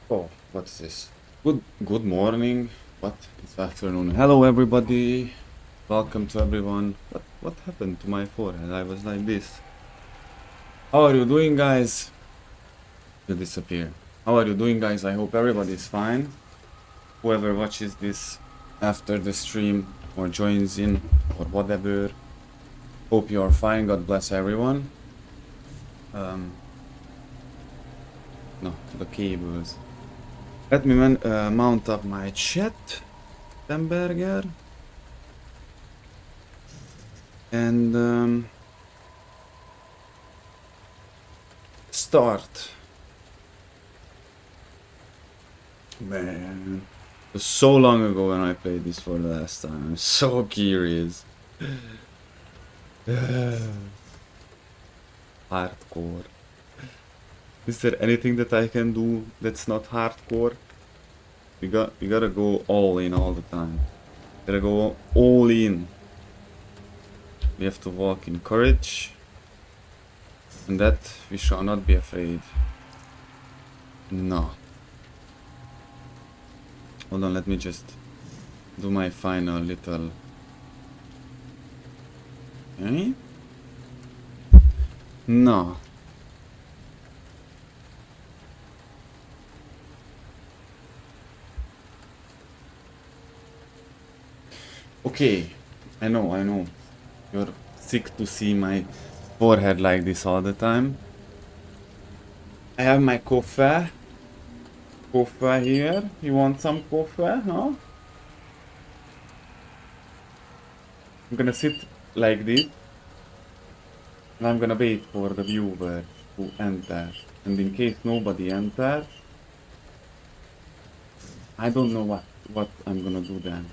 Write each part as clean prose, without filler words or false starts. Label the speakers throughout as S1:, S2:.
S1: Oh, what's this? Good morning. What? It's afternoon. Hello everybody. Welcome to everyone. What happened to my forehead? I was like this. How are you doing, guys? You disappear. How are you doing, guys? I hope everybody's fine. Whoever watches this after the stream or joins in or whatever. Hope you are fine. God bless everyone. No, the cables. Let me mount up my chat, Hamburger, and start. Man, it was so long ago when I played this for the last time. I'm so curious. Hardcore. Is there anything that I can do that's not hardcore? We gotta go all in all the time. Gotta go all in. We have to walk in courage. And that we shall not be afraid. No. Hold on, let me just do my final little... Okay? No. Okay, I know. You're sick to see my forehead like this all the time. I have my coffee. Coffee here. You want some coffee, huh? I'm gonna sit like this. And I'm gonna wait for the viewer to enter. And in case nobody enters, I don't know what I'm gonna do then.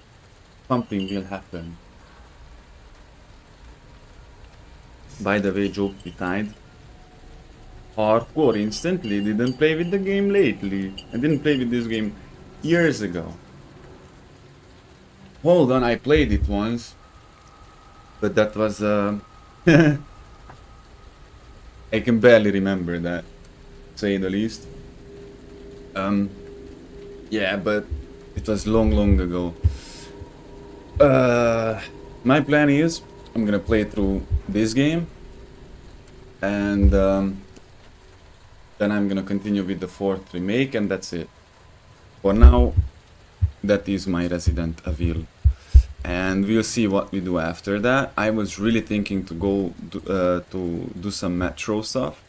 S1: Something will happen. By the way, joke beside. Hardcore instantly didn't play with the game lately. I didn't play with this game years ago. Hold on, I played it once. But that was I can barely remember that, to say the least. Yeah, but it was long ago. My plan is I'm gonna play through this game, and then I'm gonna continue with the 4th remake, and that's it. For now, that is my Resident Evil, and we'll see what we do after that. I was really thinking to go to do some Metro stuff,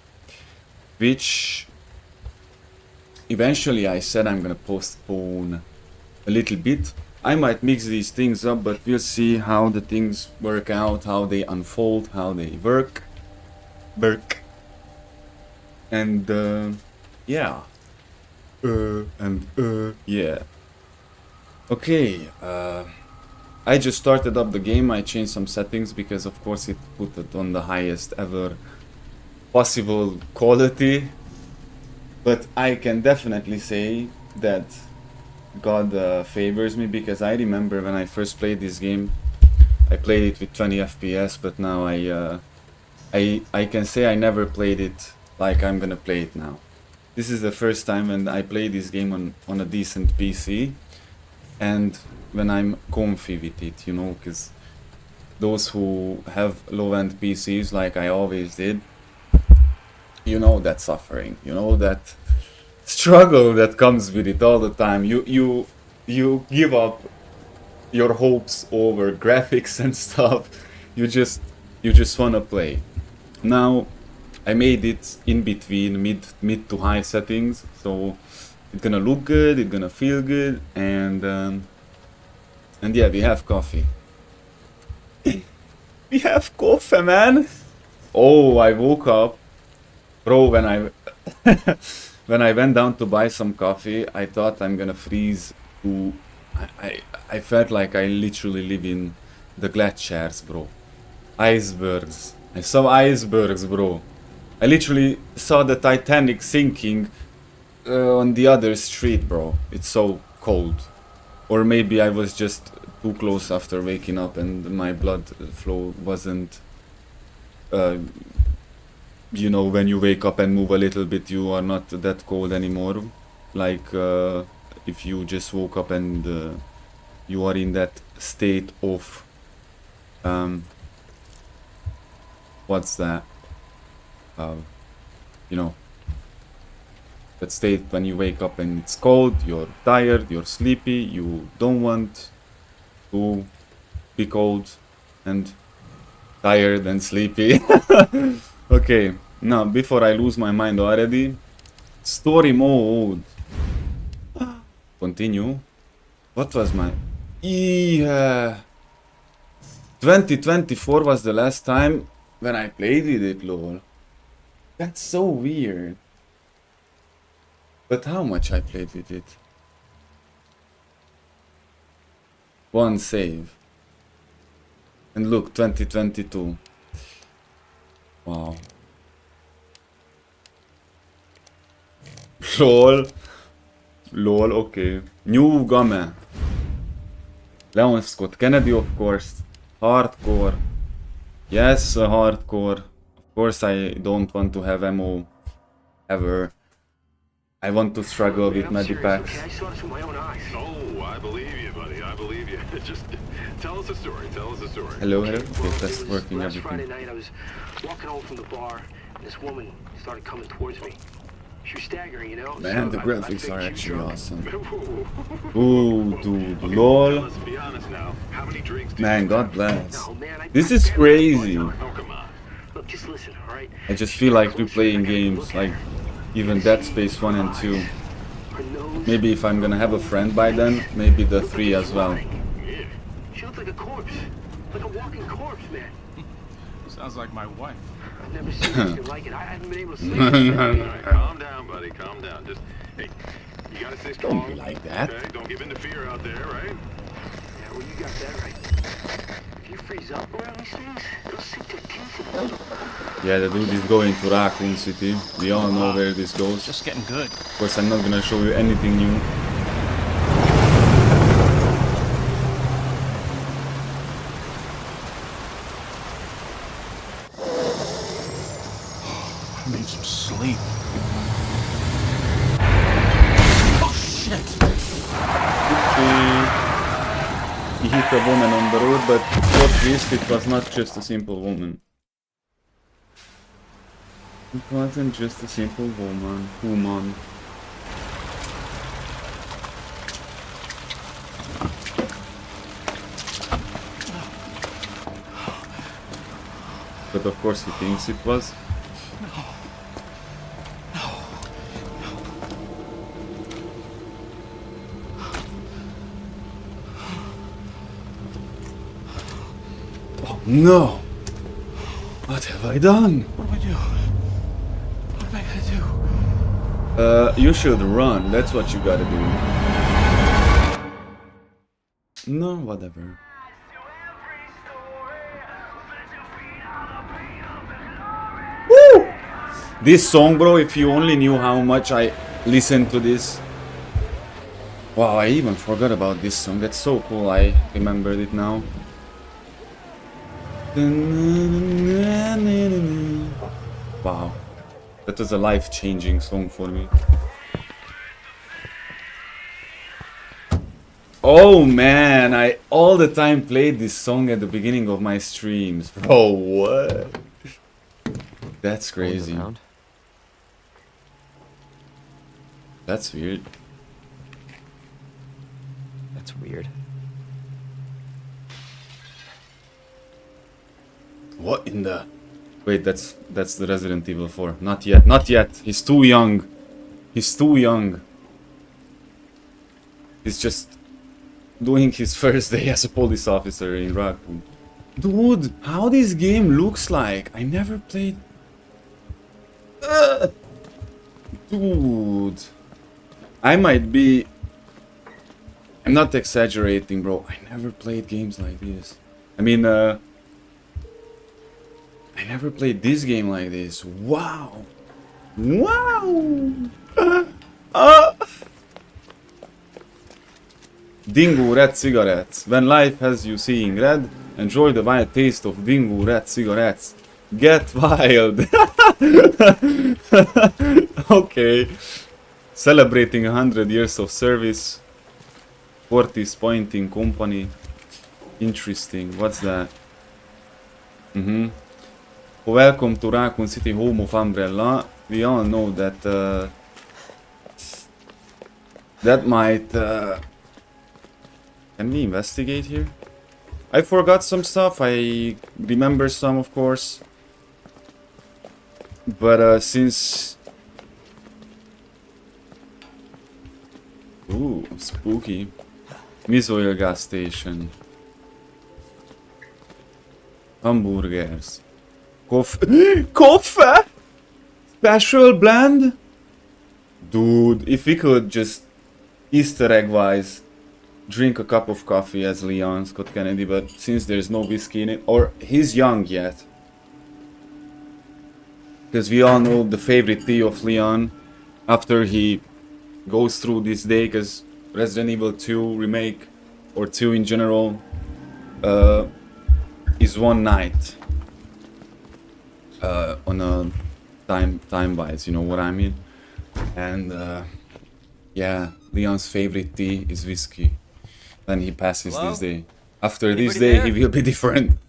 S1: which eventually I said I'm gonna postpone a little bit. I might mix these things up, but we'll see how the things work out, how they unfold, how they work. And yeah. Yeah. Okay, I just started up the game. I changed some settings because of course it put it on the highest ever possible quality. But I can definitely say that God favors me, because I remember when I first played this game, I played it with 20 FPS, but now I can say I never played it like I'm gonna play it now. This is the first time when I play this game on a decent PC, and when I'm comfy with it, you know, because those who have low-end PCs like I always did, you know that suffering, you know that struggle that comes with it all the time. You give up your hopes over graphics and stuff. You just wanna play. Now I made it in between mid to high settings, so it's gonna look good, it's gonna feel good, and yeah, we have coffee. We have coffee, man. Oh, I woke up, bro. When I when I went down to buy some coffee, I thought I'm gonna freeze to... I felt like I literally live in the glaciers, bro. Icebergs. I saw icebergs, bro. I literally saw the Titanic sinking on the other street, bro. It's so cold. Or maybe I was just too close after waking up and my blood flow wasn't... you know, when you wake up and move a little bit, you are not that cold anymore. like if you just woke up and you are in that state of what's that? You know, that state when you wake up and it's cold, you're tired, you're sleepy, you don't want to be cold and tired and sleepy. Okay, now before I lose my mind already, story mode. Continue. What was my... Yeah. 2024 was the last time when I played with it, lol. That's so weird. But how much I played with it? One save. And look, 2022. Wow. Lol. Lol, okay. New Game. Leon Scott Kennedy, of course. Hardcore. Yes, hardcore. Of course I don't want to have ammo ever. I want to struggle with medipacks.
S2: I saw this with my own eyes.
S3: Oh, I believe you, buddy. I believe you. Just tell us a story. Tell us a story.
S1: Hello, hello. Okay,
S2: Well,
S1: that's
S2: it was
S1: working
S2: last Friday
S1: everything.
S2: night, I was walking home from the bar, and this woman started coming towards me. She was staggering, you know?
S1: Man, the
S2: I
S1: graphics
S2: figured
S1: are
S2: she was
S1: actually
S2: drunk.
S1: awesome. Ooh, dude,
S3: Okay,
S1: lol.
S3: let's be honest now. How many drinks did
S1: Man,
S3: you
S1: God
S3: have?
S1: bless.
S2: No, man,
S1: This
S2: I
S1: is
S2: barely
S1: crazy.
S3: Oh, come on.
S2: Look, just listen, all right?
S1: I just feel like replaying games like even Dead Space 1 and 2.
S2: Her nose,
S1: Maybe if I'm gonna have a friend by then, maybe the 3 as well.
S3: Yeah.
S2: she looked like a corpse. Like a walking corpse, man.
S4: Sounds like my wife.
S2: I've never seen anything like it. I haven't been able to sleep.
S3: All right, calm down, buddy. Calm down. Just, hey, you gotta stay strong.
S1: Don't be like that.
S3: Okay? Don't give in to fear out there, right?
S2: Yeah, well, you got that right. If you freeze up around these things, they'll sink their teeth in you.
S1: Yeah, the dude is going to Raccoon City. We all know where this goes.
S4: Just getting good.
S1: Of course, I'm not gonna show you anything new.
S4: I need some sleep. Oh shit!
S1: He hit a woman on the road, but plot twist, it was not just a simple woman. It wasn't just a simple woman. But of course he thinks it was. Oh no! What have I done?
S4: What do we do? What am I gonna do?
S1: You should run, that's what you gotta do. No, whatever. Woo! This song, bro, if you only knew how much I listened to this. Wow, I even forgot about this song. That's so cool, I remembered it now. Wow. That was a life-changing song for me. Oh man, I all the time played this song at the beginning of my streams. Bro, what? That's crazy. That's weird.
S5: That's weird.
S1: What in the... Wait, that's the Resident Evil 4. Not yet, not yet. He's too young. He's too young. He's just doing his first day as a police officer in Raccoon. Dude, how this game looks like? I never played... Dude. I might be... I'm not exaggerating, bro. I never played games like this. I mean, I never played this game like this. Wow. Wow. Dingo red cigarettes. When life has you seeing red, enjoy the wild taste of Dingo red cigarettes. Get wild. Okay. Celebrating 100 years of service. Fortis pointing company. Interesting. What's that? Welcome to Raccoon City, home of Umbrella. We all know that that might. Can we investigate here? I forgot some stuff. I remember some, of course. But since. Ooh, spooky. Miss Oil gas station. Hamburgers. Coffee. Coffee? Special blend? Dude, if we could just Easter egg wise drink a cup of coffee as Leon Scott Kennedy, but since there's no whiskey in it, or he's young yet. Because we all know the favorite tea of Leon after he goes through this day, because Resident Evil 2 Remake, or 2 in general, is one night. On a time wise, you know what I mean? And yeah, Leon's favorite tea is whiskey. Then he passes this day. After this day, he will be different.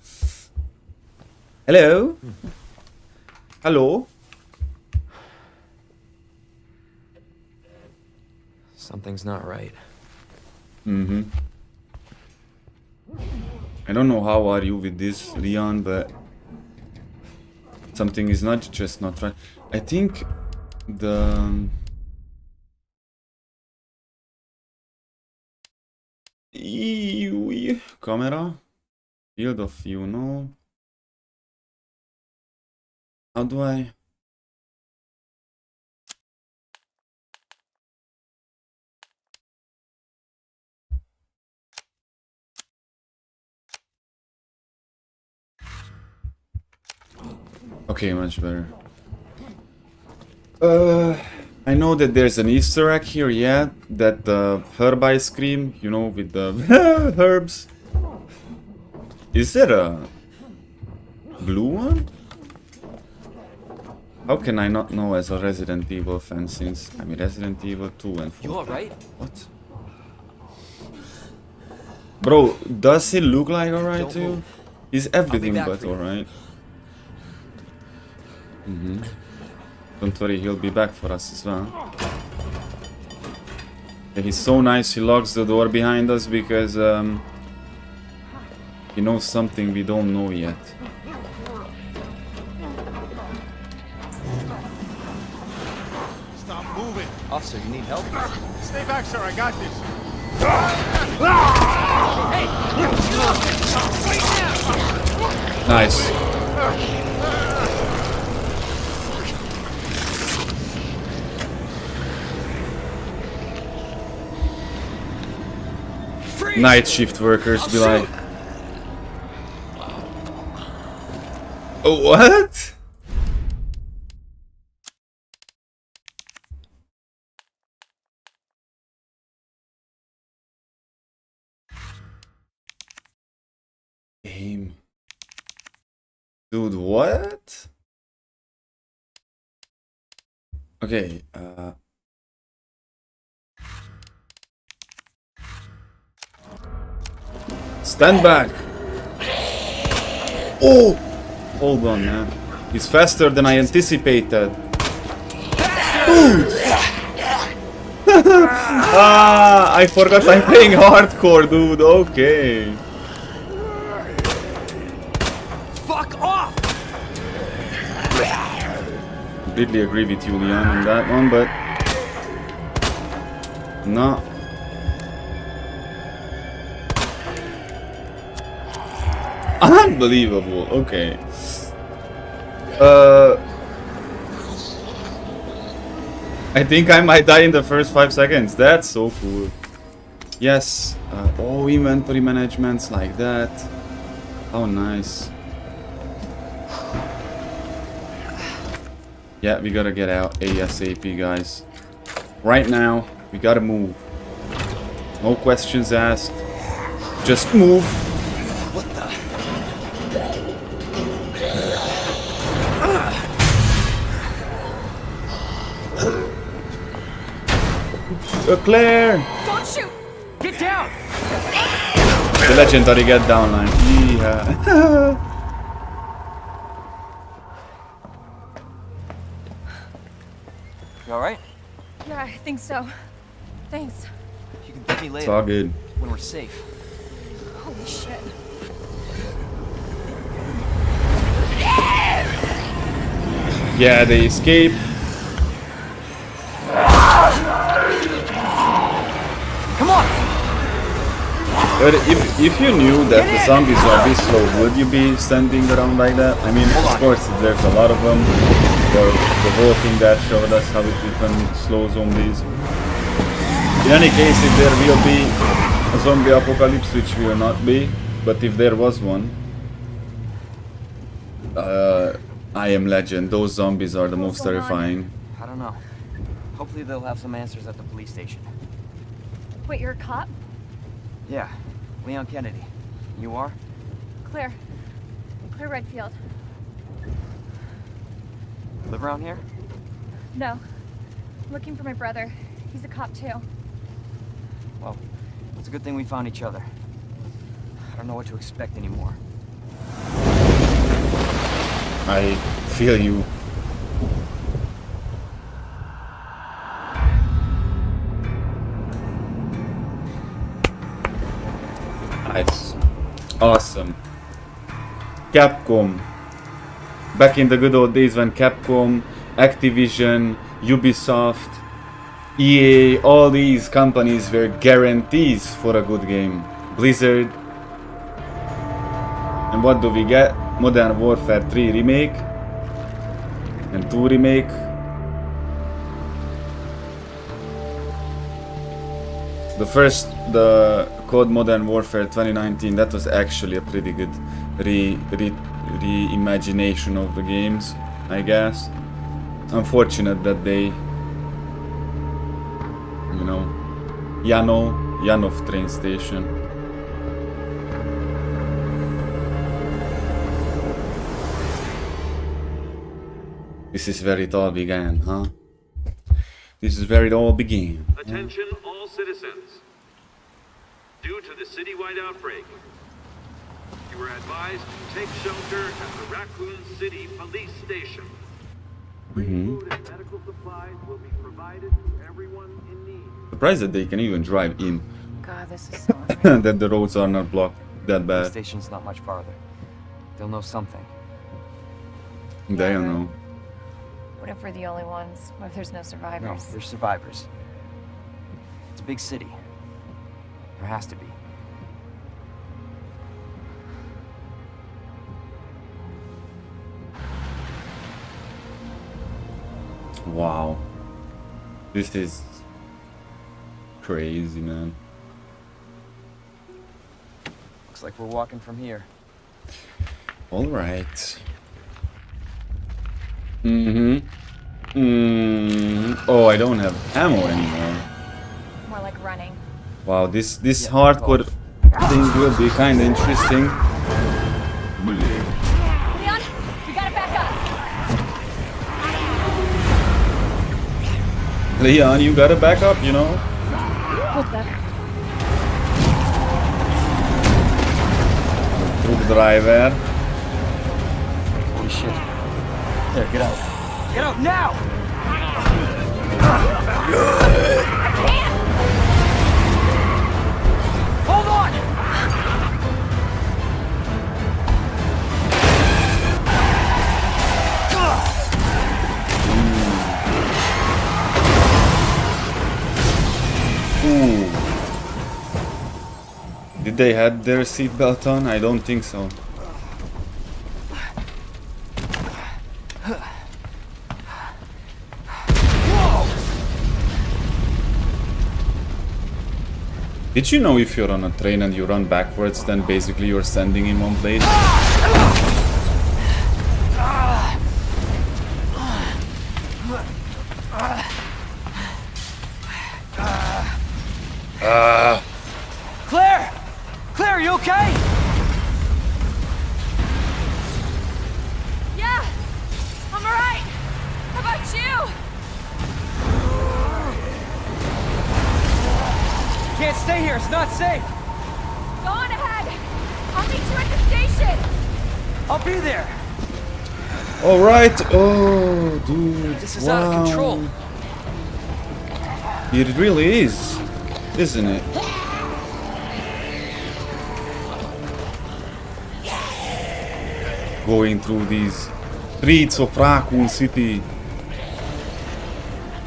S1: Hello? Hello?
S5: Something's not right.
S1: I don't know how are you with this, Leon, but something is not just not right. I think the camera field of view, no. How do I? Okay, much better. I know that there's an Easter egg here, yeah, that the herb ice cream, you know, with the herbs. Is there a blue one? How can I not know as a Resident Evil fan since I mean Resident Evil 2 and 4?
S5: You alright?
S1: What? Bro, does he look like alright to you? He's everything but alright. Don't worry, he'll be back for us as well. Yeah, he's so nice, he locks the door behind us because he knows something we don't know yet.
S6: Stop moving.
S5: Officer, you need help?
S6: Stay back, sir. I got this.
S1: Nice. Night shift workers be like, oh, what? Aim. Dude, what? Okay, stand back! Oh! Hold on, man. He's faster than I anticipated. Ah, I forgot I'm playing hardcore, dude. Okay.
S5: Fuck off!
S1: Completely agree with you, Leon, on that one, but no. Unbelievable. Okay. I think I might die in the first 5 seconds. That's so cool. Yes. Oh, inventory managements like that. How nice. Yeah, we gotta get out ASAP, guys. Right now, we gotta move. No questions asked. Just move.
S5: What the?
S1: Claire!
S7: Don't shoot!
S5: Get down!
S1: The legendary get down line. Yeah.
S5: You alright?
S7: Yeah, I think so. Thanks.
S5: You can get me
S1: It's
S5: later
S1: all good.
S5: when we're safe.
S7: Holy shit.
S1: Yeah, they escape.
S5: Come on!
S1: But if you knew that the zombies are this slow, would you be standing around like that? I mean, of course, there's a lot of them. The Walking Dead showed us how it can slow zombies. In any case, if there will be a zombie apocalypse, which will not be, but if there was one, I am Legend. Those zombies are the most terrifying.
S5: I don't know. Hopefully they'll have some answers at the police station.
S7: Wait, you're a cop?
S5: Yeah, Leon Kennedy. You are?
S7: Claire. Claire Redfield.
S5: Live around here?
S7: No. I'm looking for my brother. He's a cop too.
S5: Well, it's a good thing we found each other. I don't know what to expect anymore.
S1: I feel you. Nice. Awesome. Capcom. Back in the good old days when Capcom, Activision, Ubisoft, EA, all these companies were guarantees for a good game. Blizzard. And what do we get? Modern Warfare 3 Remake and 2 Remake. The COD Modern Warfare 2019, that was actually a pretty good reimagination of the games, I guess. Unfortunate that they, you know, Yanov train station. This is where it all began, huh? This is where it all began.
S3: Attention all citizens. Due to the citywide outbreak, you are advised to take shelter at the Raccoon City Police Station. Free food and medical supplies will be provided to everyone in need.
S1: Surprised that they can even drive in.
S7: God, this is so unreal.
S1: That the roads are not blocked that
S5: The
S1: bad.
S5: station's not much farther. They'll know something.
S1: They don't know.
S7: What if we're the only ones? What if there's no
S5: No,
S7: survivors?
S5: they're survivors. It's a big city. There has to be.
S1: Wow. This is crazy, man.
S5: Looks like we're walking from here.
S1: Alright. Oh, I don't have ammo anymore.
S7: More like running.
S1: Wow, this
S5: Yeah,
S1: hardcore thing will be kinda interesting.
S7: Leon, you gotta back up.
S1: Leon, you gotta back up, you know?
S7: Hold that.
S1: Truck driver.
S5: Holy shit. There, get out. Get out now! Hold on!
S1: Ooh. Did they have their seatbelt on? I don't think so. Did you know if you're on a train and you run backwards, then basically you're standing in one place?
S5: Claire! Claire, you okay?
S7: Yeah, I'm alright. How about you?
S5: can't stay here. It's not safe.
S7: Go on ahead. I'll meet you at the station.
S5: I'll be there.
S1: Alright. Oh, dude.
S5: This is out of control.
S1: It really is, isn't it? Going through these streets of Raccoon City.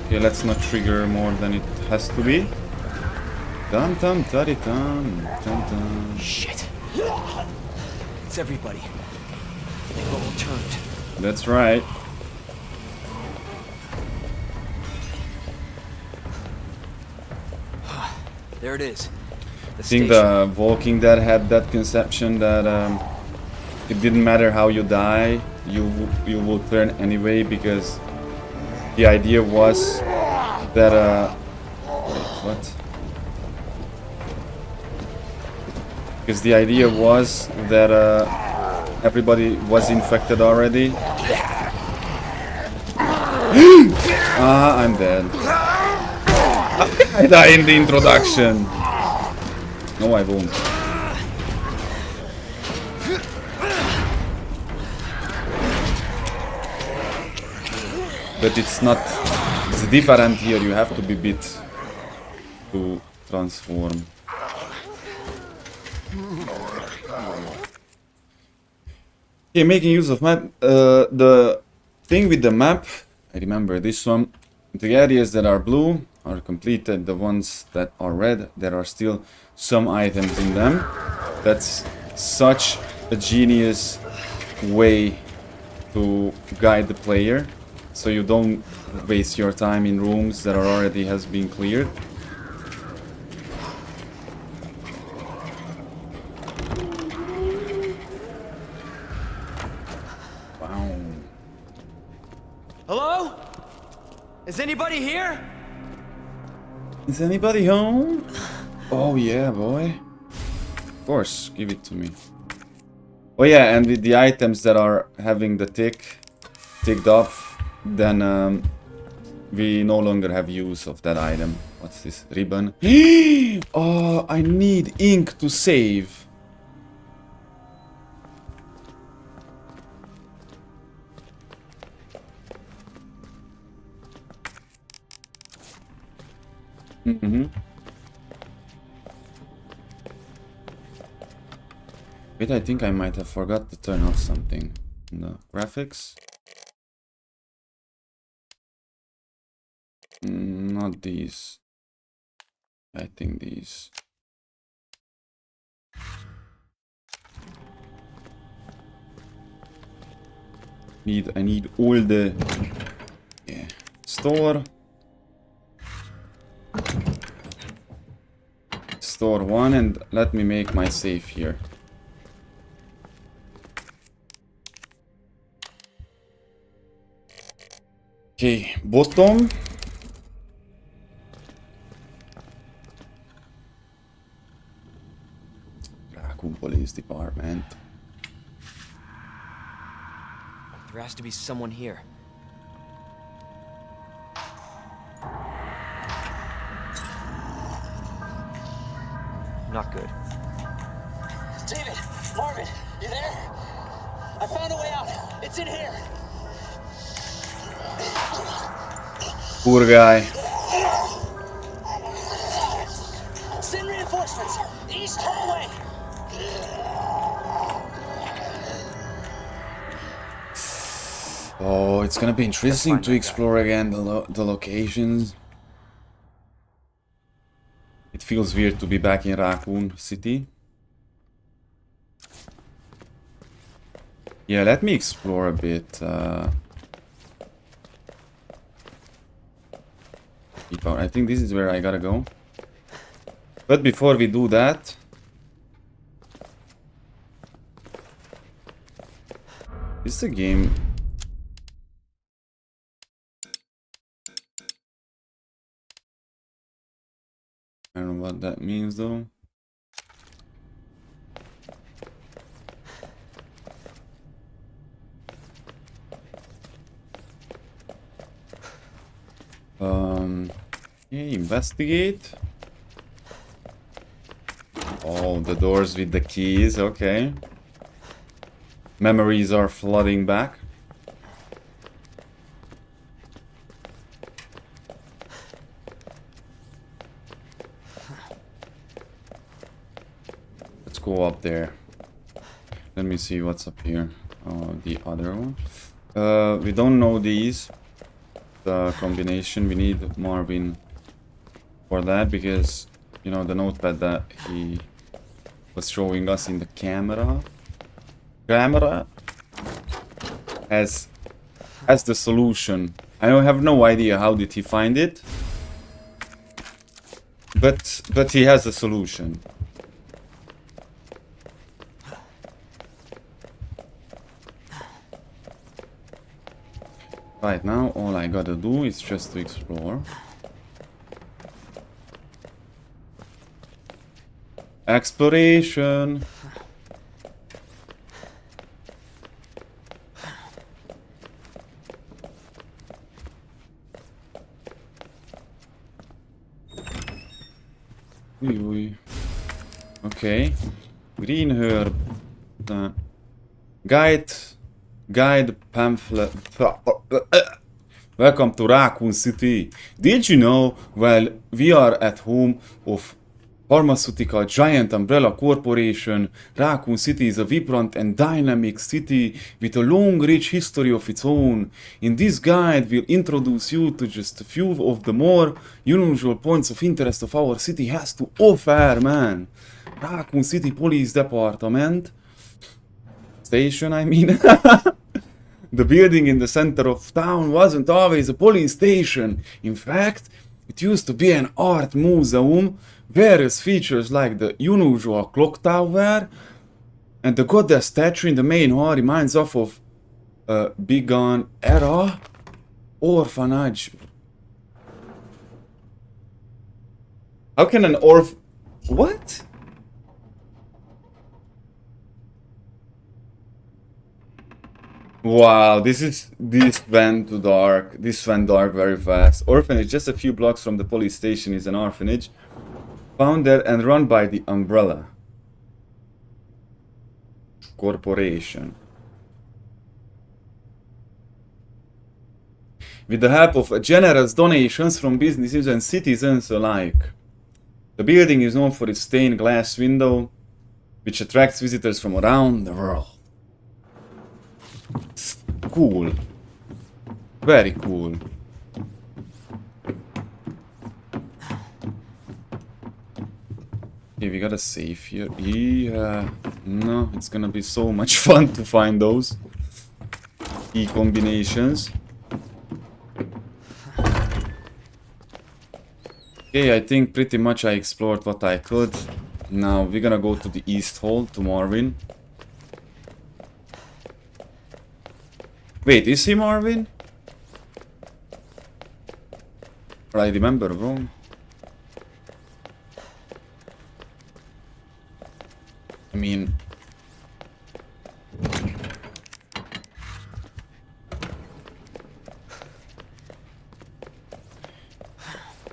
S1: Okay, let's not trigger more than it has to be. Dum dum dum dum dum dum.
S5: Shit. It's everybody. They've all turned.
S1: That's right.
S5: There it is. The
S1: I think
S5: station.
S1: the Walking Dead had that conception that it didn't matter how you die, you will turn anyway, because the idea was that what? Because the idea was that everybody was infected already. I'm dead. I die in the introduction. No, I won't. But it's not. It's different here. You have to be bit to transform. Okay, making use of map. The thing with the map, I remember this one. The areas that are blue are completed. The ones that are red, there are still some items in them. That's such a genius way to guide the player, so you don't waste your time in rooms that are already has been cleared. Wow.
S5: Hello? Is anybody here?
S1: Is anybody home? Oh yeah, boy. Of course, give it to me. Oh yeah, and with the items that are having the ticked off, then we no longer have use of that item. What's this? Ribbon. Oh, I need ink to save. Wait, I think I might have forgot to turn off something in the graphics. Not these. I think these. I need all the store. Store one, and let me make my save here. Okay, bottom. Raccoon Police Department.
S5: There has to be someone here. Not good.
S8: David, Marvin, you there? I found a way out. It's in here.
S1: Poor guy.
S8: Send reinforcements. East hallway.
S1: Oh, it's gonna be interesting to explore again the locations. It feels weird to be back in Raccoon City. Yeah, let me explore a bit. I think this is where I gotta go. But before we do that, is the game? I don't know what that means though. Yeah, investigate. Oh, the doors with the keys, okay. Memories are flooding back. Let's go up there. Let me see what's up here. Oh, the other one. We don't know these. The combination. We need Marvin for that because, you know, the notepad that he was showing us in the camera has the solution. I have no idea how did he find it, but he has a solution. Right now, all I gotta do is just to explore. Exploration. Okay. Green herb. Guide pamphlet. Welcome to Raccoon City. Did you know? Well, we are at home of pharmaceutical giant umbrella corporation. Raccoon City is a vibrant and dynamic city with a long, rich history of its own. In this guide, we'll introduce you to just a few of the more unusual points of interest of our city has to offer, man. Raccoon City Police Department. Station, I mean. The building in the center of town wasn't always a police station. In fact, it used to be an art museum. Various features like the unusual clock tower and the goddess statue in the main hall reminds us of a bygone era orphanage. How can an what? Wow, this went too dark. This went dark very fast. Orphanage, just a few blocks from the police station, is an orphanage founded and run by the Umbrella Corporation. With the help of generous donations from businesses and citizens alike. The building is known for its stained glass window, which attracts visitors from around the world. Cool. Very cool. Okay, we got a safe here. Yeah. No, it's gonna be so much fun to find those key combinations. Okay, I think pretty much I explored what I could. Now we're gonna go to the East Hall, to Marvin. Wait, is he Marvin? Or I remember wrong. I mean...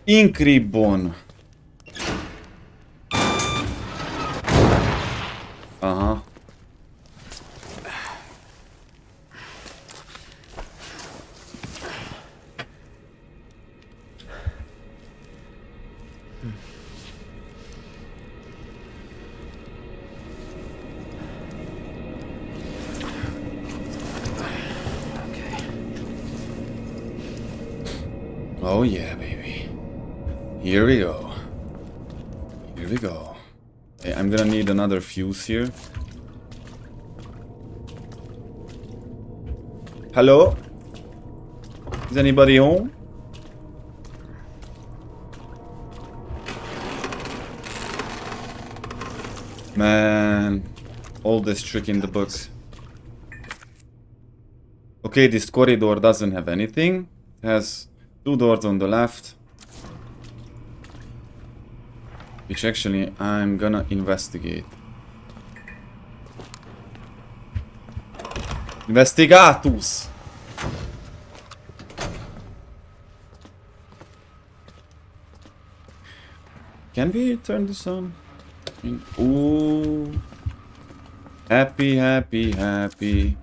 S1: Ink ribbon. Uh-huh. Oh yeah, baby. Here we go. Here we go. Okay, I'm gonna need another fuse here. Hello? Is anybody home? Man, oldest trick in the book. Okay, this corridor doesn't have anything. It has two doors on the left, which actually I'm gonna investigate. Investigatus! Can we turn this on? machine. Ooh. Happy, happy, happy.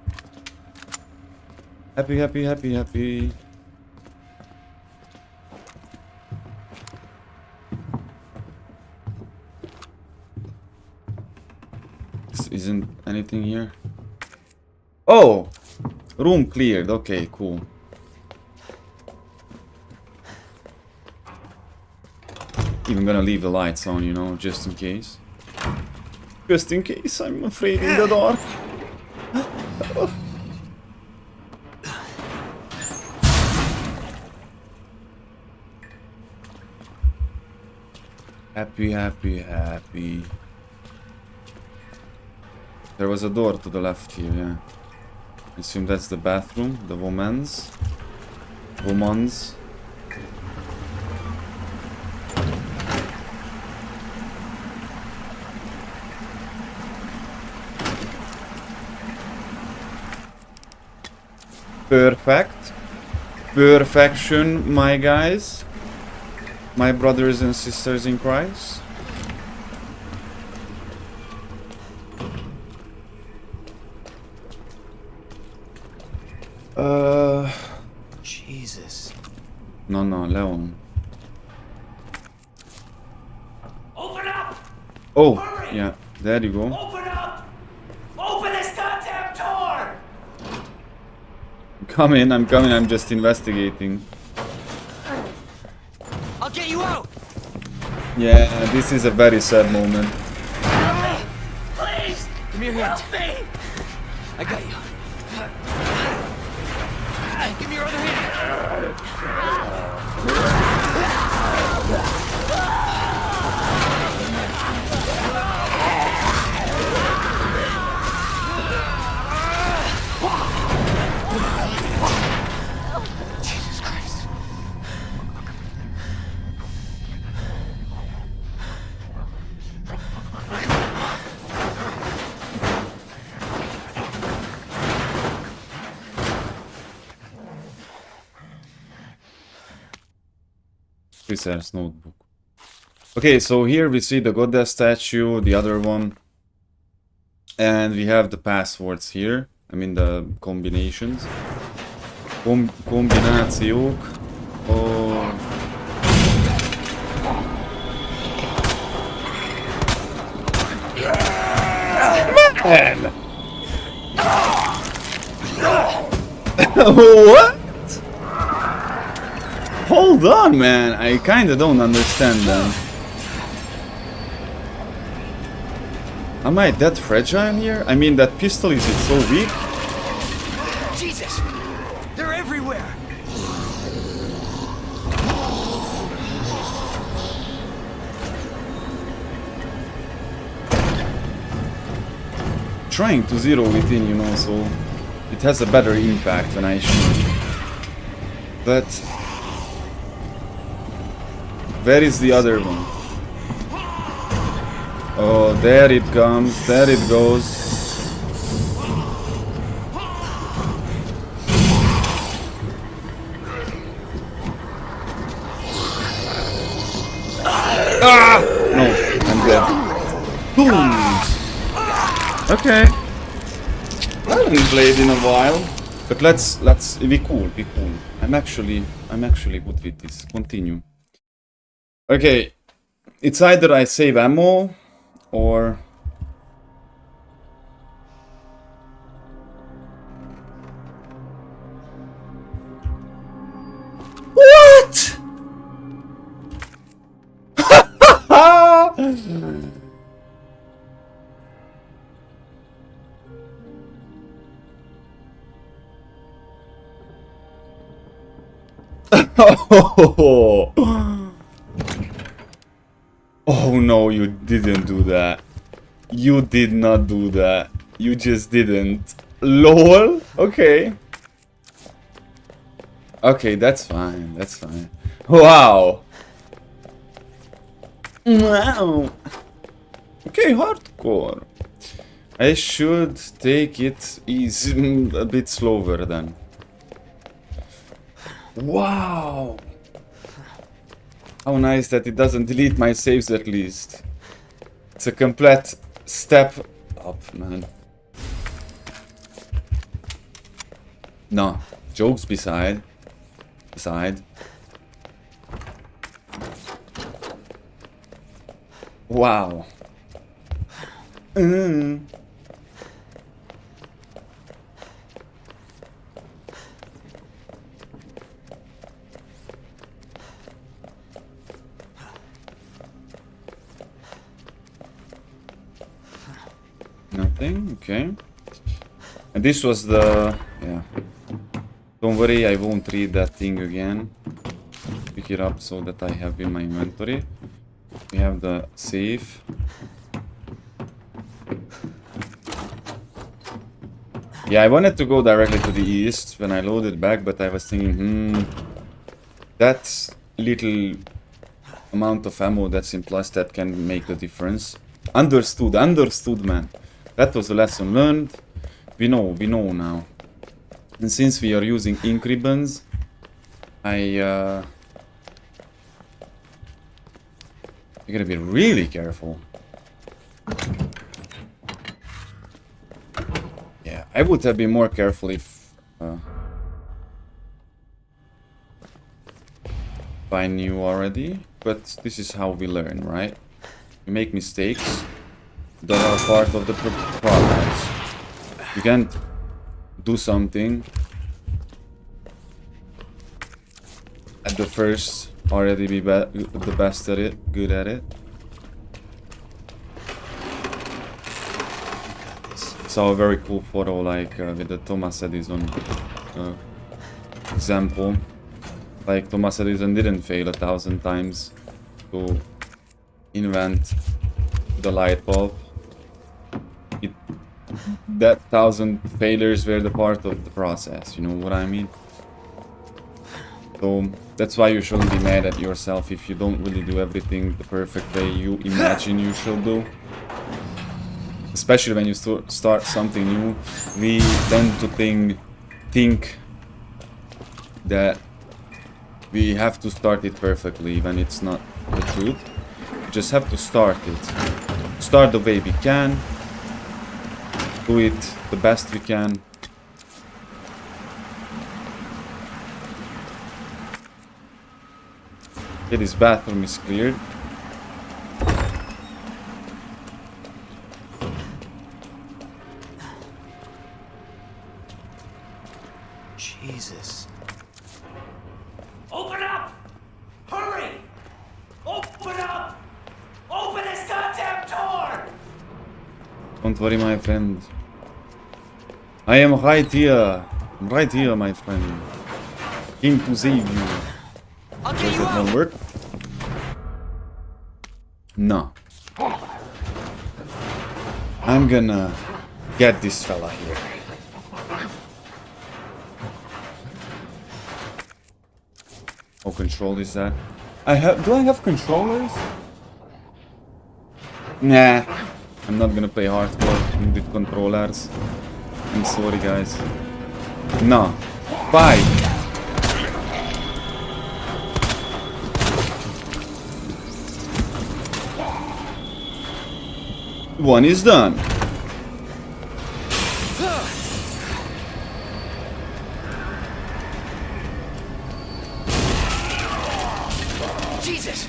S1: Happy, happy, happy, happy. This isn't anything here. Oh! Room cleared. Okay, cool. Even gonna leave the lights on, you know, just in case. Just in case, I'm afraid in the dark. Happy, happy, happy. There was a door to the left here, yeah. I assume that's the bathroom, the woman's. Woman's. Perfect. Perfection, my guys. My brothers and sisters in Christ.
S5: Jesus.
S1: No, Leon.
S8: Open up!
S1: Oh,
S8: Hurry!
S1: yeah. There you go.
S8: Open up! Open this goddamn door!
S1: Come in, I'm coming, I'm just investigating.
S8: I'll get you out!
S1: Yeah, this is a very sad moment.
S8: Please!
S5: Give me your hand.
S8: Help me!
S5: I got you. Give me your other hand. Jesus Christ.
S1: Prisoner's notebook. Okay, so here we see the goddess statue, the other one. And we have the passwords here. I mean the combinations. Kombinációk. Oh. Man! What? Hold on, man. I kinda don't understand them. Am I that fragile here? I mean, that pistol, is it so weak?
S5: Jesus! They're everywhere!
S1: Trying to zero it in, you know, so it has a better impact when I shoot. But where is the other one? Oh, there it comes, there it goes. Ah! No, I'm dead. Boom! Okay. I haven't played in a while. But let's be cool. I'm actually good with this. Continue. Okay. It's either I save ammo or what? Oh no, you didn't do that. You did not do that. You just didn't. LOL? Okay. Okay, that's fine. That's fine. Wow. Wow. Okay, hardcore. I should take it easy, a bit slower then. Wow. How nice that it doesn't delete my saves at least. It's a complete step up, man. No, jokes beside. Wow. Nothing, okay. And this was the... yeah. Don't worry, I won't read that thing again. Pick it up so that I have in my inventory. We have the safe. Yeah, I wanted to go directly to the east when I loaded back, but I was thinking, that little amount of ammo that's in plus that can make the difference. Understood, man. That was a lesson learned. We know now. And since we are using ink ribbons, I you gotta be really careful. Yeah, I would have been more careful if I knew already. But this is how we learn, right? We make mistakes that are part of the progress. You can't do something at the first already be the best at it, good at it. Saw a very cool photo, like with the Thomas Edison example. Like Thomas Edison didn't fail 1,000 times to invent the light bulb. That 1,000 failures were the part of the process, you know what I mean? So that's why you shouldn't be mad at yourself if you don't really do everything the perfect way you imagine you should do. Especially when you start something new, we tend to think that we have to start it perfectly when it's not the truth. We just have to start it. Start the way we can. Do it the best we can. Okay, this bathroom is cleared.
S8: Jesus.
S9: Open up! Hurry! Open up! Open this goddamn door!
S1: Don't worry, my friend. I am right here. Right here, my friend. Came to save you. Does it not work? No. I'm gonna get this fella here. Oh, control is that? Do I have controllers? Nah. I'm not gonna play hardcore with controllers. I'm sorry, guys. No. Bye. One is done.
S8: Jesus.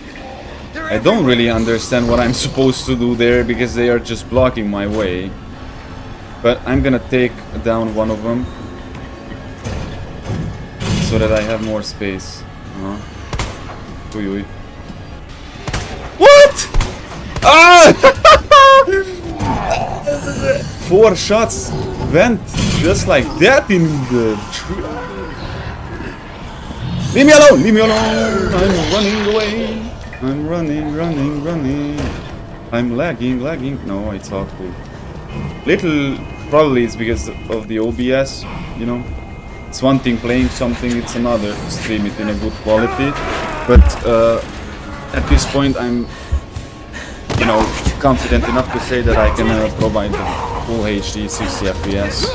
S1: I don't really understand what I'm supposed to do there because they are just blocking my way. But I'm gonna take down one of them so that I have more space. Ui, ui. What? Ah! 4 shots went just like that in the tree. Leave me alone! Leave me alone! I'm running away. I'm running. I'm lagging. No, it's all cool. Little, probably it's because of the OBS, you know. It's one thing playing something, it's another stream it in a good quality. But at this point I'm, you know, confident enough to say that I can provide the full HD 60 FPS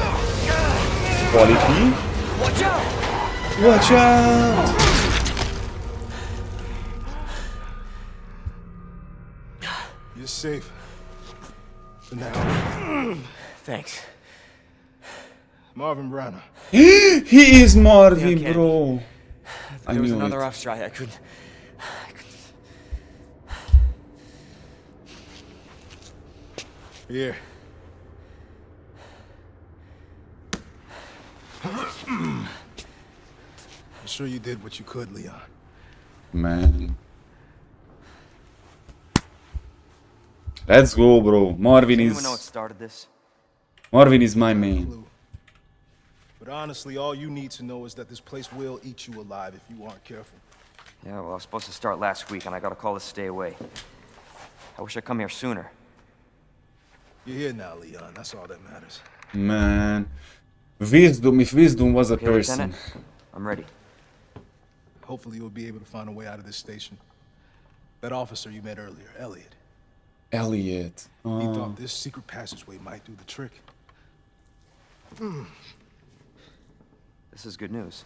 S1: quality.
S8: Watch out!
S1: Watch out!
S6: You're safe. For now.
S5: Thanks.
S6: Marvin Branner.
S1: He is Marvin,
S5: Okay.
S1: bro. I
S5: There was
S1: knew
S5: another
S1: it.
S5: off strike. I couldn't.
S6: Here. I'm sure you did what you could, Leon.
S1: Man. Let's go, bro. Marvin
S5: Does anyone know what
S1: is...
S5: started this?
S1: Marvin is my main.
S6: Clue. But honestly, all you need to know is that this place will eat you alive if you aren't careful.
S5: Yeah, well, I was supposed to start last week, and I got a call to stay away. I wish I'd come here sooner.
S6: You're here now, Leon. That's all that matters.
S1: Man. Wisdom, if wisdom was a
S5: Okay,
S1: person.
S5: Lieutenant? I'm ready.
S6: Hopefully you'll be able to find a way out of this station. That officer you met earlier, Elliot.
S1: Elliot.
S6: He
S1: Oh.
S6: thought this secret passageway might do the trick.
S5: This is good news.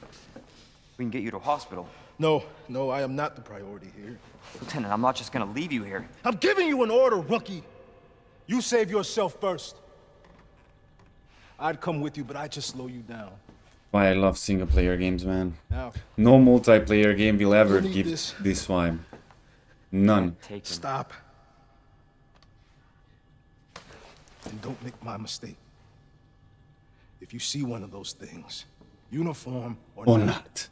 S5: We can get you to a hospital.
S6: No, I am not the priority here.
S5: Lieutenant, I'm not just gonna leave you here.
S6: I'm giving you an order, rookie. You save yourself first. I'd come with you, but I'd just slow you down.
S1: Why I love single player games, man.
S6: Now,
S1: No multiplayer game will ever
S6: You need
S1: give
S6: this.
S1: this vibe. None.
S5: Take him.
S6: stop. And don't make my mistake. If you see one of those things, uniform or
S1: Or
S6: not,
S1: not.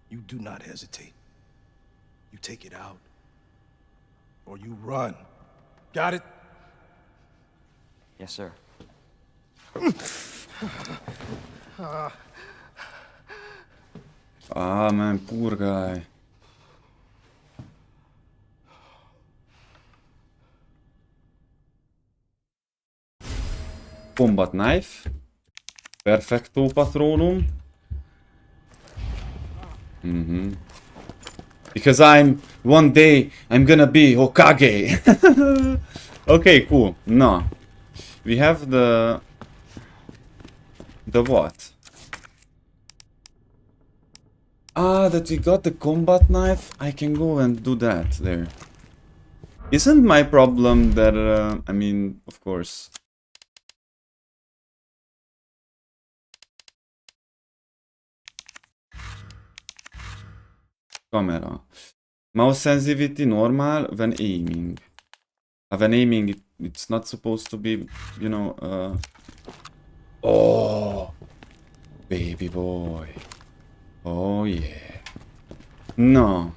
S6: you do not hesitate. You take it out, or you run. Got it?
S5: Yes, sir.
S1: Ah, man, poor guy. Combat knife. Perfecto patronum. Because one day, I'm gonna be Hokage. Okay, cool. No. We have the what? Ah, that we got the combat knife. I can go and do that there. Isn't my problem that, I mean, of course. Camera. Mouse sensitivity normal when aiming. When aiming, it's not supposed to be, you know, Oh, baby boy. Oh yeah. No.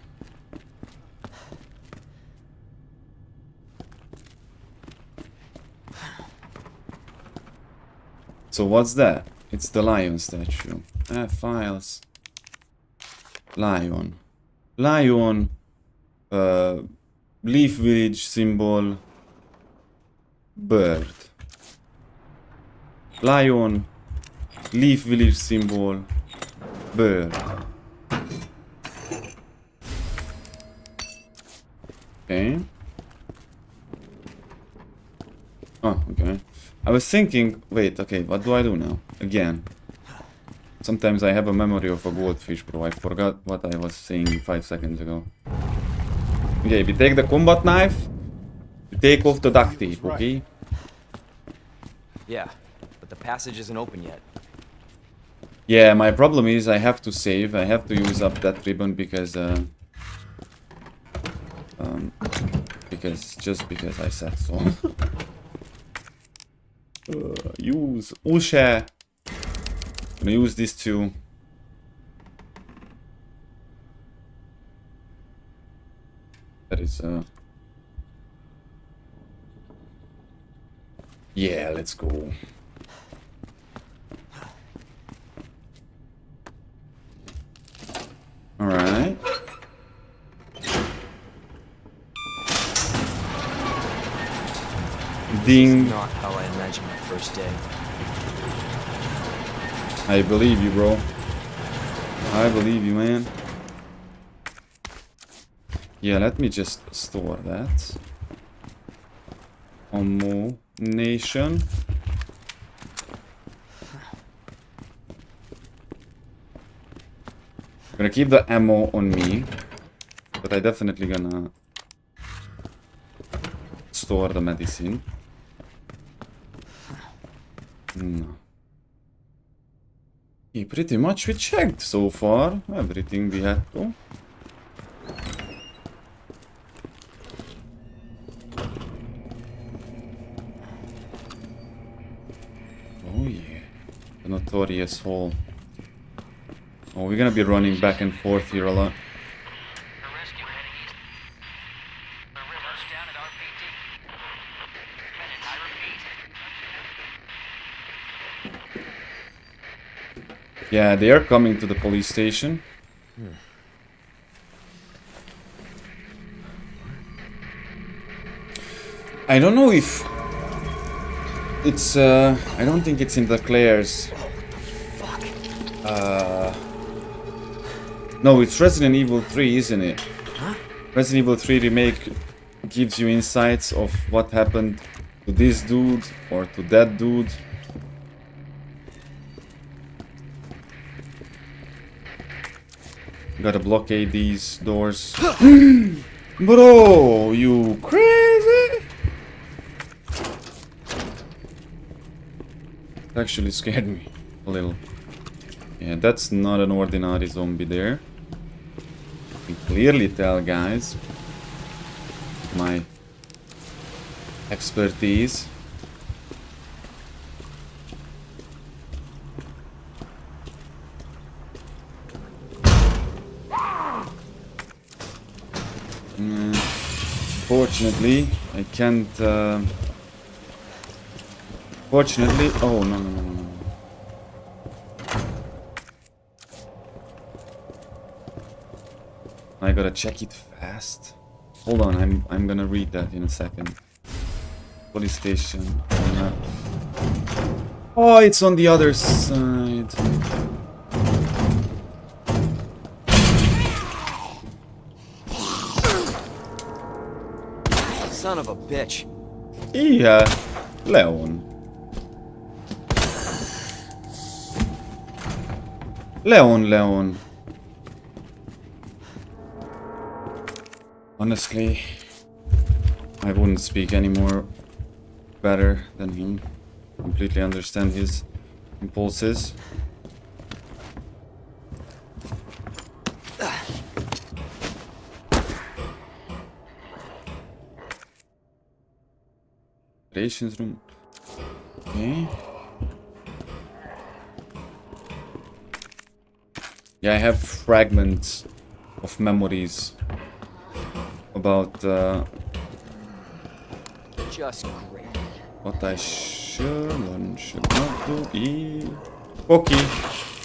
S1: So what's that? It's the lion statue. Files. Lion. Lion. Leaf village symbol. Bird. Lion. Leaf village symbol. Bird. Okay. Oh, okay. I was thinking, wait, okay, what do I do now? Again. Sometimes I have a memory of a goldfish, bro. I forgot what I was saying 5 seconds ago. Okay, we take the combat knife. We take off the duct tape, okay?
S5: Yeah, but the passage isn't open yet.
S1: Yeah, my problem is I have to save. I have to use up that ribbon because just because I said so. Use Usha. Gonna use this too. That is yeah, let's go. All right. Ding.
S5: Not how I imagined my first day.
S1: I believe you, bro. I believe you, man. Yeah, let me just store that. Ammunition. I'm gonna keep the ammo on me, but I definitely gonna store the medicine. No. Okay, pretty much we checked so far. Everything we had to. Oh yeah. The notorious hole. Oh, we're gonna be running back and forth here a lot.
S8: Rescue heading east. The river's down at RPT. I repeat.
S1: Yeah, they are coming to the police station. I don't know if it's I don't think it's in the Claire's. No, it's Resident Evil 3, isn't it? Resident Evil 3 Remake gives you insights of what happened to this dude or to that dude. Gotta blockade these doors. Bro, you crazy? It actually scared me a little. Yeah, that's not an ordinary zombie there. You can clearly tell, guys. My expertise. Fortunately, I can't. Fortunately, oh no. I gotta check it fast. Hold on, I'm gonna read that in a second. Police station. Oh, it's on the other side.
S5: Son of a bitch.
S1: Yeah, Leon. Leon. Honestly, I wouldn't speak any more better than him. Completely understand his impulses. Operations room. Okay. Yeah, I have fragments of memories about
S5: Just great.
S1: what I should and should not do. Cocky.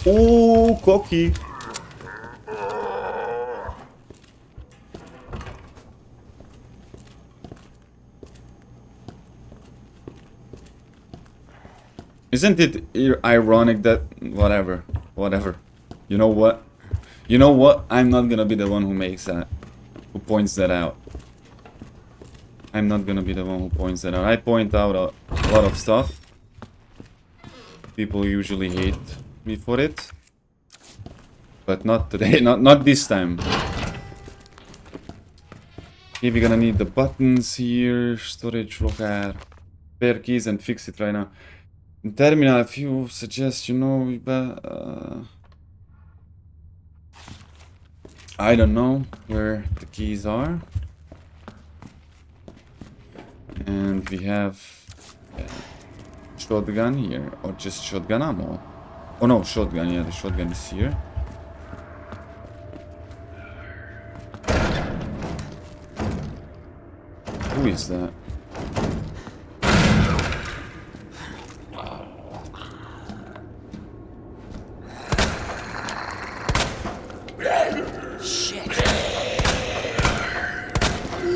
S1: Ooh, cocky. Isn't it ironic that whatever. You know what? I'm not gonna be the one who makes that, who points that out. I'm not gonna be the one who points that out. I point out a lot of stuff. People usually hate me for it, but not today. Not this time. Okay, we're gonna need the buttons here. Storage locker. Spare keys and fix it right now. In terminal, if you suggest, I don't know where the keys are. And we have shotgun here, or just shotgun ammo. Oh no, shotgun, yeah, the shotgun is here. Who is that?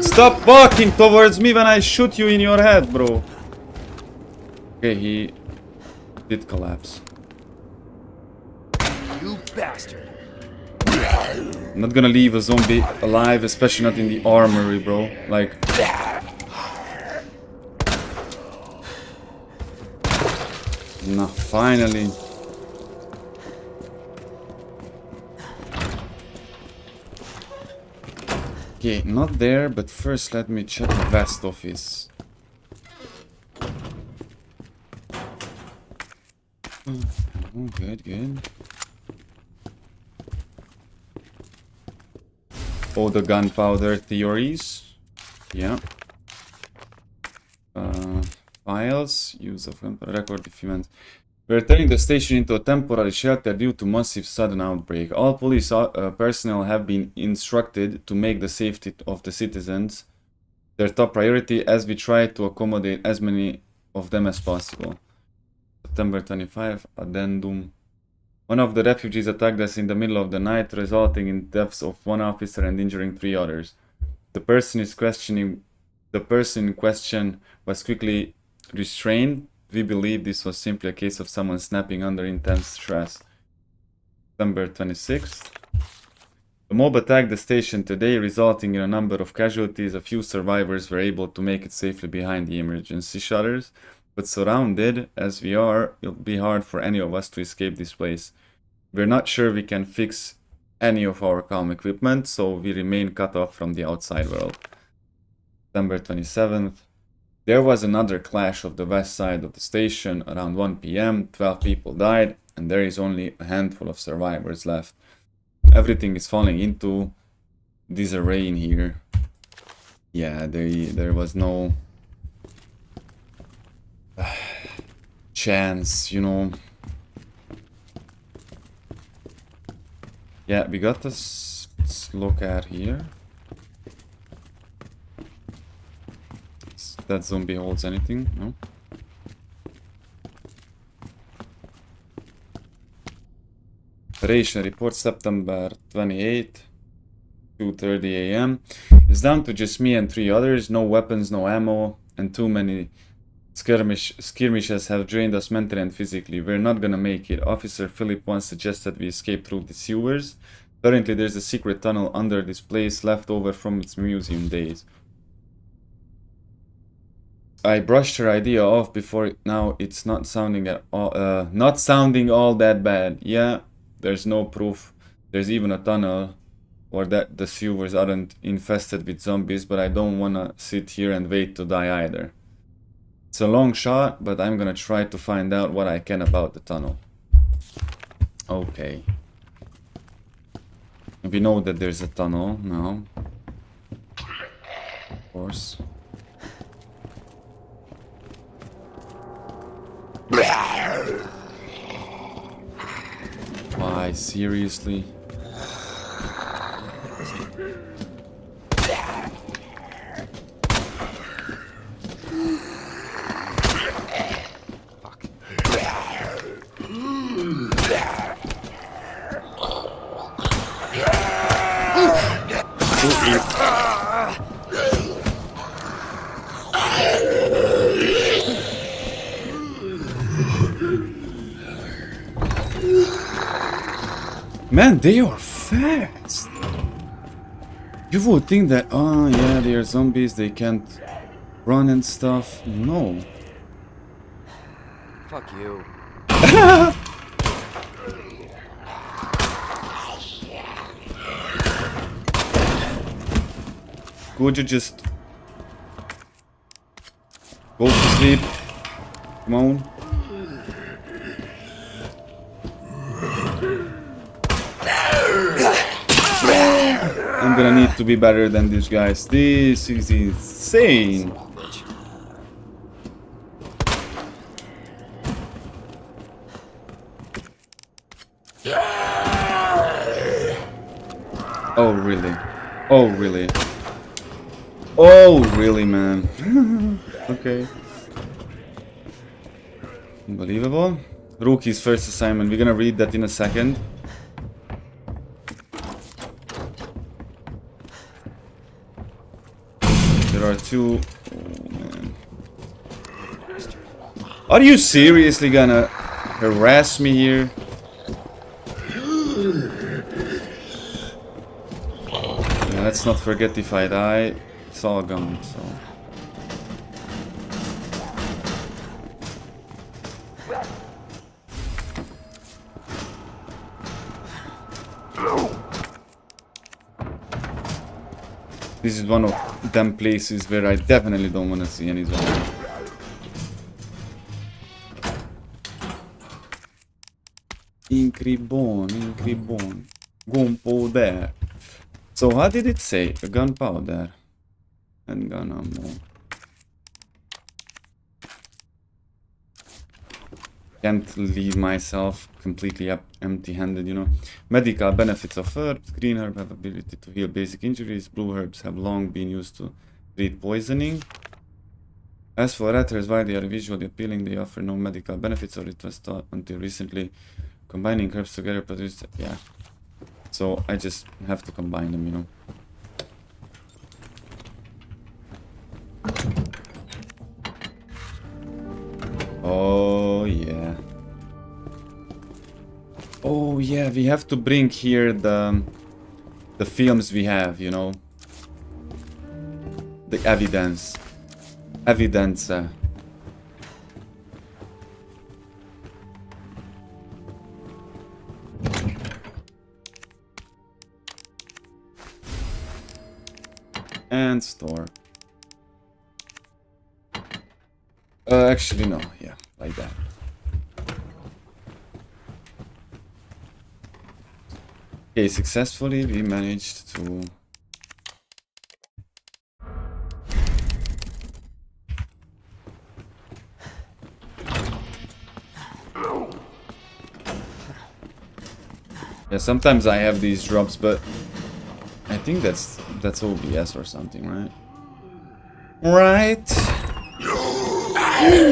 S1: Stop walking towards me when I shoot you in your head, bro. Okay, he did collapse.
S5: You bastard.
S1: I'm not gonna leave a zombie alive, especially not in the armory, bro. Like... Nah, finally. Okay, not there, but first let me check the vest office. Oh, good, good. Oh, the gunpowder theories. Yeah. Files. Use of gunpowder. Record events. We're turning the station into a temporary shelter due to massive sudden outbreak. All police personnel have been instructed to make the safety of the citizens their top priority as we try to accommodate as many of them as possible. September 25, addendum. One of the refugees attacked us in the middle of the night, resulting in deaths of one officer and injuring 3 others. The person in question was quickly restrained. We believe this was simply a case of someone snapping under intense stress. September 26th. The mob attacked the station today, resulting in a number of casualties. A few survivors were able to make it safely behind the emergency shutters, but surrounded as we are, it'll be hard for any of us to escape this place. We're not sure we can fix any of our comm equipment, so we remain cut off from the outside world. September 27th. There was another clash of the west side of the station around 1 p.m. 12 people died, and there is only a handful of survivors left. Everything is falling into disarray in here. Yeah, there was no chance, you know. Yeah, we got this. Let's look at here. That zombie holds anything? No. Operation report September 28, 2:30 a.m. It's down to just me and 3 others. No weapons, no ammo, and too many skirmishes have drained us mentally and physically. We're not gonna make it. Officer Philip once suggested we escape through the sewers. Apparently there's a secret tunnel under this place left over from its museum days. I brushed her idea off before now it's not sounding all that bad. Yeah, there's no proof there's even a tunnel or that the sewers aren't infested with zombies, but I don't wanna sit here and wait to die either. It's a long shot, but I'm gonna try to find out what I can about the tunnel. Okay. We know that there's a tunnel now. Of course. Why, seriously? Man, they are fast. You would think that, oh yeah, they are zombies, they can't run and stuff. No.
S5: Fuck you.
S1: Could you just go to sleep? Come on. I'm gonna need to be better than these guys. This is insane. Oh really? Oh really? Oh really, man? Okay. Unbelievable. Rookie's first assignment. We're gonna read that in a second. There are 2. Oh man. Are you seriously gonna harass me here? Yeah, let's not forget if I die, it's all gone, so. This is one of them places where I definitely don't want to see any zombies. Incribon. Gunpowder. So how did it say? Gunpowder. And gun ammo. Can't leave myself completely empty-handed, you know. Medical benefits of herbs. Green herb have ability to heal basic injuries. Blue herbs have long been used to treat poisoning. As for ratters, while they are visually appealing, they offer no medical benefits, or it was thought until recently. Combining herbs together produced... yeah. So I just have to combine them, you know. Oh yeah. Oh yeah, we have to bring here the films we have, you know. The evidence. Evidence. And store. Actually no, yeah, like that. Okay, successfully we managed to... yeah, sometimes I have these drops, but I think that's OBS or something, right? Right?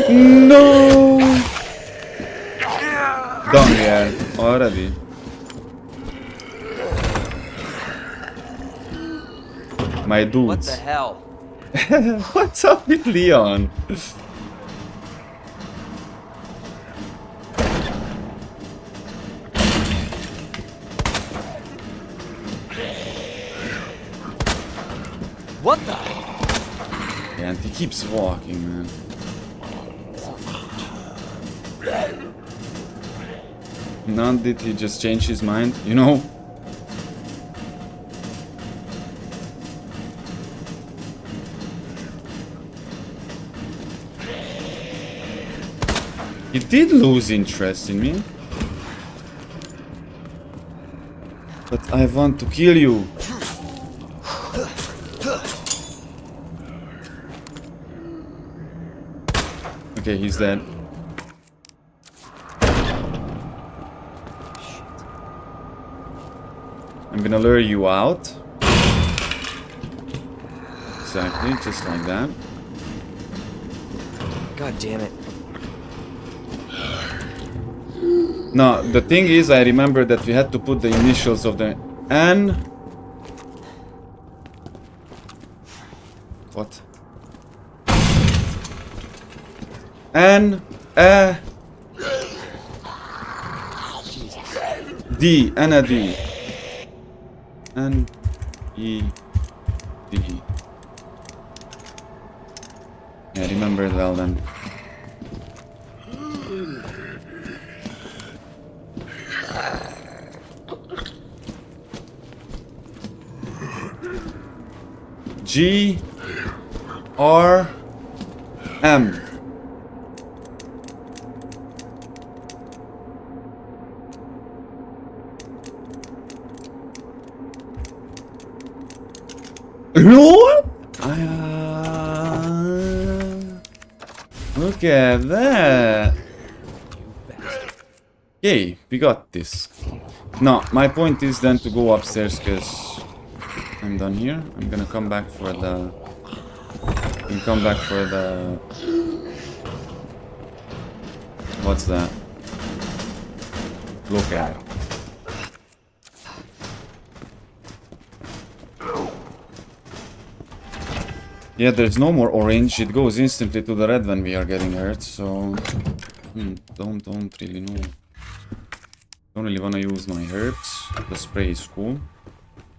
S1: No! Done, yeah, already. My dudes.
S5: What the hell?
S1: What's up with Leon?
S5: What the?
S1: Yeah, and he keeps walking, man. Now did he just change his mind, you know? He did lose interest in me. But I want to kill you. Okay, he's dead. I'm gonna lure you out. Exactly, just like that.
S5: God damn it.
S1: No, the thing is, I remember that we had to put the initials of the N. What? N, A, D, N, D. N, E, D. Yeah, I remember it well then. G, R, M. What? Look at that. Yay, we got this. Now, my point is then to go upstairs because I'm done here. I'm gonna come back for the... What's that? Look at it. Yeah, there's no more orange. It goes instantly to the red when we are getting hurt, so... don't really know. Don't really wanna use my herbs. The spray is cool.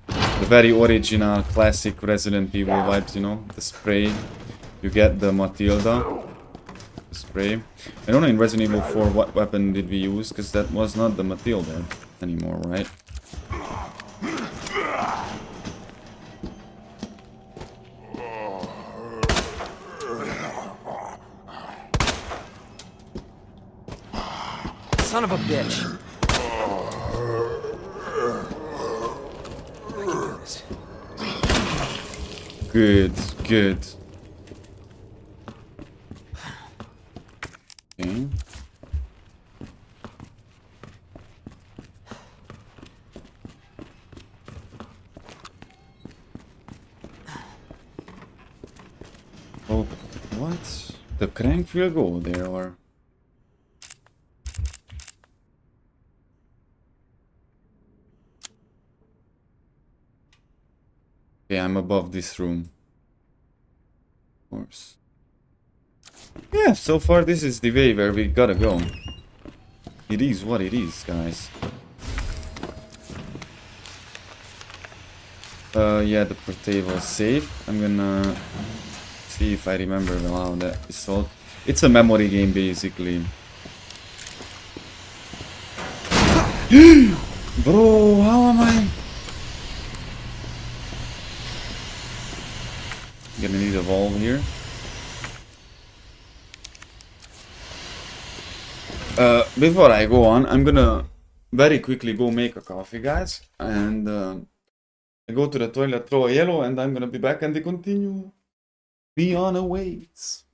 S1: The very original, classic Resident Evil vibes, you know? The spray. You get the Matilda. The spray. I don't know in Resident Evil 4 what weapon did we use, because that was not the Matilda anymore, right?
S5: Son of a bitch.
S1: Good, good. Okay. Oh, what? The crank will go there, or? Okay, I'm above this room. Of course. Yeah, so far this is the way where we gotta go. It is what it is, guys. Yeah, the portable safe. I'm gonna see if I remember well how that is sold. It's a memory game, basically. Bro, how am I? Gonna need a valve here. Before I go on, I'm gonna very quickly go make a coffee, guys, and I go to the toilet, throw a yellow, and I'm gonna be back and we continue. Beyond awaits.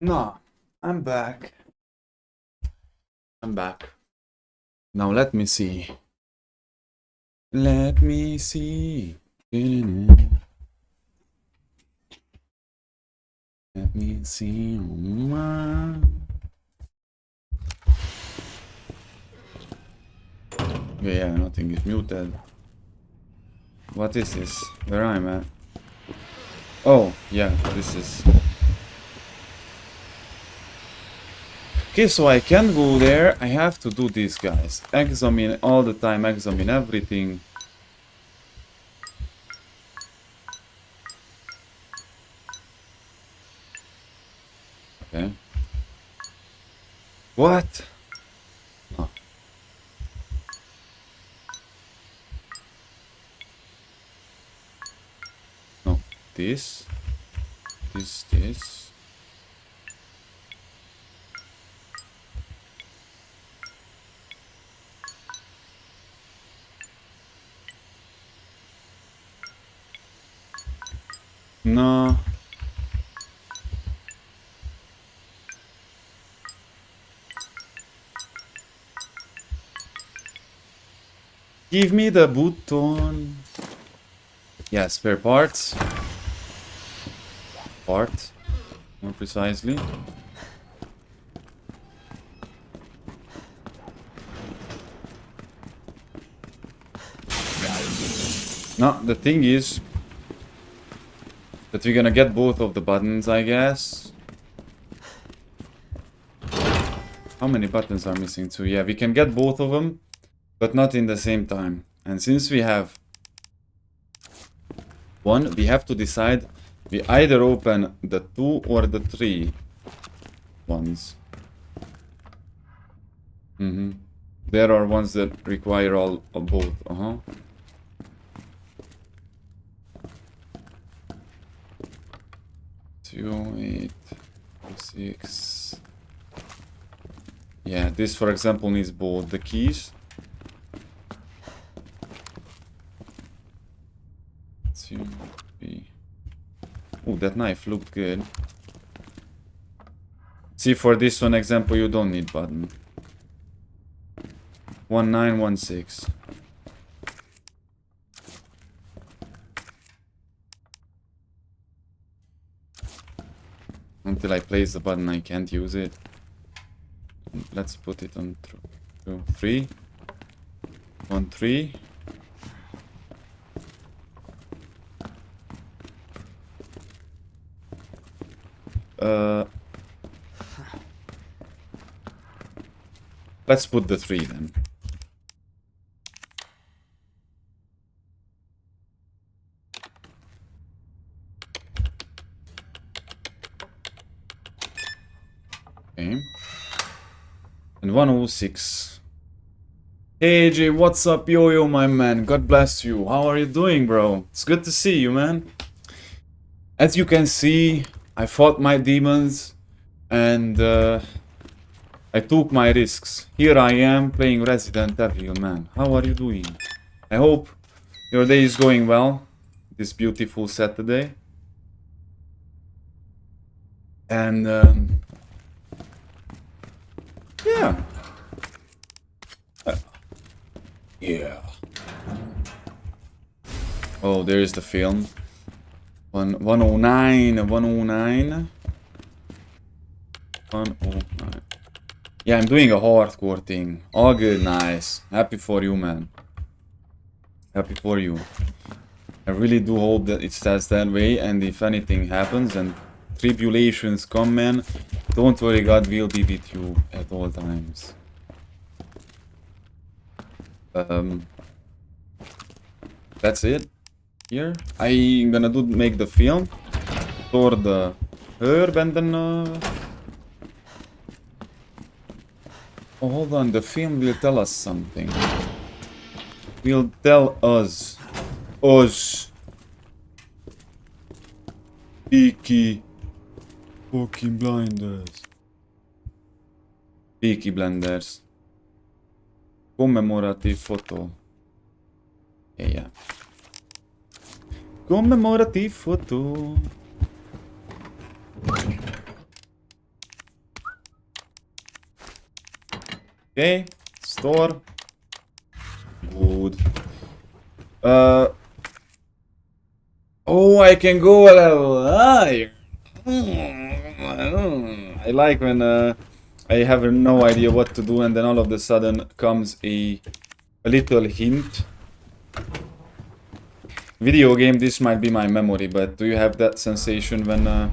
S1: No, I'm back. I'm back. Now let me see. Let me see. me see. Yeah, nothing is muted. What is this? Where am I at? Oh, yeah, this is... Okay, so I can go there. I have to do this, guys. Examine all the time, examine everything. Okay. What? Oh. No, this. This. No. Give me the button. Yeah, spare parts. Part, more precisely. No, the thing is that we're gonna get both of the buttons, I guess. How many buttons are missing too? Yeah, we can get both of them, but not in the same time. And since we have one, we have to decide. We either open the 2 or the 3 ones. There are ones that require all of both. 2, 8, 6. Yeah, this for example needs both the keys. 2, 3. Oh, that knife looked good. See, for this one example, you don't need button. 1916. Until I place the button, I can't use it. Let's put it on 2, 3. 1, 3. Let's put the 3 then. Okay. And 106. Hey AJ, what's up, yo my man? God bless you. How are you doing, bro? It's good to see you, man. As you can see, I fought my demons and I took my risks. Here I am playing Resident Evil, man. How are you doing? I hope your day is going well. This beautiful Saturday. And yeah. Yeah. Oh, there is the film. 109. 109. Yeah, I'm doing a hardcore thing. All good, nice. Happy for you, man. Happy for you. I really do hope that it stays that way, and if anything happens and tribulations come, man, don't worry, God will be with you at all times. That's it. Here, I'm gonna make the film for the herb and then oh, hold on, the film will tell us something. Will tell us. Peaky fucking blinders. Peaky blinders. Commemorative photo. Yeah. Commemorative photo. Okay, store. Good. Oh, I can go a level higher. I like when I have no idea what to do and then all of a sudden comes a little hint. Video game, this might be my memory, but do you have that sensation when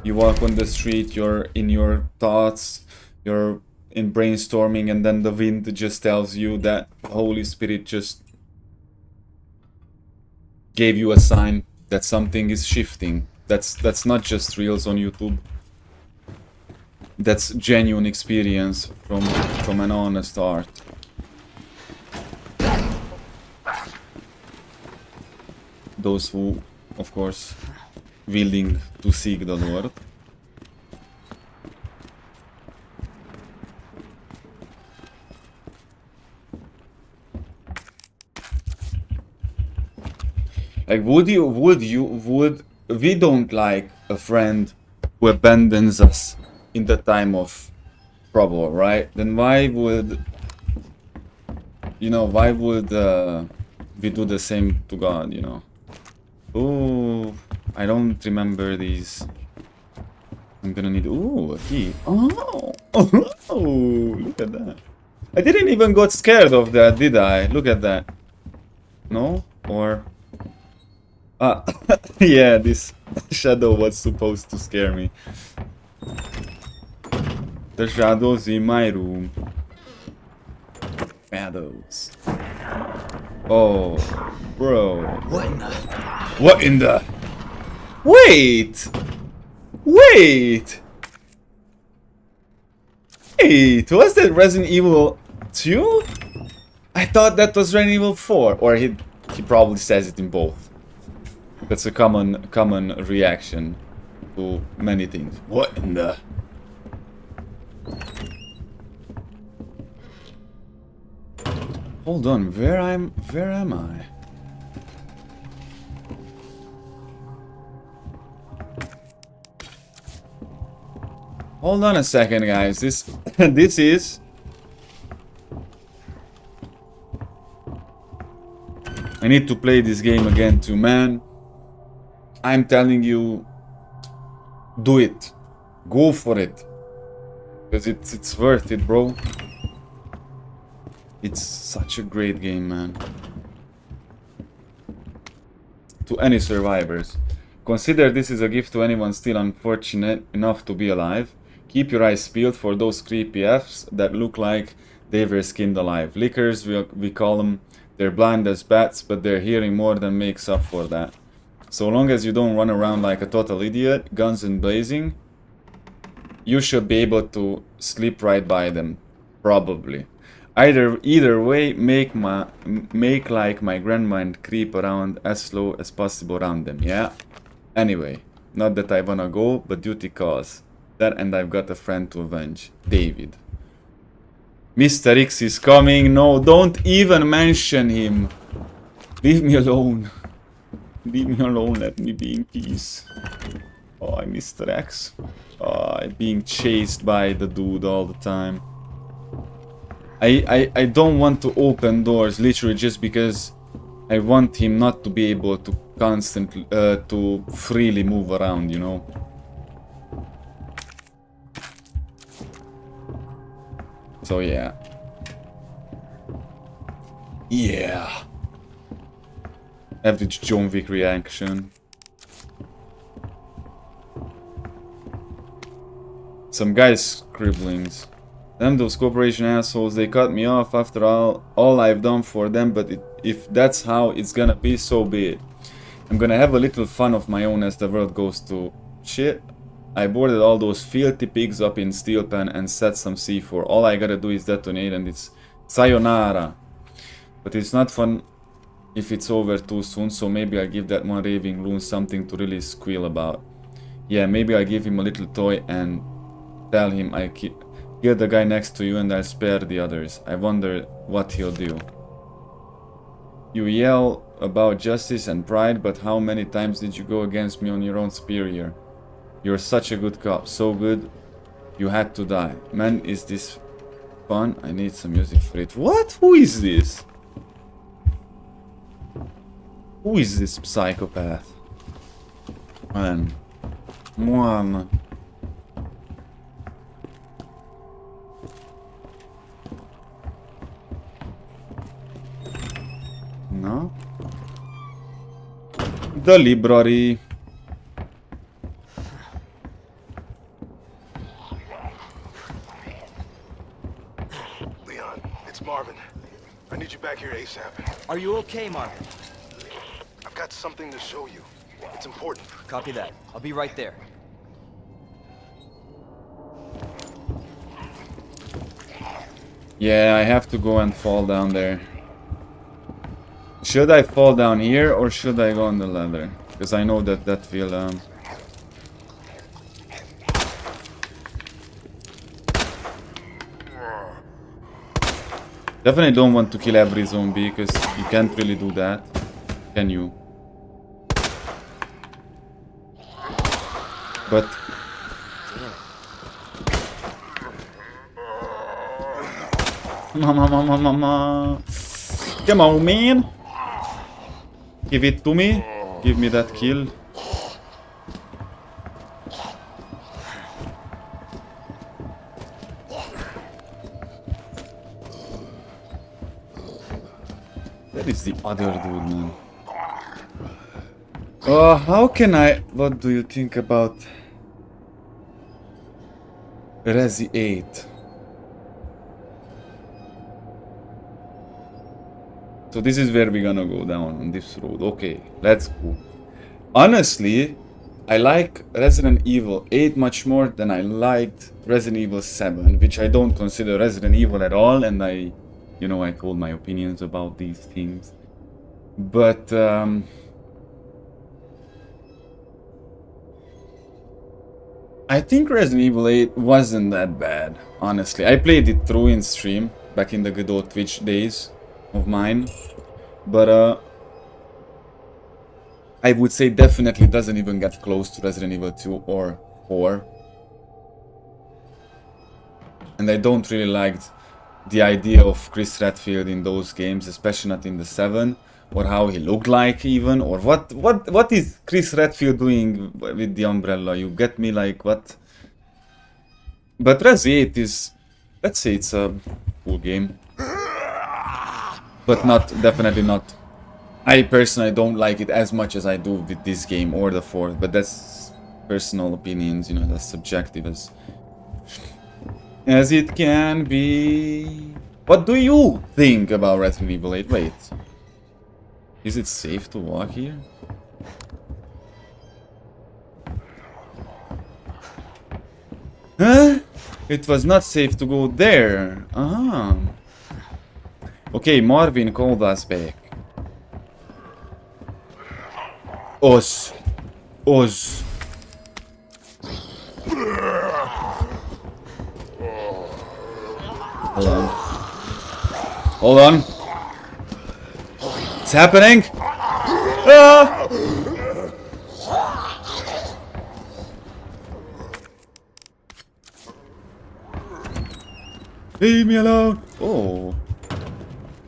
S1: you walk on the street, you're in your thoughts, you're in brainstorming, and then the wind just tells you that Holy Spirit just gave you a sign that something is shifting. That's not just reels on YouTube. That's genuine experience from an honest art. Those who, of course, willing to seek the Lord. Like, would we don't like a friend who abandons us in the time of trouble, right? Then why would, you know, why would we do the same to God, you know? Oh, I don't remember these. I'm gonna need, ooh, a key. Oh, look at that. I didn't even got scared of that, did I? Look at that. No? Or... Ah, yeah, this shadow was supposed to scare me. The shadows in my room. Shadows. Oh, bro.
S8: What in the...
S1: What in the... Wait! Wait! Wait, was that Resident Evil 2? I thought that was Resident Evil 4. Or he probably says it in both. That's a common reaction to many things. What in the... Hold on, where am I? Hold on a second, guys. This is... I need to play this game again too, man. I'm telling you, do it. Go for it. Because it's worth it, bro. It's such a great game, man. To any survivors. Consider this is a gift to anyone still unfortunate enough to be alive. Keep your eyes peeled for those creepy Fs that look like they were skinned alive. Lickers, we call them. They're blind as bats, but their hearing more than makes up for that. So long as you don't run around like a total idiot, guns and blazing, you should be able to slip right by them. Probably. Either way, make like my grandma and creep around as slow as possible around them, yeah? Anyway, not that I wanna go, but duty calls. That and I've got a friend to avenge. David. Mr. X is coming. No, don't even mention him. Leave me alone. Leave me alone, let me be in peace. Oh, Mr. X. Oh, I'm being chased by the dude all the time. I don't want to open doors, literally just because I want him not to be able to constantly, to freely move around, you know? So yeah. Yeah. Average John Wick reaction. Some guy's scribblings. Damn those corporation assholes, they cut me off after all I've done for them, but if that's how it's gonna be, so be it. I'm gonna have a little fun of my own as the world goes to shit. I boarded all those filthy pigs up in steel pan and set some C4. All I gotta do is detonate and it's sayonara. But it's not fun if it's over too soon, so maybe I'll give that one raving loon something to really squeal about. Yeah, maybe I'll give him a little toy and tell him I kill the guy next to you and I'll spare the others. I wonder what he'll do. You yell about justice and pride, but how many times did you go against me on your own superior? You're such a good cop, so good you had to die. Man, is this fun? I need some music for it. What? Who is this? Who is this psychopath? Man. The library.
S6: Leon, it's Marvin. I need you back here ASAP.
S5: Are you okay, Marvin?
S6: I've got something to show you. It's important.
S5: Copy that. I'll be right there.
S1: Yeah, I have to go and fall down there. Should I fall down here or should I go on the ladder? Because I know that that will definitely don't want to kill every zombie because you can't really do that. Can you? But mama. Come on, man. Give it to me. Give me that kill. That is the other dude, man. Oh, how can I... What do you think about Resi 8? So this is where we're gonna go down on this road. Okay, let's go. Honestly, I like Resident Evil 8 much more than I liked Resident Evil 7, which I don't consider Resident Evil at all, and I told my opinions about these things. But I think Resident Evil 8 wasn't that bad, honestly. I played it through in stream back in the good old Twitch days of mine, but I would say definitely doesn't even get close to Resident Evil 2 or 4. And I don't really like the idea of Chris Redfield in those games, especially not in the 7, or how he looked like even, or what is Chris Redfield doing with the umbrella? You get me, like, what? But Resi 8 is, let's say it's a cool game. But definitely not. I personally don't like it as much as I do with this game or the 4th, but that's personal opinions, that's subjective as it can be. What do you think about Resident Evil 8? Wait. Is it safe to walk here? Huh? It was not safe to go there. Ah. Okay, Marvin called us back. Oz. Hold on. Hold on. What's happening? Ah! Leave me alone. Oh.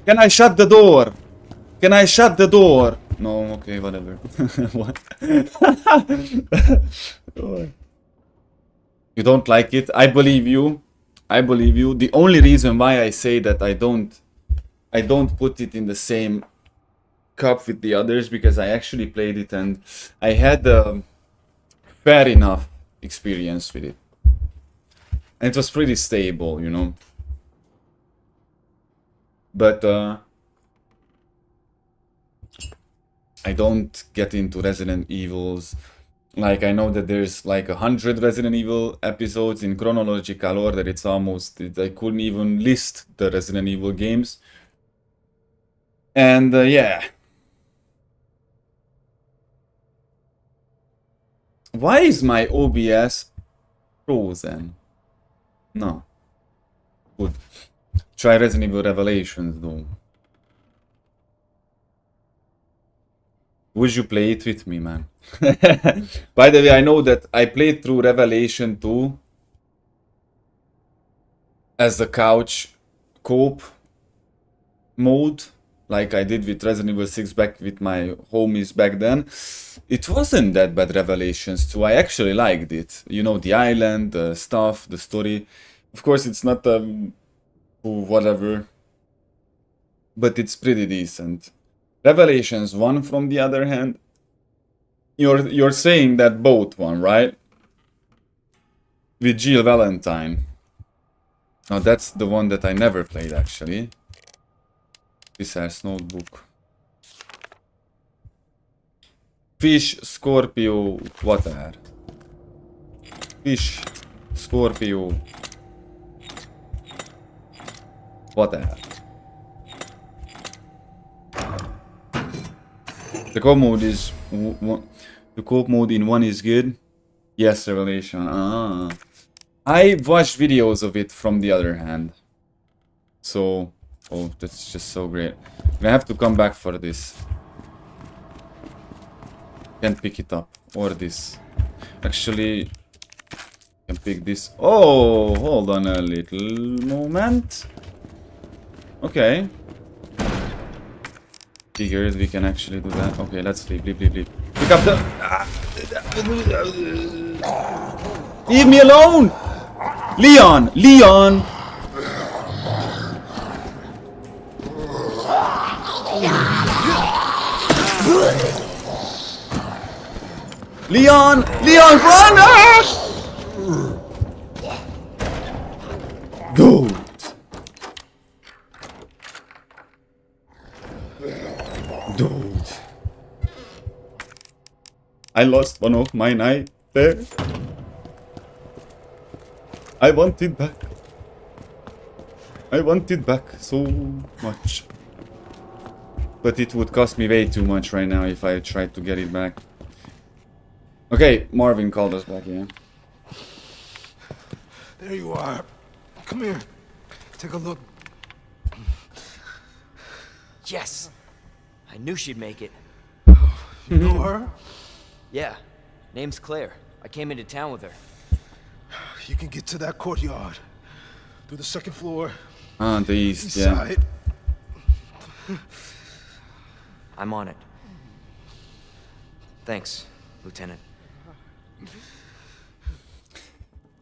S1: Can I shut the door? Can I shut the door? No, okay, whatever. What? You don't like it? I believe you. I believe you. The only reason why I say that I don't put it in the same cup with the others, because I actually played it and I had a fair enough experience with it. And it was pretty stable, But I don't get into Resident Evils. Like, I know that there's like 100 Resident Evil episodes in chronological order. It's almost, I couldn't even list the Resident Evil games. And yeah. Why is my OBS frozen? No. Good. Try Resident Evil Revelations though. Would you play it with me, man? By the way, I know that I played through Revelation 2 as the couch co-op mode, like I did with Resident Evil 6 back with my homies back then. It wasn't that bad, Revelations 2. I actually liked it. The island, the stuff, the story. Of course, it's not whatever, but it's pretty decent. Revelations 1, from the other hand, You're saying that boat one, right? With Jill Valentine. Now that's the one that I never played actually. Viscer's Notebook. Fish, Scorpio, water. Fish, Scorpio, water. The co-op mode is the co-op mode in one is good. Yes, Revelation. Ah, I watched videos of it from the other hand. So, oh, that's just so great. I have to come back for this. Can't pick it up or this. Actually, can pick this. Oh, hold on a little moment. Okay. Figured we can actually do that. Okay, let's leave. Pick up the. Leave me alone, Leon. Leon. Leon! Leon, run! Ah! Good. Dude. I lost one of mine eye there. I want it back. I want it back so much. But it would cost me way too much right now if I tried to get it back. Okay, Marvin called us back here.
S6: There you are. Come here. Take a look.
S5: Yes. I knew she'd make it.
S6: You know her?
S5: Yeah. Name's Claire. I came into town with her.
S6: You can get to that courtyard. Through the second floor.
S1: Ah, the east,
S6: East
S1: yeah.
S6: side.
S5: I'm on it. Thanks, Lieutenant.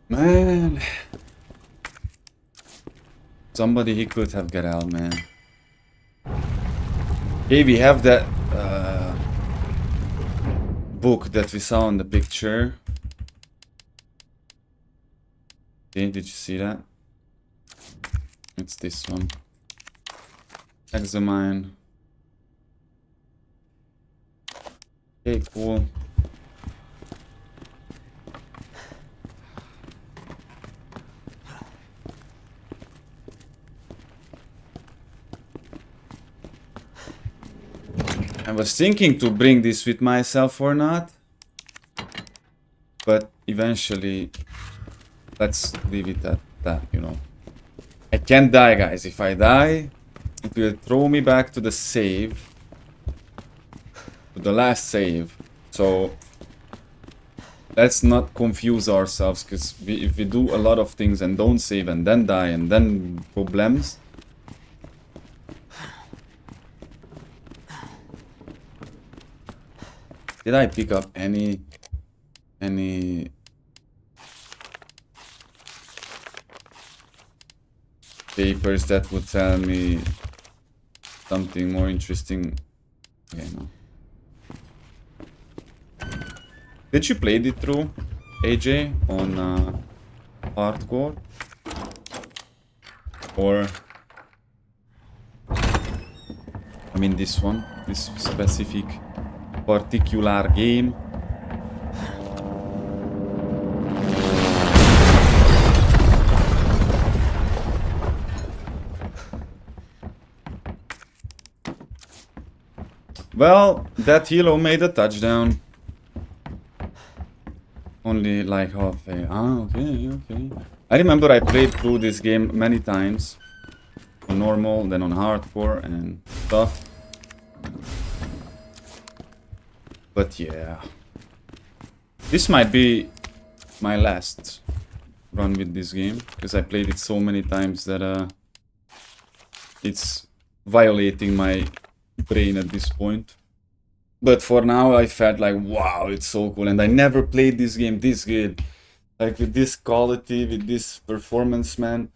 S1: Man. Somebody he could have get out, man. Okay, we have that book that we saw in the picture. Okay, did you see that? It's this one. Examine. Okay, cool. I was thinking to bring this with myself or not, but eventually let's leave it at that, you know. I can't die, guys. If I die, it will throw me back to the save, to the last save. So let's not confuse ourselves, because if we do a lot of things and don't save and then die and then problems. Did I pick up any papers that would tell me something more interesting? Okay, no. Did you play it through, AJ, on hardcore? Or I mean this one, this specific particular game. Well, that hero made a touchdown. Only like halfway. Ah, okay. I remember I played through this game many times. On normal, then on hardcore and stuff. But yeah. This might be my last run with this game, because I played it so many times that it's violating my brain at this point. But for now I felt like, wow, it's so cool, and I never played this game this good, like with this quality, with this performance, man.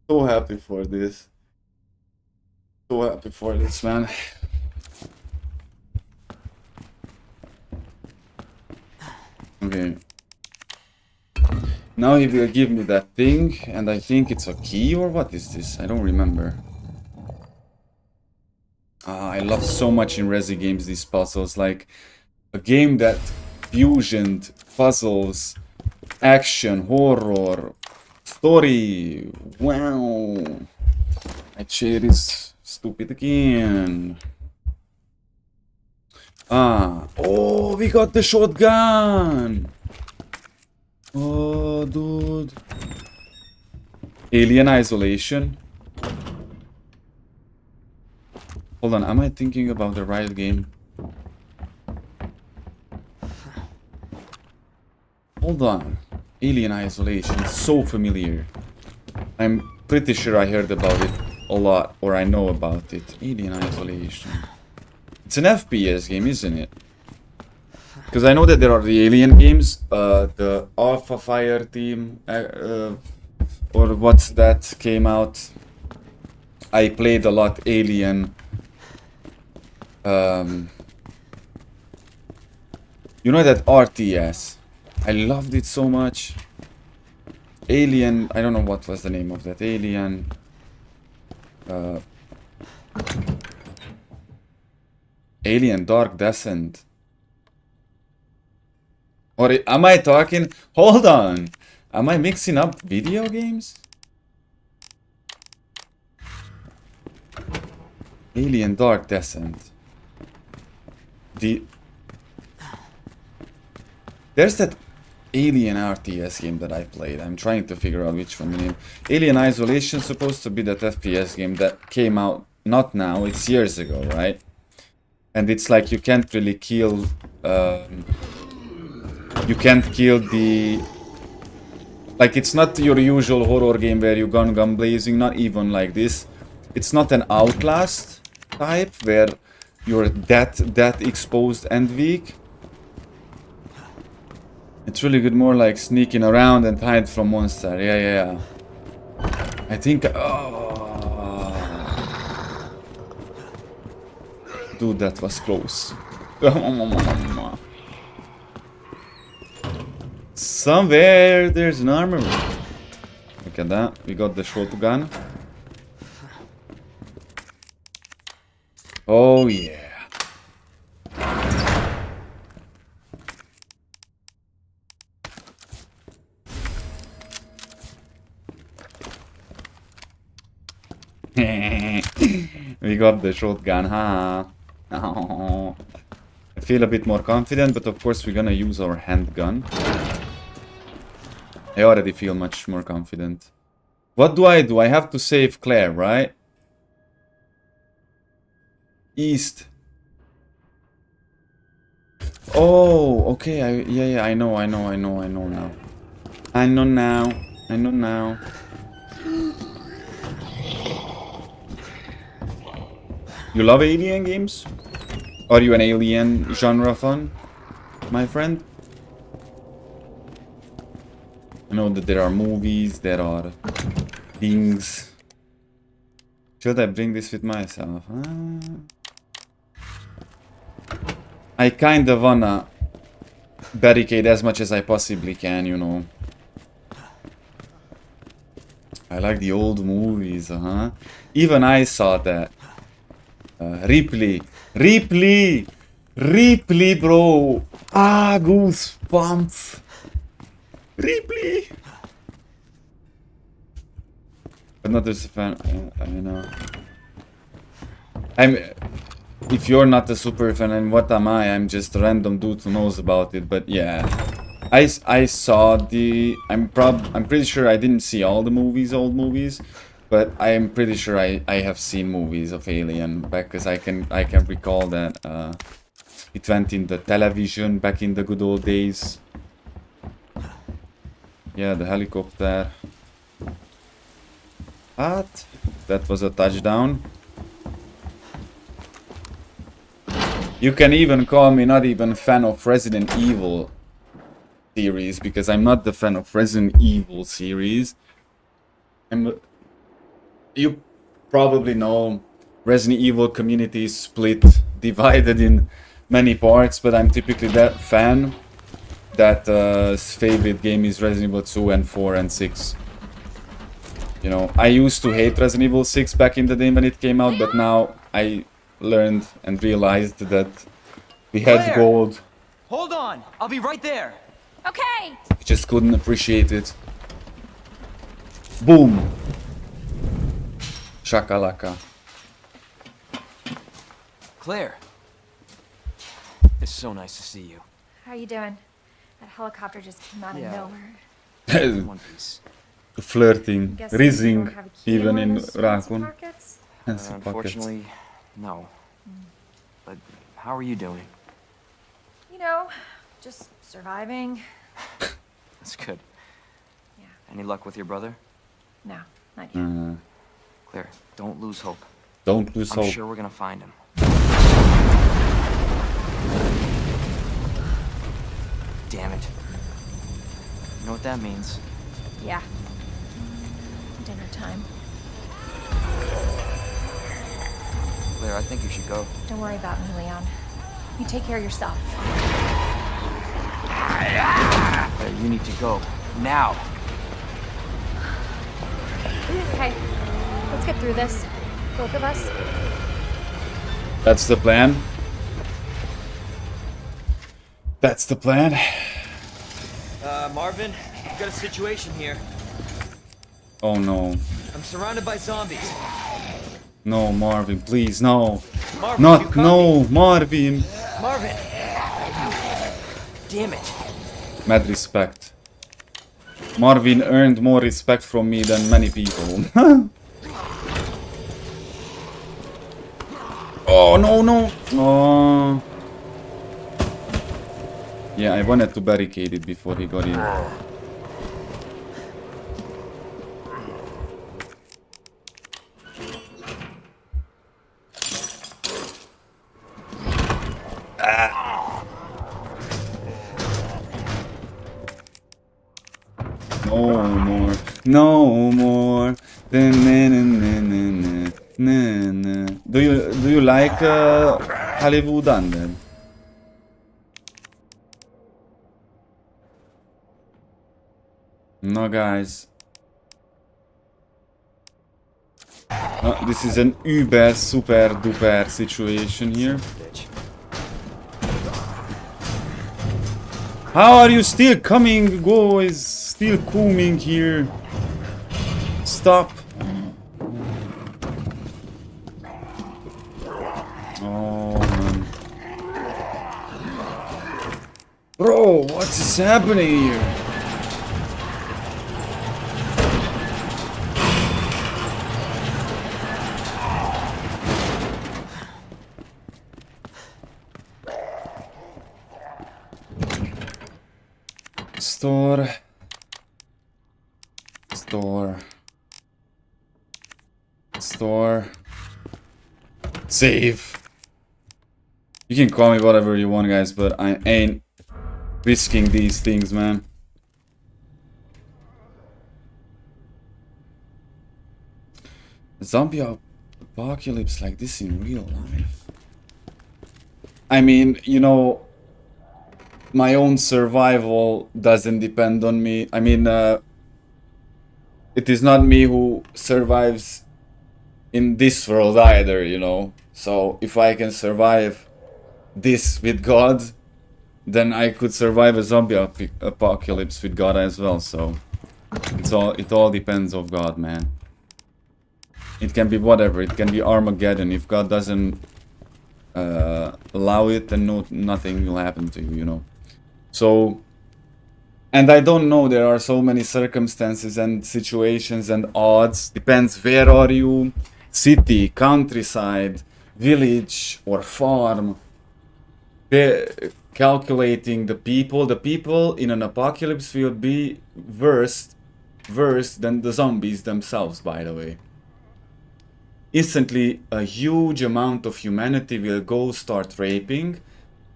S1: So happy for this, man. Okay. Now he will give me that thing, and I think it's a key, or what is this? I don't remember. I love so much in Resi games these puzzles, like a game that fusioned puzzles, action, horror, story. Wow. My chair is stupid again. Oh, we got the shotgun. Oh, dude. Alien Isolation. Hold on, am I thinking about the right game? Hold on. Alien Isolation, so familiar. I'm pretty sure I heard about it a lot, or I know about it. Alien Isolation. It's an FPS game, isn't it? Because I know that there are the Alien games, the Alpha Fire team, or what's that came out. I played a lot Alien. You know that RTS? I loved it so much. Alien, I don't know what was the name of that. Alien. Alien Dark Descent. Or am I talking? Hold on. Am I mixing up video games? Alien Dark Descent. There's that Alien RTS game that I played. I'm trying to figure out which one the name. Alien Isolation supposed to be that FPS game that came out not now, it's years ago, right? And it's like you can't really kill you can't kill the... Like, it's not your usual horror game where you gun blazing, not even like this. It's not an Outlast type where you're that exposed and weak. It's really good, more like sneaking around and hide from monster. Yeah. I think... Oh. Dude, that was close. Somewhere there's an armor room. Look at that. We got the shotgun. Oh yeah. We got the shotgun, huh? Oh. I feel a bit more confident, but of course we're gonna use our handgun. I already feel much more confident. What do? I have to save Claire, right? East. Oh, okay. Yeah, I know now. I know now. You love Alien games? Are you an Alien genre fan, my friend? I know that there are movies, there are things. Should I bring this with myself? I kinda wanna barricade as much as I possibly can, you know. I like the old movies, Even I saw that. Ripley, bro. Goosebumps. Ripley. I'm not just a fan. I know. If you're not a super fan, and what am I? I'm just a random dude who knows about it. But yeah, I saw the. I'm pretty sure I didn't see all the old movies. But I am pretty sure I have seen movies of Alien back, because I can recall that it went in the television back in the good old days. Yeah, the helicopter. What? That was a touchdown. You can even call me not even fan of Resident Evil series, because I'm not the fan of Resident Evil series. You probably know Resident Evil community is split, divided in many parts, but I'm typically that fan. that his favorite game is Resident Evil 2 and 4 and 6. You know, I used to hate Resident Evil 6 back in the day when it came out, but now I learned and realized that we had
S5: Claire!
S1: gold.
S5: Hold on. I'll be right there.
S7: Okay.
S1: We just couldn't appreciate it. Boom! Shakalaka.
S5: Claire. It's so nice to see you.
S7: How you doing? That helicopter just came out
S5: Yeah.
S7: of nowhere.
S5: One piece.
S1: Flirting,
S7: Guess you
S1: rizzing,
S7: don't have a key to
S1: even
S7: one
S1: in
S7: of those fancy
S1: Raccoon.
S7: pockets?
S1: Fancy pockets.
S5: Unfortunately, no. But how are you doing?
S7: You know, just surviving.
S5: That's good.
S7: Yeah.
S5: Any luck with your brother?
S7: No, not yet.
S5: Claire, don't lose hope.
S1: Don't lose
S5: I'm
S1: hope.
S5: sure we're gonna find him. Damn it. You know what that means?
S7: Yeah. Dinner time.
S5: Claire, I think you should go.
S7: Don't worry about me, Leon. You take care of yourself.
S5: Claire, you need to go. Now!
S7: Okay, let's get through this. Both of us.
S1: That's the plan. That's the plan.
S8: Marvin, I've got a situation here.
S1: Oh no.
S8: I'm surrounded by zombies.
S1: No, Marvin, please, no.
S8: Marvin, you
S1: Not,
S8: copy?
S1: no, Marvin.
S8: Marvin! Damn it.
S1: Mad respect. Marvin earned more respect from me than many people. Oh, no, no. Oh. Yeah, I wanted to barricade it before he got in. No more, no more. Do you like Hollywood Undead? No, guys. This is an uber super duper situation here. How are you still coming? Go is still coming here. Stop. Oh man. Bro, what is happening here? Store. Save. You can call me whatever you want, guys, but I ain't risking these things, man. Zombie apocalypse like this in real life. I mean, you know, my own survival doesn't depend on me. I mean, it is not me who survives in this world either, you know. So if I can survive this with God, then I could survive a zombie apocalypse with God as well. So it all depends on God, man. It can be whatever. It can be Armageddon. If God doesn't allow it, then nothing will happen to you, you know. So, and I don't know, there are so many circumstances and situations and odds. Depends where are you, city, countryside, village or farm. Calculating the people in an apocalypse will be worse than the zombies themselves, by the way. Instantly, a huge amount of humanity will go start raping,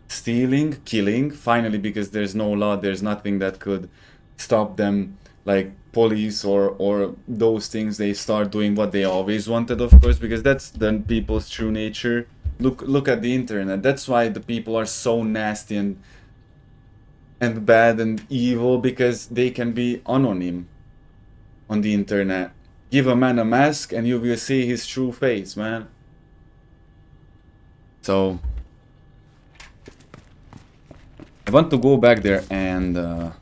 S1: stealing, killing, finally, because there's no law, there's nothing that could stop them, like police or those things. They start doing what they always wanted, of course, because that's the people's true nature. Look at the internet. That's why the people are so nasty and and bad and evil because they can be anonym on the internet. Give a man a mask and you will see his true face, man. So I want to go back there and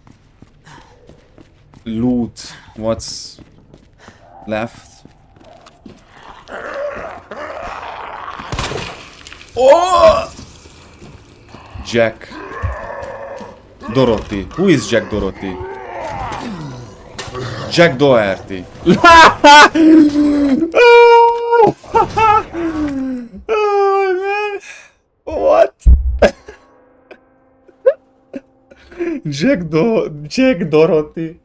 S1: loot what's left. Oh! Jack Dorothy. Who is Jack Dorothy? Jack Doherty. Oh man. What? Jack Dorothy.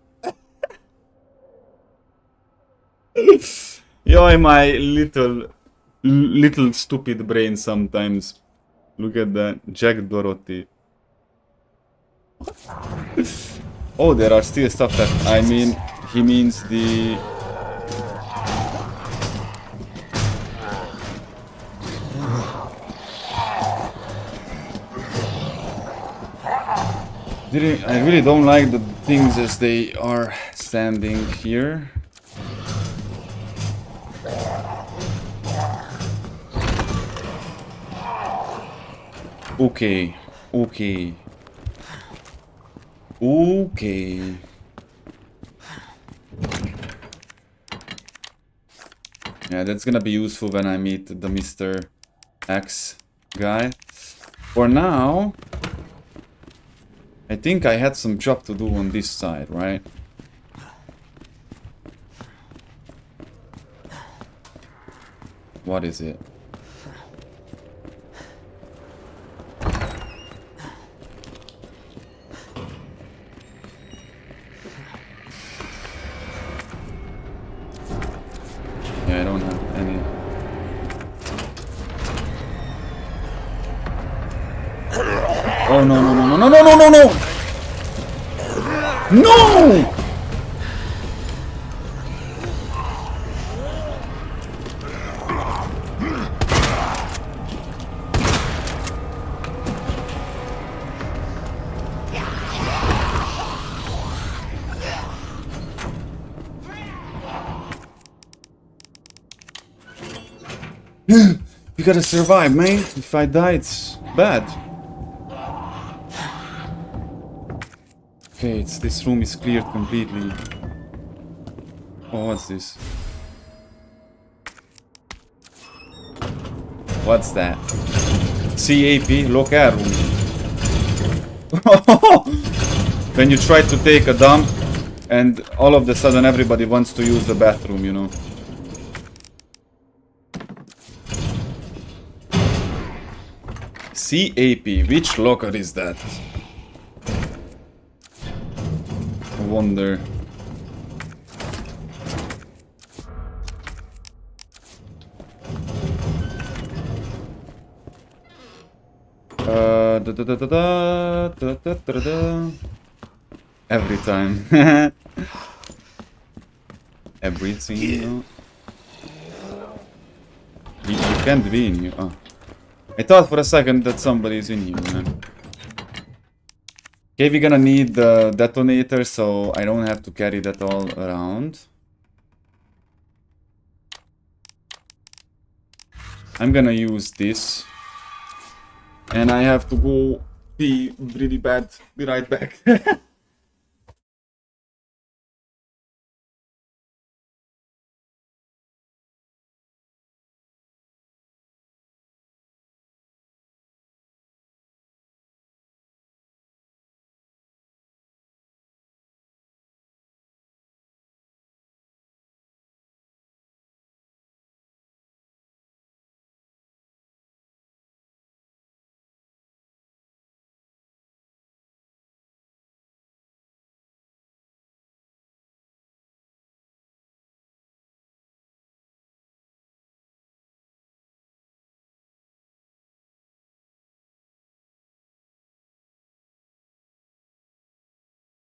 S1: Yo, my little stupid brain sometimes. Look at that. Jack Dorothy. Oh, there are still stuff that I mean. He means the. I really don't like the things as they are standing here. Okay. Okay. Okay. Yeah, that's gonna be useful when I meet the Mr. X guy. For now, I think I had some job to do on this side, right? What is it? Yeah, I don't have any. Oh no no no no no no no no no! No! You gotta survive, man. If I die, it's bad. Okay, this room is cleared completely. Oh, what's this? What's that? CAP, locker room. When you try to take a dump and all of a sudden everybody wants to use the bathroom, you know. CAP, which locker is that? I wonder. Every time. Everything, you know. You can't be in here. Oh. I thought for a second that somebody's in here, man. Okay, we're gonna need the detonator, so I don't have to carry that all around. I'm gonna use this. And I have to go pee really bad. Be right back.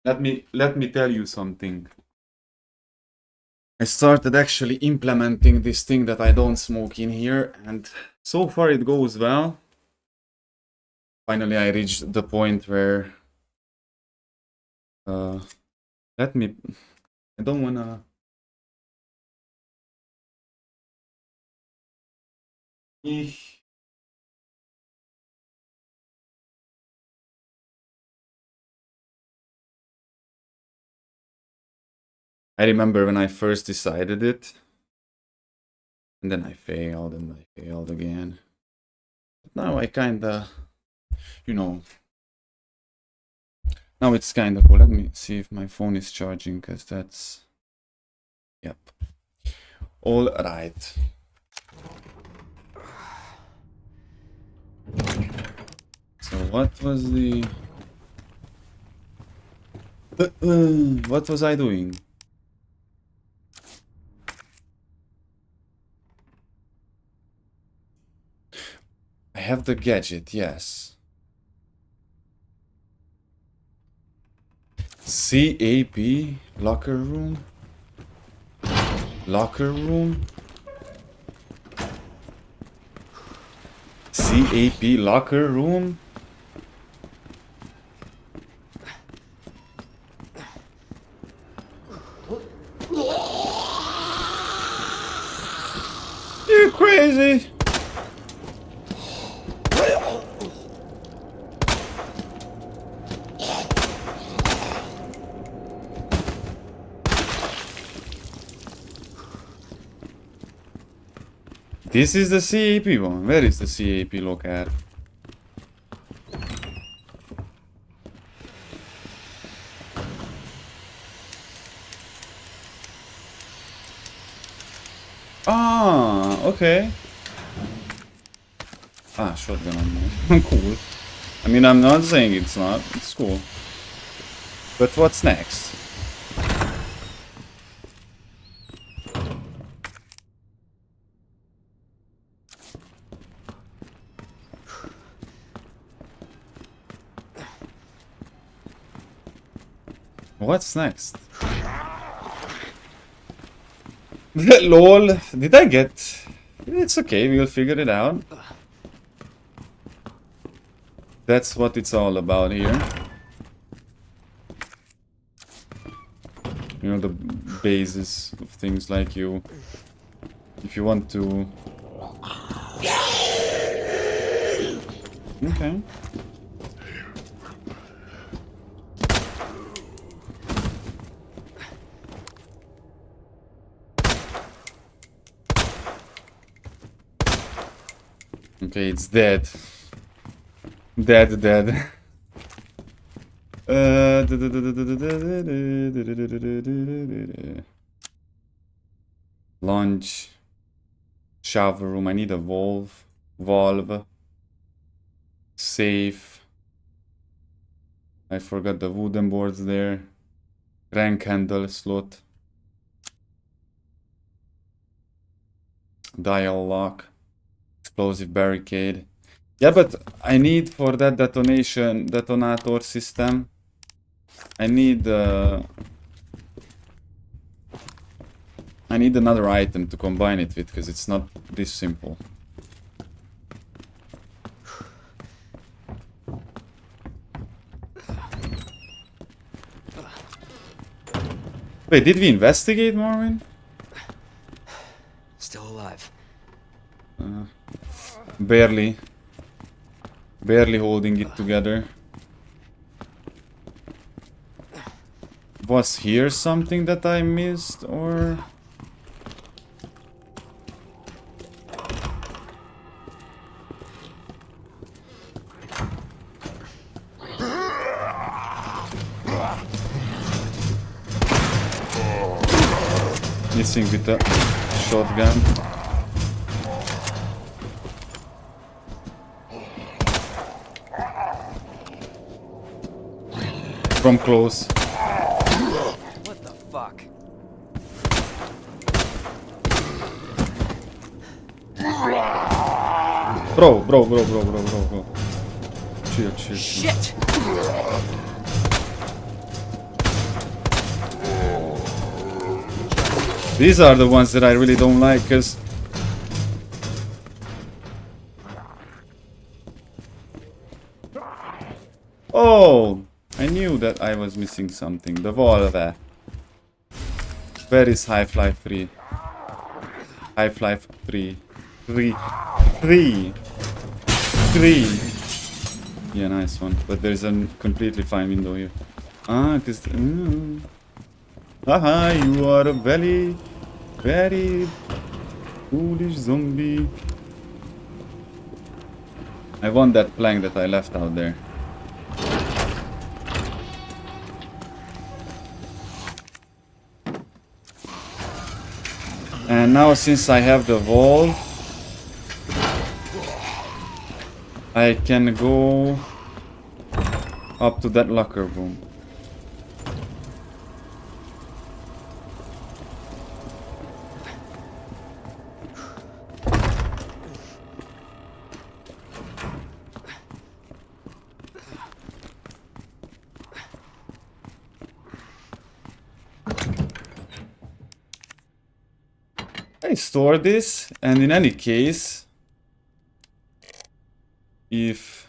S1: Let me tell you something. I started actually implementing this thing that I don't smoke in here, and so far it goes well. Finally I reached the point where Let me... I don't wanna... I remember when I first decided it, and then I failed, and I failed again. But now I kinda, you know, now it's kinda cool. Let me see if my phone is charging, because that's, yep. All right. So what was the... what was I doing? I have the gadget, yes. CAP locker room. Locker room. CAP locker room. You crazy? This is the CAP one. Where is the CAP locker? Ah, okay. Ah, shotgun ammo. Cool. I mean, I'm not saying it's not. It's cool. But what's next? What's next? LOL. Did I get... It's okay, we'll figure it out. That's what it's all about here. You know, the basis of things like you... If you want to... Okay. Okay, it's dead. Dead. Launch. Shower room. I need a valve. Safe. I forgot the wooden boards there. Crank handle slot. Dial lock. Explosive barricade. Yeah, but I need for that detonator system. I need another item to combine it with, because it's not this simple. Wait, did we investigate, Marvin?
S5: Still alive.
S1: Barely holding it together. Was here something that I missed, or... Missing with the shotgun. From close.
S5: What the fuck? Bro.
S1: Chill.
S5: Shit!
S1: These are the ones that I really don't like, cause... Oh! I knew that I was missing something. The wall there. Where is Half-Life 3? Half-Life 3. 3. 3. 3. Yeah, nice one. But there's a completely fine window here. Ah, because... Haha, you are a very, very foolish zombie. I want that plank that I left out there. And now since I have the wall, I can go up to that locker room. I store this, and in any case, if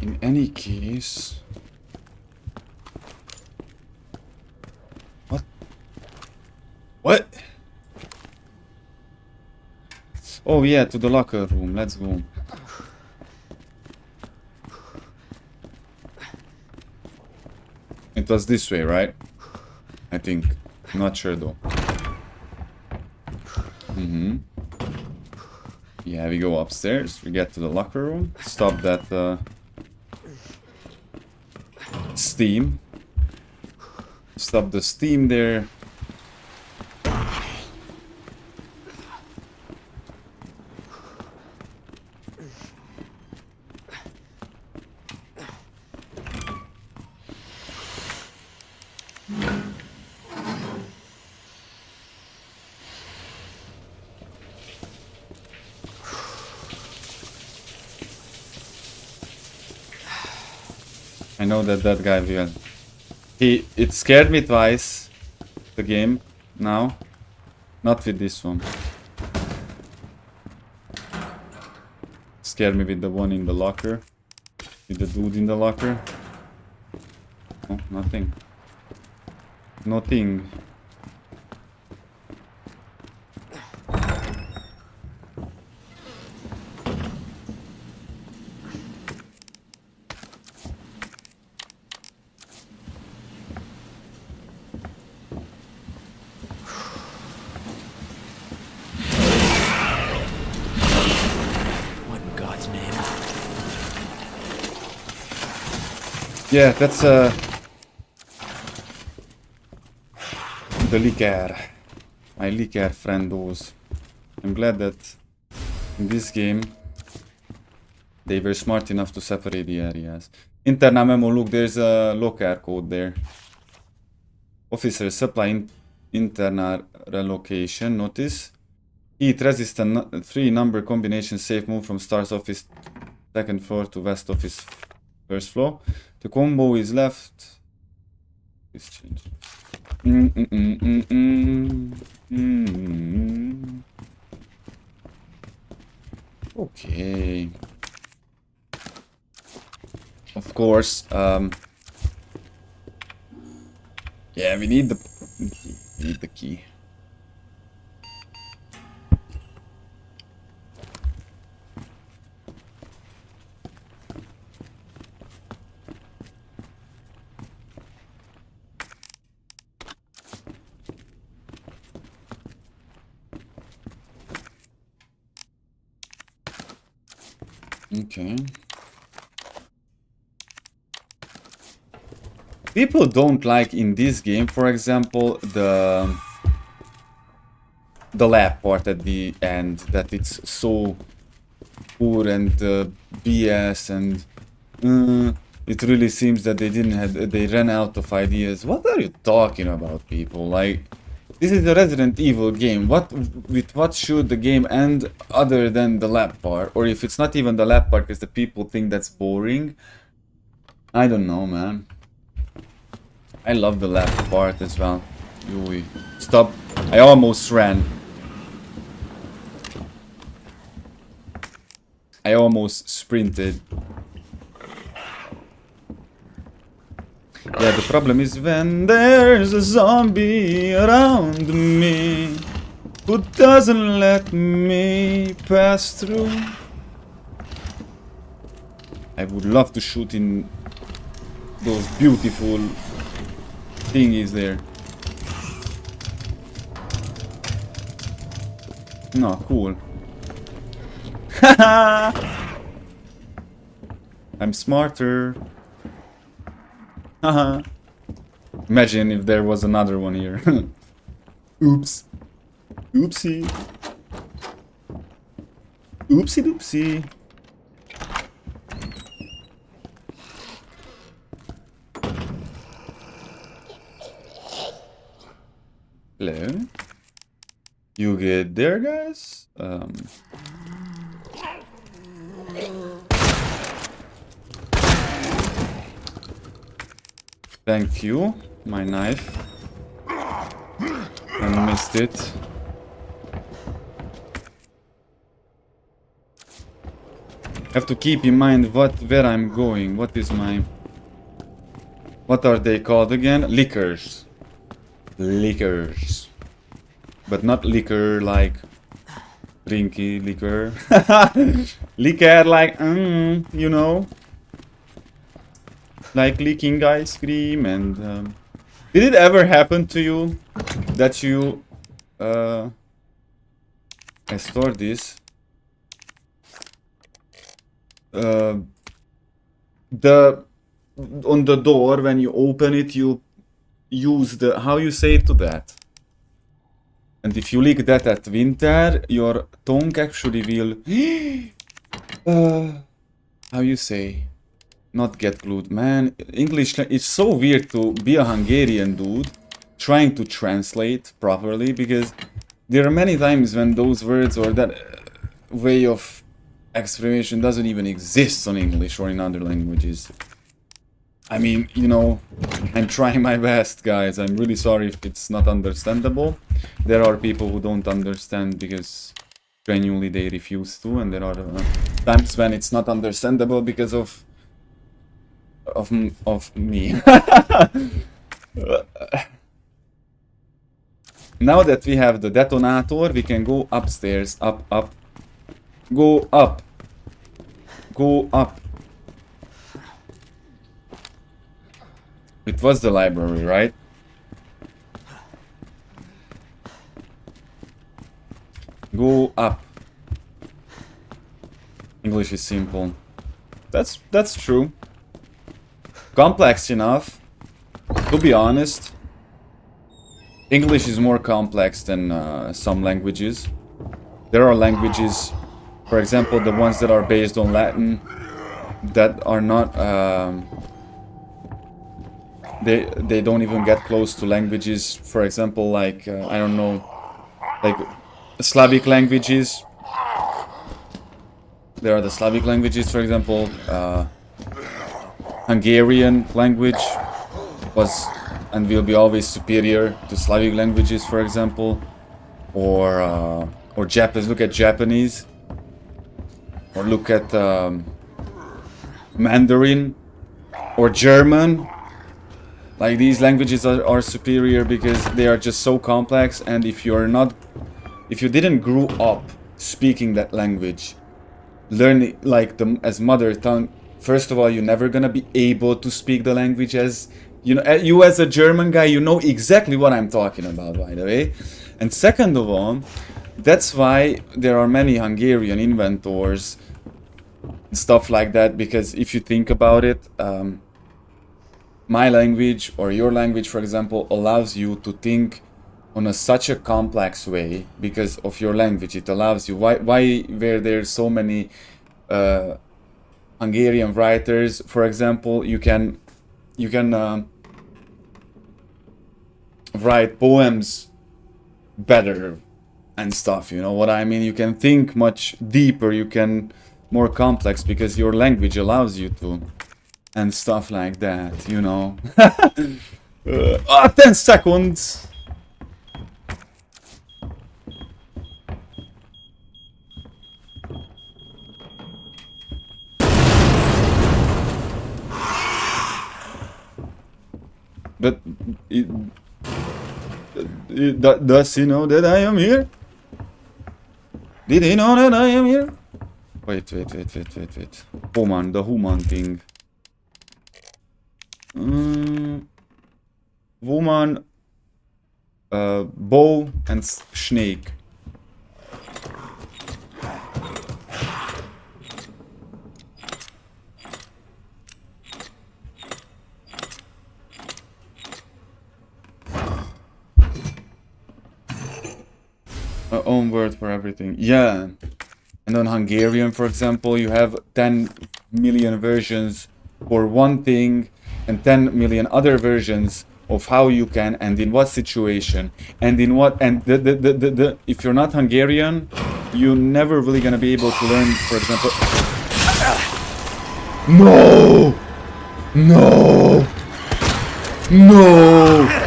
S1: in any case, what? Oh yeah, to the locker room. Let's go. It was this way, right? I think. Not sure though. Yeah, we go upstairs. We get to the locker room. Stop that steam. Stop the steam there. I know that guy will. It scared me twice, the game, now. Not with this one. Scared me with the one in the locker. With the dude in the locker. Oh, nothing. Nothing. Yeah, that's the liquor. My liquor friendos. I'm glad that in this game they were smart enough to separate the areas. Internal memo, look, there's a locker code there. Officer supply internal relocation notice. Heat resistant 3 number combination safe move from Star's office 2nd floor to West office 1st floor. The combo is left. This change. Okay. Of course. Yeah, we need the key. Okay. People don't like in this game, for example, the lab part at the end, that it's so poor and BS, and it really seems that they ran out of ideas. What are you talking about, people? Like, this is a Resident Evil game. With what should the game end other than the lab part? Or if it's not even the lab part because the people think that's boring. I don't know, man. I love the left part as well. Yui. Stop. I almost ran. I almost sprinted. Yeah, the problem is when there's a zombie around me who doesn't let me pass through. I would love to shoot in those beautiful thingies there. No, cool. I'm smarter. Haha. Imagine if there was another one here. Oops. Oopsie. Oopsie doopsie. Hello. You get there, guys? Thank you. My knife. I missed it. Have to keep in mind where I'm going. What are they called again? Liquors. Liquors. But not liquor like drinky liquor. Liquor like you know. Like licking ice cream and did it ever happen to you that you I stored this the on the door when you open it you use the how you say to that, and if you lick that at winter your tongue actually will how you say, not get glued. Man, English, it's so weird to be a Hungarian dude trying to translate properly, because there are many times when those words or that way of explanation doesn't even exist on English or in other languages. I mean, you know, I'm trying my best, guys. I'm really sorry if it's not understandable. There are people who don't understand because genuinely they refuse to, and there are times when it's not understandable because of me. Now that we have the detonator, we can go upstairs. Up. Go up. Go up. It was the library, right? Go up. English is simple. That's true. Complex enough. To be honest, English is more complex than some languages. There are languages, for example, the ones that are based on Latin, that are not they don't even get close to languages, for example, like I don't know, like Slavic languages. There are the Slavic languages, for example, Hungarian language was and will be always superior to Slavic languages, for example, or Japanese. Look at Japanese, or look at Mandarin or German. Like, these languages are superior because they are just so complex, and if you didn't grow up speaking that language, learning like as mother tongue, first of all, you're never gonna be able to speak the language as, you know, you as a German guy, you know exactly what I'm talking about, by the way. And second of all, that's why there are many Hungarian inventors, stuff like that, because if you think about it, my language or your language, for example, allows you to think on such a complex way because of your language. It allows you, why were there so many Hungarian writers, for example, you can write poems better and stuff, you know what I mean? You can think much deeper, you can more complex because your language allows you to, and stuff like that, you know. 10 seconds! But does he know that I am here? Did he know that I am here? Wait. Human, the human thing. Woman, bow and snake. Own word for everything. Yeah. And on Hungarian, for example, you have 10 million versions for one thing and 10 million other versions of how you can and in what situation and in what, and if you're not Hungarian, you're never really gonna be able to learn, for example. No! No! No!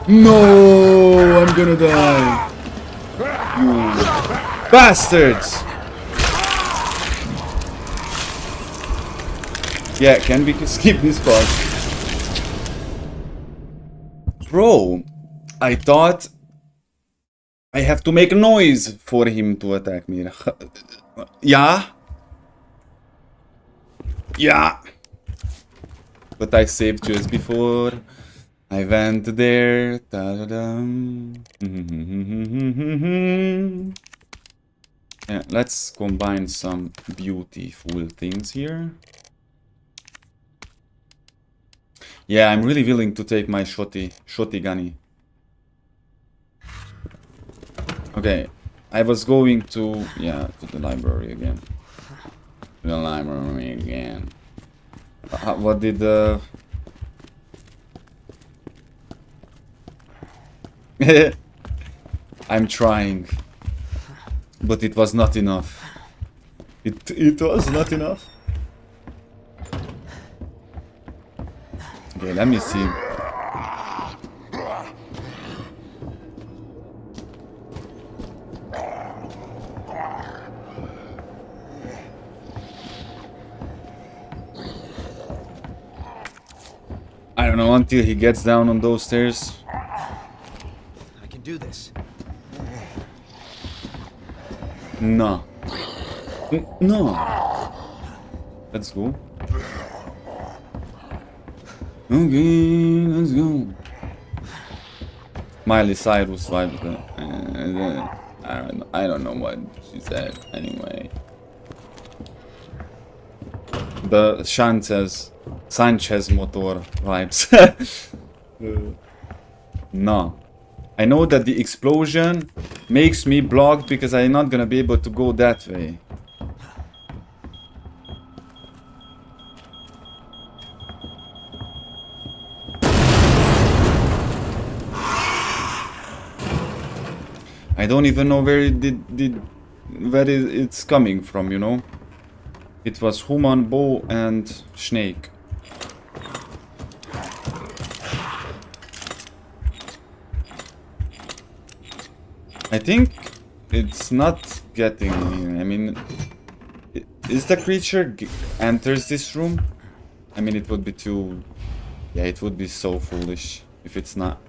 S1: No! I'm gonna die! You bastards! Yeah, can we skip this part? Bro, I thought I have to make noise for him to attack me. Yeah? Yeah! But I saved just before I went there. Ta-da-dum. Yeah, let's combine some beautiful things here. Yeah, I'm really willing to take my shotty gunny. Okay, I was going to, yeah, to the library again. The library again. What did the... I'm trying, but it was not enough. It was not enough. Okay, let me see. I don't know until he gets down on those stairs.
S5: I can do this.
S1: No. No. Let's go. Okay, let's go. Miley Cyrus vibe. I don't know what she said anyway. The Sanchez motor vibes. No. I know that the explosion makes me blocked because I'm not gonna be able to go that way. I don't even know where it's coming from, you know. It was human, bow, and snake. I think it's not getting me. I mean, is the creature enters this room? I mean, it would be too... Yeah, it would be so foolish if it's not.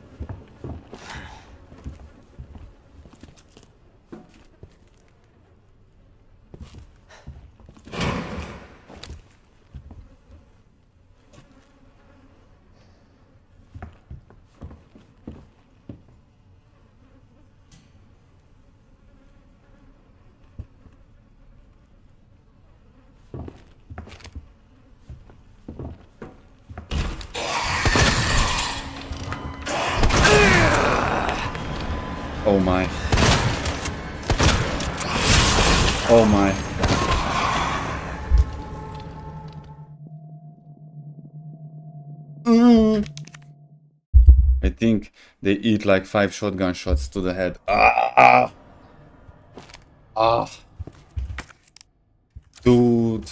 S1: Oh my. Oh my. I think they eat like 5 shotgun shots to the head. Ah! Ah! Dude.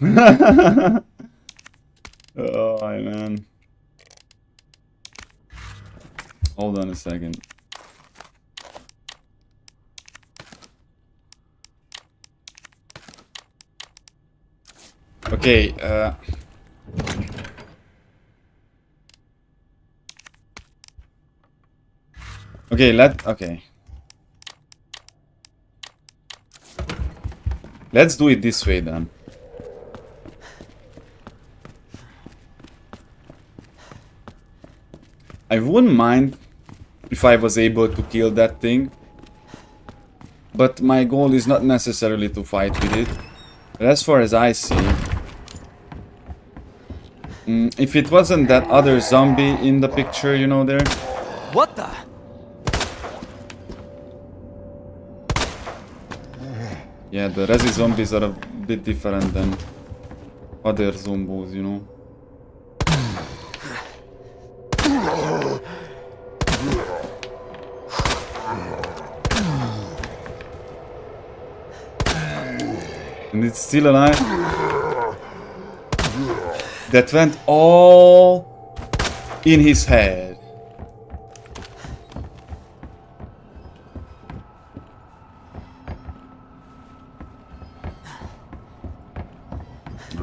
S1: Oh man. Hold on a second. Okay, okay. Let's do it this way then. I wouldn't mind if I was able to kill that thing, but my goal is not necessarily to fight with it. But as far as I see, if it wasn't that other zombie in the picture, you know, there.
S5: What the?
S1: Yeah, the Resi zombies are a bit different than other zombos, you know. And it's still alive. That went all in his head.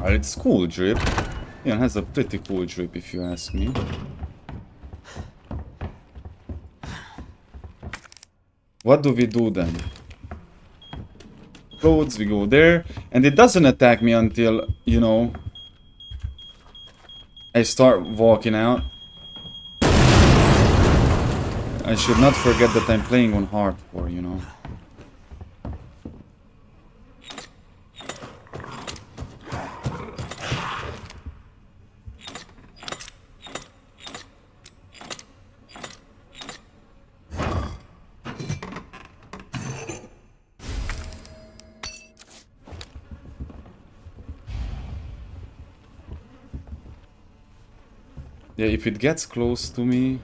S1: It's cool drip. Yeah, it has a pretty cool drip if you ask me. What do we do then? Clothes, we go there. And it doesn't attack me until, you know, I start walking out. I should not forget that I'm playing on hardcore, you know. Yeah, if it gets close to me...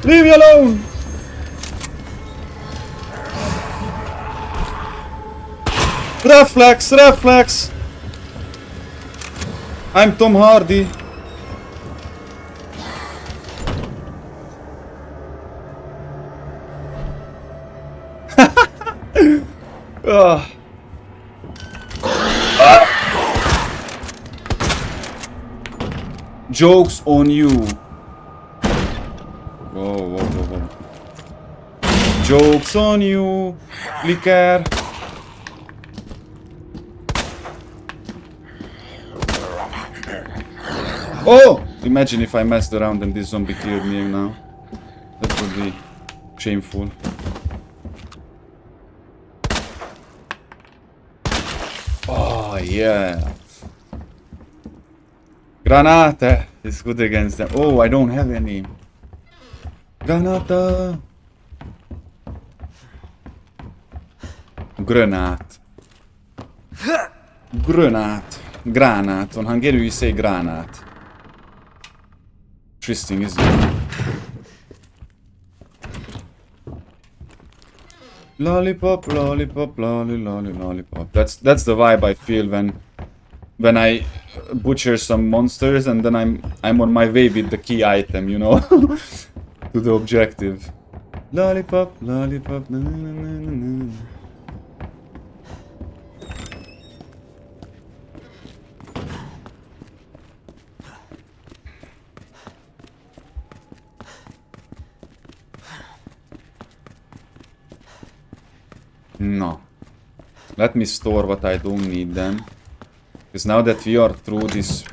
S1: Leave me alone! Reflex! Reflex! I'm Tom Hardy. Jokes on you. Whoa, whoa, whoa, whoa. Jokes on you. Licker. Oh! Imagine if I messed around and this zombie killed me now. That would be shameful. Oh, yeah. Granate is good against them. Oh, I don't have any. Granata. Granat. Granat. Granat. On Hungarian you say granat. Interesting, isn't it? Lollipop, lollipop, lollipop. That's the vibe I feel when I butcher some monsters and then I'm on my way with the key item, you know, to the objective. Lollipop, lollipop, na na na na na. No. Let me store what I don't need then. Because now that we are through this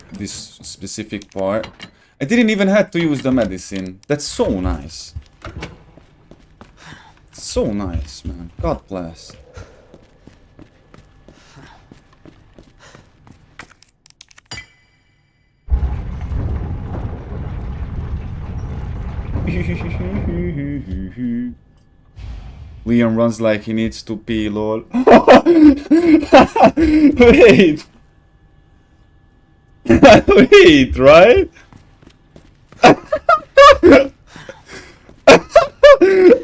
S1: specific part, I didn't even have to use the medicine. That's so nice. So nice, man. God bless. Leon runs like he needs to pee, lol. Wait! Wait, right?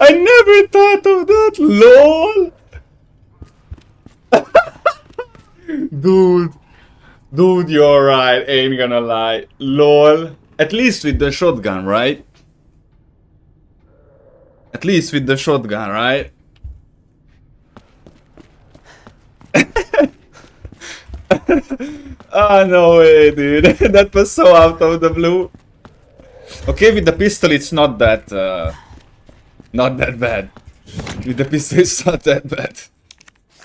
S1: I never thought of that. LOL. Dude, you're right. Ain't gonna lie. LOL. At least with the shotgun, right? At least with the shotgun, right? Ah, no way, dude. That was so out of the blue. Okay, with the pistol, it's not that bad. With the pistol, it's not that bad.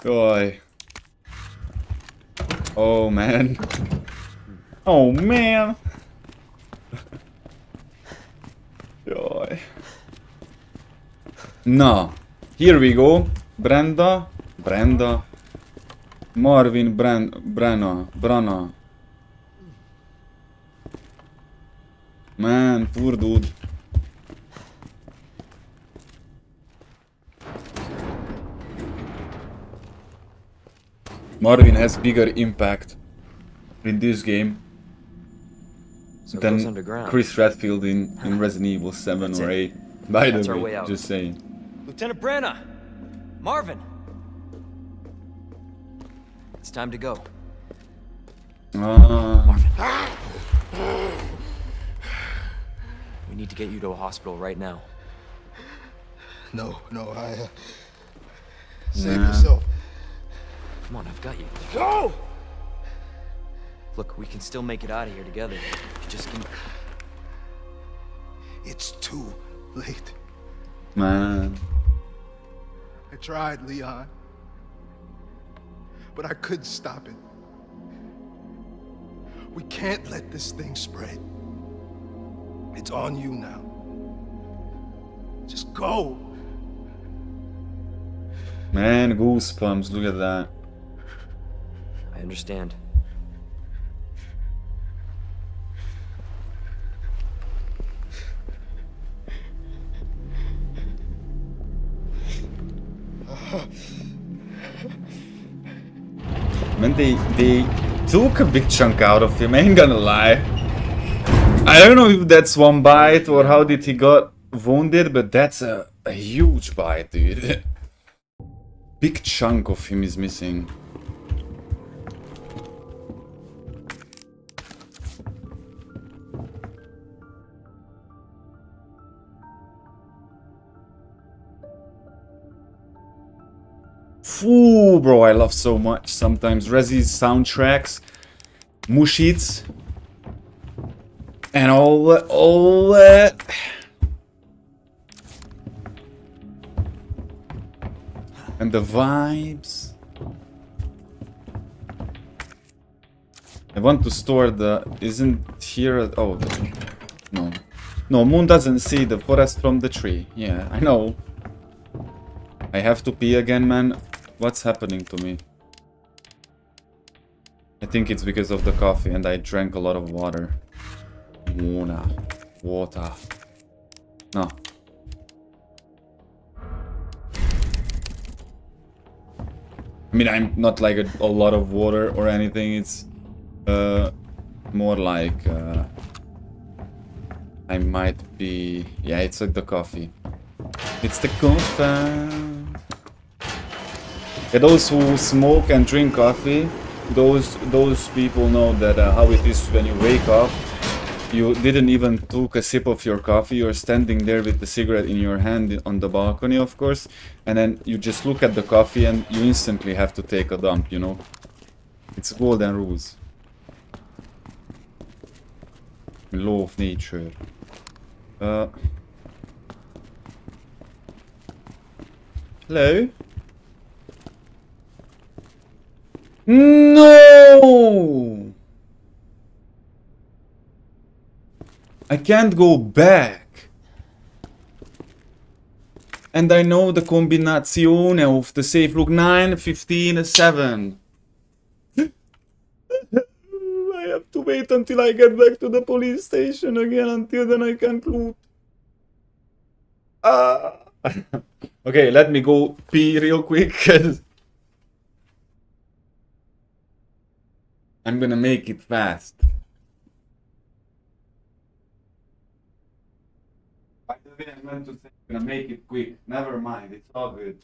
S1: Boy. Oh, man. Oh, man. Boy. No. Here we go. Brenda. Marvin Brana. Man, poor dude. Marvin has bigger impact in this game
S5: So it
S1: than
S5: goes underground.
S1: Chris Redfield in Resident Evil 7
S5: That's
S1: or
S5: it.
S1: 8. By
S5: That's
S1: the
S5: our
S1: way,
S5: way out.
S1: just saying.
S5: Lieutenant Brenna! Marvin! It's time to go. We need to get you to a hospital right now.
S6: No, save yourself.
S5: Come on, I've got you.
S6: Go!
S5: Look, we can still make it out of here together. You just can...
S6: It's too late.
S1: Man.
S6: I tried, Leon. But I couldn't stop it. We can't let this thing spread. It's on you now. Just go.
S1: Man, goosebumps, look at that.
S5: I understand.
S1: Man, they took a big chunk out of him, I ain't gonna lie. I don't know if that's one bite or how did he got wounded, but that's a huge bite, dude. Big chunk of him is missing. Ooh, bro, I love so much sometimes Resi's soundtracks, Mushits, and all that. And the vibes. I want to store the... Isn't here... Oh, no. No, Moon doesn't see the forest from the tree. Yeah, I know. I have to pee again, man. What's happening to me? I think it's because of the coffee and I drank a lot of water. Water. No. I mean, I'm not like a lot of water or anything. It's more like I might be... Yeah, it's like the coffee. It's the coffee. Yeah, those who smoke and drink coffee, those people know that how it is when you wake up. You didn't even took a sip of your coffee. You're standing there with the cigarette in your hand on the balcony, of course, and then you just look at the coffee and you instantly have to take a dump, you know? It's golden rules. Law of nature. Hello? No! I can't go back. And I know the combinazione of the safe. Look, 9, 15, 7. I have to wait until I get back to the police station again. Until then I can't loot. Okay, let me go pee real quick. 'Cause I'm gonna make it fast. the way, I meant to say I'm gonna make it quick. Never mind, it's all good.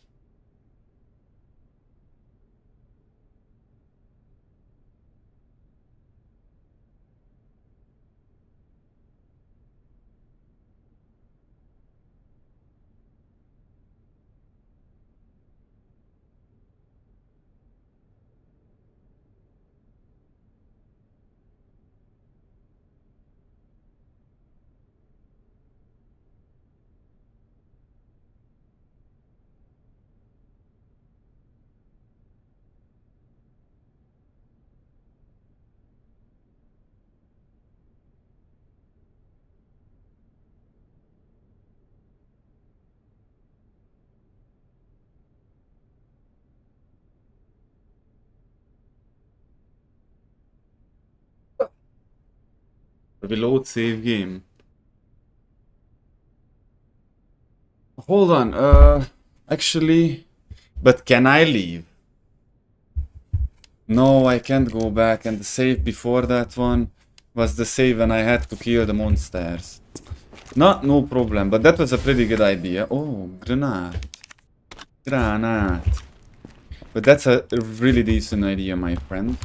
S1: Reload save game. Hold on, actually, but can I leave? No, I can't go back, and the save before that one was the save when I had to kill the monsters. No problem, but that was a pretty good idea. Oh, grenade. Granate. But that's a really decent idea, my friend.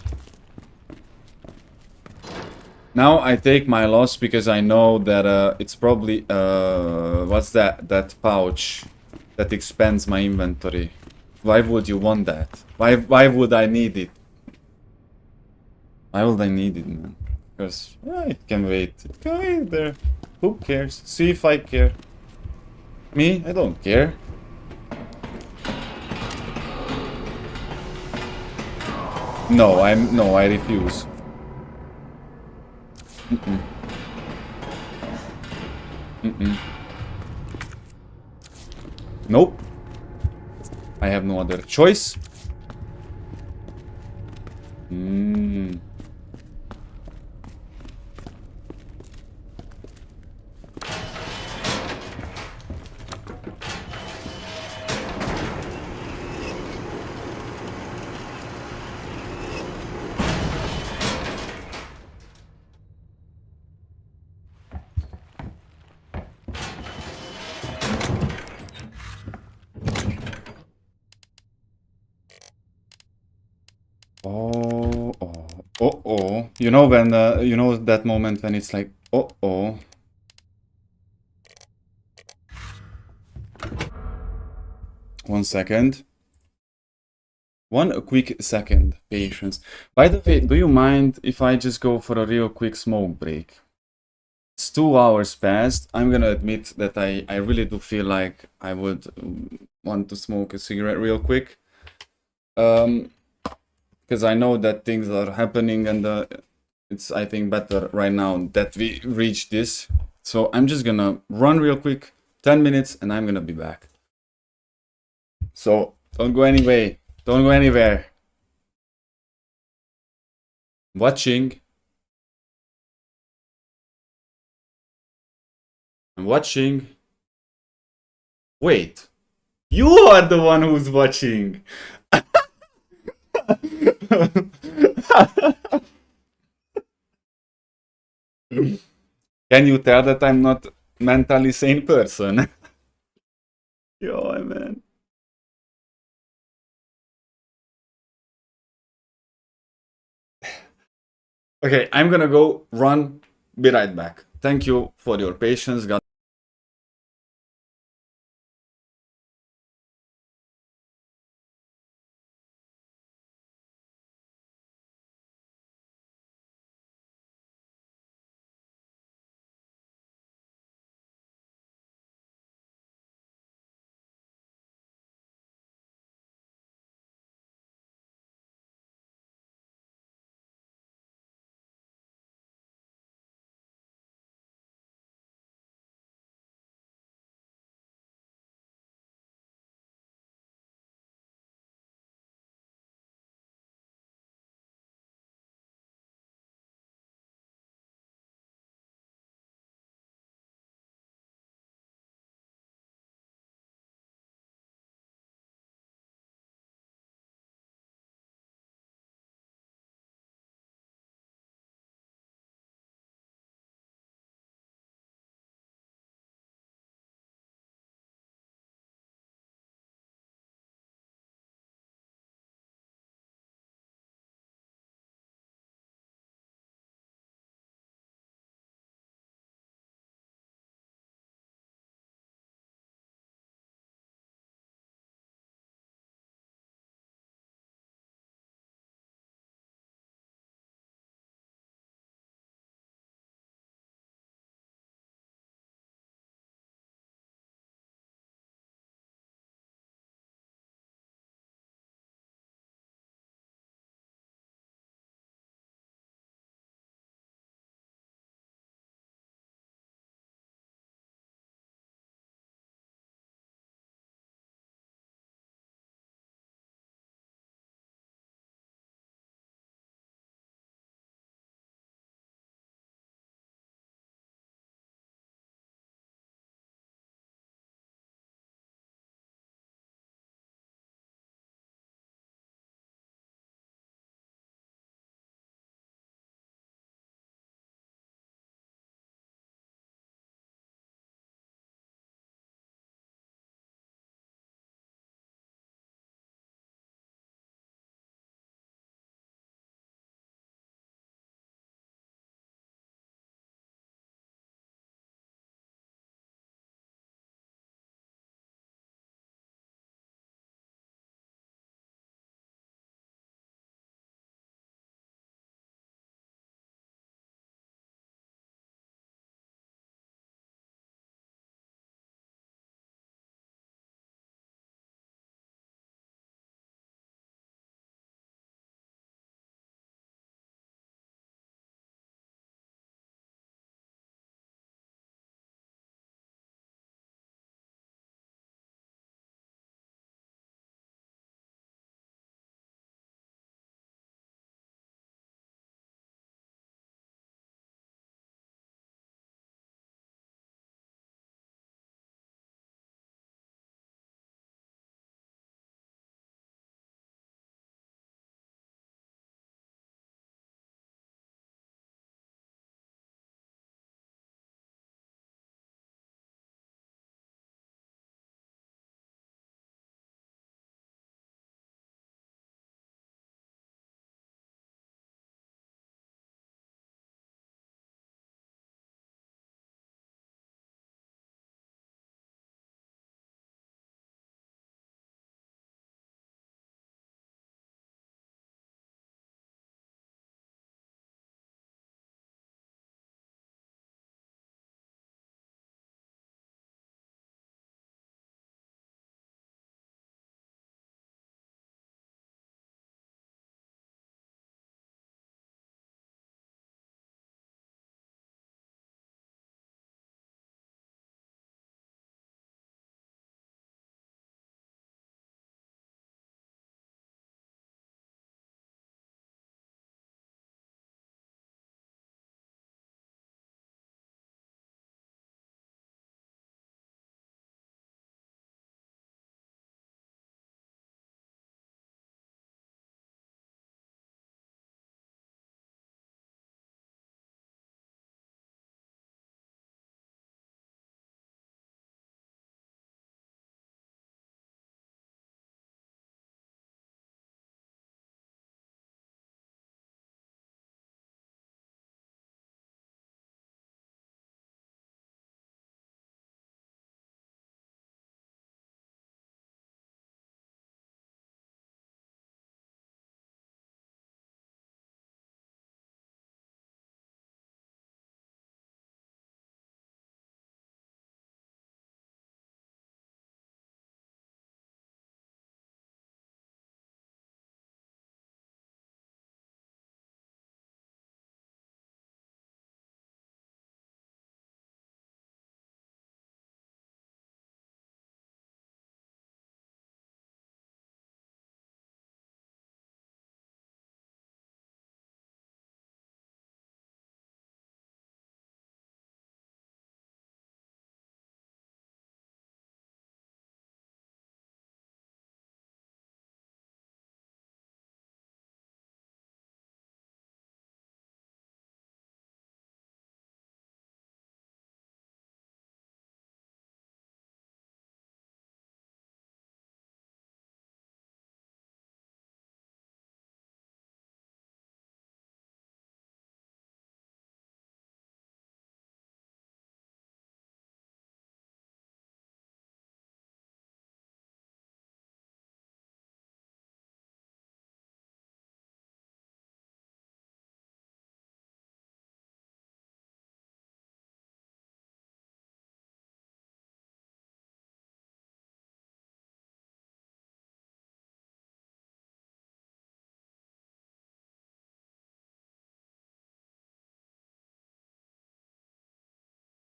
S1: Now I take my loss because I know that it's probably what's that? That pouch that expands my inventory. Why would you want that? Why would I need it? Why would I need it, man? Because it can wait. It can wait there. Who cares? See if I care. Me? I don't care. No, I refuse. Nope. I have no other choice. Oh. You know when you know that moment when it's like, oh. One second. One quick second, patience. By the way, do you mind if I just go for a real quick smoke break? It's 2 hours past. I'm gonna admit that I really do feel like I would want to smoke a cigarette real quick. Because I know that things are happening and it's, I think, better right now that we reach this. So I'm just gonna run real quick, 10 minutes, and I'm gonna be back. So don't go anywhere. Don't go anywhere. Watching. I'm watching. Wait. You are the one who's watching. Can you tell that I'm not mentally sane person? Yo, man. Okay, I'm gonna go run. Be right back. Thank you for your patience. God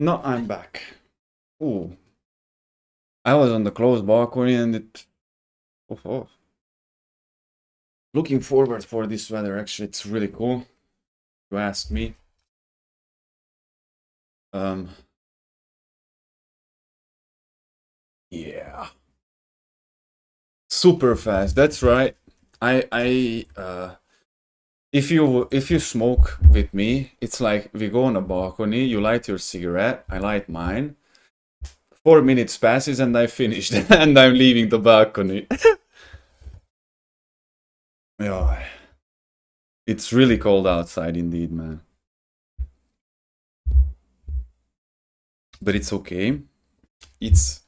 S1: No, I'm back. Ooh. I was on the closed balcony and it... Oh. Looking forward for this weather, actually, it's really cool. You ask me. Yeah. Super fast, that's right. If you smoke with me, it's like we go on a balcony, you light your cigarette, I light mine. 4 minutes passes and I finished and I'm leaving the balcony. Yeah. It's really cold outside indeed, man. But it's okay. It's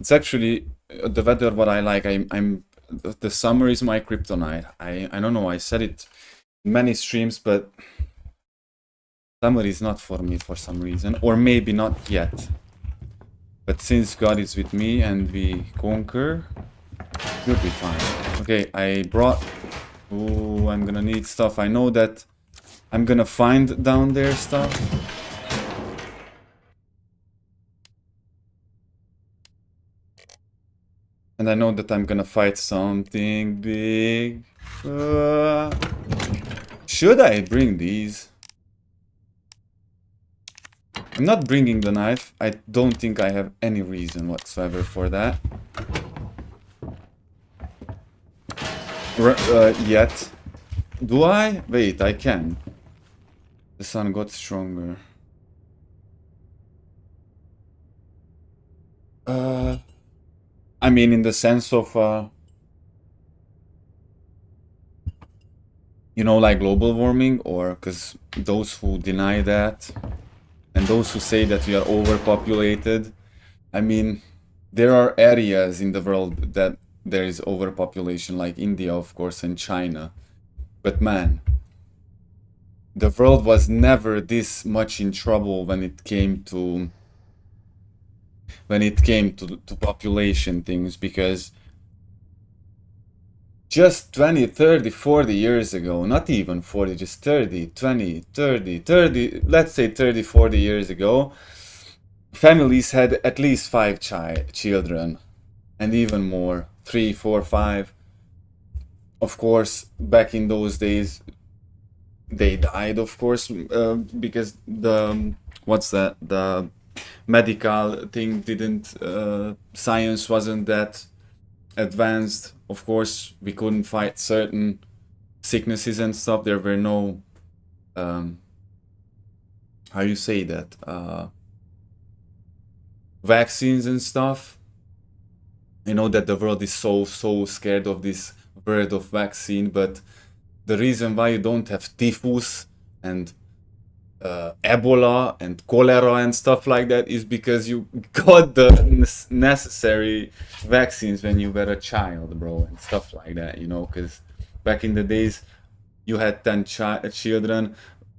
S1: actually the weather what I like. I'm the summer is my kryptonite. I don't know, I said it in many streams, but summer is not for me for some reason, or maybe not yet. But since God is with me and we conquer, we'll be fine. Okay, I brought... Ooh, I'm gonna need stuff. I know that I'm gonna find down there stuff. And I know that I'm gonna fight something big. Should I bring these? I'm not bringing the knife. I don't think I have any reason whatsoever for that. Yet. Do I? Wait, I can. The sun got stronger. I mean, in the sense of, you know, like global warming, or because those who deny that and those who say that we are overpopulated, I mean, there are areas in the world that there is overpopulation, like India, of course, and China. But man, the world was never this much in trouble when it came to population things, because just 20, 30, 40 years ago, not even 40, just 30, 20, 30, let's say 30, 40 years ago, families had at least 5 children, and even more, 3, 4, 5. Of course, back in those days, they died, of course, because the, what's that, the medical thing didn't, science wasn't that advanced. Of course, we couldn't fight certain sicknesses and stuff. There were no, how you say that, vaccines and stuff. I know that the world is so scared of this word of vaccine, but the reason why you don't have typhus and Ebola and cholera and stuff like that is because you got the necessary vaccines when you were a child, bro, and stuff like that, you know, because back in the days you had 10 children,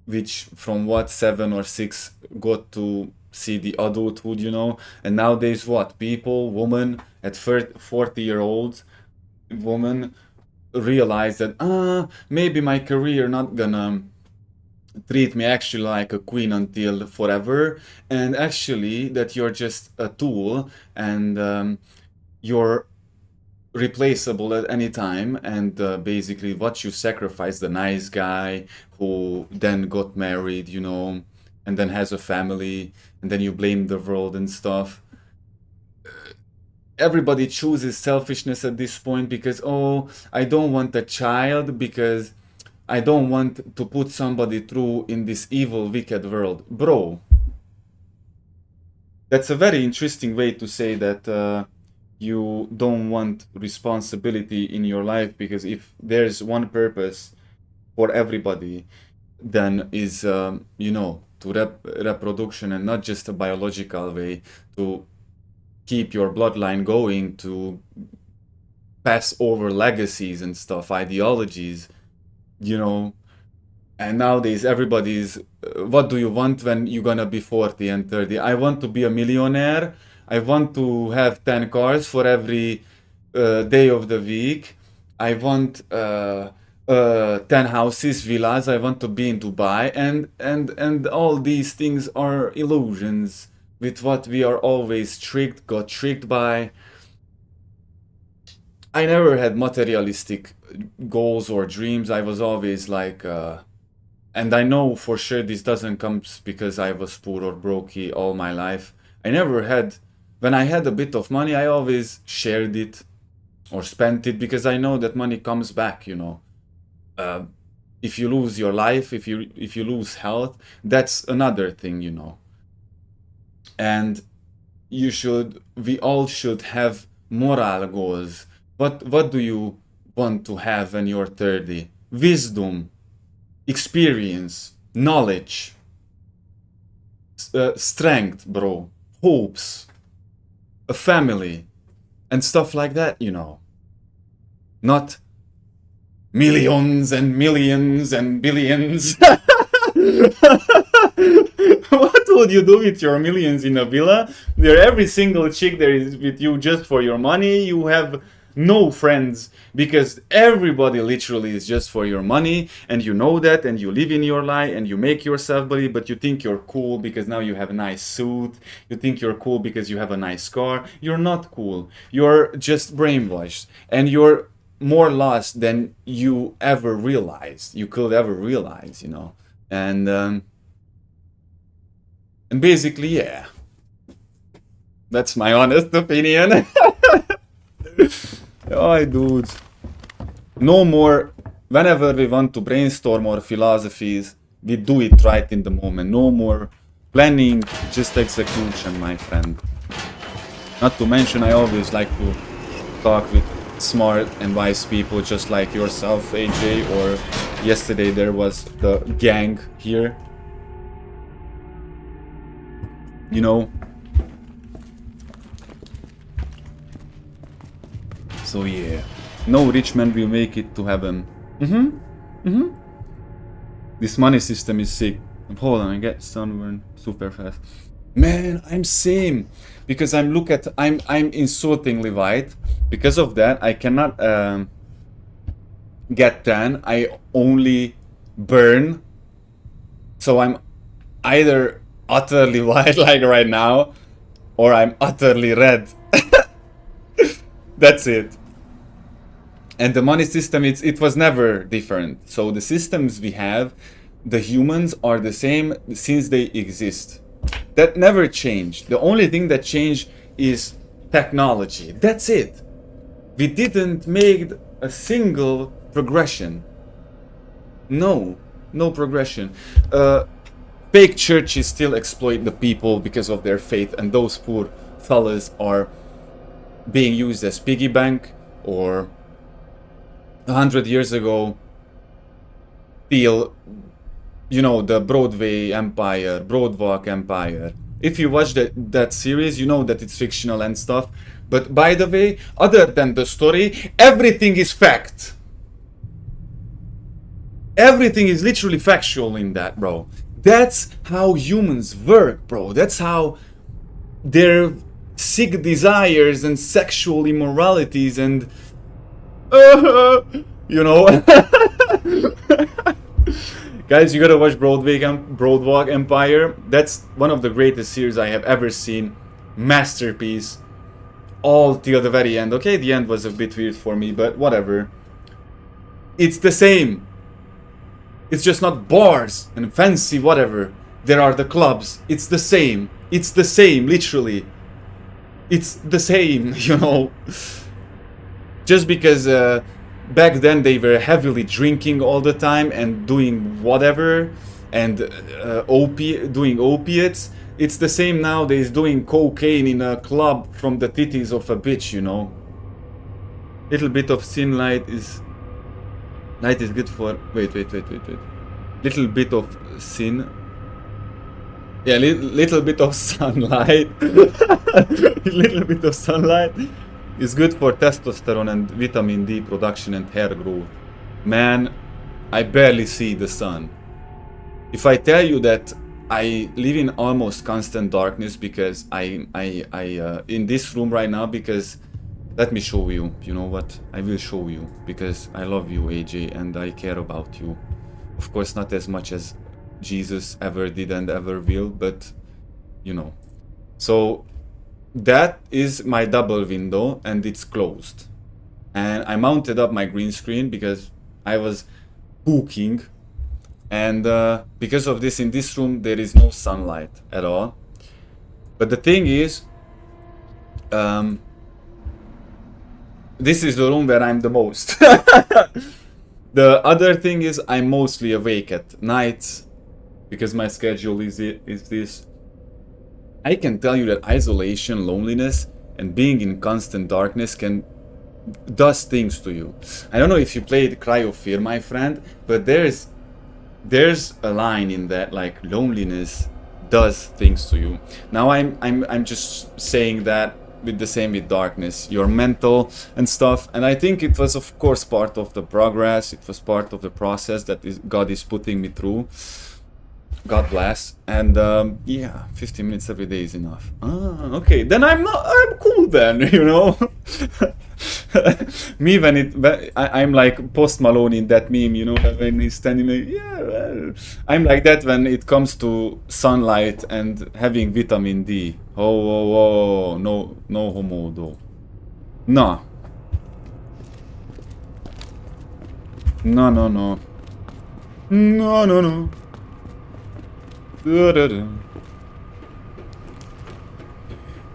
S1: which from what, 7 or 6 got to see the adulthood, you know, and nowadays what, women at 40-year-old woman realize that maybe my career not gonna treat me actually like a queen until forever, and actually that you're just a tool, and you're replaceable at any time, and basically what you sacrifice, the nice guy who then got married, you know, and then has a family, and then you blame the world and stuff. Everybody chooses selfishness at this point because, oh, I don't want a child because I don't want to put somebody through in this evil, wicked world. Bro, that's a very interesting way to say that you don't want responsibility in your life, because if there's one purpose for everybody, then is, you know, to reproduction, and not just a biological way, to keep your bloodline going, to pass over legacies and stuff, ideologies, you know. And nowadays everybody's, what do you want when you're gonna be 40 and 30? I want to be a millionaire. I want to have 10 cars for every day of the week. I want 10 houses, villas. I want to be in Dubai, and all these things are illusions. with what we are always got tricked by. I never had materialistic goals or dreams. I was always like, and I know for sure this doesn't come because I was poor or brokey all my life. I never had, when I had a bit of money, I always shared it or spent it because I know that money comes back, you know. If you lose your life, if you lose health, that's another thing, you know. And we all should have moral goals. What do you want to have when you're 30? Wisdom, experience, knowledge, strength, bro, hopes, a family, and stuff like that, you know. Not millions and millions and billions. What would you do with your millions in a villa? There, every single chick there is with you just for your money. You have no friends because everybody literally is just for your money, and you know that, and you live in your lie, and you make yourself believe, but you think you're cool because now you have a nice suit. You think you're cool because you have a nice car. You're not cool. You're just brainwashed, and you're more lost than you ever realized. You could ever realize, you know. And basically, yeah, that's my honest opinion. Oh, dude. No more, whenever we want to brainstorm our philosophies, we do it right in the moment. No more planning, just execution, my friend. Not to mention, I always like to talk with smart and wise people just like yourself, AJ, or yesterday there was the gang here. You know? So yeah, no rich man will make it to heaven. This money system is sick. Hold on, I get sunburn super fast. Man, I'm same because I'm insultingly white. Because of that, I cannot get tan. I only burn. So I'm either utterly white like right now, or I'm utterly red. That's it. And the money system, it was never different. So the systems we have, the humans are the same since they exist. That never changed. The only thing that changed is technology. That's it. We didn't make a single progression. No progression. Fake churches still exploit the people because of their faith, and those poor fellas are being used as piggy bank, or 100 years ago, till, you know, the Broadwalk Empire. If you watch that series, you know that it's fictional and stuff. But by the way, other than the story, everything is fact. Everything is literally factual in that, bro. That's how humans work, bro. That's how their sick desires and sexual immoralities and you know. Guys, you gotta watch Broadwalk Empire. That's one of the greatest series I have ever seen. Masterpiece. All till the very end. Okay, the end was a bit weird for me, but whatever. It's the same. It's just not bars and fancy whatever. There are the clubs. It's the same. It's the same, literally. It's the same, you know. Just because back then they were heavily drinking all the time and doing whatever and doing opiates. It's the same nowadays, doing cocaine in a club from the titties of a bitch, you know. Little bit of sunlight is good for... Wait. Little bit of sin. Yeah, little bit of sunlight. Little bit of sunlight is good for testosterone and vitamin D production and hair growth. Man, I barely see the sun. If I tell you that I live in almost constant darkness because I in this room right now, because let me show you. You know what? I will show you because I love you, AJ, and I care about you. Of course, not as much as Jesus ever did and ever will, but you know. So that is my double window and it's closed. And I mounted up my green screen because I was cooking. And because of this, in this room, there is no sunlight at all. But the thing is, this is the room where I'm the most. The other thing is I'm mostly awake at nights because my schedule is this. I can tell you that isolation, loneliness, and being in constant darkness does things to you. I don't know if you played Cry of Fear, my friend, but there's a line in that, like, loneliness does things to you. Now I'm just saying that with the same with darkness, your mental and stuff, and I think it was of course part of the progress, it was part of the process that God is putting me through. God bless. And yeah, 15 minutes every day is enough. Okay, then I'm cool then, you know. Me I'm like Post Malone in that meme, you know, when he's standing like, yeah, well. I'm like that when it comes to sunlight and having vitamin D. Oh, no homo though. No. No. No.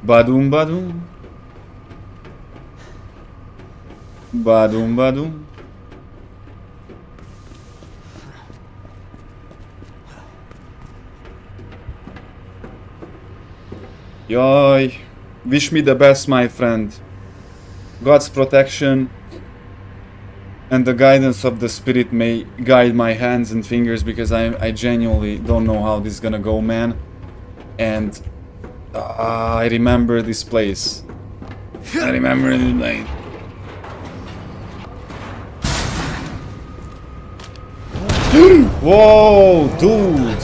S1: Badum badum. Badum badum. Yoy. Wish me the best, my friend. God's protection and the guidance of the spirit may guide my hands and fingers, because I genuinely don't know how this is gonna go, man. And I remember this place. I remember this place. Whoa, dude!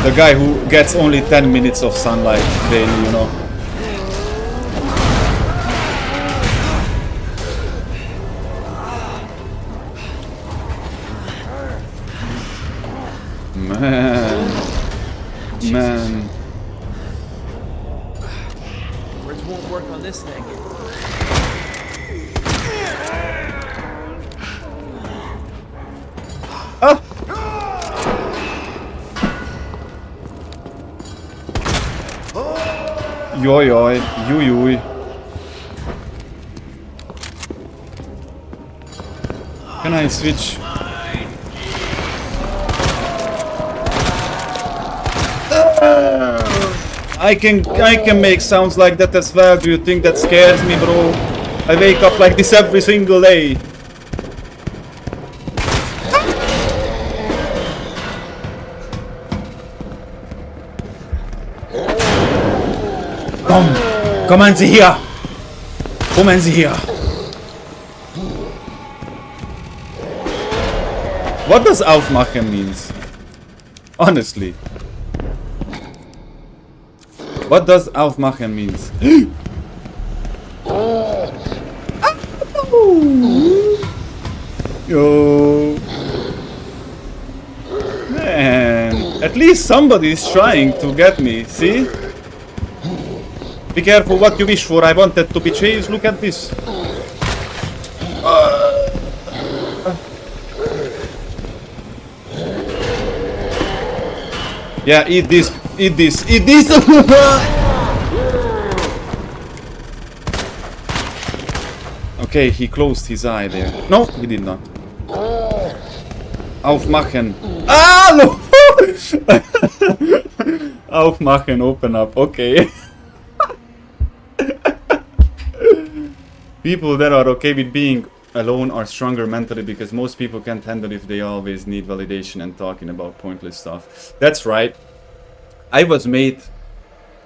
S1: The guy who gets only 10 minutes of sunlight daily, you know. Man.
S9: Words won't work on this thing.
S1: Joj, juj. Can I switch? I can make sounds like that as well. Do you think that scares me, bro? I wake up like this every single day. Kommen Sie hier! Kommen Sie hier! What does aufmachen means? Honestly. What does aufmachen means? Yo. Man. At least somebody is trying to get me, see? Be careful what you wish for. I wanted to be chased. Look at this. Yeah, eat this. Eat this. Eat this. Okay, he closed his eye there. No, he did not. Aufmachen. Ah, no. Aufmachen, open up. Okay. People that are okay with being alone are stronger mentally, because most people can't handle if they always need validation and talking about pointless stuff. That's right. I was made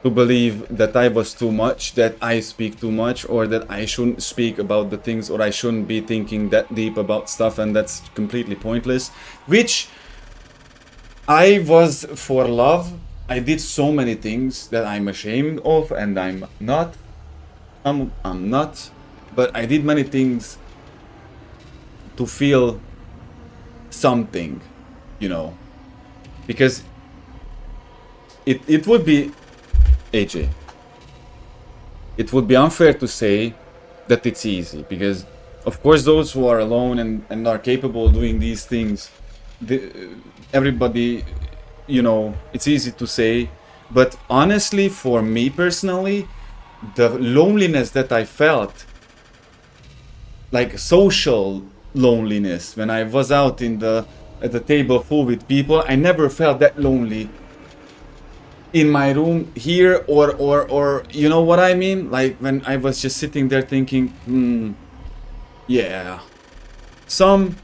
S1: to believe that I was too much, that I speak too much, or that I shouldn't speak about the things, or I shouldn't be thinking that deep about stuff, and that's completely pointless. Which I was for love. I did so many things that I'm ashamed of, and I'm not. I'm not. But I did many things to feel something, you know, because it would be, AJ, it would be unfair to say that it's easy, because of course those who are alone and are capable of doing these things, everybody, you know, it's easy to say. But honestly, for me personally, the loneliness that I felt, like social loneliness, when I was out at the table full with people, I never felt that lonely in my room here, or you know what I mean? Like when I was just sitting there thinking, yeah, some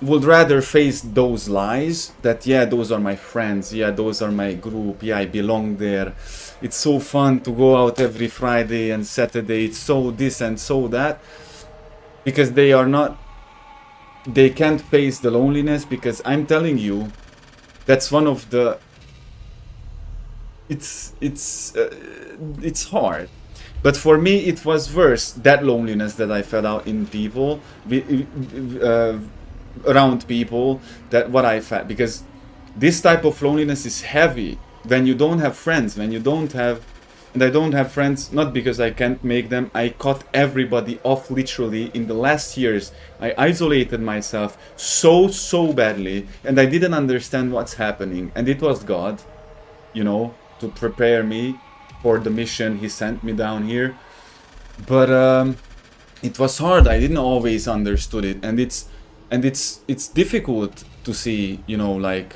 S1: would rather face those lies that, yeah, those are my friends, yeah, those are my group, yeah, I belong there, it's so fun to go out every Friday and Saturday, it's so this and so that, because they can't face the loneliness. Because I'm telling you, that's one of the, it's hard. But for me it was worse, that loneliness that I felt out in people, around people, that what I felt, because this type of loneliness is heavy when you don't have friends, when you don't have, and I don't have friends, not because I can't make them, I cut everybody off literally in the last years. I isolated myself so badly, and I didn't understand what's happening, and it was God, you know, to prepare me for the mission he sent me down here. But it was hard, I didn't always understood it, and it's difficult to see, you know, like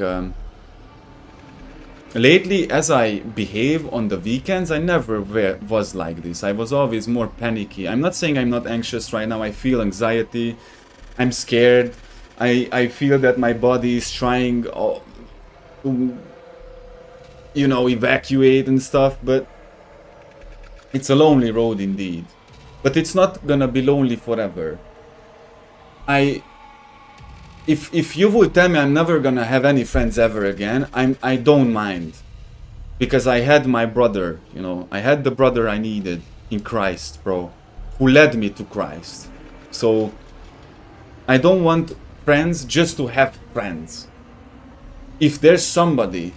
S1: lately as I behave on the weekends, I never was like this. I was always more panicky. I'm not saying I'm not anxious right now, I feel anxiety, I'm scared, I feel that my body is trying to, you know, evacuate and stuff, but it's a lonely road indeed. But it's not gonna be lonely forever. If you would tell me I'm never gonna have any friends ever again, I don't mind. Because I had my brother, you know, I had the brother I needed in Christ, bro, who led me to Christ. So I don't want friends just to have friends. If there's somebody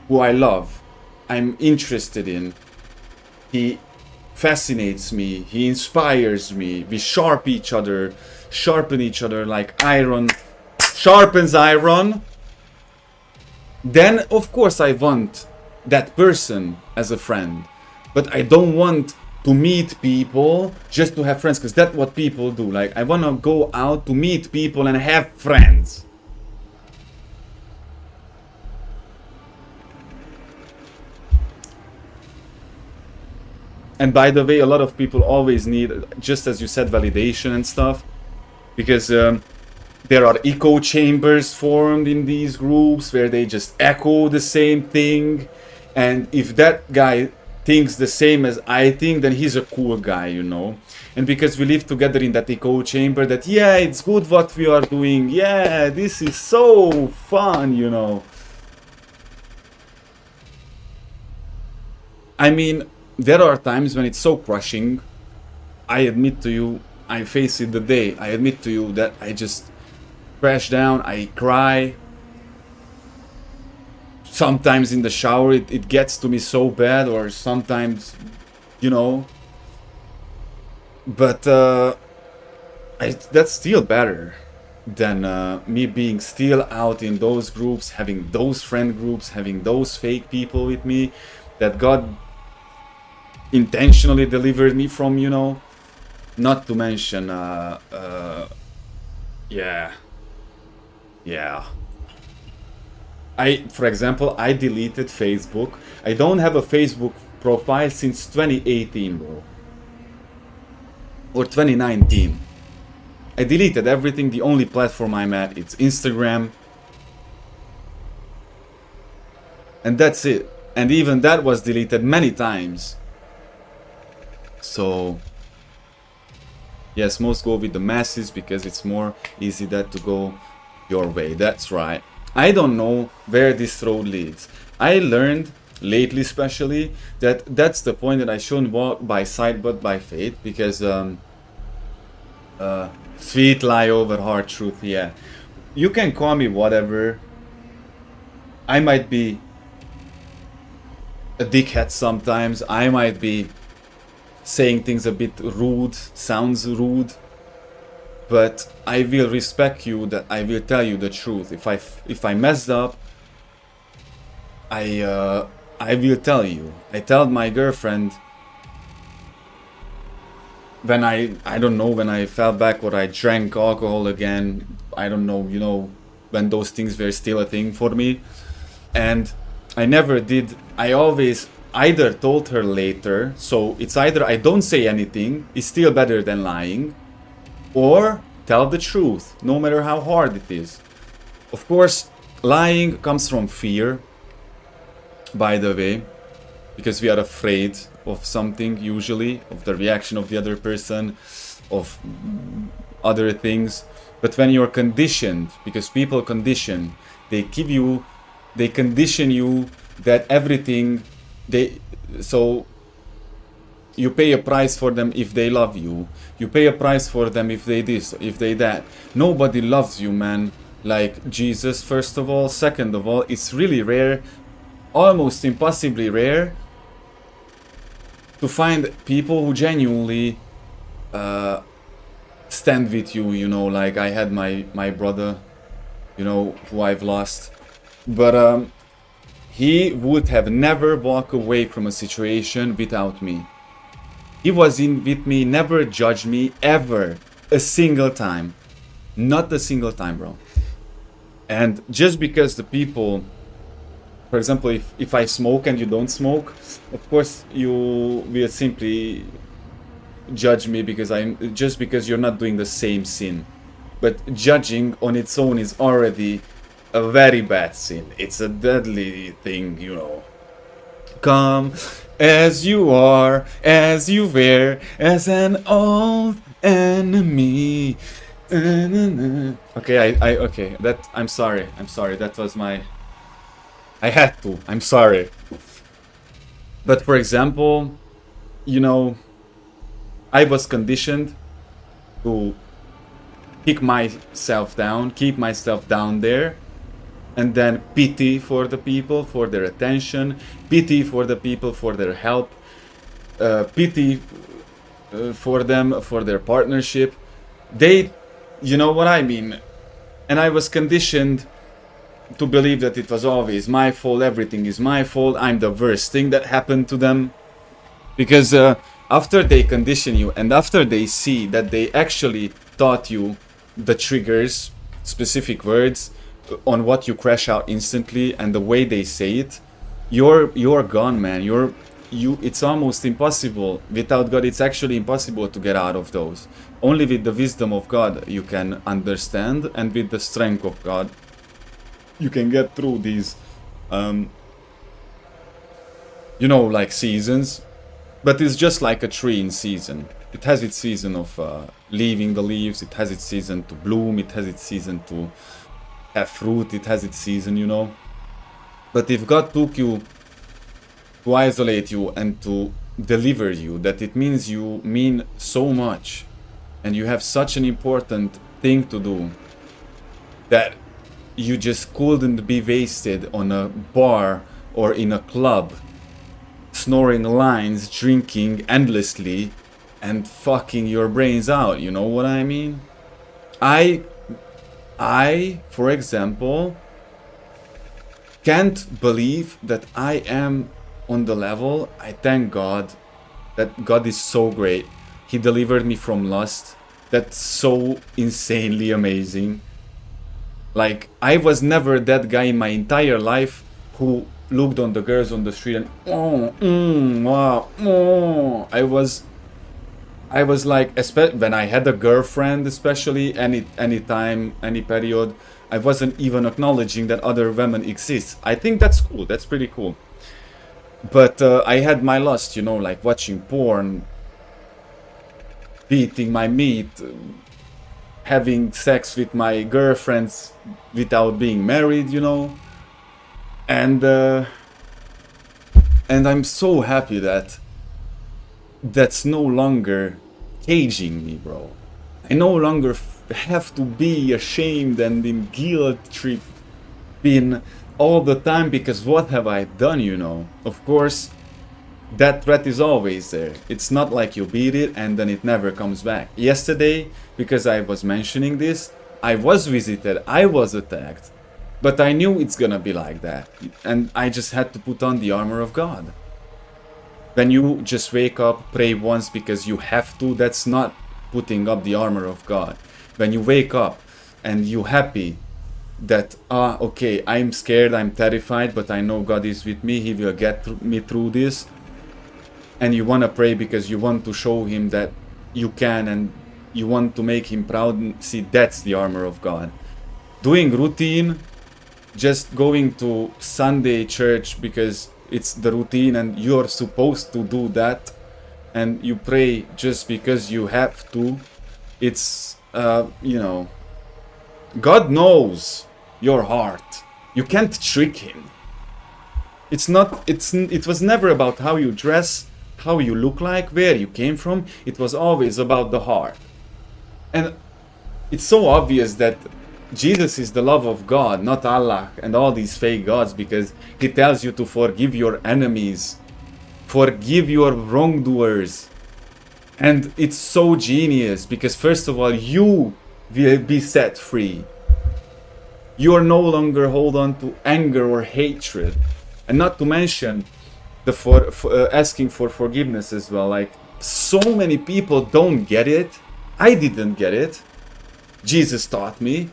S1: who I love, I'm interested in, he fascinates me, he inspires me, we sharpen each other like iron sharpens iron, then of course I want that person as a friend. But I don't want to meet people just to have friends, because that's what people do. Like, I want to go out to meet people and have friends. And by the way, a lot of people always need, just as you said, validation and stuff, because there are echo chambers formed in these groups where they just echo the same thing. And if that guy thinks the same as I think, then he's a cool guy, you know. And because we live together in that echo chamber, that, yeah, it's good what we are doing, yeah, this is so fun, you know. I mean, there are times when it's so crushing. I admit to you, I face it the day. I admit to you that I just crash down, I cry. Sometimes in the shower it gets to me so bad, or sometimes, you know. But that's still better than me being still out in those groups, having those friend groups, having those fake people with me that God intentionally delivered me from, you know. Not to mention, yeah. For example, I deleted Facebook. I don't have a Facebook profile since 2018, bro. Or 2019. I deleted everything. The only platform I'm at, it's Instagram. And that's it. And even that was deleted many times. So, yes, most go with the masses because it's more easy that to go your way. That's right. I don't know where this road leads. I learned lately especially that that's the point, that I shouldn't walk by sight but by faith, because Sweet lie over hard truth, yeah. You can call me whatever. I might be a dickhead sometimes. I might be saying things a bit rude, sounds rude. But I will respect you, that I will tell you the truth. If I messed up, I will tell you. I told my girlfriend when I don't know, when I fell back or I drank alcohol again. I don't know, you know, when those things were still a thing for me. And I never did. I always either told her later, so it's either I don't say anything, it's still better than lying, or tell the truth, no matter how hard it is. Of course, lying comes from fear, by the way, because we are afraid of something, usually, of the reaction of the other person, of other things. But when you're conditioned, because people condition, they condition you that everything, so you pay a price for them if they love you. You pay a price for them if they this, if they that. Nobody loves you, man, like Jesus, first of all. Second of all, it's really rare, almost impossibly rare, to find people who genuinely stand with you, you know, like I had my brother, you know, who I've lost. But he would have never walked away from a situation without me. He was in with me, never judged me, ever. A single time. Not a single time, bro. And just because the people, for example, if I smoke and you don't smoke, of course you will simply judge me because just because you're not doing the same sin. But judging on its own is already a very bad sin. It's a deadly thing, you know. Come as you are, as you were, as an old enemy. Okay, okay, I'm sorry, that was my... I had to, I'm sorry. But for example, you know, I was conditioned to keep myself down there, and then pity for the people, for their attention, pity for the people, for their help, pity for them, for their partnership. You know what I mean? And I was conditioned to believe that it was always my fault, everything is my fault, I'm the worst thing that happened to them. Because after they condition you, and after they see that they actually taught you the triggers, specific words, on what you crash out instantly, and the way they say it, you're gone, man. It's almost impossible. Without God, it's actually impossible to get out of those. Only with the wisdom of God you can understand, and with the strength of God you can get through these you know, like seasons. But it's just like a tree in season. It has its season of leaving the leaves, it has its season to bloom, it has its season to have fruit, it has its season, you know. But if God took you to isolate you and to deliver you, that it means you mean so much and you have such an important thing to do that you just couldn't be wasted on a bar or in a club snoring lines, drinking endlessly and fucking your brains out, you know what I mean? I, for example, can't believe that I am on the level. I thank God that God is so great. He delivered me from lust. That's so insanely amazing. Like, I was never that guy in my entire life who looked on the girls on the street and wow, I was like, when I had a girlfriend, especially any time, any period, I wasn't even acknowledging that other women exist. I think that's cool. That's pretty cool. But I had my lust, you know, like watching porn, beating my meat, having sex with my girlfriends without being married, you know. And I'm so happy that that's no longer caging me, bro. I no longer have to be ashamed and in guilt tripping all the time because what have I done, you know? Of course, that threat is always there. It's not like you beat it and then it never comes back. Yesterday, because I was mentioning this, I was visited, I was attacked. But I knew it's gonna be like that. And I just had to put on the armor of God. When you just wake up, pray once because you have to, that's not putting up the armor of God. When you wake up and you're happy that, okay, I'm scared, I'm terrified, but I know God is with me, He will get me through this. And you want to pray because you want to show Him that you can and you want to make Him proud. See, that's the armor of God. Doing routine, just going to Sunday church because it's the routine and you're supposed to do that, and you pray just because you have to, it's, you know, God knows your heart. You can't trick Him. It was never about how you dress, how you look like, where you came from. It was always about the heart. And it's so obvious that Jesus is the love of God, not Allah and all these fake gods, because He tells you to forgive your enemies, forgive your wrongdoers. And it's so genius because first of all, you will be set free. You are no longer hold on to anger or hatred. And not to mention the asking for forgiveness as well. Like, so many people don't get it. I didn't get it. Jesus taught me.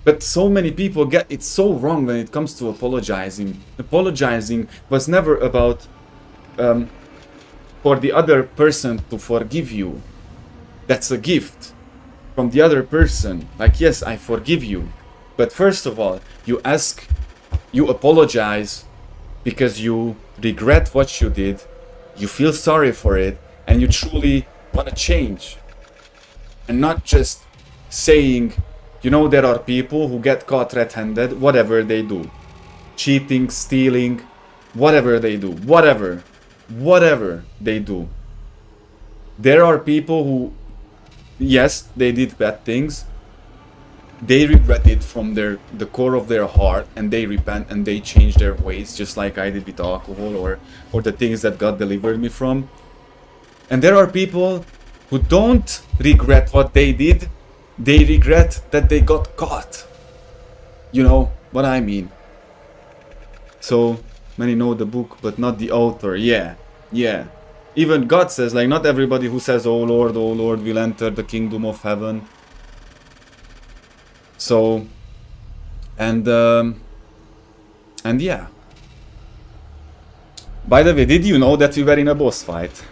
S1: But so many people get it so wrong when it comes to apologizing. Apologizing was never about for the other person to forgive you. That's a gift from the other person. Like, yes, I forgive you. But first of all, you apologize because you regret what you did, you feel sorry for it, and you truly want to change. And not just saying, you know, there are people who get caught red-handed, whatever they do. Cheating, stealing, whatever they do. Whatever they do. There are people who, yes, they did bad things. They regret it from the core of their heart, and they repent and they change their ways, just like I did with alcohol or the things that God delivered me from. And there are people who don't regret what they did. They regret that they got caught. You know what I mean? So many know the book, but not the author. Yeah. Even God says, like, not everybody who says, oh Lord, will enter the kingdom of heaven. So, and yeah. By the way, did you know that we were in a boss fight?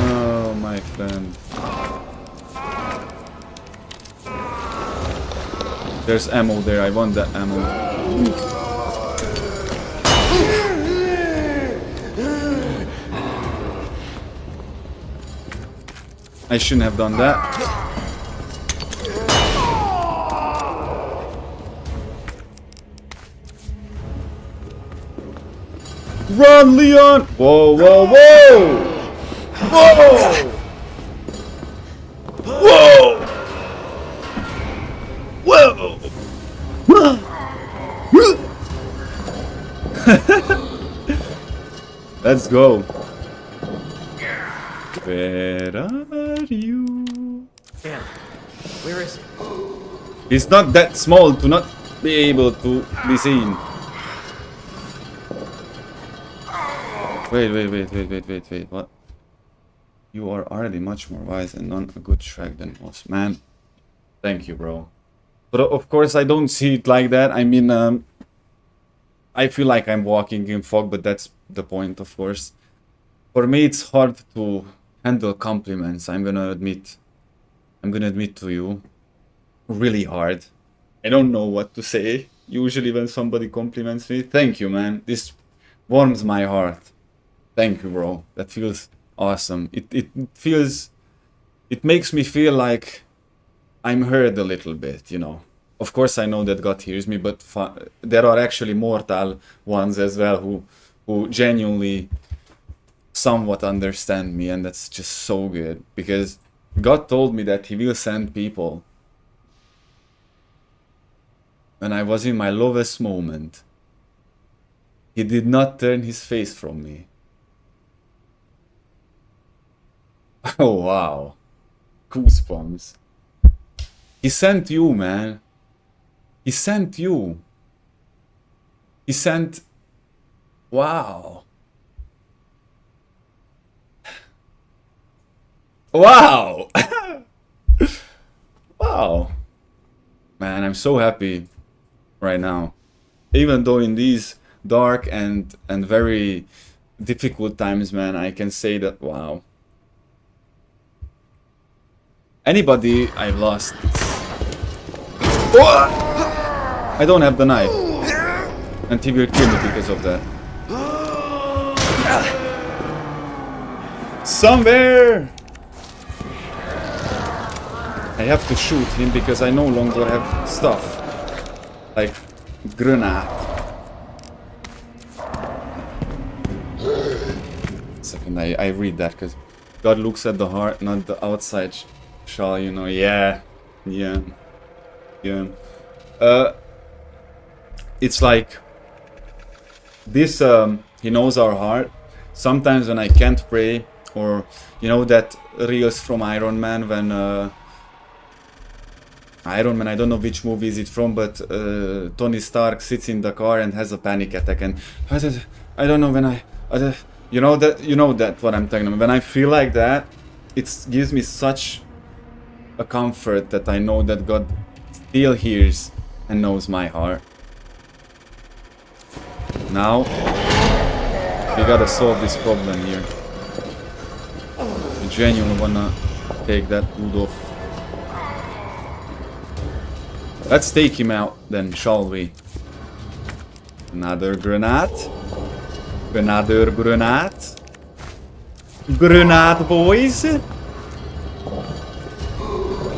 S1: Oh, my friend. There's ammo there, I want that ammo. I shouldn't have done that. Run, Leon! Whoa, whoa, whoa! Whoa! Whoa! Whoa! Let's go. Where are you?
S9: Damn. Where is he?
S1: He's not that small to not be able to be seen. Wait. What? You are already much more wise and on a good track than most. Man, thank you, bro. But of course, I don't see it like that. I mean, I feel like I'm walking in fog, but that's the point, of course. For me, it's hard to handle compliments. I'm gonna admit to you, really hard. I don't know what to say usually when somebody compliments me. Thank you, man. This warms my heart. Thank you, bro. That feels awesome. It makes me feel like I'm heard a little bit, you know. Of course, I know that God hears me, but there are actually mortal ones as well who genuinely somewhat understand me, and that's just so good, because God told me that he will send people when I was in my lowest moment. He did not turn his face from me. Oh wow. Goosebumps. He sent you, man. He sent you. He sent... Wow. Wow! Wow. Man, I'm so happy right now. Even though in these dark and very difficult times, man, I can say that, wow. Anybody I've lost... Oh! I don't have the knife. And he will kill me because of that. Somewhere! I have to shoot him because I no longer have stuff. Like grenade. Second, I read that because God looks at the heart, not the outside shell, you know. Yeah. It's like this, he knows our heart. Sometimes when I can't pray, or you know that reels from Iron Man when Iron Man, I don't know which movie is it from, but Tony Stark sits in the car and has a panic attack, and I don't know when you know that what I'm talking about. When I feel like that, it gives me such a comfort that I know that God still hears and knows my heart. Now we gotta solve this problem here. I genuinely wanna take that dude off. Let's take him out then, shall we? Another grenade. Another grenade. Grenade, boys.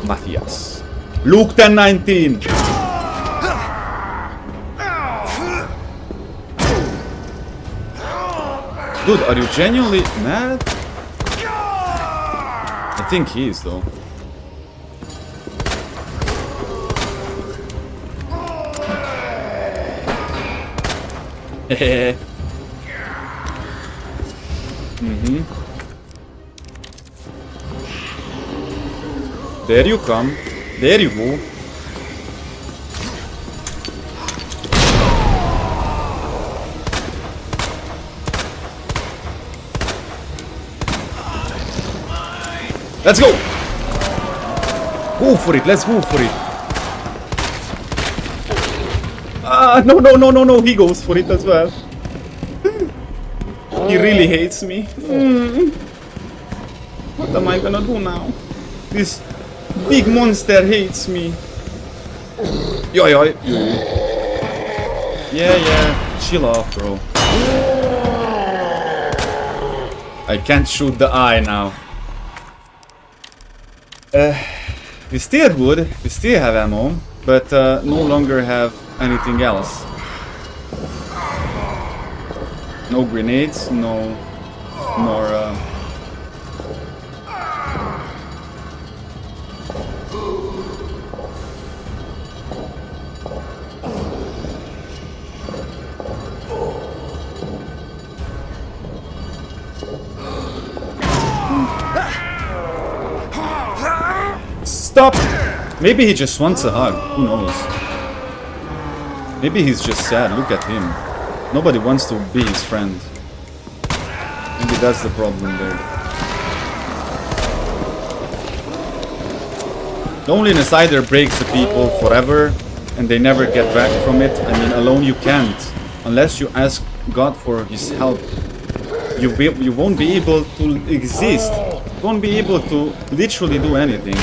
S1: Matthias. Luke 10:19. Dude, are you genuinely mad? I think he is though. There you come. There you go. Let's go! Go for it, let's go for it. No, he goes for it as well. He really hates me. What am I gonna do now? This big monster hates me. Yeah, chill off, bro. I can't shoot the eye now. We still good, we still have ammo, but no longer have anything else. No grenades, no more Stop! Maybe he just wants a hug, who knows? Maybe he's just sad, look at him. Nobody wants to be his friend. Maybe that's the problem there. Loneliness either breaks the people forever and they never get back from it. I mean, alone you can't. Unless you ask God for his help. You won't be able to exist. You won't be able to literally do anything.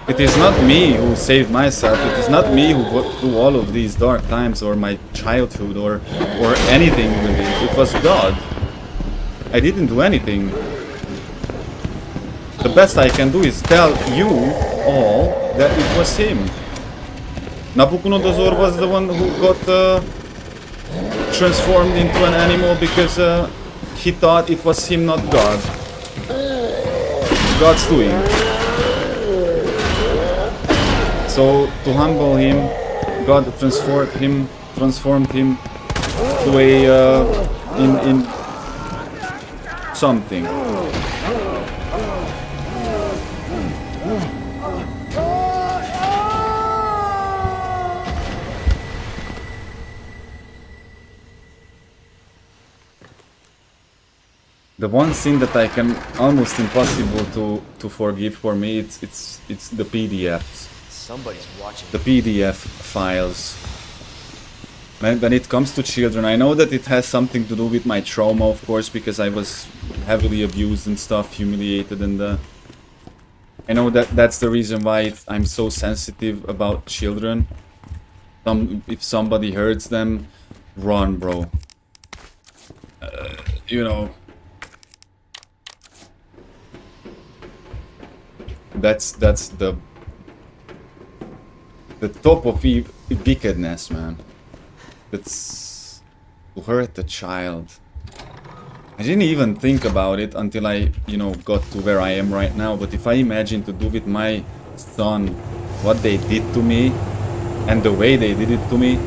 S1: It is not me who saved myself, it is not me who went through all of these dark times or my childhood or anything really. It was God. I didn't do anything. The best I can do is tell you all that it was him. Nabucodonosor was the one who got transformed into an animal because he thought it was him, not God. God's doing. So to humble him, God transformed him to a in something. The one thing that I can almost impossible to forgive for me, it's the PDFs.
S9: Somebody's watching.
S1: The PDF files. When it comes to children, I know that it has something to do with my trauma, of course, because I was heavily abused and stuff, humiliated, and I know that that's the reason why I'm so sensitive about children. If somebody hurts them, run, bro. You know. That's the top of wickedness, man. That's to hurt a child. I didn't even think about it until I, you know, got to where I am right now. But if I imagine to do with my son what they did to me and the way they did it to me,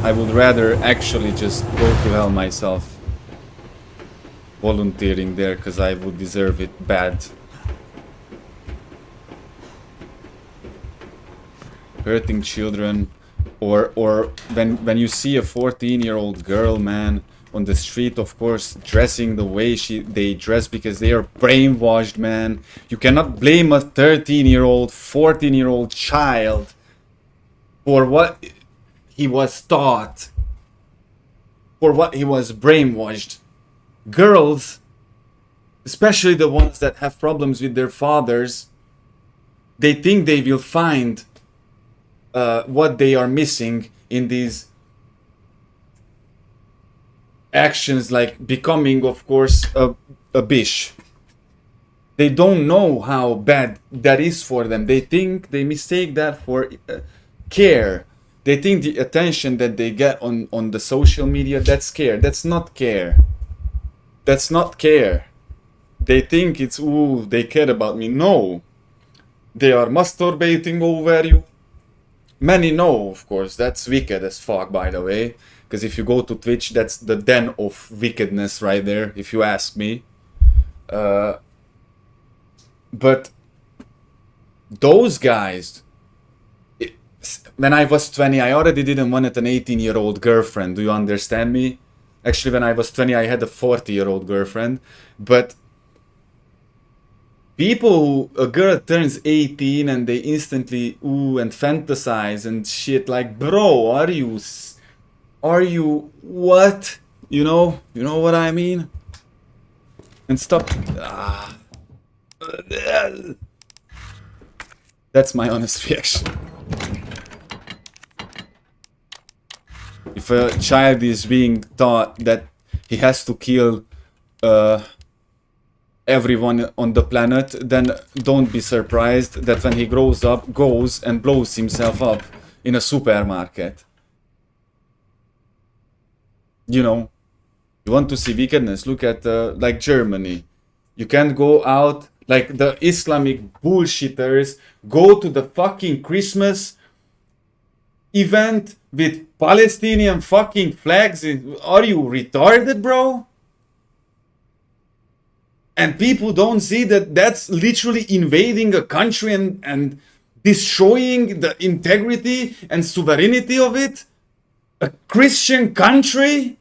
S1: I would rather actually just go to hell myself, volunteering there, because I would deserve it bad. Hurting children, or when you see a 14-year-old girl, man, on the street, of course, dressing the way they dress because they are brainwashed, man. You cannot blame a 13-year-old, 14-year-old child for what he was taught, for what he was brainwashed. Girls, especially the ones that have problems with their fathers, they think they will find what they are missing in these actions, like becoming, of course, a bitch. They don't know how bad that is for them. They think, they mistake that for care. They think the attention that they get on the social media, that's care. That's not care. That's not care. They think it's, ooh, they care about me. No. They are masturbating over you. Many know, of course. That's wicked as fuck, by the way. Because if you go to Twitch, that's the den of wickedness right there, if you ask me. But those guys, when I was 20, I already didn't want an 18-year-old girlfriend. Do you understand me? Actually, when I was 20, I had a 40-year-old girlfriend. But people who, a girl turns 18 and they instantly ooh and fantasize and shit, like, bro, are you what? You know what I mean? And stop. That's my honest reaction. If a child is being taught that he has to kill everyone on the planet, then don't be surprised that when he grows up, goes and blows himself up in a supermarket. You know, you want to see wickedness, look at like Germany. You can't go out, like the Islamic bullshitters go to the fucking Christmas event with Palestinian fucking flags. Are you retarded, bro? And people don't see that that's literally invading a country and destroying the integrity and sovereignty of it. A Christian country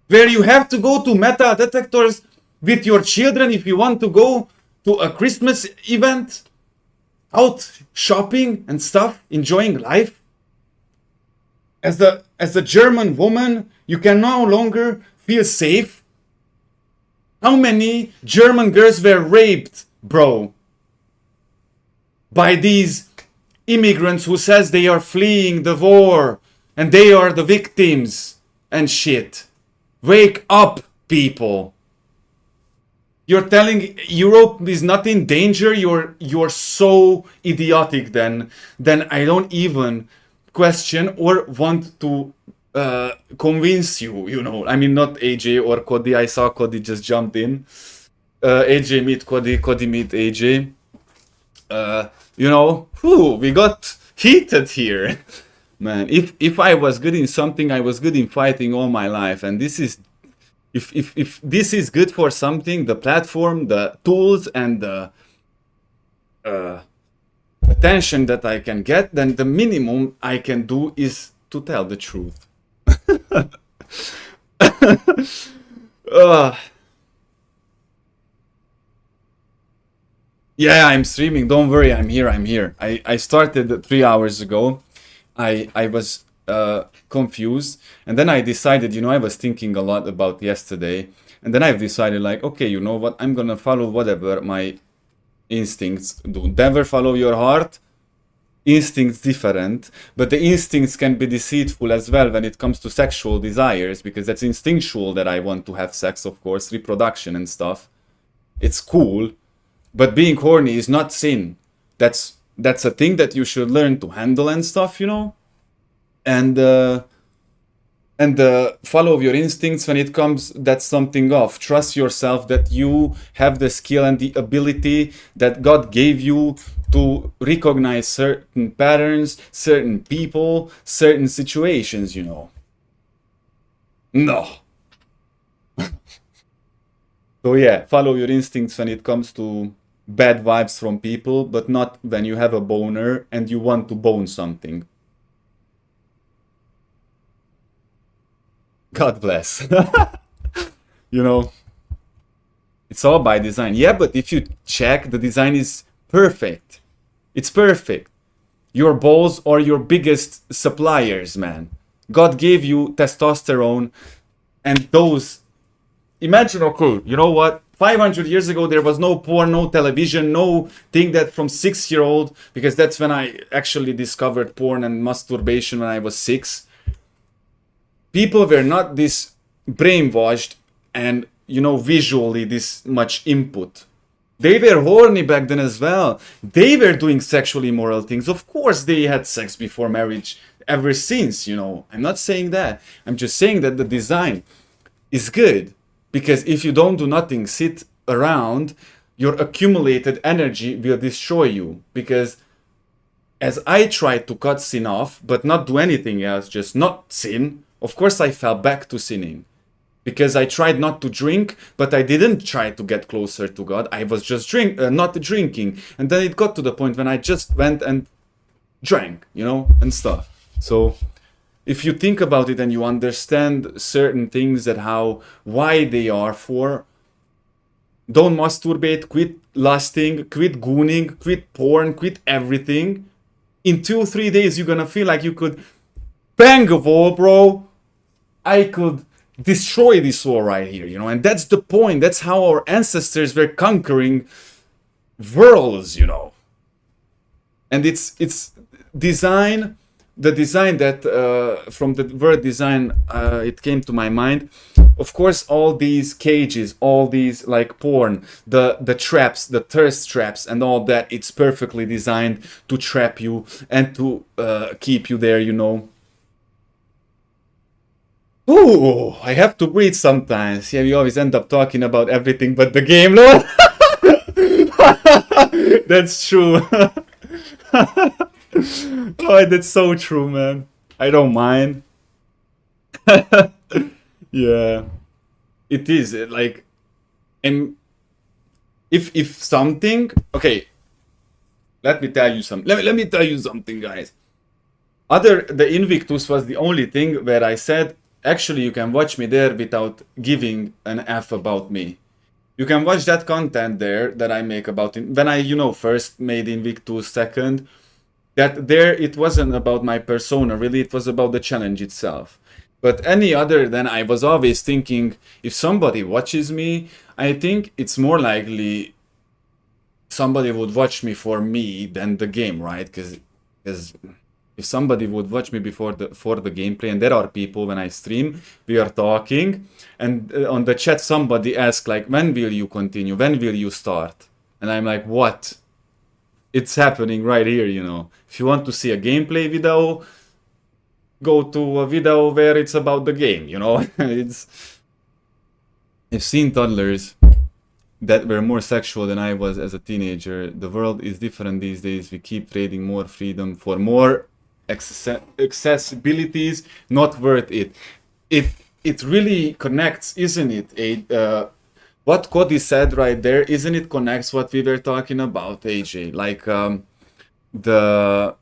S1: where you have to go to metal detectors with your children if you want to go to a Christmas event, out shopping and stuff, enjoying life. As a German woman, you can no longer feel safe. How many German girls were raped, bro, by these immigrants who says they are fleeing the war and they are the victims and shit? Wake up, people. You're telling Europe is not in danger. You're so idiotic. Then I don't even question or want to convince you. You know, I mean, not AJ or Cody. I saw Cody just jumped in. AJ meet Cody. Cody meet AJ. You know, whew, we got heated here. Man, if I was good in something, I was good in fighting all my life, and this is if this is good for something, the platform, the tools, and the attention that I can get, then the minimum I can do is to tell the truth. Yeah, I'm streaming. Don't worry, I'm here. I'm here. I started 3 hours ago. I was confused, and then I decided, you know, I was thinking a lot about yesterday, and then I've decided, like, okay, you know what, I'm gonna follow whatever my instincts do. Never follow your heart. Instincts different, but the instincts can be deceitful as well when it comes to sexual desires, because that's instinctual that I want to have sex, of course, reproduction and stuff. It's cool, but being horny is not sin. That's a thing that you should learn to handle and stuff, you know? And follow your instincts when it comes, that's something off. Trust yourself that you have the skill and the ability that God gave you to recognize certain patterns, certain people, certain situations, you know. No. So yeah, follow your instincts when it comes to bad vibes from people, but not when you have a boner and you want to bone something. God bless. You know, it's all by design. Yeah, but if you check, the design is perfect. It's perfect. Your balls are your biggest suppliers, man. God gave you testosterone, and those... Imagine, okay, you know what? 500 years ago, there was no porn, no television, no thing that from 6-year-old, because that's when I actually discovered porn and masturbation when I was 6. People were not this brainwashed and, you know, visually this much input. They were horny back then as well. They were doing sexually immoral things. Of course, they had sex before marriage ever since, you know. I'm not saying that. I'm just saying that the design is good. Because if you don't do nothing, sit around, your accumulated energy will destroy you. Because as I tried to cut sin off, but not do anything else, just not sin, of course I fell back to sinning. Because I tried not to drink, but I didn't try to get closer to God. I was just not drinking. And then it got to the point when I just went and drank, you know, and stuff. So if you think about it and you understand certain things that why they are for, don't masturbate, quit lusting, quit gooning, quit porn, quit everything. In 2-3 days, you're gonna feel like you could bang a wall, bro. I could destroy this wall right here, you know, and that's the point. That's how our ancestors were conquering worlds, you know. And it's design, the design that from the word design, it came to my mind. Of course, all these cages, all these like porn, the traps, the thirst traps, and all that, it's perfectly designed to trap you and to keep you there, you know. Ooh, I have to breathe sometimes. Yeah, we always end up talking about everything but the game, Lord. That's true. Oh, that's so true, man. I don't mind. Yeah, it is like, and if something, okay, let me tell you something. Let me tell you something, guys. The Invictus was the only thing where I said, actually, you can watch me there without giving an F about me. You can watch that content there that I make about it. When I, you know, first made Invictus second, that there it wasn't about my persona, really, it was about the challenge itself. But any other than, I was always thinking, if somebody watches me, I think it's more likely somebody would watch me for me than the game, right? Because If somebody would watch me before for the gameplay, and there are people when I stream, we are talking, and on the chat somebody asks like, when will you continue? When will you start? And I'm like, what? It's happening right here, you know. If you want to see a gameplay video, go to a video where it's about the game, you know. I've seen toddlers that were more sexual than I was as a teenager. The world is different these days. We keep trading more freedom for more accessibilities. Not worth it. It really connects, isn't it? What Cody said right there, isn't it connects what we were talking about, AJ? Like the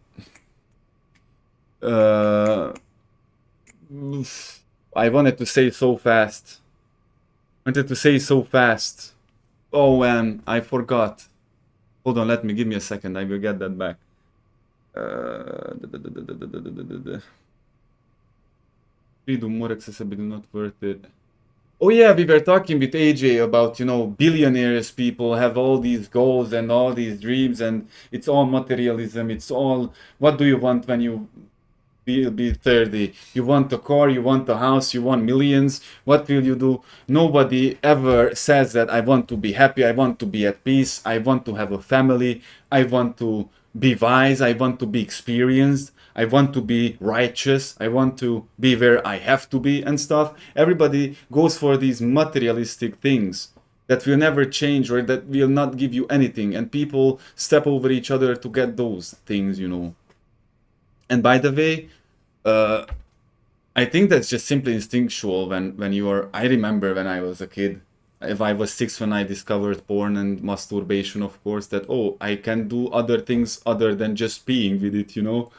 S1: I wanted to say so fast. Oh man, I forgot. Hold on, give me a second. I will get that back. Freedom, more accessibility, not worth it. Oh yeah, we were talking with AJ about, you know, billionaires people have all these goals and all these dreams, and it's all materialism. It's all, what do you want when you will be 30? You want a car, you want a house, you want millions. What will you do? Nobody ever says that I want to be happy, I want to be at peace, I want to have a family, I want to be wise, I want to be experienced, I want to be righteous, I want to be where I have to be and stuff. Everybody goes for these materialistic things that will never change or that will not give you anything, and people step over each other to get those things, you know. And by the way, I think that's just simply instinctual when you are. I remember when I was a kid, if I was 6 when I discovered porn and masturbation, of course, that, oh, I can do other things other than just peeing with it, you know.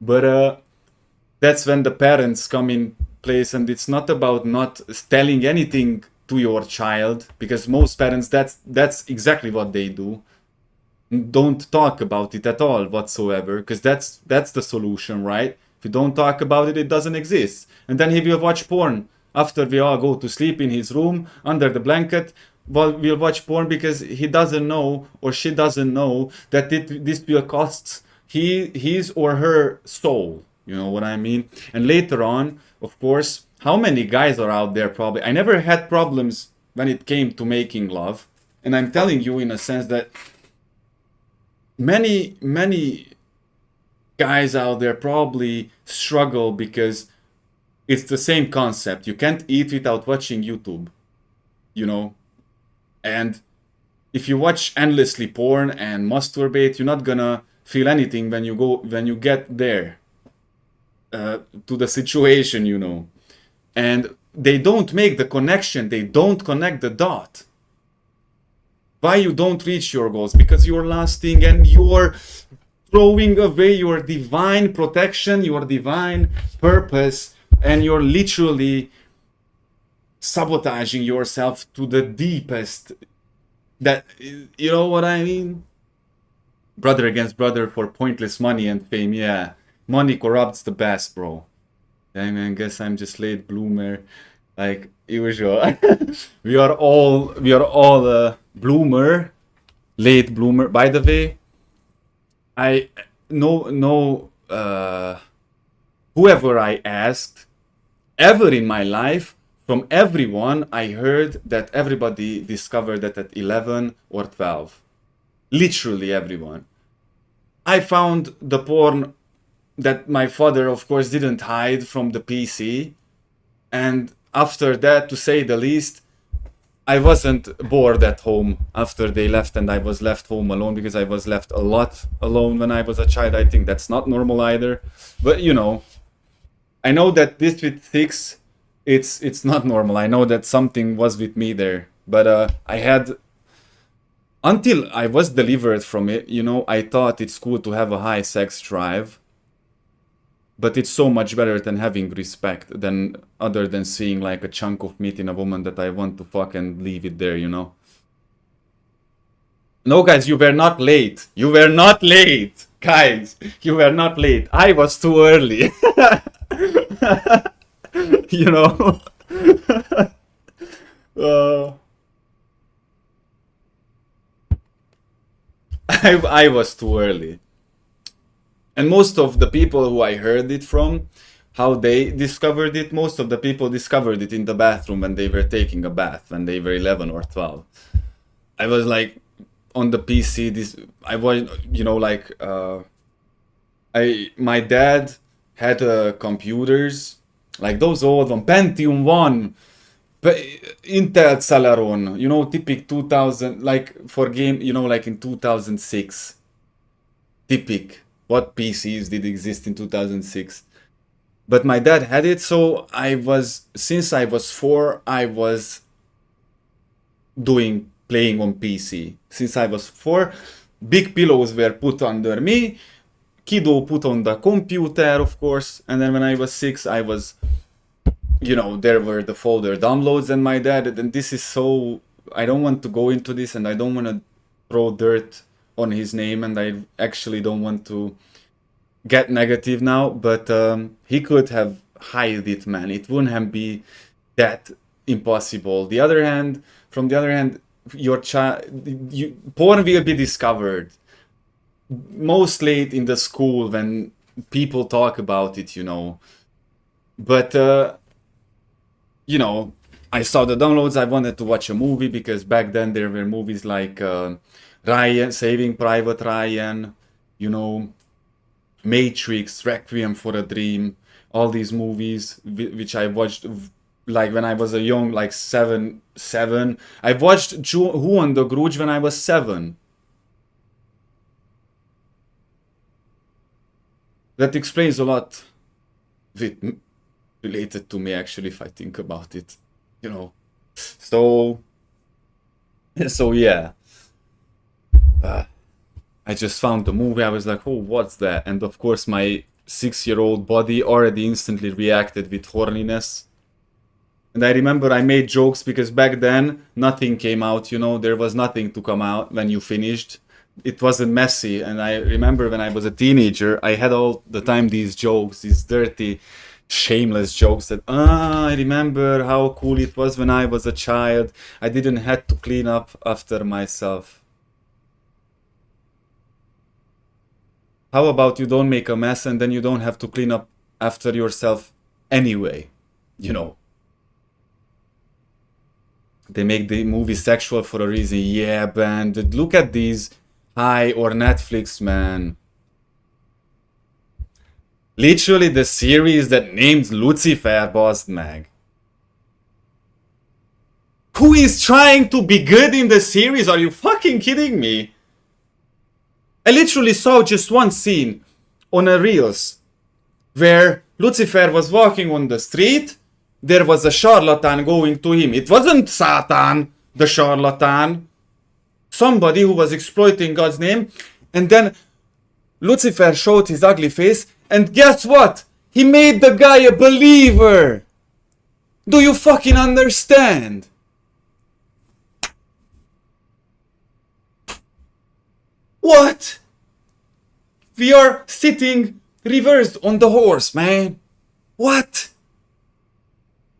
S1: But that's when the parents come in place, and it's not about not telling anything to your child, because most parents, that's exactly what they do. Don't talk about it at all whatsoever, because that's the solution, right? If you don't talk about it, it doesn't exist. And then he will watch porn after we all go to sleep in his room under the blanket. Well, we'll watch porn because he doesn't know, or she doesn't know, that this will cost his or her soul. You know what I mean? And later on, of course, how many guys are out there? Probably, I never had problems when it came to making love, and I'm telling you in a sense that many guys out there probably struggle because it's the same concept. You can't eat without watching YouTube, you know. And if you watch endlessly porn and masturbate, you're not gonna feel anything when you get there to the situation, you know. And they don't make the connection. They don't connect the dot. Why you don't reach your goals? Because you're lasting and you're throwing away your divine protection, your divine purpose, and you're literally sabotaging yourself to the deepest. That, you know what I mean? Brother against brother for pointless money and fame. Yeah, money corrupts the best, bro. I mean, I guess I'm just late bloomer, like usual. we are all bloomer, late bloomer. By the way, I no whoever I asked ever in my life, from everyone I heard that everybody discovered that at 11 or 12. Literally everyone. I found the porn that my father, of course, didn't hide from the PC. And after that, to say the least, I wasn't bored at home after they left and I was left home alone, because I was left a lot alone when I was a child. I think that's not normal either. But, you know, I know that this with 6, it's not normal. I know that something was with me there. But I had... Until I was delivered from it, you know, I thought it's cool to have a high sex drive. But it's so much better than having respect, than other than seeing like a chunk of meat in a woman that I want to fuck and leave it there, you know. No, guys, you were not late. You were not late. Guys, you were not late. I was too early. You know. I was too early. And most of the people who I heard it from, how they discovered it, most of the people discovered it in the bathroom when they were taking a bath, when they were 11 or 12. I was like, on the PC, I was, you know, like, my dad had computers, like those old one, Pentium 1, Intel Celeron, you know, typic 2000, like for game, you know, like in 2006. Typic. What PCs did exist in 2006? But my dad had it, so since I was 4, I was playing on PC. Since I was 4, big pillows were put under me, Kiddo put on the computer, of course, and then when I was 6, I was, you know, there were the folder downloads, and my dad, and this is so, I don't want to go into this, and I don't want to throw dirt on his name, and I actually don't want to get negative now, but he could have hide it, man. It wouldn't have be that impossible. From the other hand, your porn will be discovered most late in the school when people talk about it, you know. But you know, I saw the downloads. I wanted to watch a movie because back then there were movies like Ryan, Saving Private Ryan, you know, Matrix, Requiem for a Dream, all these movies which I watched like when I was a young, like 7. I watched Who on the Grudge when I was 7. That explains a lot related to me, actually, if I think about it, you know. So yeah. I just found the movie, I was like, oh, what's that? And of course my 6-year-old body already instantly reacted with horniness. And I remember I made jokes because back then nothing came out, you know, there was nothing to come out when you finished. It wasn't messy, and I remember when I was a teenager, I had all the time these jokes, these dirty, shameless jokes that, I remember how cool it was when I was a child. I didn't have to clean up after myself. How about you don't make a mess and then you don't have to clean up after yourself anyway, you know? They make the movie sexual for a reason. Yeah, man, look at these Hi or Netflix, man. Literally the series that named Lucifer, boss mag. Who is trying to be good in the series? Are you fucking kidding me? I literally saw just one scene on a Reels where Lucifer was walking on the street. There was a charlatan going to him. It wasn't Satan, the charlatan. Somebody who was exploiting God's name. And then Lucifer showed his ugly face. And guess what? He made the guy a believer. Do you fucking understand? What? We are sitting reversed on the horse, man. What?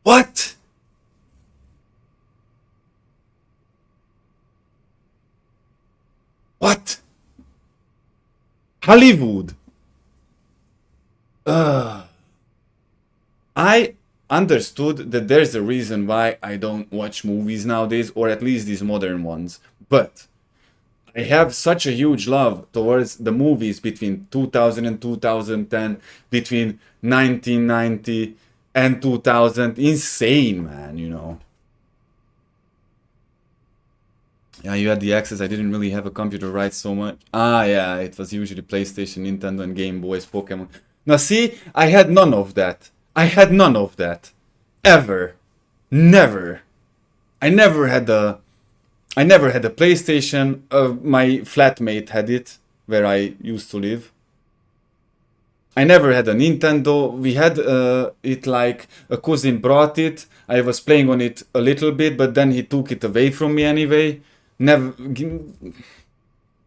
S1: What? What? Hollywood. I understood that there's a reason why I don't watch movies nowadays, or at least these modern ones. But I have such a huge love towards the movies between 2000 and 2010, between 1990 and 2000. Insane, man, you know. Yeah, you had the access. I didn't really have a computer right so much. Ah, yeah, it was usually PlayStation, Nintendo, and Game Boys, Pokemon. Now, see, I had none of that. I had none of that. Ever. Never. I never had a PlayStation. My flatmate had it, where I used to live. I never had a Nintendo. We had it like a cousin brought it. I was playing on it a little bit, but then he took it away from me anyway. Never.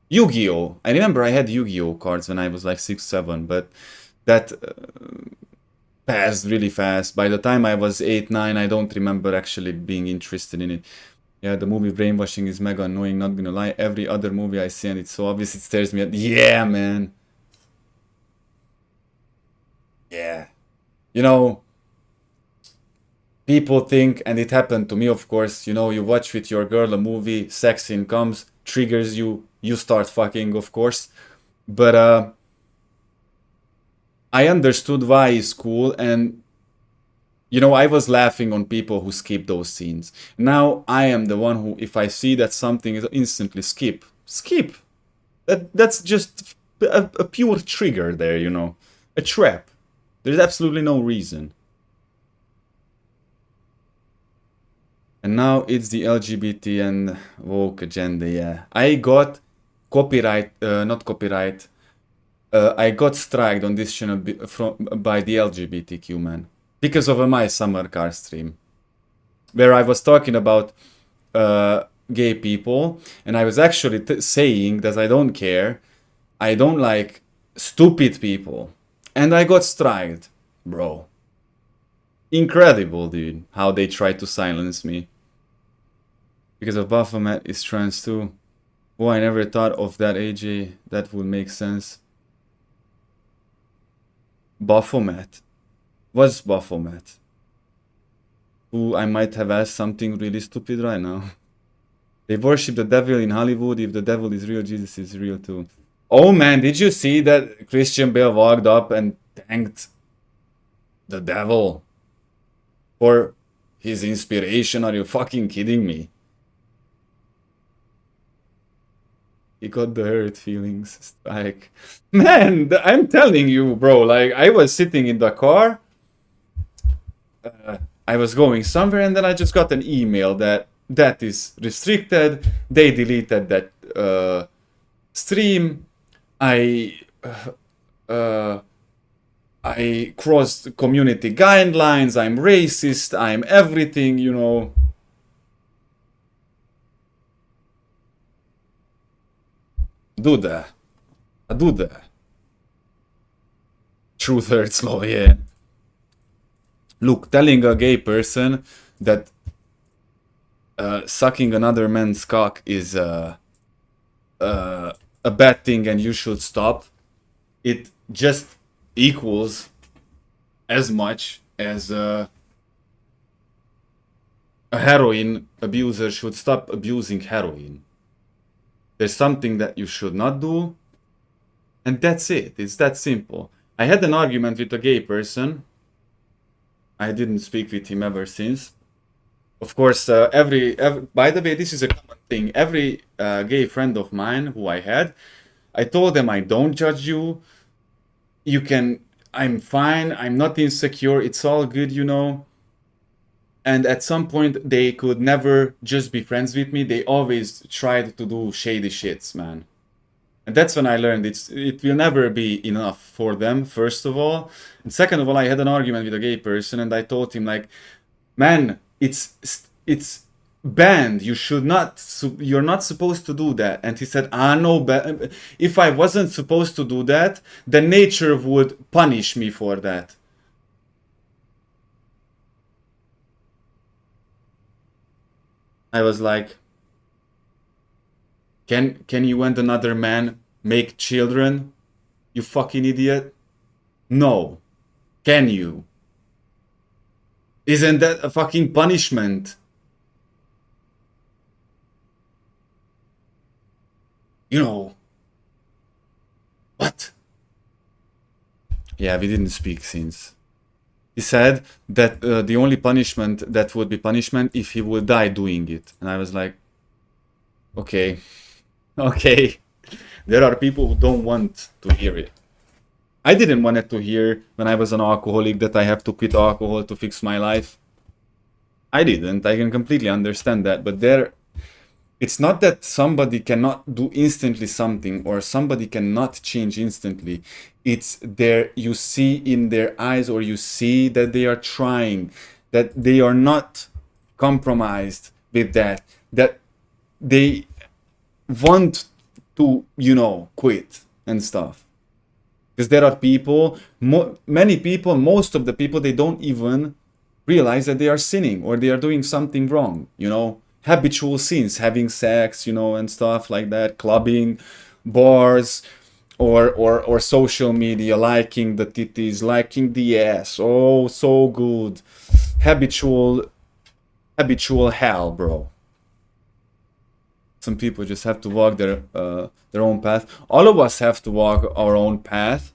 S1: Yu-Gi-Oh! I remember I had Yu-Gi-Oh! Cards when I was like 6, 7, but that passed really fast. By the time I was 8, 9, I don't remember actually being interested in it. Yeah, the movie Brainwashing is mega annoying, not gonna lie. Every other movie I see and it's so obvious it stares me at. Yeah, man. Yeah. You know, people think, and it happened to me, of course, you know, you watch with your girl a movie, sex scene comes, triggers you, you start fucking, of course. But I understood why it's cool, and you know, I was laughing on people who skip those scenes. Now I am the one who, if I see that something is instantly skip. Skip. That's just a pure trigger there, you know, a trap. There's absolutely no reason. And now it's the LGBT and woke agenda, yeah. I got copyright, not copyright. I got striked on this channel by the LGBTQ man because of my summer car stream, where I was talking about gay people, and I was actually saying that I don't care, I don't like stupid people, and I got striked, bro. Incredible, dude, how they tried to silence me. Because of Baphomet is trans too. Oh, I never thought of that, AJ. That would make sense. Baphomet. What's Baphomet? Ooh, I might have asked something really stupid right now. They worship the devil in Hollywood. If the devil is real, Jesus is real too. Oh man, did you see that Christian Bale walked up and thanked the devil for his inspiration? Are you fucking kidding me? He got the hurt feelings. Like, man, I'm telling you, bro. Like, I was sitting in the car. I was going somewhere, and then I just got an email that is restricted. They deleted that stream. I crossed community guidelines. I'm racist. I'm everything, you know. Do that. Do that. Truth hurts, love, yeah. Look, telling a gay person that sucking another man's cock is a bad thing and you should stop, it just equals as much as a heroin abuser should stop abusing heroin. There's something that you should not do, and that's it. It's that simple. I had an argument with a gay person. I didn't speak with him ever since. Of course, every by the way, this is a common thing. Every gay friend of mine who I had, I told them I don't judge you. You can, I'm fine. I'm not insecure. It's all good, you know. And at some point, they could never just be friends with me. They always tried to do shady shits, man. And that's when I learned it will never be enough for them, first of all. And second of all, I had an argument with a gay person, and I told him, like, man, it's banned. You should not, you're not supposed to do that. And he said, no, if I wasn't supposed to do that, then nature would punish me for that. I was like, can you and another man make children? You fucking idiot. No. Can you? Isn't that a fucking punishment? You know. What? Yeah, we didn't speak since. He said that the only punishment that would be punishment if he would die doing it. And I was like, okay. Okay. There are people who don't want to hear it. I didn't want it to hear when I was an alcoholic that I have to quit alcohol to fix my life. I didn't. I can completely understand that. But it's not that somebody cannot do instantly something or somebody cannot change instantly. It's there, you see in their eyes, or you see that they are trying, that they are not compromised with that they want to, you know, quit and stuff. Because there are people, many people, most of the people, they don't even realize that they are sinning or they are doing something wrong, you know. Habitual sins, having sex, you know, and stuff like that, clubbing, bars, or social media, liking the titties, liking the ass. Oh, so good. Habitual hell, bro. Some people just have to walk their own path. All of us have to walk our own path,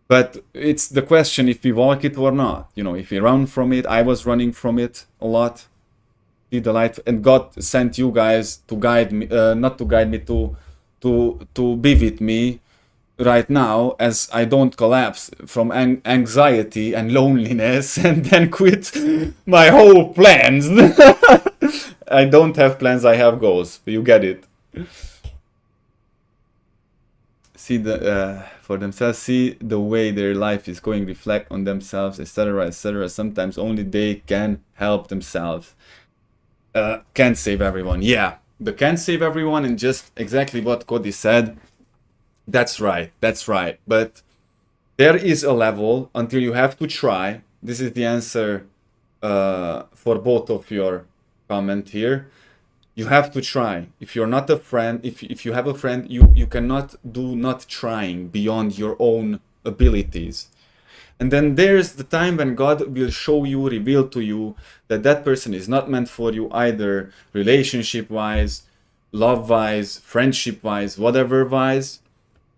S1: but it's the question if we walk it or not. You know, if we run from it. I was running from it a lot. See the light, and God sent you guys to guide me, not to guide me, to be with me right now, as I don't collapse from anxiety and loneliness and then quit my whole plans. I don't have plans, I have goals. You get it. See the for themselves, see the way their life is going, reflect on themselves, etc., etc. Sometimes only they can help themselves. Can't save everyone. Yeah, the can't save everyone, and just exactly what Cody said. That's right. That's right. But there is a level until you have to try. This is the answer for both of your comment here. You have to try. If you're not a friend, if you have a friend, you cannot do not trying beyond your own abilities. And then there's the time when God will show you, reveal to you that that person is not meant for you either, relationship-wise, love-wise, friendship-wise, whatever-wise.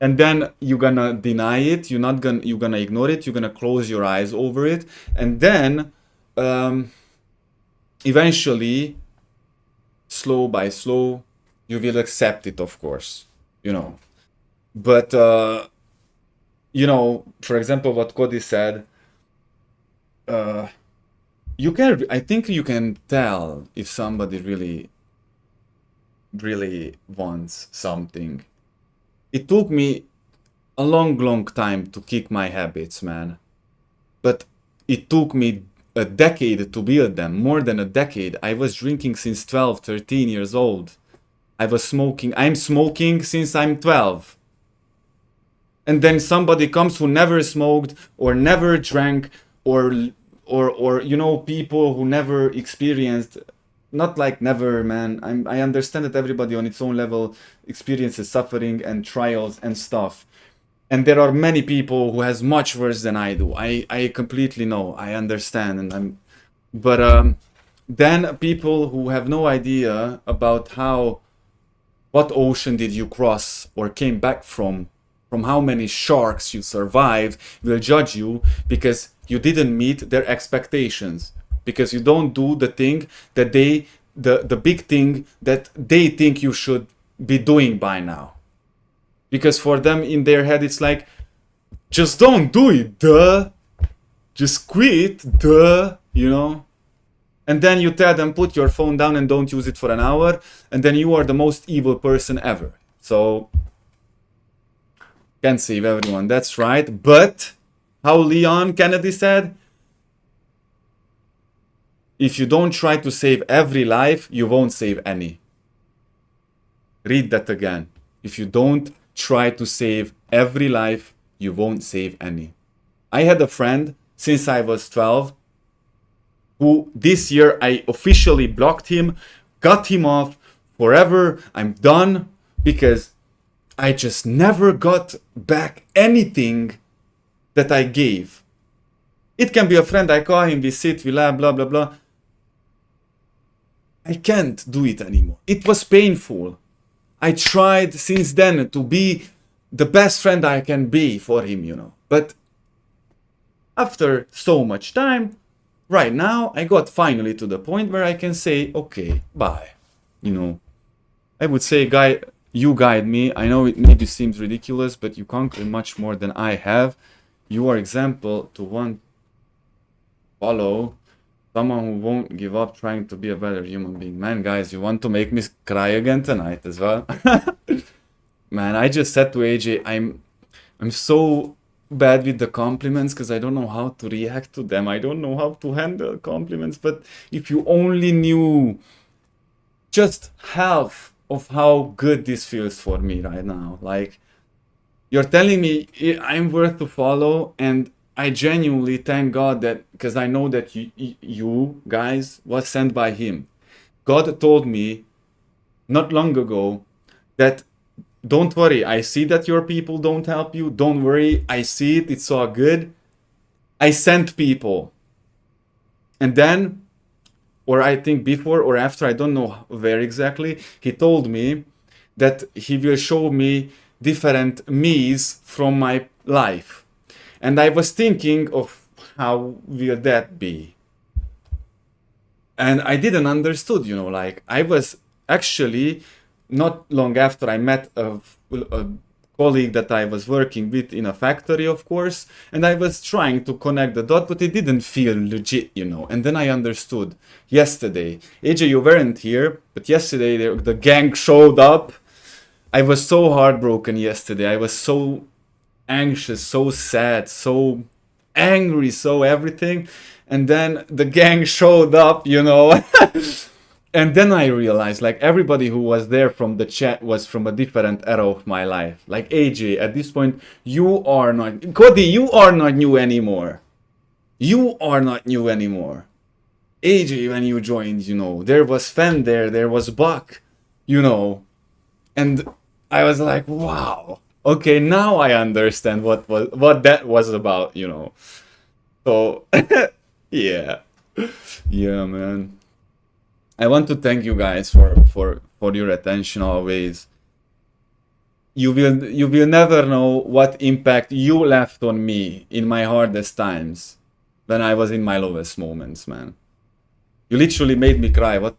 S1: And then you're gonna deny it. You're gonna ignore it. You're gonna close your eyes over it. And then eventually, slow by slow, you will accept it, of course, you know. But you know, for example, what Cody said, you can, I think you can tell if somebody really wants something. It took me a long time to kick my habits, man. But it took me a decade to build them, more than a decade. I was drinking since 12, 13 years old. I'm smoking since I'm 12. And then somebody comes who never smoked or never drank or you know, people who never experienced, not like never, man. I understand that everybody on its own level experiences suffering and trials and stuff. And there are many people who has much worse than I do. I completely know. I understand, and but then people who have no idea about what ocean did you cross or came back from how many sharks you survived, will judge you because you didn't meet their expectations, because you don't do the thing that the big thing that they think you should be doing by now. Because for them, in their head, it's like, just don't do it, duh. Just quit, duh, you know? And then you tell them, put your phone down and don't use it for an hour, and then you are the most evil person ever. So, can't save everyone, that's right. But, how Leon Kennedy said, if you don't try to save every life, you won't save any. Read that again. If you don't try to save every life, you won't save any. I had a friend since I was 12 who this year I officially blocked him, cut him off forever. I'm done because I just never got back anything that I gave. It can be a friend, I call him, we sit, we laugh, blah, blah, blah. I can't do it anymore. It was painful. I tried since then to be the best friend I can be for him, you know. But after so much time, right now, I got finally to the point where I can say, okay, bye. You know, I would say, you guide me. I know it maybe seems ridiculous, but you conquer much more than I have. You are example to one follow. Someone who won't give up trying to be a better human being. Man, guys, you want to make me cry again tonight as well? Man, I just said to AJ, I'm so bad with the compliments because I don't know how to react to them. I don't know how to handle compliments. But if you only knew just half of how good this feels for me right now. Like, you're telling me I'm worth to follow, and I genuinely thank God that, because I know that you guys was sent by him. God told me not long ago that don't worry, I see that your people don't help you. Don't worry, I see it, it's all good. I sent people. And then, or I think before or after, I don't know where exactly, he told me that he will show me different me's from my life. And I was thinking of how will that be? And I didn't understood, you know, like I was actually not long after I met a colleague that I was working with in a factory, of course, and I was trying to connect the dot, but it didn't feel legit, you know. And then I understood yesterday. AJ, you weren't here, but yesterday the gang showed up. I was so heartbroken yesterday. I was so anxious, so sad, so angry, so everything. And then the gang showed up, you know. And then I realized, like, everybody who was there from the chat was from a different era of my life. Like, AJ, at this point, you are not... Cody, you are not new anymore. You are not new anymore. AJ, when you joined, you know, there was Fen there was Buck, you know. And I was like, wow. Okay, now I understand what that was about, you know. So, yeah. Yeah, man. I want to thank you guys for your attention always. You will never know what impact you left on me in my hardest times when I was in my lowest moments, man. You literally made me cry. What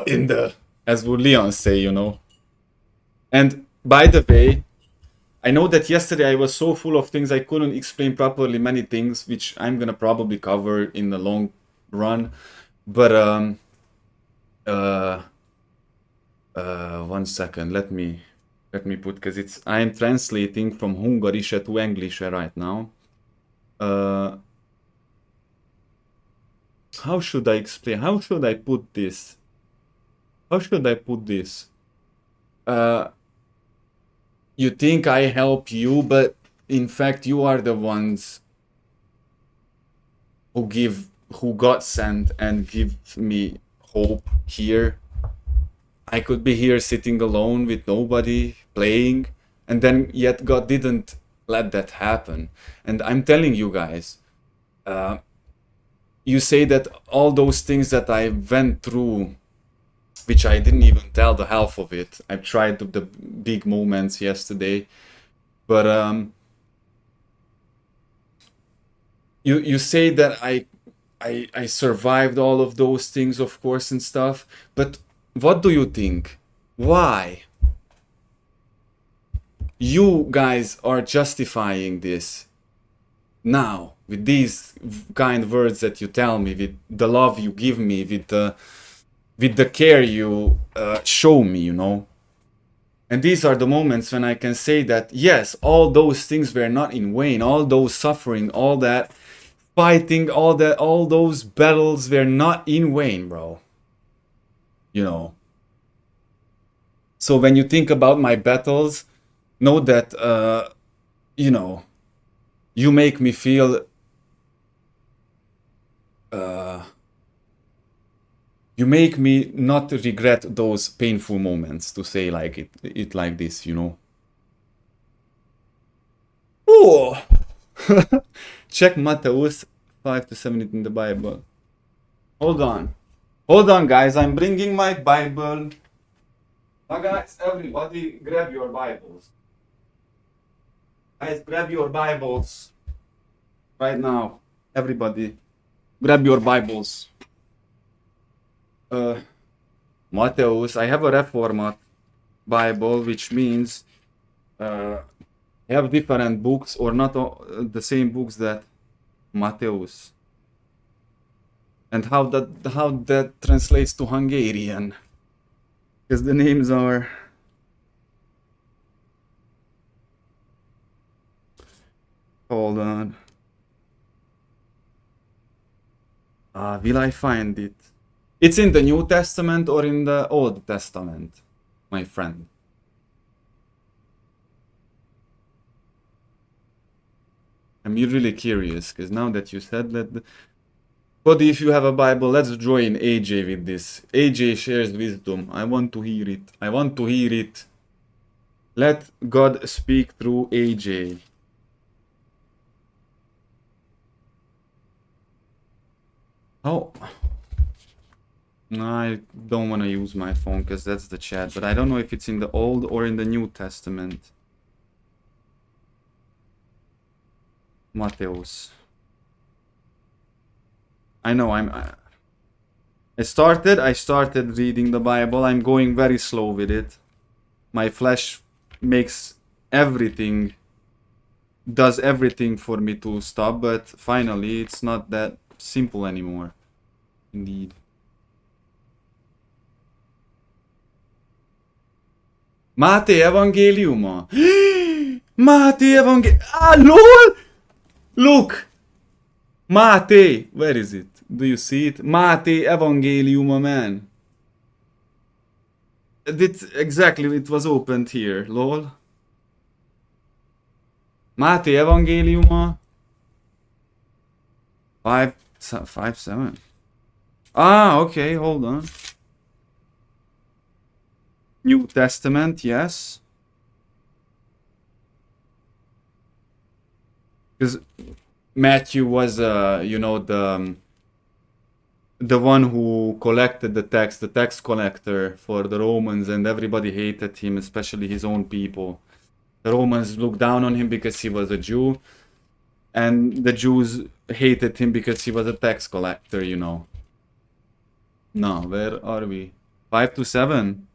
S1: in the, as would Leon say, you know. And by the way, I know that yesterday I was so full of things I couldn't explain properly many things, which I'm gonna probably cover in the long run. But 1 second, let me put, because I'm translating from Hungarish to English right now. How should I explain? How should I put this? You think I help you, but in fact you are the ones who got sent and give me hope here. I could be here sitting alone with nobody playing, and then yet God didn't let that happen. And I'm telling you guys, you say that all those things that I went through, which I didn't even tell the half of it. I tried the big moments yesterday, but you say that I survived all of those things, of course, and stuff. But what do you think? Why? You guys are justifying this now with these kind words that you tell me, with the love you give me, with the care you show me, you know. And these are the moments when I can say that, yes, all those things were not in vain. All those suffering, all that fighting, all those battles were not in vain, bro. You know. So when you think about my battles, know that, you know, you make me feel... you make me not regret those painful moments, to say like it like this, you know. Oh! Check Matthews 5-7 in the Bible. Hold on, guys. I'm bringing my Bible. Now, guys, everybody, grab your Bibles. Guys, grab your Bibles right now. Everybody, grab your Bibles. Matthews. I have a Reformat Bible, which means I have different books, or not the same books that Matthews. And how that translates to Hungarian, because the names are... Hold on. Will I find it? It's in the New Testament or in the Old Testament, my friend. I'm really curious, because now that you said that... But if you have a Bible, let's join AJ with this. AJ shares wisdom. I want to hear it. I want to hear it. Let God speak through AJ. Oh. No, I don't want to use my phone because that's the chat, but I don't know if it's in the Old or in the New Testament. Matthäus. I know I started reading the Bible. I'm going very slow with it. My flesh makes everything, does everything for me to stop, but finally it's not that simple anymore. Indeed. Máté evangéliuma? Máté evangéliuma? Ah, lol! Look! Máté! Where is it? Do you see it? Máté evangéliuma, man. Exactly, it was opened here, lol. Máté evangéliuma. 5:7. Ah, okay, hold on. New Testament, yes. Because Matthew was, you know, the one who collected the tax collector for the Romans, and everybody hated him, especially his own people. The Romans looked down on him because he was a Jew, and the Jews hated him because he was a tax collector, you know. No, where are we? 5:7.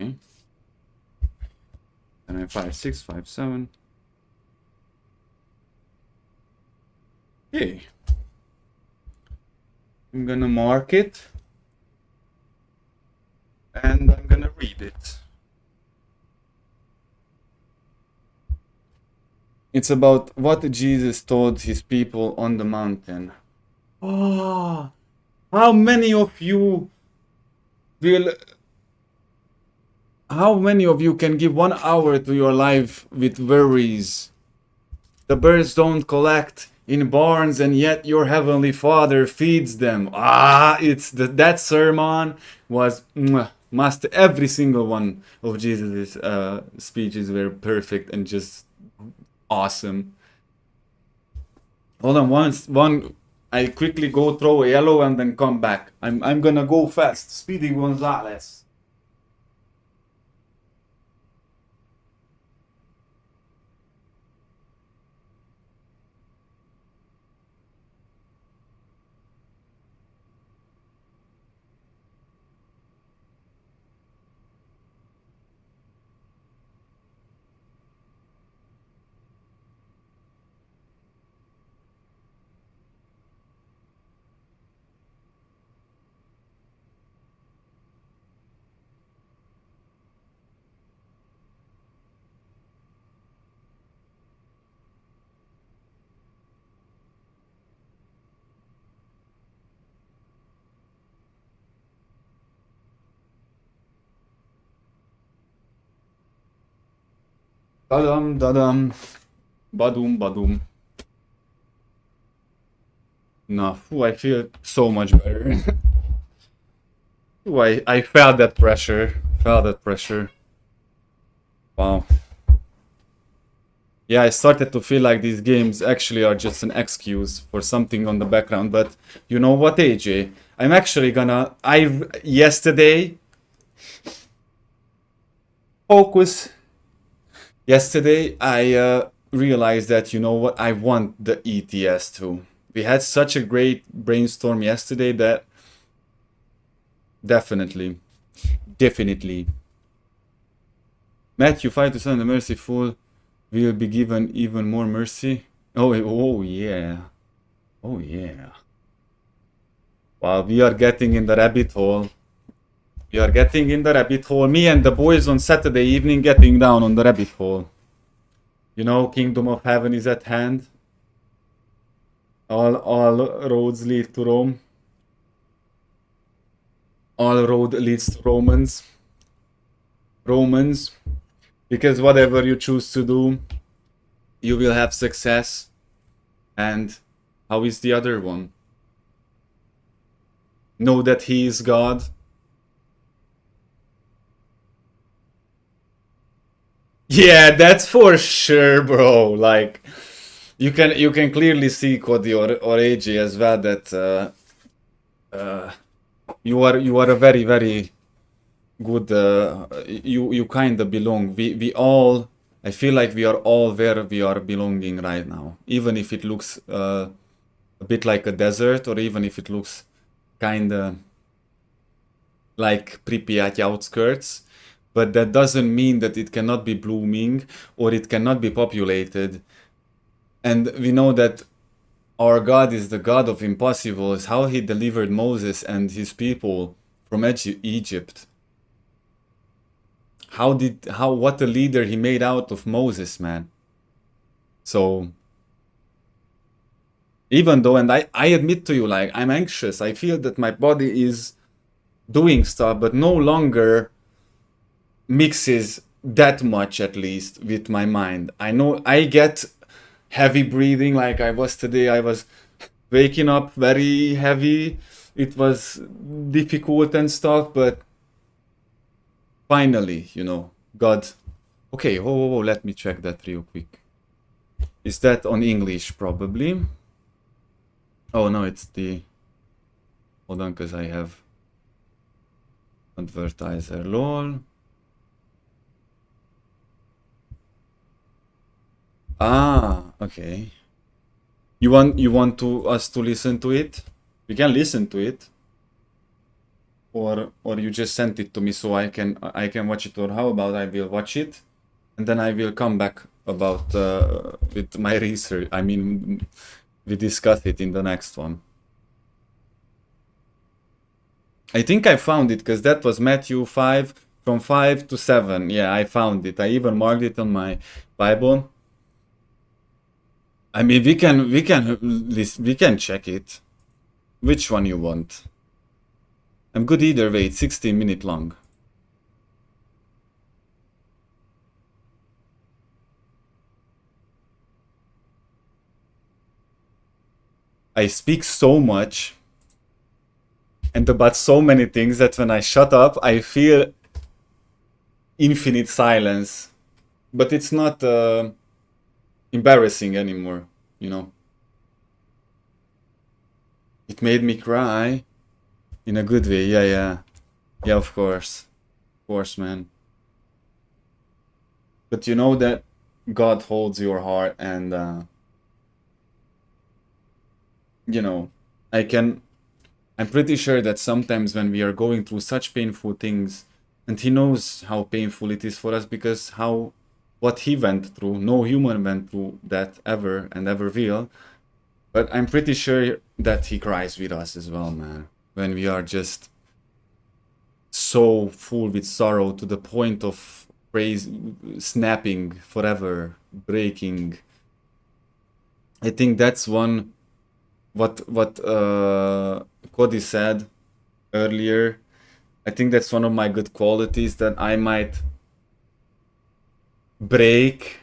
S1: Okay. And then 5:6, 5:7. Okay. I'm gonna mark it. And I'm gonna read it. It's about what Jesus told his people on the mountain. Oh, how many of you will... How many of you can give 1 hour to your life with worries? The birds don't collect in barns, and yet your heavenly Father feeds them. Ah, that sermon was every single one of Jesus' speeches were perfect and just awesome. Hold on, one. I quickly go throw a yellow and then come back. I'm gonna go fast. Speedy Gonzales. Dadam, dadam. Badum, badum. No, I feel so much better. I felt that pressure. Wow. Yeah, I started to feel like these games actually are just an excuse for something on the background. But you know what, AJ? I'm actually gonna... Yesterday... Focus. Yesterday, I realized that, you know what, I want the ETS too. We had such a great brainstorm yesterday that definitely. Matthew 5:7, the merciful will be given even more mercy. Oh yeah. Oh yeah. Wow, we are getting in the rabbit hole. Me and the boys on Saturday evening getting down on the rabbit hole. You know, Kingdom of Heaven is at hand. All roads lead to Rome. All road leads to Romans. Because whatever you choose to do, you will have success. And how is the other one? Know that he is God. Yeah, that's for sure, bro. Like, you can clearly see Cody or AJ as well that you are a very good. You kind of belong. We all. I feel like we are all where we are belonging right now, even if it looks a bit like a desert, or even if it looks kind of like Pripyat outskirts. But that doesn't mean that it cannot be blooming or it cannot be populated. And we know that our God is the God of impossibles, how he delivered Moses and his people from Egypt. What a leader he made out of Moses, man. So, even though, and I admit to you, like, I'm anxious, I feel that my body is doing stuff, but no longer mixes that much, at least, with my mind. I know I get heavy breathing like I was today. I was waking up very heavy. It was difficult and stuff, but finally, you know, God. Okay, whoa, let me check that real quick. Is that on English, probably? Oh, no, it's the... Hold on, because I have... Advertiser, lol. Ah, okay. You want us to listen to it? We can listen to it. Or you just sent it to me so I can watch it, or how about I will watch it and then I will come back about with my research. I mean, we discuss it in the next one. I think I found it because that was Matthew 5 from 5 to 7. Yeah, I found it. I even marked it on my Bible. I mean, we can check it. Which one you want? I'm good either way. It's 16-minute long. I speak so much and about so many things that when I shut up, I feel infinite silence. But it's not embarrassing anymore, you know. It made me cry in a good way. Yeah, of course, man. But you know that God holds your heart, and you know, I'm pretty sure that sometimes when we are going through such painful things, and he knows how painful it is for us, because what he went through, no human went through that ever and ever will. But I'm pretty sure that he cries with us as well, man. When we are just so full with sorrow to the point of snapping forever, breaking. I think that's one what Cody said earlier. I think that's one of my good qualities, that I might break,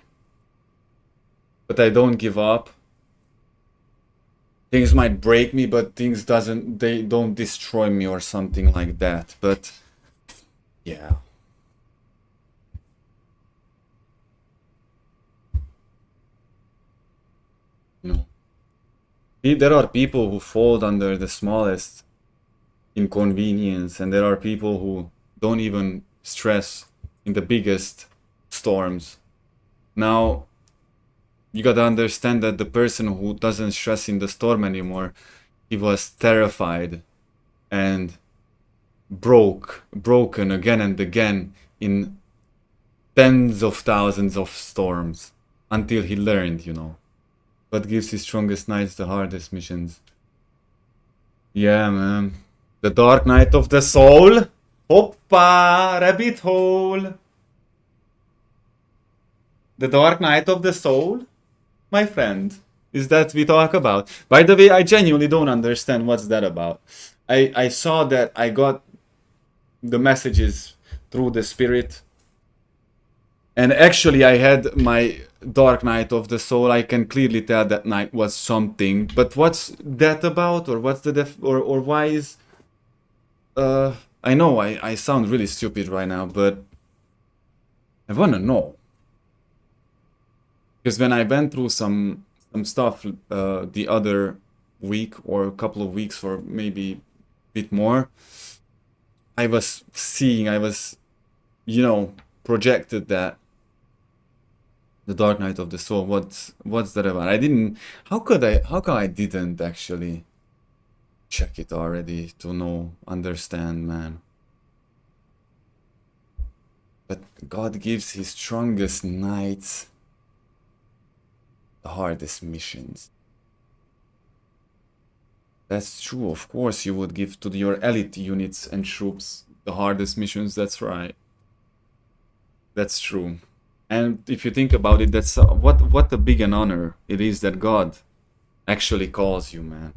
S1: but I don't give up. Things might break me, but they don't destroy me or something like that. But yeah. No. There are people who fold under the smallest inconvenience, and there are people who don't even stress in the biggest storms. Now, you gotta understand that the person who doesn't stress in the storm anymore, he was terrified and broken again and again in tens of thousands of storms until he learned, you know. What gives his strongest nights the hardest missions? Yeah, man. The dark night of the soul. Hoppa! Rabbit hole! The dark night of the soul? My friend, is that we talk about? By the way, I genuinely don't understand what's that about. I saw that I got the messages through the spirit, And actually I had my Dark Night of the Soul. I can clearly tell that night was something. But what's that about? Or what's the or why is... I know I sound really stupid right now, but I wanna know. Because when I went through some stuff the other week or a couple of weeks or maybe a bit more, I was seeing, you know, projected that the Dark Night of the Soul. What's that about? I didn't. How come I didn't actually check it already to understand, man? But God gives his strongest knights the hardest missions. That's true, of course you would give to your elite units and troops the hardest missions, that's right. That's true. And if you think about it, that's what a big an honor it is that God actually calls you, man.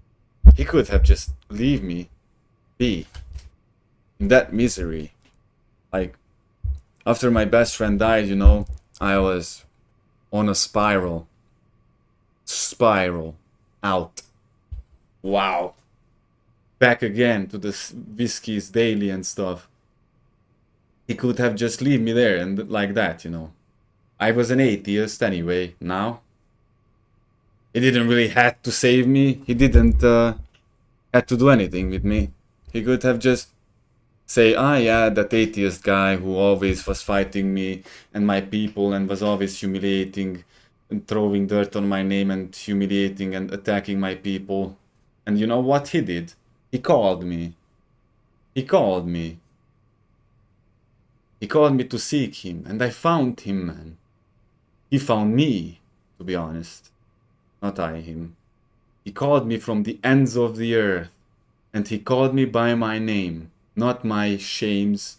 S1: He could have just leave me be in that misery. Like, after my best friend died, you know, I was on a spiral out. Wow. Back again to the whiskeys daily and stuff. He could have just leave me there and like that, you know. I was an atheist anyway, now. He didn't really had to save me. He didn't had to do anything with me. He could have just say, ah yeah, that atheist guy who always was fighting me and my people and was always humiliating and throwing dirt on my name and humiliating and attacking my people. And you know what he did? He called me. He called me. He called me to seek him, and I found him, man. He found me, to be honest. Not I him. He called me from the ends of the earth, and he called me by my name. Not my shames,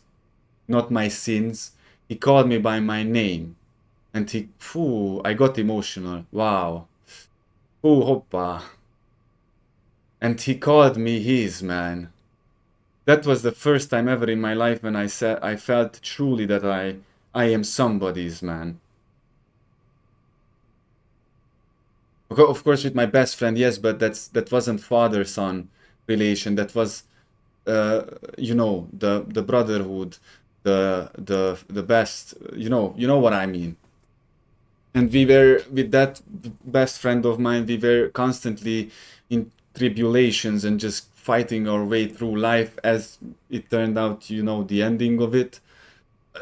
S1: not my sins. He called me by my name. And he, I got emotional. Wow. Hoppa. And he called me his, man. That was the first time ever in my life when I felt truly that I am somebody's, man. Of course with my best friend, yes, but that wasn't father-son relation. That was, you know, the brotherhood, the best, you know what I mean. And we were, with that best friend of mine, we were constantly in tribulations and just fighting our way through life, as it turned out, you know, the ending of it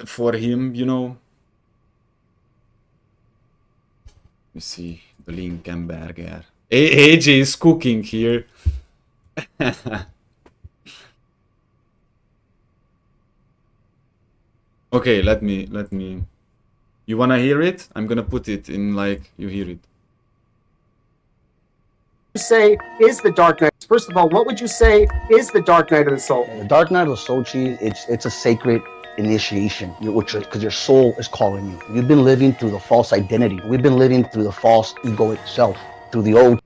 S1: for him, you know. Let me see, the Linkenberger. AJ is cooking here. Okay, let me. You wanna hear it? I'm gonna put it in like you hear it.
S10: Say is the Dark Knight? First of all, what would you say is the Dark Knight of the Soul?
S11: The Dark Night of the Soul, it's a sacred initiation, because your soul is calling you. You've been living through the false identity. We've been living through the false egoic self, through the old.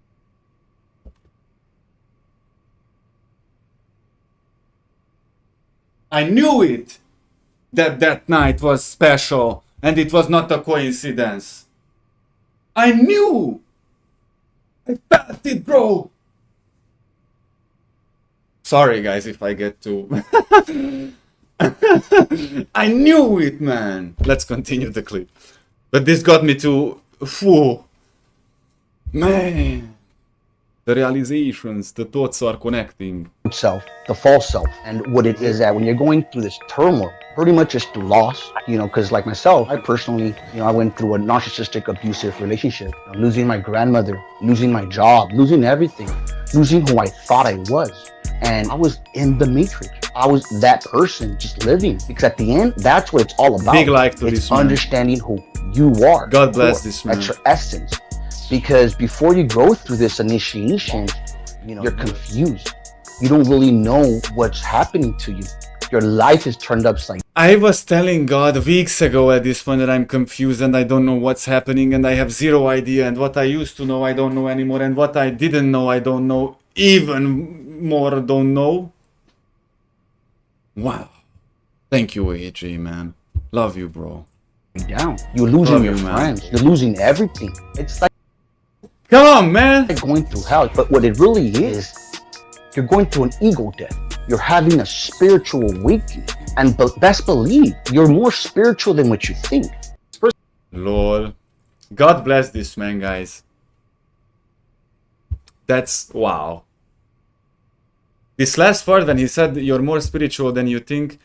S1: I knew it! That night was special, and it was not a coincidence. I knew! I felt it, bro! Sorry guys if I get too... I knew it, man! Let's continue the clip. But this got me to... Man! The realizations, the thoughts are connecting.
S11: Self, the false self, and what it is that when you're going through this turmoil, pretty much just through loss, you know, because like myself, I personally, you know, I went through a narcissistic, abusive relationship, you know, losing my grandmother, losing my job, losing everything, losing who I thought I was, and I was in the matrix. I was that person just living, because at the end, that's what it's all about.
S1: Big like to
S11: it's
S1: this man.
S11: Understanding who you are.
S1: God bless this man.
S11: That's your essence. Because before you go through this initiation, you know, you're confused. You don't really know what's happening to you. Your life is turned upside.
S1: I was telling God weeks ago at this point that I'm confused and I don't know what's happening and I have zero idea, and what I used to know I don't know anymore, and what I didn't know I don't know, even more don't know. Wow. Thank you, AJ, man. Love you, bro.
S11: down. You're losing
S1: Love
S11: your
S1: you, man.
S11: friends. You're losing everything. It's like
S1: Come on, man.
S11: going through hell. But what it really is, you're going through an ego death. You're having a spiritual awakening. And best believe, you're more spiritual than what you think.
S1: Lol. God bless this man, guys. That's wow. This last part when he said you're more spiritual than you think,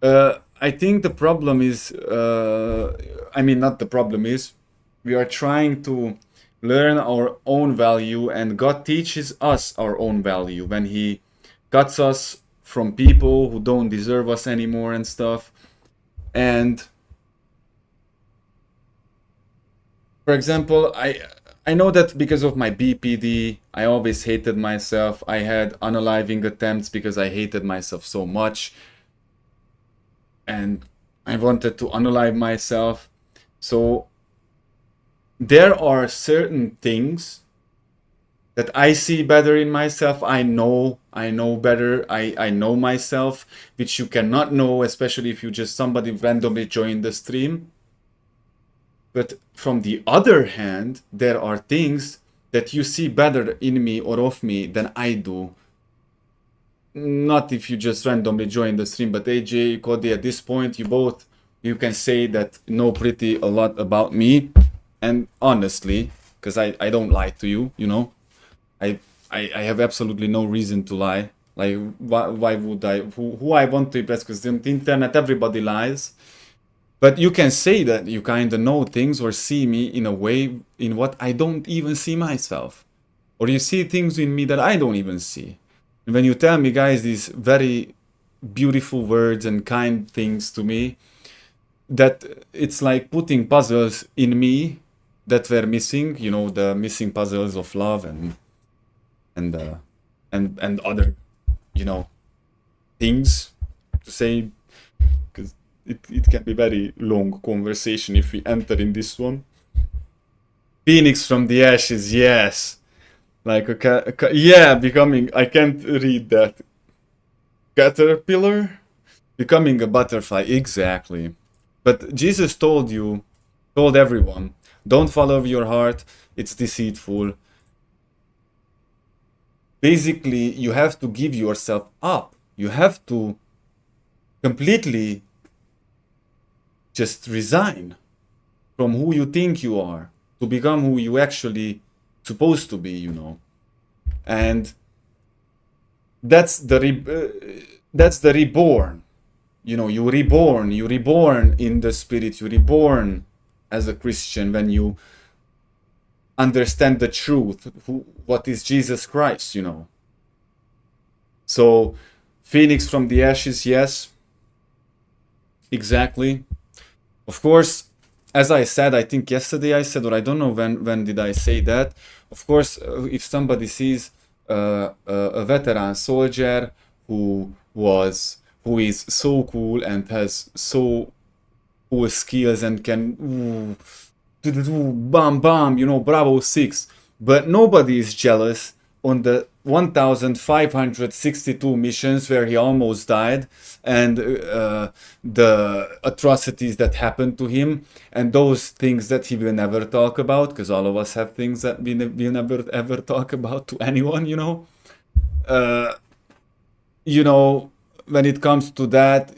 S1: I think the problem is, I mean, not the problem is, we are trying to learn our own value, and God teaches us our own value when he cuts us from people who don't deserve us anymore and stuff. And for example, I know that because of my BPD, I always hated myself. I had unaliving attempts because I hated myself so much. And I wanted to unalive myself. So there are certain things that I see better in myself. I know better. I know myself, which you cannot know, especially if you just somebody randomly joined the stream. But from the other hand, there are things that you see better in me or of me than I do. Not if you just randomly join the stream, but AJ, Cody, at this point, you can say that know pretty a lot about me. And honestly, because I don't lie to you, you know, I have absolutely no reason to lie. Like, why would I? Who I want to impress? Because on the internet, everybody lies. But you can say that you kind of know things or see me in a way in what I don't even see myself. Or you see things in me that I don't even see. And when you tell me, guys, these very beautiful words and kind things to me, that it's like putting puzzles in me that were missing, you know, the missing puzzles of love and other, you know, things to say, because it can be very long conversation if we enter in this one. Phoenix from the ashes, yes. Like yeah, becoming, I can't read that. Caterpillar? Becoming a butterfly, exactly. But Jesus told everyone, don't follow your heart, it's deceitful. Basically, you have to give yourself up. You have to completely just resign from who you think you are to become who you actually supposed to be, you know. And that's the reborn. You know, you reborn in the spirit, you reborn as a Christian when you understand the truth, what is Jesus Christ, you know. So, Phoenix from the ashes, yes, exactly. Of course, as I said, I think yesterday I said, or I don't know when did I say that. Of course, if somebody sees a veteran soldier who is so cool and has so cool skills and can bam bam, you know, Bravo 6, but nobody is jealous on the 1562 missions where he almost died, and the atrocities that happened to him, and those things that he will never talk about, because all of us have things that we will never ever talk about to anyone, you know. You know, when it comes to that,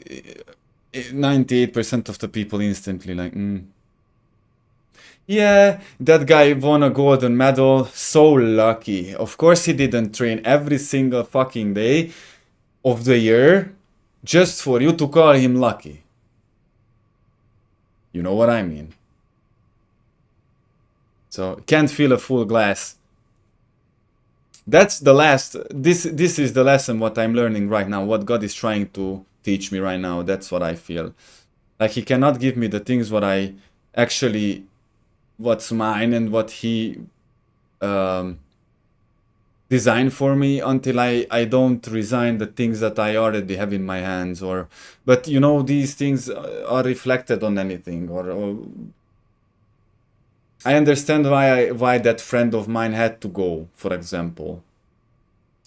S1: 98% of the people instantly like, yeah, that guy won a golden medal, so lucky. Of course he didn't train every single fucking day of the year just for you to call him lucky. You know what I mean? So, can't fill a full glass. That's the last, this is the lesson what I'm learning right now, what God is trying to teach me right now. That's what I feel. Like, he cannot give me the things what I actually, what's mine and what he designed for me until I don't resign the things that I already have in my hands. Or, but you know, these things are reflected on anything, or I understand why that friend of mine had to go, for example.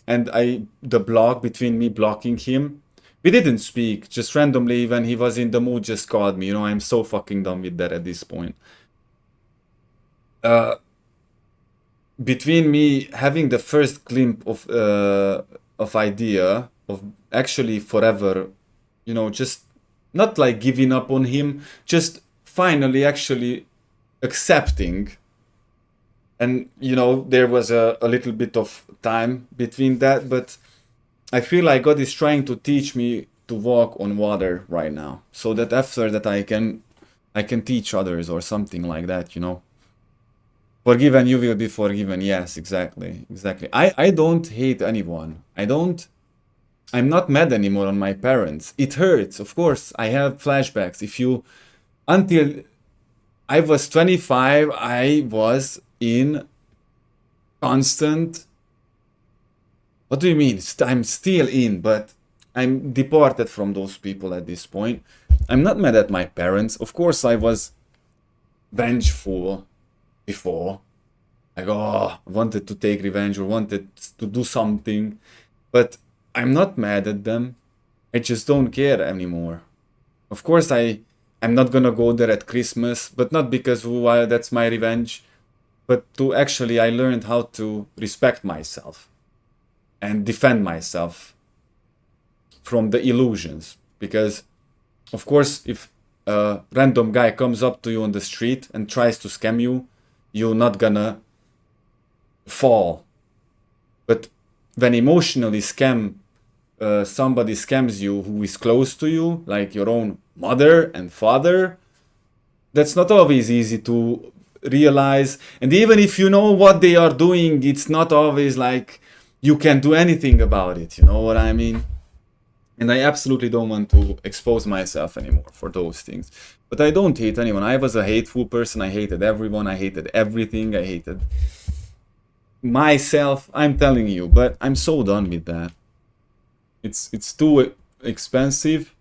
S1: And the block between me blocking him We didn't speak, just randomly when he was in the mood just called me. You know, I'm so fucking done with that at this point. Between me having the first glimpse of idea of actually forever, you know, just not like giving up on him, just finally actually accepting. And you know, there was a little bit of time between that, but I feel like God is trying to teach me to walk on water right now, so that after that I can teach others or something like that, you know. Forgive and you will be forgiven. Yes, exactly. I don't hate anyone. I'm not mad anymore on my parents. It hurts, of course. I have flashbacks. Until I was 25, I was in constant. What do you mean? I'm still in, but I'm departed from those people at this point. I'm not mad at my parents. Of course, I was vengeful before. Like, oh, I wanted to take revenge or wanted to do something. But I'm not mad at them. I just don't care anymore. Of course, I'm not gonna go there at Christmas, but not because that's my revenge, but to actually I learned how to respect myself and defend myself from the illusions. Because, of course, if a random guy comes up to you on the street and tries to scam you, you're not gonna fall. But when emotionally somebody scams you who is close to you, like your own mother and father, that's not always easy to realize. And even if you know what they are doing, it's not always like you can do anything about it, you know what I mean? And I absolutely don't want to expose myself anymore for those things. But I don't hate anyone. I was a hateful person. I hated everyone. I hated everything. I hated myself. I'm telling you, but I'm so done with that. It's too expensive,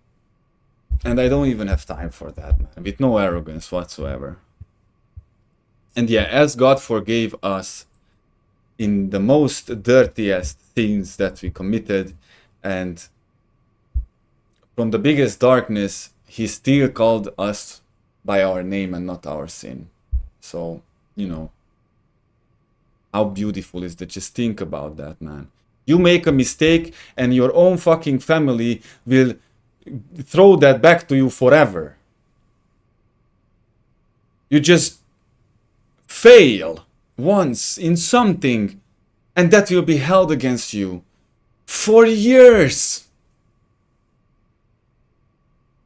S1: and I don't even have time for that, man. With no arrogance whatsoever. And yeah, as God forgave us in the most dirtiest things that we committed, and from the biggest darkness, He still called us by our name and not our sin. So, you know, how beautiful is that? Just think about that, man. You make a mistake and your own fucking family will throw that back to you forever. You just fail once in something and that will be held against you for years.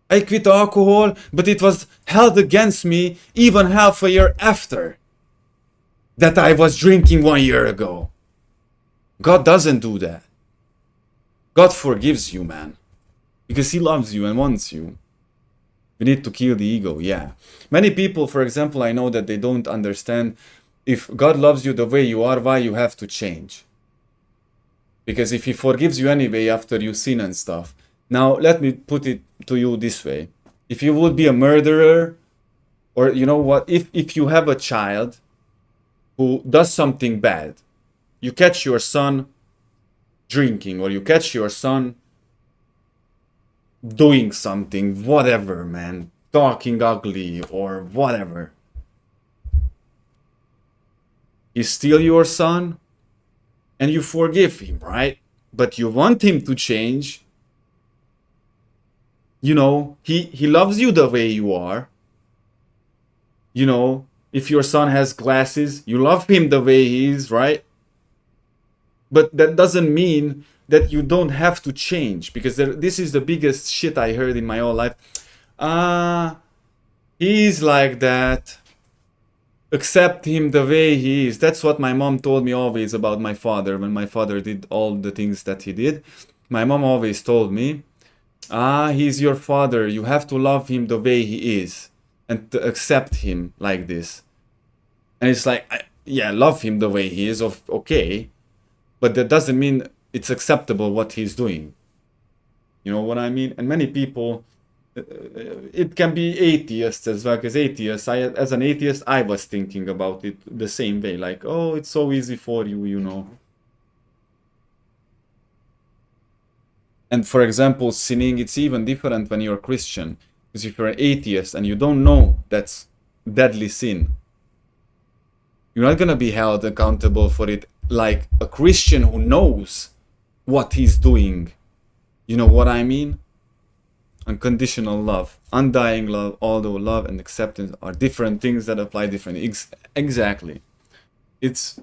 S1: I quit alcohol, but it was held against me even half a year after that I was drinking 1 year ago. God doesn't do that. God forgives you, man. Because He loves you and wants you. We need to kill the ego, yeah. Many people, for example, I know that they don't understand if God loves you the way you are, why you have to change. Because if He forgives you anyway after you sin and stuff. Now, let me put it to you this way. If you would be a murderer, or you know what, if you have a child who does something bad, you catch your son drinking, or you catch your son doing something, whatever, man, talking ugly or whatever. He's still your son, and you forgive him, right? But you want him to change. You know, he loves you the way you are. You know, if your son has glasses, you love him the way he is, right? But that doesn't mean that you don't have to change, because this is the biggest shit I heard in my whole life. He's like that. Accept him the way he is. That's what my mom told me always about my father. When my father did all the things that he did, my mom always told me, he's your father. You have to love him the way he is and to accept him like this. And it's like, yeah, love him the way he is, okay. But that doesn't mean it's acceptable what he's doing. You know what I mean? And many people, it can be atheists as well, because atheists, as an atheist, I was thinking about it the same way. Like, oh, it's so easy for you, you know. And for example, sinning, it's even different when you're Christian. Because if you're an atheist and you don't know that's deadly sin, you're not gonna be held accountable for it like a Christian who knows what he's doing. You know what I mean? Unconditional love, undying love, although love and acceptance are different things that apply differently. Exactly. It's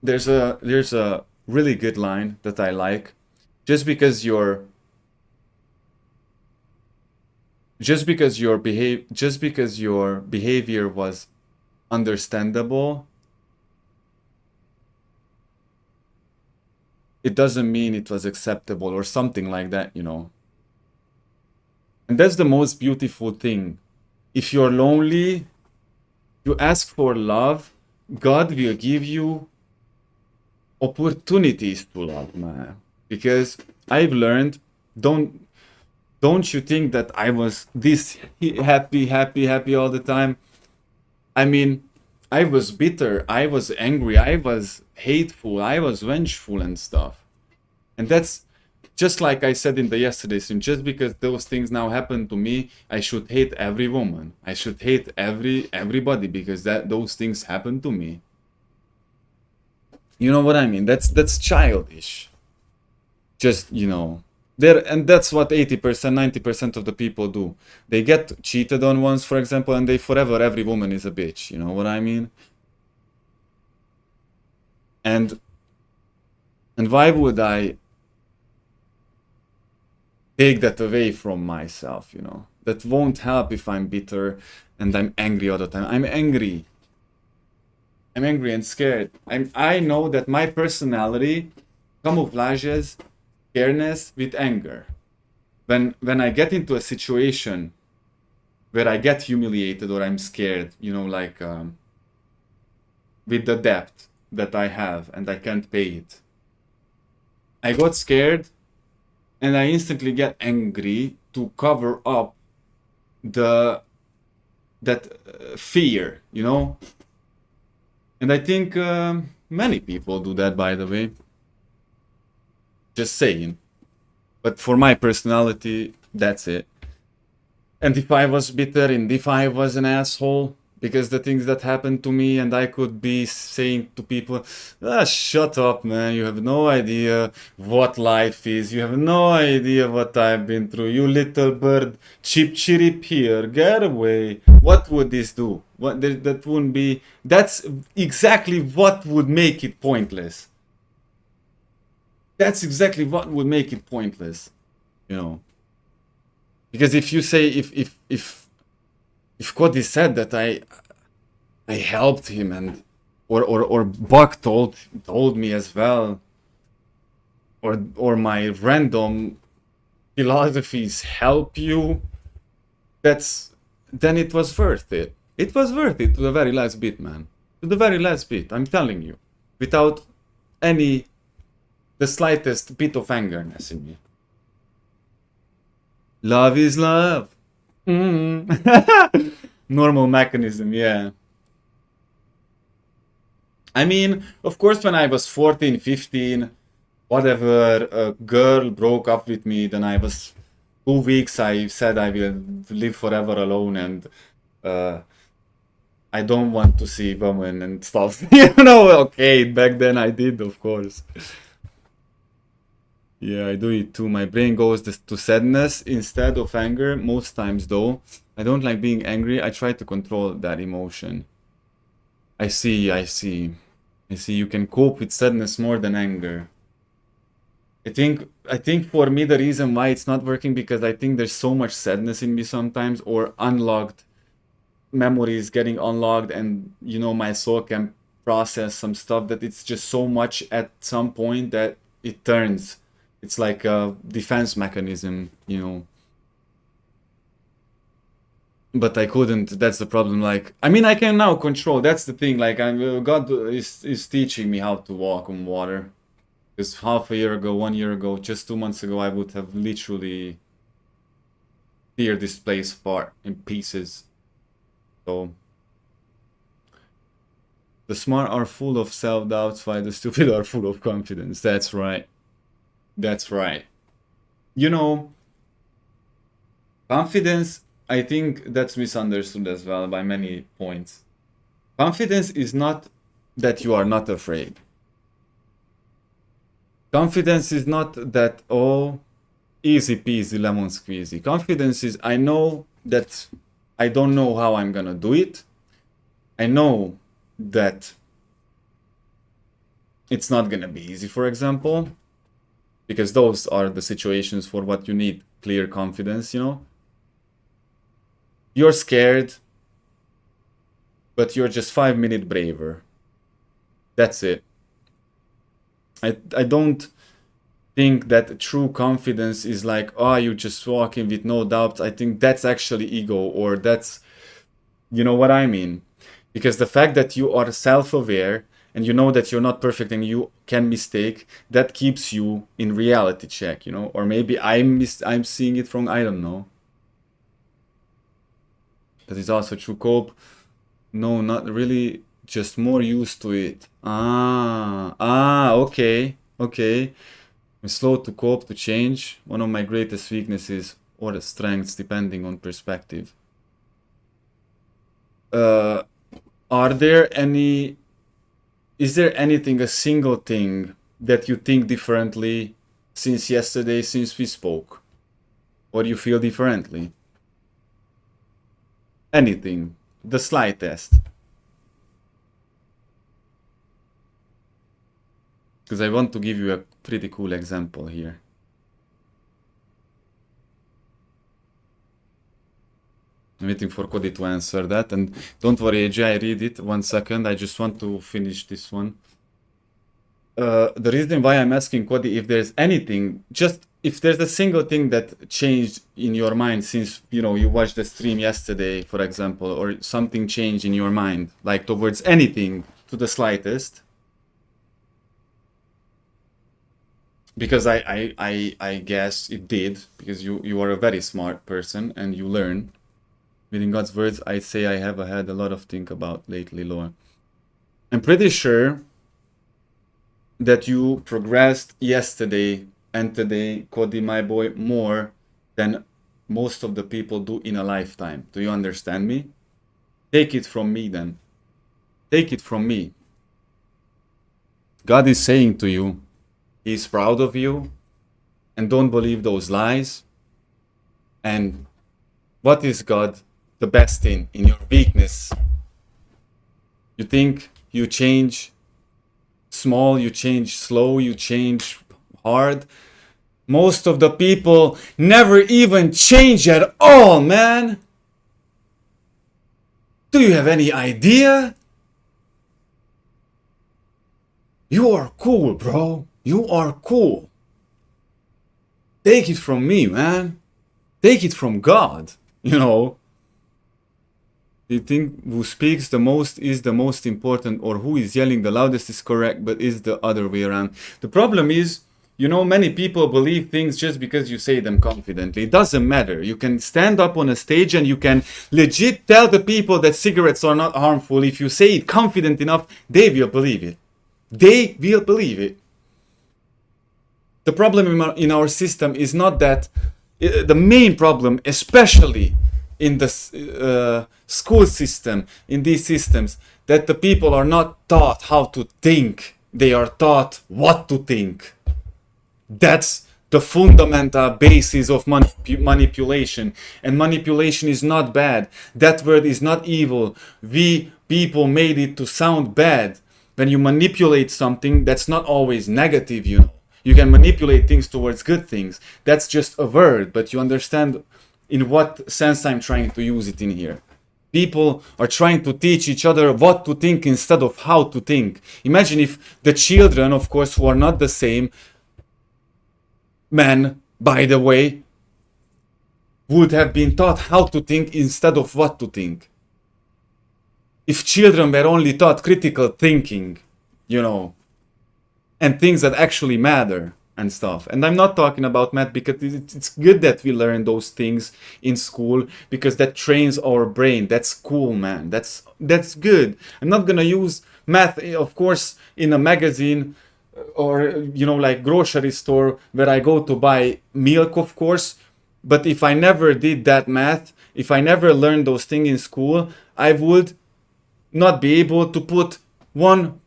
S1: there's a really good line that I like. Just because your behavior was understandable, it doesn't mean it was acceptable or something like that, you know. And that's the most beautiful thing. If you're lonely, you ask for love, God will give you opportunities to love, man. Because I've learned, don't you think that I was this happy all the time? I mean, I was bitter, I was angry, I was hateful, I was vengeful and stuff. And that's just like I said in the yesterday stream, just because those things now happen to me, I should hate every woman. I should hate everybody because those things happen to me. You know what I mean? That's childish. Just, you know, and that's what 80%, 90% of the people do. They get cheated on once, for example, and they forever every woman is a bitch. You know what I mean? And why would I take that away from myself, you know? That won't help if I'm bitter and I'm angry all the time. I'm angry and scared. I know that my personality camouflages scaredness with anger. When I get into a situation where I get humiliated or I'm scared, you know, like with the debt that I have and I can't pay it, I got scared and I instantly get angry to cover up that fear, you know. And I think many people do that, by the way. Just saying. But for my personality, that's it. And if I was bitter and if I was an asshole because the things that happened to me, and I could be saying to people, shut up, man, you have no idea what life is, you have no idea what I've been through, you little bird, chip chirip here, get away. What would this do? That wouldn't be, that's exactly what would make it pointless. That's exactly what would make it pointless, you know. Because if you say, if Cody said that I helped him, and or Buck told me as well, or my random philosophies help you, then it was worth it. It was worth it to the very last bit, man. To the very last bit, I'm telling you, without the slightest bit of angerness in me. Love is love. Normal mechanism, yeah. I mean, of course, when I was 14, 15, whatever, a girl broke up with me, then I was 2 weeks, I said I will live forever alone, and I don't want to see women and stuff. You know, okay, back then I did, of course. Yeah, I do it too. My brain goes to sadness instead of anger most times, though. I don't like being angry. I try to control that emotion. I see. You can cope with sadness more than anger. I think for me the reason why it's not working, because I think there's so much sadness in me sometimes, or unlocked memories getting unlocked, and you know, my soul can process some stuff that it's just so much at some point that it turns. It's like a defense mechanism, you know. But I couldn't, that's the problem. Like, I mean, I can now control, that's the thing. Like, God is teaching me how to walk on water. Because half a year ago, 1 year ago, just 2 months ago, I would have literally tear this place apart in pieces. So, the smart are full of self-doubts, while the stupid are full of confidence. That's right. That's right. You know, confidence, I think that's misunderstood as well by many points. Confidence is not that you are not afraid. Confidence is not that, oh, easy peasy lemon squeezy. Confidence is, I know that I don't know how I'm gonna do it. I know that it's not gonna be easy, for example, because those are the situations for what you need clear confidence, you know? You're scared, but you're just 5 minutes braver. That's it. I don't think that true confidence is like, oh, you just walking with no doubts. I think that's actually ego, or that's, you know what I mean? Because the fact that you are self-aware and you know that you're not perfect and you can mistake, that keeps you in reality check, you know? Or maybe I'm seeing it wrong, I don't know. That is also true. Cope, no, not really, just more used to it. Okay, okay. I'm slow to cope, to change. One of my greatest weaknesses or strengths, depending on perspective. Are there any... Is there anything, a single thing, that you think differently since yesterday, since we spoke? Or you feel differently? Anything. The slightest. Because I want to give you a pretty cool example here. I'm waiting for Cody to answer that, and don't worry, AJ, I read it. 1 second, I just want to finish this one. The reason why I'm asking Cody if there's anything, just if there's a single thing that changed in your mind since, you know, you watched the stream yesterday, for example, or something changed in your mind, like towards anything, to the slightest. Because I guess it did, because you are a very smart person and you learn. Within God's words, I say I have had a lot of think about lately, Lord. I'm pretty sure that you progressed yesterday and today, Cody, my boy, more than most of the people do in a lifetime. Do you understand me? Take it from me then. Take it from me. God is saying to you, He's proud of you, and don't believe those lies. And what is God the best in your weakness? You think you change small, you change slow, you change hard. Most of the people never even change at all, man. Do you have any idea? You are cool, bro. You are cool. Take it from me, man. Take it from God, you know. Do you think who speaks the most is the most important, or who is yelling the loudest is correct, but is the other way around? The problem is, you know, many people believe things just because you say them confidently. It doesn't matter. You can stand up on a stage and you can legit tell the people that cigarettes are not harmful. If you say it confident enough, they will believe it. They will believe it. The problem in our system is not that. The main problem, especially in the school system, in these systems, that the people are not taught how to think. They are taught what to think. That's the fundamental basis of manipulation. And manipulation is not bad. That word is not evil. We people made it to sound bad. When you manipulate something, that's not always negative, you know. You can manipulate things towards good things. That's just a word, but you understand in what sense I'm trying to use it in here. People are trying to teach each other what to think instead of how to think. Imagine if the children, of course, who are not the same, men, by the way, would have been taught how to think instead of what to think. If children were only taught critical thinking, you know, and things that actually matter and stuff. And I'm not talking about math, because it's good that we learn those things in school, because that trains our brain. That's cool, man. That's good. I'm not gonna use math, of course, in a magazine you know, like grocery store where I go to buy milk, of course. But if I never did that math, if I never learned those things in school, I would not be able to put 1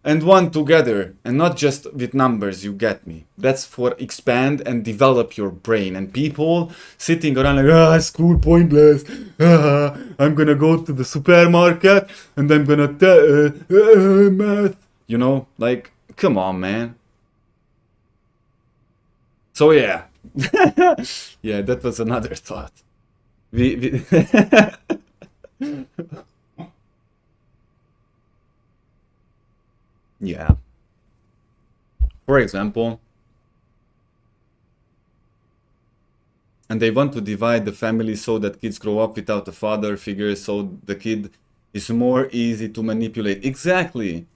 S1: and 1 together, and not just with numbers, you get me. That's for expand and develop your brain. And people sitting around like, school pointless, I'm gonna go to the supermarket and I'm gonna math, you know, like, come on, man. So yeah. Yeah, that was another thought. We yeah. For example, and they want to divide the family so that kids grow up without a father figure, so the kid is more easy to manipulate. Exactly.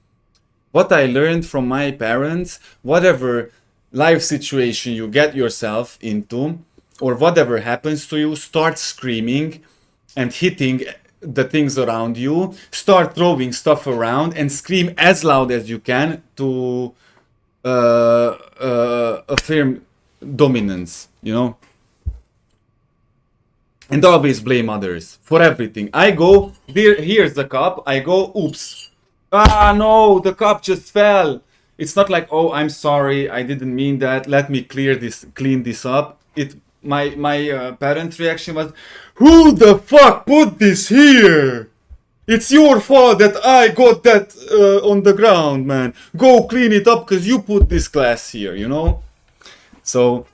S1: What I learned from my parents, whatever life situation you get yourself into, or whatever happens to you, start screaming and hitting the things around you, start throwing stuff around and scream as loud as you can to affirm dominance, you know? And always blame others for everything. I go, here's the cup, I go, oops. Ah, no, the cup just fell. It's not like, oh, I'm sorry, I didn't mean that, let me clean this up. My parents' reaction was, who the fuck put this here? It's your fault that I got that on the ground, man. Go clean it up because you put this glass here, you know? So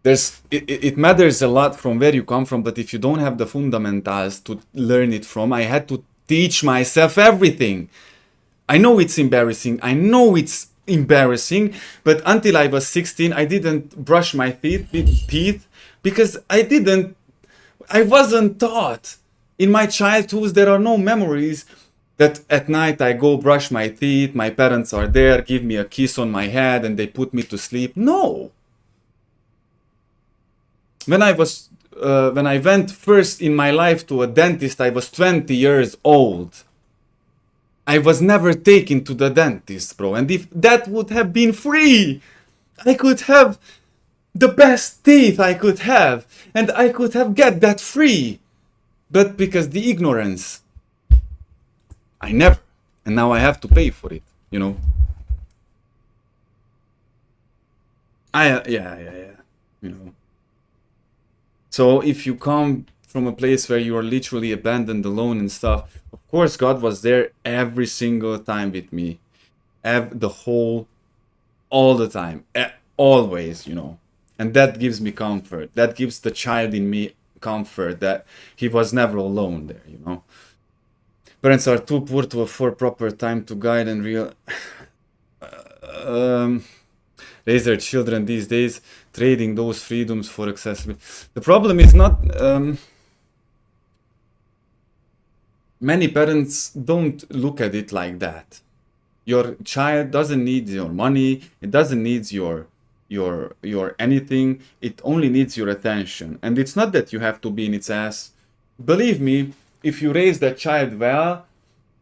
S1: it matters a lot from where you come from, but if you don't have the fundamentals to learn it from, I had to teach myself everything. I know it's embarrassing, but until I was 16, I didn't brush my teeth because I wasn't taught. In my childhood, there are no memories that at night I go brush my teeth, my parents are there, give me a kiss on my head, and they put me to sleep. No. When I went first in my life to a dentist, I was 20 years old. I was never taken to the dentist, bro. And if that would have been free, I could have the best teeth I could have. And I could have get that free. But because the ignorance, I never. And now I have to pay for it, you know. Yeah, you know. So if you come from a place where you are literally abandoned, alone and stuff, of course God was there every single time with me. All the time. Always, you know. And that gives me comfort. That gives the child in me comfort that he was never alone there, you know. Parents are too poor to afford proper time to guide and raise their children these days, trading those freedoms for accessibility. The problem is not... many parents don't look at it like that. Your child doesn't need your money, it doesn't need your anything, it only needs your attention. And it's not that you have to be in its ass. Believe me, if you raise that child well,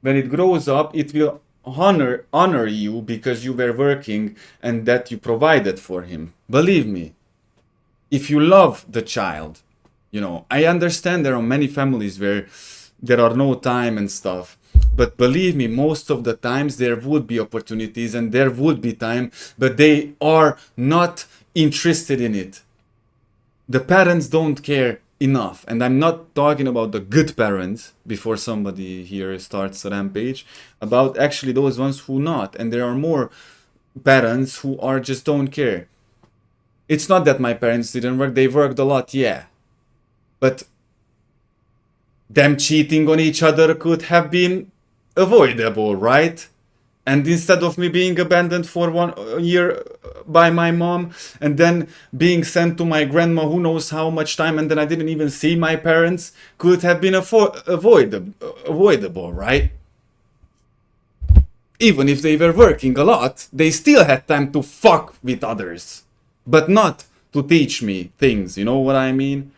S1: when it grows up, it will honor you because you were working and that you provided for him. Believe me, if you love the child, you know, I understand there are many families where there are no time and stuff, but believe me, most of the times there would be opportunities and there would be time, but they are not interested in it. The parents don't care enough, and I'm not talking about the good parents before somebody here starts a rampage, about actually those ones who not, and there are more parents who are just don't care. It's not that my parents didn't work, they worked a lot, yeah, but them cheating on each other could have been avoidable, right? And instead of me being abandoned for 1 year by my mom and then being sent to my grandma who knows how much time, and then I didn't even see my parents, could have been avoidable, right? Even if they were working a lot, they still had time to fuck with others, but not to teach me things, you know what I mean?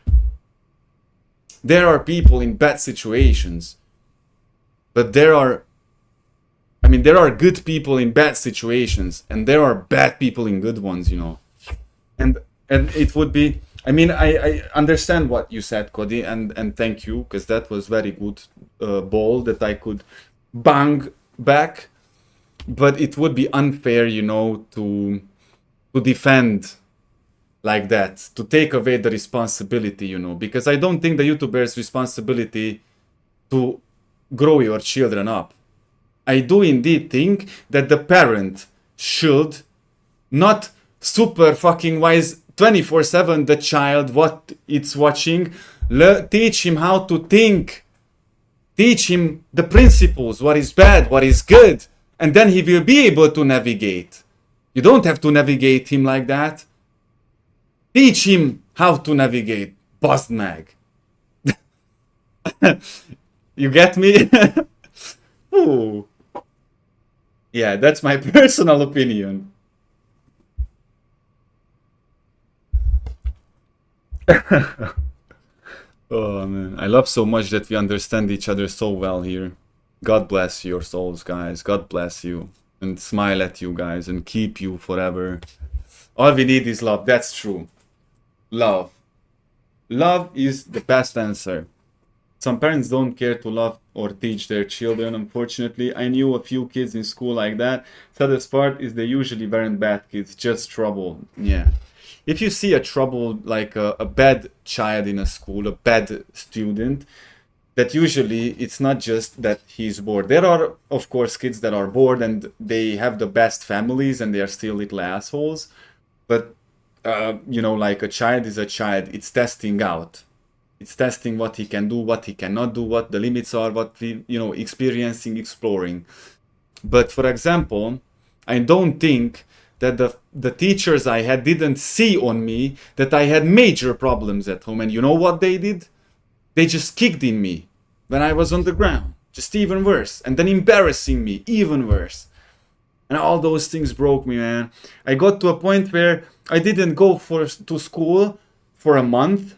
S1: There are people in bad situations, but there are, mean, there are good people in bad situations, and there are bad people in good ones, you know. And it would be, I mean, I understand what you said, Cody, and thank you, because that was very good ball that I could bang back. But it would be unfair, you know, to defend like that, to take away the responsibility, you know, because I don't think the YouTuber's responsibility to grow your children up. I do indeed think that the parent should not super fucking wise 24/7 the child what it's watching, teach him how to think, teach him the principles, what is bad, what is good, and then he will be able to navigate. You don't have to navigate him like that. Teach him how to navigate, Buzzmag. You get me? Ooh. Yeah, that's my personal opinion. Oh man, I love so much that we understand each other so well here. God bless your souls, guys. God bless you. And smile at you guys and keep you forever. All we need is love. That's true. Love. Love is the best answer. Some parents don't care to love or teach their children, unfortunately. I knew a few kids in school like that. Saddest part is they usually weren't bad kids, just trouble. Yeah. If you see a trouble, like a bad child in a school, a bad student, that usually it's not just that he's bored. There are, of course, kids that are bored and they have the best families and they are still little assholes. But, you know, like a child is a child. It's testing out. It's testing what he can do, what he cannot do, what the limits are, what we, you know, experiencing, exploring. But for example, I don't think that the teachers I had didn't see on me that I had major problems at home. And you know what they did? They just kicked in me when I was on the ground. Just even worse. And then embarrassing me, even worse. And all those things broke me, man. I got to a point where I didn't go to school for a month.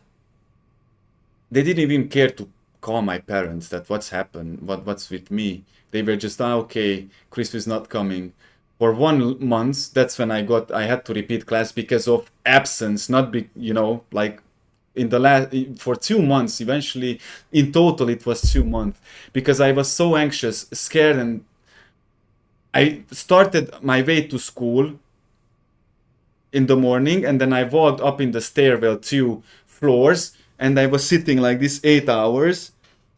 S1: They didn't even care to call my parents that what's happened, what's with me. They were just, okay, Chris is not coming. For 1 month, that's when I had to repeat class because of absence, not you know, like in the for 2 months, eventually, in total, it was 2 months. Because I was so anxious, scared, and I started my way to school in the morning, and then I walked up in the stairwell 2 floors, and I was sitting like this 8 hours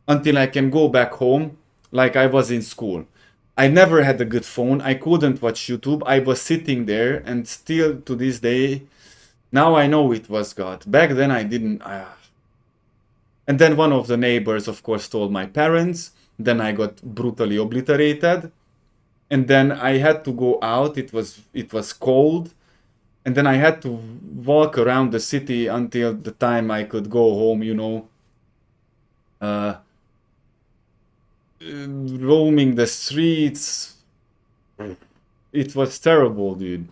S1: until I can go back home like I was in school. I never had a good phone. I couldn't watch YouTube. I was sitting there, and still to this day, now I know it was God. Back then I didn't. And then one of the neighbors, of course, told my parents. Then I got brutally obliterated. And then I had to go out. It was cold. And then I had to walk around the city until the time I could go home, you know. Roaming the streets. It was terrible, dude.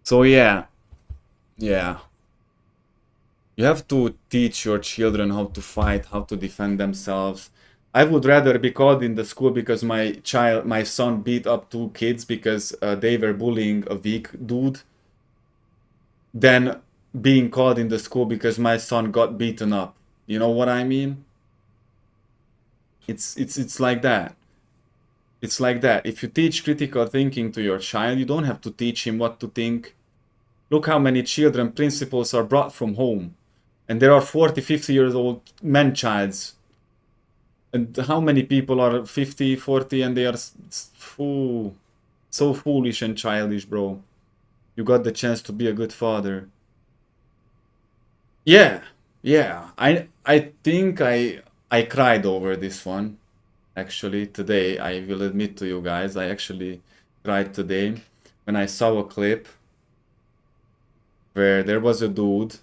S1: So yeah. Yeah. You have to teach your children how to fight, how to defend themselves. I would rather be called in the school because my son beat up 2 kids because they were bullying a weak dude, than being called in the school because my son got beaten up. You know what I mean? It's like that. It's like that. If you teach critical thinking to your child, you don't have to teach him what to think. Look how many children principles are brought from home. And there are 40, 50 years old man-childs. And how many people are 50, 40 and they are so foolish and childish, bro. You got the chance to be a good father. Yeah. I think I cried over this one. Actually, today, I will admit to you guys, I actually cried today when I saw a clip where there was a dude.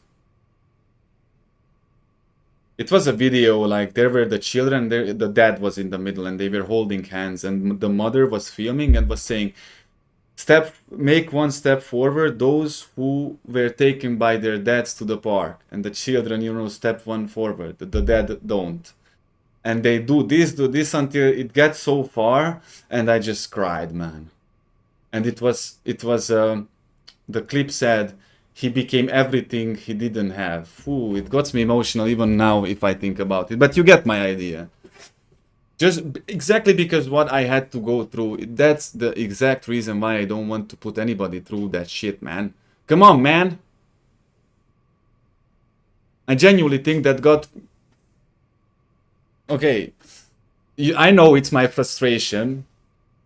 S1: It was a video, like there were the children, the dad was in the middle and they were holding hands, and the mother was filming and was saying, make 1 step forward, those who were taken by their dads to the park, and the children, you know, step 1 forward, the dad don't. and they do this until it gets so far, and I just cried, man. And it was the clip said he became everything he didn't have. Ooh, it got me emotional even now if I think about it. But you get my idea. Just exactly because what I had to go through, that's the exact reason why I don't want to put anybody through that shit, man. Come on, man. I genuinely think that God... Okay, I know it's my frustration,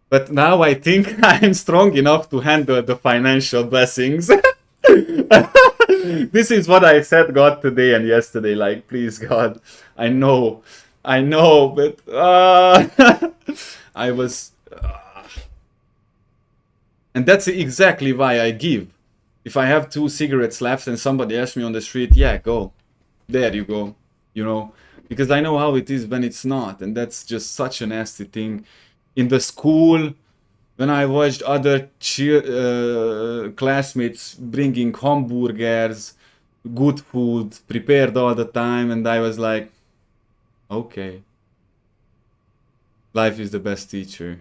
S1: but now I think I'm strong enough to handle the financial blessings. This is what I said God today and yesterday, like, please God, I know, but I was... and that's exactly why I give. If I have 2 cigarettes left and somebody asks me on the street, yeah, go. There you go, you know, because I know how it is when it's not, and that's just such a nasty thing. In the school, when I watched other classmates bringing hamburgers, good food, prepared all the time, and I was like, okay, life is the best teacher.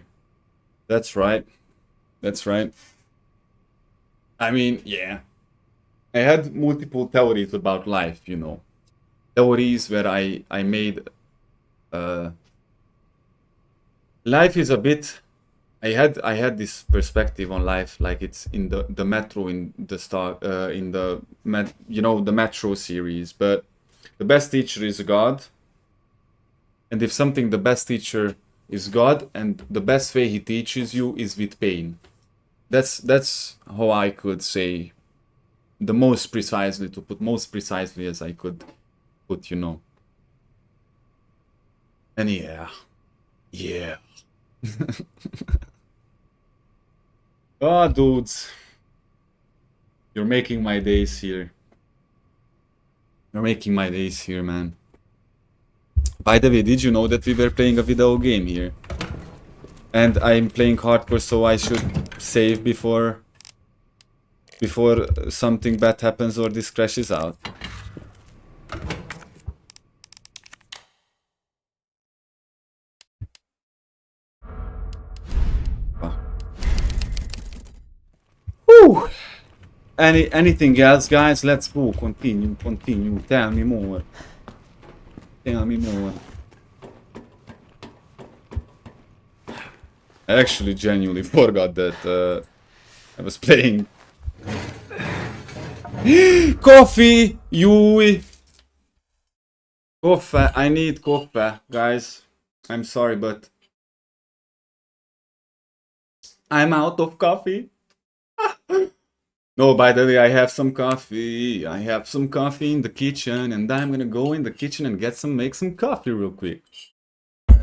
S1: That's right. That's right. I mean, yeah. I had multiple theories about life, you know. Theories where I made life is a bit... I had this perspective on life, like it's in the metro, in the you know, the metro series. But the best teacher is God, and if something, the best teacher is God, and the best way he teaches you is with pain. That's how I could say the most precisely, to put most precisely as I could put, you know. And yeah. Oh, dudes. You're making my days here. You're making my days here, man. By the way, did you know that we were playing a video game here? And I'm playing hardcore, so I should save before something bad happens or this crashes out. Wow. Whew. Anything else, guys? Let's go. Continue. Tell me more. I actually genuinely forgot that I was playing. Coffee! Yui! Coffee. I need coffee, guys. I'm sorry, but I'm out of coffee. No, by the way, I have some coffee. I have some coffee in the kitchen, and I'm gonna go in the kitchen and make some coffee real quick.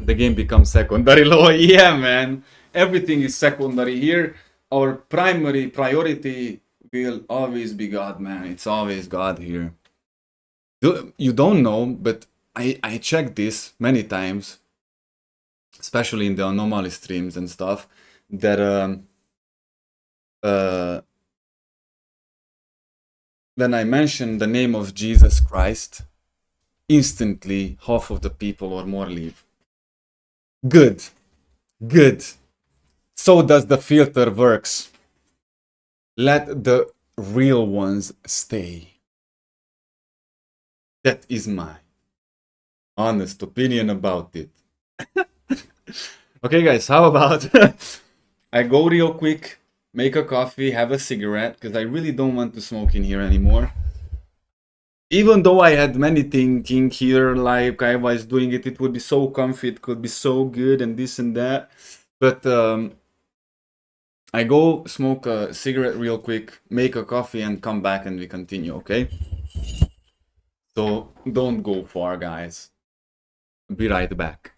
S1: The game becomes secondary law. Yeah, man. Everything is secondary here. Our primary priority will always be God, man. It's always God here. You don't know, but I checked this many times, especially in the anomaly streams and stuff, that when I mention the name of Jesus Christ, instantly half of the people or more leave. Good. So does the filter works. Let the real ones stay. That is my honest opinion about it. Okay, guys, how about I go real quick, make a coffee, have a cigarette, because I really don't want to smoke in here anymore. Even though I had many thinking here, like I was doing it, it would be so comfy, it could be so good and this and that. But I go smoke a cigarette real quick, make a coffee and come back and we continue, okay? So don't go far, guys. Be right back.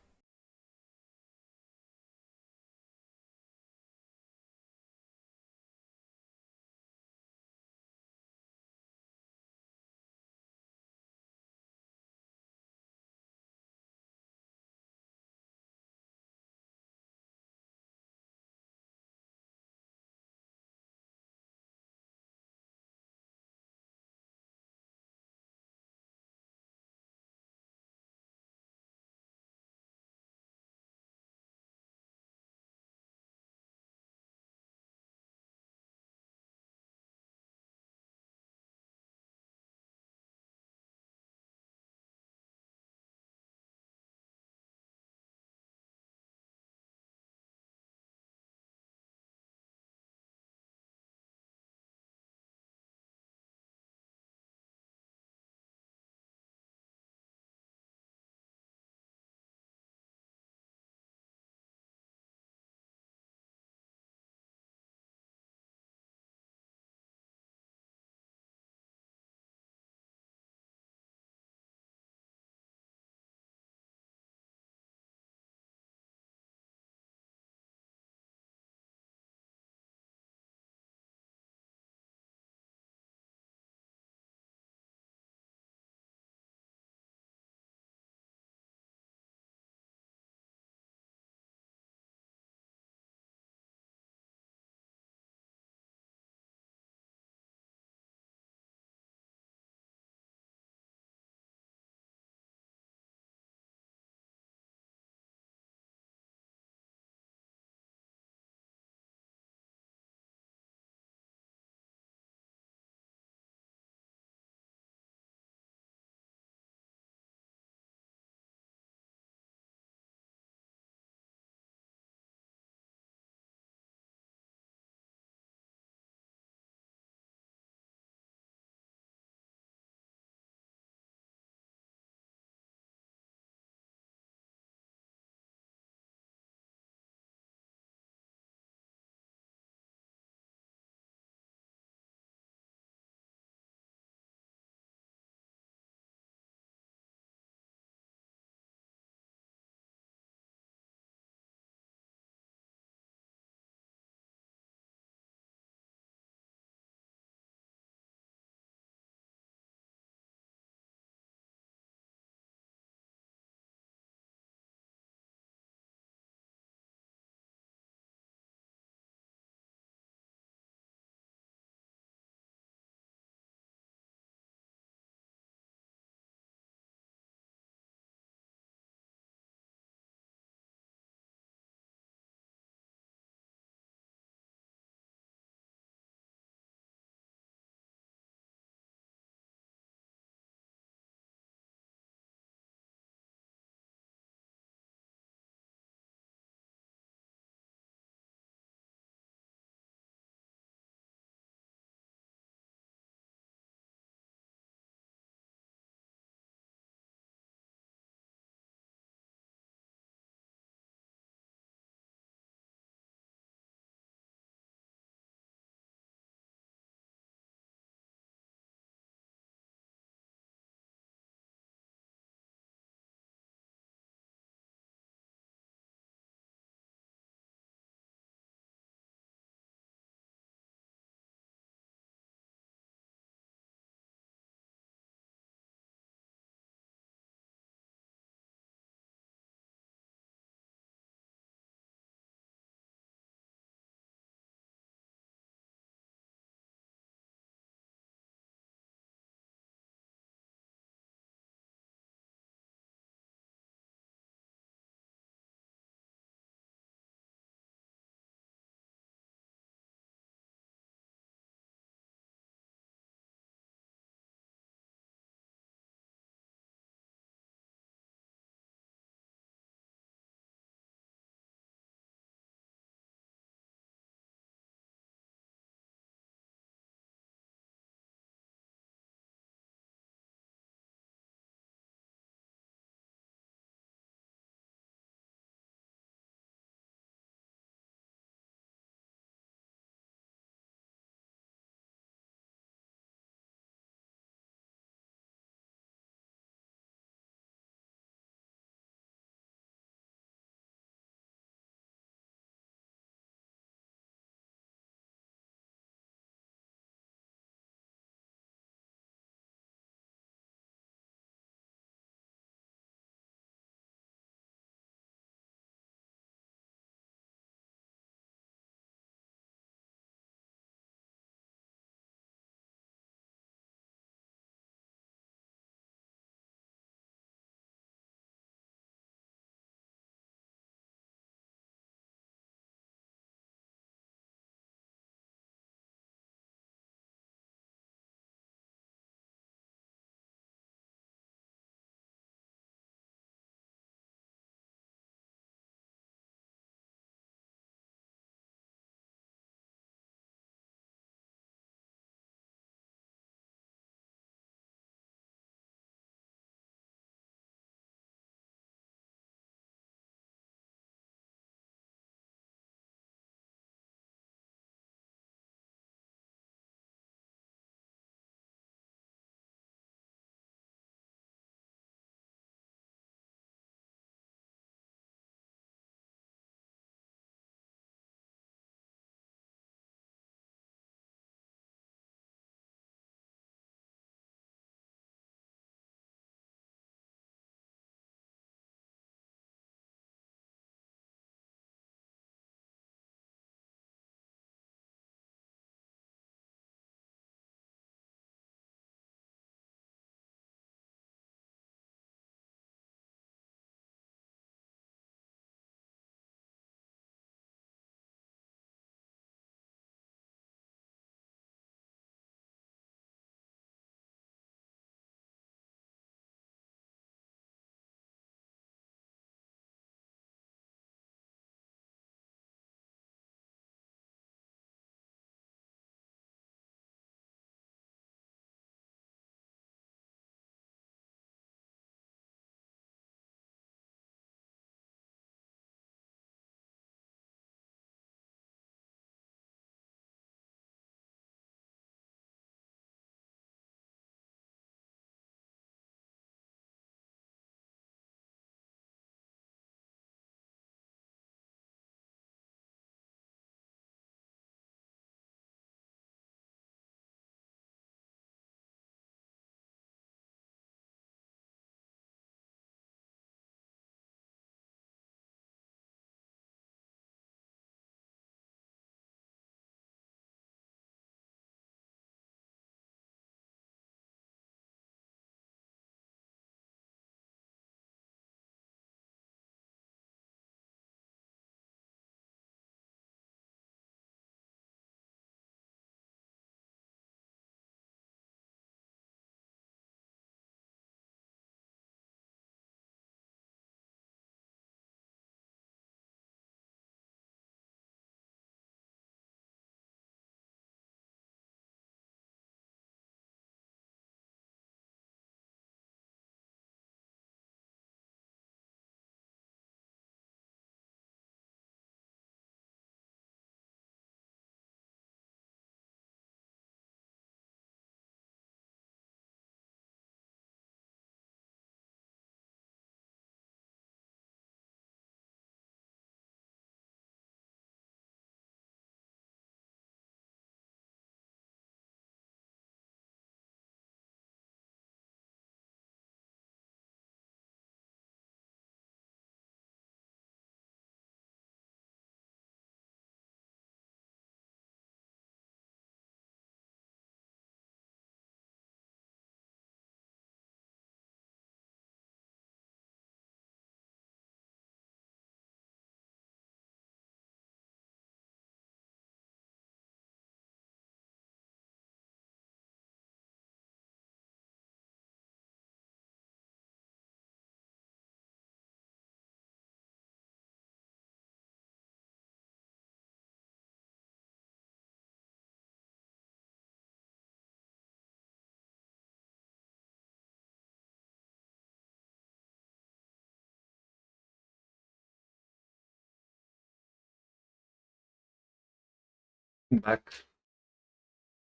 S1: Back.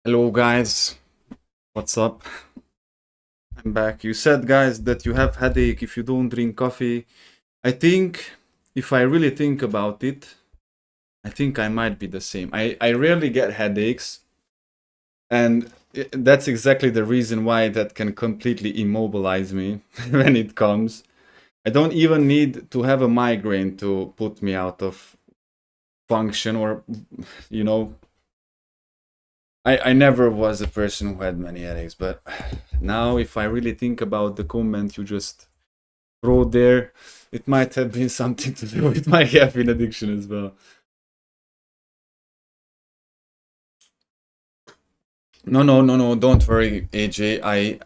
S1: Hello guys, what's up? I'm back. You said, guys, that you have headache if you don't drink coffee. I think, if I really think about it, I think I might be the same. I rarely get headaches, and that's exactly the reason why that can completely immobilize me when it comes. I don't even need to have a migraine to put me out of function, or, you know, I never was a person who had many headaches, but now if I really think about the comment you just wrote there, it might have been something to do with my caffeine addiction as well. No, don't worry, AJ.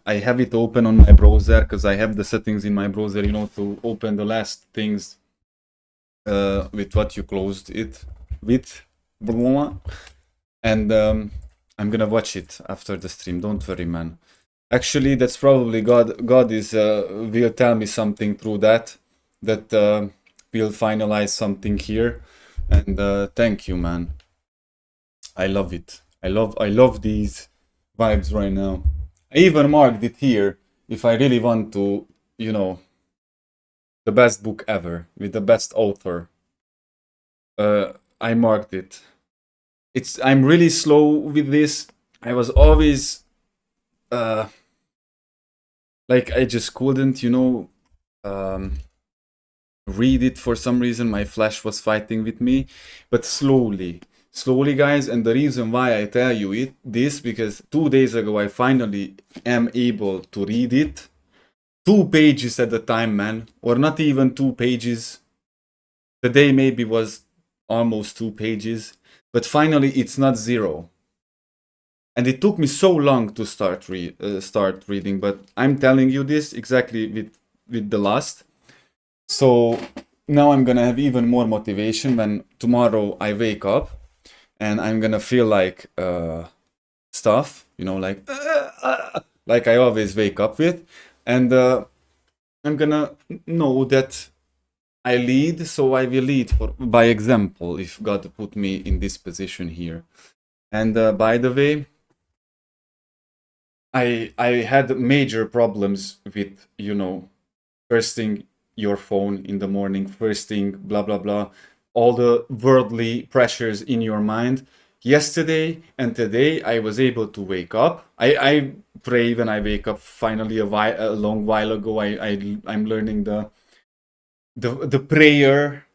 S1: I have it open on my browser because I have the settings in my browser, you know, to open the last things with what you closed it with. And I'm gonna watch it after the stream. Don't worry, man. Actually, that's probably God. God is will tell me something through that. That will finalize something here. And thank you, man. I love it. I love these vibes right now. I even marked it here if I really want to, you know, the best book ever with the best author. I marked it. I'm really slow with this. I was always like I just couldn't, you know, read it for some reason. My flash was fighting with me, but slowly, guys. And the reason why I tell you this, because 2 days ago I finally am able to read it. 2 pages at a time, man, or not even 2 pages. The day maybe was almost 2 pages, but finally it's not 0. And it took me so long to start reading, but I'm telling you this exactly with the last. So now I'm gonna have even more motivation when tomorrow I wake up and I'm gonna feel like stuff, you know, like I always wake up with, and I'm gonna know that I lead, so I will lead by example if God put me in this position here. And by the way, I had major problems with, you know, first thing your phone in the morning, first thing blah blah blah, all the worldly pressures in your mind. Yesterday and today I was able to wake up. I pray when I wake up. Finally, a long while ago, I'm learning the prayer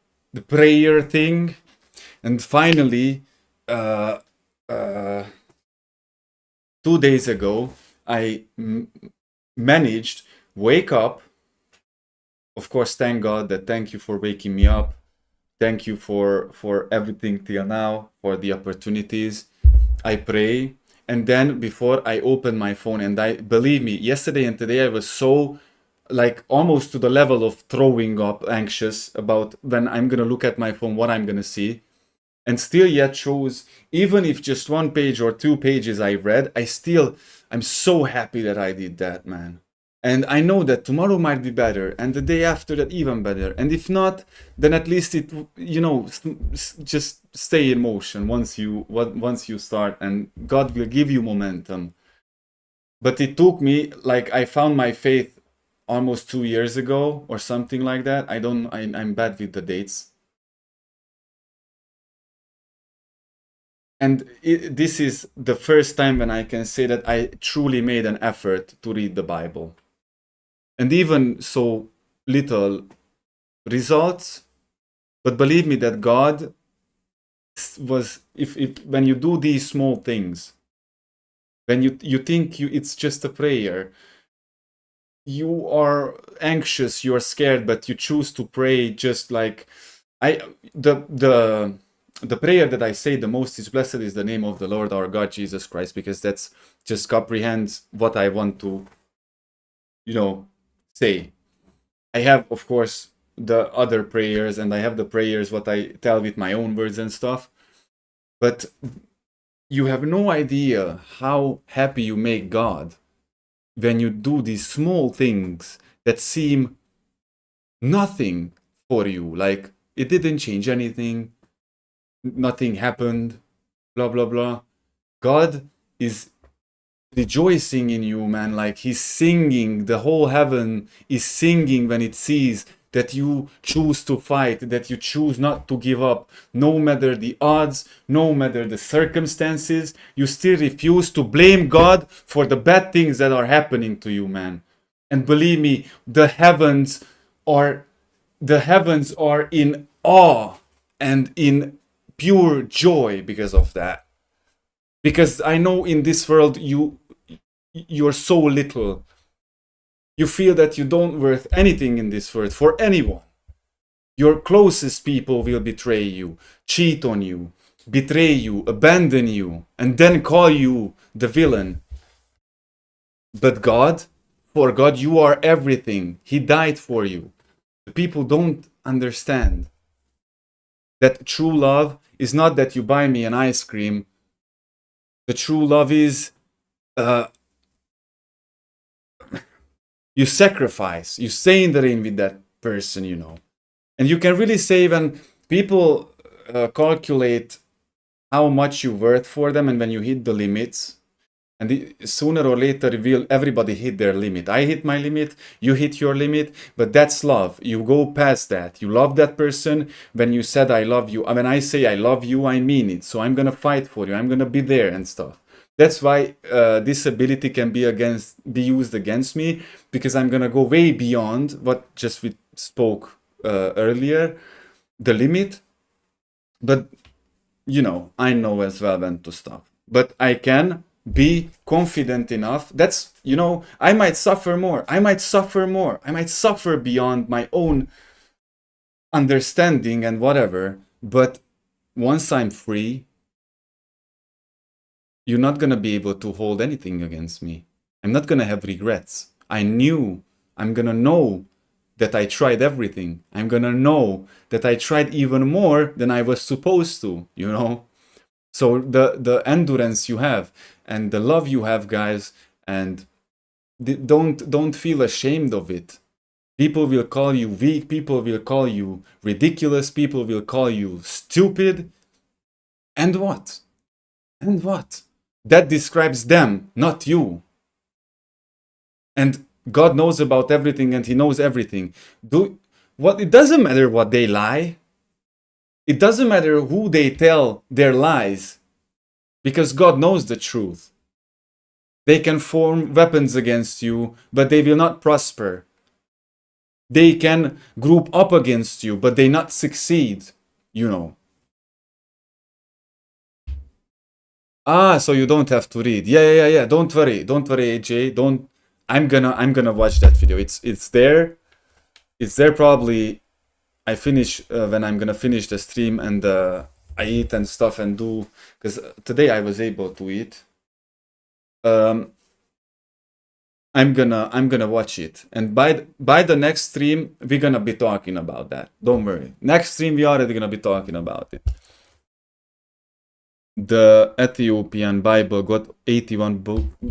S1: thing, and finally, 2 days ago, I managed wake up. Of course, thank God that thank you for waking me up. Thank you for everything till now, for the opportunities. I pray. And then before I open my phone, and I believe me, yesterday and today I was so like almost to the level of throwing up, anxious about when I'm gonna look at my phone, what I'm gonna see. And still yet shows, even if just 1 page or 2 pages I read, I'm so happy that I did that, man. And I know that tomorrow might be better, and the day after that even better. And if not, then at least it, you know, just stay in motion once you start, and God will give you momentum. But it took me, like, I found my faith almost 2 years ago or something like that. I'm bad with the dates. And this is the first time when I can say that I truly made an effort to read the Bible. And even so little results, but believe me that God was, if when you do these small things, when you think it's just a prayer, you are anxious, you are scared, but you choose to pray just like the prayer that I say the most is, blessed is the name of the Lord our God Jesus Christ, because that's just comprehends what I want to, you know, say. I have, of course, the other prayers, and I have the prayers what I tell with my own words and stuff. But you have no idea how happy you make God when you do these small things that seem nothing for you. Like, it didn't change anything, nothing happened, blah blah blah. God is rejoicing in you, man. Like he's singing, the whole heaven is singing when it sees that you choose to fight, that you choose not to give up, no matter the odds, no matter the circumstances. You still refuse to blame God for the bad things that are happening to you, man. And believe me, are the heavens are in awe and in pure joy because of that. Because I know in this world you're so little. You feel that you don't worth anything in this world for anyone. Your closest people will betray you, cheat on you, betray you, abandon you, and then call you the villain. But God, for God, you are everything. He died for you. The people don't understand that true love is not that you buy me an ice cream. The true love is you sacrifice, you stay in the ring with that person, you know. And you can really say when people calculate how much you're worth for them, and when you hit the limits, and sooner or later everybody hit their limit. I hit my limit, you hit your limit, but that's love. You go past that. You love that person. When you said I love you, when I say I love you, I mean it. So I'm gonna fight for you. I'm gonna be there and stuff. That's why this ability can be used against me, because I'm gonna go way beyond what just we spoke earlier, the limit. But you know, I know as well when to stop. But I can be confident enough. That's, you know, I might suffer more. I might suffer beyond my own understanding and whatever. But once I'm free, you're not gonna be able to hold anything against me. I'm not gonna have regrets. I'm gonna know that I tried everything. I'm gonna know that I tried even more than I was supposed to, you know? So the endurance you have and the love you have, guys, and don't feel ashamed of it. People will call you weak, people will call you ridiculous, people will call you stupid. And what? And what? That describes them, not you. And God knows about everything, and He knows everything. It doesn't matter what they lie. It doesn't matter who they tell their lies, because God knows the truth. They can form weapons against you, but they will not prosper. They can group up against you, but they not succeed, you know. So you don't have to read. Yeah. Don't worry, AJ. Don't. I'm gonna watch that video. It's there. It's there probably. I finish when I'm gonna finish the stream, and I eat and stuff and do, because today I was able to eat. I'm gonna watch it, and by the next stream we're gonna be talking about that. Don't worry. Next stream we already gonna be talking about it. The Ethiopian Bible got 81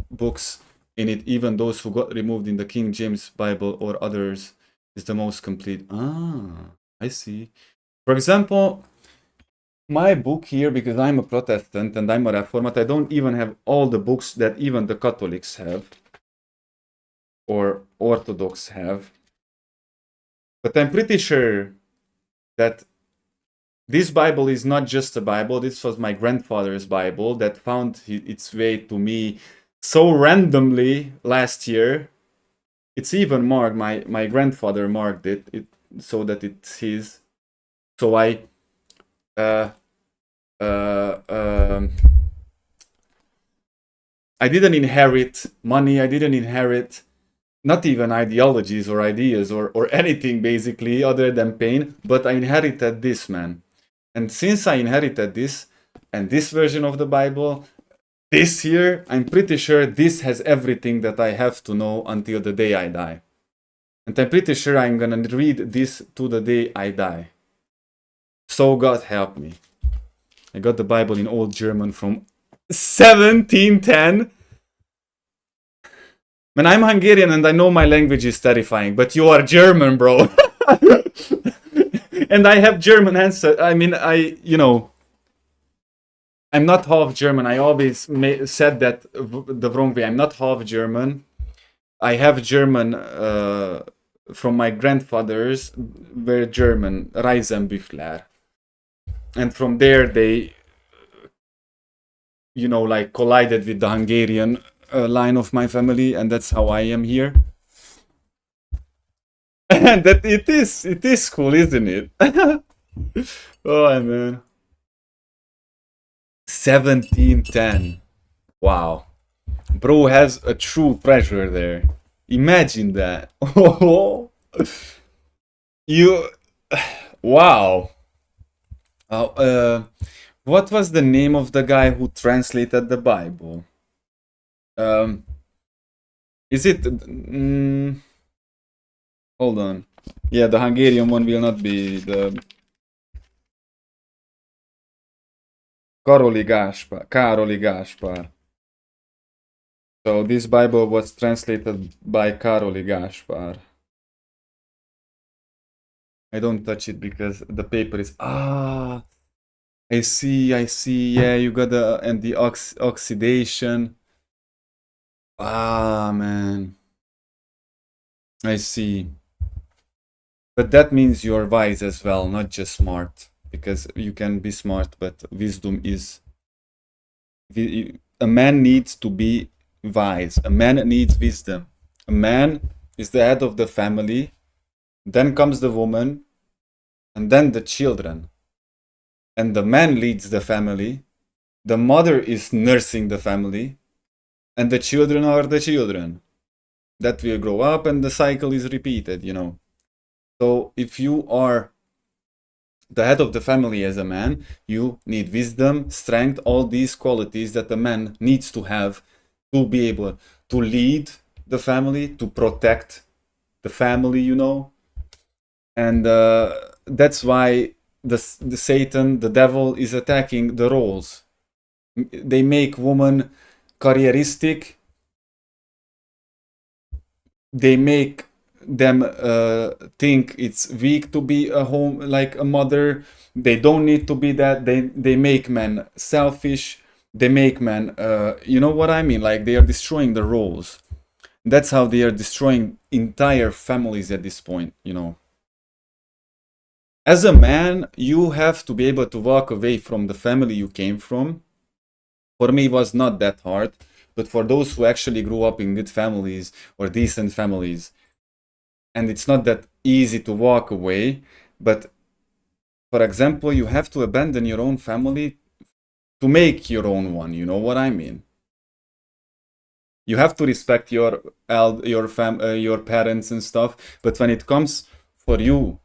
S1: books in it. Even those who got removed in the King James Bible or others is the most complete. I see. For example, my book here, because I'm a Protestant and I'm a Reformat, I don't even have all the books that even the Catholics have or Orthodox have. But I'm pretty sure that this Bible is not just a Bible. This was my grandfather's Bible that found its way to me so randomly last year. It's even marked. My grandfather marked it so that it's his. So I didn't inherit money. I didn't inherit not even ideologies or ideas or anything basically other than pain. But I inherited this, man. And since I inherited this and this version of the Bible this year, I'm pretty sure this has everything that I have to know until the day I die. And I'm pretty sure I'm gonna read this to the day I die. So God help me. I got the Bible in Old German from 1710. Man, I'm Hungarian and I know my language is terrifying, but you are German, bro. And I have German answer. I mean, I'm not half German. I always said that the wrong way. I'm not half German. I have German from my grandfathers were German, Reisenbüchler. And from there they, you know, like collided with the Hungarian line of my family, and that's how I am here. And that it is cool, isn't it? Oh man. 1710. Wow. Bro has a true treasure there. Imagine that. You. Wow. What was the name of the guy who translated the Bible? Is it? Hold on. Yeah, the Hungarian one will not be the Károly Gáspár. So this Bible was translated by Károly Gáspár. I don't touch it because the paper is I see. Yeah, you got the oxidation. Man. I see. But that means you're wise as well, not just smart. Because you can be smart, but wisdom is... A man needs to be wise. A man needs wisdom. A man is the head of the family. Then comes the woman. And then the children. And the man leads the family. The mother is nursing the family. And the children are the children. That will grow up and the cycle is repeated, you know. So if you are the head of the family as a man, you need wisdom, strength, all these qualities that a man needs to have to be able to lead the family, to protect the family, you know. And that's why the Satan, the devil, is attacking the roles. They make women careeristic. They make them think it's weak to be a home, like a mother. They don't need to be that. They make men selfish. They make men, you know what I mean? Like they are destroying the roles. That's how they are destroying entire families at this point, you know. As a man, you have to be able to walk away from the family you came from. For me, it was not that hard. But for those who actually grew up in good families or decent families, and it's not that easy to walk away, but for example, you have to abandon your own family to make your own one, you know what I mean? You have to respect your parents and stuff, but when it comes for you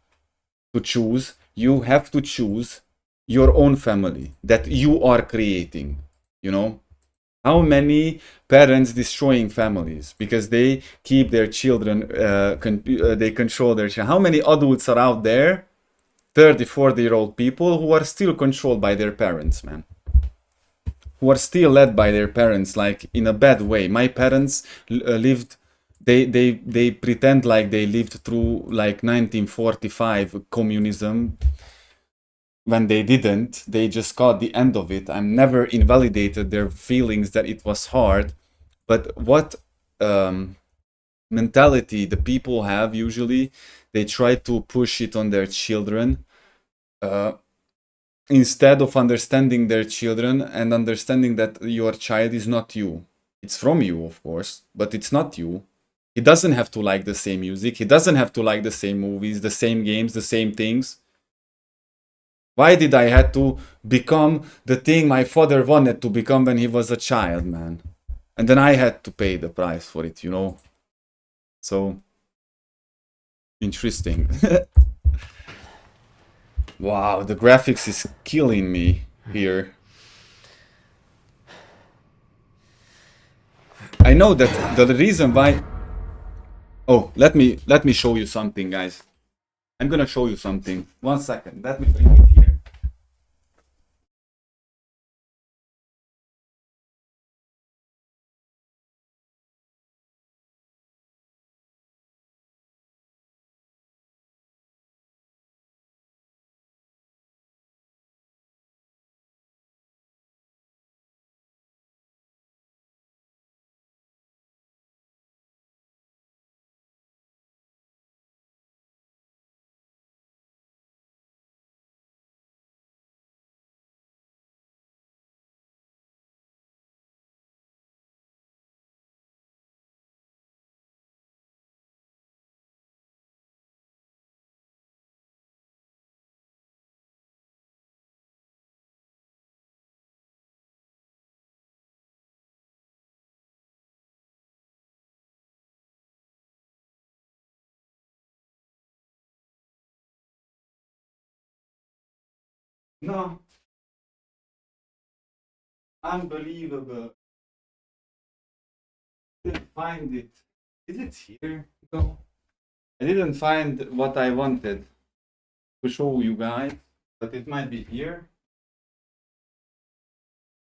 S1: to choose, you have to choose your own family that you are creating, you know? How many parents destroying families because they keep their children, they control their children? How many adults are out there, 30, 40-year-old people who are still controlled by their parents, man? Who are still led by their parents, like in a bad way. My parents lived, they pretend like they lived through like 1945 communism, when they didn't. They just got the end of it. I'm never invalidated their feelings that it was hard, but what mentality the people have usually, they try to push it on their children instead of understanding their children and understanding that your child is not you. It's from you, of course, but it's not you. He doesn't have to like the same music. He doesn't have to like the same movies, the same games, the same things. Why did I have to become the thing my father wanted to become when he was a child, man? And then I had to pay the price for it, you know? So, interesting. Wow, the graphics is killing me here. I know that the reason why... Oh, let me show you something, guys. I'm gonna show you something. 1 second, let me bring it here. No. Unbelievable. Didn't find it. Is it here? No. I didn't find what I wanted to show you guys, but it might be here.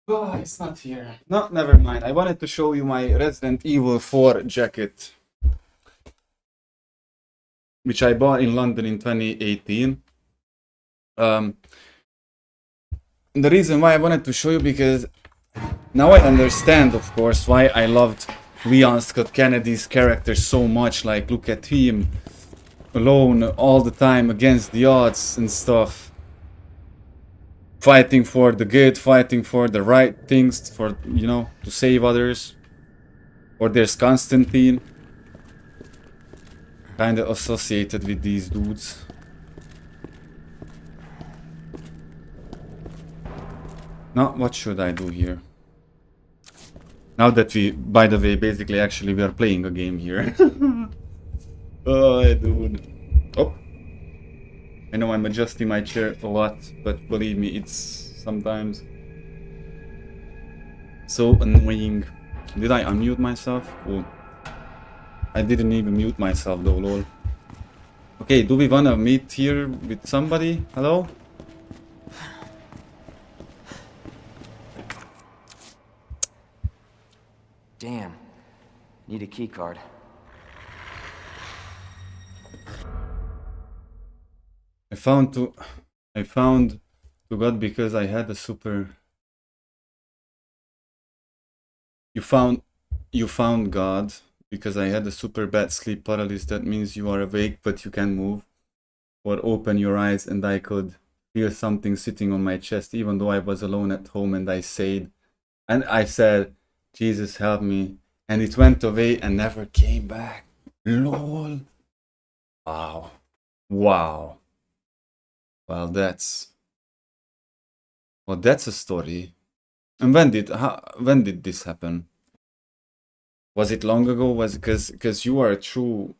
S1: Oh, it's not here. No, never mind. I wanted to show you my Resident Evil 4 jacket, which I bought in London in 2018. The reason why I wanted to show you, because now I understand, of course, why I loved Leon Scott Kennedy's character so much. Like, look at him alone all the time against the odds and stuff. Fighting for the good, fighting for the right things, for, you know, to save others. Or there's Constantine. Kinda associated with these dudes. Now, what should I do here? Now that we, by the way, basically actually we are playing a game here. Oh, dude. Oh. I know I'm adjusting my chair a lot, but believe me, it's sometimes so annoying. Did I unmute myself? Oh. I didn't even mute myself though, lol. Okay, do we wanna meet here with somebody? Hello?
S5: Damn. Need a key card.
S1: I found to God because I had a super. You found God because I had a super bad sleep paralysis. That means you are awake but you can move or open your eyes, and I could feel something sitting on my chest even though I was alone at home, and I said, Jesus help me, and it went away and never came back. Lol. Wow. Wow. Well, that's a story. And when did this happen? Was it long ago? Was it because you are a true.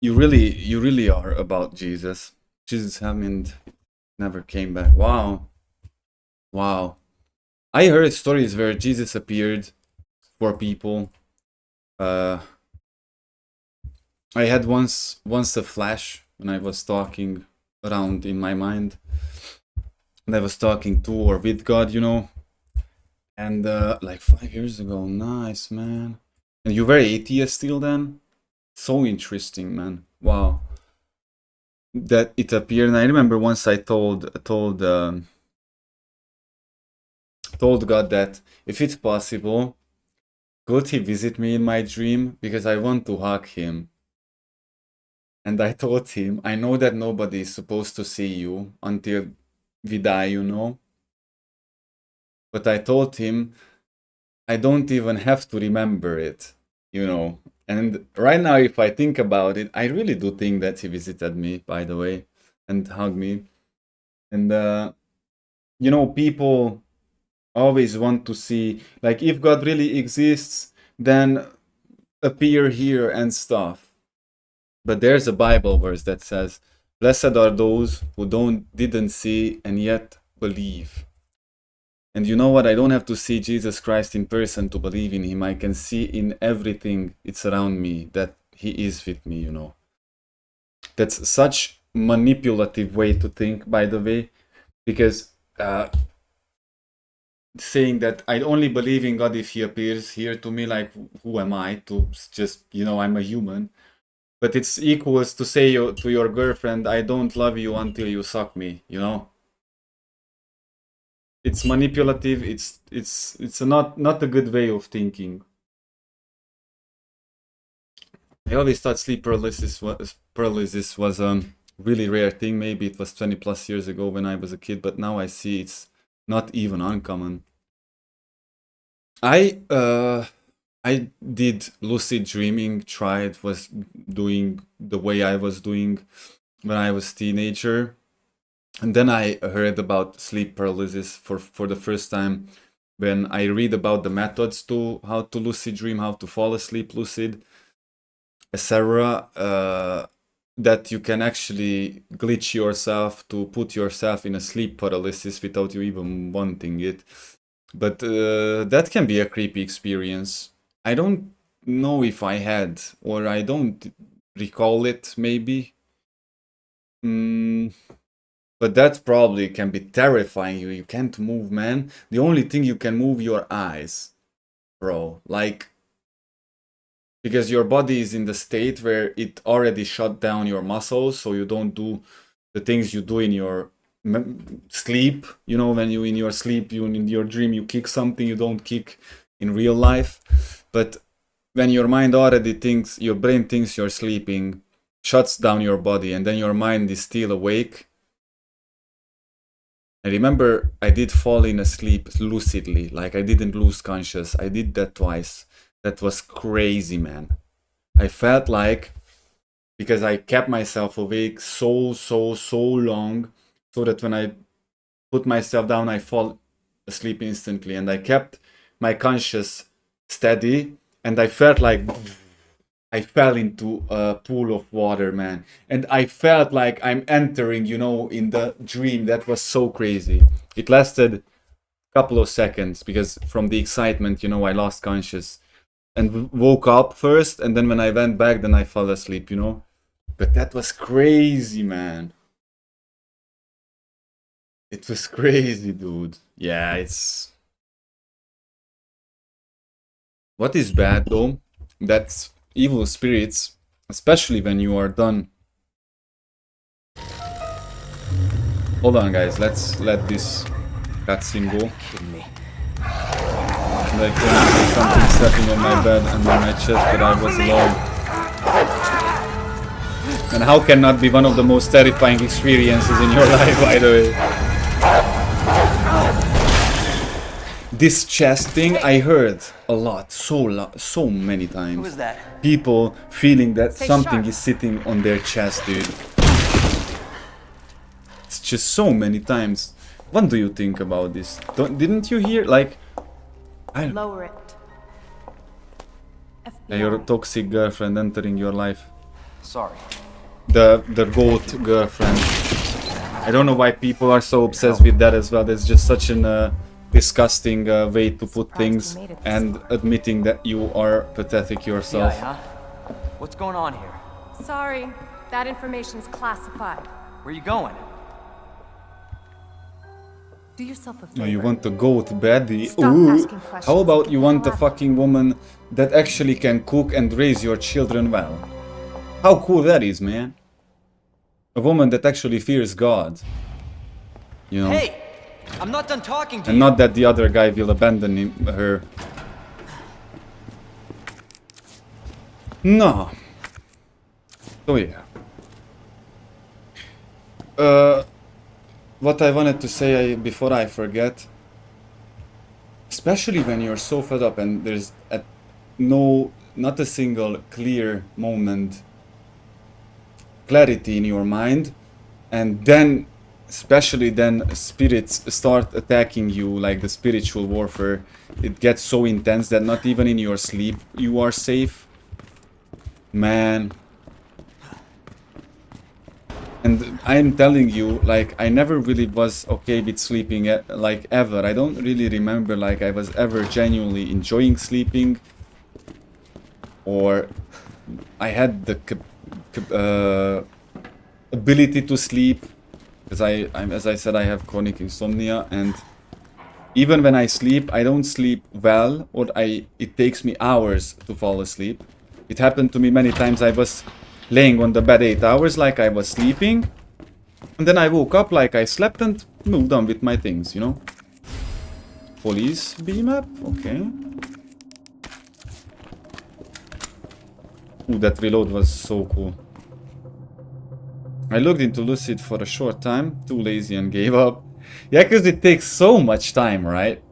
S1: You really are about Jesus. Jesus Hammond never came back. Wow. Wow. I heard stories where Jesus appeared for people. I had once a flash when I was talking around in my mind. And I was talking to or with God, you know. And like 5 years ago. Nice, man. And you were atheist still then? So interesting, man. Wow. That it appeared. And I remember once I told God that if it's possible, could he visit me in my dream? Because I want to hug him. And I told him, I know that nobody is supposed to see you until we die, you know. But I told him, I don't even have to remember it, you know. And right now, if I think about it, I really do think that he visited me, by the way, and hugged me. And, you know, people always want to see, like, if God really exists, then appear here and stuff. But there's a Bible verse that says, blessed are those who didn't see and yet believe. And you know what? I don't have to see Jesus Christ in person to believe in him. I can see in everything it's around me that he is with me, you know. That's such manipulative way to think, by the way, because saying that I only believe in God if he appears here to me, like, who am I to just, you know, I'm a human. But it's equals to say to your girlfriend, I don't love you until you suck me, you know? It's manipulative, it's not a good way of thinking. I always thought sleep paralysis was a really rare thing. Maybe it was 20 plus years ago when I was a kid, but now I see it's not even uncommon. I did lucid dreaming, was doing the way I was doing when I was teenager. And then I heard about sleep paralysis for the first time when I read about the methods to how to lucid dream, how to fall asleep lucid, etc. that you can actually glitch yourself to put yourself in a sleep paralysis without you even wanting it. But that can be a creepy experience. I don't know if I had, or I don't recall it, maybe. But that probably can be terrifying. You can't move, man. The only thing you can move your eyes, bro. Like, because your body is in the state where it already shut down your muscles, so you don't do the things you do in your sleep. You know, when you in your sleep, you in your dream, you kick something you don't kick in real life. But when your mind already thinks, your brain thinks you're sleeping, shuts down your body, and then your mind is still awake. I remember I did fall in asleep lucidly, like I didn't lose conscious. I did that twice. That was crazy, man. I felt like, because I kept myself awake so long, so that when I put myself down, I fall asleep instantly. And I kept my conscious steady, and I felt like I fell into a pool of water, man. And I felt like I'm entering, you know, in the dream. That was so crazy. It lasted a couple of seconds, because from the excitement, you know, I lost conscious and woke up first, and then when I went back, then I fell asleep, you know. But that was crazy, man. It was crazy, dude. Yeah, it's... What is bad, though? That's evil spirits, especially when you are done. Hold on, guys. Let's let this cutscene go.
S5: Kidding me.
S1: Like something stepping on my bed and on my chest, but I was alone. And how can not be one of the most terrifying experiences in your life, by the way? This chest thing I heard a lot, so many times.
S5: Who is that?
S1: People feeling that
S7: Stay
S1: something
S7: sharp.
S1: is sitting on their chest, dude. It's just so many times. What do you think about this? Didn't you hear, like...
S7: Lower it.
S1: Your toxic girlfriend entering your life.
S5: Sorry.
S1: The goat girlfriend. I don't know why people are so obsessed with that as well. It's just such an disgusting way to put things, and admitting that you are pathetic yourself.
S5: Yeah, huh? What's going on here?
S7: Sorry, that information's classified.
S5: Where you going?
S7: Do yourself a favor.
S1: No, you want a goat baddie?
S7: Stop
S1: Ooh.
S7: asking questions.
S1: How about you want a
S7: Get the hell out.
S1: fucking woman that actually can cook and raise your children well? How cool that is, man. A woman that actually fears God. You know?
S5: Hey! I'm not done talking to
S1: And
S5: you!
S1: not that the other guy will abandon her. No. So yeah. What I wanted to say before I forget, especially when you're so fed up and there's not a single clear moment, clarity in your mind, and then especially then spirits start attacking you, like the spiritual warfare. It gets so intense that not even in your sleep you are safe, man. And I'm telling you, like, I never really was okay with sleeping, like, ever. I don't really remember, like, I was ever genuinely enjoying sleeping, or I had the ability to sleep, because as I said, I have chronic insomnia, and even when I sleep, I don't sleep well, or it takes me hours to fall asleep. It happened to me many times. I was laying on the bed 8 hours like I was sleeping, and then I woke up like I slept and moved on with my things, you know? Police beam up? Okay. Ooh, that reload was so cool. I looked into Lucid for a short time, too lazy and gave up. Yeah, because it takes so much time, right?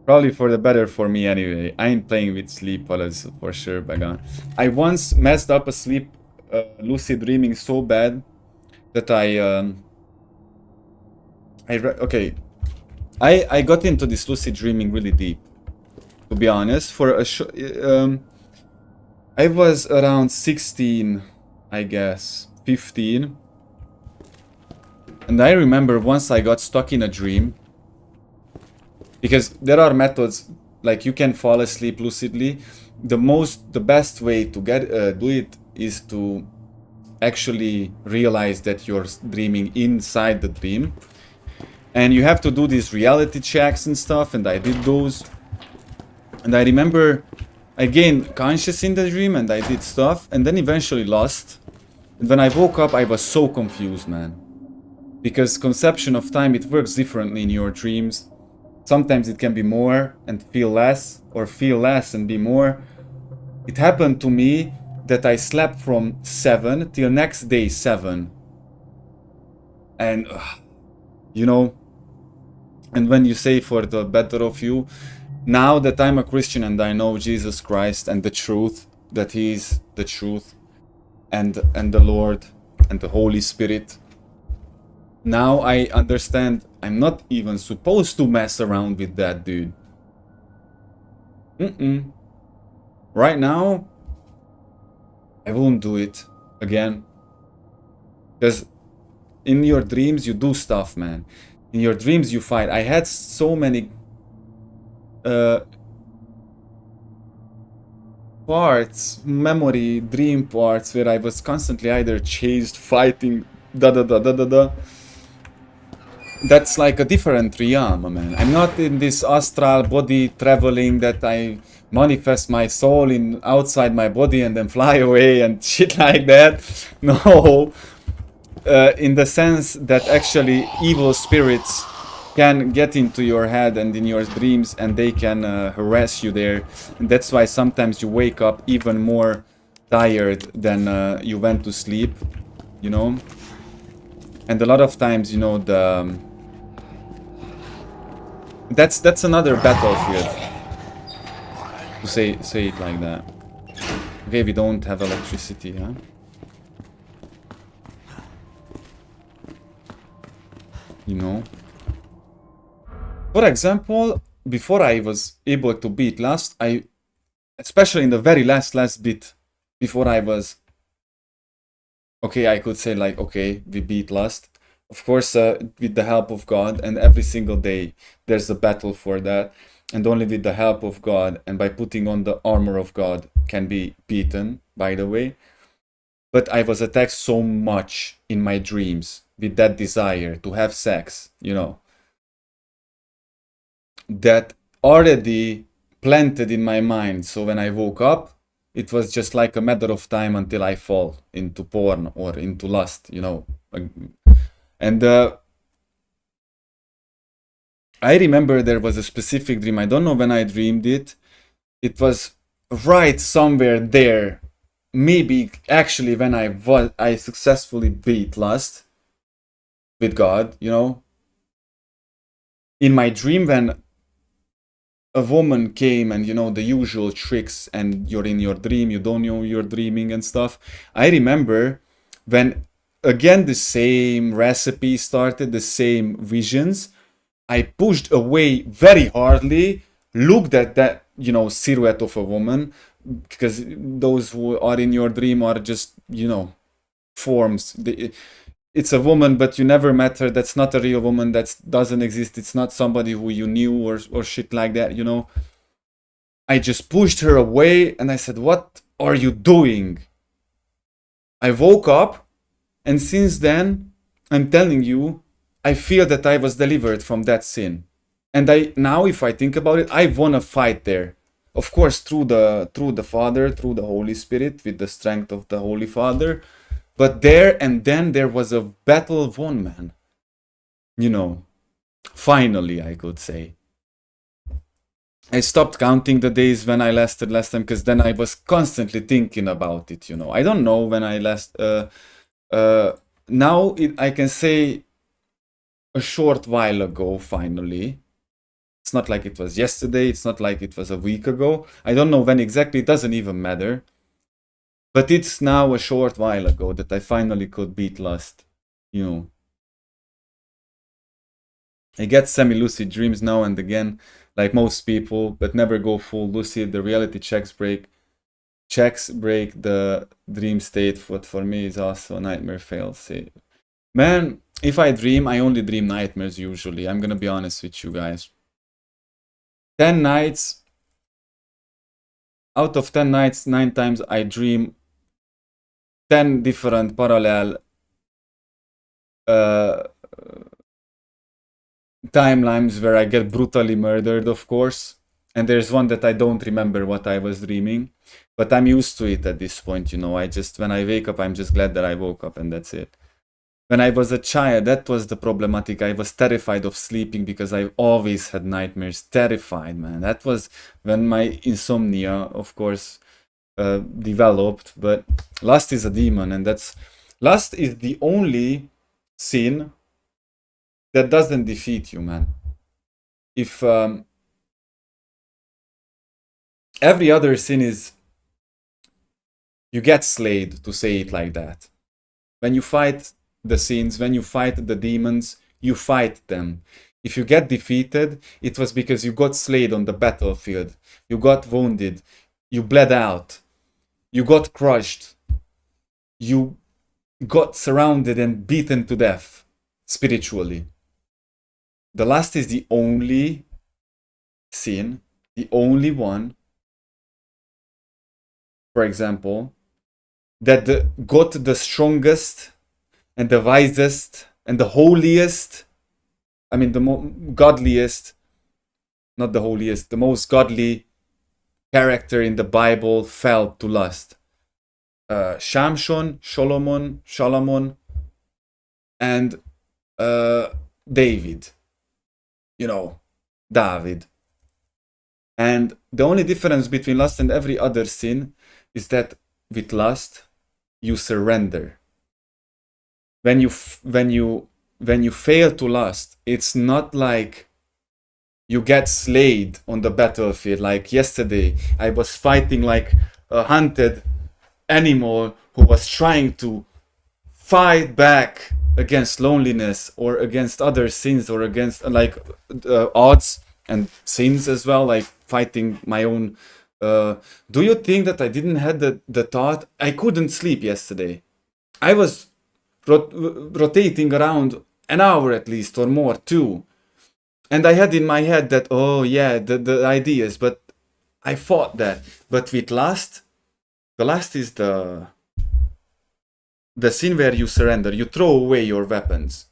S1: Probably for the better for me anyway. I ain't playing with sleep palace for sure, Bagan. I once messed up a sleep lucid dreaming so bad that okay. I got into this lucid dreaming really deep, to be honest. For a I was around 16, I guess, 15. And I remember once I got stuck in a dream. Because there are methods, like you can fall asleep lucidly. The best way to do it is to actually realize that you're dreaming inside the dream. And you have to do these reality checks and stuff, and I did those. And I remember I gained conscious in the dream and I did stuff, and then eventually lost. And when I woke up, I was so confused, man. Because conception of time, it works differently in your dreams. Sometimes it can be more and feel less, or feel less and be more. It happened to me that I slept from 7 till next day 7. And, you know, and when you say for the better of you, now that I'm a Christian and I know Jesus Christ and the truth, that He is the truth, and the Lord and the Holy Spirit, now I understand I'm not even supposed to mess around with that, dude. Right now, I won't do it again. Because in your dreams, you do stuff, man. In your dreams, you fight. I had so many parts, memory, dream parts, where I was constantly either chased, fighting, That's like a different realm, man. I'm not in this astral body traveling that I manifest my soul in outside my body and then fly away and shit like that. No. In the sense that actually evil spirits can get into your head and in your dreams, and they can harass you there. And that's why sometimes you wake up even more tired than you went to sleep, you know. And a lot of times, you know, that's another battlefield, to say it like that. Okay, we don't have electricity, huh? You know. For example, before I was able to beat Lust, especially in the very last bit, before I was... Okay, I could say like, okay, we beat Lust. Of course, with the help of God, and every single day there's a battle for that. And only with the help of God and by putting on the armor of God can be beaten, by the way. But I was attacked so much in my dreams with that desire to have sex, you know, that already planted in my mind. So when I woke up, it was just like a matter of time until I fall into porn or into lust, you know. And I remember there was a specific dream. I don't know when I dreamed it. It was right somewhere there. Maybe actually when I successfully beat lust with God, you know. In my dream, when a woman came and, you know, the usual tricks, and you're in your dream, you don't know you're dreaming and stuff. I remember when again the same recipe started, the same visions. I pushed away very hardly, looked at that, you know, silhouette of a woman, because those who are in your dream are just, you know, forms. It's a woman, but you never met her. That's not a real woman. That doesn't exist. It's not somebody who you knew or shit like that, you know. I just pushed her away and I said, what are you doing? I woke up, and since then, I'm telling you, I feel that I was delivered from that sin. And now, if I think about it, I won a fight there. Of course, through the Father, through the Holy Spirit, with the strength of the Holy Father. But there and then there was a battle won, man. You know, finally, I could say. I stopped counting the days when I lasted last time, because then I was constantly thinking about it, you know. I don't know when I last... now I can say a short while ago, finally. It's not like it was yesterday, it's not like it was a week ago. I don't know when exactly, it doesn't even matter. But it's now a short while ago that I finally could beat lust, you know. I get semi-lucid dreams now and again, like most people, but never go full lucid. The reality checks checks break the dream state. What for me is also a nightmare fail-safe. Man, if I dream, I only dream nightmares usually. I'm gonna be honest with you guys. 10 nights, out of 10 nights, 9 times I dream 10 different parallel timelines where I get brutally murdered, of course. And there's one that I don't remember what I was dreaming. But I'm used to it at this point, you know. When I wake up, I'm just glad that I woke up and that's it. When I was a child, that was the problematic. I was terrified of sleeping because I always had nightmares. Terrified, man. That was when my insomnia, of course, developed. But lust is a demon, and lust is the only sin that doesn't defeat you, man. If every other sin is, you get slayed, to say it like that. When you fight the sins, when you fight the demons, you fight them. If you get defeated, it was because you got slayed on the battlefield. You got wounded. You bled out. You got crushed. You got surrounded and beaten to death spiritually. The last is the only sin, the only one, for example, that got the strongest and the wisest and the holiest, I mean the godliest, not the holiest, the most godly character in the Bible fell to lust. Shamshon, Solomon, and David. You know, David. And the only difference between lust and every other sin is that with lust, you surrender. When you fail to lust, it's not like you get slayed on the battlefield. Like yesterday, I was fighting like a hunted animal who was trying to fight back against loneliness or against other sins or against odds and sins as well, like fighting my own. Do you think that I didn't have the thought? I couldn't sleep yesterday. I was rotating around an hour at least or more too. And I had in my head that, oh yeah, the ideas, but I fought that. But with lust, the lust is the sin where you surrender, you throw away your weapons.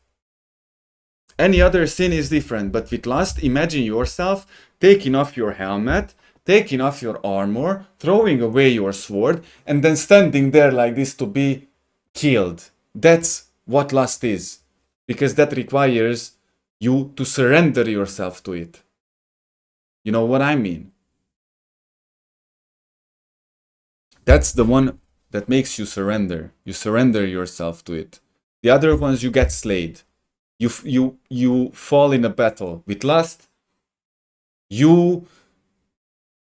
S1: Any other sin is different, but with lust, imagine yourself taking off your helmet, taking off your armor, throwing away your sword, and then standing there like this to be killed. That's what lust is, because that requires you to surrender yourself to it. You know what I mean? That's the one that makes you surrender. You surrender yourself to it. The other ones, you get slayed. You fall in a battle. With lust, you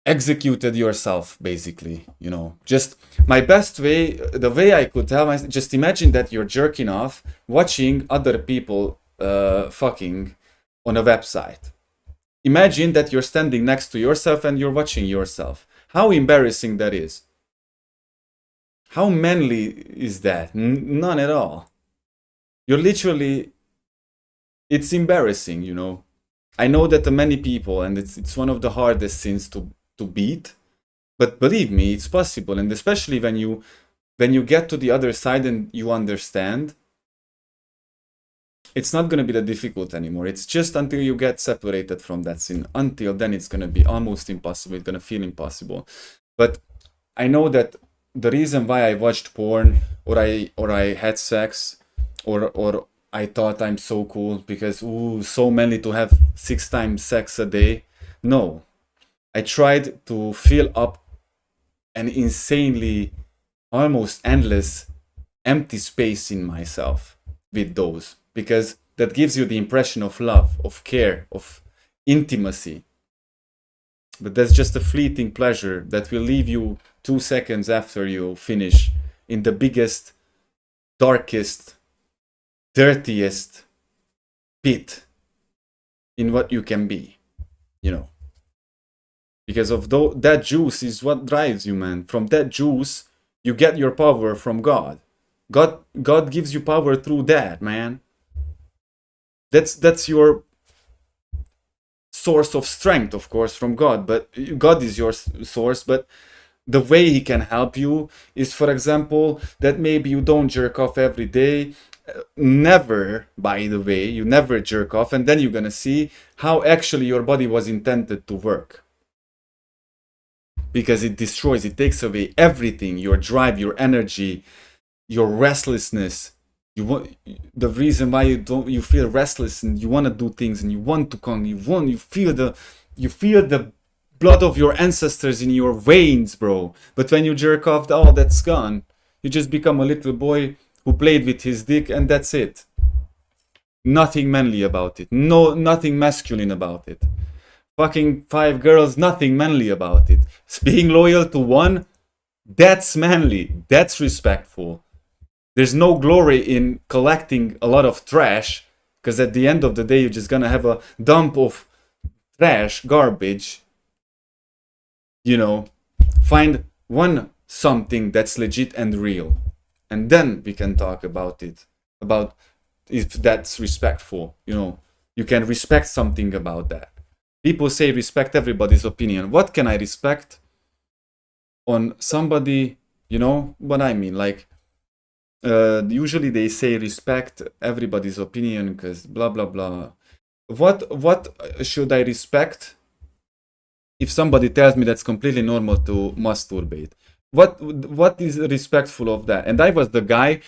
S1: executed yourself, basically. You know, just my best way, the way I could tell myself, just imagine that you're jerking off, watching other people fucking on a website. Imagine that you're standing next to yourself and you're watching yourself. How embarrassing that is. How manly is that? None at all. You're literally, it's embarrassing, you know. I know that many people, and it's one of the hardest sins to beat, but believe me, it's possible. And especially when you get to the other side and you understand, it's not going to be that difficult anymore. It's just until you get separated from that sin. Until then, it's going to be almost impossible. It's going to feel impossible. But I know that the reason why I watched porn or I had sex or I thought I'm so cool because so manly to have 6 times sex a day. No. I tried to fill up an insanely, almost endless, empty space in myself with those. Because that gives you the impression of love, of care, of intimacy. But that's just a fleeting pleasure that will leave you 2 seconds after you finish in the biggest, darkest, dirtiest pit in what you can be, you know. Because of that juice is what drives you, man. From that juice, you get your power from God. God gives you power through that, man. That's your source of strength, of course, from God. But God is your source. But the way He can help you is, for example, that maybe you don't jerk off every day. Never, by the way, you never jerk off, and then you're gonna see how actually your body was intended to work. Because it destroys, it takes away everything, your drive, your energy, your restlessness. You want, the reason why you feel restless and you want to do things and you want to come, you feel the blood of your ancestors in your veins, bro. But when you jerk off, oh, that's gone. You just become a little boy who played with his dick, and that's it. Nothing manly about it. No, nothing masculine about it. Fucking 5 girls, nothing manly about it. Being loyal to one, that's manly. That's respectful. There's no glory in collecting a lot of trash, because at the end of the day, you're just gonna have a dump of trash, garbage. You know, find one something that's legit and real. And then we can talk about it, about if that's respectful. You know, you can respect something about that. People say respect everybody's opinion. What can I respect on somebody, you know what I mean? Like, usually they say respect everybody's opinion because blah, blah, blah. What should I respect if somebody tells me that's completely normal to masturbate? What is respectful of that? And I was the guy,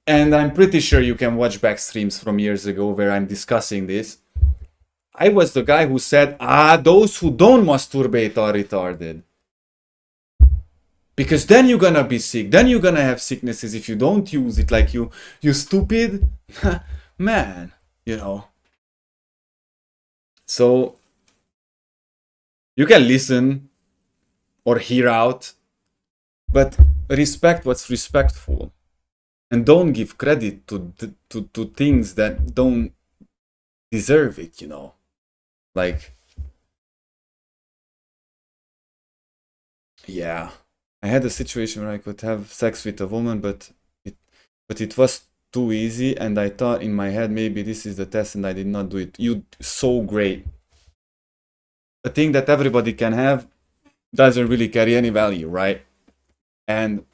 S1: and I'm pretty sure you can watch back streams from years ago where I'm discussing this. I was the guy who said, those who don't masturbate are retarded. Because then you're gonna be sick. Then you're gonna have sicknesses if you don't use it. Like you stupid. Man, you know. So, you can listen or hear out, but respect what's respectful. And don't give credit to things that don't deserve it, you know. Like, yeah, I had a situation where I could have sex with a woman, but it was too easy, and I thought in my head maybe this is the test, and I did not do it. You so great. A thing that everybody can have doesn't really carry any value, right? And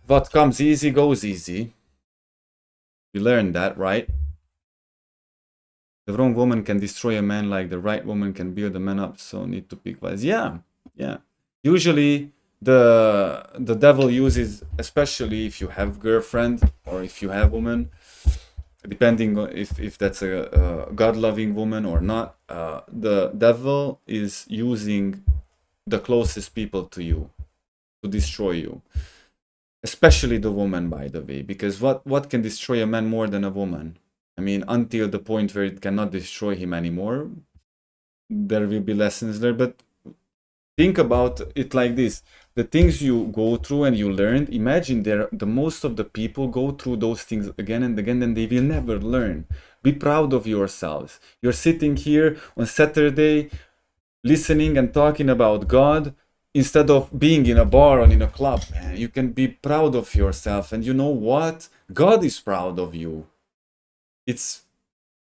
S1: what comes easy goes easy. We learned that, right? The wrong woman can destroy a man like the right woman can build a man up, so need to pick wise. Yeah. Usually the devil uses, especially if you have girlfriend or if you have woman, depending on if that's a God-loving woman or not, the devil is using the closest people to you to destroy you. Especially the woman, by the way, because what can destroy a man more than a woman? I mean, until the point where it cannot destroy him anymore, there will be lessons there. But think about it like this. The things you go through and you learned, imagine the most of the people go through those things again and again, and they will never learn. Be proud of yourselves. You're sitting here on Saturday listening and talking about God instead of being in a bar or in a club, man. You can be proud of yourself, and you know what? God is proud of you. It's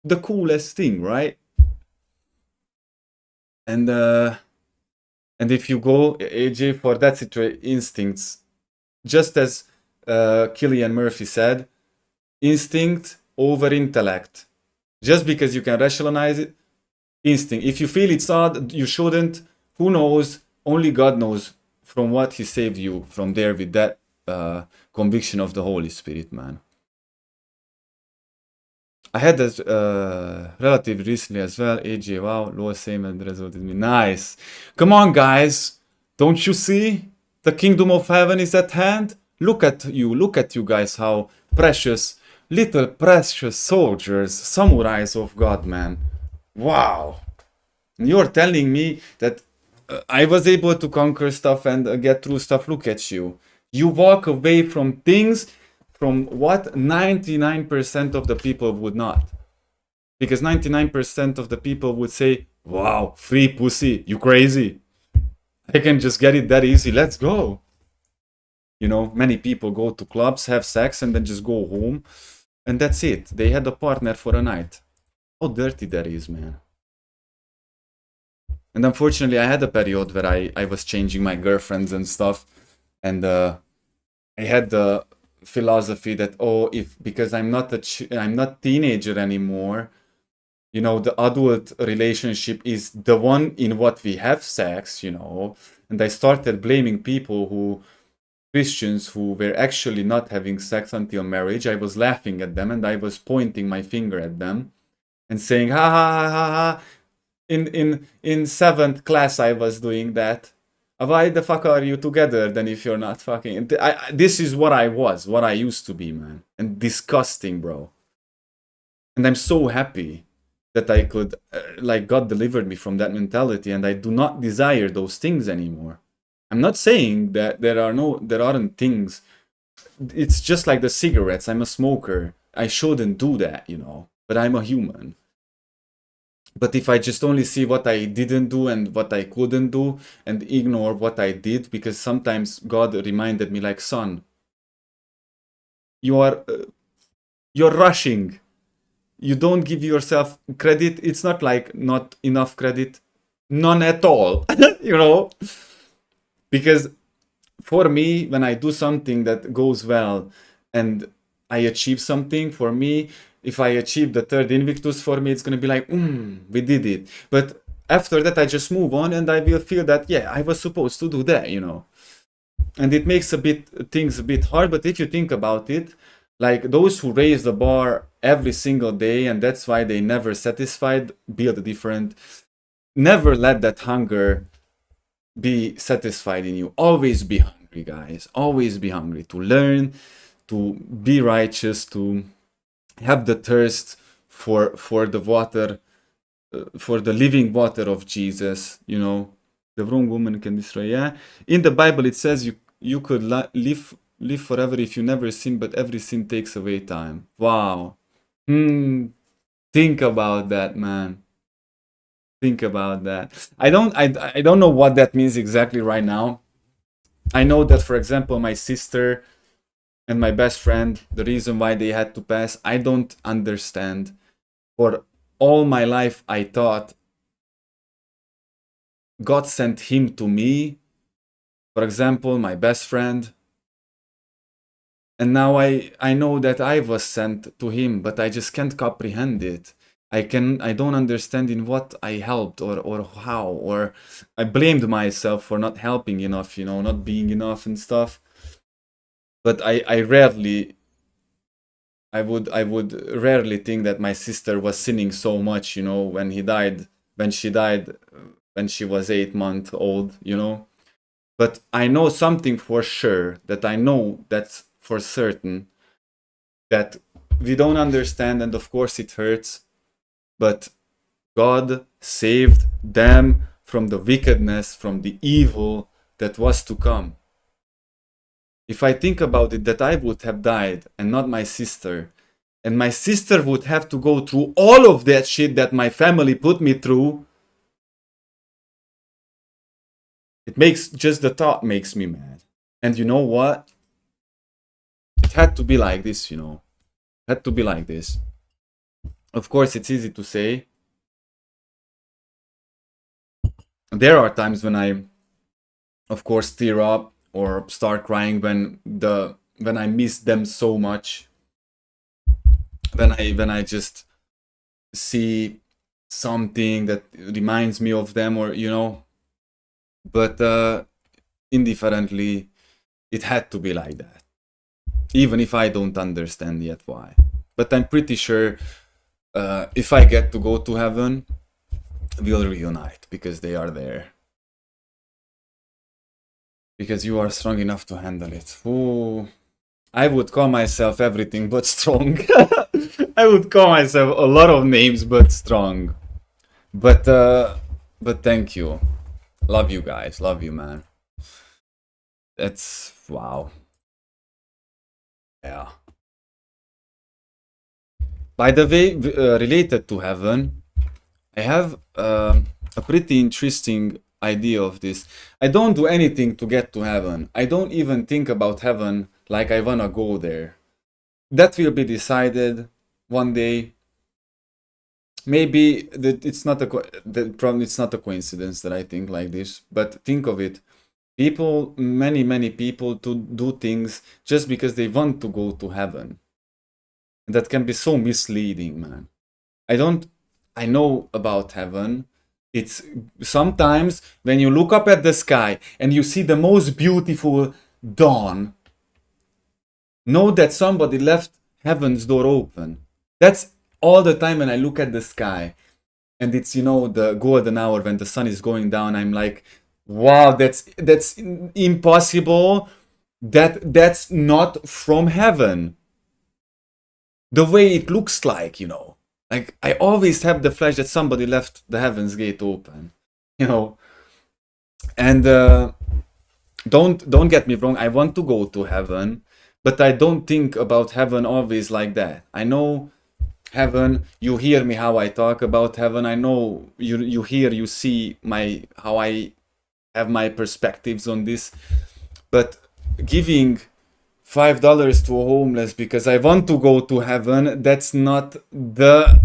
S1: the coolest thing, right? And if you go, AJ, for that situation, instincts, just as Cillian Murphy said, instinct over intellect. Just because you can rationalize it, instinct. If you feel it's odd, you shouldn't. Who knows? Only God knows from what He saved you from there with that conviction of the Holy Spirit, man. I had this relative recently as well. AJ, wow, low same and result with me. Nice. Come on, guys. Don't you see? The kingdom of heaven is at hand. Look at you guys, how precious, little precious soldiers, samurais of God, man. Wow. You're telling me that I was able to conquer stuff and get through stuff. Look at you. You walk away from things from what 99% of the people would not. Because 99% of the people would say, wow, free pussy, you crazy? I can just get it that easy, let's go. You know, many people go to clubs, have sex, and then just go home. And that's it. They had a partner for a night. How dirty that is, man. And unfortunately, I had a period where I was changing my girlfriends and stuff. And I had the philosophy that, oh, because I'm not teenager anymore, you know, the adult relationship is the one in what we have sex, you know. And I started blaming people Christians who were actually not having sex until marriage. I was laughing at them and I was pointing my finger at them and saying, ha ha ha ha ha. In 7th class I was doing that. Why the fuck are you together then if you're not fucking? This is what I used to be, man. And disgusting, bro. And I'm so happy that I could, like, God delivered me from that mentality, and I do not desire those things anymore. I'm not saying that there aren't things. It's just like the cigarettes. I'm a smoker. I shouldn't do that, you know, but I'm a human. But if I just only see what I didn't do and what I couldn't do and ignore what I did, because sometimes God reminded me, like, son, you're rushing. You don't give yourself credit. It's not like not enough credit. None at all, you know? Because for me, when I do something that goes well and I achieve something, for me, if I achieve the 3rd Invictus, for me, it's going to be like, we did it. But after that, I just move on and I will feel that, yeah, I was supposed to do that, you know? And it makes things a bit hard, but if you think about it, like those who raise the bar every single day, and that's why they never satisfied, build different. Never let that hunger be satisfied in you. Always be hungry, guys. Always be hungry to learn, to be righteous, to have the thirst for the water, for the living water of Jesus. You know, the wrong woman can destroy. Yeah, in the Bible it says you could live forever if you never sin, but every sin takes away time. Wow. Think about that, man. Think about that. I don't know what that means exactly right now. I know that, for example, my sister and my best friend, the reason why they had to pass, I don't understand. For all my life, I thought God sent him to me. For example, my best friend. And now I know that I was sent to him, but I just can't comprehend it. I don't understand in what I helped or how, or I blamed myself for not helping enough, you know, not being enough and stuff. But I would rarely think that my sister was sinning so much, you know, when she died when she was 8 months old, you know. But I know something for sure, that I know that's for certain, that we don't understand, and of course it hurts, but God saved them from the wickedness, from the evil that was to come. If I think about it, that I would have died and not my sister, and my sister would have to go through all of that shit that my family put me through, just the thought makes me mad. And you know what? It had to be like this, you know. It had to be like this. Of course, it's easy to say. There are times when I, of course, tear up or start crying when I miss them so much. When I just see something that reminds me of them, or you know. But indifferently, it had to be like that. Even if I don't understand yet why. But I'm pretty sure if I get to go to heaven, we'll reunite, because they are there. Because you are strong enough to handle it. Ooh, I would call myself everything but strong. I would call myself a lot of names but strong. But thank you. Love you guys. Love you, man. That's wow. Yeah. By the way, related to heaven, I have a pretty interesting idea of this. I don't do anything to get to heaven. I don't even think about heaven like I wanna go there. That will be decided one day. Maybe that it's not probably it's not a coincidence that I think like this, but think of it. People, many people to do things just because they want to go to heaven. That can be so misleading, man. I know about heaven. It's sometimes when you look up at the sky and you see the most beautiful dawn, know that somebody left heaven's door open. That's all the time when I look at the sky and it's, you know, the golden hour when the sun is going down. I'm like, wow, that's impossible. That's not from heaven. The way it looks like, you know. Like, I always have the flash that somebody left the heaven's gate open, you know. And don't get me wrong, I want to go to heaven, but I don't think about heaven always like that. I know heaven, you hear me how I talk about heaven. I know you see how I have my perspectives on this. But giving $5 to a homeless because I want to go to heaven, that's not the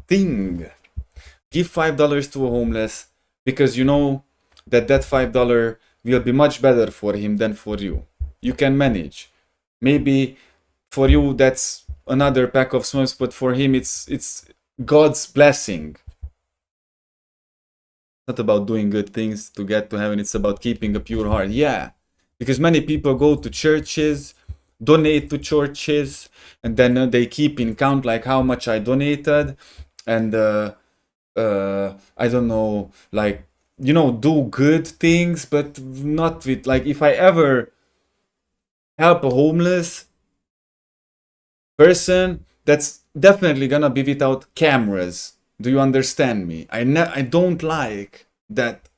S1: thing. Give $5 to a homeless because you know that $5 will be much better for him than for you. You can manage. Maybe for you that's another pack of smokes, but for him it's God's blessing. It's not about doing good things to get to heaven, it's about keeping a pure heart. Yeah, because many people go to churches, donate to churches, and then they keep in count like how much I donated, and I don't know, like, you know, do good things, but not with, like, if I ever help a homeless person, that's definitely gonna be without cameras. Do you understand me? I don't like that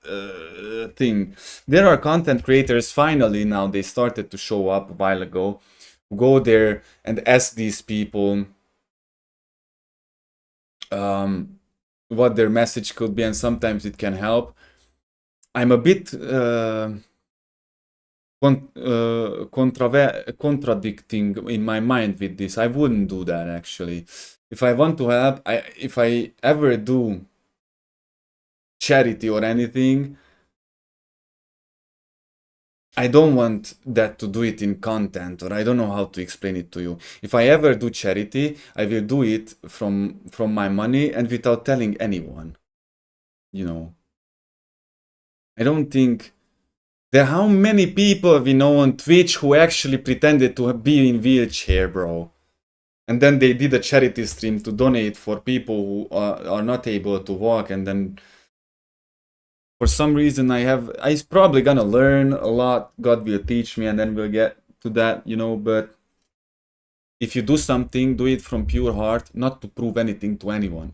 S1: thing. There are content creators, finally now they started to show up a while ago, go there and ask these people what their message could be, and sometimes it can help. I'm a bit contradicting in my mind with this. I wouldn't do that actually. If I want to help, if I ever do charity or anything, I don't want that to do it in content, or I don't know how to explain it to you. If I ever do charity, I will do it from my money and without telling anyone. You know. I don't think how many people we know on Twitch who actually pretended to be in wheelchair, bro. And then they did a charity stream to donate for people who are not able to walk, and then for some reason I'm probably gonna learn a lot. God will teach me and then we'll get to that, you know, but if you do something, do it from pure heart, not to prove anything to anyone.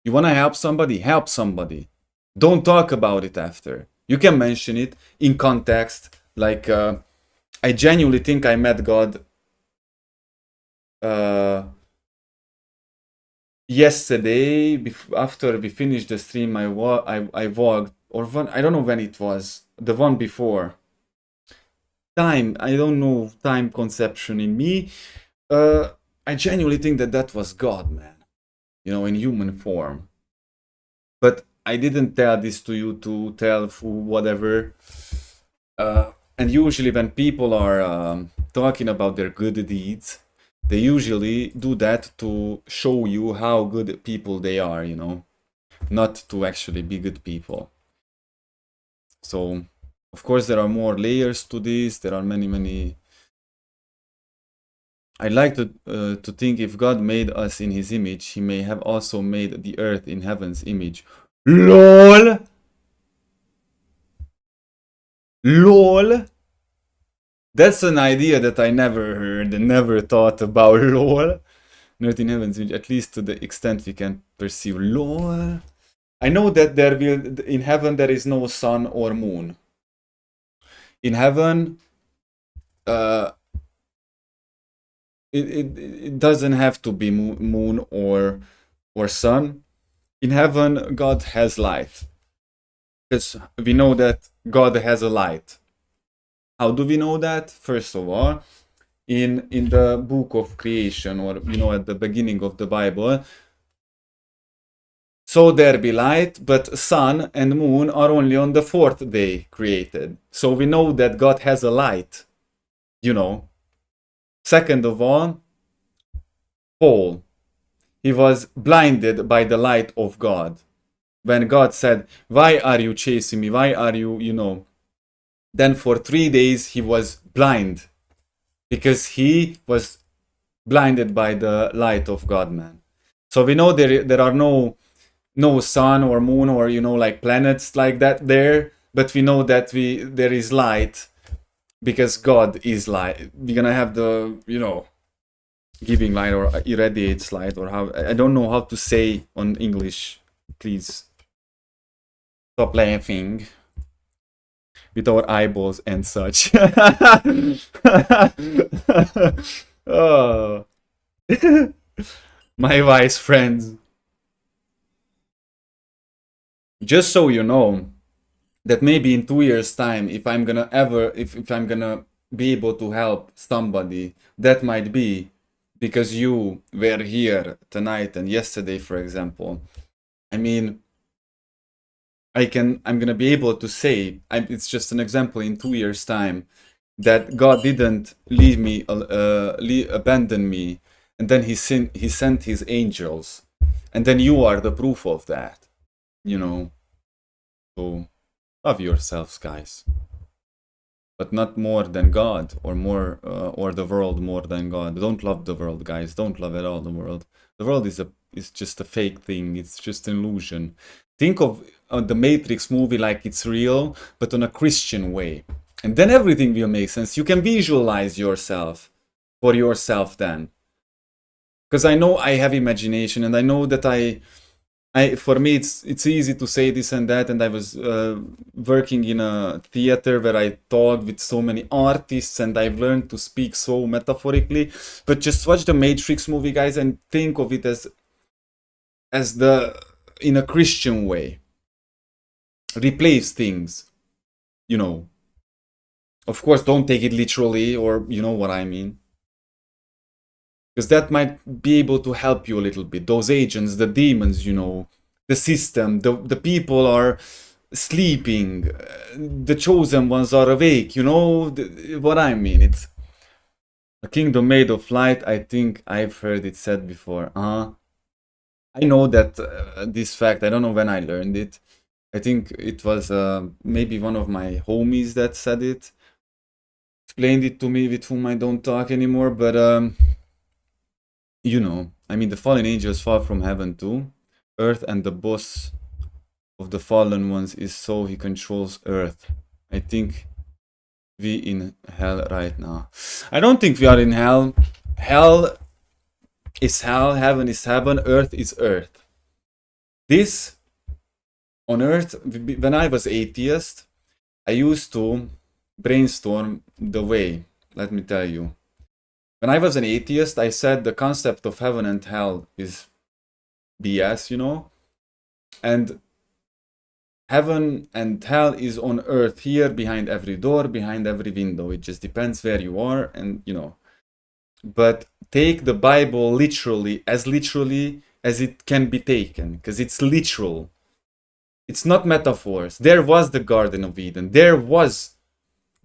S1: You wanna help somebody? Help somebody. Don't talk about it after. You can mention it in context, like I genuinely think I met God yesterday after we finished the stream. I walked, or I don't know when it was, the one before. Time, I don't know time conception in me. I genuinely think that was God, man. You know, in human form. But I didn't tell this to you to tell whatever. And usually when people are talking about their good deeds, they usually do that to show you how good people they are, you know, not to actually be good people. So, of course, there are more layers to this. There are many. I like to think if God made us in His image, He may have also made the earth in heaven's image. LOL! LOL! That's an idea that I never heard and never thought about. LOL! Earth in heaven's image, at least to the extent we can perceive. LOL! I know that in heaven there is no sun or moon. In heaven, it doesn't have to be moon or sun. In heaven, God has light. Because we know that God has a light. How do we know that? First of all, in the book of creation, or at the beginning of the Bible, so there be light, but sun and moon are only on the fourth day created. So we know that God has a light, Second of all, Paul, he was blinded by the light of God. When God said, why are you chasing me? Why are you, Then for 3 days he was blind, because he was blinded by the light of God, man. So we know there are no sun or moon or like planets like that there, but we know that there is light, because God is light. We're gonna have the giving light or irradiates light, or how, I don't know how to say on English. Please stop laughing with our eyeballs and such. Oh. My wise friends. Just so you know, that maybe in 2 years time, if I'm gonna be able to help somebody, that might be because you were here tonight and yesterday, for example. I mean, I'm gonna be able to say, it's just an example, in 2 years time, that God didn't leave me, abandon me, and then he sent his angels, and then you are the proof of that, So love yourselves, guys, but not more than God, or more, or the world more than God. Don't love the world, guys. Don't love at all the world. The world is just a fake thing. It's just an illusion. Think of the Matrix movie like it's real, but on a Christian way, and then everything will make sense. You can visualize yourself for yourself then, because I know I have imagination, and I know that for me it's easy to say this and that, and I was working in a theater where I talked with so many artists, and I've learned to speak so metaphorically. But just watch the Matrix movie, guys, and think of it as in a Christian way. Replace things, Of course, don't take it literally, or you know what I mean. Because that might be able to help you a little bit. Those agents, the demons, the system, the people are sleeping, the chosen ones are awake, what I mean. It's a kingdom made of light. I think I've heard it said before. I know that this fact. I don't know when I learned it. I think it was maybe one of my homies that said it. Explained it to me, with whom I don't talk anymore, but I mean, the fallen angels fall from heaven too. Earth, and the boss of the fallen ones is so he controls Earth. I think we in hell right now. I don't think we are in hell. Hell is hell, heaven is heaven, earth is earth. This, on earth, when I was atheist, I used to brainstorm the way. Let me tell you. When I was an atheist, I said the concept of heaven and hell is BS, and heaven and hell is on earth, here, behind every door, behind every window. It just depends where you are, and but take the Bible literally as it can be taken, because it's literal. It's not metaphors. There was the Garden of Eden. There was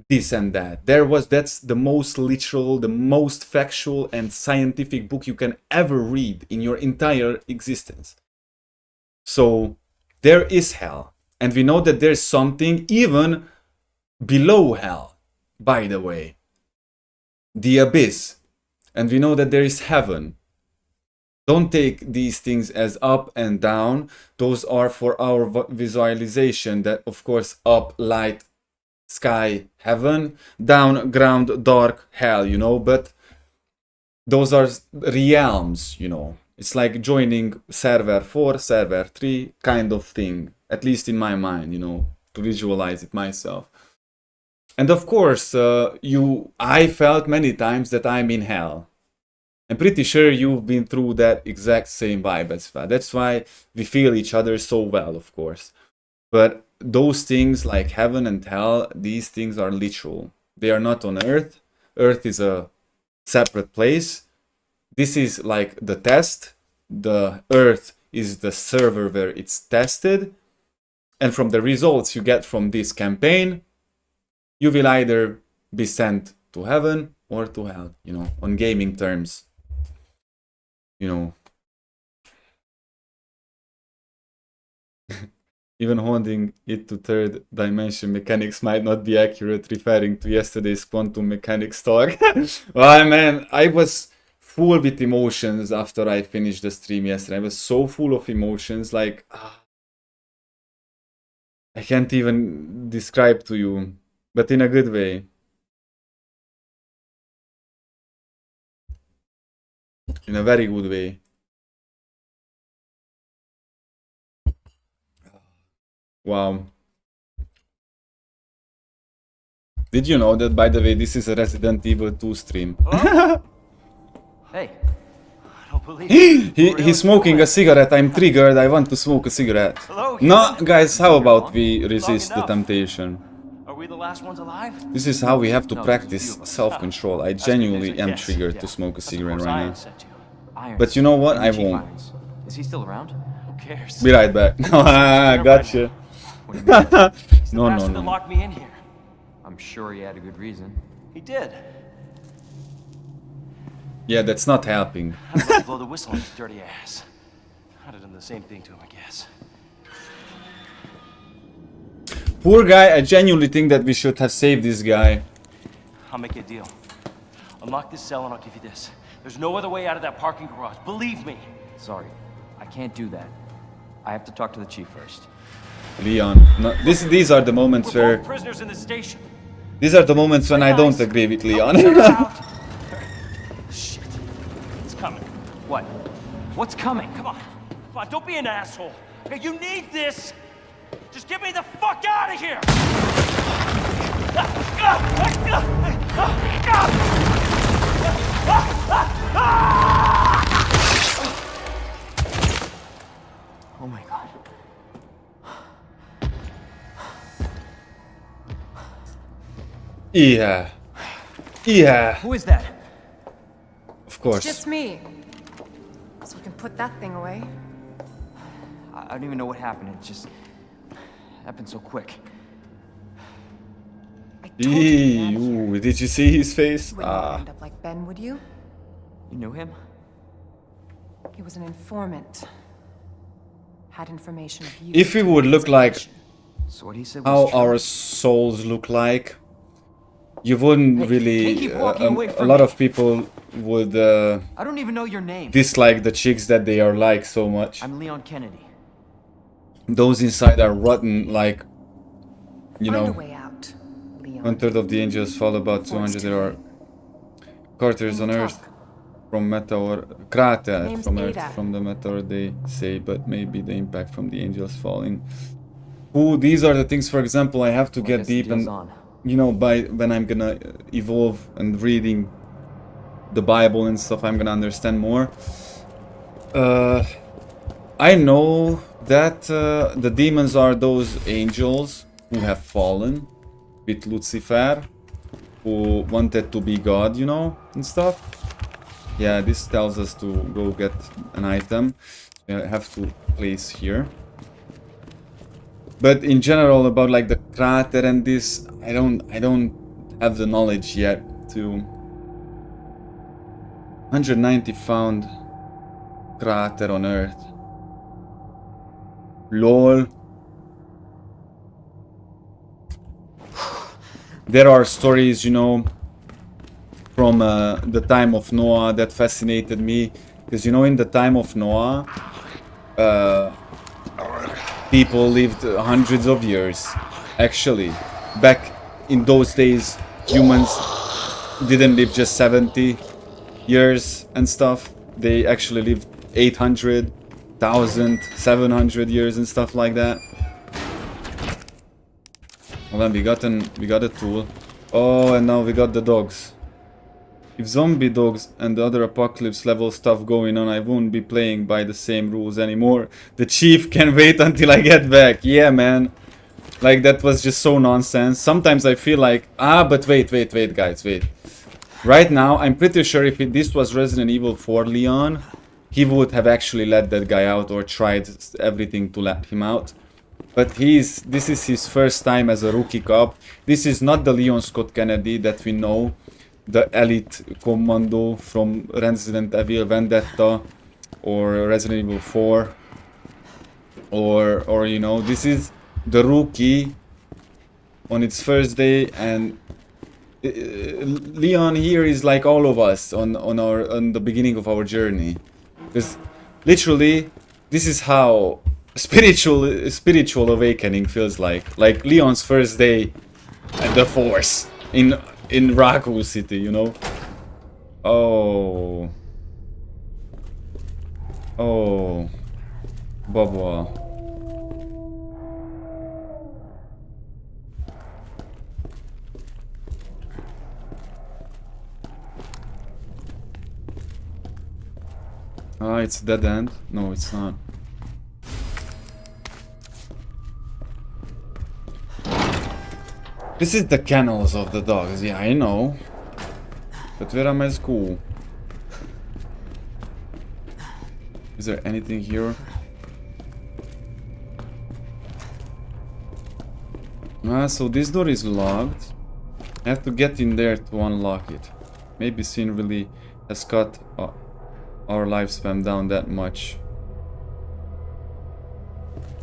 S1: this and that. That's the most literal, the most factual and scientific book you can ever read in your entire existence. So there is hell, and we know that there's something even below hell, by the way, the abyss, and we know that there is heaven. Don't take these things as up and down. Those are for our visualization. That, of course, up, light, sky, heaven, down, ground, dark, hell, but those are realms, It's like joining server 4, server 3 kind of thing, at least in my mind, to visualize it myself. And of course, I felt many times that I'm in hell. I'm pretty sure you've been through that exact same vibe as well. That's why we feel each other so well, of course. But those things like heaven and hell, these things are literal. They are not on earth. Earth is a separate place. This is like the test. The earth is the server where it's tested. And from the results you get from this campaign, you will either be sent to heaven or to hell, you know, on gaming terms. You know. Even holding it to third dimension mechanics might not be accurate, referring to yesterday's quantum mechanics talk. Well, man, I was full with emotions after I finished the stream yesterday. I was so full of emotions, like I can't even describe to you, but in a good way. In a very good way. Wow. Did you know that, by the way, this is a Resident Evil 2 stream?
S5: Hey, I don't believe
S1: He's smoking a cigarette. I'm triggered. I want to smoke a cigarette. No, guys, how about we resist the temptation?
S5: Are we the last ones alive?
S1: This is how we have to practice self-control. I genuinely am triggered to smoke a cigarette right now. But you know what? I won't.
S5: Is he still around? Who cares?
S1: Be right back. Gotcha. No, no, no.
S5: Locked me in here. I'm sure he had a good reason. He did.
S1: Yeah, that's not helping.
S5: I'd like to blow the whistle on his dirty ass. I'd have done the same thing to him, I guess.
S1: Poor guy, I genuinely think that we should have saved this guy.
S5: I'll make you a deal. Unlock this cell and I'll give you this. There's no other way out of that parking garage. Believe me. Sorry, I can't do that. I have to talk to the chief first.
S1: Leon, no, these are the moments where...
S5: prisoners in the station.
S1: These are the moments when I don't agree with Leon.
S5: Shit. It's coming. What? What's coming? Come on. Come on, don't be an asshole. Okay, you need this. Just get me the fuck out of here! Oh my god.
S1: Yeah. Yeah.
S5: Who is that?
S1: Of course.
S7: It's just me. So we can put that thing away.
S5: I don't even know what happened. It just happened so quick.
S1: Ooh, did you see his face?
S7: You wouldn't end up like Ben, would you?
S5: You knew him?
S7: He was an informant. Had information of you.
S1: If we would look like
S5: So what he said
S1: how
S5: was true.
S1: our souls look like, you wouldn't really...
S5: keep walking away
S1: a
S5: from
S1: lot
S5: me.
S1: of people would
S5: I don't even know your name.
S1: dislike the chicks that they are like so much.
S5: I'm Leon Kennedy.
S1: Those inside are rotten, like, you
S7: Find a
S1: know,
S7: way out, Leon.
S1: 1/3 of the angels fall, about 200 there are craters on Earth from meteor, crater
S7: Name's
S1: from Earth
S7: Ada.
S1: from the meteor, they say, but maybe the impact from the angels falling. Ooh, these are the things, for example, I have to get deep and, you know, when I'm gonna evolve and reading the Bible and stuff, I'm gonna understand more. I know that the demons are those angels who have fallen with Lucifer, who wanted to be God, you know, and stuff. Yeah, this tells us to go get an item. I have to place here. But in general, about like the crater and this, I don't have the knowledge yet to 190 found crater on Earth. LOL. There are stories, you know, from the time of Noah that fascinated me. Because, you know, in the time of Noah, people lived hundreds of years. Actually, back in those days, humans didn't live just 70 years and stuff. They actually lived 800, 1,000, 700 years and stuff like that. Well, then we got a tool. Oh, and now we got the dogs. If zombie dogs and the other apocalypse level stuff going on, I won't be playing by the same rules anymore. The chief can wait until I get back. Yeah, man. Like, that was just so nonsense. Sometimes I feel like, but wait, guys, wait. Right now, I'm pretty sure if this was Resident Evil 4 Leon, he would have actually let that guy out or tried everything to let him out. But this is his first time as a rookie cop. This is not the Leon Scott Kennedy that we know, the elite commando from Resident Evil Vendetta or Resident Evil 4, or you know, this is the rookie on its first day, and Leon here is like all of us on the beginning of our journey, because literally this is how spiritual awakening feels like Leon's first day at the Force in Raccoon City, you know. Oh, Bubba. It's dead end. No, it's not. This is the kennels of the dogs. Yeah, I know. But where am I school? Is there anything here? So this door is locked. I have to get in there to unlock it. Maybe Sin really has cut our lifespan down that much.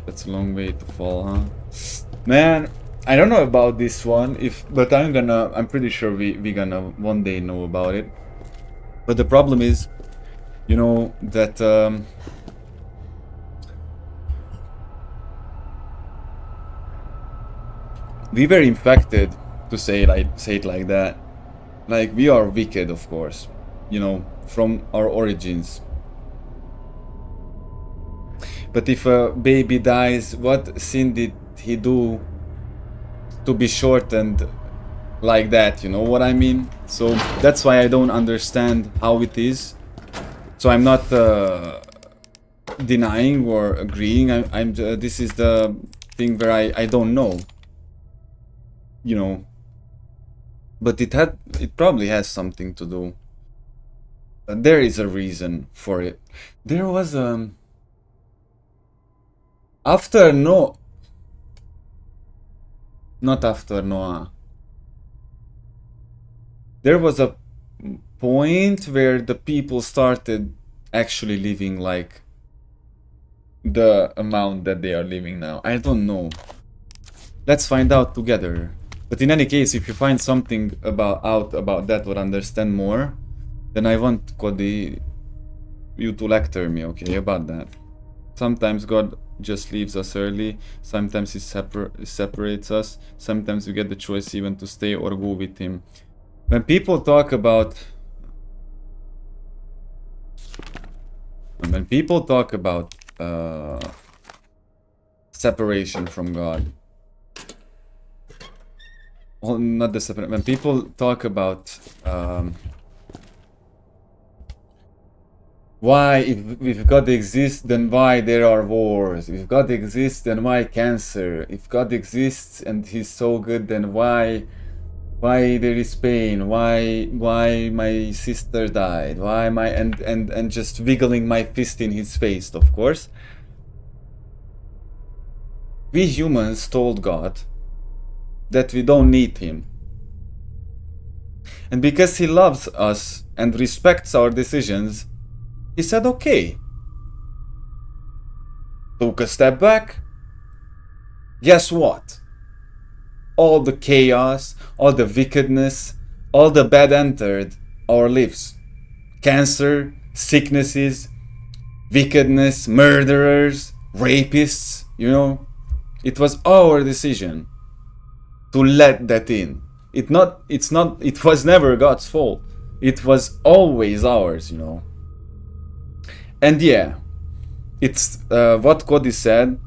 S1: That's a long way to fall, huh? Man, I don't know about this one, but I'm pretty sure we gonna one day know about it. But the problem is, you know, that we were infected, to say it like that. Like, we are wicked, of course, you know, from our origins. But if a baby dies, what sin did he do to be shortened like that, you know what I mean? So that's why I don't understand how it is. So I'm not denying or agreeing. This is the thing where I don't know, you know. But it probably has something to do. There is a reason for it. There was after not after Noah. There was a point where the people started actually living like the amount that they are living now. I don't know. Let's find out together. But in any case, if you find something out about that or understand more, then I want Cody, you to lecture me, okay, about that. Sometimes God just leaves us early, sometimes he separates us, sometimes we get the choice even to stay or go with him. When people talk about separation from God, well, not the separate. When people talk about why, if God exists, then why there are wars? If God exists, then why cancer? If God exists and He's so good, then why there is pain? Why my sister died? Why my and just wiggling my fist in His face, of course. We humans told God that we don't need Him. And because He loves us and respects our decisions, He said, okay. Took a step back. Guess what? All the chaos, all the wickedness, all the bad entered our lives. Cancer, sicknesses, wickedness, murderers, rapists, you know. It was our decision to let that in. It was never God's fault. It was always ours, you know. And yeah, it's what Cody said.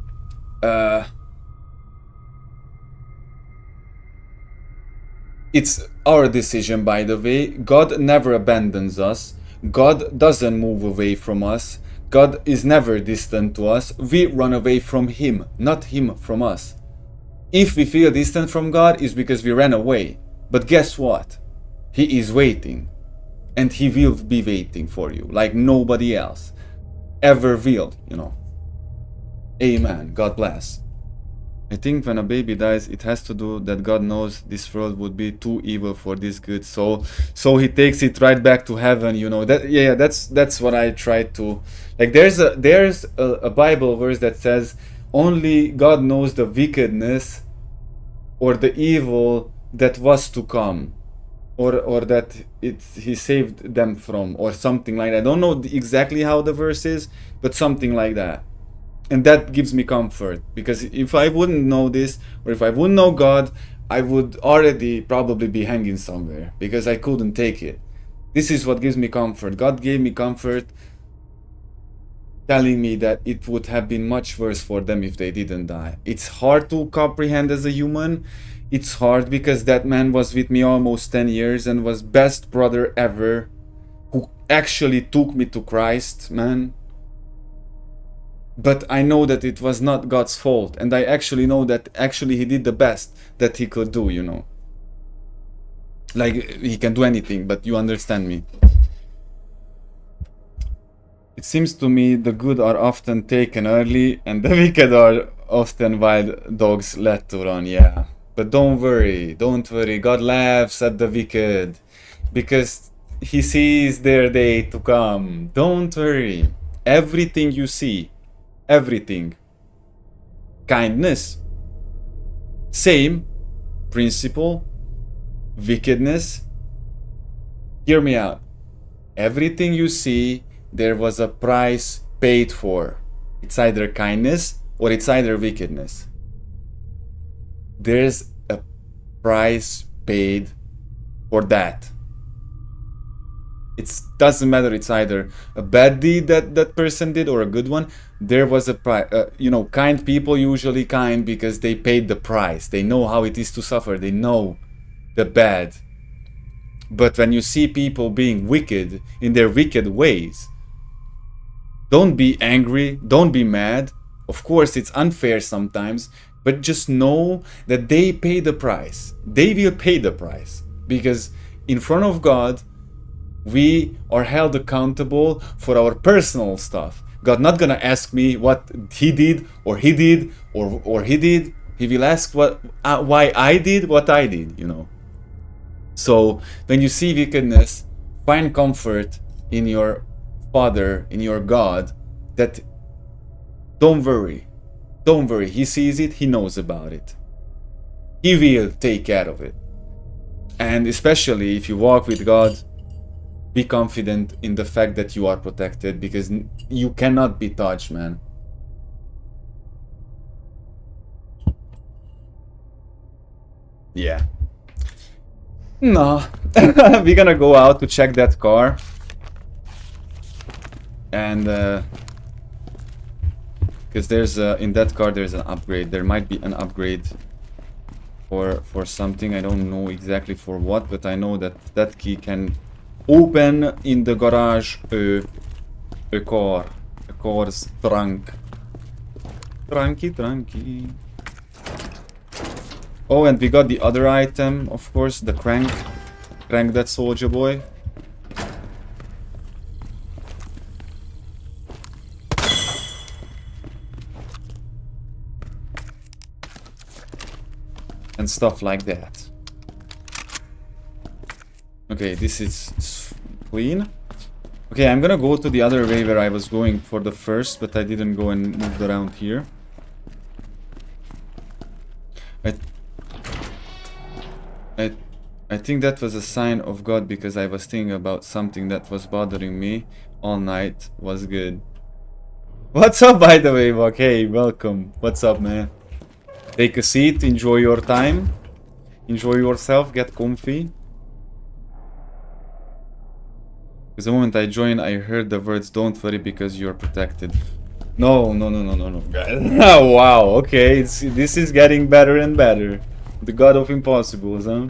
S1: It's our decision, by the way. God never abandons us. God doesn't move away from us. God is never distant to us. We run away from Him, not Him from us. If we feel distant from God, it's because we ran away. But guess what? He is waiting. And He will be waiting for you, like nobody else ever will, you know. Amen. God bless. I think when a baby dies, it has to do that God knows this world would be too evil for this good soul, so He takes it right back to heaven, you know. That, yeah, that's what I try to, like, there's a Bible verse that says only God knows the wickedness or the evil that was to come, or that He saved them from, or something like that. I don't know exactly how the verse is, but something like that. And that gives me comfort, because if I wouldn't know this, or if I wouldn't know God, I would already probably be hanging somewhere, because I couldn't take it. This is what gives me comfort. God gave me comfort, telling me that it would have been much worse for them if they didn't die. It's hard to comprehend as a human. It's hard because that man was with me almost 10 years and was best brother ever, who actually took me to Christ, man. But I know that it was not God's fault, and I actually know that actually He did the best that He could do, you know. Like, He can do anything, but you understand me. It seems to me the good are often taken early, and the wicked are often wild dogs led to run, yeah. But don't worry, God laughs at the wicked, because He sees their day to come. Don't worry. Everything you see, everything. Kindness, same principle. Wickedness, hear me out. Everything you see, there was a price paid for. It's either kindness or it's either wickedness. There's a price paid for that. It doesn't matter, it's either a bad deed that person did or a good one. There was a price. You know, kind people usually kind because they paid the price. They know how it is to suffer. They know the bad. But when you see people being wicked in their wicked ways, don't be angry, don't be mad. Of course, it's unfair sometimes, but just know that they pay the price. They will pay the price, because in front of God, we are held accountable for our personal stuff. God not gonna ask me what He did or He did or He did. He will ask why I did what I did, you know. So when you see wickedness, find comfort in your Father, in your God, that don't worry. He sees it, He knows about it. He will take care of it. And especially if you walk with God, be confident in the fact that you are protected, because you cannot be touched, man. Yeah. No. We're gonna go out to check that car. And because there's in that car there's an upgrade. There might be an upgrade for something. I don't know exactly for what, but I know that that key can open in the garage a car's trunk. Trunky. Oh, and we got the other item, of course, the crank. Crank that soldier boy. And stuff like that. Okay, this is clean. Okay, I'm gonna go to the other way where I was going for the first, but I didn't go and moved around here. I think that was a sign of God, because I was thinking about something that was bothering me all night. Was good. What's up, by the way, Buck? Hey, welcome. What's up, man? Take a seat, enjoy your time. Enjoy yourself, get comfy. Because the moment I joined, I heard the words, "Don't worry because you're protected." No, guys. Oh, wow, okay, this is getting better and better. The God of impossibles, huh?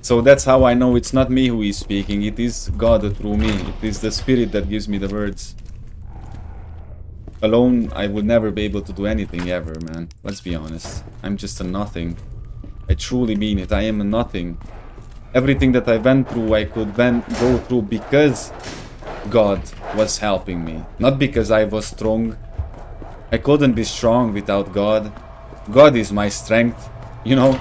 S1: So that's how I know it's not me who is speaking, it is God through me. It is the Spirit that gives me the words. Alone, I would never be able to do anything ever, man. Let's be honest. I'm just a nothing. I truly mean it. I am a nothing. Everything that I went through, I could then go through because God was helping me. Not because I was strong. I couldn't be strong without God. God is my strength, you know?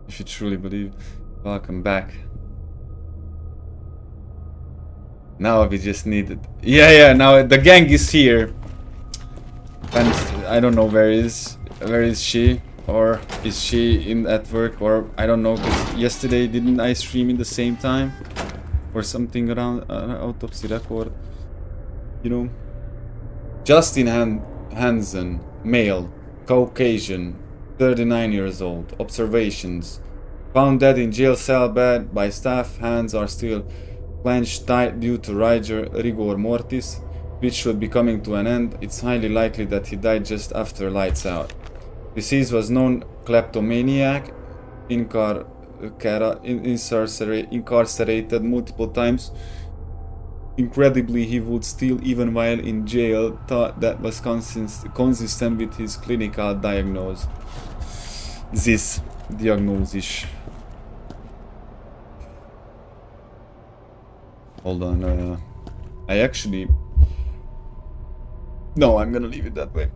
S1: If you truly believe, welcome back. Now we just need it. Yeah, now the gang is here. And I don't know where is she? Or is she at work? Or I don't know, because yesterday didn't I stream in the same time? Or something around autopsy record. You know? Justin Hansen, male, Caucasian, 39 years old. Observations. Found dead in jail cell bed by staff. Hands are still clenched tight due to rigor mortis, which should be coming to an end. It's highly likely that he died just after lights out. Deceased was known kleptomaniac, incarcerated multiple times. Incredibly, he would steal even while in jail. Thought that was consistent with his clinical diagnosis. This diagnosis. Hold on, I actually... No, I'm gonna leave it that way.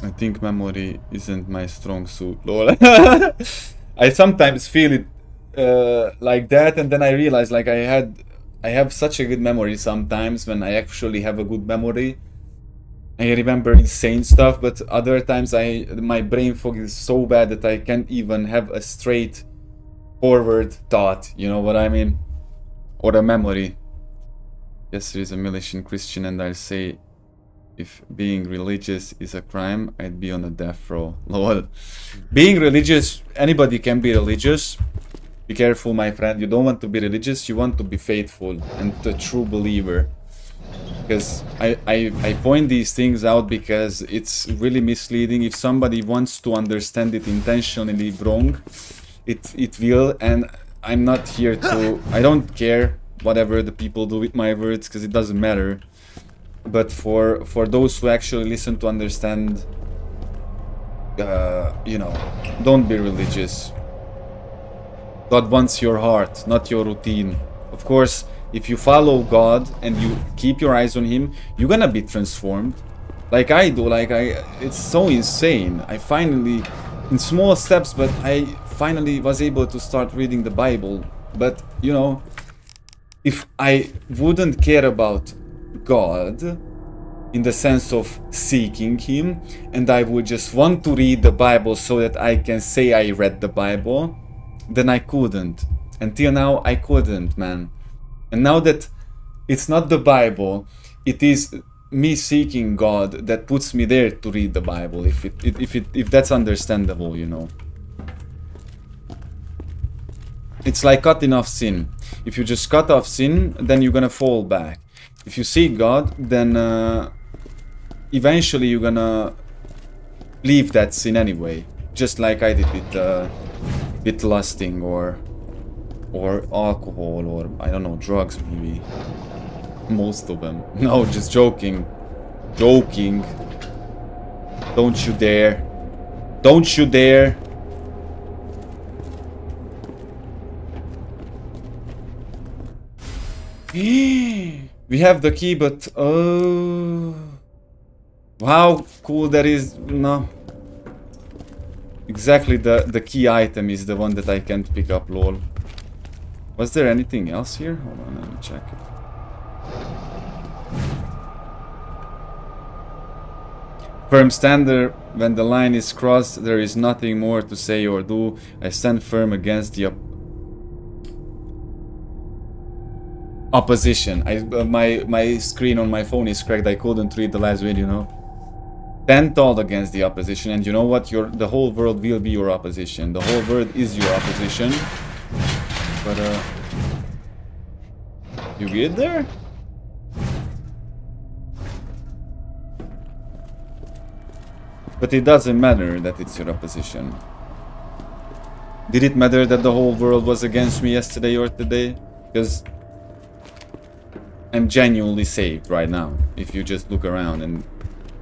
S1: I think memory isn't my strong suit, lol. I sometimes feel it like that, and then I realize like I have such a good memory sometimes when I actually have a good memory. I remember insane stuff, but other times my brain fog is so bad that I can't even have a straight forward thought, you know what I mean? Or a memory. Yes, there is a militant Christian, and I'll say if being religious is a crime, I'd be on a death row. Lol. Being religious, anybody can be religious. Be careful, my friend. You don't want to be religious, you want to be faithful and a true believer. Because I point these things out because it's really misleading. If somebody wants to understand it intentionally wrong, it will, and I'm not here to... I don't care whatever the people do with my words, because it doesn't matter. But for those who actually listen to understand, you know, don't be religious. God wants your heart, not your routine. Of course, if you follow God and you keep your eyes on Him, you're gonna be transformed. Like I do, it's so insane. I finally, in small steps, but I finally was able to start reading the Bible. But, you know, if I wouldn't care about God in the sense of seeking Him, and I would just want to read the Bible so that I can say I read the Bible, then I couldn't. Until now, I couldn't, man. And now that it's not the Bible, it is me seeking God that puts me there to read the Bible, if that's understandable, you know. It's like cutting off sin. If you just cut off sin, then you're gonna fall back. If you seek God, then eventually you're gonna leave that sin anyway. Just like I did with lusting or alcohol, or I don't know, drugs maybe. Most of them. No, just joking. Joking. Don't you dare. Don't you dare. We have the key, but oh, how cool that is. No, exactly, the key item is the one that I can't pick up, lol. Was there anything else here? Hold on, let me check it. Firm standard. When the line is crossed, there is nothing more to say or do. I stand firm against the opposition. My screen on my phone is cracked. I couldn't read the last video, you know. Stand tall against the opposition, and you know what? The whole world will be your opposition. The whole world is your opposition. But you get there? But it doesn't matter that it's your opposition. Did it matter that the whole world was against me yesterday or today? Because I'm genuinely saved right now. If you just look around and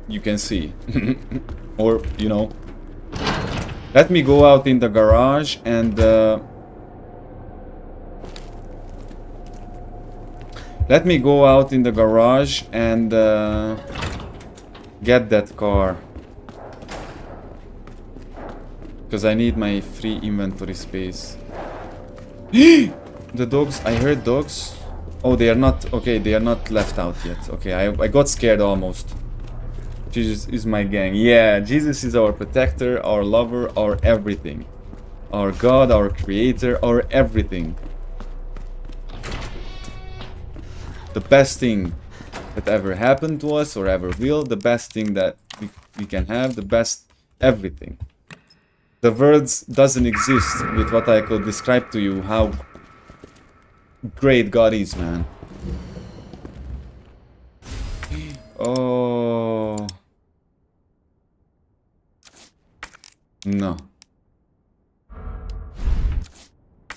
S1: you can see. Or, you know. Let me go out in the garage and... let me go out in the garage and get that car. Because I need my free inventory space. The dogs, I heard dogs. Oh, they are not, okay, they are not left out yet. Okay, I got scared almost. Jesus is my gang. Yeah, Jesus is our protector, our lover, our everything. Our God, our creator, our everything. The best thing that ever happened to us or ever will. The best thing that we can have. The best everything. The words doesn't exist with what I could describe to you how great God is, man. Oh. No.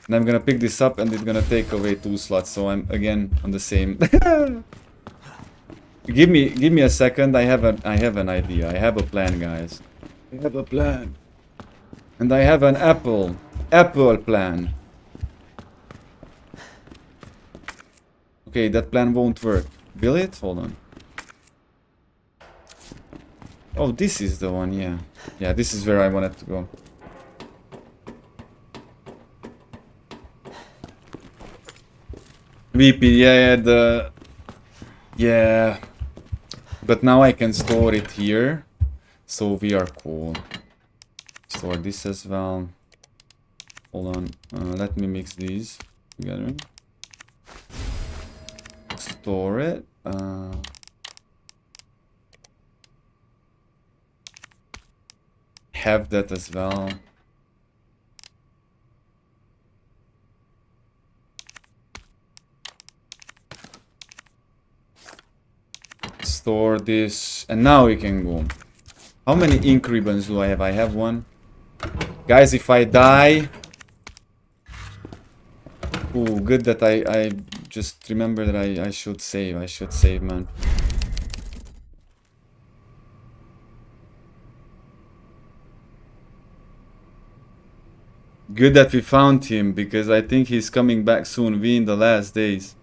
S1: And I'm gonna pick this up and it's gonna take away 2 slots, so I'm again on the same. Give me a second. I have an idea. I have a plan, guys. I have a plan. And I have an apple plan. Okay, that plan won't work. Will it? Hold on. Oh, this is the one, yeah. Yeah, this is where I wanted to go. VP, yeah. But now I can store it here. So we are cool. Store this as well. Hold on. Let me mix these together. Store it. Have that as well. Store this, and now we can go. How many ink ribbons do I have? I have one. Guys, if I die... Ooh, good that I just remember that I should save. I should save, man. Good that we found him, because I think he's coming back soon. We in the last days.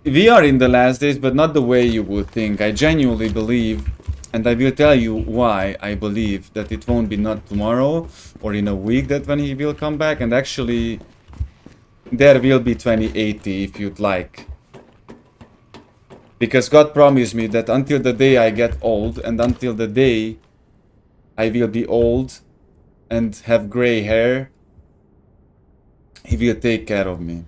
S1: We are in the last days, but not the way you would think. I genuinely believe, and I will tell you why I believe that it won't be not tomorrow or in a week that when he will come back, and actually there will be 2080 if you'd like. Because God promised me that until the day I get old and until the day I will be old and have gray hair, he will take care of me.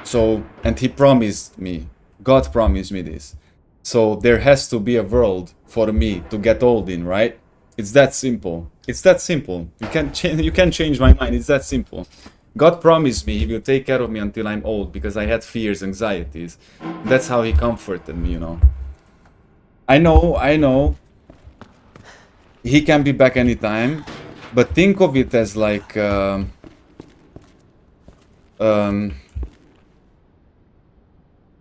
S1: So, and he promised me, God promised me this. So there has to be a world for me to get old in, right? It's that simple. It's that simple. You can't change my mind. It's that simple. God promised me he will take care of me until I'm old because I had fears, anxieties. That's how he comforted me, you know. I know. He can be back anytime, but think of it as like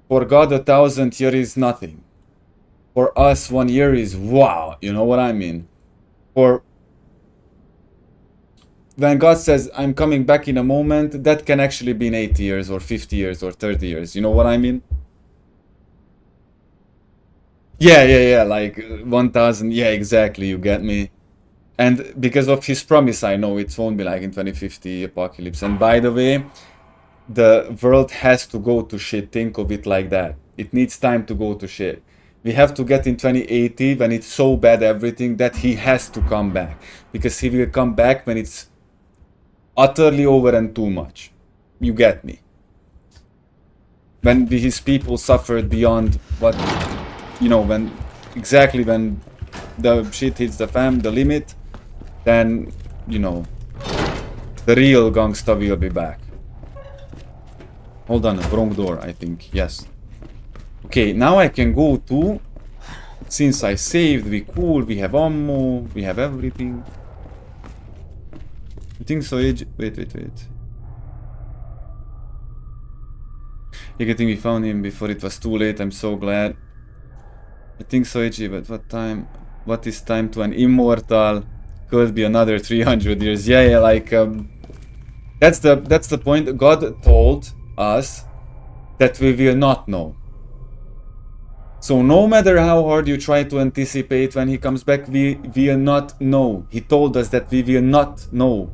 S1: for God 1,000 years is nothing. For us 1 year is wow, you know what I mean? For when God says I'm coming back in a moment, that can actually be in 80 years or 50 years or 30 years, you know what I mean? Yeah, like 1,000, yeah, exactly, you get me. And because of his promise, I know it won't be like in 2050 apocalypse. And by the way, the world has to go to shit. Think of it like that. It needs time to go to shit. We have to get in 2080 when it's so bad everything that he has to come back. Because he will come back when it's utterly over and too much. You get me? When his people suffered beyond what, you know, when exactly when the shit hits the the limit, then, you know, the real gangsta will be back. Hold on, wrong door, I think. Yes. Okay, now I can go to Since I saved, we cool, we have ammo, we have everything. I think so, Age. Wait. I think we found him before it was too late. I'm so glad. I think so, Age, but what time? What is time to an immortal? Could be another 300 years. Yeah, like that's the point. God told us that we will not know. So no matter how hard you try to anticipate when he comes back, we will not know. He told us that we will not know.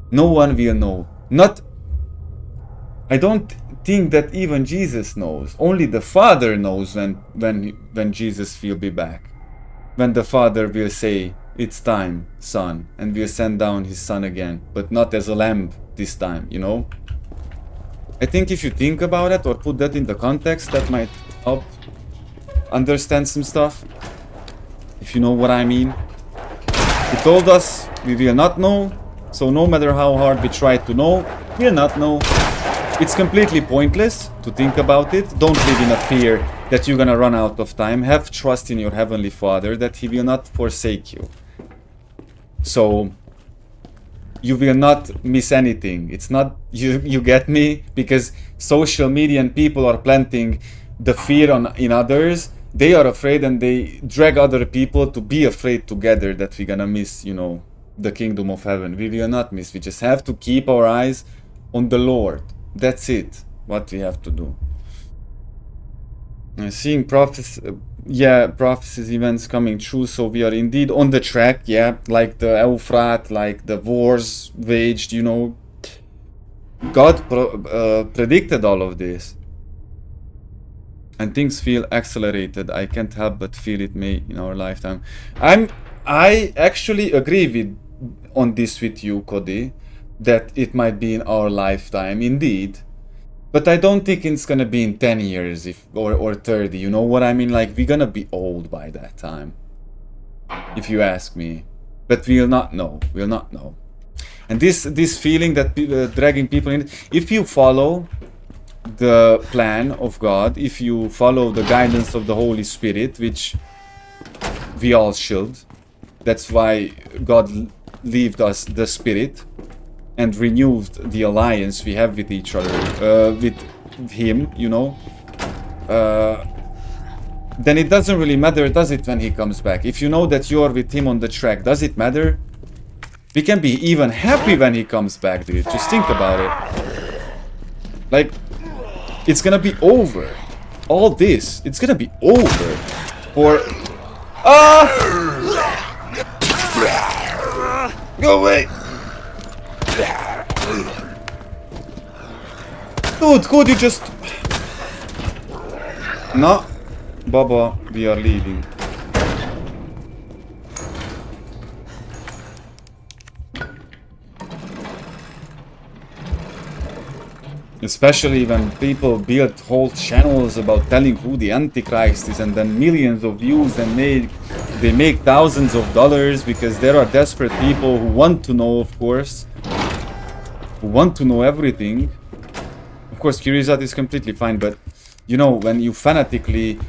S1: No one will know. I don't think that even Jesus knows. Only the Father knows when Jesus will be back. When the Father will say, "It's time, son," and will send down his son again, but not as a lamb this time, you know? I think if you think about it or put that in the context, that might help understand some stuff. If you know what I mean. He told us we will not know, so no matter how hard we try to know, we'll not know. It's completely pointless to think about it. Don't live in a fear that you're gonna run out of time. Have trust in your Heavenly Father that He will not forsake you. So you will not miss anything. It's not, you get me? Because social media and people are planting the fear in others. They are afraid and they drag other people to be afraid together that we're gonna miss, you know, the kingdom of heaven. We will not miss. We just have to keep our eyes on the Lord. That's it. What we have to do. Seeing prophecies, events coming true, so we are indeed on the track, yeah, like the Euphrat, like the wars waged, you know. God predicted all of this. And things feel accelerated. I can't help but feel it may in our lifetime. I actually agree on this with you, Cody, that it might be in our lifetime, indeed. But I don't think it's gonna be in 10 years or 30, you know what I mean? Like, we're gonna be old by that time, if you ask me. But we'll not know. We'll not know. And this feeling that dragging people in, if you follow the plan of God, if you follow the guidance of the Holy Spirit, which we all should, that's why God left us the Spirit and renewed the alliance we have with each other, with Him, you know, then it doesn't really matter, does it, when He comes back? If you know that you're with Him on the track, does it matter? We can be even happy when He comes back, dude. Just think about it. Like, it's gonna be over. All this, it's gonna be over. Or... Go away! Dude, could you just... No. Baba, we are leaving. Especially when people build whole channels about telling who the Antichrist is, and then millions of views, and they make thousands of dollars because there are desperate people who want to know, of course. Who want to know everything. Of course, curiosity is completely fine, but you know, when you fanatically...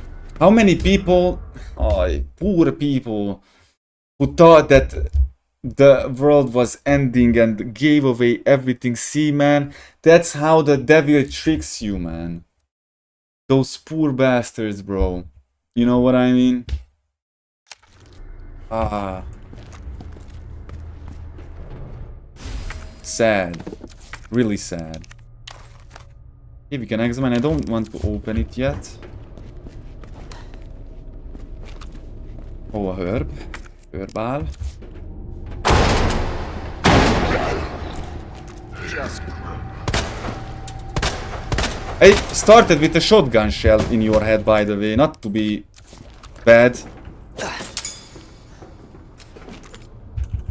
S1: How many people, poor people, who thought that the world was ending and gave away everything? See, man, that's how the devil tricks you, man. Those poor bastards, bro. You know what I mean? Sad. Really sad. Okay, we can examine. I don't want to open it yet. Oh, a herb. Herbal. I started with a shotgun shell in your head, by the way, not to be bad.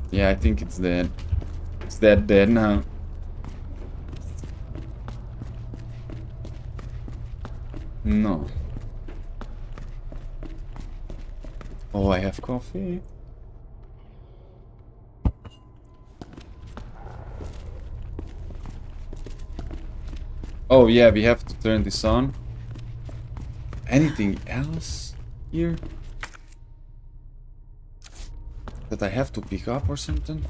S1: Yeah, I think it's dead. It's dead now. No. Oh, I have coffee. Oh yeah, we have to turn this on. Anything else? here that I have to pick up or something?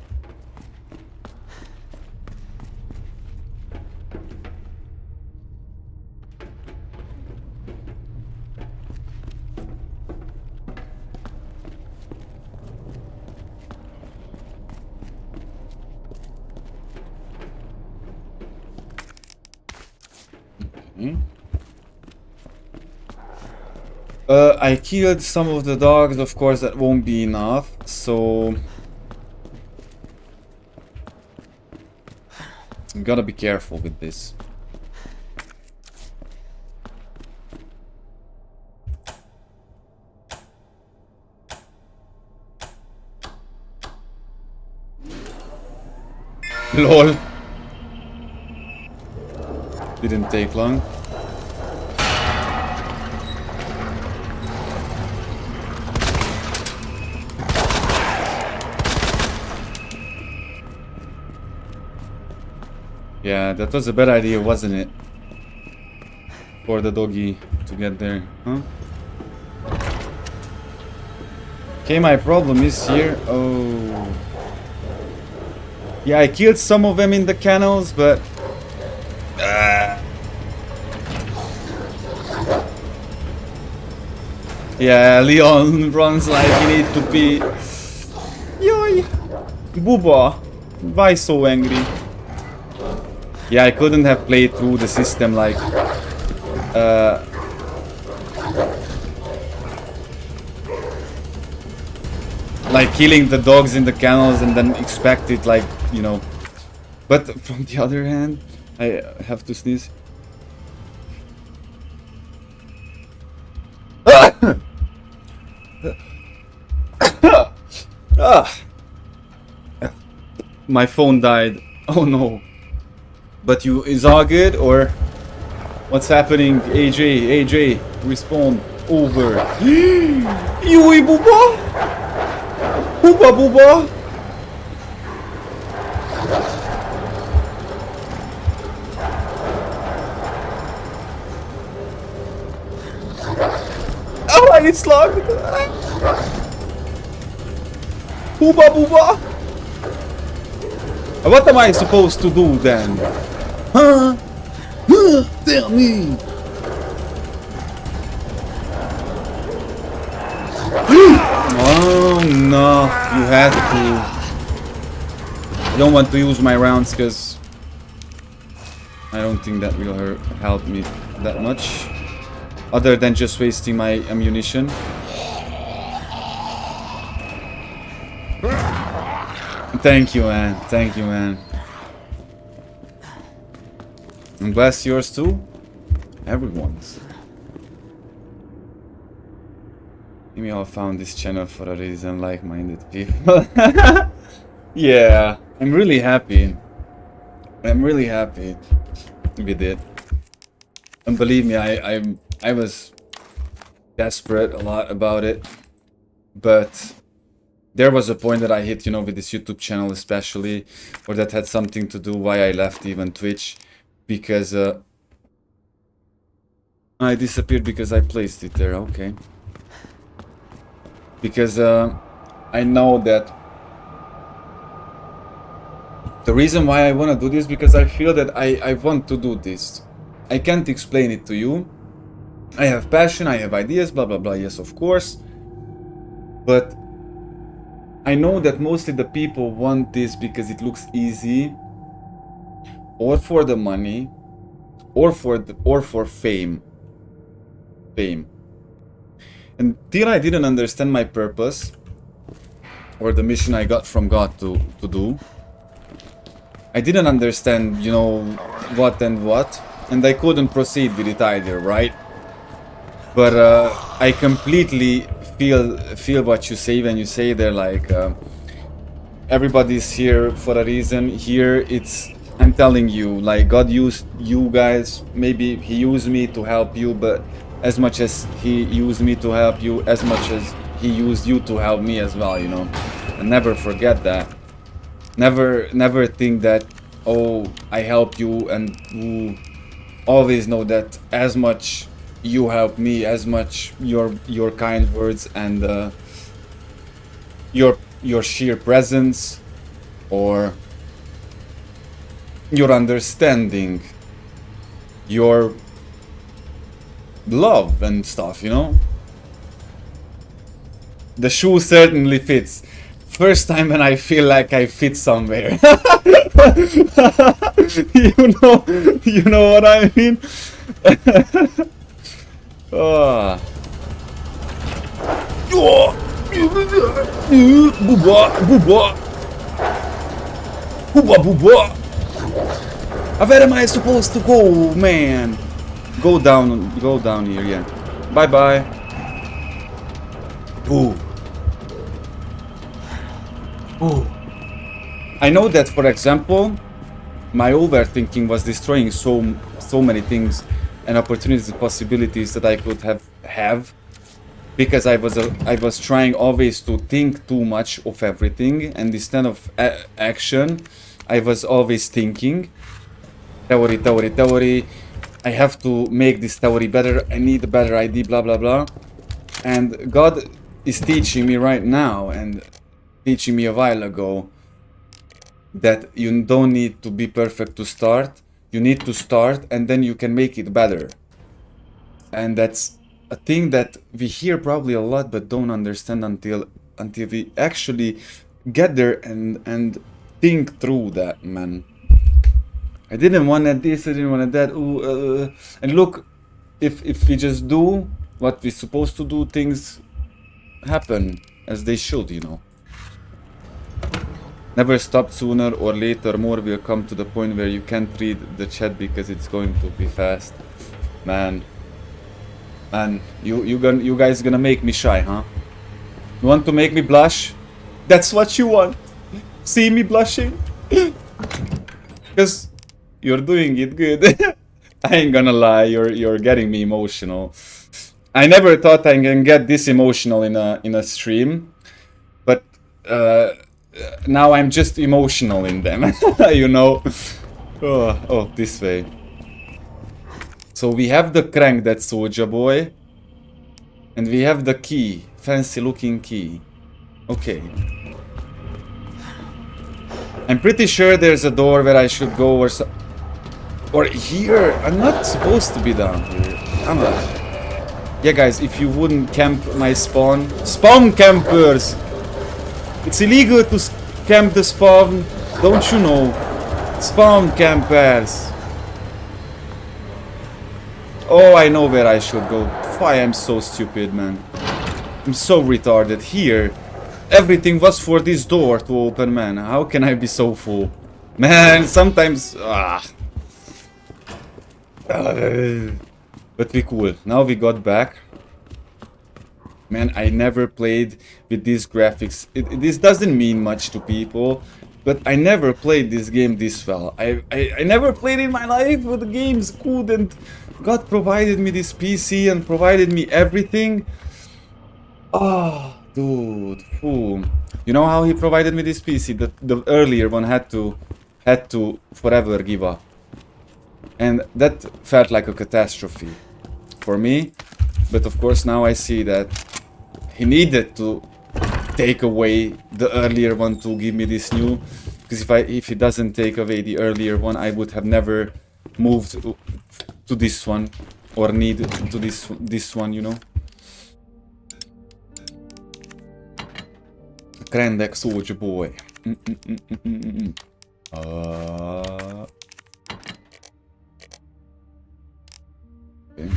S1: I killed some of the dogs, of course that won't be enough, so I'm gotta be careful with this. LOL. Didn't take long. Yeah, that was a bad idea, wasn't it? For the doggy to get there, huh? Okay, my problem is here. Oh. Yeah, I killed some of them in the kennels, but... Yeah, Leon runs like he need to be... Yoy! Booba! Why so angry? Yeah, I couldn't have played through the system like... like killing the dogs in the kennels and then expect it like, you know... But from the other hand, I have to sneeze. My phone died. Oh no. But you, is all good or what's happening? AJ, respond. Over. Yui booba? Booba. Oh, I get slugged. Booba. What am I supposed to do then? Huh? Tell me. Oh no, you had to. I don't want to use my rounds because I don't think that will help me that much. Other than just wasting my ammunition. Thank you, man. Thank you, man. And bless yours too. Everyone's. Maybe I found this channel for a reason, like-minded people. Yeah, I'm really happy. I'm really happy with it. And believe me, I was desperate a lot about it, but there was a point that I hit, you know, with this YouTube channel especially, or that had something to do why I left even Twitch, because I disappeared because I placed it there. Okay. Because I know that the reason why I want to do this, because I feel that I want to do this. I can't explain it to you. I have passion, I have ideas, blah blah blah, yes of course. But I know that mostly the people want this because it looks easy, or for the money, or for fame. Until I didn't understand my purpose, or the mission I got from God to do. I didn't understand, you know, what, and I couldn't proceed with it either, right? But I completely feel what you say when you say they're like, everybody's here for a reason. Here it's, I'm telling you, like, God used you guys. Maybe he used me to help you, but as much as he used me to help you, as much as he used you to help me as well, you know. And never forget that. Never think that, oh, I help you, and always know that as much you helped me as much. Your kind words and your sheer presence, or your understanding, your love and stuff, you know? The shoe certainly fits. First time when I feel like I fit somewhere. You know what I mean? Oh. Where am I supposed to go, man? Go down here, yeah. Bye bye. Ooh. Ooh. I know that, for example, my overthinking was destroying so many things and opportunities and possibilities that I could have because I was trying always to think too much of everything, and instead of action, I was always thinking. Theory. I have to make this theory better. I need a better idea, blah blah blah. And God is teaching me right now, and teaching me a while ago, that you don't need to be perfect to start. You need to start, and then you can make it better. And that's a thing that we hear probably a lot, but don't understand until we actually get there and think through that, man. I didn't want this, I didn't want that. And look, if we just do what we're supposed to do, things happen as they should, you know. Never stop. Sooner or later, more will come to the point where you can't read the chat because it's going to be fast. Man, you guys gonna make me shy, huh? You want to make me blush? That's what you want. See me blushing? Because you're doing it good. I ain't gonna lie, you're getting me emotional. I never thought I can get this emotional in a stream, but now I'm just emotional in them, you know. Oh, this way. So we have the crank, that Soja boy, and we have the key, fancy looking key. Okay. I'm pretty sure there's a door where I should go, or here. I'm not supposed to be down here. I'm not. Yeah, guys, if you wouldn't camp my spawn campers. It's illegal to camp the spawn, don't you know? Spawn campers. Oh, I know where I should go. Why, I'm so stupid, man. I'm so retarded. Here, everything was for this door to open, man. How can I be so fool? Man, sometimes... But we cool. Now we got back. Man, I never played with these graphics. This doesn't mean much to people, but I never played this game this well. I never played in my life, but the game's good, and God provided me this PC and provided me everything. Oh, dude, fool. You know how he provided me this PC? The earlier one had to forever give up. And that felt like a catastrophe for me. But of course now I see that he needed to take away the earlier one to give me this new, because if he doesn't take away the earlier one, I would have never moved to this one, or need to this one, you know. Krendek Soldier Boy. Okay.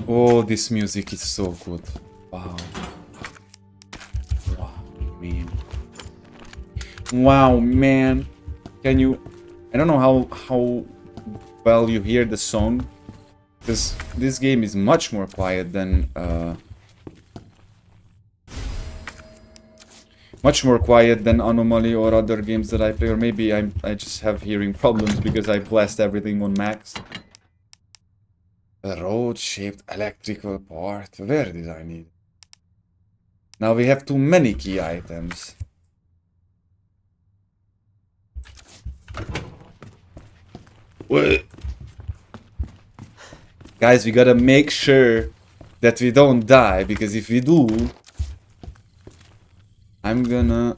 S1: Oh, this music is so good. Wow. Wow, man. Wow, man. Can you... I don't know how well you hear the song, because this game is much more quiet than... much more quiet than Anomaly or other games that I play, or maybe I just have hearing problems because I blast everything on max. A road-shaped electrical part. Where did I need it? Now we have too many key items. What? Guys, we gotta make sure that we don't die, because if we do, I'm gonna...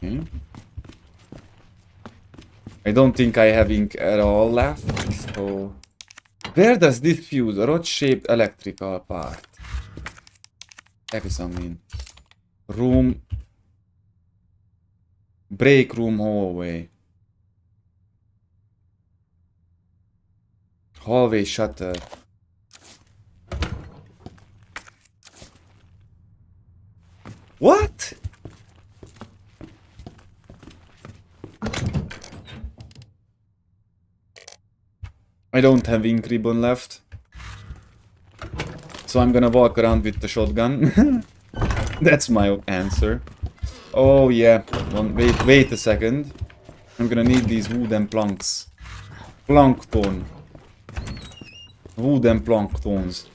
S1: Okay. I don't think I have ink at all left, so... Where does this fuse? A rod-shaped electrical part. Examine. Room... Break room hallway. Hallway shutter. What? I don't have ink ribbon left. So I'm gonna walk around with the shotgun. That's my answer. Oh yeah. Wait a second. I'm gonna need these wooden planks. Plankton. Wooden planktons.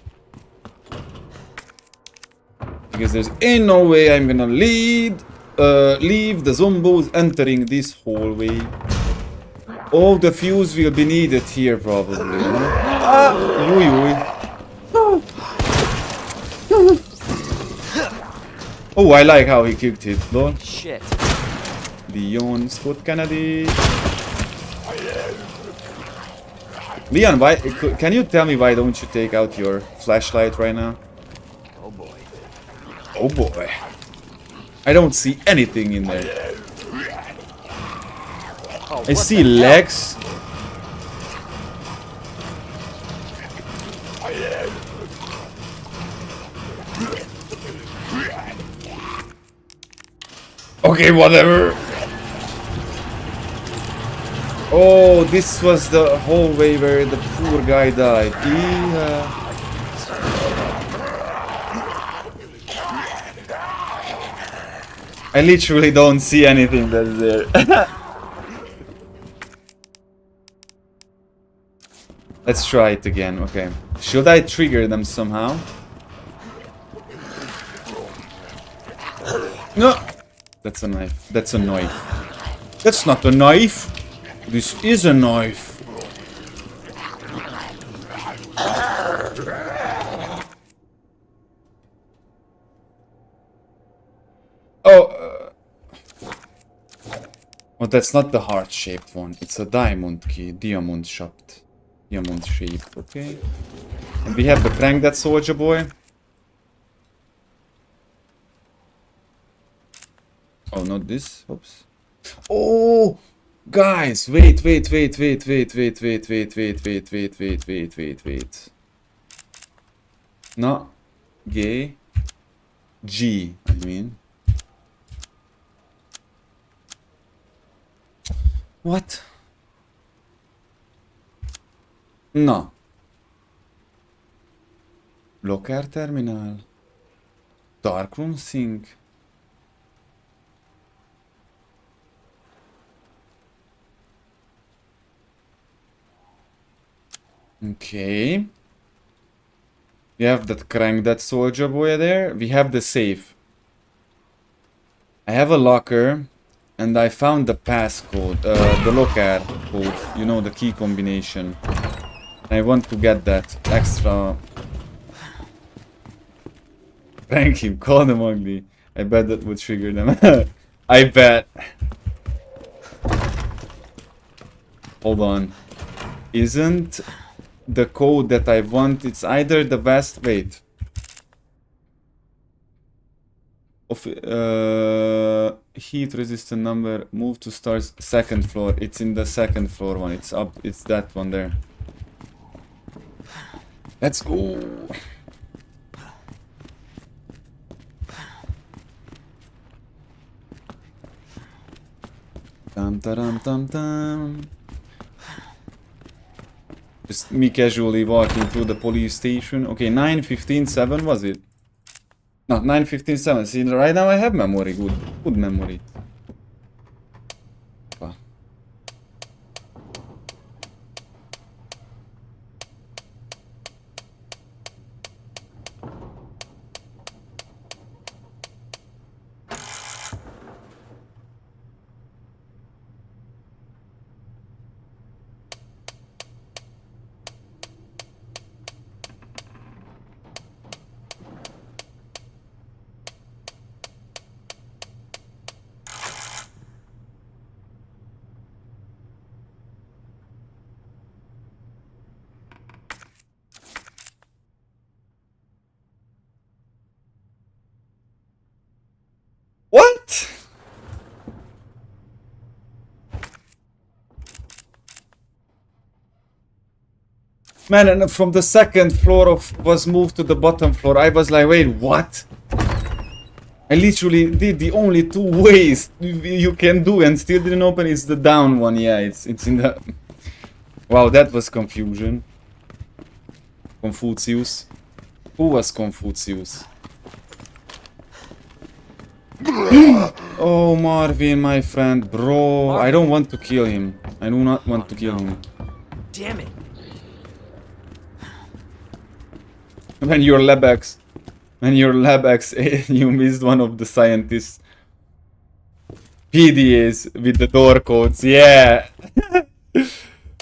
S1: Because there's ain't no way I'm gonna leave the zombos entering this hallway. Oh, the fuse will be needed here probably. Oh, I like how he kicked it, lol.
S5: Shit.
S1: Leon Scott Kennedy. Leon, why? Can you tell me why don't you take out your flashlight right now?
S5: Oh boy.
S1: Oh boy. I don't see anything in there.
S5: Oh,
S1: I see legs. Okay, whatever. Oh, this was the hallway where the poor guy died. Yeah. I literally don't see anything that's there. Let's try it again, okay. Should I trigger them somehow? No! That's a knife. That's a knife. That's not a knife! This is a knife! Oh! Oh, that's not the heart-shaped one. It's a diamond key. Diamond shaped. Diamond shaped, okay. And we have the crank that soldier boy. Oh, not this. Oops. Oh! Guys, wait. No. Gay. G, I mean. What? No. Locker terminal. Darkroom sync. Okay. We have that crank that soldier boy there. We have the safe. I have a locker. And I found the passcode. The locker code. You know, the key combination. I want to get that extra. Prank him. Call them ugly. I bet that would trigger them. I bet. Hold on. Isn't the code that I want, it's either the best, wait. Of heat resistant number, move to stars, second floor. It's in the second floor one. It's up, it's that one there. Let's go. Tam tam tam tam. Just me casually walking through the police station. Okay, 9:15:7 was it? No, 9:15:7. See, right now I have memory. Good memory. Man, and from the second floor was moved to the bottom floor. I was like, wait, what? I literally did the only two ways you can do and still didn't open. It's the down one. Yeah, it's in the... Wow, that was confusion. Confucius. Who was Confucius? Oh, Marvin, my friend, bro. I don't want to kill him. I do not want to kill him.
S9: Damn it.
S1: When you're LabX, you missed one of the scientists' PDAs with the door codes. Yeah.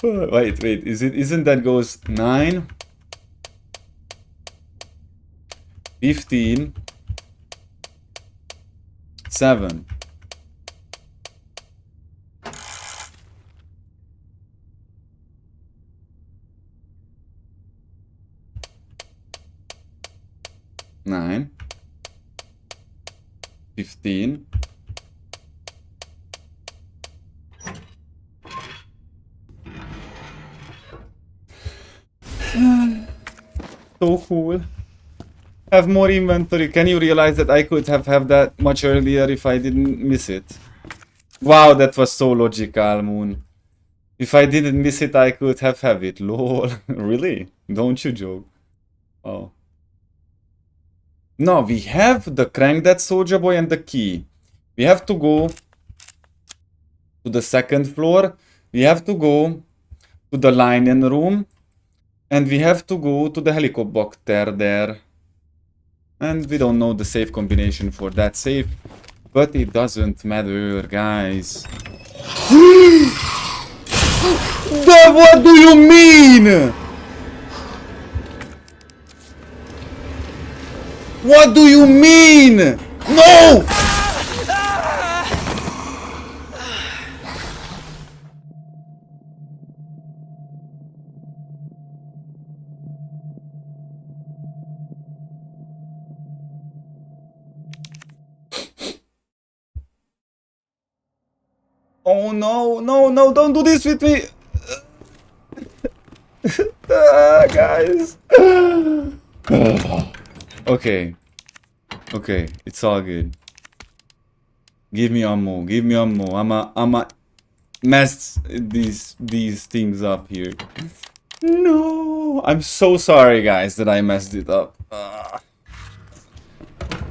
S1: Wait. Isn't that goes 9, 15, 7. Nine, 15. So cool. Have more inventory. Can you realize that I could have that much earlier if I didn't miss it? Wow, that was so logical, Moon. If I didn't miss it, I could have it. Lol. Really? Don't you joke. Oh. No, we have the crank that soldier boy and the key. We have to go to the second floor. We have to go to the linen room. And we have to go to the helicopter there. And we don't know the safe combination for that safe. But it doesn't matter, guys. What do you mean? What do you mean? No! Oh no, don't do this with me! Guys! Okay, it's all good. Give me ammo. I'ma mess these things up here. No, I'm so sorry, guys, that I messed it up.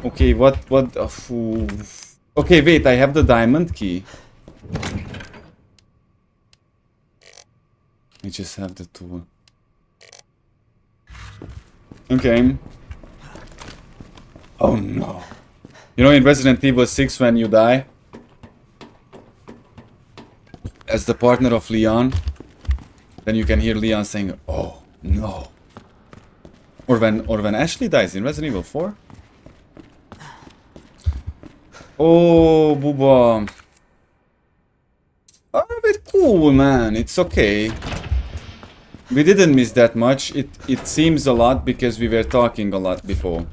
S1: Okay, what? Okay, wait, I have the diamond key. I just have the tool. Okay. Oh no. You know, in Resident Evil 6, when you die as the partner of Leon, then you can hear Leon saying, "Oh no." Or when Ashley dies in Resident Evil 4. Oh, Booba. Oh, a bit cool, man. It's okay. We didn't miss that much. It seems a lot because we were talking a lot before.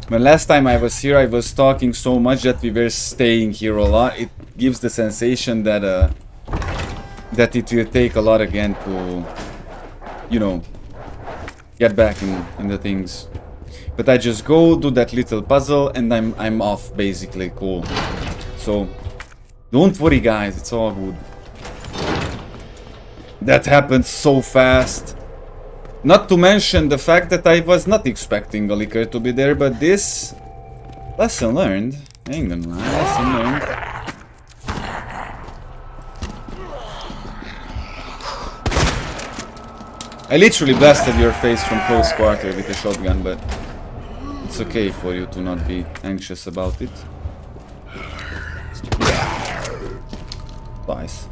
S1: When last time I was here, I was talking so much that we were staying here a lot. It gives the sensation that that it will take a lot again to, you know, get back in the things. But I just go do that little puzzle and I'm off, basically. Cool. So don't worry, guys. It's all good. That happened so fast. Not to mention the fact that I was not expecting a liquor to be there, but this... Lesson learned. I ain't gonna lie, lesson learned. I literally blasted your face from close quarter with a shotgun, but... It's okay for you to not be anxious about it. Nice.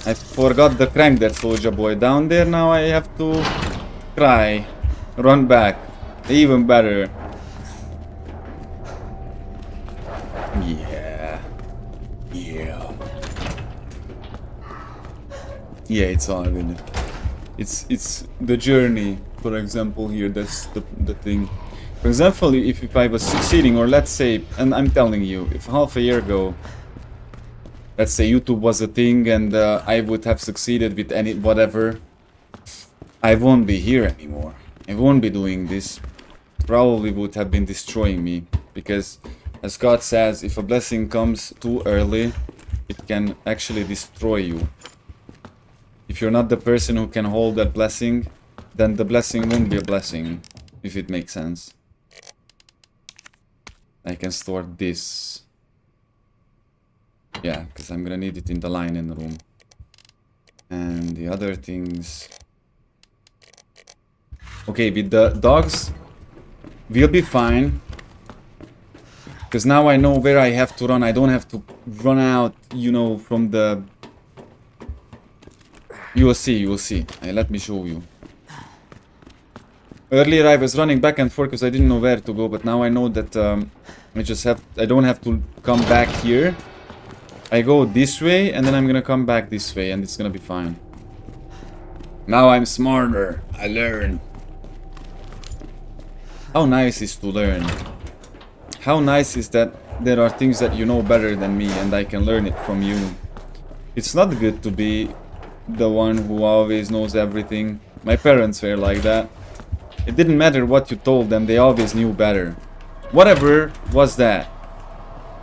S1: I forgot the crank that soldier boy down there. Now I have to cry, run back, even better. Yeah, it's all good. It's the journey. For example, here that's the thing. For example, if I was succeeding, or let's say, and I'm telling you, if half a year ago, let's say YouTube was a thing and I would have succeeded with whatever, I won't be here anymore. I won't be doing this. Probably would have been destroying me. Because, as God says, if a blessing comes too early, it can actually destroy you. If you're not the person who can hold that blessing, then the blessing won't be a blessing, if it makes sense. I can store this. Yeah, because I'm gonna need it in the line in the room. And the other things... Okay, with the dogs, we'll be fine. Because now I know where I have to run. I don't have to run out, you know, from the... You will see, you will see. Let me show you. Earlier I was running back and forth because I didn't know where to go, but now I know that I don't have to come back here. I go this way and then I'm gonna come back this way and it's gonna be fine. Now I'm smarter. I learn. How nice is to learn. How nice is that there are things that you know better than me and I can learn it from you. It's not good to be the one who always knows everything. My parents were like that. It didn't matter what you told them, they always knew better. Whatever was that.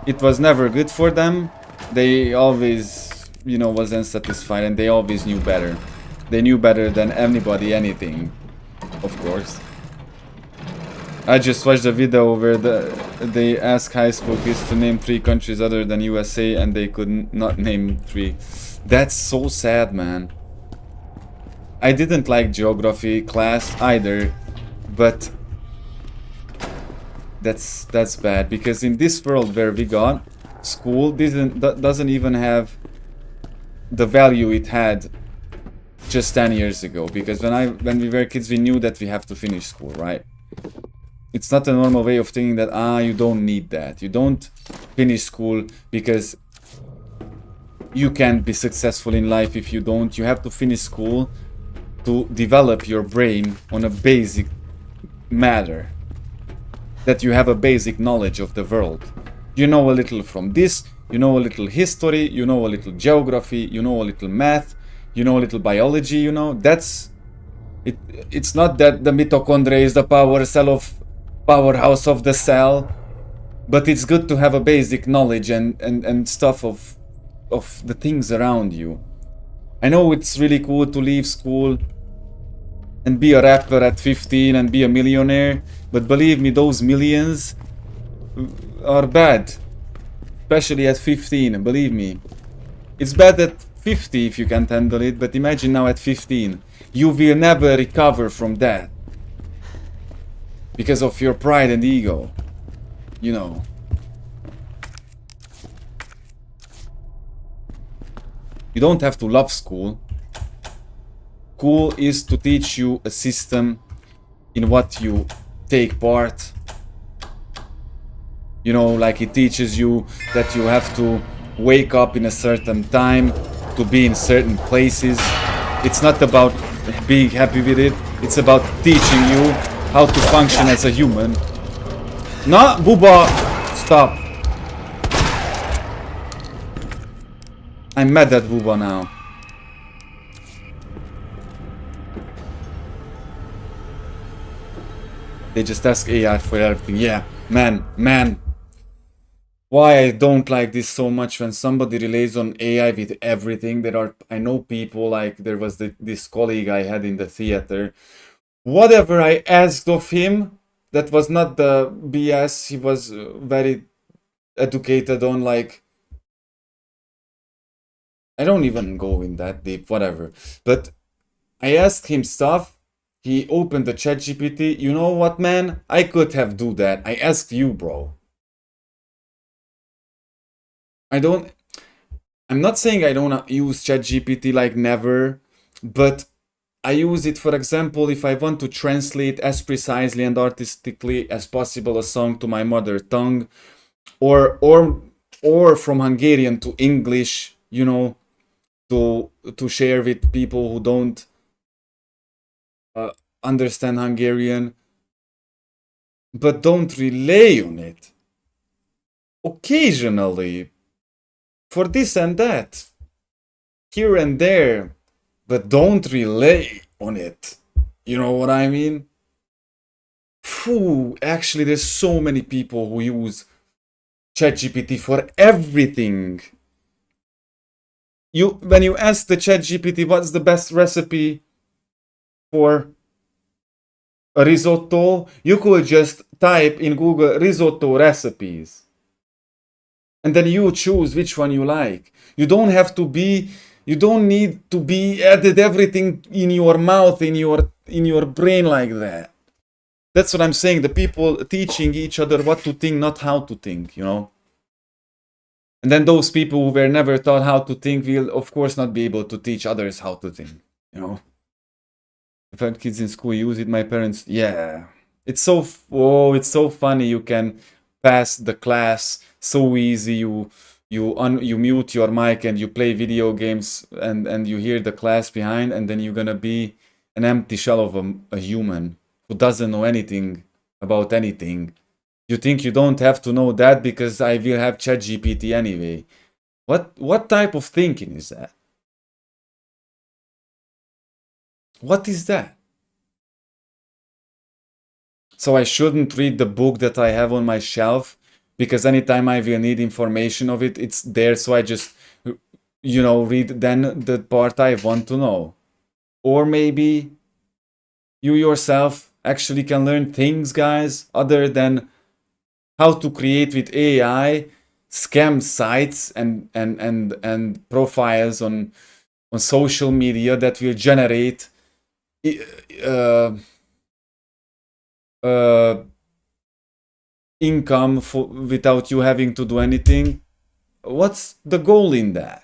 S1: It was never good for them. They always, you know, wasn't satisfied and they always knew better. They knew better than anybody anything, of course. I just watched a video where they asked high school kids to name 3 countries other than USA and they could not name 3. That's so sad, man. I didn't like geography class either, but that's bad because in this world where we got, school doesn't even have the value it had just 10 years ago. Because when we were kids, we knew that we have to finish school, right? It's not a normal way of thinking that you don't need that. You don't finish school because you can't be successful in life if you don't. You have to finish school to develop your brain on a basic matter. That you have a basic knowledge of the world. You know a little from this, you know a little history, you know a little geography, you know a little math, you know a little biology, you know. That's it. It's not that the mitochondria is the powerhouse of the cell, but it's good to have a basic knowledge and stuff of the things around you. I know it's really cool to leave school and be a rapper at 15 and be a millionaire, but believe me, those millions are bad. Especially at 15, believe me. It's bad at 50 if you can't handle it, but imagine now at 15. You will never recover from that. Because of your pride and ego. You know. You don't have to love school. School is to teach you a system in what you take part. You know, like it teaches you that you have to wake up in a certain time to be in certain places. It's not about being happy with it. It's about teaching you how to function as a human. No, Booba, stop. I'm mad at Booba now. They just ask AI for everything. Yeah, man. Why I don't like this so much when somebody relies on AI with everything. I know people, like there was this colleague I had in the theater. Whatever I asked of him, that was not the BS. He was very educated on, like, I don't even go in that deep, whatever. But I asked him stuff. He opened the ChatGPT. You know what, man? I could have do that. I asked you, bro. I'm not saying I don't use ChatGPT like never, but I use it, for example, if I want to translate as precisely and artistically as possible a song to my mother tongue, or from Hungarian to English, you know, to share with people who don't understand Hungarian, but don't rely on it. Occasionally, for this and that, here and there, but don't rely on it. You know what I mean? Phew, actually, there's so many people who use ChatGPT for everything. When you ask the ChatGPT what's the best recipe for a risotto, you could just type in Google risotto recipes. And then you choose which one you like. You don't need to be added everything in your mouth, in your brain like that. That's what I'm saying. The people teaching each other what to think, not how to think, you know? And then those people who were never taught how to think will, of course, not be able to teach others how to think, you know? I've had kids in school use it, my parents, yeah. It's so funny. You can pass the class so easy. You mute your mic and you play video games and you hear the class behind, and then you're gonna be an empty shell of a human who doesn't know anything about anything. You think you don't have to know that because I will have ChatGPT anyway. What type of thinking is that? What is that? So I shouldn't read the book that I have on my shelf because anytime I will need information of it, it's there. So I just, read then the part I want to know. Or maybe you yourself actually can learn things, guys, other than how to create with AI scam sites and profiles on social media that will generate income without you having to do anything. What's the goal in that?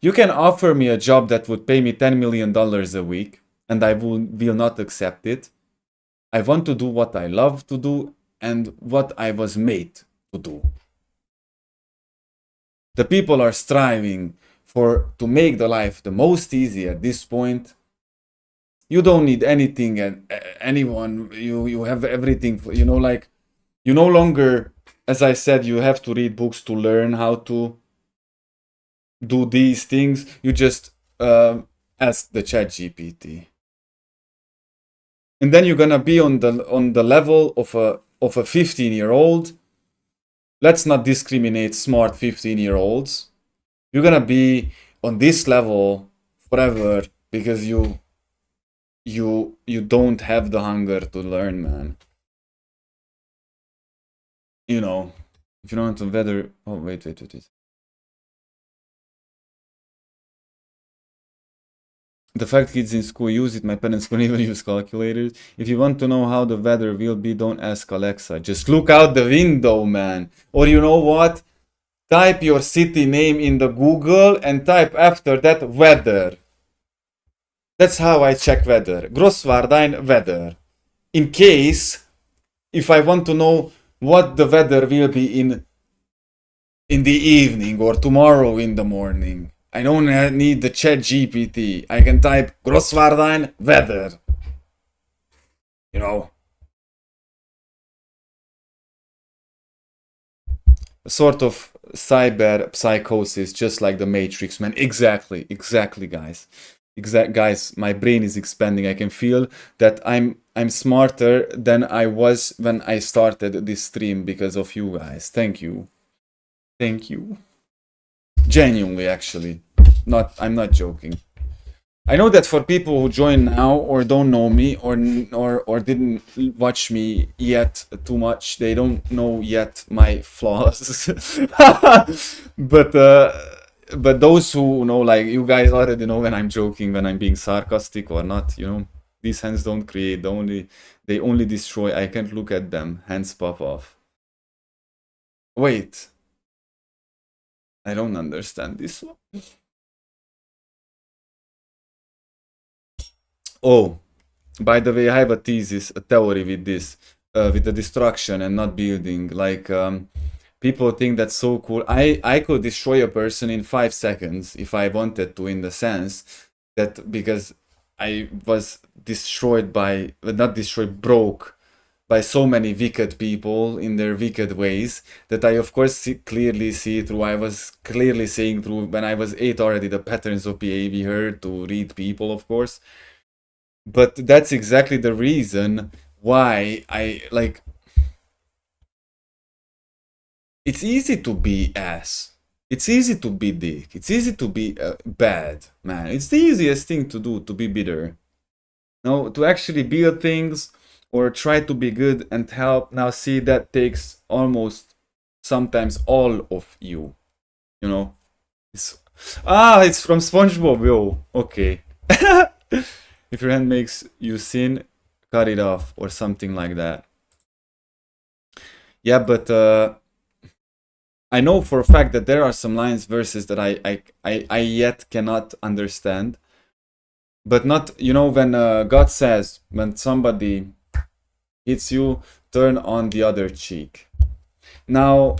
S1: You can offer me a job that would pay me $10 million a week, and I will not accept it. I want to do what I love to do and what I was made to do. The people are striving to make the life the most easy at this point. You don't need anything and anyone. You have everything. You no longer, as I said, you have to read books to learn how to do these things. You just ask the ChatGPT. And then you're gonna be on the level of a 15-year-old. Let's not discriminate smart 15-year-olds. You're gonna be on this level forever because you don't have the hunger to learn, man. If you don't want to weather. Oh wait. The fact kids in school use it, my parents couldn't even use calculators. If you want to know how the weather will be, don't ask Alexa. Just look out the window, man. Or you know what? Type your city name in the Google and type after that weather. That's how I check weather. Grossvardein weather. In case, if I want to know what the weather will be in the evening or tomorrow in the morning, I don't need the ChatGPT. I can type Grossvardein weather. A sort of cyber psychosis, just like the Matrix, man. Exactly, guys. Guys, my brain is expanding. I can feel that I'm smarter than I was when I started this stream because of you guys. Thank you. Genuinely, actually. I'm not joking. I know that for people who join now or don't know me or didn't watch me yet too much, they don't know yet my flaws. But those who know, like you guys already know when I'm joking, when I'm being sarcastic or not. These hands don't create. They only destroy. I can't look at them. Hands pop off. Wait. I don't understand this one. Oh, by the way, I have a theory with this, with the destruction and not building. Like, people think that's so cool. I could destroy a person in 5 seconds if I wanted to, in the sense that because I was broke by so many wicked people in their wicked ways that I of course clearly see through. I was clearly seeing through when I was 8 already the patterns of behavior to read people, of course. But that's exactly the reason why I like. It's easy to be ass. It's easy to be dick. It's easy to be bad, man. It's the easiest thing to do, to be bitter. No, to actually build things or try to be good and help. Now see, that takes almost sometimes all of you. You know? It's from SpongeBob, yo. Okay. If your hand makes you sin, cut it off or something like that. Yeah, but I know for a fact that there are some lines, verses that I yet cannot understand. But not, you know, when God says, when somebody hits you, turn on the other cheek. Now,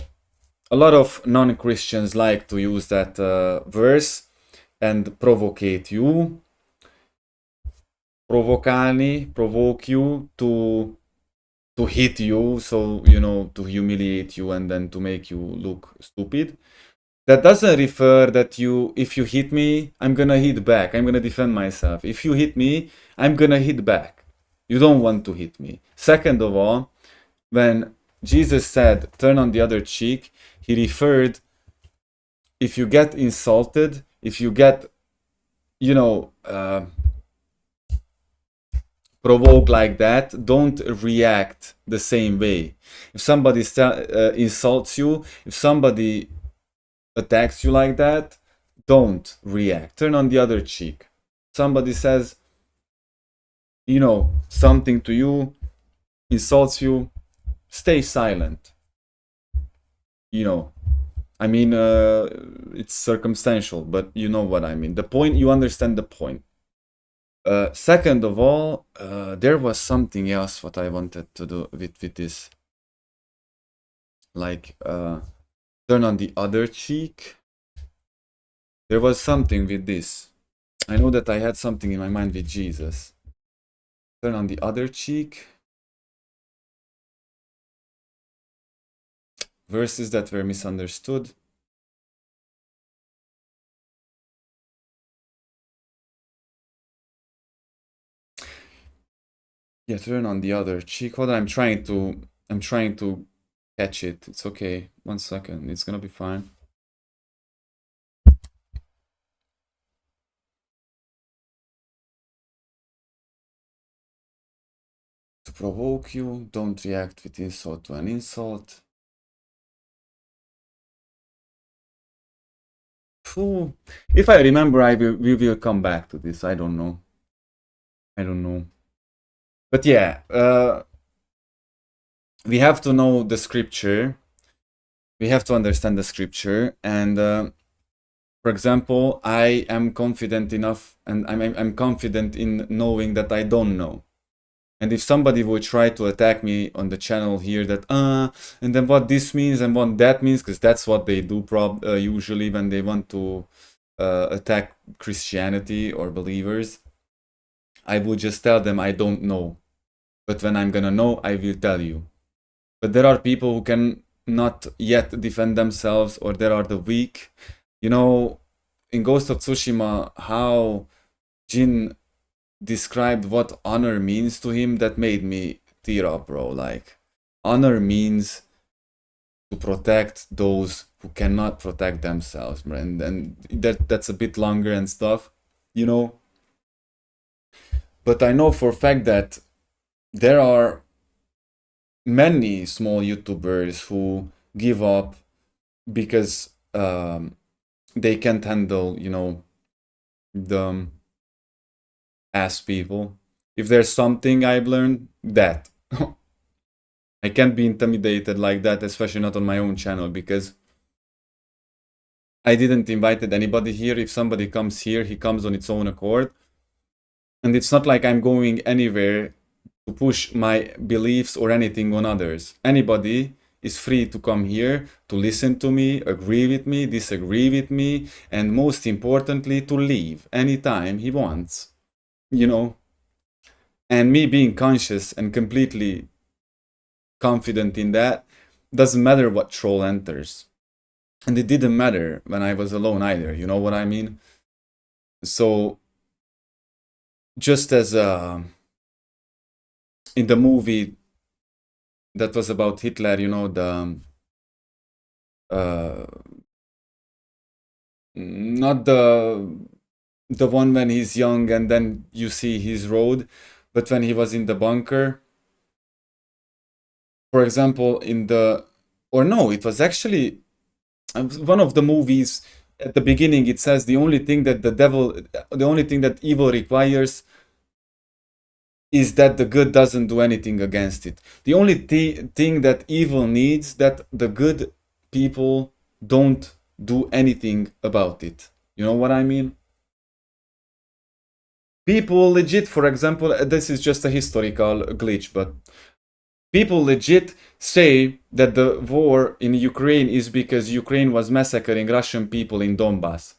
S1: a lot of non-Christians like to use that verse and provocate you. Provoke you to hit you, so, you know, to humiliate you and then to make you look stupid. That doesn't refer that if you hit me, I'm gonna hit back. I'm gonna defend myself. If you hit me, I'm gonna hit back. You don't want to hit me. Second of all, when Jesus said, turn on the other cheek, he referred, if you get insulted, if you get, you know, provoked like that, don't react the same way. If somebody insults you, if somebody attacks you like that, don't react. Turn on the other cheek. Somebody says, you know, something to you, insults you, stay silent. You know, I mean, it's circumstantial, but you know what I mean. The point, you understand the point. Second of all, there was something else what I wanted to do with this. Like, turn on the other cheek. There was something with this. I know that I had something in my mind with Jesus. Turn on the other cheek. Verses that were misunderstood. Yeah, turn on the other cheek. Hold on, I'm trying to catch it. It's okay. 1 second. It's gonna be fine. To provoke you, don't react with insult to an insult. Phew. If I remember, we will come back to this. I don't know. But yeah, we have to know the scripture. We have to understand the scripture. And for example, I am confident enough, and I'm confident in knowing that I don't know. And if somebody would try to attack me on the channel here, that and then what this means and what that means, because that's what they do usually when they want to attack Christianity or believers, I would just tell them I don't know. But when I'm gonna know, I will tell you. But there are people who can not yet defend themselves, or there are the weak. You know, in Ghost of Tsushima, how Jin described what honor means to him, that made me tear up, bro. Like, honor means to protect those who cannot protect themselves, and that's a bit longer and stuff, you know. But I know for a fact that there are many small YouTubers who give up because they can't handle, you know, the ass people. If there's something I've learned, that I can't be intimidated like that, especially not on my own channel, because I didn't invited anybody here. If somebody comes here, he comes on its own accord. And it's not like I'm going anywhere to push my beliefs or anything on others. Anybody is free to come here, to listen to me, agree with me, disagree with me, and most importantly, to leave anytime he wants. You know? And me being conscious and completely confident in that. Doesn't matter what troll enters. And it didn't matter when I was alone either, you know what I mean? So, just as in the movie that was about Hitler, you know, not the one when he's young and then you see his road, but when he was in the bunker. For example, it was actually one of the movies. At the beginning, it says the only thing that evil requires is that the good doesn't do anything against it. The only thing that evil needs, that the good people don't do anything about it. You know what I mean? People legit, for example, this is just a historical glitch, but people legit say that the war in Ukraine is because Ukraine was massacring Russian people in Donbass.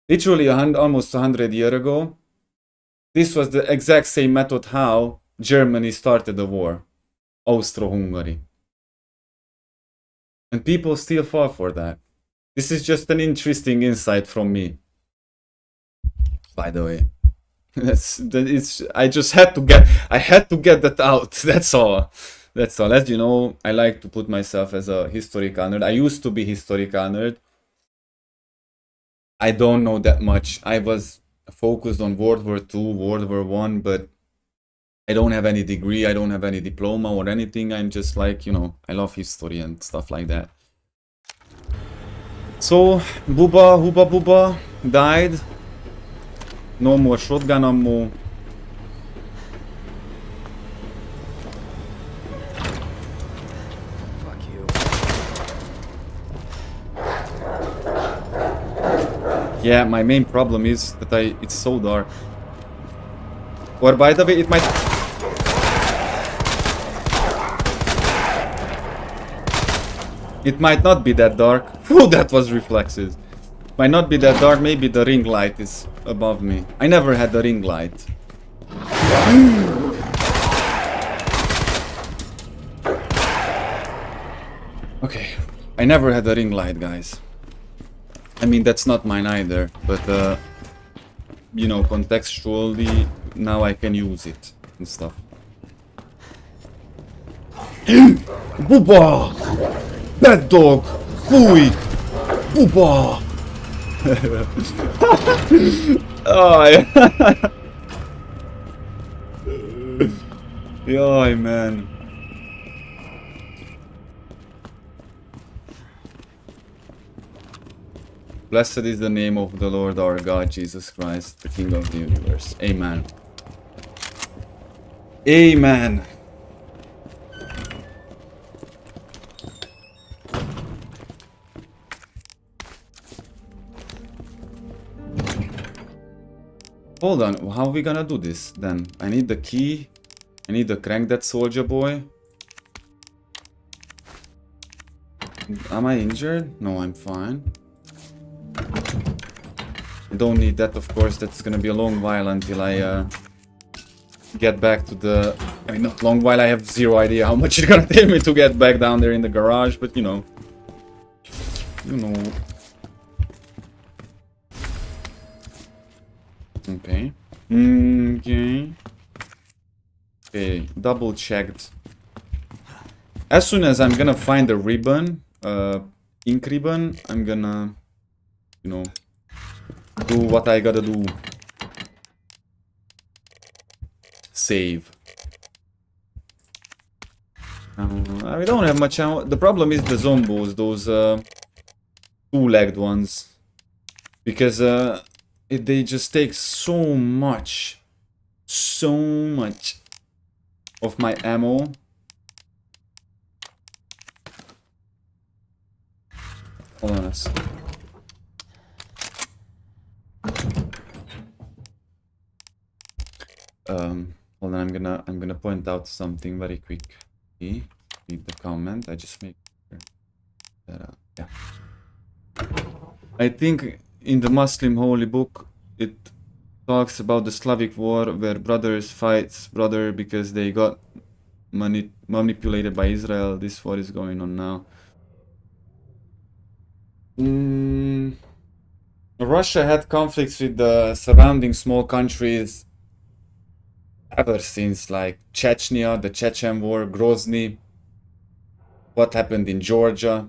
S1: Literally almost 100 years ago, this was the exact same method how Germany started the war. Austro-Hungary. And people still fall for that. This is just an interesting insight from me. By the way. I had to get that out. That's all. As you know, I like to put myself as a historical nerd. I used to be historical nerd. I don't know that much. I was focused on World War II, World War I, but I don't have any degree, I don't have any diploma or anything. I'm just like, you know, I love history and stuff like that. So, Booba died. No more shotgun ammo.
S9: Fuck you.
S1: Yeah, my main problem is that it's so dark. Or by the way, it might... It might not be that dark. Whew, that was reflexes. Might not be that dark, maybe the ring light is above me. I never had the ring light. Okay, I never had the ring light, guys. I mean, that's not mine either, but you know, contextually, now I can use it and stuff. Booba! Bad dog! Fui! Booba! Oh, yeah. Oh, man. Blessed is the name of the Lord our God, Jesus Christ, the King of the universe. Amen. Amen. Hold on, how are we gonna do this then? I need the key. I need to crank that soldier boy. Am I injured? No, I'm fine. I don't need that, of course. That's gonna be a long while until I get back to the... I mean, not long while. I have zero idea how much it's gonna take me to get back down there in the garage, but you know. You know. Okay. Okay. Okay, double checked. As soon as I'm gonna find a ribbon, ink ribbon, I'm gonna, you know, do what I gotta do. Save. We don't have much ammo. The problem is the zombos, those two-legged ones. Because they just take so much of my ammo. Hold on a second. Hold on, I'm gonna point out something very quick. Read the comment. I just make sure that yeah. I think in the Muslim holy book it talks about the Slavic war where brothers fights brother because they got manipulated by Israel. This is what is going on now. Russia had conflicts with the surrounding small countries ever since, like Chechnya, the Chechen War, Grozny, what happened in Georgia.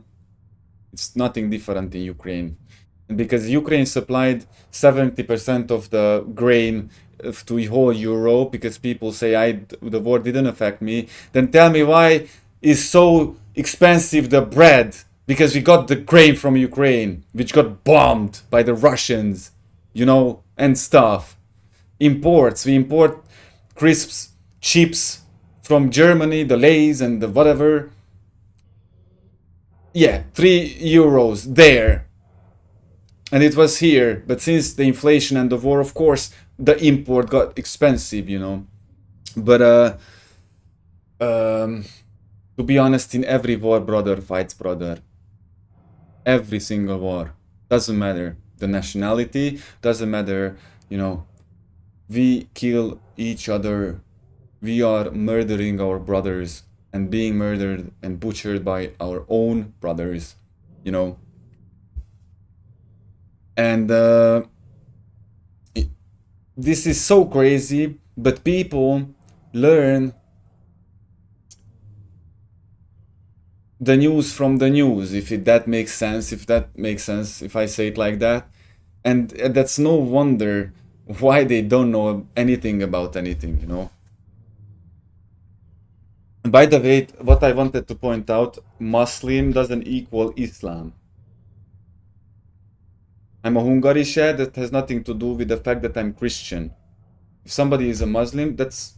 S1: It's nothing different in Ukraine. And because Ukraine supplied 70% of the grain to whole Europe, because people say the war didn't affect me, then tell me why is so expensive the bread? Because we got the grain from Ukraine, which got bombed by the Russians, you know, and stuff. Imports, we import crisps, chips from Germany, the Lays and the whatever. Yeah, 3 euros there. And it was here, but since the inflation and the war, of course, the import got expensive, you know. But to be honest, in every war, brother fights brother. Every single war. Doesn't matter the nationality, doesn't matter, you know. We kill each other. We are murdering our brothers and being murdered and butchered by our own brothers, you know. And this is so crazy, but people learn the news from the news, if that makes sense, if I say it like that. And that's no wonder why they don't know anything about anything, you know. By the way, what I wanted to point out, Muslim doesn't equal Islam. I'm a Hungarische, that has nothing to do with the fact that I'm Christian. If somebody is a Muslim, that's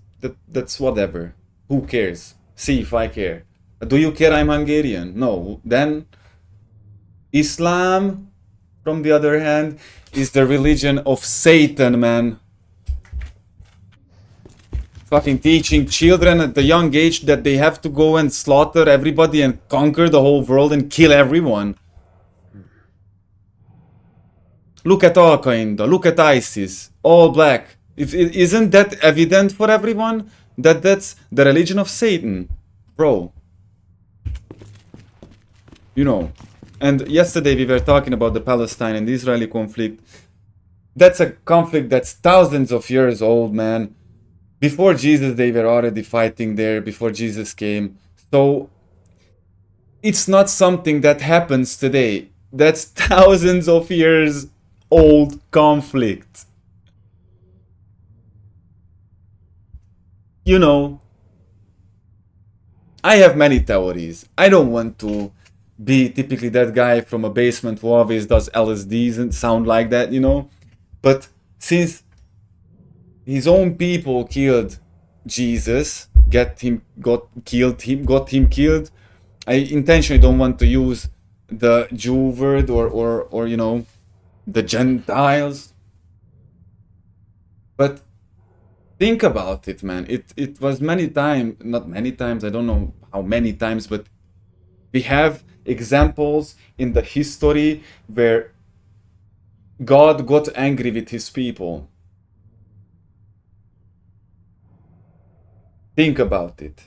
S1: whatever. Who cares? See if I care. Do you care I'm Hungarian? No. Then Islam, from the other hand, is the religion of Satan, man. Fucking teaching children at the young age that they have to go and slaughter everybody and conquer the whole world and kill everyone. Look at Al-Qaeda, look at ISIS, all black. Isn't that evident for everyone? That that's the religion of Satan, bro. You know. And yesterday we were talking about the Palestine and the Israeli conflict. That's a conflict that's thousands of years old, man. Before Jesus, they were already fighting there, before Jesus came. So, it's not something that happens today. That's thousands of years old conflict. You know, I have many theories. I don't want to be typically that guy from a basement who always does LSDs and sound like that, you know. But since his own people killed Jesus, got him killed, I intentionally don't want to use the Jew word or you know, the Gentiles. But think about it, man. It was many times, not many times, I don't know how many times, but we have examples in the history where God got angry with his people. Think about it.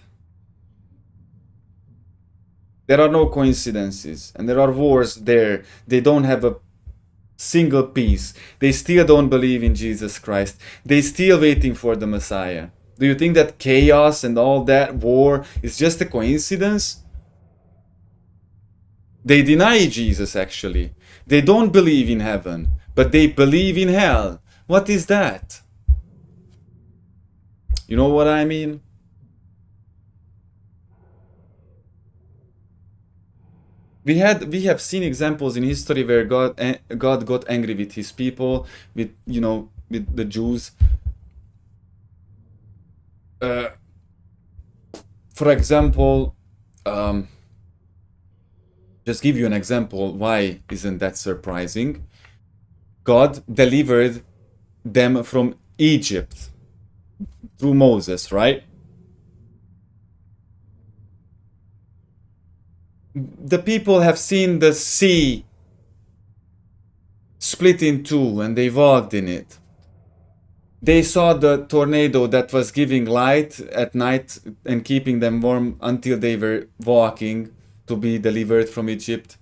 S1: There are no coincidences, and there are wars there. They don't have a single peace. They still don't believe in Jesus Christ. They still waiting for the Messiah. Do you think that chaos and all that war is just a coincidence? They deny Jesus, actually. They don't believe in heaven, but they believe in hell. What is that? You know what I mean? We have seen examples in history where God got angry with his people, with, you know, with the Jews. For example, just give you an example. Why isn't that surprising? God delivered them from Egypt through Moses, right? The people have seen the sea split in two and they walked in it. They saw the tornado that was giving light at night and keeping them warm until they were walking to be delivered from Egypt.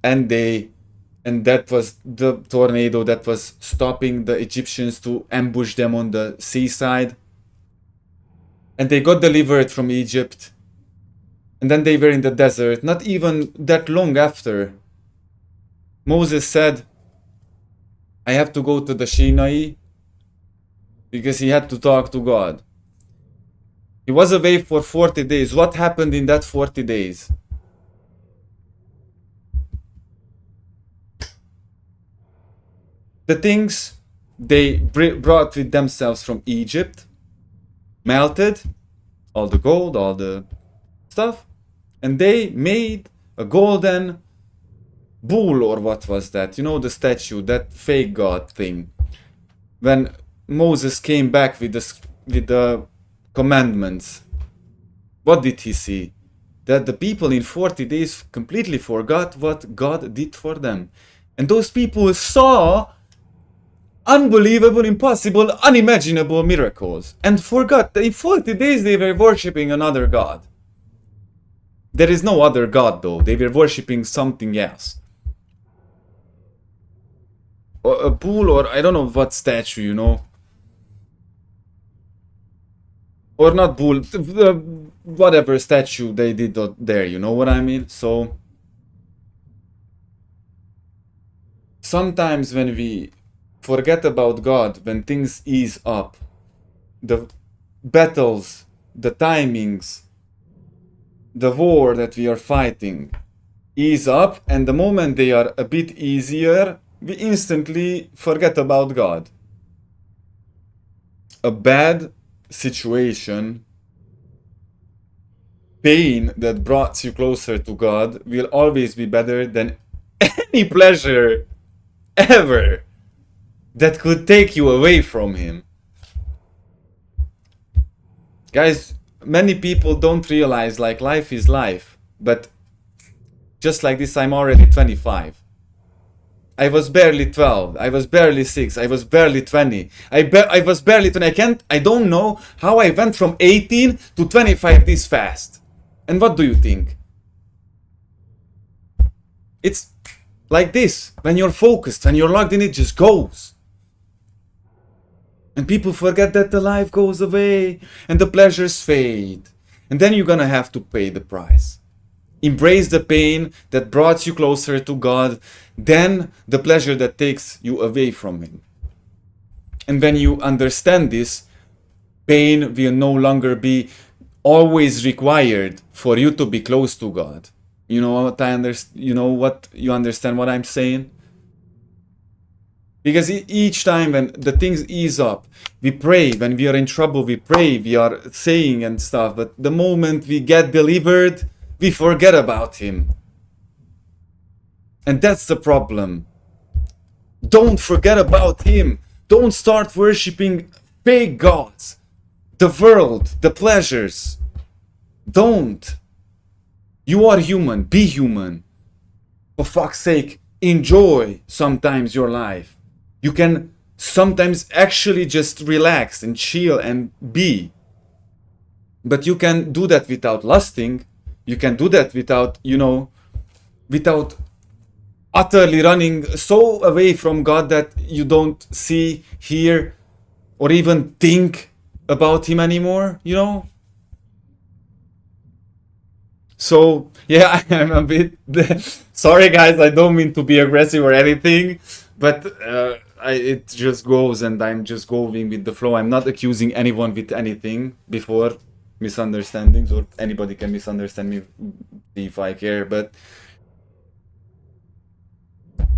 S1: And that was the tornado that was stopping the Egyptians to ambush them on the seaside. And they got delivered from Egypt. And then they were in the desert, not even that long after. Moses said, I have to go to the Sinai because he had to talk to God. He was away for 40 days. What happened in that 40 days? The things they brought with themselves from Egypt melted, all the gold, all the stuff, and they made a golden bull, or what was that? You know, the statue, that fake god thing. When Moses came back with the commandments, what did he see? That the people in 40 days completely forgot what God did for them. And those people saw unbelievable, impossible, unimaginable miracles and forgot that in 40 days they were worshipping another god. There is no other god though, they were worshipping something else. Or a bull, or I don't know what statue, you know. Or not bull, whatever statue they did there, you know what I mean? So sometimes when we forget about God, when things ease up, the battles, the timings, the war that we are fighting ease up, and the moment they are a bit easier, we instantly forget about God. A bad situation, pain that brought you closer to God will always be better than any pleasure ever that could take you away from Him. Guys, many people don't realize like life is life, but just like this, I'm already 25. I was barely 12, I was barely 6, I was barely 20. I was barely 20. I don't know how I went from 18 to 25 this fast. And what do you think? It's like this. When you're focused, when you're locked in, it just goes. And people forget that the life goes away and the pleasures fade. And then you're gonna have to pay the price. Embrace the pain that brought you closer to God, then the pleasure that takes you away from Him. And when you understand this, pain will no longer be always required for you to be close to God. You know what you understand what I'm saying? Because each time when the things ease up, we pray. When we are in trouble, we pray. We are saying and stuff. But the moment we get delivered, we forget about Him. And that's the problem. Don't forget about Him. Don't start worshipping fake gods. The world, the pleasures. Don't. You are human. Be human. For fuck's sake, enjoy sometimes your life. You can sometimes actually just relax and chill and be. But you can do that without lusting. You can do that without, without utterly running so away from God that you don't see, hear, or even think about Him anymore, So, yeah, I'm a bit... Sorry, guys, I don't mean to be aggressive or anything, but it just goes and I'm just going with the flow. I'm not accusing anyone with anything before misunderstandings, or anybody can misunderstand me if I care, but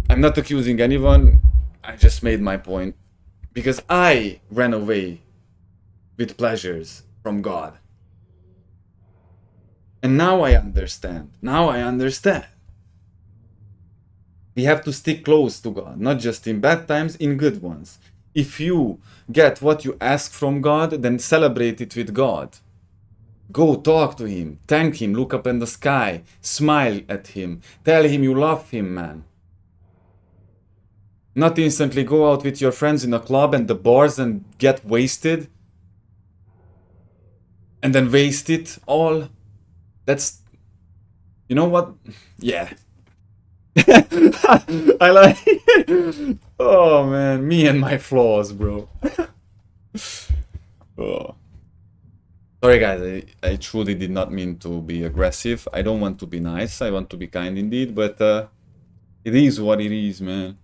S1: I'm not accusing anyone. I just made my point because I ran away with pleasures from God. And now I understand. We have to stick close to God, not just in bad times, in good ones. If you get what you ask from God, then celebrate it with God. Go talk to Him, thank Him, look up in the sky, smile at Him, tell Him you love Him, man. Not instantly go out with your friends in a club and the bars and get wasted. And then waste it all. That's... You know what? Yeah. I like... Oh man, me and my flaws, bro. Oh. Sorry guys, I truly did not mean to be aggressive. I don't want to be nice, I want to be kind indeed, but it is what it is, man.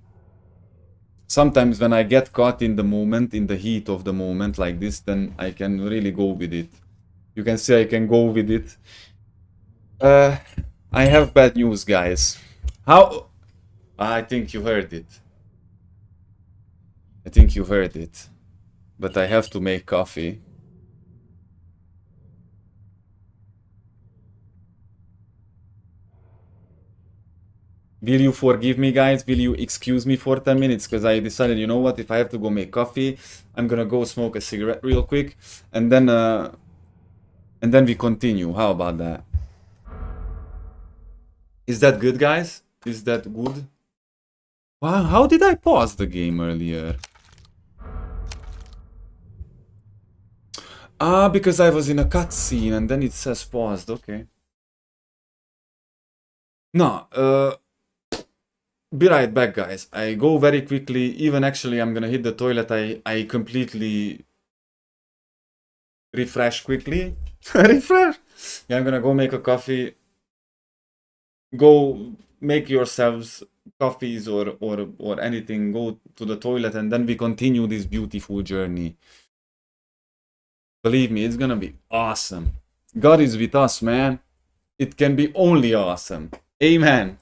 S1: Sometimes when I get caught in the moment, in the heat of the moment like this, then I can really go with it. You can say I can go with it. I have bad news, guys. How? I think you heard it. I think you heard it. But I have to make coffee. Will you forgive me, guys? Will you excuse me for 10 minutes? Because I decided, you know what? If I have to go make coffee, I'm gonna go smoke a cigarette real quick. And then we continue. How about that? Is that good, guys? Is that good? Wow, how did I pause the game earlier? Ah, because I was in a cutscene and then it says paused. Okay. No, be right back, guys. I go very quickly. Even actually, I'm gonna hit the toilet. I completely refresh quickly. Refresh? Yeah, I'm gonna go make a coffee. Go make yourselves coffees or anything. Go to the toilet and then we continue this beautiful journey. Believe me, it's gonna be awesome. God is with us, man. It can be only awesome. Amen.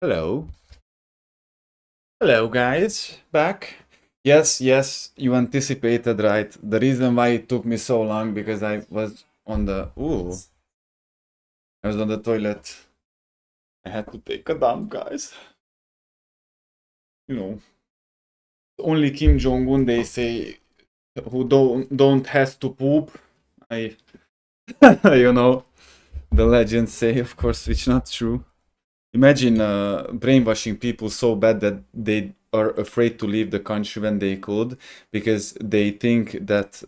S1: Hello. Hello, guys. Back. Yes, yes, you anticipated, right? The reason why it took me so long because I was on the... Ooh. I was on the toilet. I had to take a dump, guys. You know, only Kim Jong-un, they say, who don't has to poop. I, you know, the legends say, of course, which not true. Imagine brainwashing people so bad that they are afraid to leave the country when they could, because they think that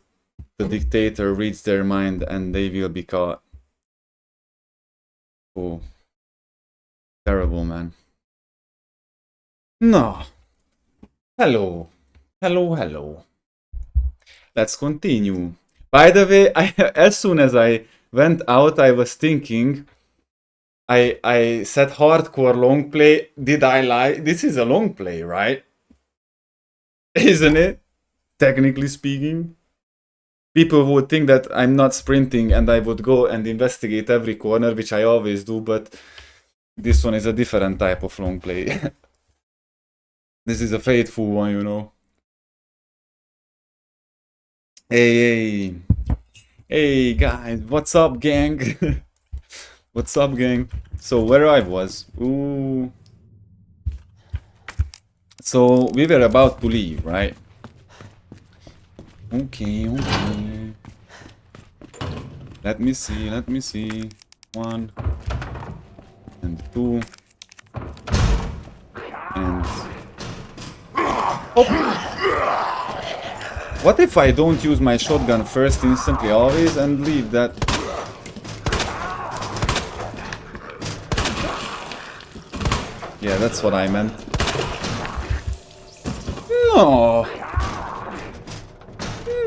S1: the dictator reads their mind and they will be caught. Oh, terrible, man. No. Hello. Hello, hello. Let's continue. By the way, as soon as I went out, I was thinking, I said hardcore long play. Did I lie? This is a long play, right? Isn't it? Technically speaking. People would think that I'm not sprinting and I would go and investigate every corner, which I always do, but this one is a different type of long play. This is a faithful one, you know. Hey, hey guys, what's up, gang? What's up, gang? So where I was? Ooh. So we were about to leave, right? Okay, okay. Let me see, let me see. 1 and 2 and... Oh. What if I don't use my shotgun first instantly always and leave that? Yeah, that's what I meant. No.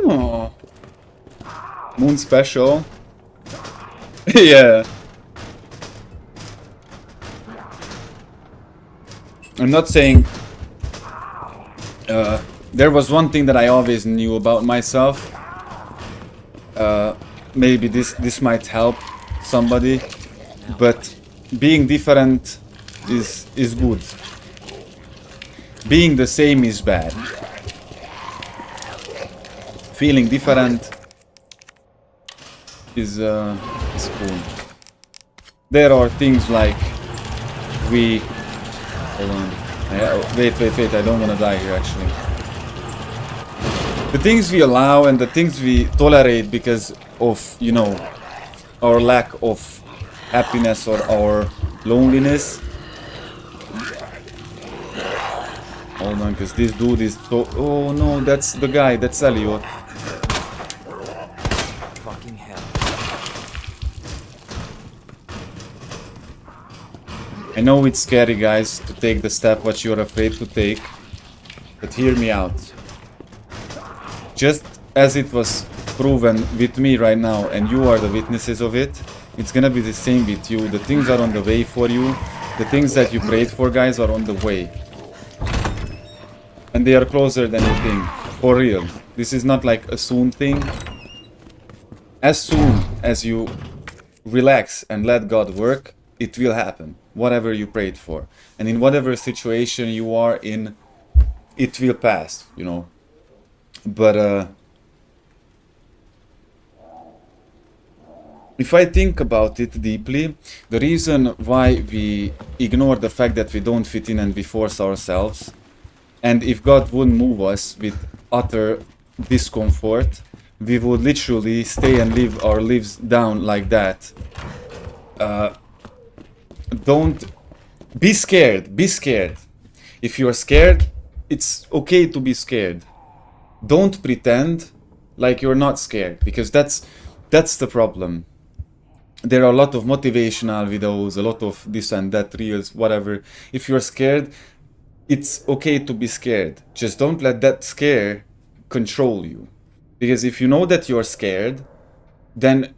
S1: No. Moon special. Yeah. I'm not saying... there was one thing that I always knew about myself. Maybe this might help somebody, but being different is good. Being the same is bad. Feeling different is cool. There are things like we... Hold on. Wait, I don't want to die here actually. The things we allow and the things we tolerate because of, you know, our lack of happiness or our loneliness. Hold on, because this dude is so... Oh no, that's the guy, that's Elliot.
S5: Fucking hell.
S1: I know it's scary, guys, to take the step what you're afraid to take, but hear me out. Just as it was proven with me right now, and you are the witnesses of it, it's gonna be the same with you. The things are on the way for you. The things that you prayed for, guys, are on the way. And they are closer than you think. For real. This is not like a soon thing. As soon as you relax and let God work, it will happen. Whatever you prayed for. And in whatever situation you are in, it will pass, you know. But if I think about it deeply, the reason why we ignore the fact that we don't fit in and we force ourselves, and if God wouldn't move us with utter discomfort, we would literally stay and live our lives down like that. Don't be scared. Be scared. If you're scared, it's okay to be scared. Don't pretend like you're not scared, because that's the problem. There are a lot of motivational videos, a lot of this and that reels, whatever. If you're scared, it's okay to be scared. Just don't let that scare control you. Because if you know that you're scared, then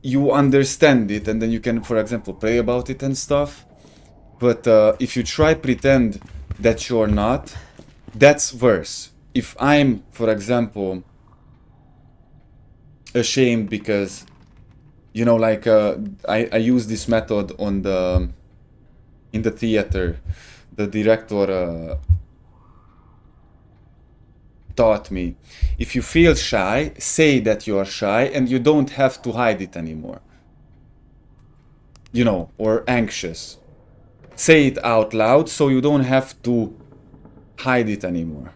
S1: you understand it, and then you can, for example, pray about it and stuff. But if you try pretend that you're not, that's worse. If I'm, for example, ashamed because, you know, like I use this method on the in the theater, the director taught me. If you feel shy, say that you are shy and you don't have to hide it anymore. You know, or anxious. Say it out loud so you don't have to hide it anymore.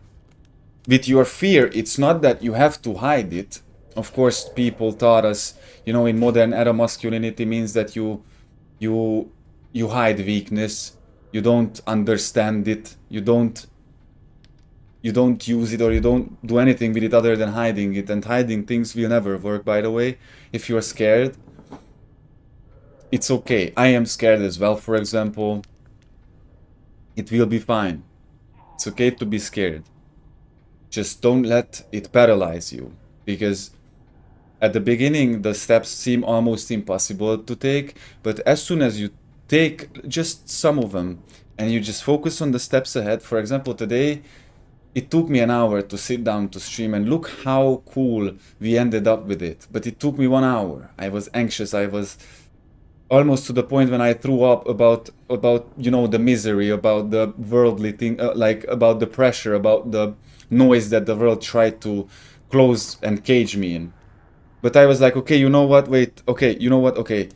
S1: With your fear, it's not that you have to hide it. Of course, people taught us, you know, in modern era, masculinity means that you hide weakness, you don't understand it, you don't use it, or you don't do anything with it other than hiding it. And hiding things will never work, by the way. If you're scared, it's okay. I am scared as well, for example. It will be fine. It's okay to be scared. Just don't let it paralyze you, because at the beginning the steps seem almost impossible to take, but as soon as you take just some of them and you just focus on the steps ahead. For example, today it took me an hour to sit down to stream, and look how cool we ended up with it. But it took me 1 hour. I was anxious. I was almost to the point when I threw up about you know, the misery, about the worldly thing, like about the pressure, about the noise that the world tried to close and cage me in. But I was like, okay, you know what, wait, okay, you know what, okay,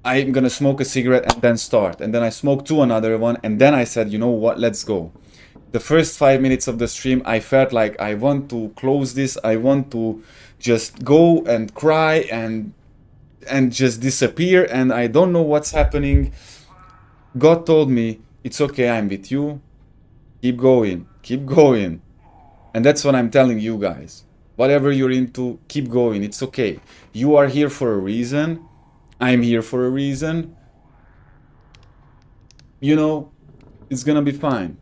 S1: I'm gonna smoke a cigarette and then start. And then I smoked another one, and then I said, you know what, let's go. The first 5 minutes of the stream, I felt like I want to close this, I want to just go and cry and just disappear, and I don't know what's happening. God told me, it's okay, I'm with you, keep going, keep going. And that's what I'm telling you guys. Whatever you're into, keep going, it's okay. You are here for a reason, I'm here for a reason. You know, it's gonna be fine.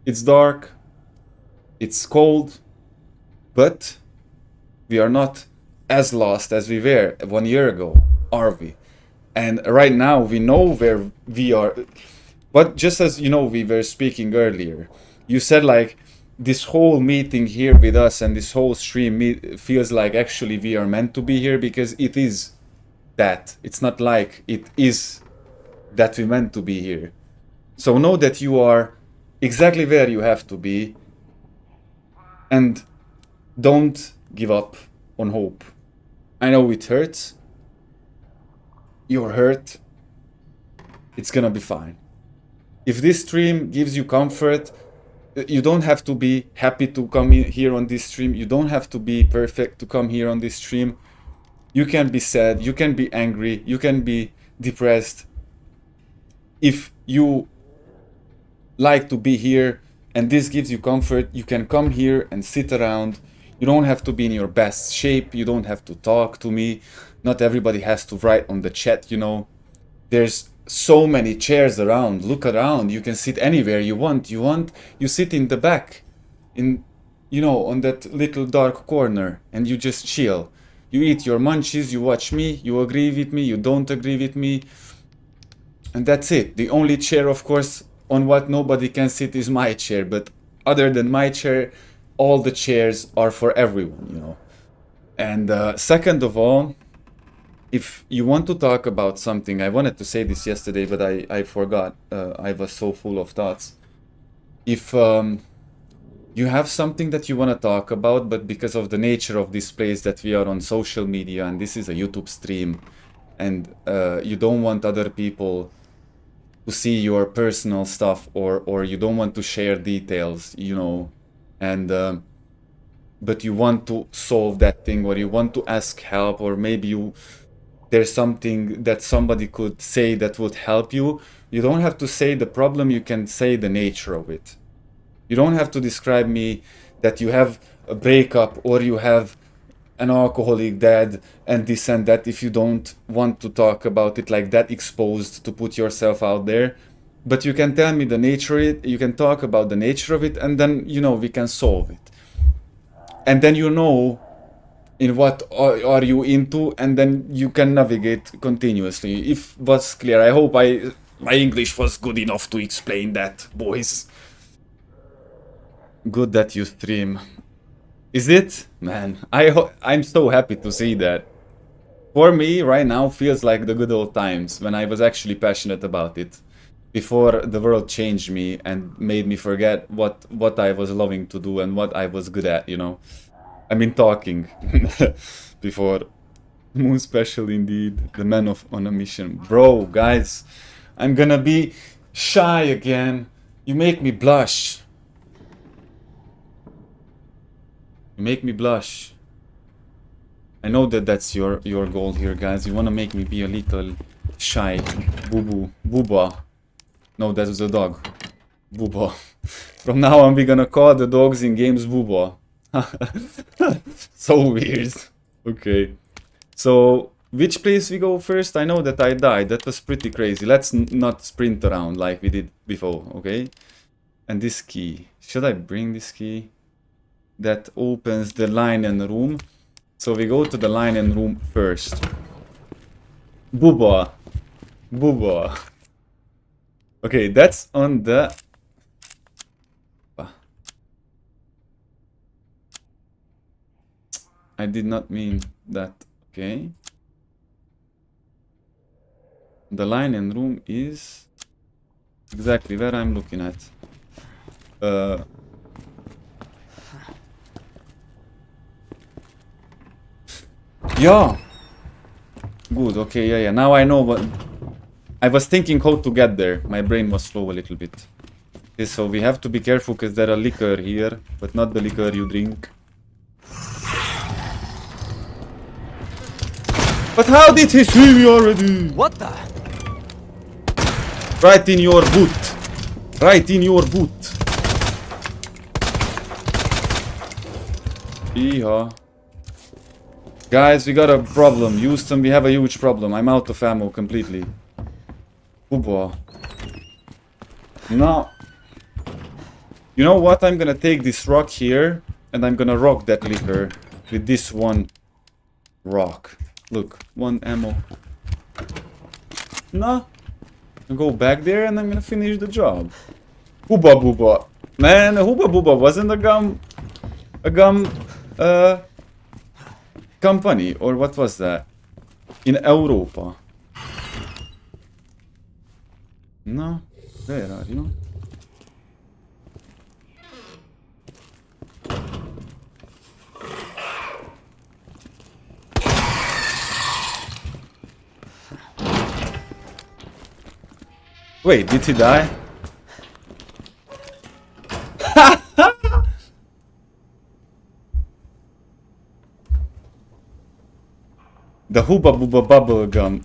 S1: It's dark, it's cold, but we are not as lost as we were 1 year ago, are we? And right now we know where we are. But just as, you know, we were speaking earlier, you said like this whole meeting here with us and this whole stream feels like actually we are meant to be here, because it is that. It's not like it is that we meant to be here. So know that you are exactly where you have to be, and don't give up on hope. I know it hurts. You're hurt. It's gonna be fine. If this stream gives you comfort, you don't have to be happy to come here on this stream. You don't have to be perfect to come here on this stream. You can be sad, you can be angry, you can be depressed. If you like to be here and this gives you comfort, you can come here and sit around. You don't have to be in your best shape, you don't have to talk to me. Not everybody has to write on the chat, you know. There's so many chairs around. Look around, you can sit anywhere you want. You sit in the back, in, you know, on that little dark corner, and you just chill. You eat your munchies, you watch me, you agree with me, you don't agree with me, and that's it. The only chair, of course, on what nobody can sit is my chair, but other than my chair, all the chairs are for everyone, you know. And second of all, if you want to talk about something, I wanted to say this yesterday, but I forgot. I was so full of thoughts. If you have something that you want to talk about, but because of the nature of this place that we are on social media, and this is a YouTube stream, and you don't want other people to see your personal stuff, or you don't want to share details, you know, and but you want to solve that thing, or you want to ask help, or maybe there's something that somebody could say that would help you. You don't have to say the problem, you can say the nature of it. You don't have to describe me that you have a breakup or you have an alcoholic dad and this and that, if you don't want to talk about it like that, exposed, to put yourself out there. But you can tell me the nature of it, you can talk about the nature of it, and then, you know, we can solve it. And then you know in what are you into, and then you can navigate continuously. If was clear, I hope my English was good enough to explain that, boys. Good that you stream. Is it? Man, I'm so happy to see that. For me, right now, feels like the good old times when I was actually passionate about it. before the world changed me and made me forget what I was loving to do and what I was good at, you know. I mean talking before. Moon special indeed. The man on a mission. Bro, guys, I'm gonna be shy again. You make me blush. You make me blush. I know that that's your goal here, guys. You wanna make me be a little shy. Boo-boo. Booba. No, that was a dog. Booba. From now on, we're gonna call the dogs in games Booba. So weird. Okay. So, which place we go first? I know that I died. That was pretty crazy. Let's not sprint around like we did before, okay? And this key. Should I bring this key? That opens the linen room. So we go to the linen room first. Booba. Booba. Okay, that's on the... I did not mean that. Okay. The linen room is exactly where I'm looking at. Yeah. Good. Okay. Yeah. Now I know what. I was thinking how to get there. My brain was slow a little bit. Okay, so we have to be careful because there are liquor here, but not the liquor you drink. But how did he see me already?
S5: What the?
S1: Right in your boot. Right in your boot. Yeehaw. Guys, we got a problem. Houston, we have a huge problem. I'm out of ammo completely. Ooba. Now, you know what? I'm gonna take this rock here and I'm gonna rock that liquor with this one rock. Look, one ammo. No. I'll go back there and I'm gonna finish the job. Hooba Booba. Man, Hooba Booba wasn't a gum company, or what was that? In Europa. No, where are you? Wait, did he die? The Hooba Booba bubble gum.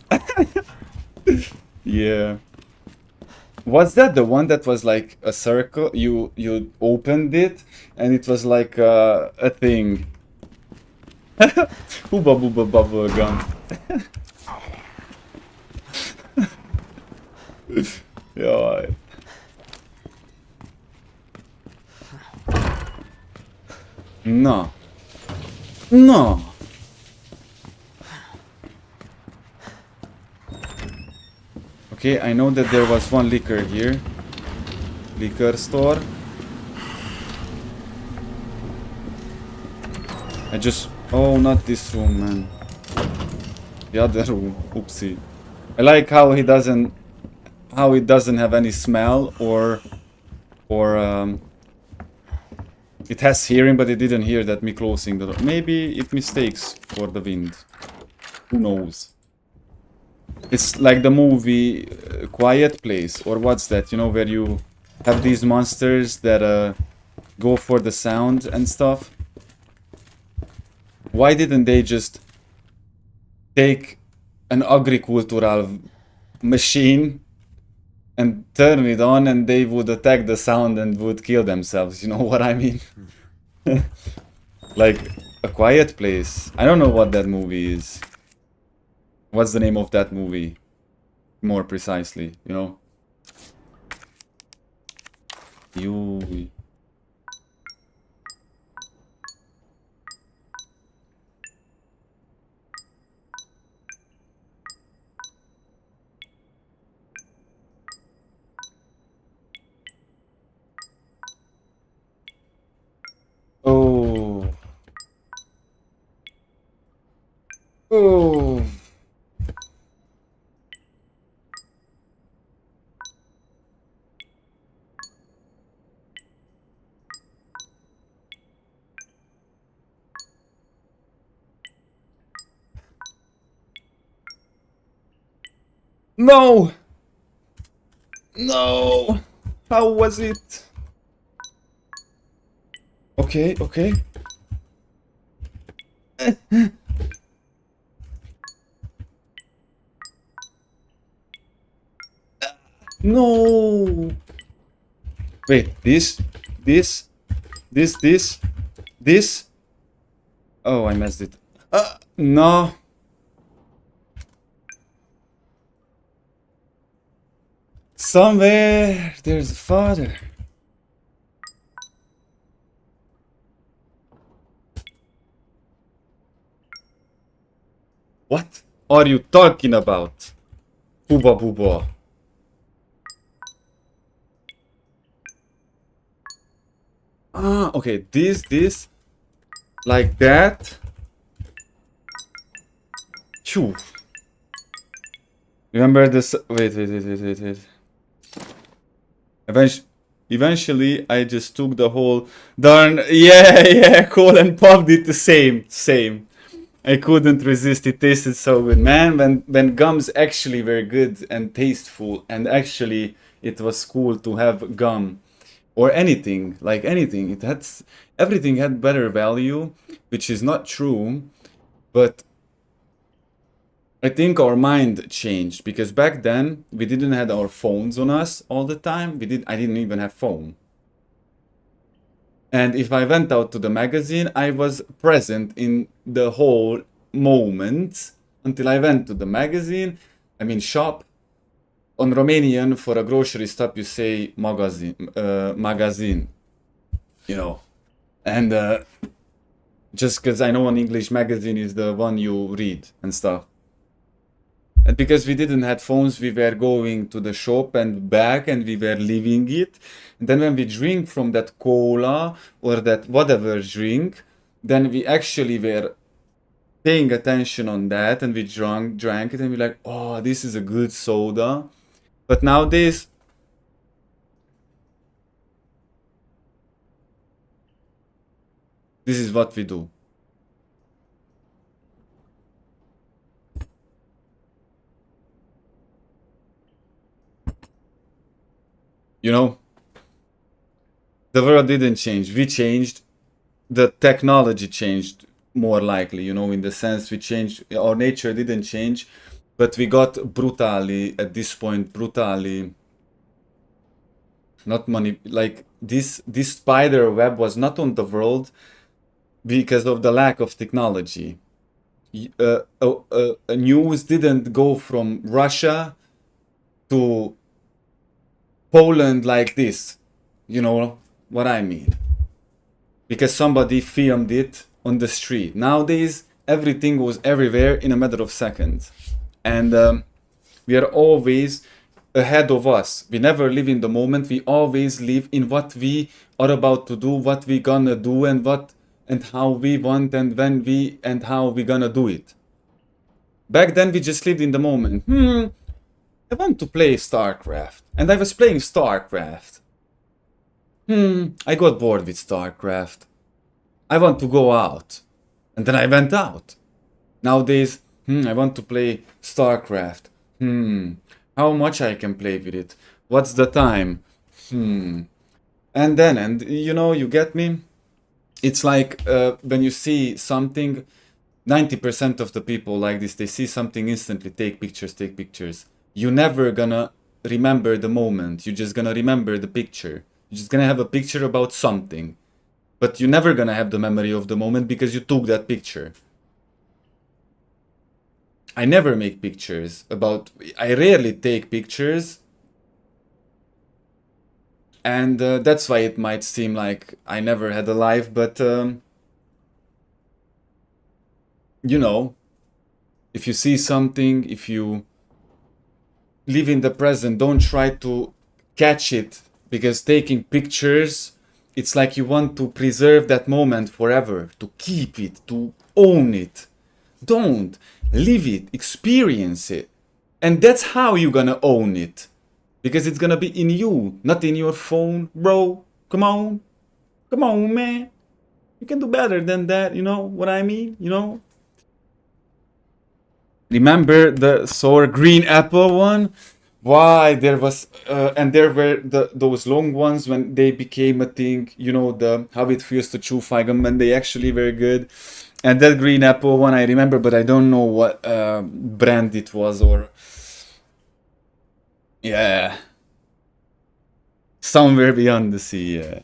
S1: Yeah. Was that the one that was like a circle? You opened it and it was like a thing. Hooba Booba bubble gum. Yeah. No. No. Okay, I know that there was one liquor here. Liquor store. I just... Oh, not this room, man. The other room. Oopsie. I like how he doesn't... How it doesn't have any smell or it has hearing, but it didn't hear that me closing the door. Maybe it mistakes for the wind. Who knows? It's like the movie Quiet Place, or what's that? You know, where you have these monsters that go for the sound and stuff. Why didn't they just take an agricultural machine and turn it on and they would attack the sound and would kill themselves? You know what I mean? Like A Quiet Place. I don't know what that movie is. What's the name of that movie? More precisely, you know? You... Oh. Oh. No! No! How was it? Okay, okay. No! Wait, this, this, this. Oh, I messed it. No. Somewhere there's a father. What are you talking about? Booba booba. Ah, okay, this, like that. Phew. Remember this? Wait. Eventually, I just took the whole darn yeah, cool, and popped it the same. I couldn't resist. It tasted so good, man. When gums actually were good and tasteful, and actually it was cool to have gum or anything, like anything. Everything had better value, which is not true, but I think our mind changed because back then we didn't have our phones on us all the time. I didn't even have phone. And if I went out to the magazine, I was present in the whole moment until I went to the magazine. I mean shop. On Romanian, for a grocery stop, you say magazine. You know. And just because I know an English magazine is the one you read and stuff. And because we didn't have phones, we were going to the shop and back and we were leaving it. And then when we drink from that cola or that whatever drink, then we actually were paying attention on that and we drank it and we're like, oh, this is a good soda. But nowadays, this is what we do. You know, the world didn't change. We changed. The technology changed more likely, you know, in the sense we changed. Our nature didn't change, but we got brutally, at this point, not money, like this spider web was not on the world because of the lack of technology. News didn't go from Russia to Poland like this. You know what I mean? Because somebody filmed it on the street. Nowadays, everything goes everywhere in a matter of seconds. And we are always ahead of us. We never live in the moment. We always live in what we are about to do, what we gonna do, and what and how we want, and when we and how we gonna do it. Back then, we just lived in the moment. I want to play StarCraft. And I was playing StarCraft. I got bored with StarCraft. I want to go out. And then I went out. Nowadays, I want to play StarCraft. How much I can play with it? What's the time? And you know, you get me? It's like when you see something, 90% of the people like this, they see something instantly, take pictures. You're never gonna remember the moment. You're just gonna remember the picture. You're just gonna have a picture about something. But you're never gonna have the memory of the moment because you took that picture. I never make pictures about... I rarely take pictures. And that's why it might seem like I never had a life, but... you know, if you see something, if you live in the present, don't try to catch it, because taking pictures, it's like you want to preserve that moment forever, to keep it, to own it. Don't live it, experience it, and that's how you're gonna own it, because it's gonna be in you, not in your phone, bro. Come on, man, you can do better than that. You know what I mean? You know. Remember the sour green apple one? Why there was and there were those long ones when they became a thing. You know the how it feels to chew gum when they actually were good. And that green apple one I remember, but I don't know what brand it was or yeah, somewhere beyond the sea. Yeah.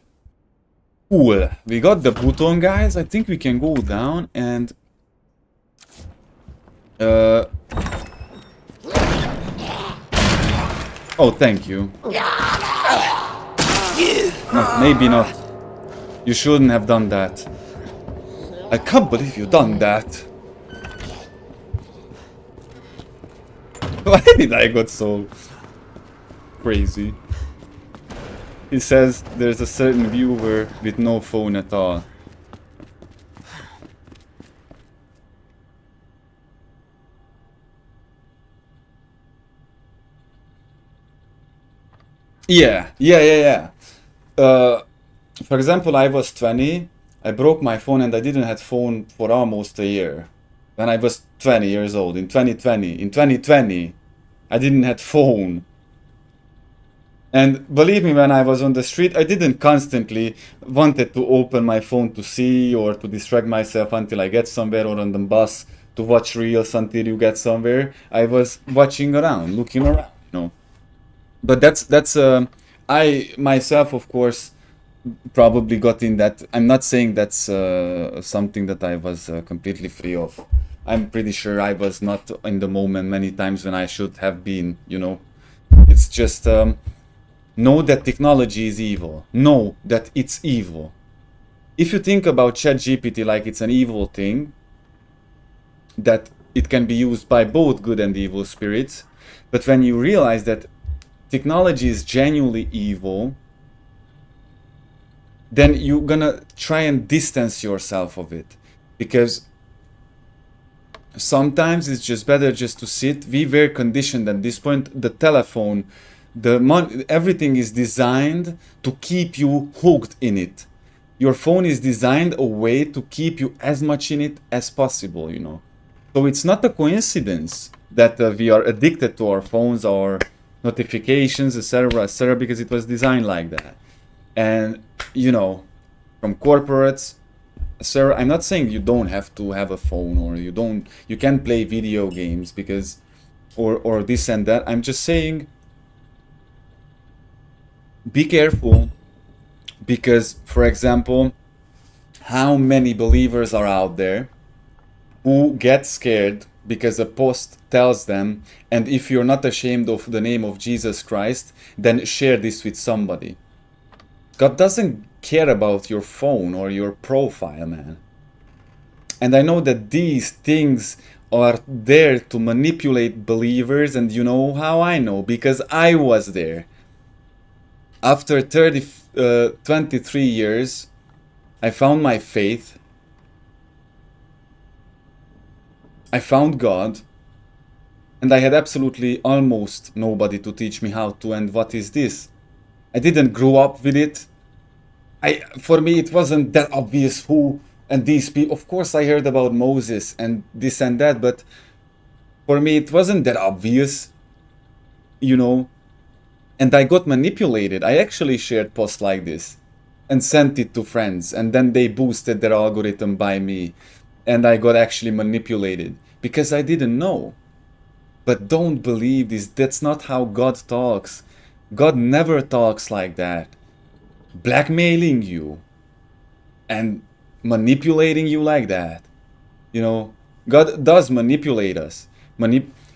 S1: Cool. We got the button, guys. I think we can go down and oh, thank you. No, maybe not. You shouldn't have done that. I can't believe you done that. Why did I got so crazy? He says there's a certain viewer with no phone at all. Yeah. For example, I was 20. I broke my phone and I didn't have phone for almost a year. When I was 20 years old, in 2020. In 2020, I didn't have phone. And believe me, when I was on the street, I didn't constantly wanted to open my phone to see or to distract myself until I get somewhere or on the bus to watch reels until you get somewhere. I was watching around, looking around, you know. But that's I myself, of course, probably got in that. I'm not saying that's something that I was completely free of. I'm pretty sure I was not in the moment many times when I should have been, you know. It's just know that technology is evil. Know that it's evil. If you think about ChatGPT like it's an evil thing, that it can be used by both good and evil spirits, but when you realize that technology is genuinely evil, then you're gonna try and distance yourself of it, because sometimes it's just better just to sit. We were conditioned at this point. The telephone, everything is designed to keep you hooked in it. Your phone is designed a way to keep you as much in it as possible, you know. So it's not a coincidence that we are addicted to our phones, our notifications, etc., because it was designed like that. And you know, from corporates, sir, I'm not saying you don't have to have a phone or you can play video games because or this and that. I'm just saying be careful, because for example, how many believers are out there who get scared because a post tells them, and if you're not ashamed of the name of Jesus Christ, then share this with somebody. God doesn't care about your phone or your profile, man. And I know that these things are there to manipulate believers, and you know how I know, because I was there. After 23 years, I found my faith. I found God. And I had absolutely almost nobody to teach me how to, and what is this? I didn't grow up with it. For me, it wasn't that obvious who and these people. Of course, I heard about Moses and this and that, but for me, it wasn't that obvious, you know. And I got manipulated. I actually shared posts like this and sent it to friends, and then they boosted their algorithm by me, and I got actually manipulated because I didn't know. But don't believe this. That's not how God talks. God never talks like that. Blackmailing you and manipulating you like that. You know, God does manipulate us.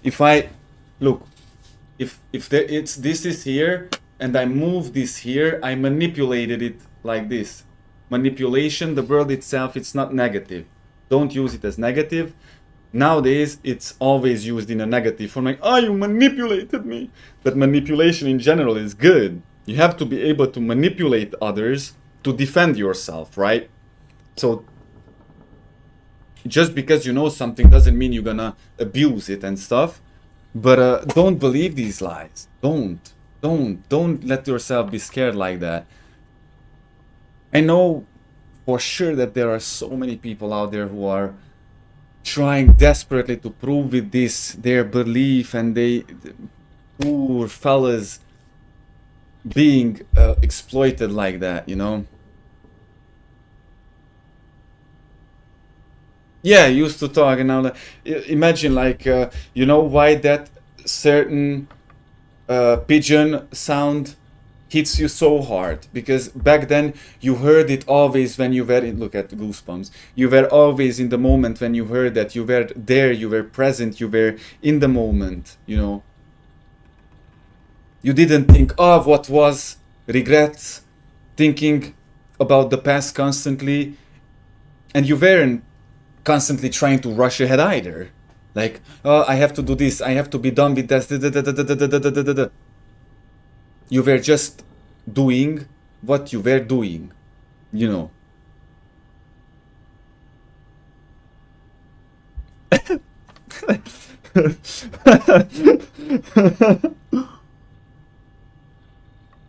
S1: If I look, if this is here and I move this here, I manipulated it like this. Manipulation, the word itself, it's not negative. Don't use it as negative. Nowadays, it's always used in a negative form, like, oh, you manipulated me. But manipulation in general is good. You have to be able to manipulate others to defend yourself, right? So, just because you know something doesn't mean you're gonna abuse it and stuff. But don't believe these lies. Don't let yourself be scared like that. I know for sure that there are so many people out there who are trying desperately to prove with this their belief, and they, poor fellas, being exploited like that, you know. Yeah, used to talk, and now imagine, like, you know why that certain pigeon sound hits you so hard? Because back then you heard it always when you were in, look at Goosebumps, you were always in the moment when you heard that, you were there, you were present, you were in the moment, you know. You didn't think of what was, regrets, thinking about the past constantly, and you weren't constantly trying to rush ahead either. Like, oh, I have to do this, I have to be done with this. You were just doing what you were doing, you know.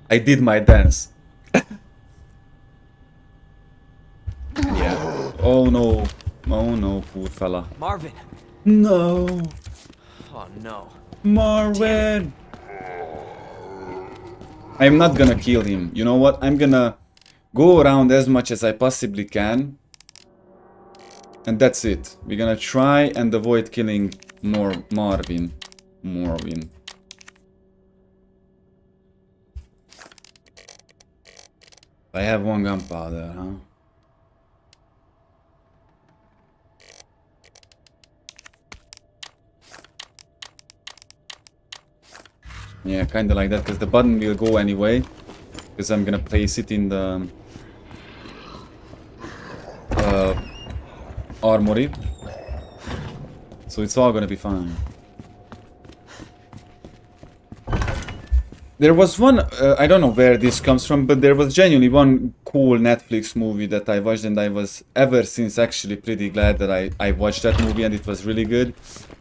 S1: I did my dance. Yeah. Oh no. Oh no, poor fella.
S9: Marvin.
S1: No.
S9: Oh no.
S1: Marvin. I'm not gonna kill him. You know what? I'm gonna go around as much as I possibly can. And that's it. We're gonna try and avoid killing Marvin. I have one gunpowder, huh? Yeah, kinda like that, because the button will go anyway. Because I'm gonna place it in the armory. So it's all gonna be fine. There was one, I don't know where this comes from, but there was genuinely one cool Netflix movie that I watched, and I was ever since actually pretty glad that I watched that movie, and it was really good.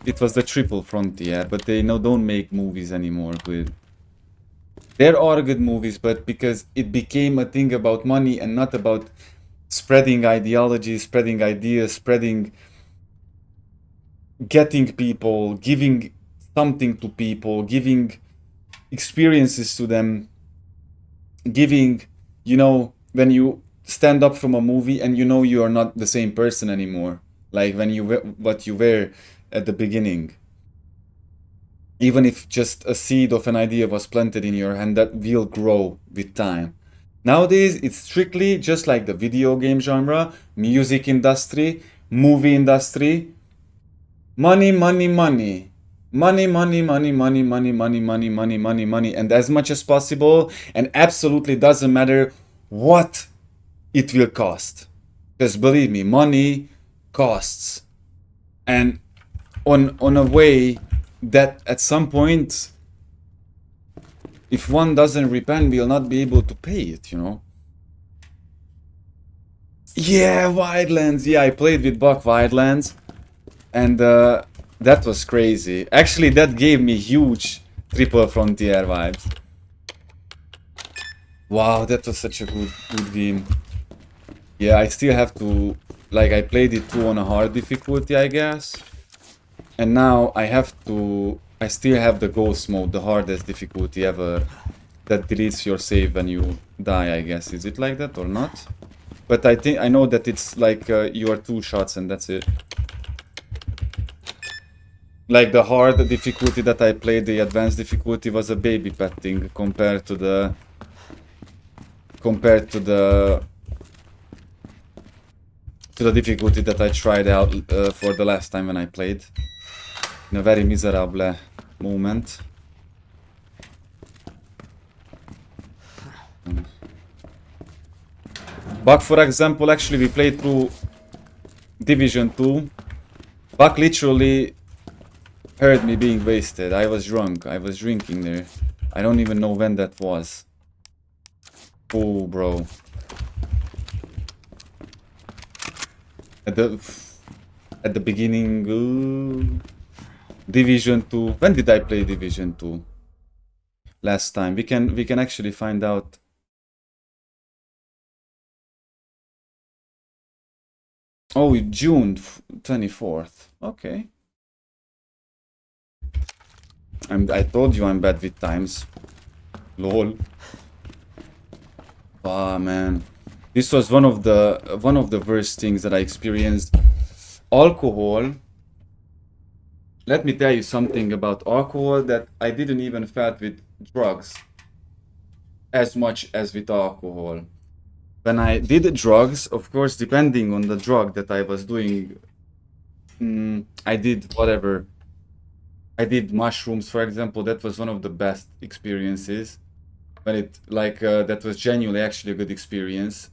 S1: It was The Triple Frontier, but they now don't make movies anymore good. There are good movies, but because it became a thing about money and not about spreading ideology, spreading ideas, spreading, getting people, giving something to people, giving experiences to them, giving, you know, when you stand up from a movie and you know you are not the same person anymore, like when you were what you were at the beginning. Even if just a seed of an idea was planted in your hand, that will grow with time. Nowadays, it's strictly just like the video game genre, music industry, movie industry. Money, money, money. Money, money, money, money, money, money, money, money, money, money. And as much as possible, and absolutely doesn't matter what it will cost. Because believe me, money costs. And on a way that at some point, if one doesn't repent, we'll not be able to pay it, you know? Yeah, Wildlands. Yeah, I played with Buck Wildlands. And that was crazy. Actually, that gave me huge Triple Frontier vibes. Wow, that was such a good game. Yeah, I still have to... Like, I played it too on a hard difficulty, I guess. And now I have to... I still have the ghost mode, the hardest difficulty ever. That deletes your save when you die, I guess. Is it like that or not? But I know that it's like you are 2 shots and that's it. Like the hard difficulty that I played, the advanced difficulty was a baby pet thing compared to the difficulty that I tried out for the last time when I played. In a very miserable moment. Buck, for example, actually we played through Division 2. Buck literally heard me being wasted. I was drunk. I was drinking there. I don't even know when that was. Oh, bro. At the beginning, Division 2. When did I play Division 2? Last time. We can actually find out. Oh, June 24th. Okay. I told you I'm bad with times. Lol. Ah, man. This was one of the worst things that I experienced. Alcohol. Let me tell you something about alcohol that I didn't even felt with drugs as much as with alcohol. When I did drugs, of course, depending on the drug that I was doing, I did whatever. I did mushrooms, for example. That was one of the best experiences. But it, like, that was genuinely actually a good experience.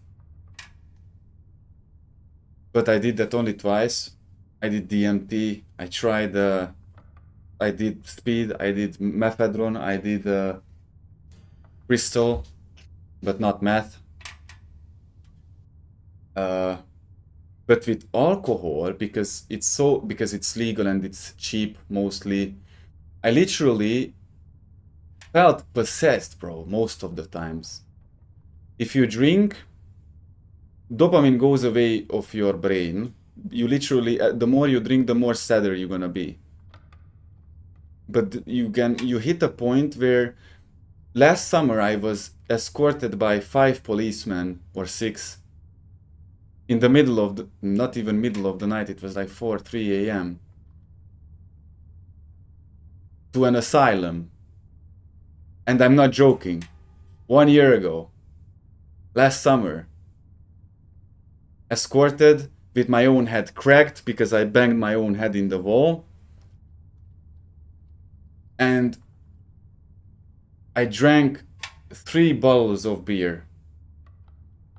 S1: But I did that only twice. I did DMT. I tried, I did speed. I did methadone. I did crystal, but not meth. But with alcohol, because it's legal and it's cheap mostly, I literally felt possessed, bro, most of the times. If you drink, dopamine goes away of your brain. You literally, the more you drink, the more sadder you're gonna be. But you hit a point where last summer I was escorted by 5 policemen or 6 in the middle of the, not even middle of the night, it was like 3 a.m. to an asylum. And I'm not joking. 1 year ago, last summer, escorted with my own head cracked because I banged my own head in the wall. And I drank 3 bottles of beer.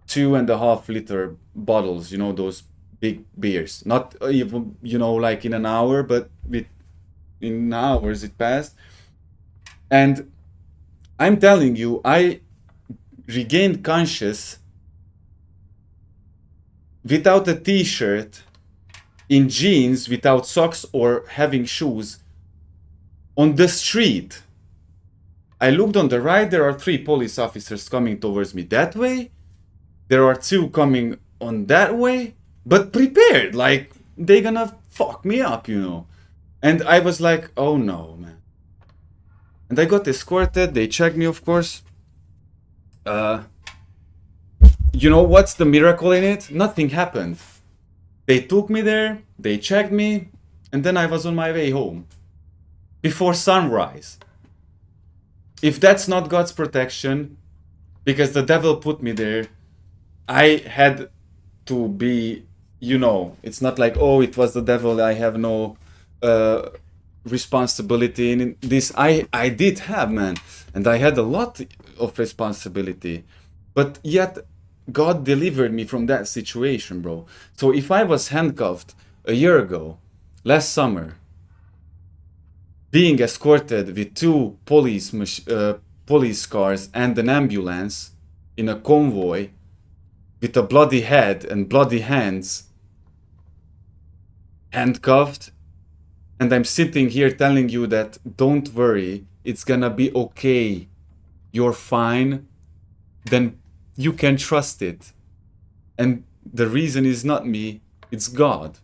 S1: 2.5 liter bottles, you know, those big beers. Not even, you know, like in an hour, but in hours it passed. And I'm telling you, I regained conscious without a t-shirt, in jeans, without socks or having shoes, on the street. I looked on the right, there are 3 police officers coming towards me that way. There are 2 coming on that way, but prepared, like they gonna fuck me up, you know. And I was like, oh no, man. And I got escorted, they checked me, of course. You know what's the miracle in it? Nothing happened. They took me there, they checked me, and then I was on my way home. Before sunrise. If that's not God's protection, because the devil put me there, I had to be, you know, it's not like, oh, it was the devil, I have no responsibility in this. I did have, man, and I had a lot of responsibility, but yet God delivered me from that situation, bro. So if I was handcuffed a year ago, last summer, being escorted with 2 police cars and an ambulance in a convoy with a bloody head and bloody hands, handcuffed, and I'm sitting here telling you that don't worry, it's gonna be okay, you're fine, then you can trust it. And the reason is not me, it's God.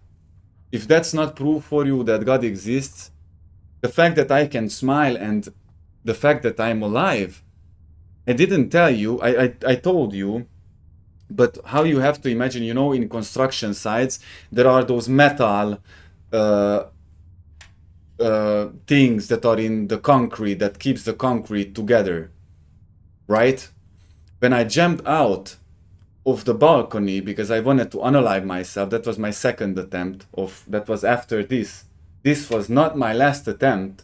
S1: If that's not proof for you that God exists, the fact that I can smile and the fact that I'm alive, I didn't tell you, I told you, but how you have to imagine, you know, in construction sites, there are those metal things that are in the concrete that keeps the concrete together, right? When I jumped out of the balcony because I wanted to unalive myself, that was my second attempt that was after this. This was not my last attempt,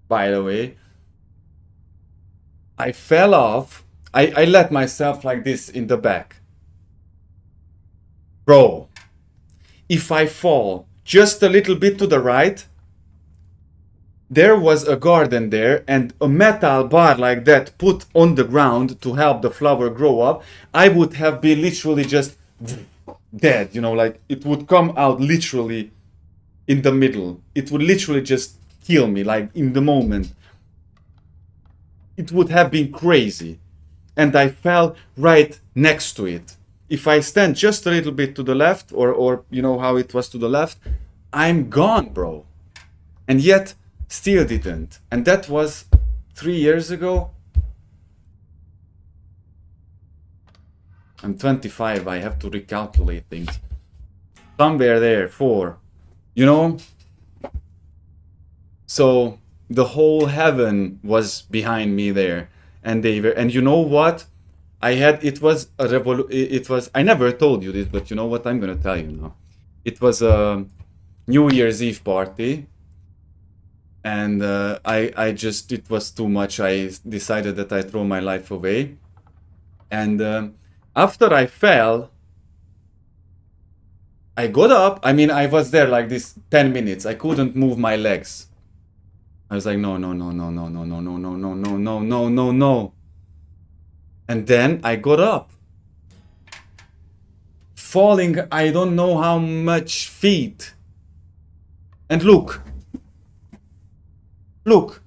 S1: by the way. I fell off. I let myself like this in the back. Bro, if I fall just a little bit to the right, there was a garden there and a metal bar like that put on the ground to help the flower grow up, I would have been literally just dead, you know, like it would come out literally in the middle. It would literally just kill me, like in the moment. It would have been crazy. And I fell right next to it. if I stand just a little bit to the left, or you know how it was to the left, I'm gone, bro. And yet, still didn't. And that was 3 years ago. I'm 25, I have to recalculate things. Somewhere there, 4. You know? So, the whole heaven was behind me there. And they were, and you know what? It was a it was, I never told you this, but you know what? I'm gonna tell you now. It was a New Year's Eve party. And I just, it was too much. I decided that I throw my life away. And after I fell, I got up. I mean, I was there like this 10 minutes. I couldn't move my legs. I was like, no, no, no, no, no, no, no, no, no, no, no, no, no, no, no. And then I got up. Falling, I don't know how much feet. And look. Look.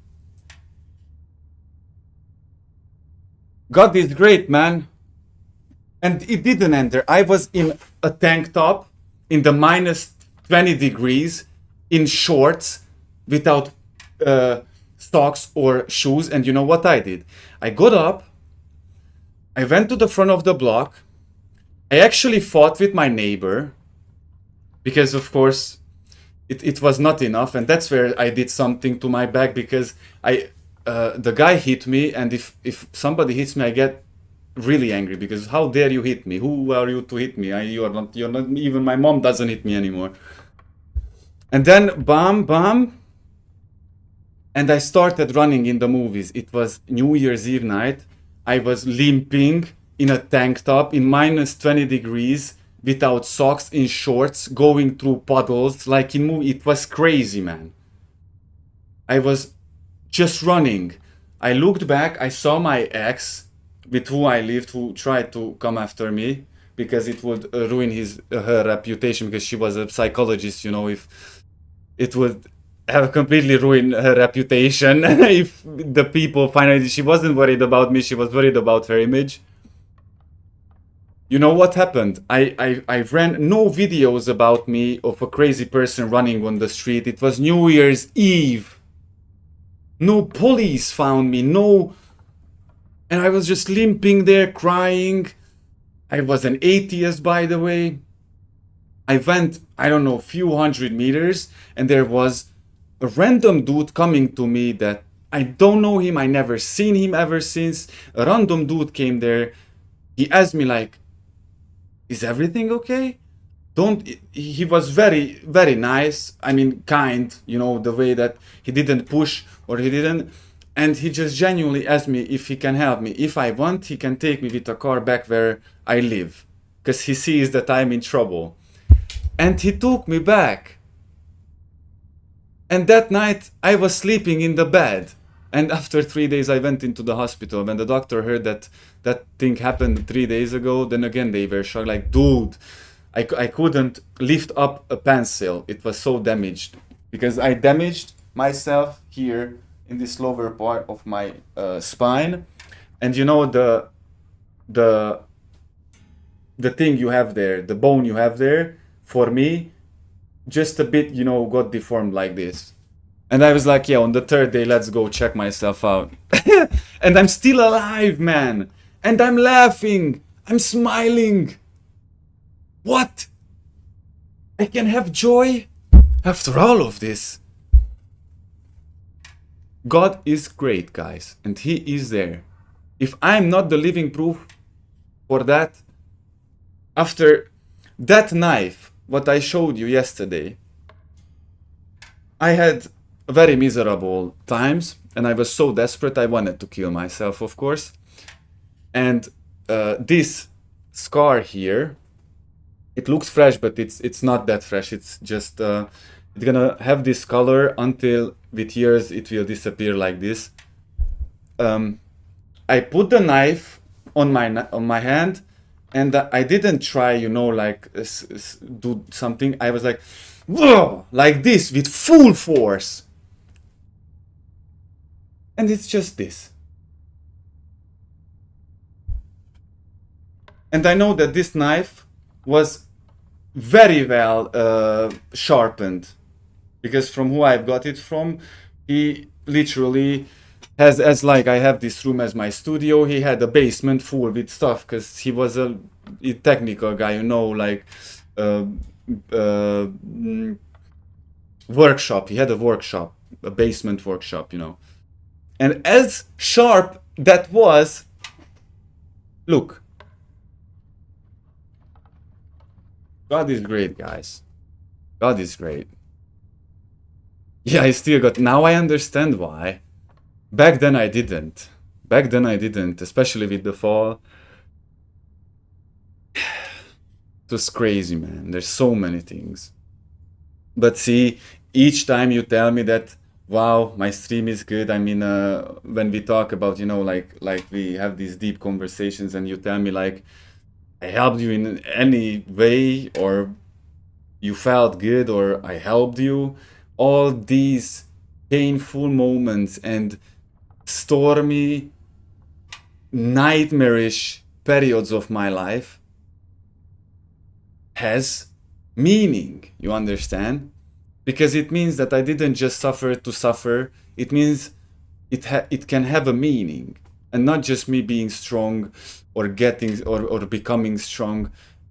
S1: God is great, man. And it didn't enter. I was in a tank top in the minus 20 degrees in shorts without socks or shoes. And you know what I did? I got up. I went to the front of the block. I actually fought with my neighbor because, of course, it was not enough. And that's where I did something to my back because the guy hit me. And if somebody hits me, I get really angry because how dare you hit me? Who are you to hit me? You're not, even my mom doesn't hit me anymore. And then bam, bam. And I started running in the movies. It was New Year's Eve night. I was limping in a tank top in minus 20 degrees without socks, in shorts, going through puddles like in movie. It was crazy, man. I was just running. I looked back. I saw my ex with who I lived, who tried to come after me because it would ruin her reputation because she was a psychologist, you know, if it would have completely ruined her reputation if the people finally, she wasn't worried about me, she was worried about her image. You know what happened? I ran no videos about me of a crazy person running on the street. It was New Year's Eve. No police found me, no. And I was just limping there, crying. I was an atheist, by the way. I went, I don't know, a few hundred meters, and there was a random dude coming to me that I don't know him, I never seen him ever since. A random dude came there. He asked me like, is everything okay? He was very, very nice. I mean, kind, you know, the way that he didn't push or he didn't. And he just genuinely asked me if he can help me. If I want, he can take me with a car back where I live. Because he sees that I'm in trouble. And he took me back. And that night, I was sleeping in the bed. And after 3 days, I went into the hospital. When the doctor heard that that thing happened 3 days ago, then again, they were shocked. Like, dude, I couldn't lift up a pencil. It was so damaged. Because I damaged myself here in this lower part of my spine. And you know, the thing you have there, the bone you have there, for me, just a bit, you know, got deformed like this. And I was like, yeah, on the 3rd day, let's go check myself out. And I'm still alive, man. And I'm laughing. I'm smiling. What? I can have joy after all of this. God is great, guys. And He is there. If I'm not the living proof for that, after that knife, what I showed you yesterday, I had very miserable times, and I was so desperate I wanted to kill myself, of course. And this scar here, it looks fresh, but it's not that fresh. It's just it's gonna have this color until with years it will disappear like this. I put the knife on my hand, and I didn't try, you know, like do something. I was like, whoa, like this with full force. And it's just this. And I know that this knife was very well sharpened, because from who I've got it from, he literally has, as like I have this room as my studio, he had a basement full with stuff, because he was a technical guy, you know, like workshop. He had a workshop, a basement workshop, you know. And as sharp that was, look. God is great, guys. God is great. Yeah, I still got... Now I understand why. Back then I didn't. Back then I didn't, especially with the fall. It was crazy, man. There's so many things. But see, each time you tell me that, wow, my stream is good. I mean, when we talk about, you know, like we have these deep conversations and you tell me like, I helped you in any way, or you felt good, or I helped you. All these painful moments and stormy, nightmarish periods of my life has meaning, you understand? Because it means that I didn't just suffer to suffer. It means it can have a meaning, and not just me being strong or getting or becoming strong.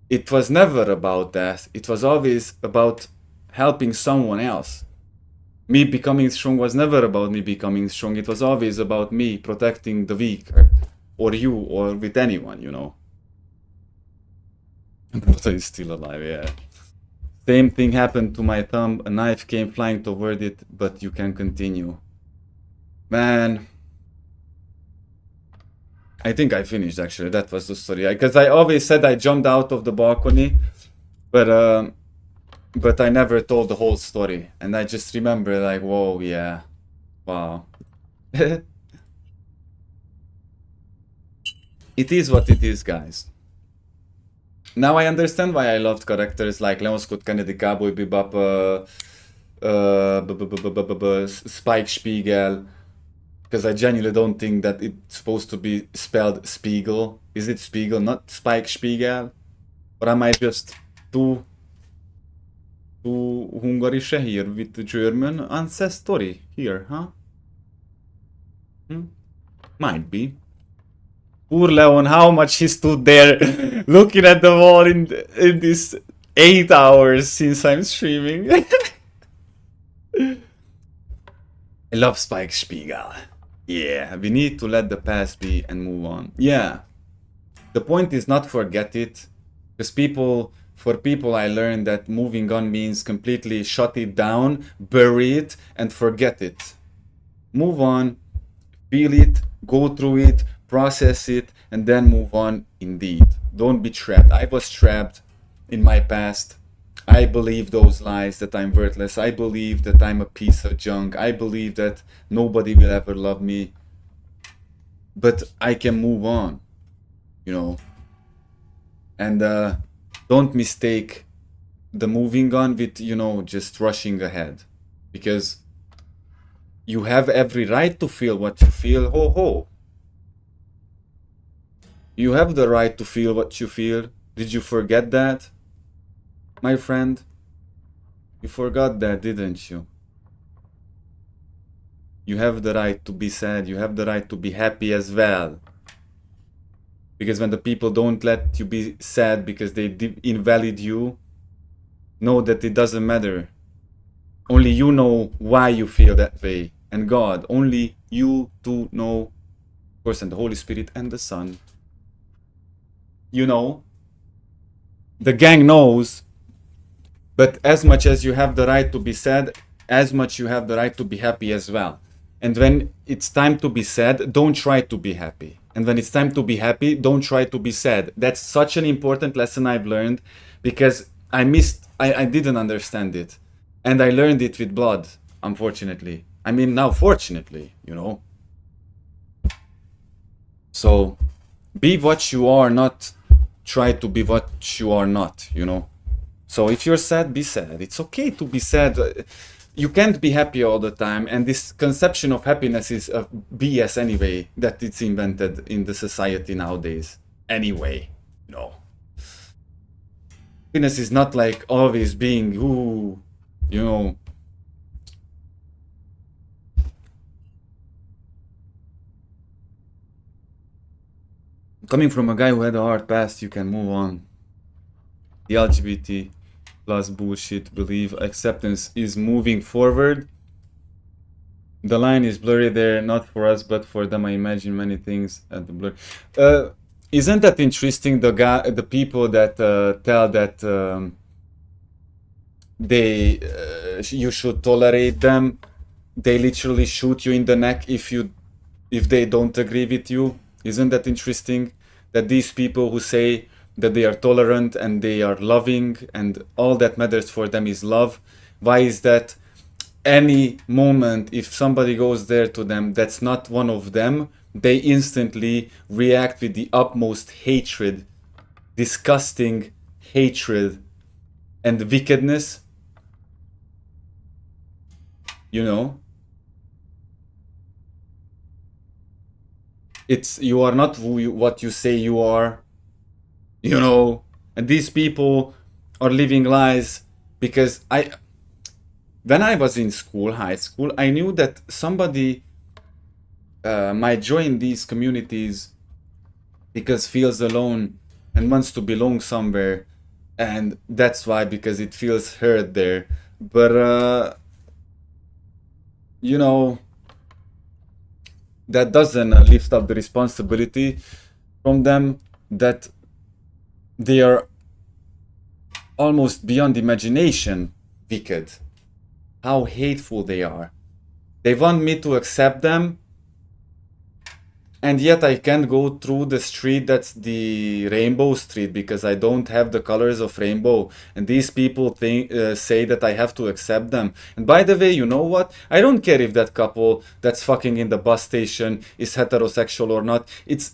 S1: It was never about that. It was always about helping someone else. Me becoming strong was never about me becoming strong. It was always about me protecting the weaker, or you, or with anyone, you know. Brother is still alive, yeah. Same thing happened to my thumb. A knife came flying toward it, but you can continue. Man. I think I finished, actually. That was the story. Because I always said I jumped out of the balcony, but I never told the whole story. And I just remember like, whoa, yeah. Wow. It is what it is, guys. Now I understand why I loved characters like Leon Scott Kennedy, Cowboy Bebop, Spike Spiegel, because I genuinely don't think that it's supposed to be spelled Spiegel. Is it Spiegel, not Spike Spiegel? Or am I just too Hungarish here with the German ancestry here, huh? Might be. Poor Leon, how much he stood there looking at the wall in this 8 hours since I'm streaming. I love Spike Spiegel. Yeah, we need to let the past be and move on. Yeah. The point is not forget it. Because for people I learned that moving on means completely shut it down, bury it, and forget it. Move on, feel it, go through it, process it, and then move on indeed. Don't be trapped. I was trapped in my past. I believe those lies that I'm worthless. I believe that I'm a piece of junk. I believe that nobody will ever love me. But I can move on, you know. And don't mistake the moving on with, you know, just rushing ahead. Because you have every right to feel what you feel. Ho ho. You have the right to feel what you feel. Did you forget that, my friend? You forgot that, didn't you? You have the right to be sad. You have the right to be happy as well. Because when the people don't let you be sad because they invalidate you, know that it doesn't matter. Only you know why you feel that way. And God, only you two know, of course, and the Holy Spirit and the Son. You know, the gang knows, but as much as you have the right to be sad, as much you have the right to be happy as well. And when it's time to be sad, don't try to be happy. And when it's time to be happy, don't try to be sad. That's such an important lesson I've learned, because I didn't understand it. And I learned it with blood, unfortunately. I mean, now fortunately, you know. So, be what you are, not try to be what you are not, you know. So if you're sad, be sad. It's okay to be sad. You can't be happy all the time. And this conception of happiness is a BS anyway, that it's invented in the society nowadays. Anyway. you know, happiness is not like always being, ooh, you know. Coming from a guy who had a hard past, you can move on. The LGBT plus bullshit belief acceptance is moving forward. The line is blurry there, not for us, but for them. I imagine many things at the blur. Isn't that interesting? The people that tell that you should tolerate them, they literally shoot you in the neck if they don't agree with you. Isn't that interesting? That these people who say that they are tolerant and they are loving and all that matters for them is love. Why is that? Any moment if somebody goes there to them that's not one of them, they instantly react with the utmost hatred, disgusting hatred and wickedness, you know. It's you are not what you say you are, you know. And these people are living lies because when I was in school, high school, I knew that somebody might join these communities because feels alone and wants to belong somewhere, and that's why, because it feels hurt there. But you know, that doesn't lift up the responsibility from them, that they are almost beyond imagination wicked. How hateful they are. They want me to accept them, and yet I can't go through the street that's the rainbow street because I don't have the colors of rainbow. And these people say that I have to accept them. And by the way, you know what? I don't care if that couple that's fucking in the bus station is heterosexual or not. It's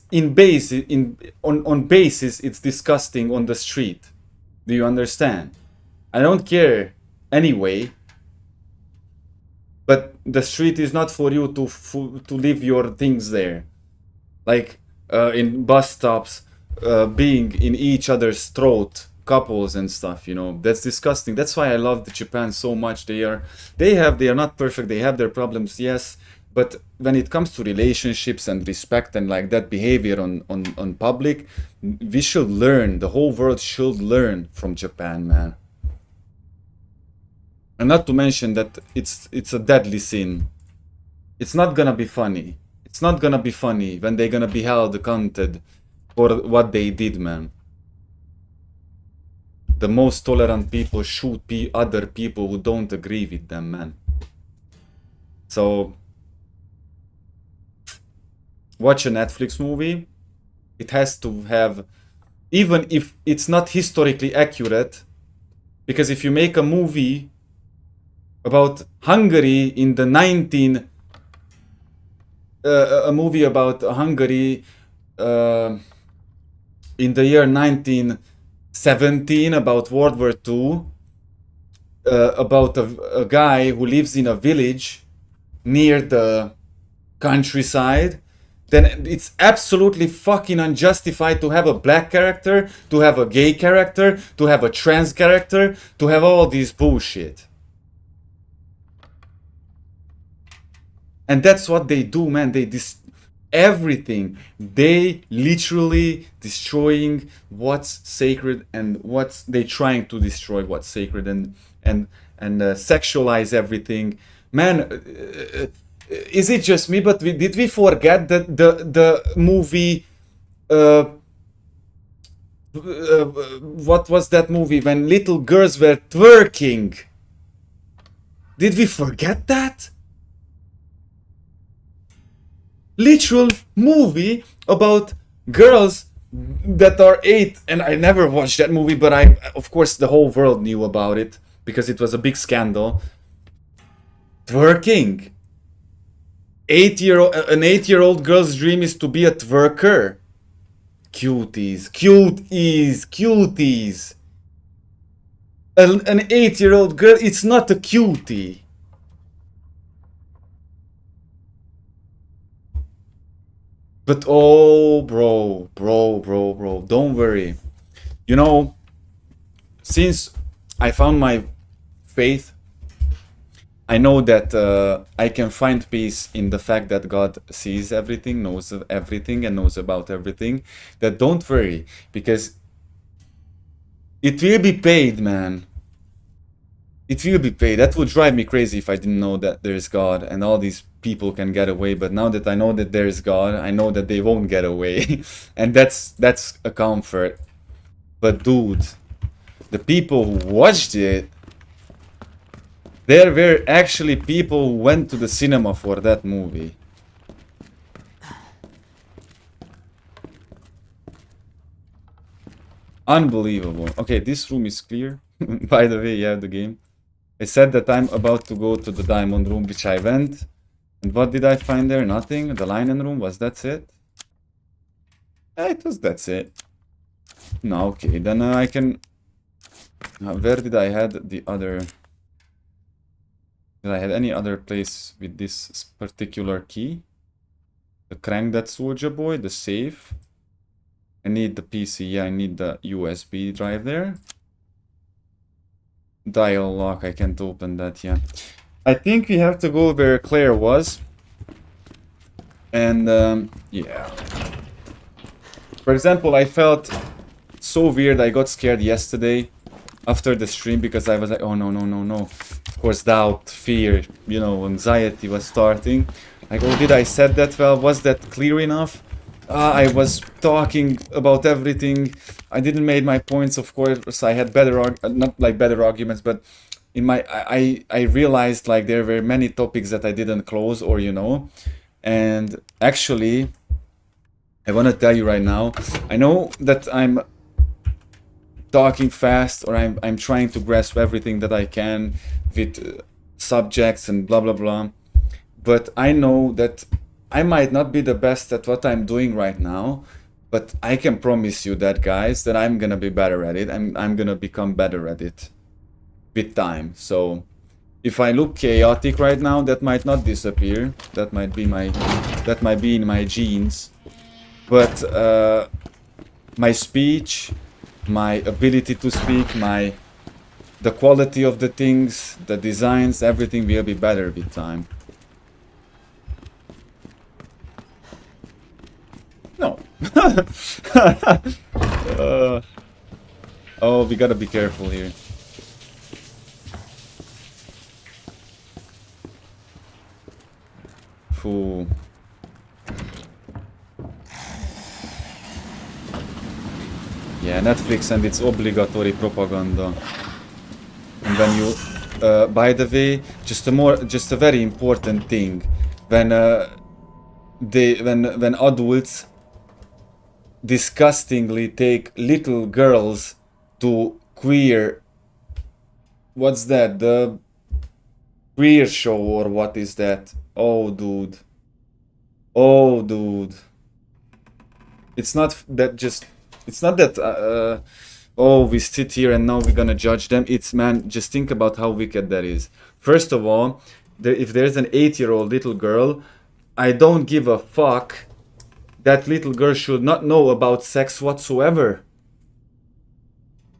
S1: on basis, it's disgusting on the street. Do you understand? I don't care anyway. But the street is not for you to leave your things there. Like in bus stops, being in each other's throat, couples and stuff, you know. That's disgusting. That's why I love Japan so much. They are not perfect. They have their problems, yes. But when it comes to relationships and respect and like that behavior on public, we should learn. The whole world should learn from Japan, man. And not to mention that it's a deadly sin. It's not gonna be funny. It's not gonna be funny when they're gonna be held accounted for what they did, man. The most tolerant people shoot other people who don't agree with them, man. So, watch a Netflix movie. It has to have, even if it's not historically accurate, because if you make a movie about Hungary in the a movie about Hungary in the year 1917 about World War II, about a guy who lives in a village near the countryside, then it's absolutely fucking unjustified to have a black character, to have a gay character, to have a trans character, to have all this bullshit. And that's what they do, man. They everything. They literally destroying what's sacred and they trying to destroy what's sacred and sexualize everything. Man, is it just me? But did we forget that the movie? What was that movie when little girls were twerking? Did we forget that? Literal movie about girls that are 8, and I never watched that movie, but of course the whole world knew about it because it was a big scandal. Twerking. An 8-year-old girl's dream is to be a twerker. Cuties. An 8-year-old girl, it's not a cutie. But oh, bro, don't worry. You know, since I found my faith, I know that I can find peace in the fact that God sees everything, knows everything, and knows about everything. That don't worry, because it will be paid, man. It will be paid. That would drive me crazy if I didn't know that there's God and all these people can get away. But now that I know that there's God, I know that they won't get away. And that's a comfort. But dude, the people who watched it, there were actually people who went to the cinema for that movie. Unbelievable. Okay, this room is clear. By the way, yeah, the game. I said that I'm about to go to the diamond room, which I went. And what did I find there? Nothing. The linen room, was that it? That's it. No, okay, then I can... where did I had the other... Did I have any other place with this particular key? The crank that soldier boy, the safe. I need the PC, yeah, I need the USB drive there. Dial lock, I can't open that, yeah. I think we have to go where Claire was. And, yeah. For example, I felt so weird, I got scared yesterday after the stream because I was like, oh no. Of course, doubt, fear, you know, anxiety was starting. Like, oh, did I said that well? Was that clear enough? I was talking about everything. I didn't make my points, of course. I had better, not like better arguments, but in my, I realized like there were many topics that I didn't close or, you know, and actually, I want to tell you right now, I know that I'm talking fast or I'm trying to grasp everything that I can with subjects and blah blah blah, but I know that I might not be the best at what I'm doing right now, but I can promise you that, guys, that I'm gonna be better at it. I'm gonna become better at it with time. So if I look chaotic right now, that might not disappear. That might be in my genes. But my speech, my ability to speak, the quality of the things, the designs, everything will be better with time. No. Oh, we gotta be careful here. Foo. Yeah, Netflix and its obligatory propaganda. And when you, by the way, just a very important thing, when adults disgustingly take little girls to queer, what's that? The queer show or what is that? Oh, dude. Oh, dude. It's not that just. It's not that, oh, we sit here and now we're gonna judge them. It's, man, just think about how wicked that is. First of all, if there's an 8-year-old little girl, I don't give a fuck. That little girl should not know about sex whatsoever.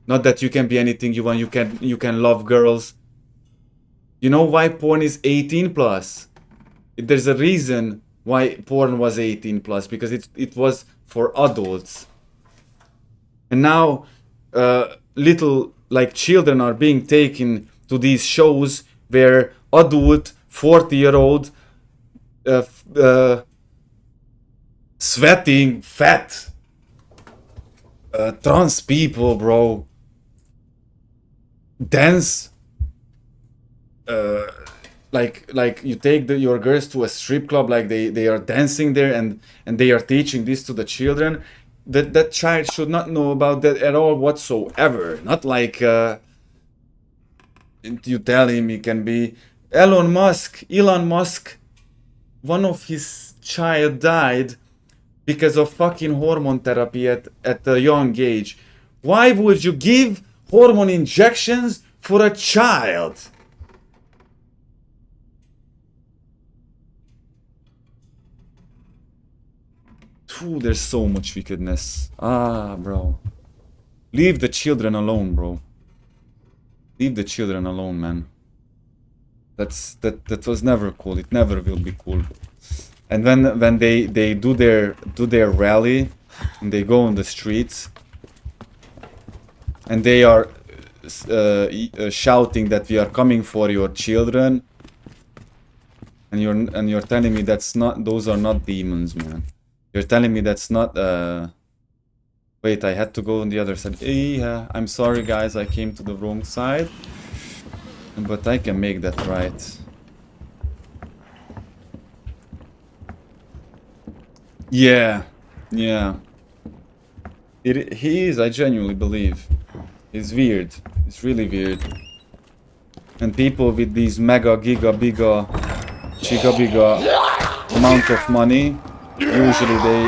S1: Not that you can be anything you want, you can love girls. You know why porn is 18 plus? There's a reason why porn was 18 plus, because it was for adults. And now, little, like, children are being taken to these shows where adult, 40-year-old, sweating, fat, trans people, bro, dance, like you take your girls to a strip club, like they are dancing there and they are teaching this to the children. That child should not know about that at all whatsoever. Not like you tell him he can be Elon Musk, one of his child died because of fucking hormone therapy at a young age. Why would you give hormone injections for a child? Phew, there's so much wickedness. Ah, bro. Leave the children alone, bro. Leave the children alone, man. That was never cool. It never will be cool. And when they do their rally and they go on the streets and they are shouting that we are coming for your children, and you're telling me those are not demons, man. You're telling me that's not wait, I had to go on the other side. Yeah, I'm sorry guys, I came to the wrong side. But I can make that right. Yeah, yeah. He is, I genuinely believe. It's weird. It's really weird. And people with these mega, giga, biga, chiga, biga amount of money, usually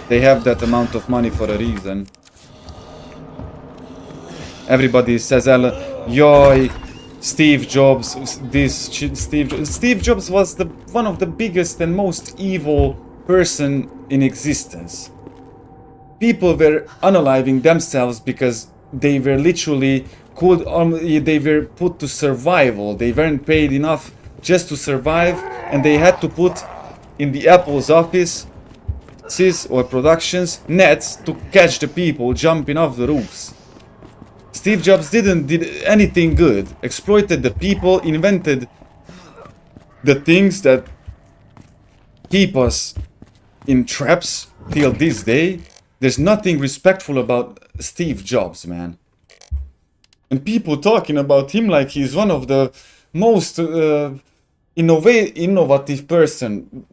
S1: they have that amount of money for a reason. Everybody says, "Yoy, Steve Jobs, Steve Jobs was one of the biggest and most evil person in existence." People were unaliving themselves because they were literally they were put to survival. They weren't paid enough just to survive, and they had to put in the Apple's office or productions nets to catch the people jumping off the roofs. Steve Jobs did anything good, exploited the people, invented the things that keep us in traps till this day. There's nothing respectful about Steve Jobs, man. And people talking about him like he's one of the most innovative person.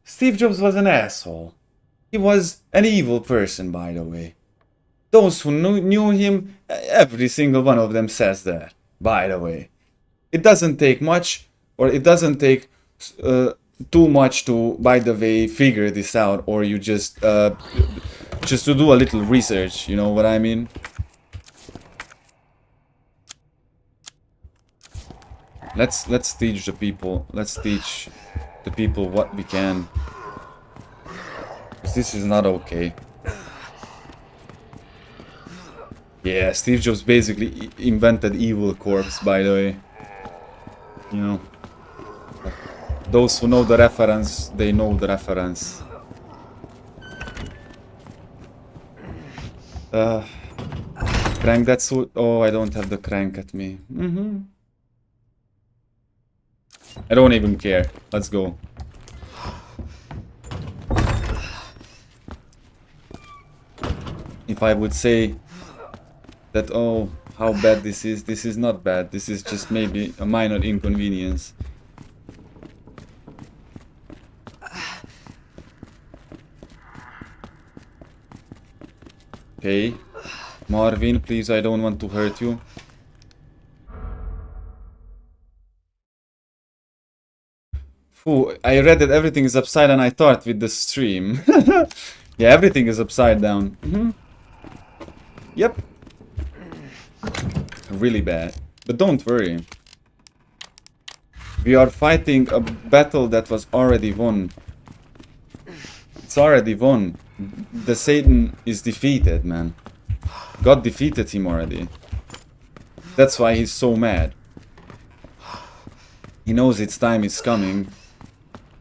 S1: Steve Jobs was an asshole. He was an evil person, by the way. Those who knew him, every single one of them says that, by the way. It doesn't take much, or it doesn't take too much to, by the way, figure this out, or you just to do a little research, you know what I mean? Let's teach the people. Let's teach the people what we can. This is not okay. Yeah, Steve Jobs basically invented Evil Corpse, by the way. You know. Those who know the reference, they know the reference. Crank that suit. Oh, I don't have the crank at me. I don't even care. Let's go. If I would say that, oh, how bad this is not bad. This is just maybe a minor inconvenience. Okay. Marvin, please, I don't want to hurt you. Phew, I read that everything is upside down. I thought with the stream. Yeah, everything is upside down. Yep. Really bad. But don't worry. We are fighting a battle that was already won. It's already won. The Satan is defeated, man. God defeated him already. That's why he's so mad. He knows its time is coming.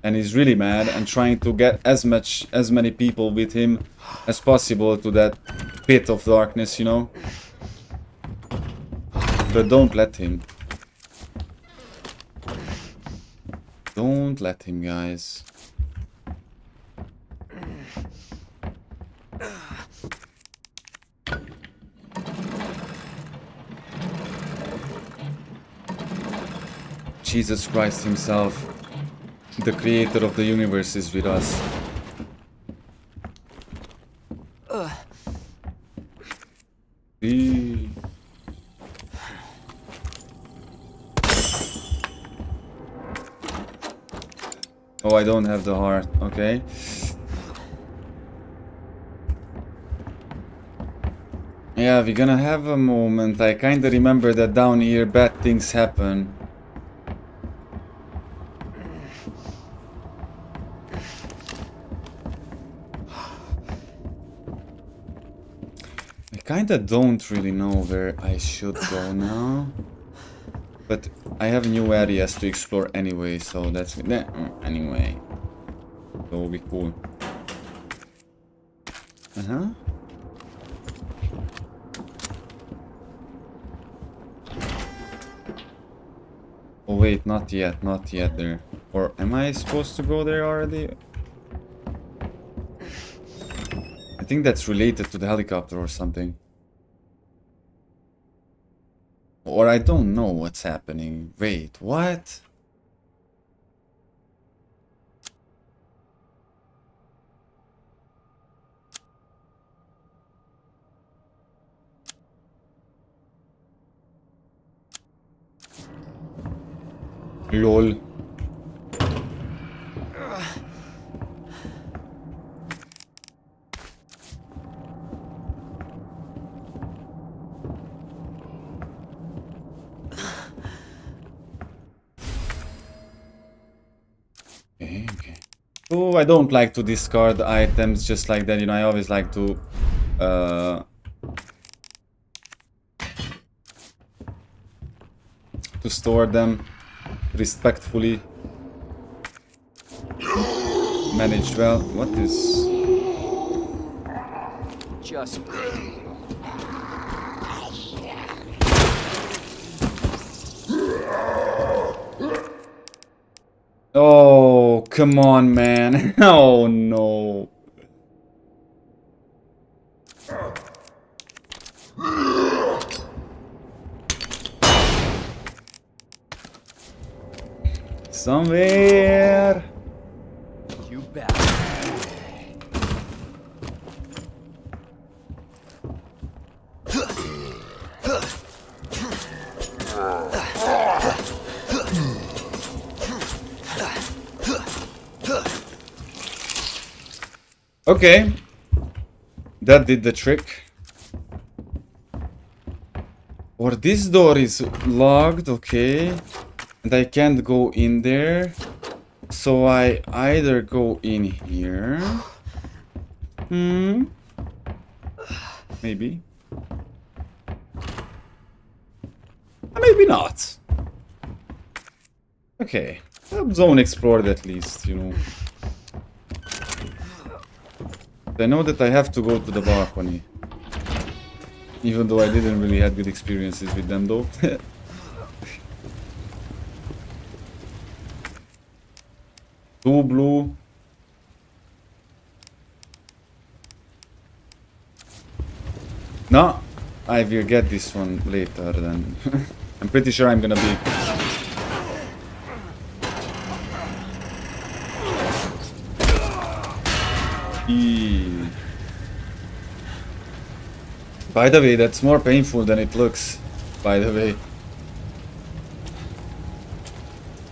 S1: And he's really mad and trying to get as many people with him as possible to that pit of darkness, you know. But don't let him. Don't let him, guys. Jesus Christ himself, the creator of the universe, is with us. Oh, I don't have the heart. Okay. Yeah, we're gonna have a moment. I kinda remember that down here bad things happen. kinda don't really know where I should go now. But I have new areas to explore anyway, so that's... Anyway. That will be cool. Uh-huh. Oh wait, not yet there. Or am I supposed to go there already? I think that's related to the helicopter or something. Or I don't know what's happening. Wait, what? LOL. Okay. Oh, I don't like to discard items just like that, you know, I always like to store them respectfully. Managed well. What is...
S5: Just...
S1: Oh, come on, man. Oh, no. Somewhere.
S5: You bet.
S1: Okay. That did the trick. Or this door is locked, okay. And I can't go in there. So I either go in here. Maybe. Maybe not. Okay. Zone explored at least, you know. I know that I have to go to the balcony. Even though I didn't really have good experiences with them though. Two blue. No, I will get this one later then. I'm pretty sure I'm gonna be... By the way, that's more painful than it looks, by the way.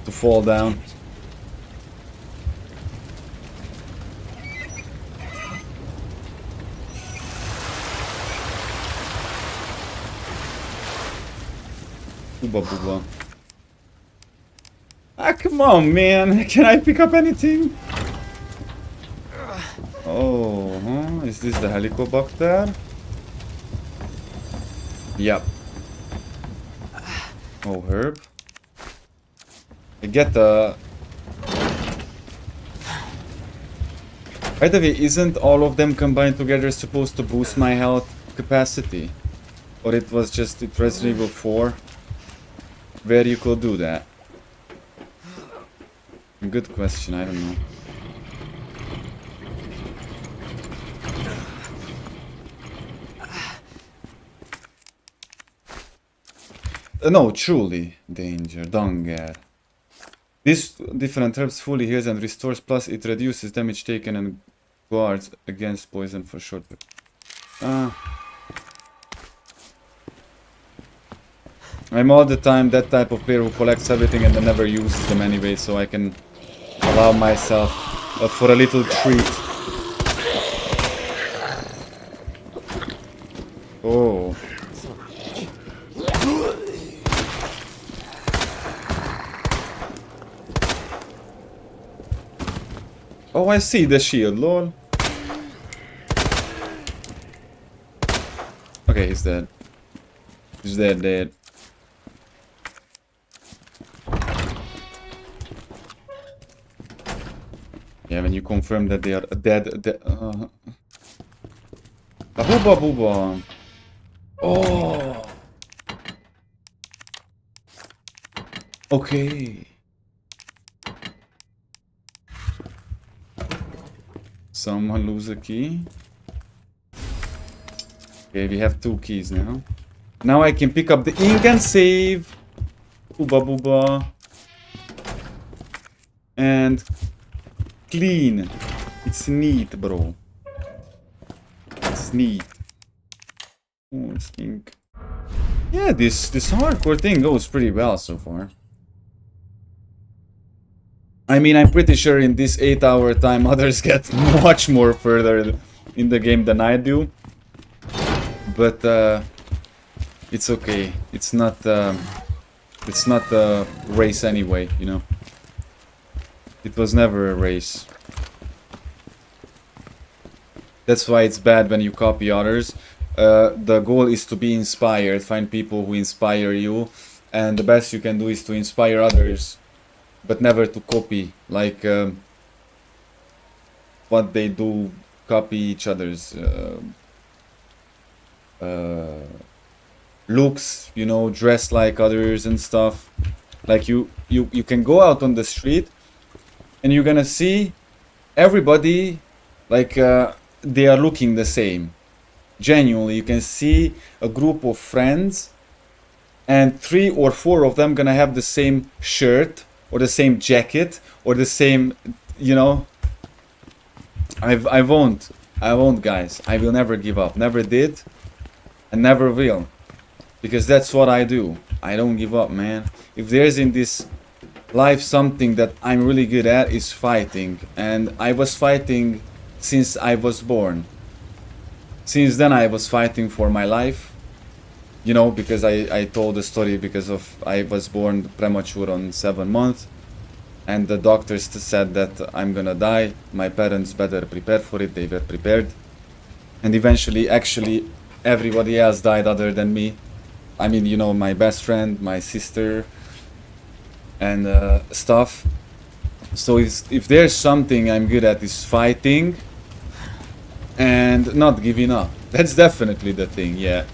S1: To fall down. Booba booba. Ah, come on, man. Can I pick up anything? Oh, huh? Is this the helicobacter? Yep. Oh, herb. I get the... By the way, isn't all of them combined together supposed to boost my health capacity? Or it was just it Resident Evil 4 where you could do that? Good question, I don't know. No, truly danger, danger. This different herbs fully heals and restores, plus it reduces damage taken and guards against poison for short. I'm all the time that type of player who collects everything and then never uses them anyway, so I can allow myself for a little treat. Oh. Oh, I see the shield, lol. Okay, he's dead. He's dead. Yeah, when you confirm that they are dead. Booba booba. Oh. Okay. Someone lose a key. Okay, we have 2 keys now. Now I can pick up the ink and save. Booba booba. And clean. It's neat, bro. It's neat. Oh, it's ink. Yeah, this hardcore thing goes pretty well so far. I mean, I'm pretty sure in this 8-hour time others get much more further in the game than I do. But it's okay. It's not a race anyway, you know. It was never a race. That's why it's bad when you copy others. The goal is to be inspired, find people who inspire you, and the best you can do is to inspire others, but never to copy, like what they do, copy each other's looks, you know, dress like others and stuff. Like you can go out on the street and you're gonna see everybody like they are looking the same. Genuinely, you can see a group of friends and 3 or 4 of them gonna have the same shirt or the same jacket or the same, you know. I won't guys. I will never give up. Never did and never will, because that's what I do. I don't give up, man. If there's in this life something that I'm really good at, is fighting, and I was fighting since I was born. Since then I was fighting for my life, you know, because I told the story because of I was born premature on 7 months, and the doctors said that I'm gonna die. My parents better prepare for it. They were prepared, and eventually actually everybody else died other than me. I mean, you know, my best friend, my sister, and stuff. So if there's something I'm good at, is fighting and not giving up. That's definitely the thing, yeah.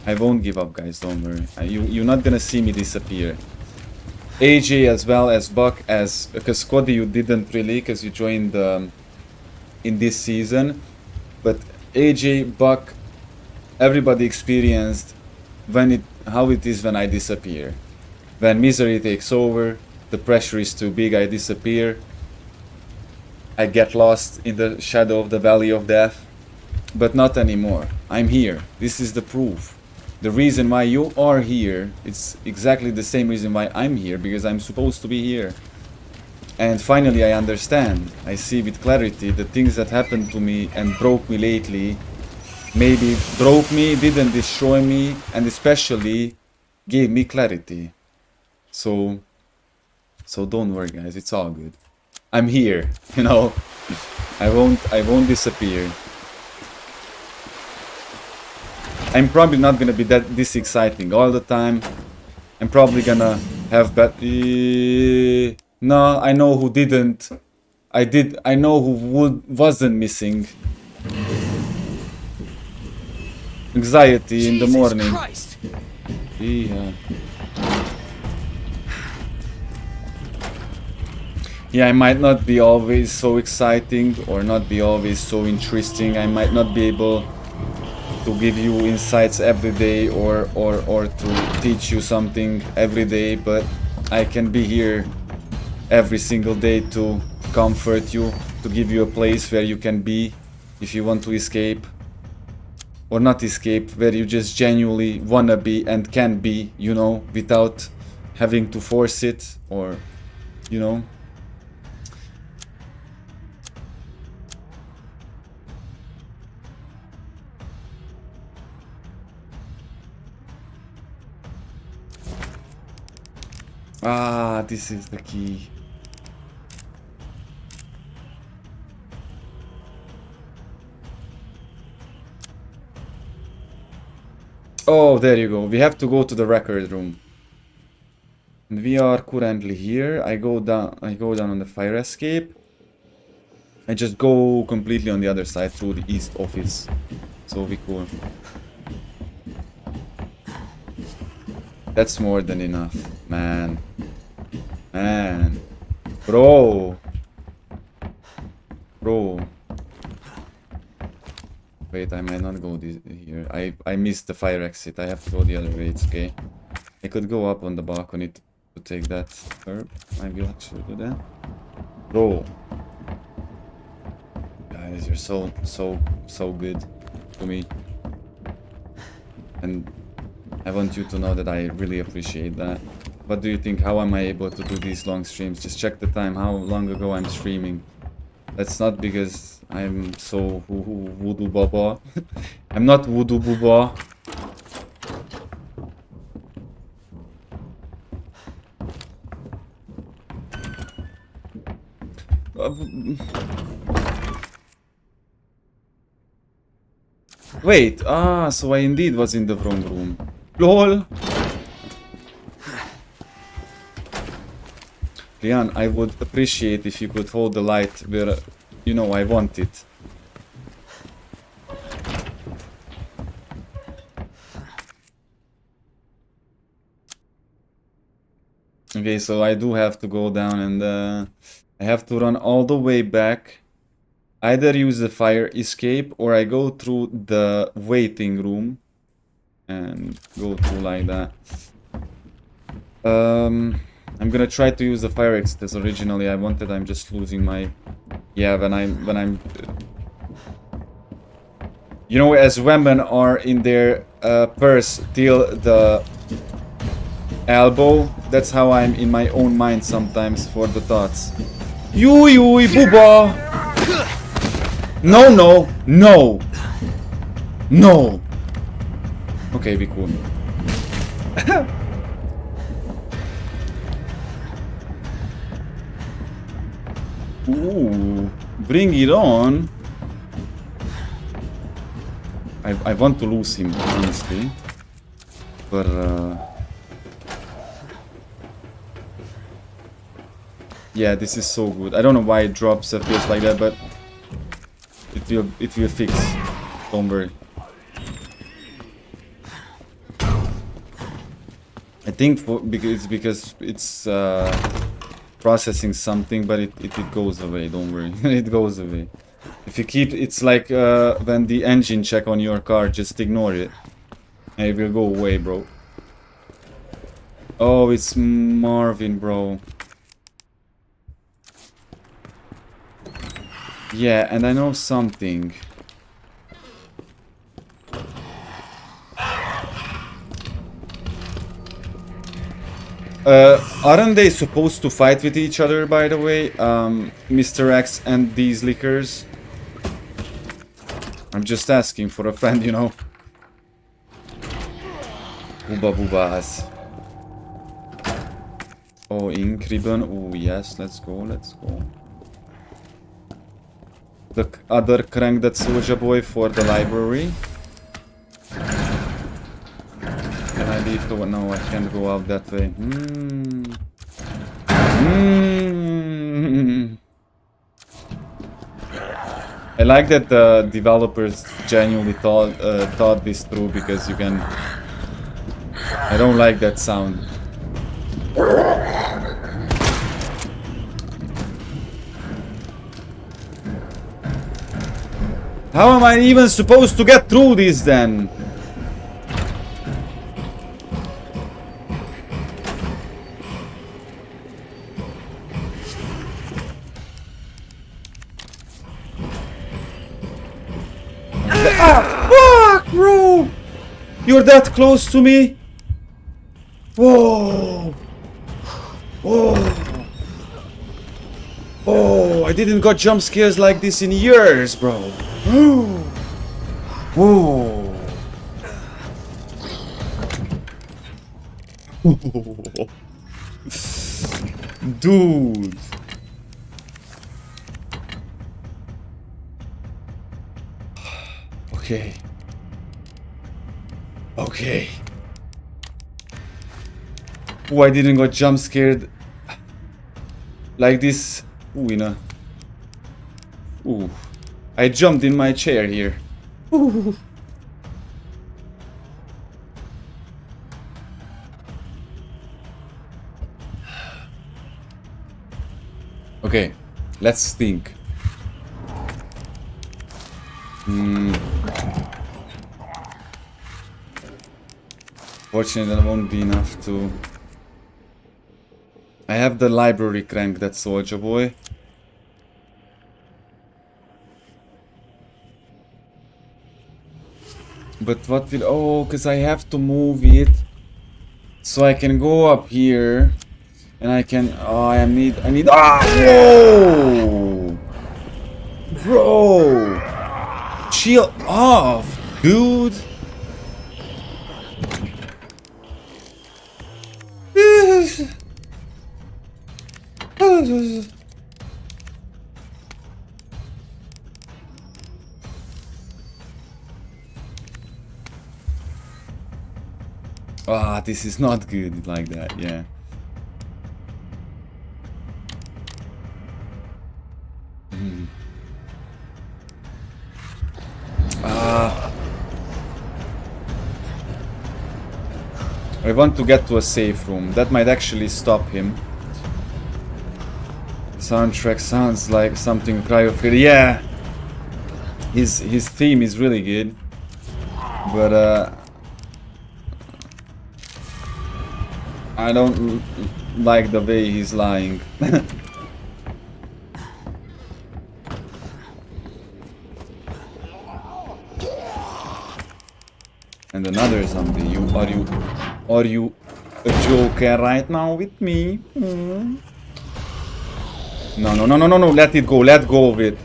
S1: I won't give up, guys, don't worry. You're not gonna see me disappear. AJ as well as Buck, as because Cody you didn't really, because you joined in this season, but AJ, Buck, everybody experienced how it is when I disappear. When misery takes over, the pressure is too big, I disappear. I get lost in the shadow of the valley of death. But not anymore. I'm here. This is the proof. The reason why you are here, it's exactly the same reason why I'm here, because I'm supposed to be here. And finally I understand. I see with clarity the things that happened to me and broke me lately. Maybe broke me, didn't destroy me, and especially gave me clarity. So don't worry, guys, it's all good. I'm here, you know. I won't disappear. I'm probably not gonna be this exciting all the time. I'm probably gonna have no, I know who didn't. I know who wasn't missing. Anxiety in the morning.
S8: Christ.
S1: Yeah. Yeah, I might not be always so exciting or not be always so interesting. I might not be able to give you insights every day or to teach you something every day, but I can be here every single day to comfort you, to give you a place where you can be if you want to escape. Or not escape, where you just genuinely wanna be and can be, you know, without having to force it, or, you know. Ah, this is the key. Oh, there you go. We have to go to the record room. And we are currently here. I go down on the fire escape. I just go completely on the other side through the east office. So we cool. That's more than enough, man. Man. Bro. Wait, I might not go here. I missed the fire exit. I have to go the other way. It's okay. I could go up on the balcony to take that herb. I will actually do that. Bro. Guys, you're so good to me. And I want you to know that I really appreciate that. What do you think? How am I able to do these long streams? Just check the time, how long ago I'm streaming. That's not because I'm so voodoo baba. I'm not voodoo baba. Wait, so I indeed was in the wrong room. LOL! Leon, I would appreciate if you could hold the light where, you know, I want it. Okay, so I do have to go down and I have to run all the way back. Either use the fire escape or I go through the waiting room and go through like that. I'm gonna try to use the fire exit as originally I wanted. I'm just losing my... Yeah, when I'm... You know, as women are in their purse till the elbow, that's how I'm in my own mind sometimes for the thoughts. Yui booba! No, no, no! No! Okay, be cool. Ooh, bring it on. I want to lose him, honestly. But yeah, this is so good. I don't know why it drops FPS like that, but it will fix. Don't worry. I think because it's processing something, but it goes away. Don't worry, it goes away. If you keep, it's like when the engine check on your car, just ignore it, and it will go away, bro. Oh, it's Marvin, bro. Yeah, and I know something. Aren't they supposed to fight with each other, by the way? Mr. X and these lickers? I'm just asking for a friend, you know. Booba boobas. Oh, ink ribbon. Oh, yes, let's go, let's go. The other crank that Soulja Boy for the library. Can I leave the... No, I can't go out that way. I like that the developers genuinely thought this through, because you can... I don't like that sound. How am I even supposed to get through this then? Fuck, bro! You're that close to me? Whoa! Whoa! Oh, I didn't got jump scares like this in years, bro. Whoa! Dude! Okay. Okay. Oh, I didn't got jump scared like this. Ooh, you know. Ooh. I jumped in my chair here. Ooh. Okay, let's think. Fortunately, that won't be enough to... I have the library crank, that soldier boy. But what will... Oh, because I have to move it. So I can go up here. And I can... Oh, I need... Ah! Whoa! Bro! Chill off, dude! Ah, this is not good like that, yeah. I want to get to a safe room. That might actually stop him. Soundtrack sounds like something cryophilic. Yeah! His theme is really good. But I don't like the way he's lying. And another zombie. Are you a joker right now with me? Hmm? No, let it go, let go of it.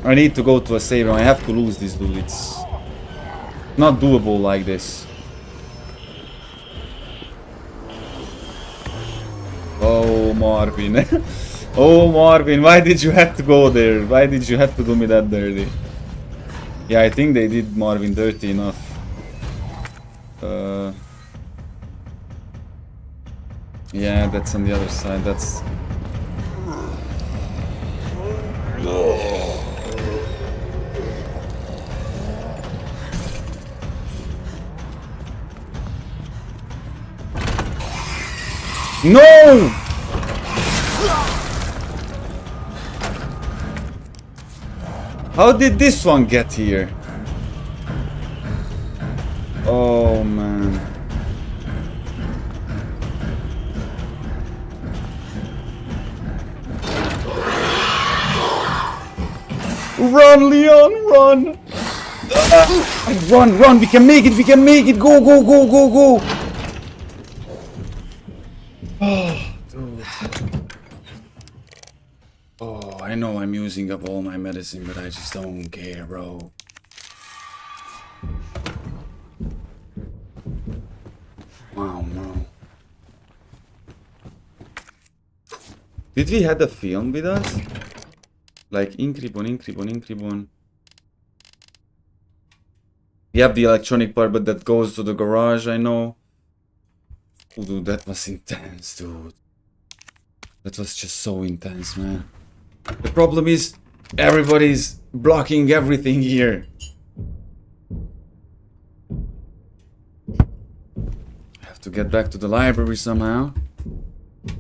S1: I need to go to a save room. I have to lose this dude. It's not doable like this. Oh, Marvin. Oh, Marvin, why did you have to go there? Why did you have to do me that dirty? Yeah, I think they did Marvin dirty enough. Yeah, that's on the other side. That's... No! How did this one get here? Oh man. Run, Leon, run! Run, we can make it, go, go! Oh, dude. Oh, I know I'm using up all my medicine, but I just don't care, bro. Oh no. Did we have a film with us? Like Inkribon. We have the electronic part, but that goes to the garage, I know. Oh, dude, that was intense, dude. That was just so intense, man. The problem is, everybody's blocking everything here. I have to get back to the library somehow.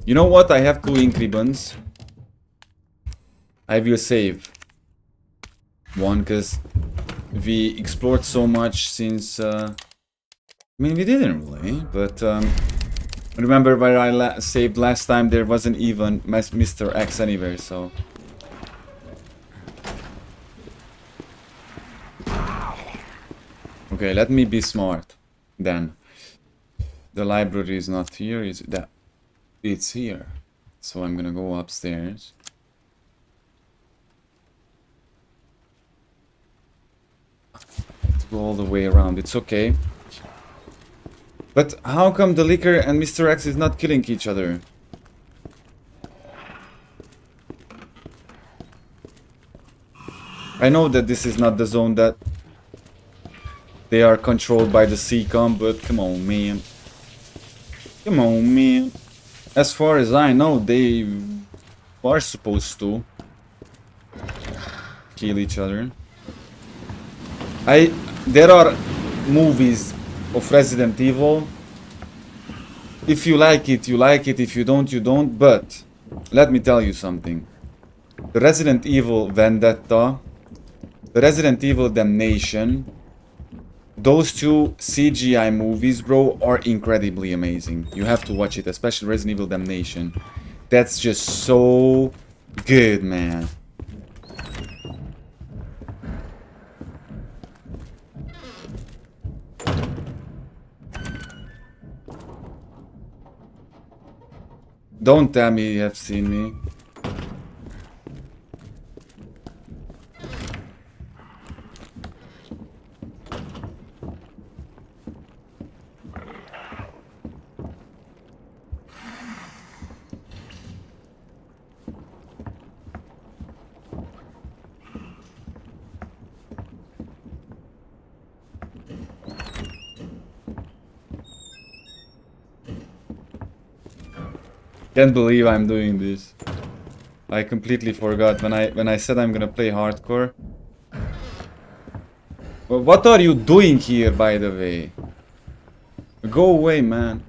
S1: You know what? I have 2 Inkribons. I will save one, because we explored so much since... I mean, we didn't really, but... remember where I saved last time, there wasn't even Mr. X anywhere, so... Okay, let me be smart, then. The library is not here, is that? It's here. So I'm gonna go upstairs. To go all the way around, it's okay. But how come the Licker and Mr. X is not killing each other? I know that this is not the zone that they are controlled by the CCOM, but come on, man. Come on, man. As far as I know, they are supposed to kill each other. There are movies of Resident Evil. If you like it, you like it. If you don't, you don't. But let me tell you something. The Resident Evil Vendetta, the Resident Evil Damnation, those two CGI movies, bro, are incredibly amazing. You have to watch it, especially Resident Evil Damnation. That's just so good, man. Don't tell me you have seen me. Can't believe I'm doing this. I completely forgot when I said I'm gonna play hardcore. Well, what are you doing here, by the way? Go away, man.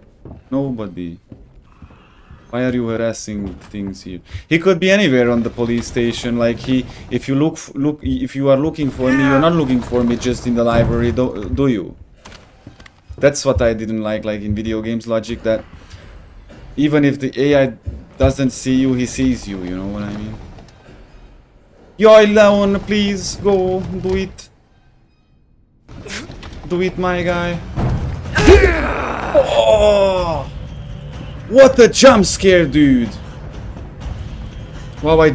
S1: Nobody. Why are you harassing things here? He could be anywhere on the police station. Like if you are looking for me, you're not looking for me just in the library, do you? That's what I didn't like in video games logic, that even if the AI doesn't see you, he sees you, you know what I mean? Yo, Leon, please, go, do it. Do it, my guy. Oh, what a jump scare, dude. Wow,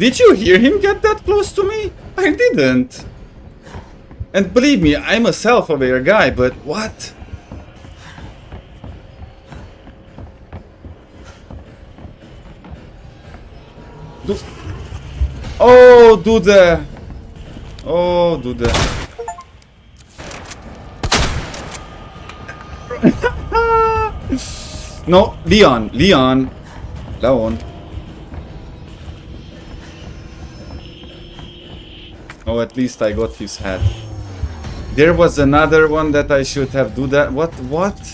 S1: Did you hear him get that close to me? I didn't. And believe me, I'm a self-aware guy, but what? Oh, do the... Oh, do the... No, Leon. Oh, at least I got his head. There was another one that I should have do that. What?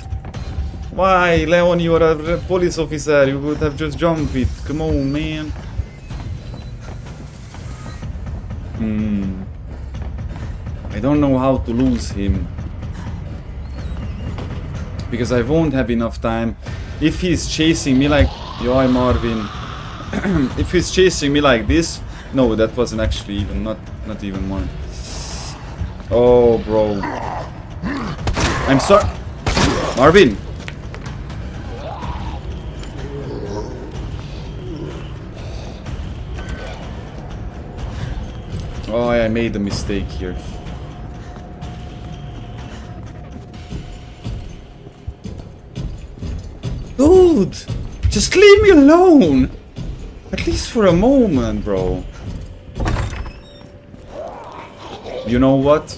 S1: Why, Leon, you are a police officer. You would have just jumped it. Come on, man. I don't know how to lose him. Because I won't have enough time. If he's chasing me like... Yo, Marvin. If he's chasing me like this... No, that wasn't actually even... Not even one. Oh, bro. I'm sorry. Marvin. Oh, I made a mistake here. Dude, just leave me alone. At least for a moment, bro. You know what?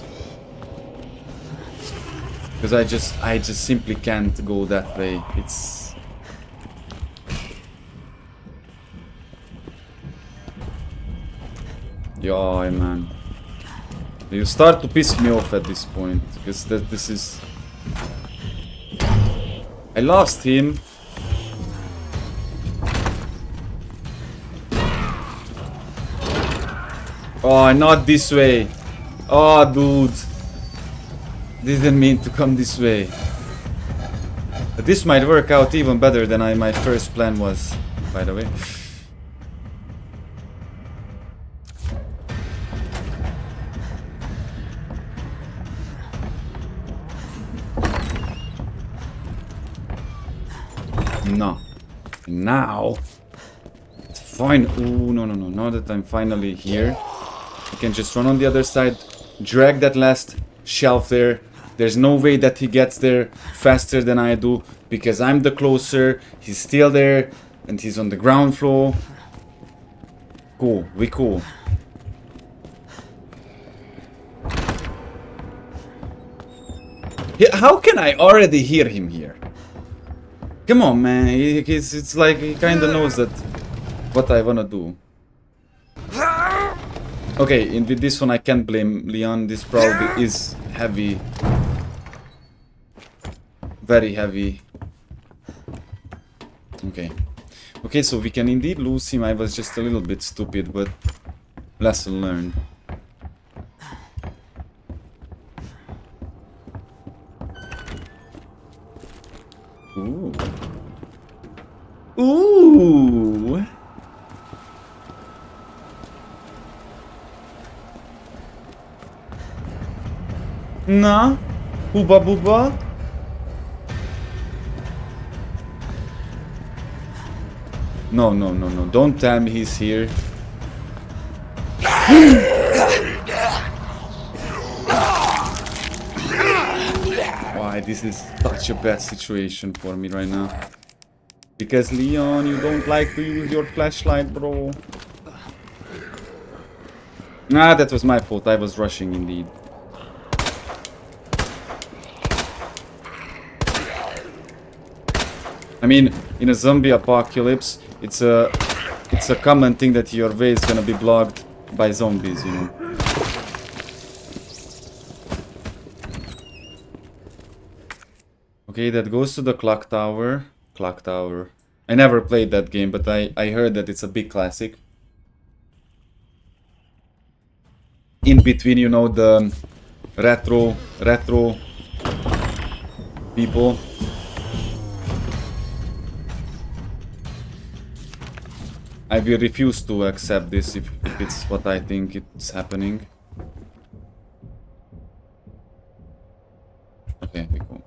S1: Because I just simply can't go that way. It's... Yeah, man. You start to piss me off at this point. Because this is... I lost him. Oh, not this way. Oh, dude. Didn't mean to come this way. But this might work out even better than my first plan was, by the way. No. Now. It's fine. Ooh, no. Now that I'm finally here, I can just run on the other side, drag that last shelf there. There's no way that he gets there faster than I do, because I'm the closer. He's still there, and he's on the ground floor. Cool, we cool. How can I already hear him here? Come on, man. It's like he kind of knows that what I wanna do. Okay, in this one I can't blame Leon. This probably is heavy. Very heavy. Okay. Okay, so we can indeed lose him. I was just a little bit stupid, but lesson learned. Ooh. Ooh. Nah. Booba booba. No, no, no, no. Don't tell me he's here. Why, this is such a bad situation for me right now. Because Leon, you don't like to use your flashlight, bro. Ah, that was my fault. I was rushing indeed. I mean, in a zombie apocalypse, it's a common thing that your way is gonna be blocked by zombies, you know. Okay, that goes to the clock tower. Clock tower. I never played that game, but I heard that it's a big classic. In between, you know, the retro people. I will refuse to accept this if it's what I think it's happening. Okay, we go.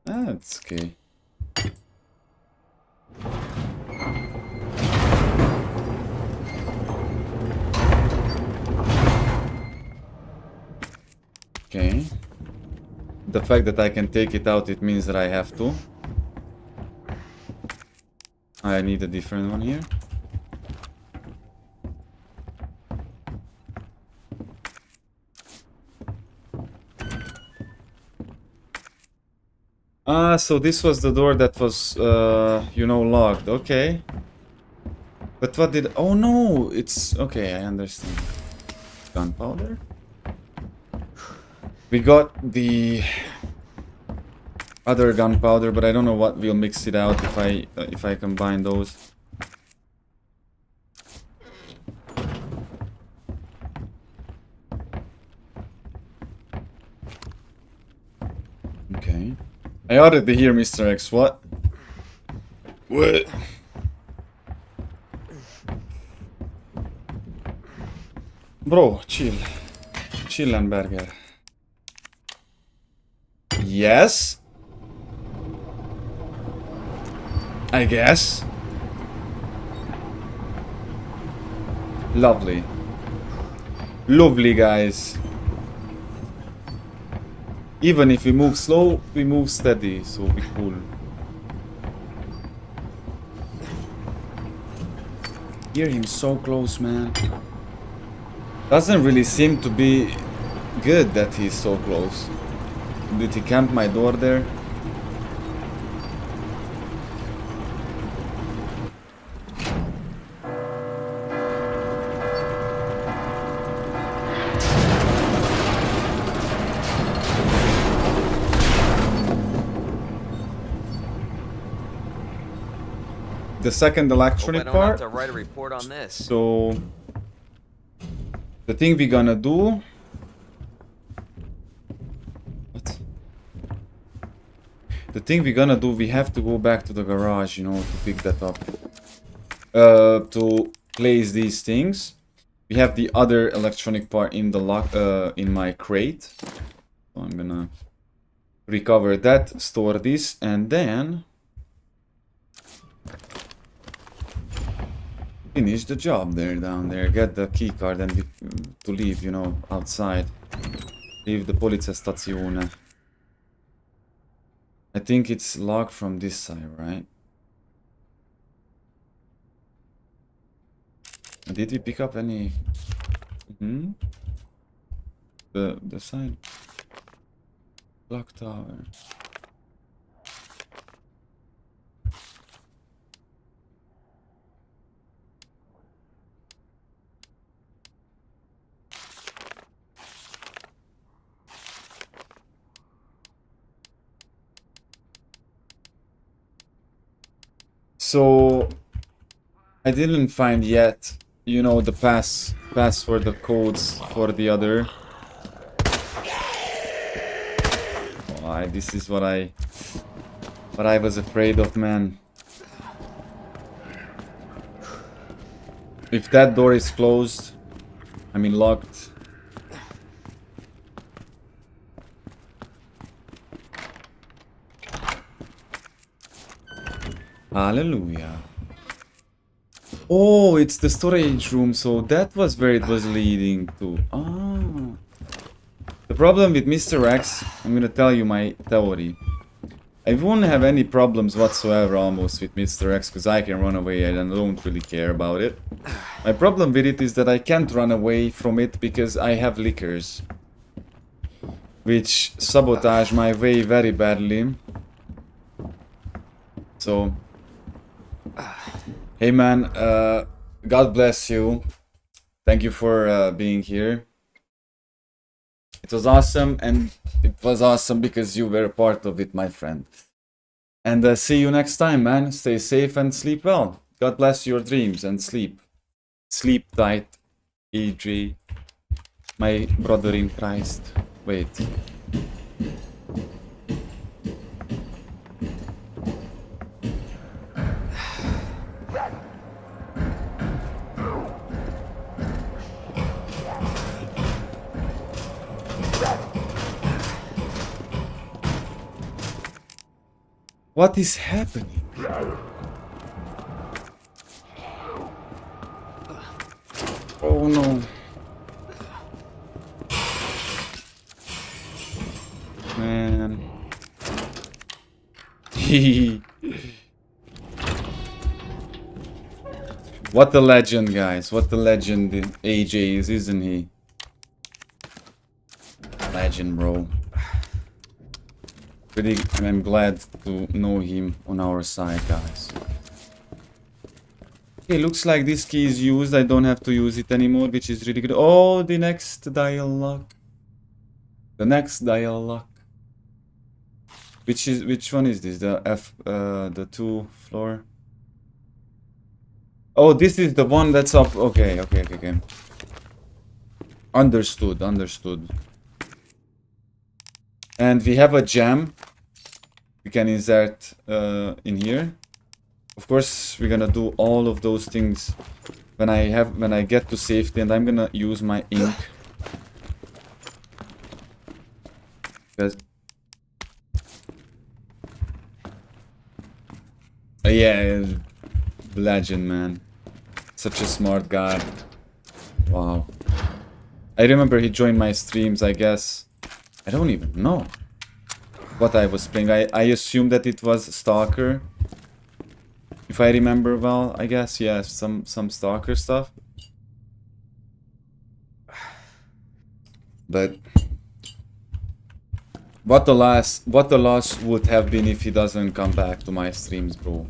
S1: That's okay. Okay. The fact that I can take it out, it means that I have to. I need a different one here. Ah, so this was the door that was, you know, locked. Okay. But what did... Oh no! It's... Okay, I understand. Gunpowder? We got the other gunpowder, but I don't know what will mix it out if I combine those. Okay. I already hear Mr. X. What? What? Bro, chill. Chill, Lamberger. Yes? I guess. Lovely. Lovely, guys. Even if we move slow, we move steady, so we cool. Hear him so close, man. Doesn't really seem to be good that he's so close. Did he camp my door there? The second electronic part.
S9: To write a report on this.
S1: So the thing we're gonna do. What? The thing we're gonna do, we have to go back to the garage, you know, to pick that up. To place these things. We have the other electronic part in the lock, in my crate. So I'm gonna recover that, store this, and then finish the job there, down there. Get the key card and to leave, you know, outside. Leave the Polizeistazione. I think it's locked from this side, right? Did we pick up any? The sign. Clock tower. So I didn't find yet, you know, the password, the codes for the other. Why, this is what I was afraid of, man. If that door is closed, I mean locked. Hallelujah. Oh, it's the storage room, so that was where it was leading to. Ah. The problem with Mr. X, I'm gonna tell you my theory. I won't have any problems whatsoever almost with Mr. X, because I can run away and I don't really care about it. My problem with it is that I can't run away from it because I have liquors, which sabotage my way very badly. So, hey man, God bless you. Thank you for being here. It was awesome, and it was awesome because you were a part of it, my friend. And see you next time, man. Stay safe and sleep well. God bless your dreams and sleep. Sleep tight, EJ, my brother in Christ. Wait. What is happening? Oh no. Man. What a legend, guys. What a legend AJ is, isn't he? Legend, bro. I'm glad to know him on our side, guys. Okay, looks like this key is used. I don't have to use it anymore, which is really good. Oh, the next dialogue. The next dialogue. Which one is this? The 2 floor. Oh, this is the one that's up. Okay. Understood. And we have a gem we can insert in here. Of course, we're gonna do all of those things when I get to safety, and I'm gonna use my ink. Because yeah, legend, man. Such a smart guy. Wow. I remember he joined my streams, I guess. I don't even know what I was playing. I assume that it was Stalker. If I remember well, I guess, yeah, some Stalker stuff. But what a loss would have been if he doesn't come back to my streams, bro.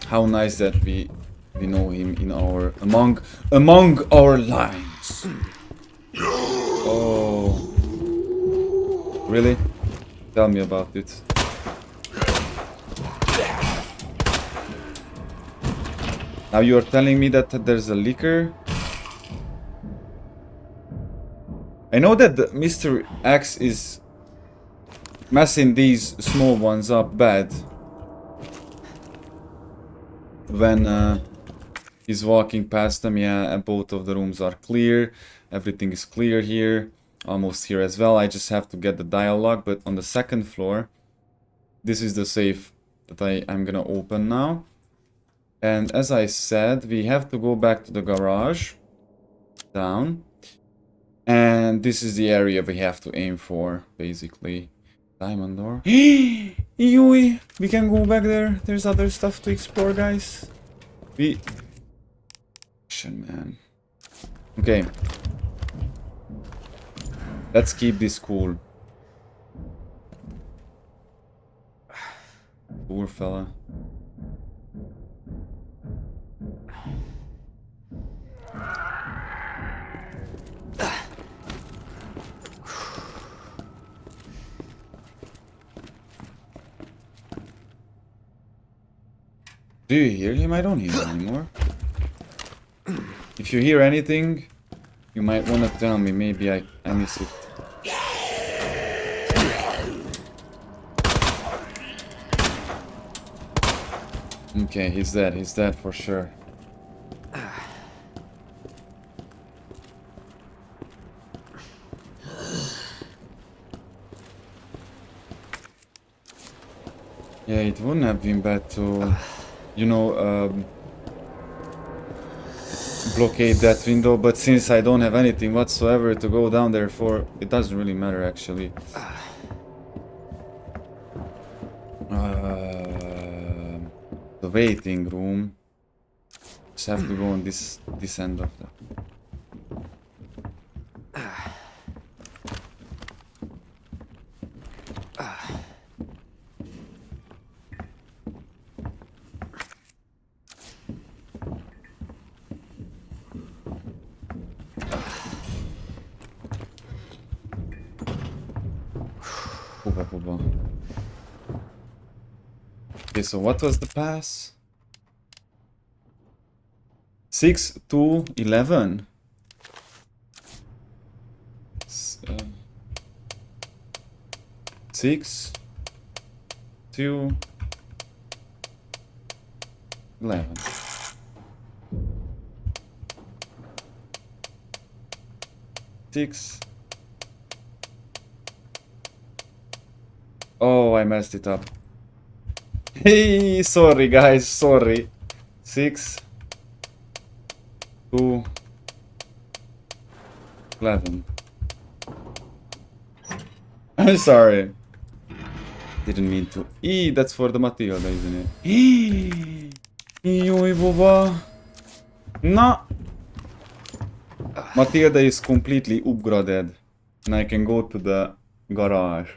S1: How nice that we know him in our among our lines. Oh. Really? Tell me about it. Now you are telling me that there's a liquor? I know that Mr. X is messing these small ones up bad when he's walking past them. Yeah, and both of the rooms are clear. Everything is clear here. Almost here as well. I just have to get the dialogue. But on the second floor, this is the safe that I'm gonna open now. And as I said, we have to go back to the garage. Down. And this is the area we have to aim for, basically. Diamond door. Yui! We can go back there. There's other stuff to explore, guys. destruction, man. Okay. Let's keep this cool. Poor fella. Do you hear him? I don't hear him anymore. If you hear anything, you might want to tell me. Maybe I miss it. Okay, he's dead. He's dead for sure. Yeah, it wouldn't have been bad to, you know, blockade that window, but since I don't have anything whatsoever to go down there for, it doesn't really matter actually. The waiting room. Just have to go on this end of the. Okay, so what was the pass? 6 to 11. 6 to 11. Six. Oh, I messed it up. Hey, sorry guys, sorry. 6 to 11. I'm sorry. Didn't mean to. That's for the Matilda, isn't it? Joj, Boba. No. Matilda is completely upgraded. And I can go to the garage.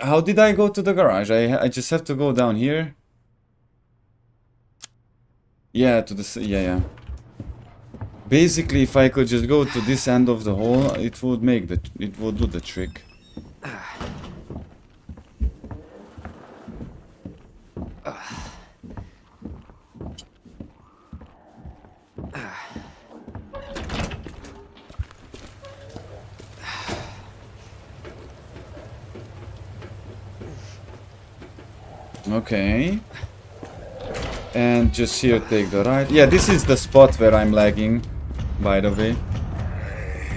S1: How did I go to the garage? I just have to go down here. Yeah, to the... Yeah. Basically, if I could just go to this end of the hall, it would make the... It would do the trick. Okay. And just here take the right. Yeah, this is the spot where I'm lagging, by the way.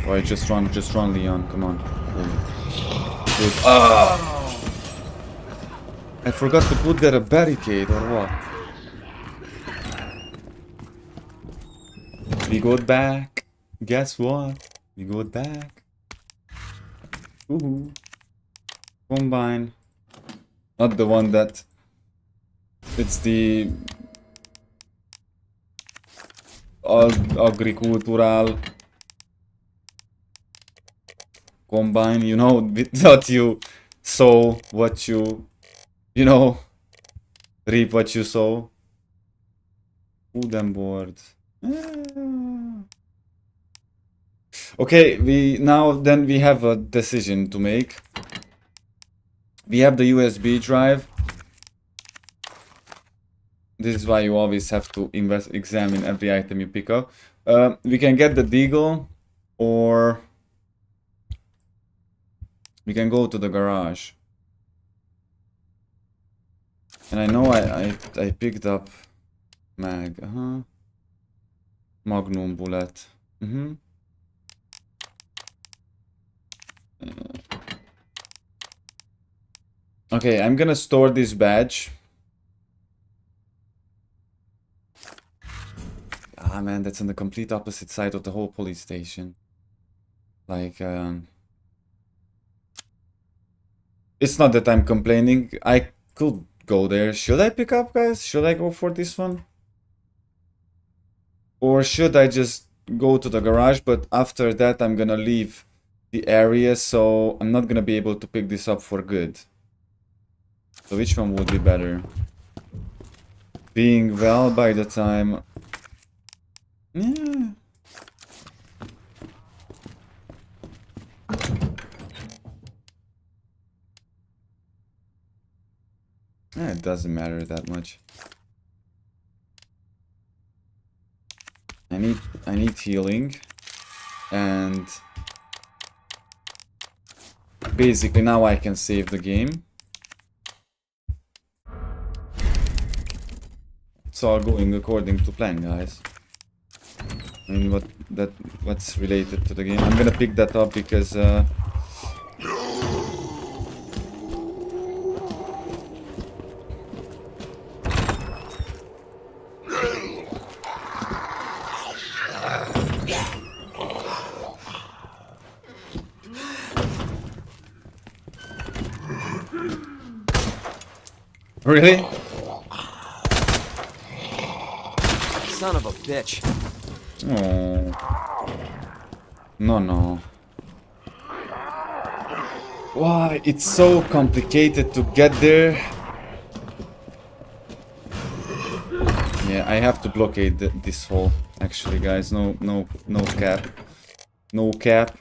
S1: Or just run Leon, come on. Good. Oh! I forgot to put there a barricade or what? We got back. Guess what? We got back. Woohoo. Combine. Not the one that... It's the... Agricultural... Combine, you know, what you sow, what you... You know... Reap what you sow. Wooden board. Okay, we have a decision to make. We have the USB drive. This is why you always have to examine every item you pick up. We can get the deagle, or we can go to the garage. And I know I picked up mag. Magnum bullet. Okay, I'm gonna store this badge. Ah man, that's on the complete opposite side of the whole police station. Like, it's not that I'm complaining. I could go there. Should I pick up, guys? Should I go for this one? Or should I just go to the garage, but after that I'm gonna leave the area, so I'm not gonna be able to pick this up for good. So which one would be better? Being well by the time... Yeah. It doesn't matter that much. I need healing, and basically now I can save the game. It's all going according to plan, guys. I mean, what's related to the game? I'm gonna pick that up because really?
S9: Son of a bitch.
S1: Oh. No. Why? It's so complicated to get there. Yeah, I have to blockade this hole. Actually, guys, no cap. No cap.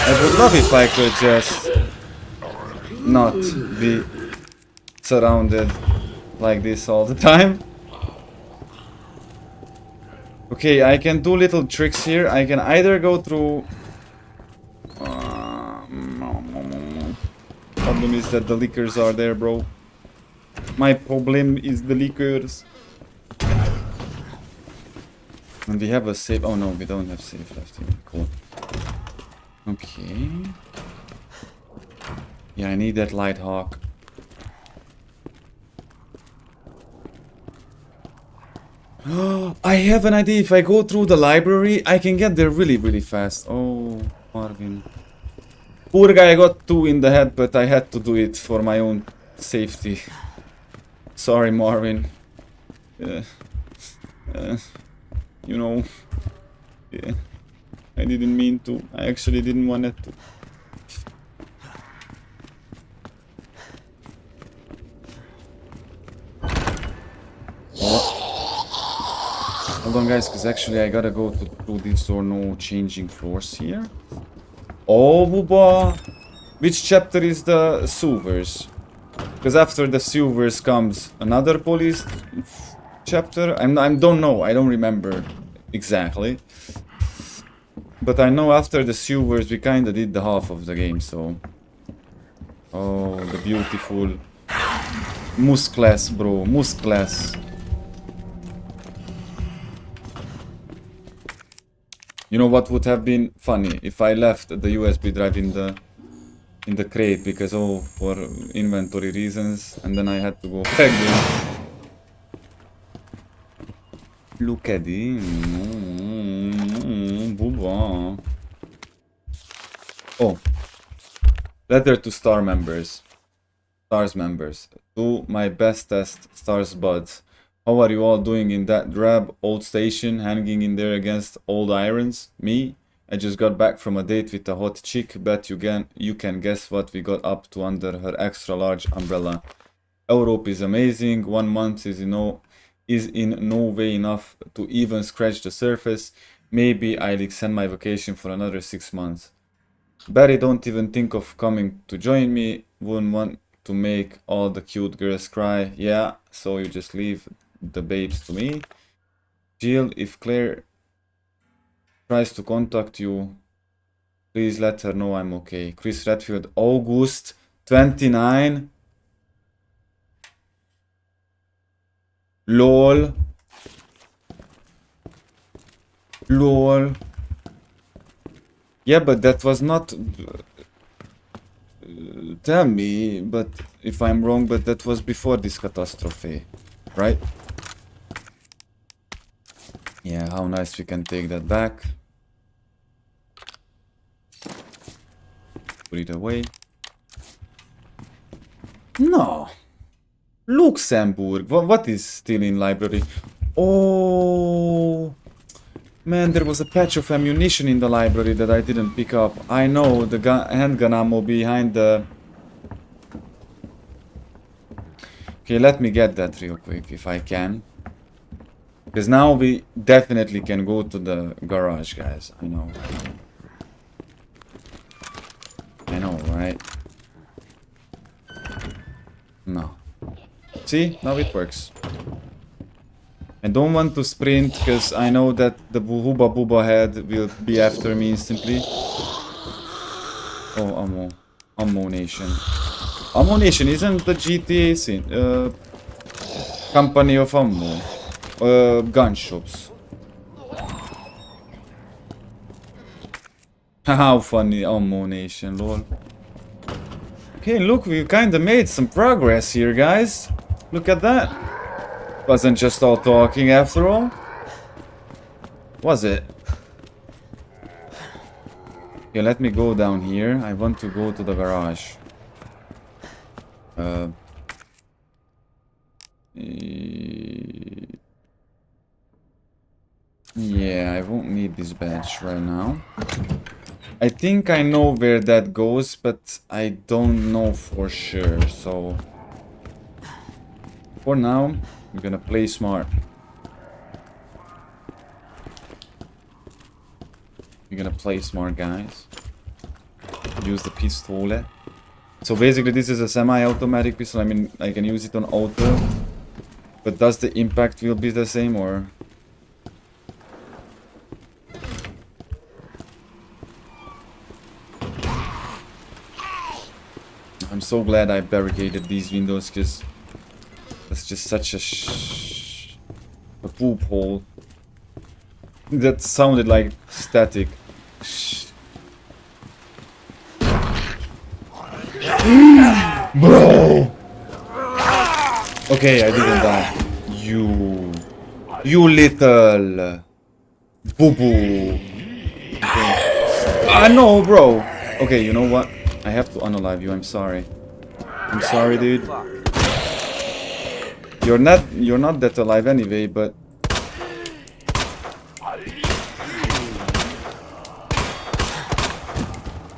S1: I would love if I could just not be surrounded like this all the time. Okay, I can do little tricks here. I can either go through... Problem is that the liquors are there, bro. My problem is the liquors. And we have a save. Oh no, we don't have save left here. Cool. Okay. Yeah, I need that light hawk. I have an idea. If I go through the library, I can get there really fast. Oh, Marvin. Poor guy, I got 2 in the head, but I had to do it for my own safety. Sorry, Marvin. You know, yeah, I didn't mean to. I actually didn't want it to. Hold on, guys, because actually I gotta go to this door. No changing floors here. Oh, booba! Which chapter is the sewers? Because after the sewers comes another police chapter. I don't know. I don't remember exactly. But I know after the sewers we kinda did the half of the game, so... Oh, the beautiful... Muscles, bro. Muscles. You know what would have been funny? If I left the USB drive in the crate because, oh, for inventory reasons, and then I had to go back there. Look at him. Booba. Oh. Letter to Stars members. To my bestest Stars buds. How are you all doing in that drab old station, hanging in there against old irons? Me? I just got back from a date with a hot chick. Bet you can guess what we got up to under her extra large umbrella. Europe is amazing. 1 month is in no way enough to even scratch the surface. Maybe I'll extend my vacation for another 6 months. Barry, don't even think of coming to join me. Wouldn't want to make all the cute girls cry. Yeah, so you just leave the babes to me. Jill, if Claire tries to contact you, please let her know I'm okay. Chris Redfield, August 29. LOL. Yeah, but that was not... tell me, but if I'm wrong, but that was before this catastrophe, right? Yeah, how nice we can take that back. Put it away. No. Luxembourg. What is still in library? Oh. Man, there was a patch of ammunition in the library that I didn't pick up. I know, the handgun ammo behind the... Okay, let me get that real quick, if I can. Because now we definitely can go to the garage, guys. I know. I know, right? No. See? Now it works. I don't want to sprint because I know that the Hooba Booba head will be after me instantly. Oh, ammo. Ammo Nation. Ammo Nation isn't the GTA scene, company of ammo. Gun shops. How funny, Ammo Nation, lol. Okay, look, we kinda made some progress here, guys. Look at that. Wasn't just all talking after all. Was it? Okay, let me go down here. I want to go to the garage. Yeah, I won't need this badge right now. I think I know where that goes, but I don't know for sure, so... For now, I'm gonna play smart. You're gonna play smart, guys. Use the pistole. So basically this is a semi-automatic pistol. I mean, I can use it on auto. But does the impact will be the same, or... I'm so glad I barricaded these windows, because that's just such a poop hole. That sounded like static. Bro! Okay, I didn't die. You little boo-boo. Okay. No, bro. Okay, you know what? I have to unalive you. I'm sorry. I'm sorry, dude. You're not that alive anyway, but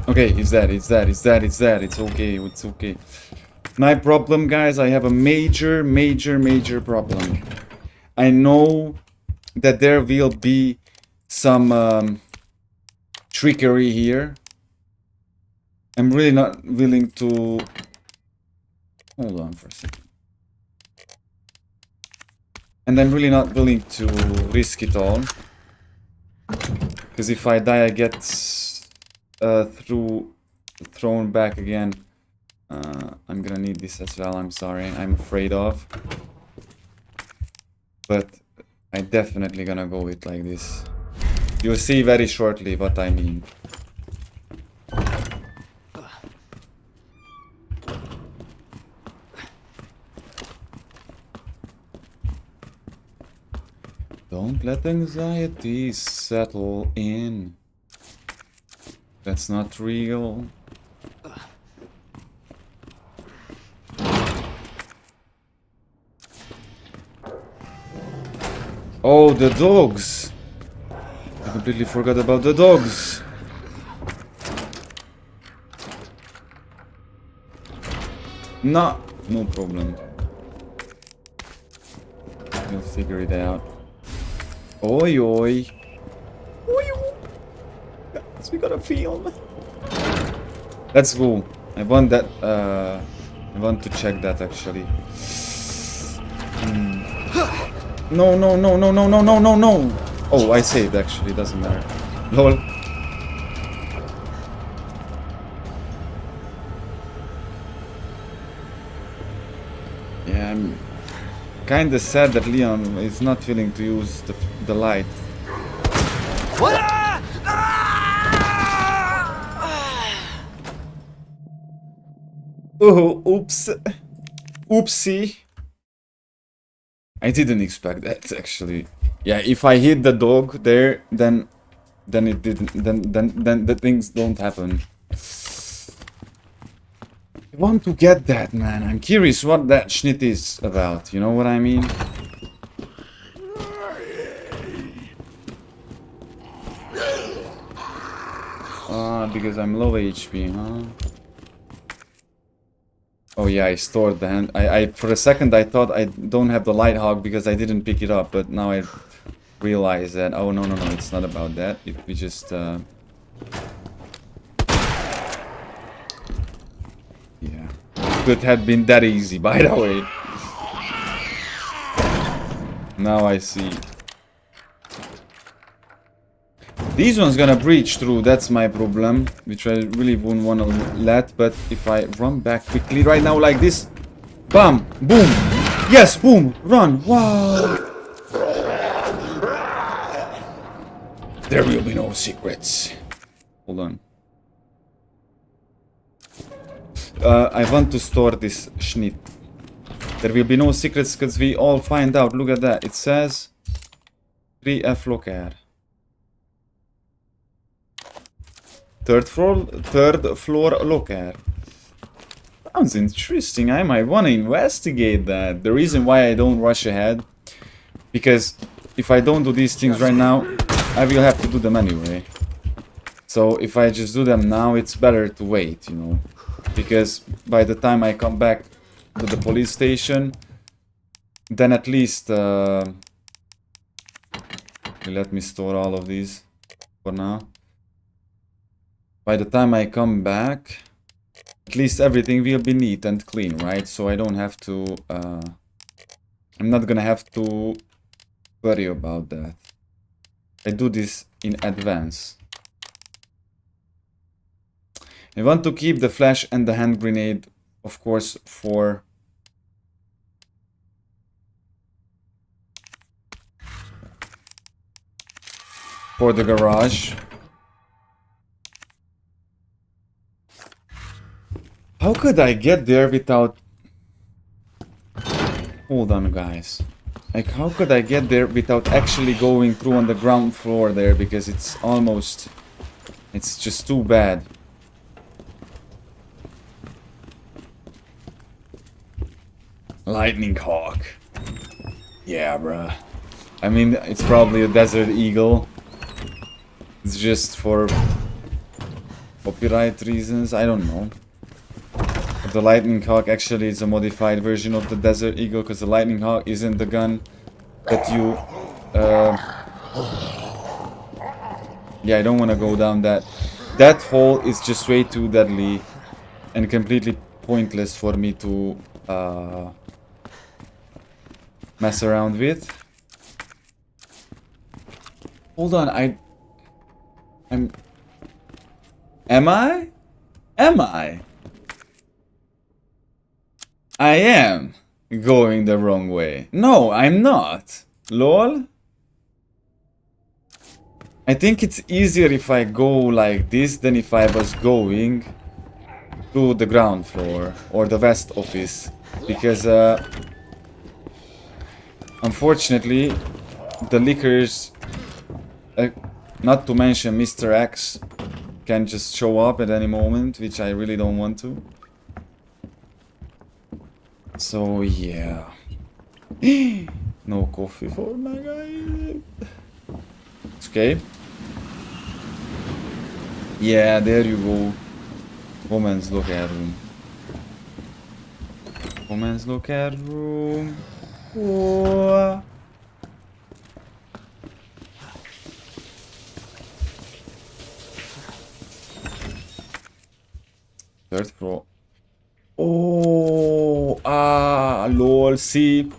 S1: okay, it's that. It's okay, it's okay. My problem, guys, I have a major problem. I know that there will be some trickery here. I'm really not willing to... Hold on for a second. And I'm really not willing to risk it all. Because if I die, I get thrown back again. I'm gonna need this as well, I'm sorry. I'm afraid of. But I'm definitely gonna go with like this. You'll see very shortly what I mean. Don't let anxiety settle in. That's not real. Oh, the dogs! I completely forgot about the dogs. No problem. We'll figure it out. Oi, oi. Oi, oi. Guys, we gotta film. Let's go. I want that, I want to check that actually. No. Oh, I saved actually, doesn't matter. Lol. Yeah, I'm kinda sad that Leon is not willing to use the light. Oh, oops. Oopsie. I didn't expect that actually. Yeah, if I hit the dog there, then it didn't then the things don't happen. I want to get that, man. I'm curious what that shit is about. You know what I mean? Because I'm low HP, huh? Oh yeah, I stored the hand. I for a second I thought I don't have the light hog because I didn't pick it up, but now I realize that, oh no, it's not about that. We just yeah, could have been that easy, by the way. Now I see. These ones gonna breach through, that's my problem, which I really wouldn't wanna let, but if I run back quickly right now like this, bam, boom, yes, boom, run, wow. There will be no secrets. Hold on. I want to store this schnit. There will be no secrets because we all find out. Look at that. It says 3F locker. Third floor locker. Sounds interesting. I might want to investigate that. The reason why I don't rush ahead, because if I don't do these things right now, I will have to do them anyway. So if I just do them now, it's better to wait, you know. Because by the time I come back to the police station, then at least let me store all of these for now. By the time I come back, at least everything will be neat and clean, right? So I don't have to I'm not gonna have to worry about that. I do this in advance. I want to keep the flash and the hand grenade, of course, for the garage. How could I get there without... Hold on, guys. Like, how could I get there without actually going through on the ground floor there? Because it's almost... It's just too bad. Lightning Hawk. Yeah, bruh. I mean, it's probably a Desert Eagle. It's just for copyright reasons. I don't know. But the Lightning Hawk actually is a modified version of the Desert Eagle, because the Lightning Hawk isn't the gun that you... Yeah, I don't want to go down that. That hole is just way too deadly and completely pointless for me to mess around with. Hold on, Am I? I am going the wrong way. No, I'm not. Lol. I think it's easier if I go like this than if I was going to the ground floor or the west office. Because, unfortunately, the lickers, not to mention Mr. X, can just show up at any moment, which I really don't want to. So, yeah. No coffee for my guy. It's okay. Yeah, there you go. Woman's locker room. Woman's locker room. Oh. Third floor. Oh, lol. See,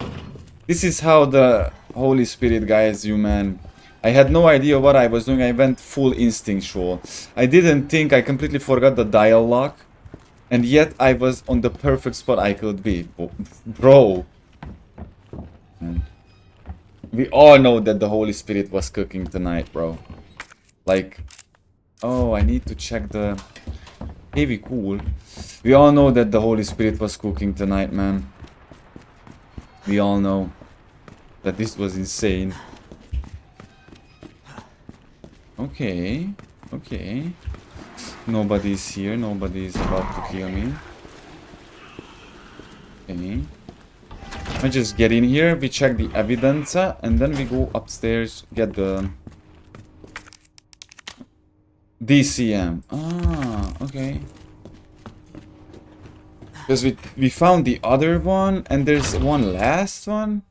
S1: this is how the Holy Spirit guides you, man. I had no idea what I was doing. I went full instinctual. I didn't think. I completely forgot the dial lock, and yet I was on the perfect spot I could be, bro. Man. We all know that the Holy Spirit was cooking tonight, bro. Like, oh, I need to check the. Heavy cool. We all know that the Holy Spirit was cooking tonight, man. We all know that this was insane. Okay. Okay. Nobody's here. Nobody's about to kill me. Okay. I just get in here, we check the evidence, and then we go upstairs, get the DCM. Ah, okay. Because we found the other one, and there's one last one.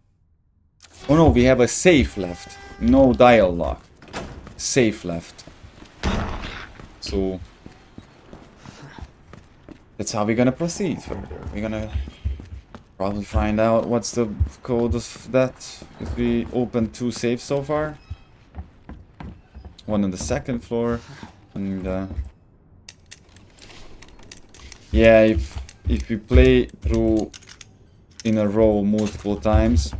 S1: Oh no, we have a safe left. No dial lock. Safe left. So that's how we're gonna proceed further. We're gonna probably find out what's the code of that. If we opened 2 safes so far. One on the 2nd floor. And yeah, if we play through in a row multiple times,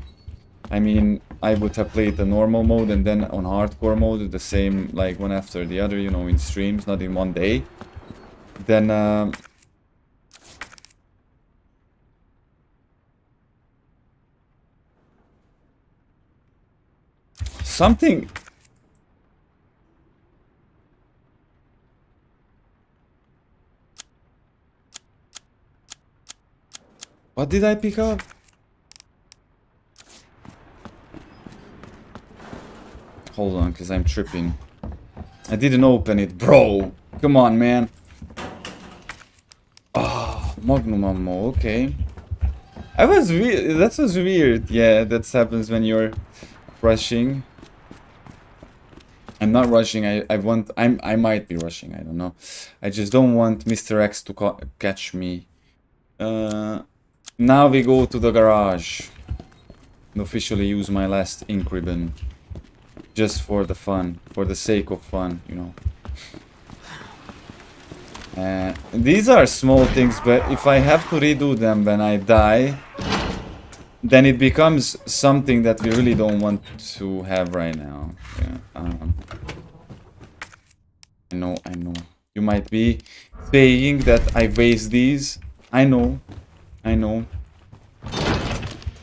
S1: I mean, I would have played the normal mode and then on hardcore mode, the same, like one after the other, you know, in streams, not in one day. Then something. What did I pick up? Hold on, because I'm tripping. I didn't open it, bro. Come on, man. Ah, Magnum ammo, okay. That was weird. Yeah, that happens when you're rushing. I'm not rushing. I might be rushing. I don't know. I just don't want Mr. X to catch me. Now we go to the garage and officially use my last ink ribbon. Just for the fun, for the sake of fun, you know. These are small things, but if I have to redo them when I die, then it becomes something that we really don't want to have right now. Yeah, I know. You might be saying that I waste these. I know.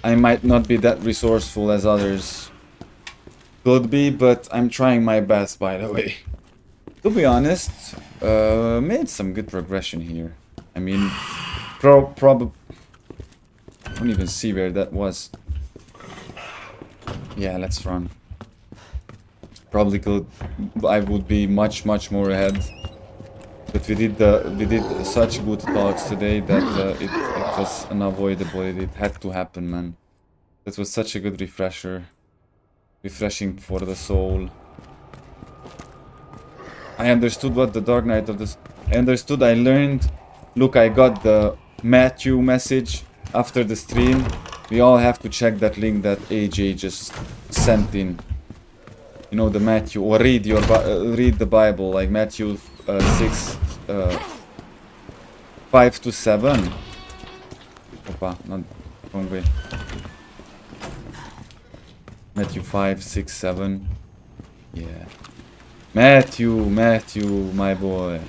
S1: I might not be that resourceful as others could be, but I'm trying my best, by the way. To be honest, made some good progression here. I mean, probably. I don't even see where that was. Yeah, let's run. Probably could. I would be much more ahead. But we did such good talks today that it was unavoidable. It had to happen, man. That was such a good refresher. Refreshing for the soul. I understood what the Dark Knight of this. I learned. Look, I got the Matthew message after the stream. We all have to check that link that AJ just sent in. You know, the Matthew, or read the Bible, like Matthew 6, 5 to 7. Opa, not wrong way. Matthew 5, 6, 7. Yeah. Matthew, my boy.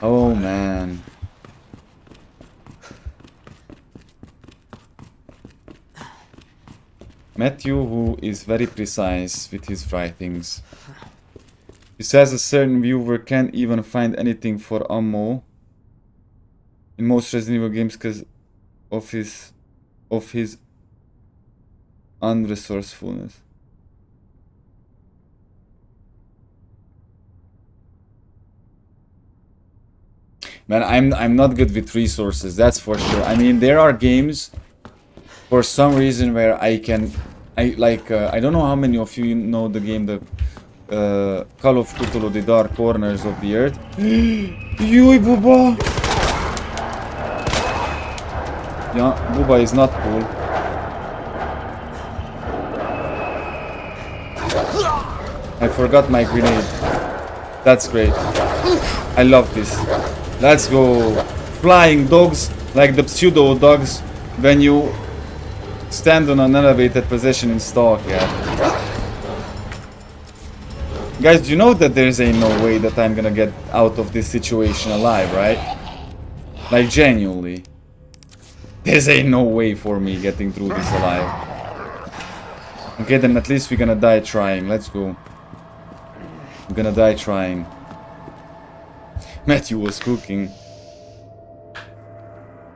S1: Oh man. Matthew, who is very precise with his writings. He says a certain viewer can't even find anything for ammo in most Resident Evil games because of his unresourcefulness. Man, I'm not good with resources, that's for sure. I mean, there are games for some reason where I don't know how many of you know the game, the Call of Cthulhu, the Dark Corners of the Earth. Yoy, Booba! Yeah, Booba is not cool. I forgot my grenade. That's great. I love this. Let's go. Flying dogs, like the pseudo dogs when you stand on an elevated position in stalk, yeah. Guys, do you know that there's no way that I'm gonna get out of this situation alive, right? Like, genuinely. There's no way for me getting through this alive. Okay, then at least we're gonna die trying. Let's go. I'm gonna die trying. Matthew was cooking.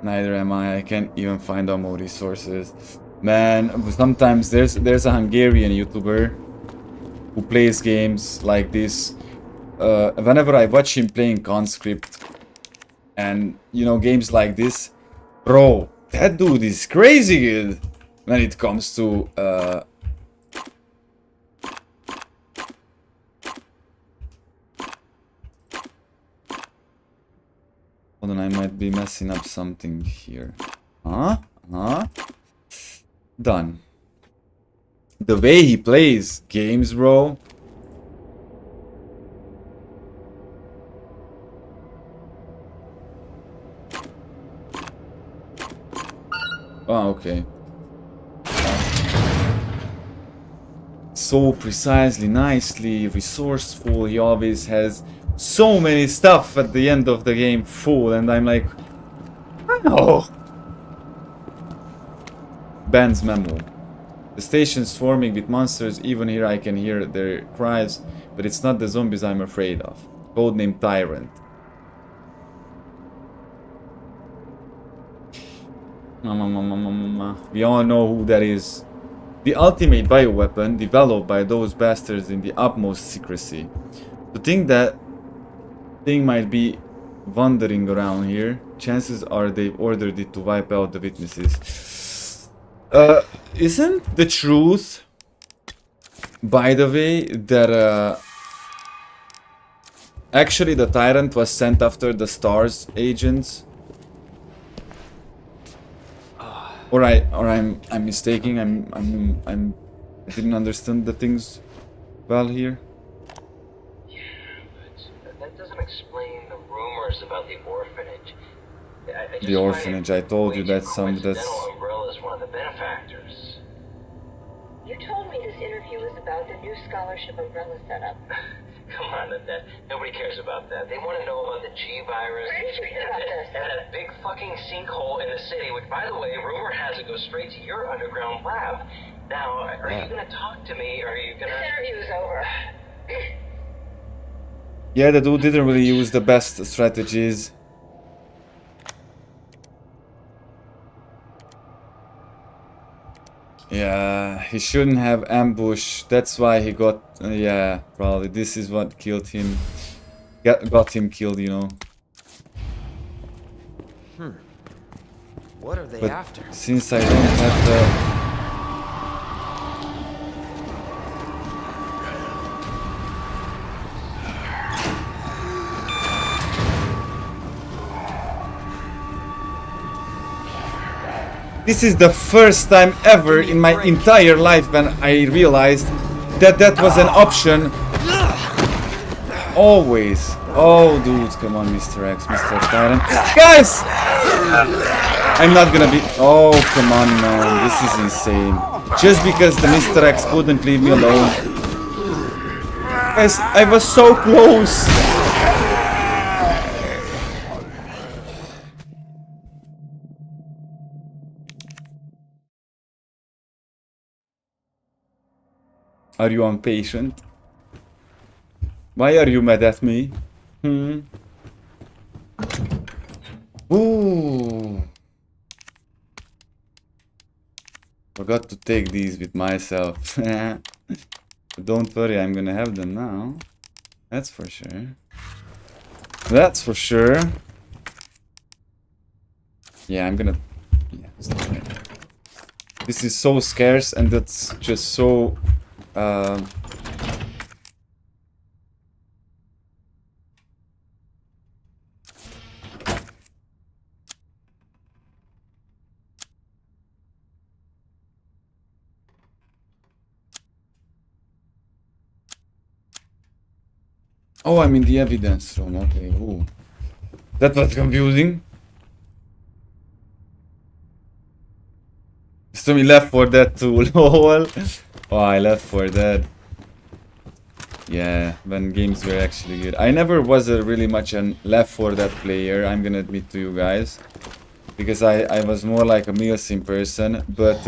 S1: Neither am I. I can't even find ammo resources. Man, sometimes there's a Hungarian YouTuber who plays games like this. Whenever I watch him playing Conscript and, you know, games like this, bro, that dude is crazy good when it comes to hold on, I might be messing up something here. Done. The way he plays games, bro. Oh, okay. So precisely, nicely, resourceful. He always has so many stuff at the end of the game full, and I'm like, oh. Ben's memo. The station's swarming with monsters. Even here I can hear their cries, but it's not the zombies I'm afraid of. Codename Tyrant. We all know who that is. The ultimate bioweapon developed by those bastards in the utmost secrecy. To think that thing might be wandering around here, chances are they've ordered it to wipe out the witnesses. Isn't the truth, by the way, that actually the Tyrant was sent after the STARS agents? Or I'm mistaking. I didn't understand the things well here.
S8: Yeah, but that doesn't explain the rumors about the orphanage. I
S1: The orphanage. I told you that's
S8: Umbrella is one of the benefactors.
S12: You told me this interview was about the new scholarship Umbrella setup.
S8: Come on, that nobody cares about that. They want to know about the G virus
S12: Where did you hear about this?
S8: and that big fucking sinkhole in the city, which, by the way, rumor has it goes straight to your underground lab. Now, are you gonna talk to me, or are you gonna?
S12: This interview is over.
S1: Yeah, the dude didn't really use the best strategies. Yeah, he shouldn't have ambushed. That's why he got. Yeah, probably this is what killed him. Got him killed, you know.
S9: What are they
S1: But
S9: after?
S1: since I don't have the. This is the first time ever in my entire life when I realized that that was an option. Always. Oh, dude, come on, Mr. X, Mr. Tyrant. Guys! I'm not gonna be... Oh, come on, man. This is insane. Just because the Mr. X couldn't leave me alone. Guys, I was so close. Are you impatient? Why are you mad at me? Ooh. Forgot to take these with myself. Don't worry, I'm gonna have them now. That's for sure. That's for sure. Yeah, I'm gonna... Yeah, this is so scarce and that's just so... Oh, I'm in the evidence room. Okay, ooh. That was confusing. So we left for that too, lol. Oh, I left for that. Yeah, when games were actually good. I never was a really much a Left 4 Dead player, I'm gonna admit to you guys. Because I was more like a Milsim person, but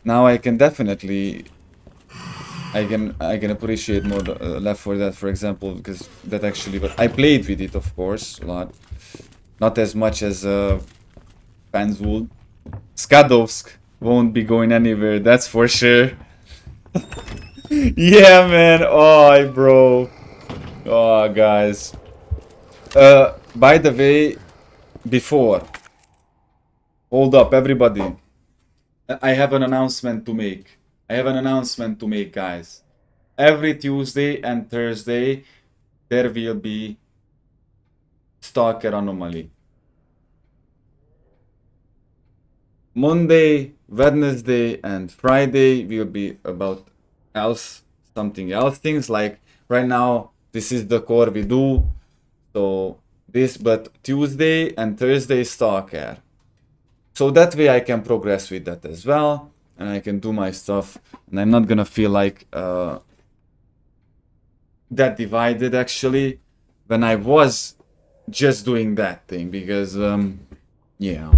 S1: now I can definitely... I can appreciate more Left 4 Dead, for example, because that actually... I played with it, of course, a lot. Not as much as Panzwold. Skadovsk won't be going anywhere, that's for sure. Yeah, man. Oh, bro. Oh, guys. By the way, before. Hold up, everybody. I have an announcement to make. I have an announcement to make, guys. Every Tuesday and Thursday, there will be Stalker Anomaly. Monday, Wednesday, and Friday will be about something else. Things like right now, this is the core we do. So this, but Tuesday and Thursday Stalker. So that way I can progress with that as well, and I can do my stuff, and I'm not gonna feel like that divided actually when I was just doing that thing, because yeah.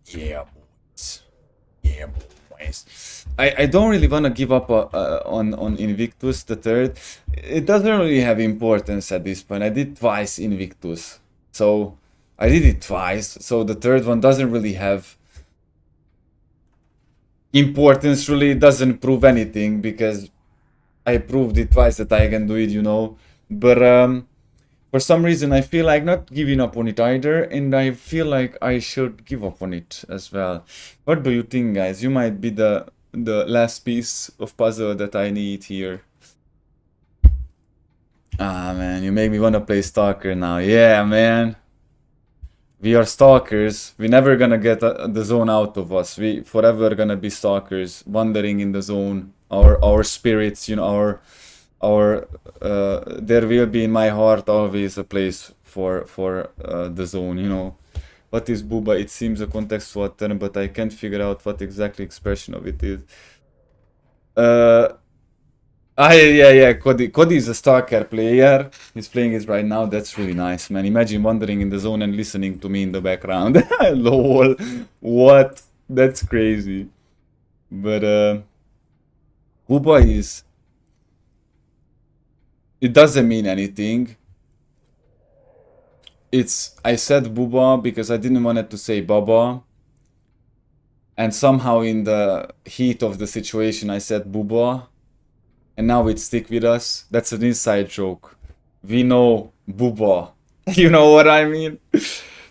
S1: Yeah, boys. Yeah, boys. I don't really want to give up on Invictus the third. It doesn't really have importance at this point. I did twice Invictus. So I did it twice. So the third one doesn't really have importance. Really, it doesn't prove anything because I proved it twice that I can do it, you know. But for some reason, I feel like not giving up on it either, and I feel like I should give up on it as well. What do you think, guys? You might be the last piece of puzzle that I need here. Ah, man, you make me want to play Stalker now. Yeah, man. We are stalkers. We're never gonna get the zone out of us. We forever gonna be stalkers, wandering in the zone. Our spirits, you know, there will be in my heart always a place for the zone, you know. What is Booba? It seems a contextual term, but I can't figure out what exactly expression of it is. Yeah, Cody is a Stalker player. He's playing it right now. That's really nice, man. Imagine wandering in the zone and listening to me in the background. Lol. What? That's crazy. But Booba is... It doesn't mean anything. I said Booba because I didn't want it to say Baba. And somehow in the heat of the situation I said Booba. And now it stick with us. That's an inside joke. We know Booba. You know what I mean?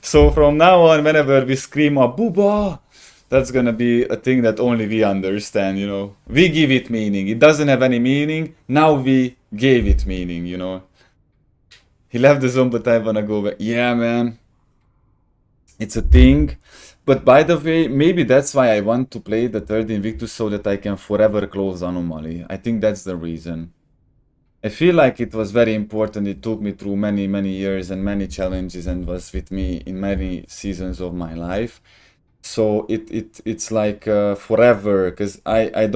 S1: So from now on, whenever we scream a Booba, that's gonna be a thing that only we understand, you know. We give it meaning. It doesn't have any meaning. Now we gave it meaning, you know. He left the zone, but I wanna go back. Yeah, man. It's a thing. But by the way, maybe that's why I want to play the third Invictus, so that I can forever close Anomaly. I think that's the reason. I feel like it was very important. It took me through many, many years and many challenges and was with me in many seasons of my life. So it's like forever, because I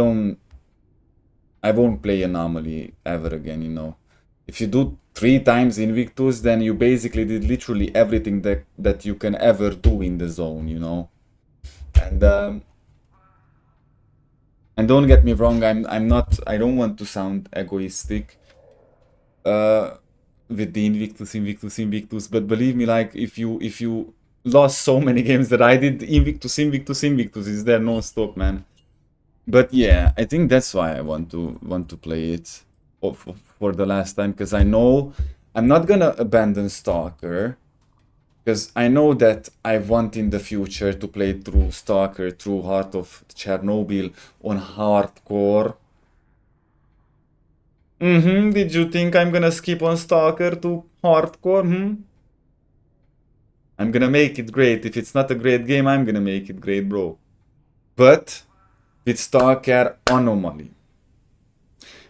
S1: won't play Anomaly ever again, you know. If you do 3 times Invictus, then you basically did literally everything that you can ever do in the zone, you know. And don't get me wrong, I don't want to sound egoistic with the Invictus, but believe me, like if you lost so many games that I did, Invictus is there non-stop, man. But yeah, I think that's why I want to play it for the last time, because I know I'm not gonna abandon Stalker, because I know that I want in the future to play through Stalker, through Heart of Chernobyl on hardcore. Did you think I'm gonna skip on Stalker to hardcore? I'm gonna make it great. If it's not a great game, I'm gonna make it great, bro. But with Stalker Anomaly.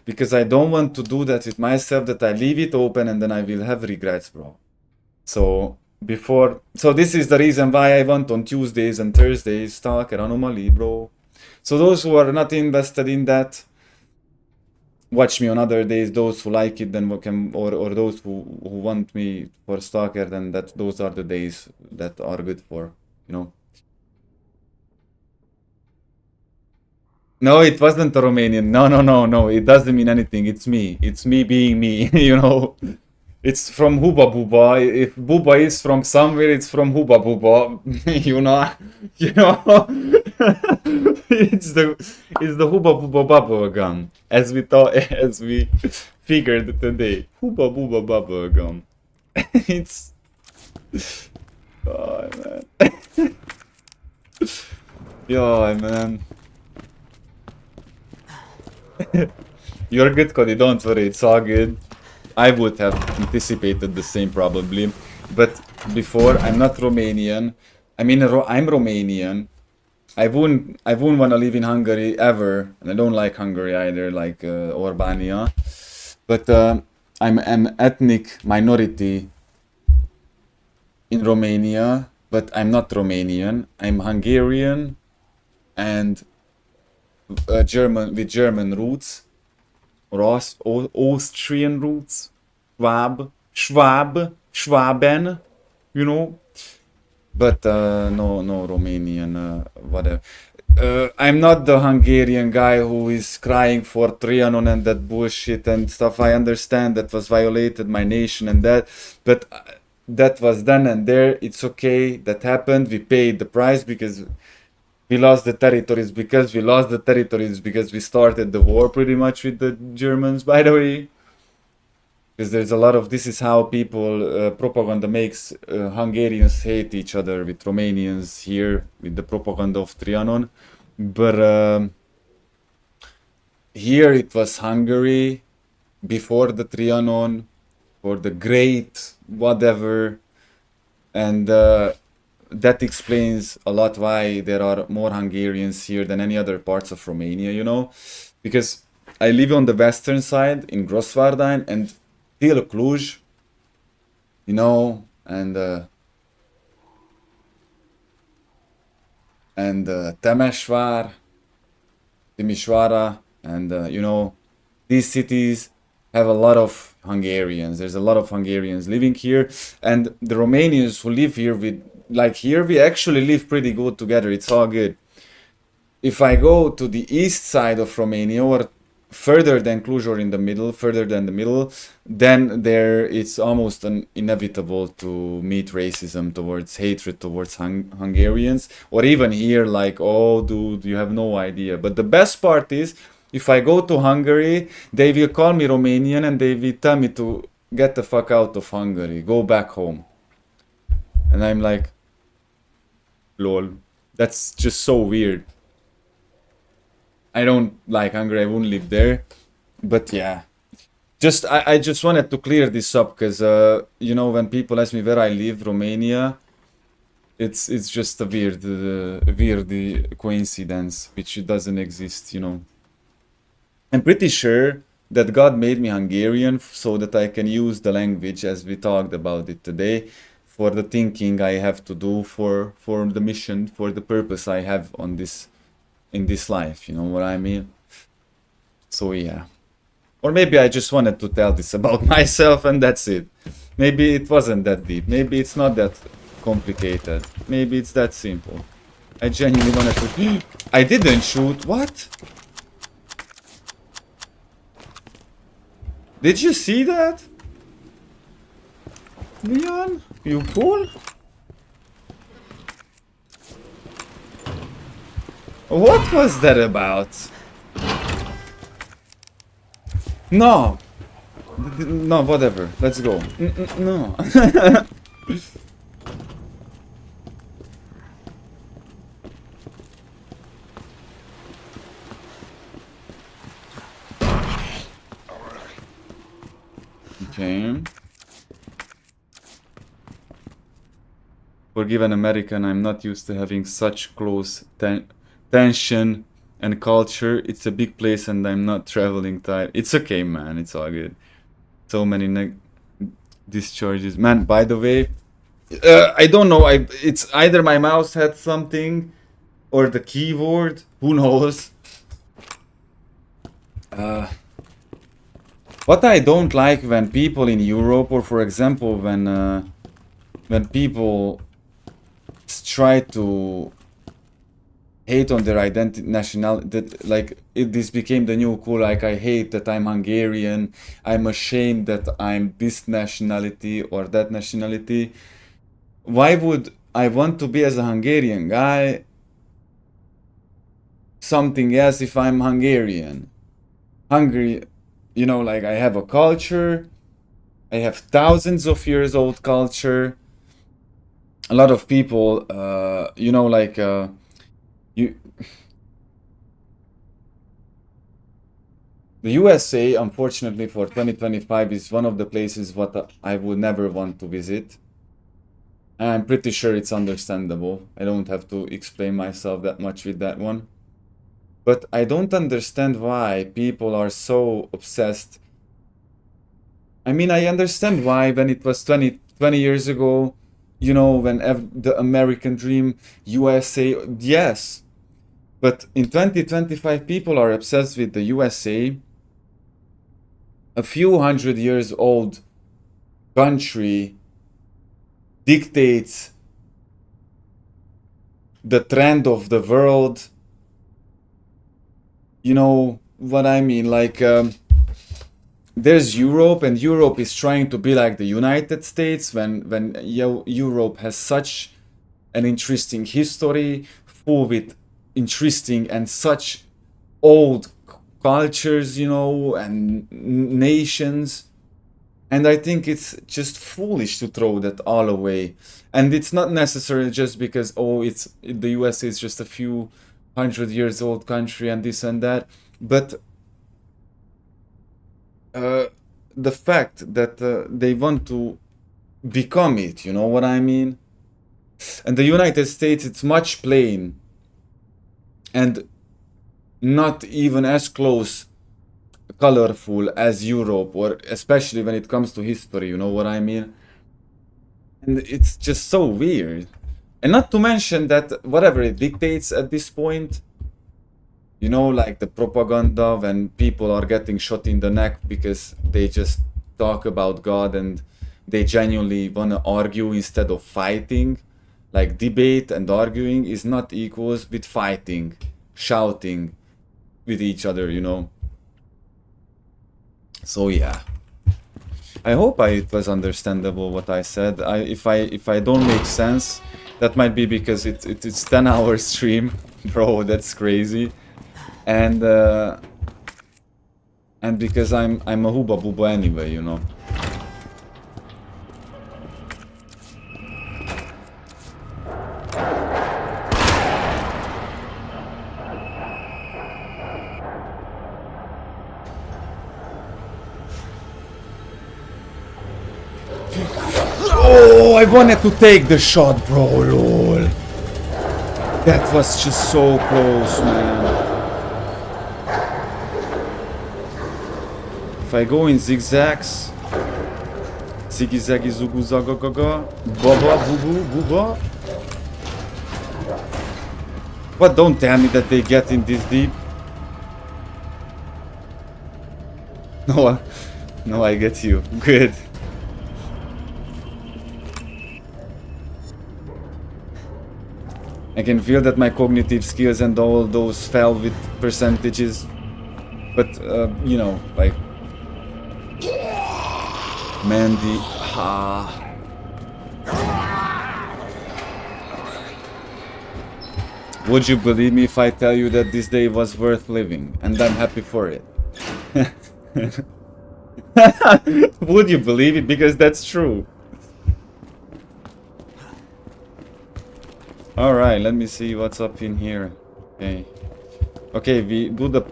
S1: Because I don't want to do that with myself, that I leave it open and then I will have regrets, bro. So this is the reason why I want on Tuesdays and Thursdays Stalker Anomaly, bro. So those who are not invested in that, watch me on other days. Those who like it, then we can, or those who want me for Stalker, then those are the days that are good for, you know. No, it wasn't a Romanian. No. It doesn't mean anything. It's me. It's me being me, you know. It's from Huba Buba. If Buba is from somewhere, it's from Huba Buba. You know, you know. It's the Huba Buba bubble gum, as we thought, as we figured today. Huba Buba bubble gum. It's oh man. Yo man. You're good, Cody. Don't worry. It's all good. I would have anticipated the same probably, but before I'm not Romanian. I mean, I'm Romanian. I wouldn't want to live in Hungary ever, and I don't like Hungary either, like Orbania. But I'm an ethnic minority in Romania, but I'm not Romanian. I'm Hungarian and German with German roots. Or Austrian roots, Schwaben, you know, but no Romanian, whatever. I'm not the Hungarian guy who is crying for Trianon and that bullshit and stuff. I understand that was violated my nation and that, but that was done and there. It's okay. That happened. We paid the price because we lost the territories because we started the war pretty much with the Germans, by the way. Because there's a lot of this is how people propaganda makes Hungarians hate each other with Romanians here with the propaganda of Trianon. But here it was Hungary before the Trianon for the great whatever, and that explains a lot why there are more Hungarians here than any other parts of Romania, you know, because I live on the western side in Grossvardain and till Cluj, you know, and Temesvár, Timișoara, and you know, these cities have a lot of Hungarians. There's a lot of Hungarians living here, and the Romanians who live here like here we actually live pretty good together. It's all good. If I go to the east side of Romania or further than Cluj or in the middle, then there it's almost inevitable to meet racism towards hatred towards Hungarians, or even here like, oh dude, you have no idea. But the best part is if I go to Hungary, they will call me Romanian and they will tell me to get the fuck out of Hungary, go back home. And I'm like, lol, that's just so weird. I don't like Hungary, I won't live there. But yeah, I just wanted to clear this up because you know, when people ask me where I live, Romania, it's just a weird coincidence which doesn't exist, you know. I'm pretty sure that God made me Hungarian so that I can use the language as we talked about it today for the thinking I have to do for the mission, for the purpose I have on this in this life, you know what I mean? So yeah. Or maybe I just wanted to tell this about myself and that's it. Maybe it wasn't that deep. Maybe it's not that complicated. Maybe it's that simple. I genuinely wanted to... I didn't shoot. What? Did you see that? Leon? You cool? What was that about? No. No, whatever. Let's go. No. Okay. Forgive an American, I'm not used to having such close tension and culture. It's a big place and I'm not traveling tired. It's okay, man. It's all good. So many discharges. Man, by the way, I don't know. It's either my mouse had something or the keyboard. Who knows? What I don't like when people in Europe, or for example, when people try to hate on their identity, nationality, that like this became the new cool, like I hate that I'm Hungarian, I'm ashamed that I'm this nationality or that nationality. Why would I want to be as a Hungarian guy something else if I'm Hungarian? Hungary, you know, like I have a culture, I have thousands of years old culture. A lot of people, you know, like you. The USA, unfortunately, for 2025 is one of the places what I would never want to visit. And I'm pretty sure it's understandable. I don't have to explain myself that much with that one. But I don't understand why people are so obsessed. I mean, I understand why when it was 20 years ago, you know, when the American dream, USA, yes. But in 2025, people are obsessed with the USA. A few hundred years old country dictates the trend of the world. You know what I mean? Like, there's Europe, and Europe is trying to be like the United States when Europe has such an interesting history, full with interesting and such old cultures, you know, and nations. And I think it's just foolish to throw that all away. And it's not necessarily just because, oh, the US is just a few hundred years old country and this and that, but the fact that they want to become it, you know what I mean? And the United States, it's much plain and not even as close colorful as Europe, or especially when it comes to history, you know what I mean? And it's just so weird. And not to mention that whatever it dictates at this point, you know, like the propaganda when people are getting shot in the neck because they just talk about God and they genuinely want to argue instead of fighting. Like debate and arguing is not equals with fighting, shouting with each other, you know. So yeah, I hope it was understandable what I said. If I don't make sense, that might be because it's 10-hour stream, bro. That's crazy, and because I'm a hooba booba anyway, you know. Oh, I wanted to take the shot, bro, lol. That was just so close, man. If I go in zigzags, ziggy zaggy zugu zaga gaga, baba boo boo booba. What? Don't tell me that they get in this deep. No, I get you. Good. I can feel that my cognitive skills and all those fell with percentages, but you know, like Mandy, Would you believe me if I tell you that this day was worth living, and I'm happy for it? Would you believe it? Because that's true. Alright, let me see what's up in here. Okay, we do the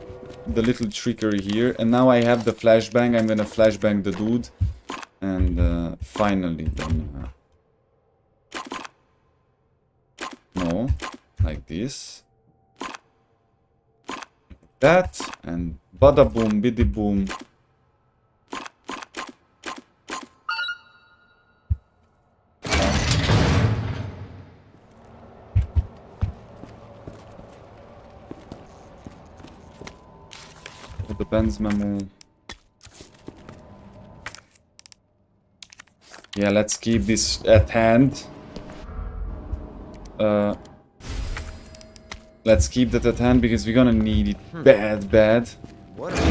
S1: little trickery here, and now I have the flashbang. I'm gonna flashbang the dude, and finally then no, like this, that, and bada boom, biddy boom. The Benz memo. Yeah, let's keep this at hand. Let's keep that at hand because we're gonna need it bad.
S9: What are we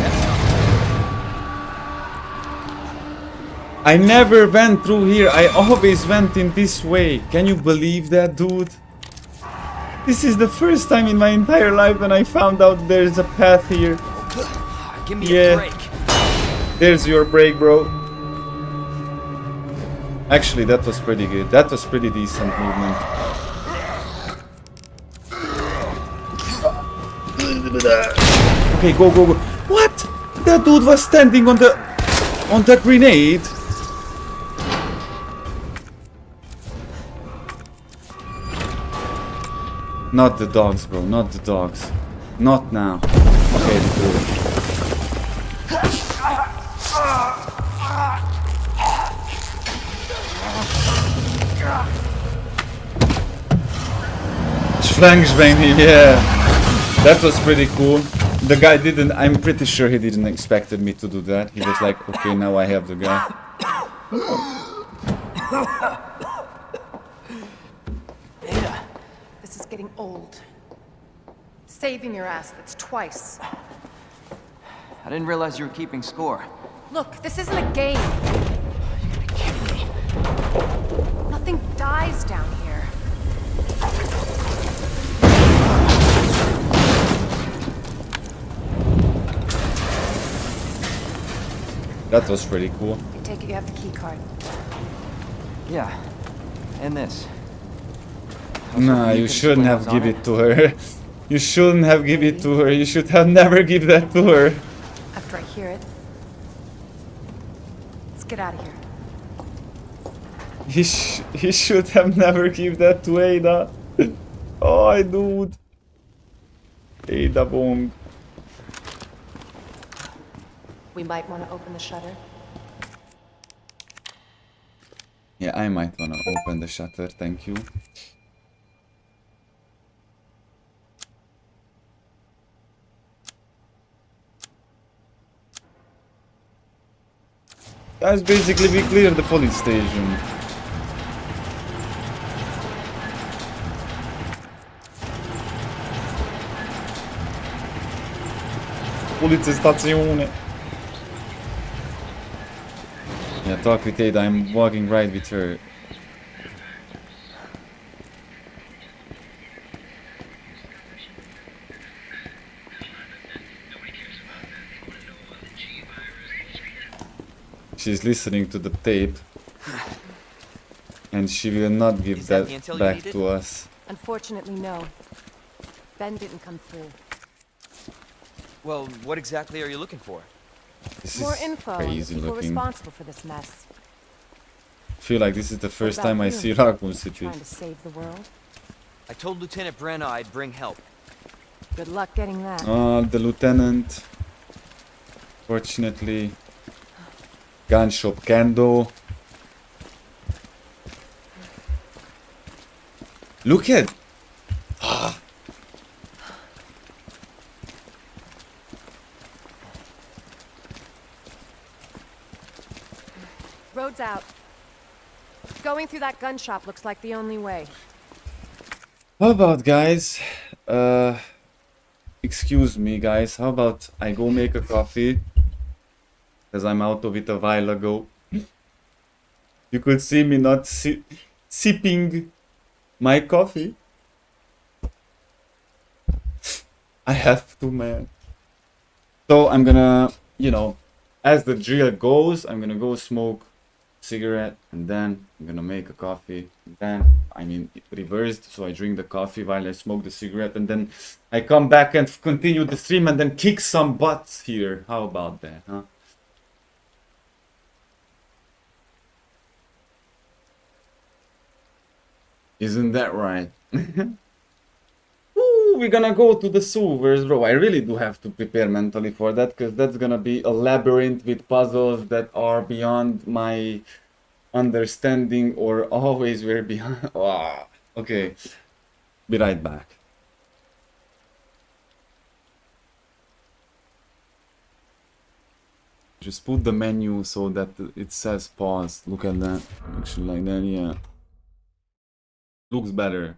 S1: I never went through here. I always went in this way. Can you believe that, dude? This is the first time in my entire life when I found out there's a path here.
S9: Give me a break.
S1: There's your break, bro. Actually, that was pretty good. That was pretty decent movement. Okay, go. What? That dude was standing on the grenade. Not the dogs, bro. Not the dogs. Not now. Okay, cool. Flanksbang him, yeah. That was pretty cool. The guy didn't, I'm pretty sure he didn't expect me to do that. He was like, okay, now I have the guy.
S7: Ada, this is getting old. Saving your ass, that's twice.
S5: I didn't realize you were keeping score.
S7: Look, this isn't a game.
S5: You gotta be kidding me.
S7: Nothing dies down here.
S1: That was pretty cool.
S7: I take it you have the key card.
S5: Yeah, and this.
S1: Nah, you shouldn't have given it to her. You shouldn't have given it to her. You should have never given that to her.
S7: After I hear it. Let's get out of here.
S1: He should have never given that to Ada. Oh, dude. Ada Bong.
S7: We might want to open the shutter.
S1: Yeah, I might wanna open the shutter, thank you. Guys, basically we cleared the police station. Polizistazione. Yeah, talk with Ada, I'm walking right with her. She's listening to the tape. And she will not give that back to us.
S7: Unfortunately, no. Ben didn't come through.
S9: Well, what exactly are you looking for?
S1: This
S7: More
S1: is
S7: info on the
S1: crazy
S7: people
S1: looking.
S7: responsible for this mess.
S1: I feel like this is the first
S7: What
S1: time I
S7: about
S1: see
S7: you?
S1: Raccoon City.
S7: Trying to save the world.
S9: I told Lieutenant Brenna I'd bring help.
S7: Good luck getting that.
S1: The lieutenant. Fortunately. Gun shop Kendo. Look at.
S7: Road's out. Going through that gun shop looks like the only way.
S1: How about, guys? Excuse me, guys. How about I go make a coffee? Because I'm out of it a while ago. You could see me not sipping my coffee. I have to, man. So I'm gonna, you know, as the drill goes, I'm gonna go smoke cigarette and then I'm gonna make a coffee. And then, I mean, reversed. So I drink the coffee while I smoke the cigarette and then I come back and continue the stream and then kick some butts here. How about that, huh? Isn't that right? Ooh, we're gonna go to the sewers, bro. I really do have to prepare mentally for that, because that's gonna be a labyrinth with puzzles that are beyond my understanding or always were beyond. Oh, okay, be right back. Just put the menu so that it says pause. Look at that. Actually, like that, yeah. Looks better.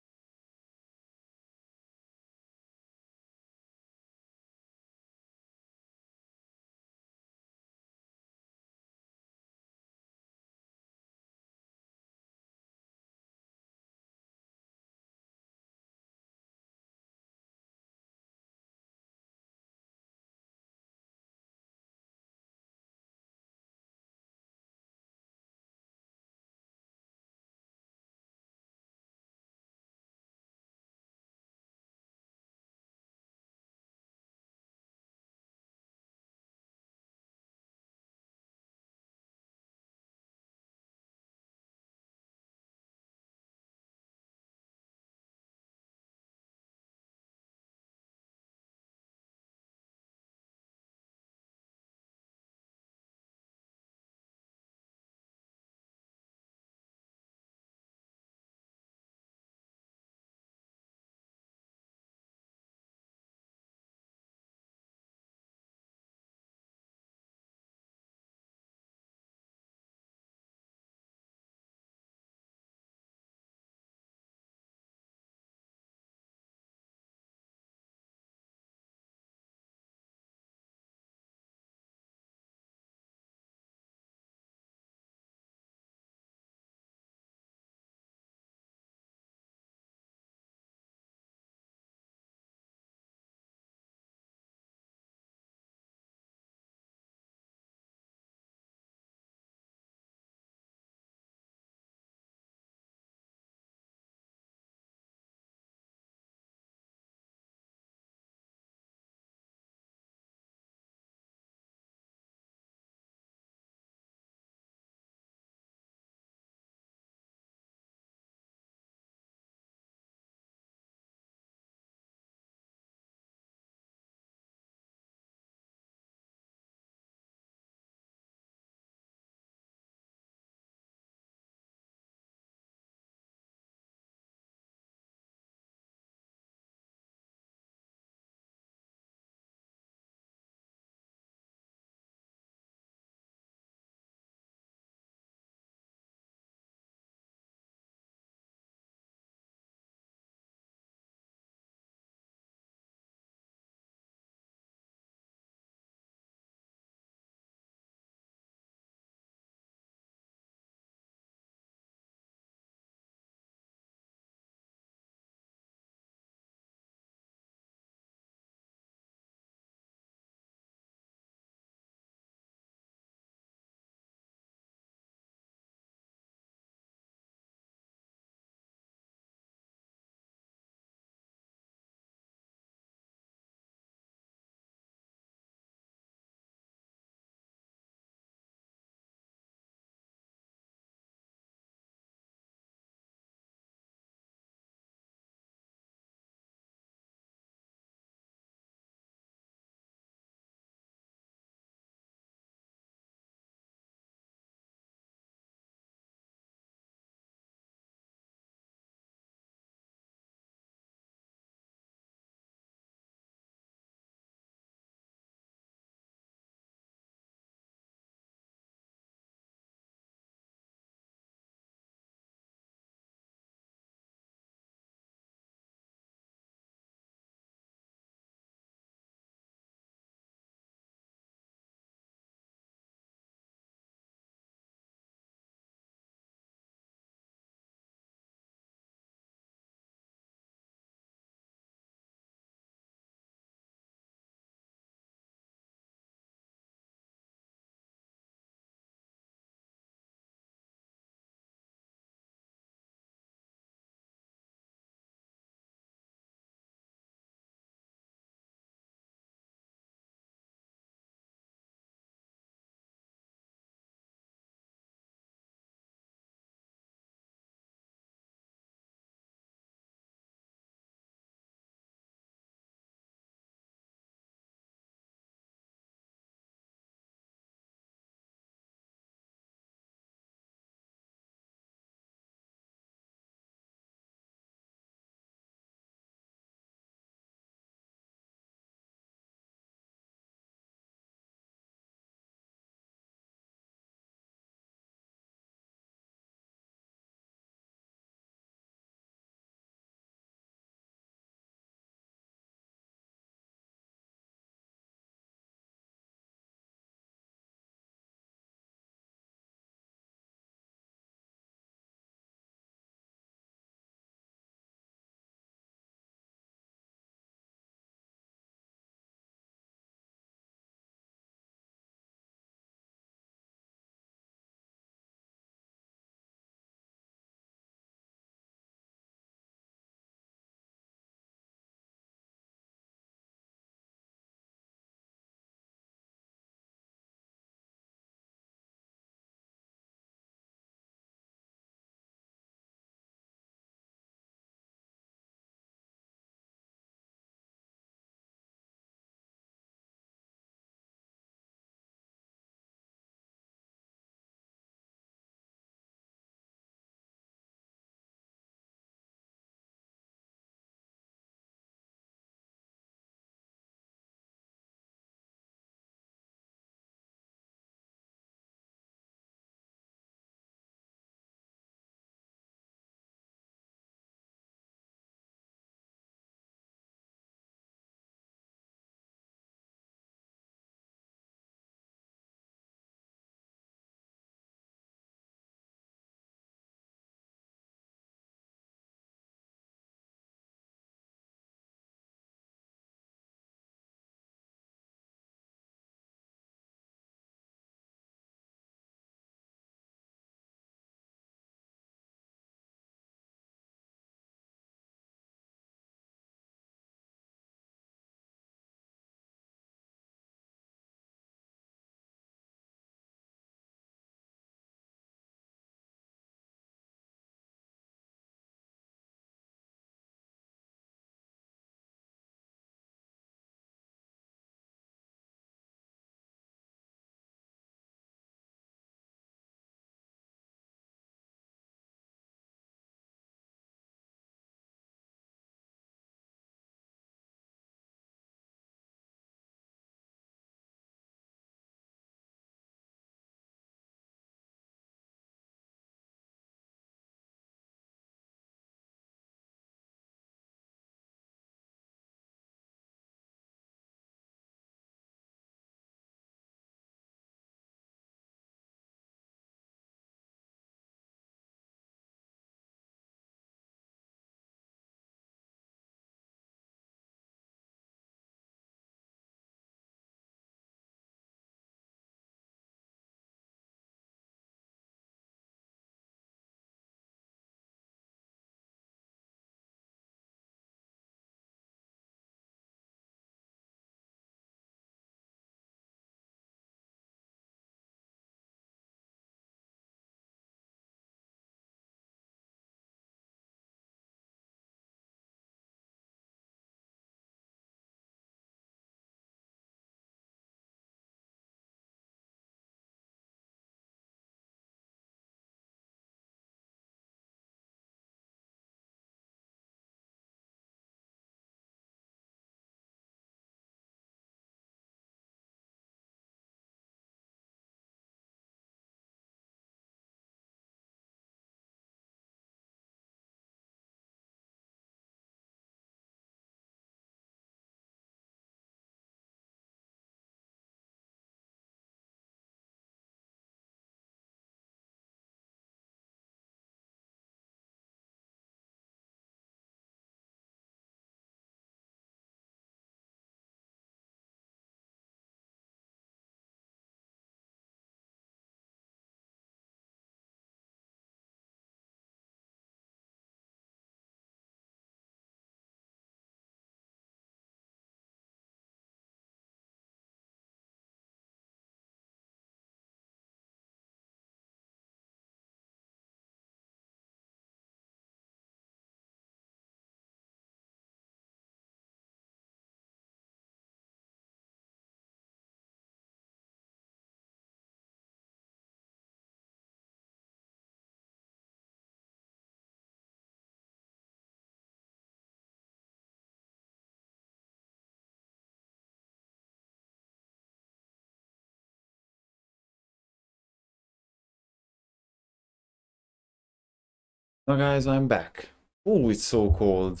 S1: Now guys, I'm back. Oh, it's so cold.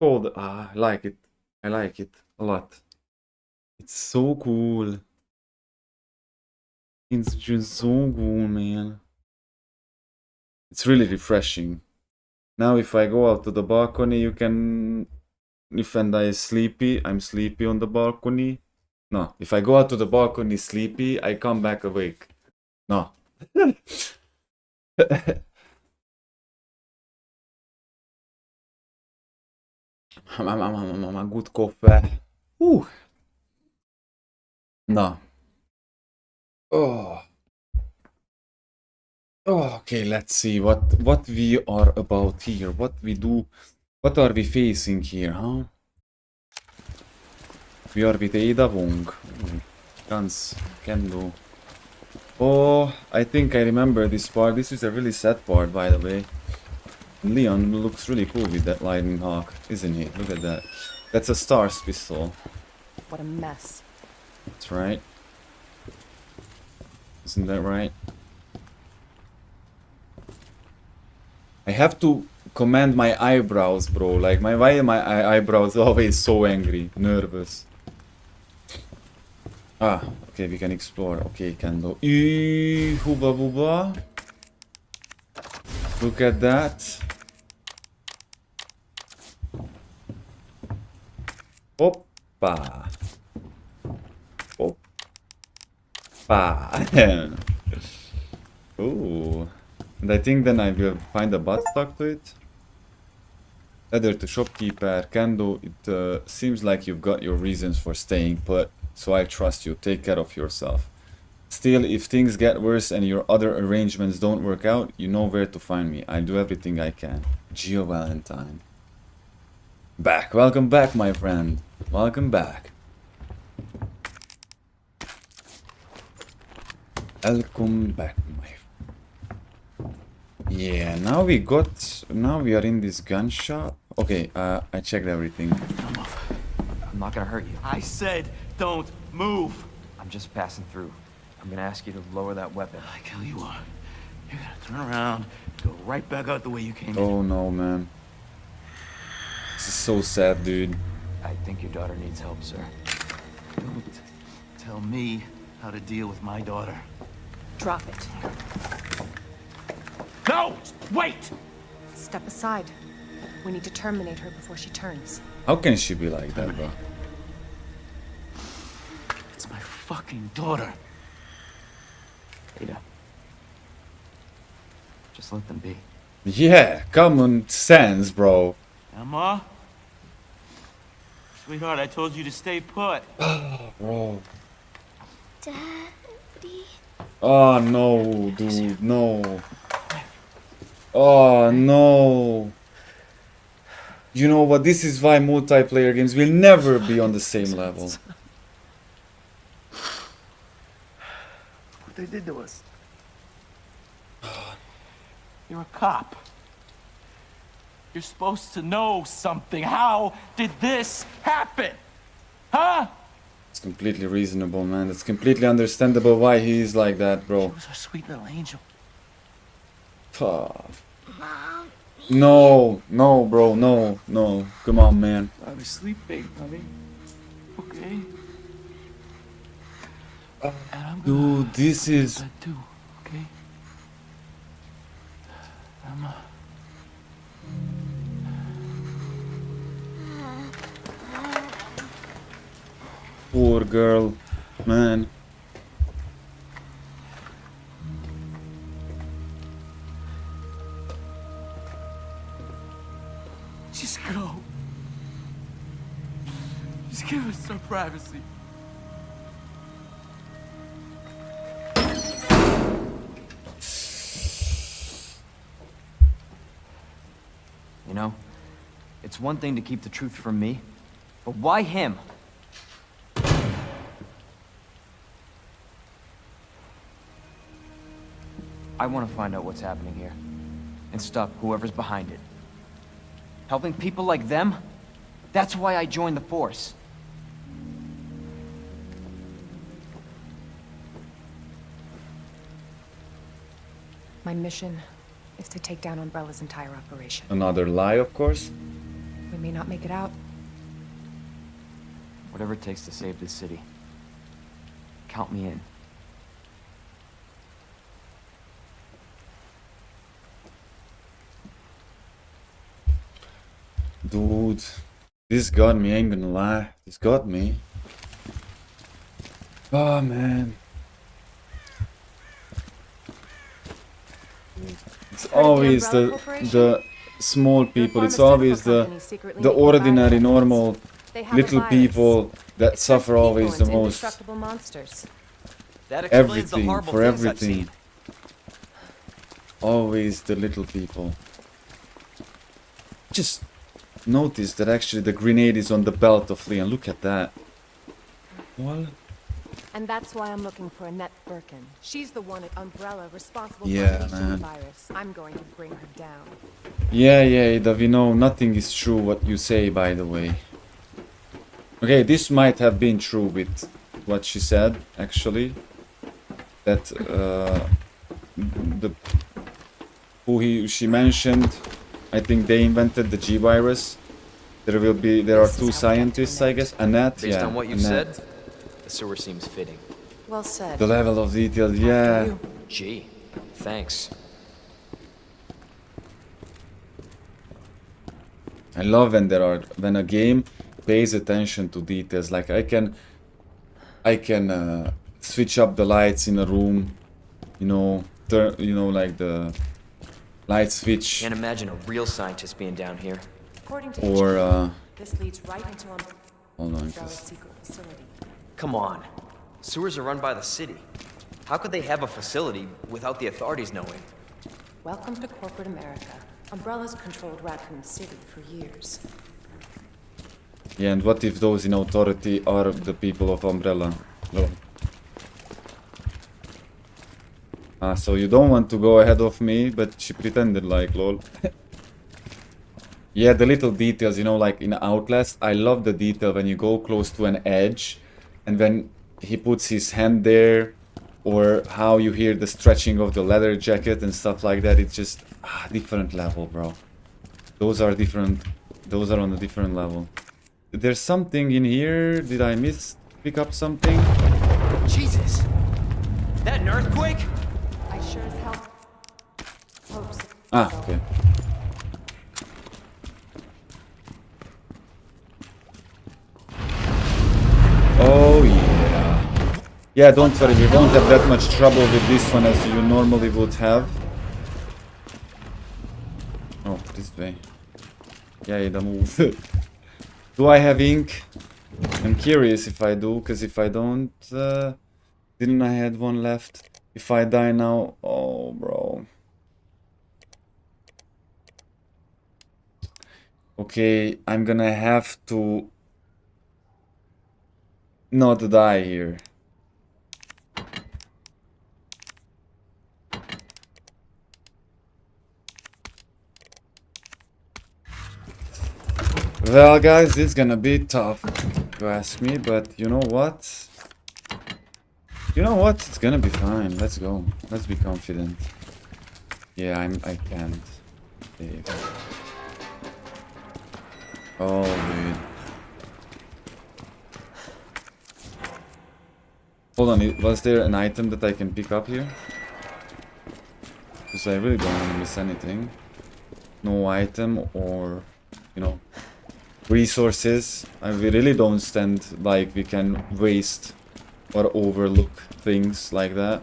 S1: Cold. Ah, I like it. I like it a lot. It's so cool. It's just so cool, man. It's really refreshing. Now if I go out to the balcony, you can... If and I sleepy, I'm sleepy on the balcony. No, if I go out to the balcony sleepy, I come back awake. No. Good coffee. No. Oh. Oh, okay, let's see what we are about here. What we do. What are we facing here, huh? We are with Ada Wong. Guns can do. Oh, I think I remember this part. This is a really sad part, by the way. Leon looks really cool with that lightning hawk, isn't he? Look at that. That's a Stars pistol.
S7: What a mess.
S1: That's right. Isn't that right? I have to command my eyebrows, bro. Like, why are my eyebrows always so angry, nervous? Ah, okay, we can explore. Okay, Kendo. Hooba booba. Look at that. Hoppa. Hoppa. Ooh. And I think then I will find a butt stuck to it. Letter to shopkeeper. Kendo, it seems like you've got your reasons for staying put, so I trust you. Take care of yourself. Still, if things get worse and your other arrangements don't work out, you know where to find me. I'll do everything I can. Gio Valentine. Back. Welcome back, my friend. Welcome back. Welcome back, my friend. Yeah, now we are in this gun shop. Okay, I checked everything.
S5: I'm not gonna hurt you.
S9: I said don't move.
S5: I'm just passing through. I'm gonna ask you to lower that weapon.
S9: I tell you what, you're gonna turn around, go right back out the way you came in.
S1: Oh no, man. This is so sad, dude.
S5: I think your daughter needs help, sir.
S9: Don't tell me how to deal with my daughter.
S7: Drop it.
S9: No! Wait!
S7: Step aside. We need to terminate her before she turns.
S1: How can she be like that, bro?
S9: It's my fucking daughter.
S5: Ada. Just let them be.
S1: Yeah, common sense, bro.
S9: Emma? Sweetheart, I told you to stay put.
S1: Bro.
S12: Daddy.
S1: Oh no, dude, no. Oh no. You know what? This is why multiplayer games will never be on the same level.
S9: What they did to us. You're a cop. You're supposed to know something. How did this happen? Huh?
S1: It's completely reasonable, man. It's completely understandable why he is like that,
S9: She
S1: bro.
S9: was our sweet little angel.
S1: Fuck. No, no, bro, no, no. Come on, man.
S9: I was sleeping, honey. Okay? And I'm gonna
S1: Dude, this is...
S9: do, okay? Emma.
S1: Poor girl, man.
S9: Just go. Just give us some privacy.
S5: You know, it's one thing to keep the truth from me, but why him? I want to find out what's happening here and stop whoever's behind it. Helping people like them? That's why I joined the force.
S7: My mission is to take down Umbrella's entire operation.
S1: Another lie, of course.
S7: We may not make it out.
S5: Whatever it takes to save this city. Count me in.
S1: Dude, this got me, ain't gonna lie. This got me. Oh, man. It's always the small people. It's always the ordinary, normal little people that suffer always the most. Everything, for everything. Always the little people. Just notice that actually the grenade is on the belt of Leon. Look at that. What?
S7: And that's why I'm looking for Annette Birkin. She's the one at Umbrella responsible
S1: Yeah,
S7: for the
S1: man.
S7: virus. I'm going to bring her down.
S1: Yeah, Ada, we know nothing is true what you say, by the way. Okay, this might have been true with what she said, actually. That, she mentioned, I think they invented the G virus. There are two scientists, I guess. Annette,
S13: Based on what you've
S1: Annette.
S13: said, the sewer seems fitting.
S7: Well said.
S1: The level of detail, yeah.
S13: Gee, thanks.
S1: I love when a game pays attention to details. Like I can switch up the lights in a room, like the light switch.
S13: Can't imagine a real scientist being down here.
S7: According to
S1: Or
S7: this leads right into
S1: hold on.
S7: Umbrella's secret facility.
S13: Come on. Sewers are run by the city. How could they have a facility without the authorities knowing?
S7: Welcome to corporate America. Umbrella's controlled Raccoon City for years.
S1: Yeah, and what if those in authority are the people of Umbrella? Well. So you don't want to go ahead of me, but she pretended like, lol. Yeah, the little details, like in Outlast, I love the detail when you go close to an edge, and when he puts his hand there, or how you hear the stretching of the leather jacket and stuff like that. It's just different level, bro. Those are different. Those are on a different level. There's something in here. Did I pick up something?
S13: Jesus! That an earthquake?
S7: I sure as hell hope so.
S1: Okay. Oh yeah. Yeah, don't worry, we won't have that much trouble with this one as you normally would have. Oh, this way. Yeah, the move. Do I have ink? I'm curious if I do, because if I don't... didn't I had one left? If I die now... Oh, bro. Okay, I'm gonna have to... not die here. Well, guys, this is gonna be tough, if you ask me, but you know what? You know what? It's gonna be fine. Let's go. Let's be confident. Yeah, I can't. There you go. Oh, dude. Hold on, was there an item that I can pick up here? Because I really don't want to miss anything. No item or, resources. We really don't stand like we can waste or overlook things like that.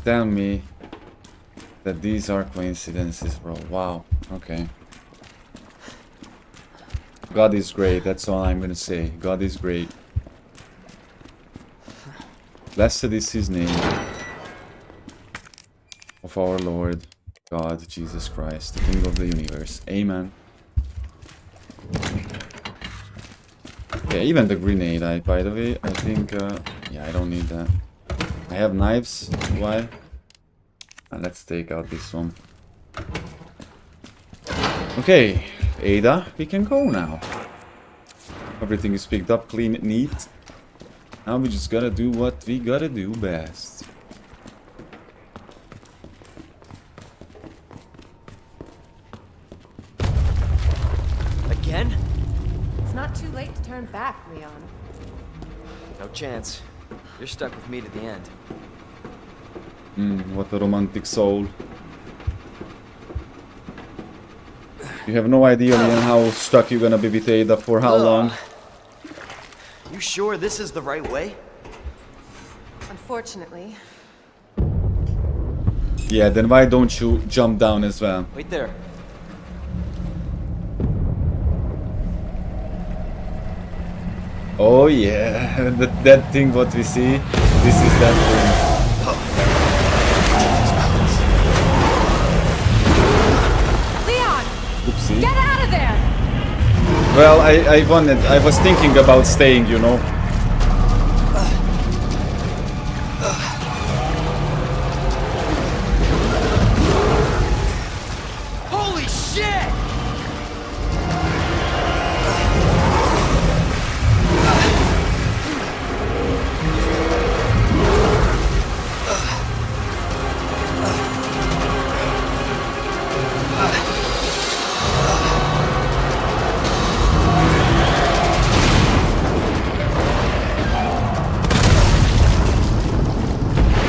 S1: Tell me that these are coincidences, bro. Wow. Okay. God is great. That's all I'm gonna say. God is great. Blessed is his name of our Lord God Jesus Christ, the King of the universe. Amen. Yeah, even the grenade, by the way, I think, yeah, I don't need that. I have knives. Why? And let's take out this one. Okay, Ada, we can go now. Everything is picked up, clean, neat. Now we just gotta do what we gotta do best.
S13: Again?
S7: It's not too late to turn back, Leon.
S13: No chance. You're stuck with me to the end.
S1: What a romantic soul. You have no idea, Leon, how stuck you're gonna be with Ada for how long.
S13: You sure this is the right way?
S7: Unfortunately.
S1: Yeah, then why don't you jump down as well?
S13: Wait there.
S1: Oh yeah, that thing what we see, this is that thing.
S7: Leon!
S1: Oopsie.
S7: Get out of there!
S1: Well, I was thinking about staying, you know.
S13: Holy shit!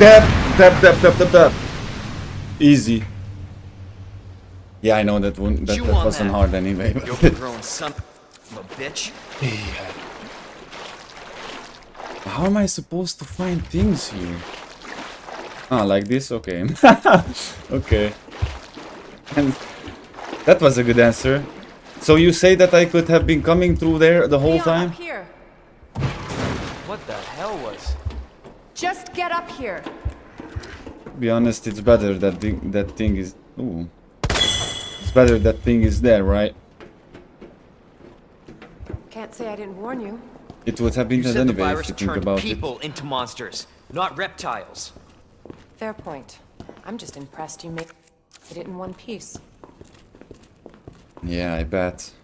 S1: Tap. Easy. Yeah, I know that one. That wasn't hard anyway.
S13: You overgrown son of a bitch.
S1: How am I supposed to find things here? Ah, like this? Okay. Okay. And that was a good answer. So you say that I could have been coming through there the whole
S7: Leon,
S1: time?
S7: up here.
S13: What the hell was?
S7: Just get up here.
S1: To be honest, it's better that that thing is. Ooh. It's better that thing is there, right?
S7: Can't say I didn't warn you.
S1: It would have been
S13: You
S1: dead
S13: said the
S1: anyway if
S13: virus
S1: you think
S13: turned
S1: about it.
S13: people into monsters, not reptiles.
S7: Fair point. I'm just impressed you made it in one piece.
S1: Yeah, I bet.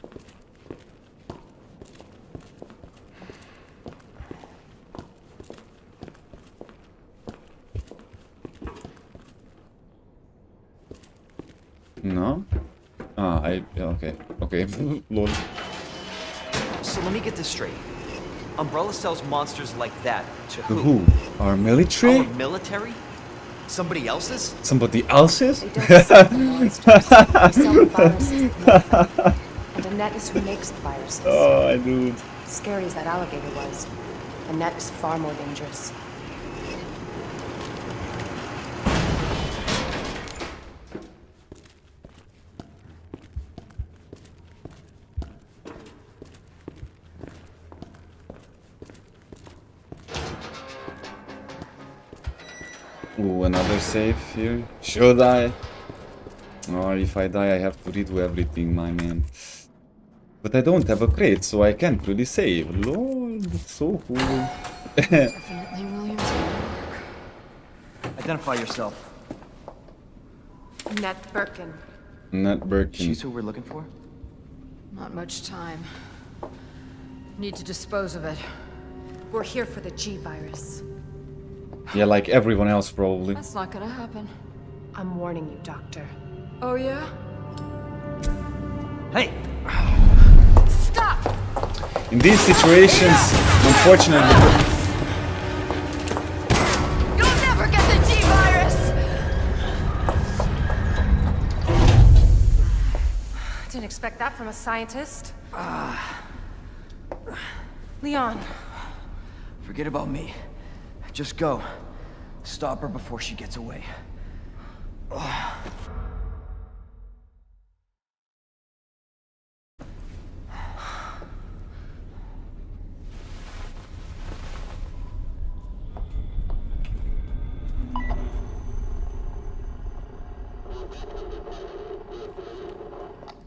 S1: No? Ah, okay. Okay. Lol.
S13: So let me get this straight. Umbrella sells monsters like that to
S1: To
S13: who?
S1: who? Our military?
S13: Our military? Somebody else's?
S1: Somebody else's?
S7: They don't sell the monsters. They sell the viruses that make them. And Annette is who makes the viruses.
S1: Oh, I do.
S7: Scary as that alligator was, Annette is far more dangerous.
S1: Ooh, another save here. Should I? Or if I die, I have to redo everything, my man. But I don't have a crate, so I can't really save. Lol, that's so cool.
S7: Definitely Williams' work.
S5: Identify yourself.
S7: Annette Birkin.
S1: Not Birkin.
S5: She's who we're looking for?
S7: Not much time. Need to dispose of it. We're here for the G virus.
S1: Yeah, like everyone else, probably.
S7: That's not gonna happen. I'm warning you, Doctor. Oh, yeah?
S5: Hey!
S7: Stop!
S1: In these situations, unfortunately...
S7: You'll never get the G virus! Didn't expect that from a scientist. Leon.
S5: Forget about me. Just go. Stop her before she gets away.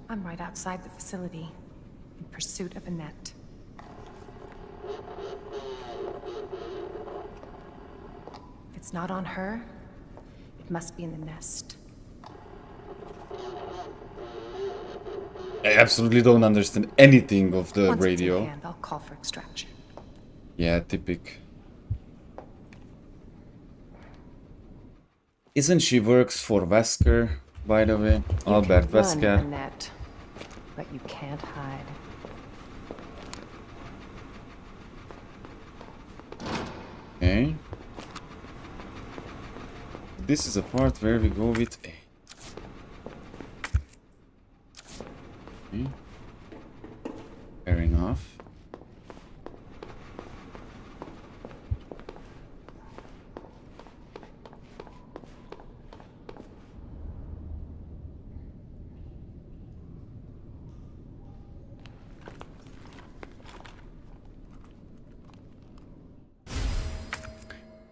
S7: I'm right outside the facility, in pursuit of Annette. If it's not on her, it must be in the nest.
S1: I absolutely don't understand anything of the
S7: Once it's in
S1: radio.
S7: hand, I'll call for extraction.
S1: Yeah, typic. Isn't she works for Wesker, by the way? Albert Wesker.
S14: Annette, but you can't hide.
S1: Okay. This is a part where we go with A. Okay. Fair enough.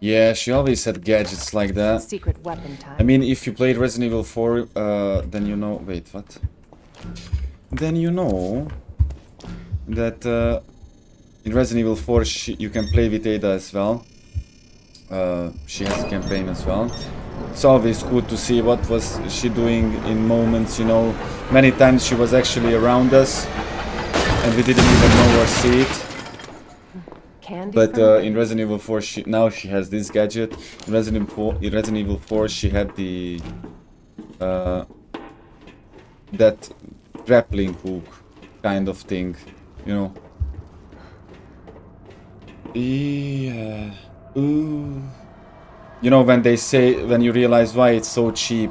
S1: Yeah, she always had gadgets like that.
S14: Secret weapon time.
S1: I mean, if you played Resident Evil 4, then you know... Wait, what? Then you know that in Resident Evil 4 you can play with Ada as well. She has a campaign as well. It's always good to see what was she doing in moments, you know. Many times she was actually around us and we didn't even know or see it. But in Resident Evil 4, now she has this gadget. In Resident Evil 4, she had the that grappling hook kind of thing, you know. Yeah. Ooh. You know, when they say, when you realize why it's so cheap,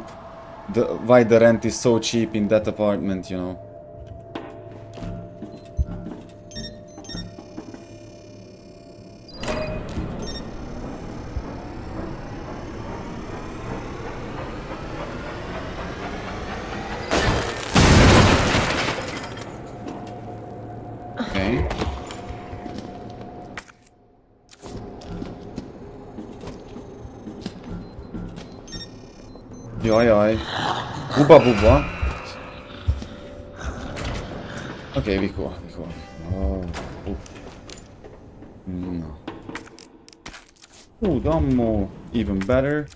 S1: why the rent is so cheap in that apartment, you know. Jaj. Buba. Okay, we go. Oh. No. Ooh, Dammo. Even better.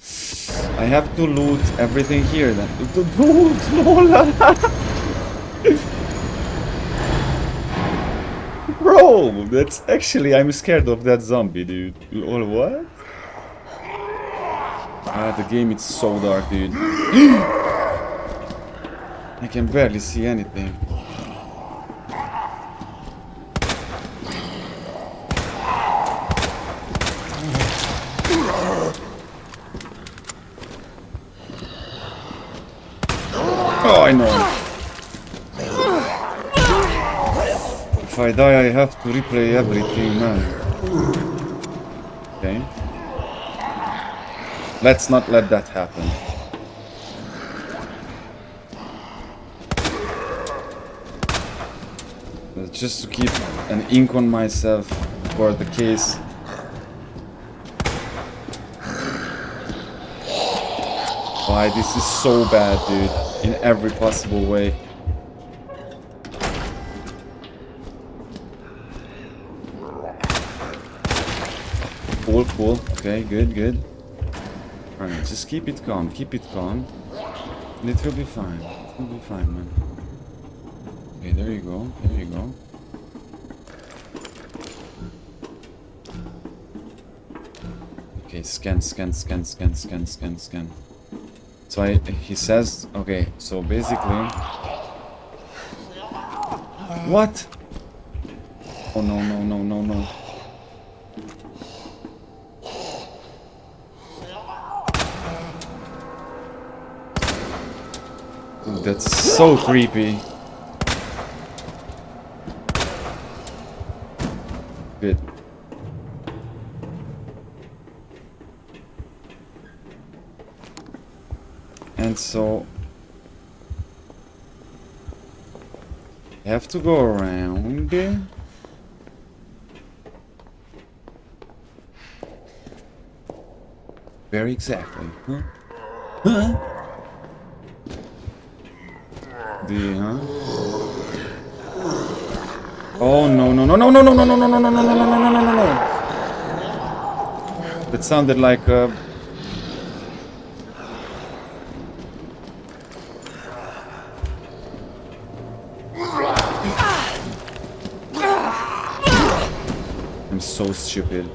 S1: I have to loot everything here then. Bro, that's actually, I'm scared of that zombie, dude. Or what? Ah, the game is so dark, dude. I can barely see anything. Oh, I know. If I die, I have to replay everything, man. Okay. Let's not let that happen. Just to keep an ink on myself for the case. Why, this is so bad, dude. In every possible way. Cool. Okay, good. Alright, just keep it calm. And it will be fine. Man. Okay, there you go. Okay, scan. So he says, okay, so basically... What? Oh no. That's so creepy. Good. And so I have to go around. Where exactly? Huh? Oh no. That sounded like I'm so stupid.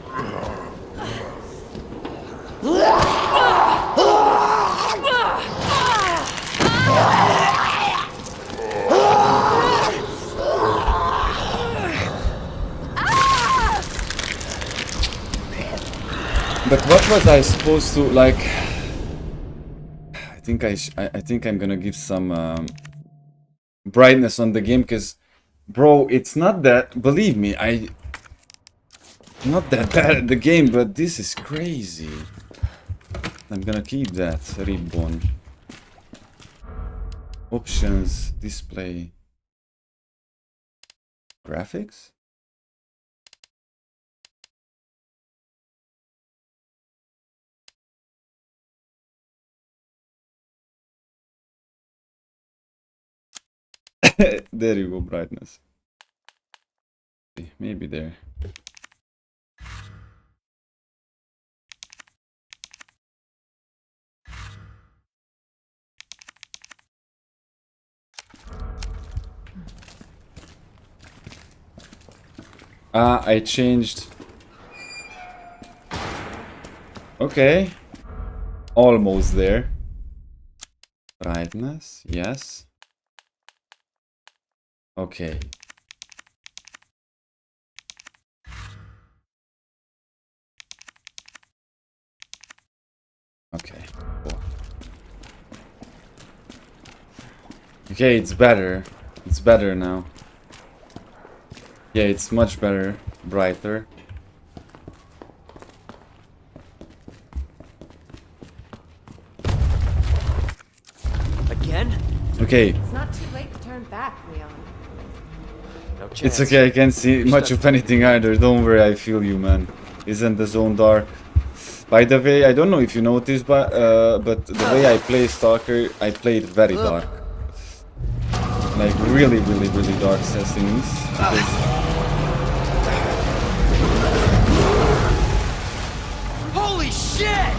S1: But what was I supposed to like? I think I'm gonna give some brightness on the game, because, bro, it's not that. Believe me, not that bad at the game, but this is crazy. I'm gonna keep that ribbon. Options, display, graphics. There you go, brightness. Maybe there. I changed. Okay. Almost there. Brightness, yes. Okay. Okay, cool. Okay, it's better. It's better now. Yeah, it's much better. Brighter.
S13: Again?
S1: Okay.
S7: It's not too late to turn back, Leon.
S13: No chance.
S1: It's okay, I can't see much of anything either. Don't worry, I feel you, man. Isn't the zone dark? By the way, I don't know if you noticed, but the way I play Stalker, I play it very dark. Like really dark settings.
S13: Holy shit!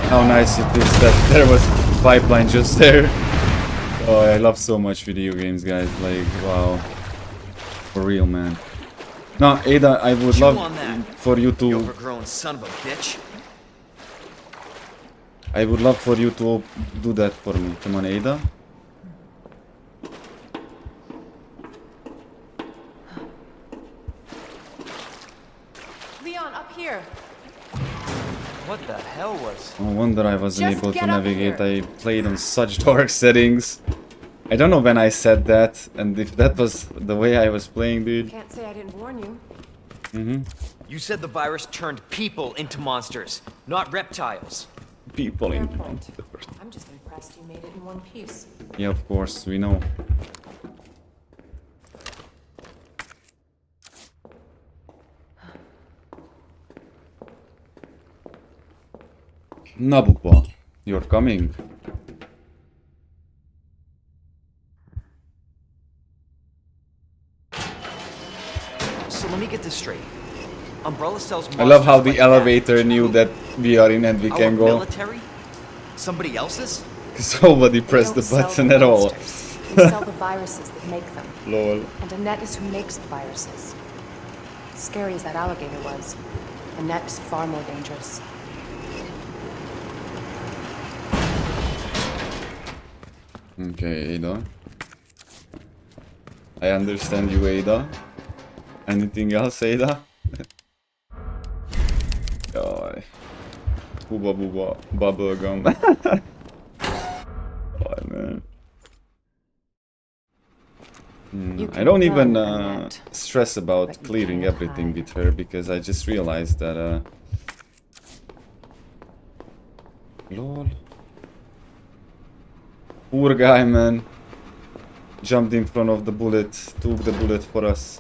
S1: How nice it is that there was pipeline just there. Oh, I love so much video games, guys. Like, wow. For real, man. No, Ada, I would love for you to...
S13: Overgrown son of a bitch.
S1: I would love for you to do that for me. Come on, Ada.
S7: Leon, up here.
S13: What the hell was...
S1: No wonder I wasn't
S7: Just
S1: able to
S7: get up
S1: navigate.
S7: here.
S1: I played on such dark settings. I don't know when I said that, and if that was the way I was playing, dude.
S7: Can't say I didn't warn you.
S13: You said the virus turned people into monsters, not reptiles.
S1: People
S7: Fair
S1: in...
S7: point. I'm just impressed you made it in one piece.
S1: Yeah, of course, we know. Nabucco, you're coming.
S13: So let me get this straight. Umbrella sells
S1: I love how
S13: monsters
S1: the
S13: like
S1: elevator
S13: that.
S1: knew that we are in and we
S13: Our
S1: can go.
S13: military? Somebody else's?
S1: Somebody pressed the
S7: They don't sell
S1: button
S7: the
S1: at all.
S7: monsters. They sell the viruses that make them.
S1: Lol.
S7: And Annette is who makes the viruses. Scary as that alligator was, Annette is far more dangerous.
S1: Okay, Ada. I understand you, Ada. Anything else, Ada? Oh, Booba booba bubblegum. Oh, man. I don't even stress about clearing everything with her, because I just realized that lol. Poor guy, man. Jumped in front of the bullet, took the bullet for us.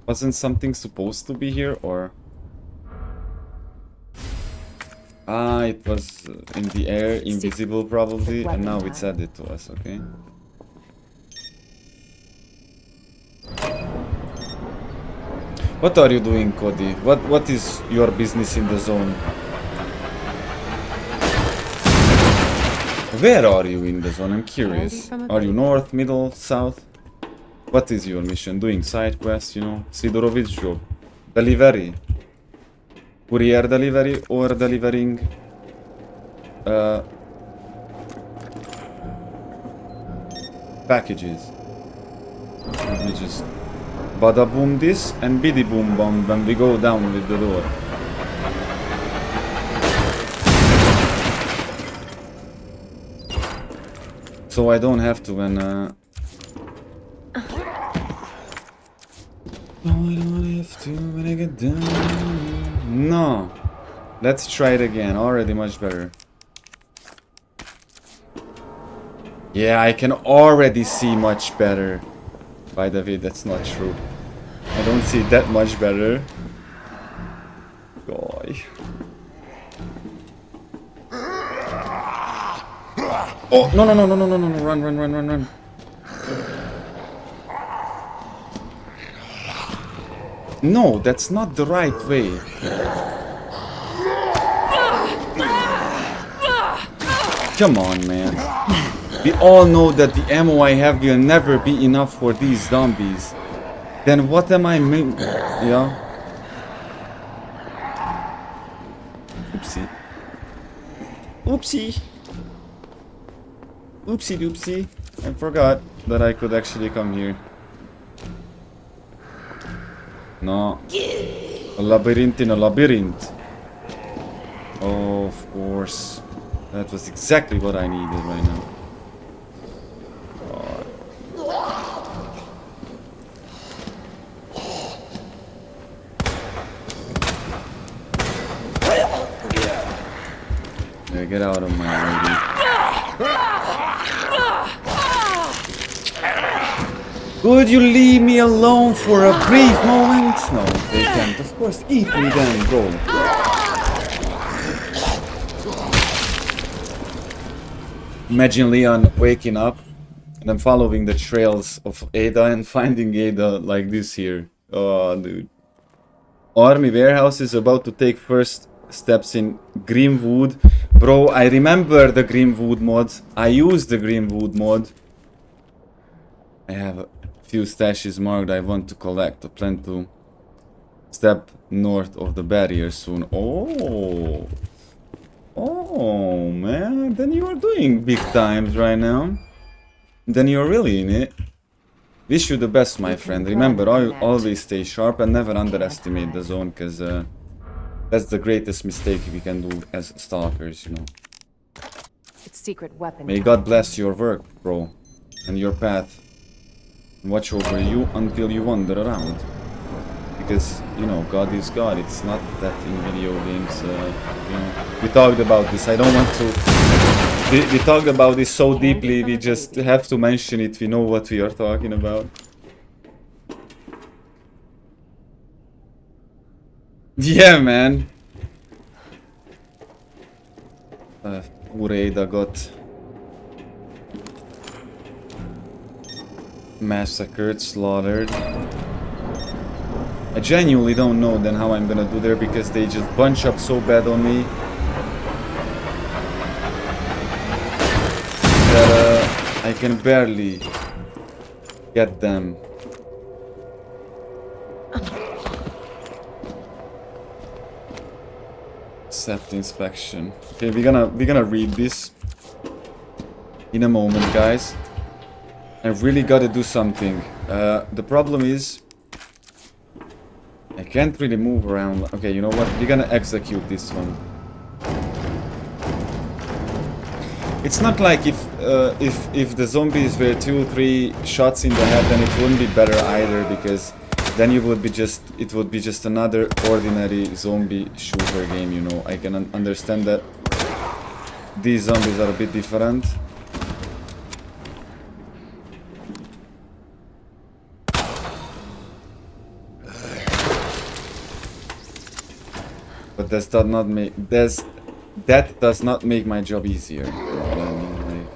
S1: Wasn't something supposed to be here, or? Ah, it was in the air, invisible probably, and now it's added to us, okay? What are you doing, Cody? What is your business in the zone? Where are you in the zone? I'm curious. Are you north, middle, south? What is your mission? Doing side quests, you know? Sidorovich job. Delivery. Courier delivery or delivering packages. Let me just bada boom this and biddy boom bomb when we go down with the door. So I don't have to when I don't have to when I get down. No. Let's try it again. Already much better. Yeah, I can already see much better. By the way, that's not true. I don't see that much better. Boy. Oh, no, no, no, no, no, no, no, run, run, run, run, run. No, that's not the right way. Come on, man. We all know that the ammo I have will never be enough for these zombies. Then what am I making? Yeah. Oopsie. Oopsie. Oopsie doopsie. I forgot that I could actually come here. No. A labyrinth in a labyrinth. Oh, of course. That was exactly what I needed right now. Yeah, get out of my way. Could you leave me alone for a brief moment? No, they can't. Of course, eat me then, bro. Imagine Leon waking up and then following the trails of Ada and finding Ada like this here. Oh, dude. Army warehouse is about to take first steps in Greenwood. Bro, I remember the Greenwood mod. I used the Greenwood mod. I have a few stashes marked I want to collect. I plan to step north of the barrier soon. Oh. Oh, man. Then you are doing big times right now. Then you're really in it. Wish you the best, my friend. Remember, always stay sharp and never underestimate the zone, because that's the greatest mistake we can do as stalkers, you know.
S14: It's secret weapon.
S1: May God bless your work, bro, and your path. And watch over you until you wander around. Because, you know, God is God. It's not that in video games, you know. We talked about this. I don't want to... We talked about this so deeply, we just have to mention it. We know what we are talking about. Yeah, man. Poor Ada got massacred, slaughtered. I genuinely don't know then how I'm gonna do there, because they just bunch up so bad on me that I can barely get them. Accept inspection. Okay, we're gonna read this in a moment, guys. I really gotta do something. The problem is I can't really move around. Okay, you know what? We're gonna execute this one. It's not like if the zombies were 2-3 shots in the head, then it wouldn't be better either, because then it would be just another ordinary zombie shooter game, you know. I can understand that these zombies are a bit different. But that does not make my job easier. You know what I mean? Like,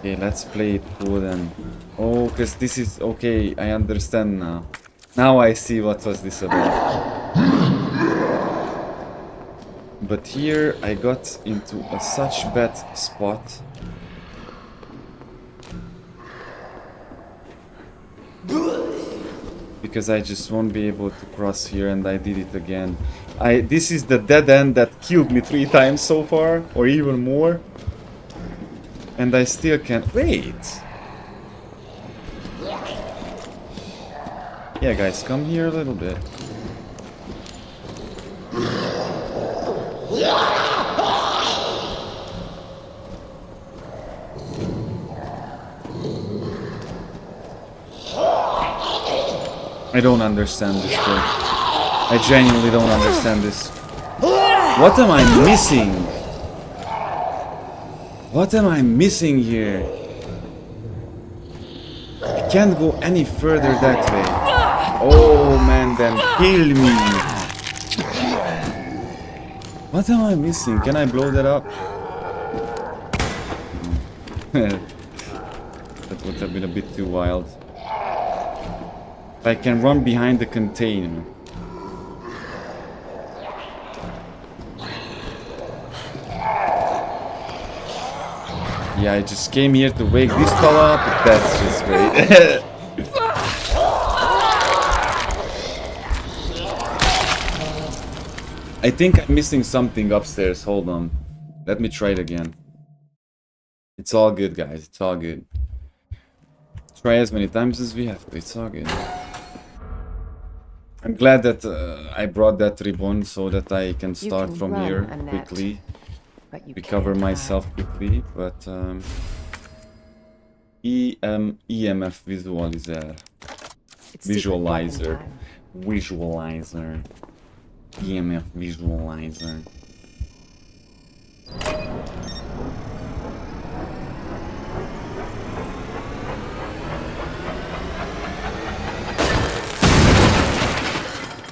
S1: okay, let's play it cool then. Oh, because this is okay. I understand now. Now I see what was this about. But here I got into such bad spot. Because I just won't be able to cross here, and I did it again. This is the dead end that killed me 3 times so far, or even more. And I still can't wait. Yeah, guys, come here a little bit. I don't understand this, bro. I genuinely don't understand this. What am I missing? What am I missing here? I can't go any further that way. Oh man, then kill me. What am I missing? Can I blow that up? That would have been a bit too wild. I can run behind the container. Yeah, I just came here to wake this fella up. That's just great. I think I'm missing something upstairs. Hold on. Let me try it again. It's all good, guys. It's all good. Try as many times as we have to. It's all good. I'm glad that I brought that ribbon so that I can start from here quickly. Recover myself quickly, but EMF visualizer. Visualizer. EMF visualizer.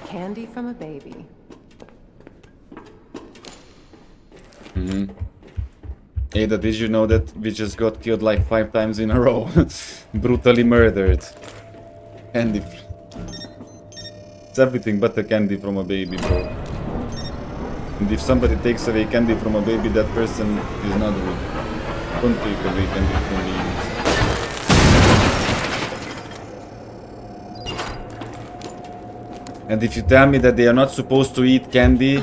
S14: Candy from a baby.
S1: Ada, did you know that we just got killed like 5 times in a row? Brutally murdered. Candy. It's everything but a candy from a baby, bro. And if somebody takes away candy from a baby, that person is not rude. Don't take away candy from babies. And if you tell me that they are not supposed to eat candy,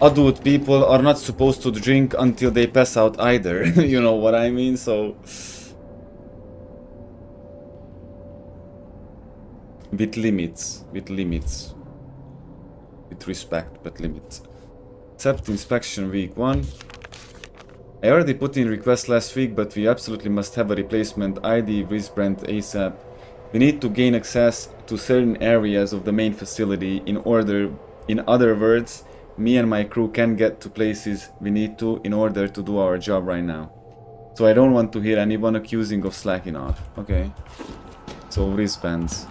S1: adult people are not supposed to drink until they pass out either. You know what I mean? So with limits. With respect, but limits. Except inspection week 1. I already put in request last week, but we absolutely must have a replacement ID wristband ASAP. We need to gain access to certain areas of the main facility in other words, me and my crew can get to places we need to in order to do our job right now. So I don't want to hear anyone accusing of slacking off. Okay. So wristbands.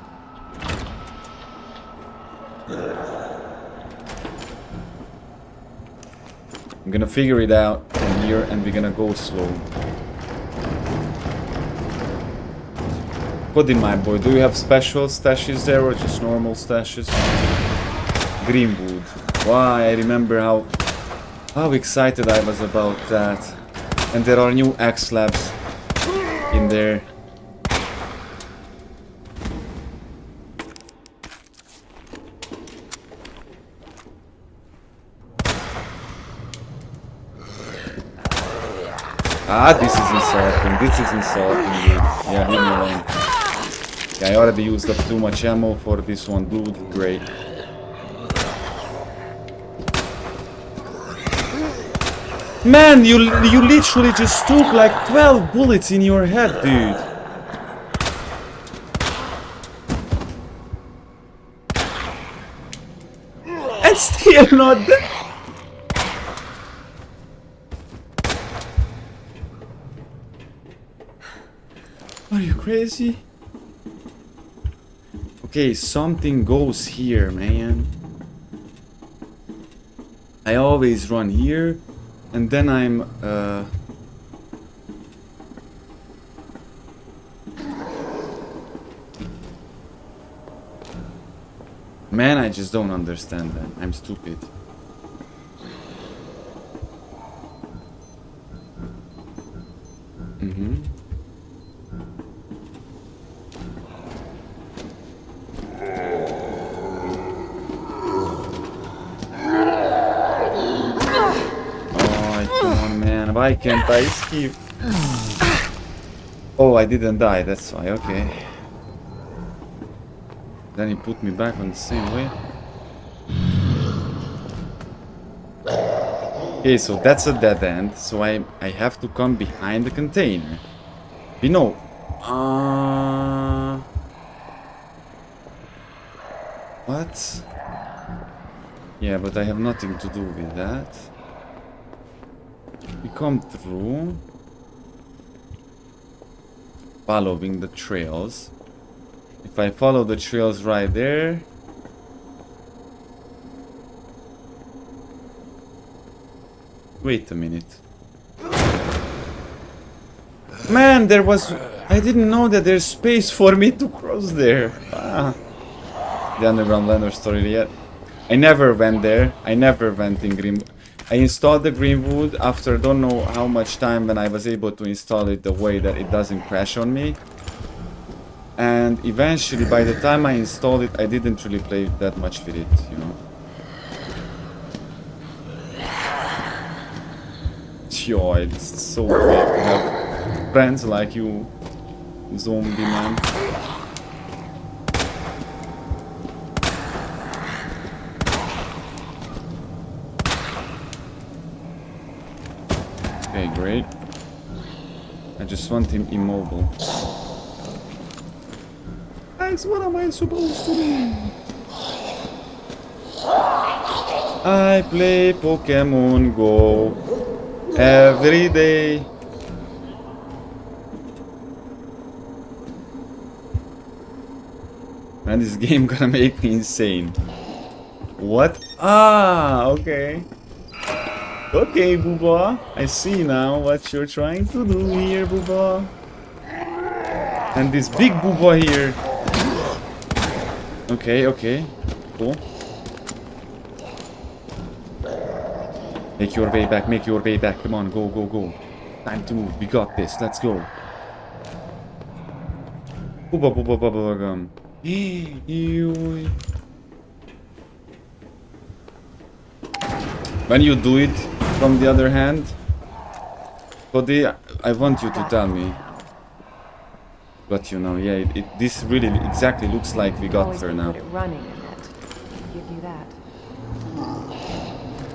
S1: I'm gonna figure it out from here and we're gonna go slow. Cody, my boy, do you have special stashes there or just normal stashes? Greenwood. Why, I remember how excited I was about that. And there are new X labs in there. Ah, this is insulting. This is insulting, dude. Yeah, leave me alone. Yeah, I already used up too much ammo for this one, dude. Great. Man, you literally just took like 12 bullets in your head, dude. And still not dead. Are you crazy? Okay, something goes here, man. I always run here, and then I'm, Man, I just don't understand that. I'm stupid. Come on, man. Why can't I skip? Oh, I didn't die. That's why. Okay. Then he put me back on the same way. Okay, so that's a dead end. So I have to come behind the container. You know. What? Yeah, but I have nothing to do with that. We come through. Following the trails. If I follow the trails right there. Wait a minute. Man, there was... I didn't know that there's space for me to cross there. Ah. The underground landlord story yet. I never went there. I never went in Greenwood. I installed the Greenwood after don't know how much time when I was able to install it the way that it doesn't crash on me. And eventually, by the time I installed it, I didn't really play that much with it, you know. Yo, it's so great to have friends like you, zombie man. Okay, great. I just want him immobile. Guys, what am I supposed to do? I play Pokemon Go every day. Man, this game gonna make me insane. What? Ah, okay. Okay, Booba. I see now what you're trying to do here, Booba. And this big Booba here. Okay, okay. Cool. Make your way back, make your way back. Come on, go, go, go. Time to move. We got this. Let's go. Booba, booba, bubba gum. When you do it, from the other hand, Cody, I want you to tell me. Got you now, yeah. This really exactly looks like we got her now.
S14: Running in it. Give you that.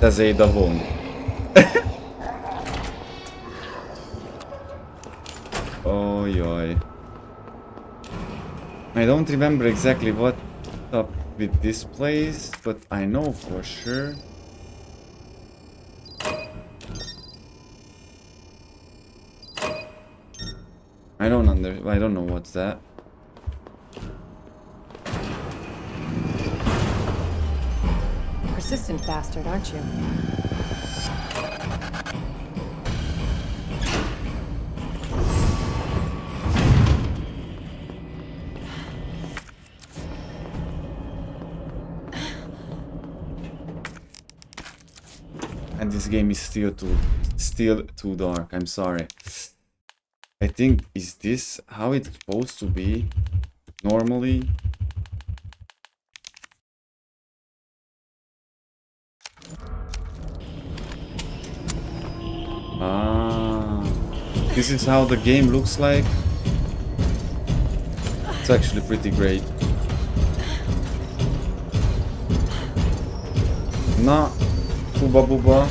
S1: Ez egy davon. Oh, yoy. I don't remember exactly what's up with this place, but I know for sure. I don't know what's that.
S14: Persistent bastard, aren't you?
S1: And this game is still too dark. I'm sorry. I think, is this how it's supposed to be normally? Ah, this is how the game looks like. It's actually pretty great. Nah, booba booba.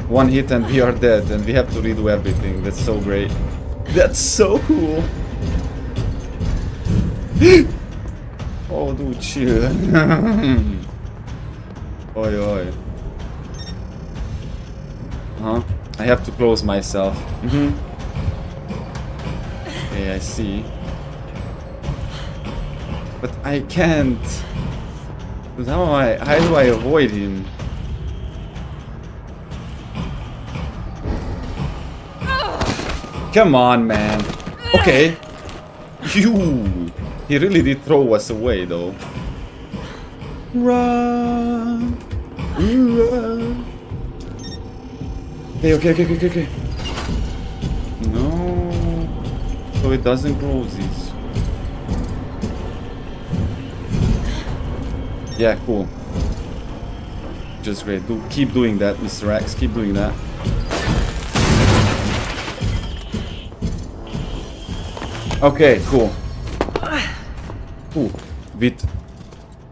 S1: One hit and we are dead, and we have to redo everything. That's so great. That's so cool. Oh, dude, chill. Oi, oi. I have to close myself. Okay, I see. But I can't. But how do I avoid him? Come on, man. Okay. You. He really did throw us away, though. Run. Run. Okay. No. So it doesn't grow these. Yeah, cool. Just great. Keep doing that, Mr. X. Keep doing that. Okay, cool. Ooh, with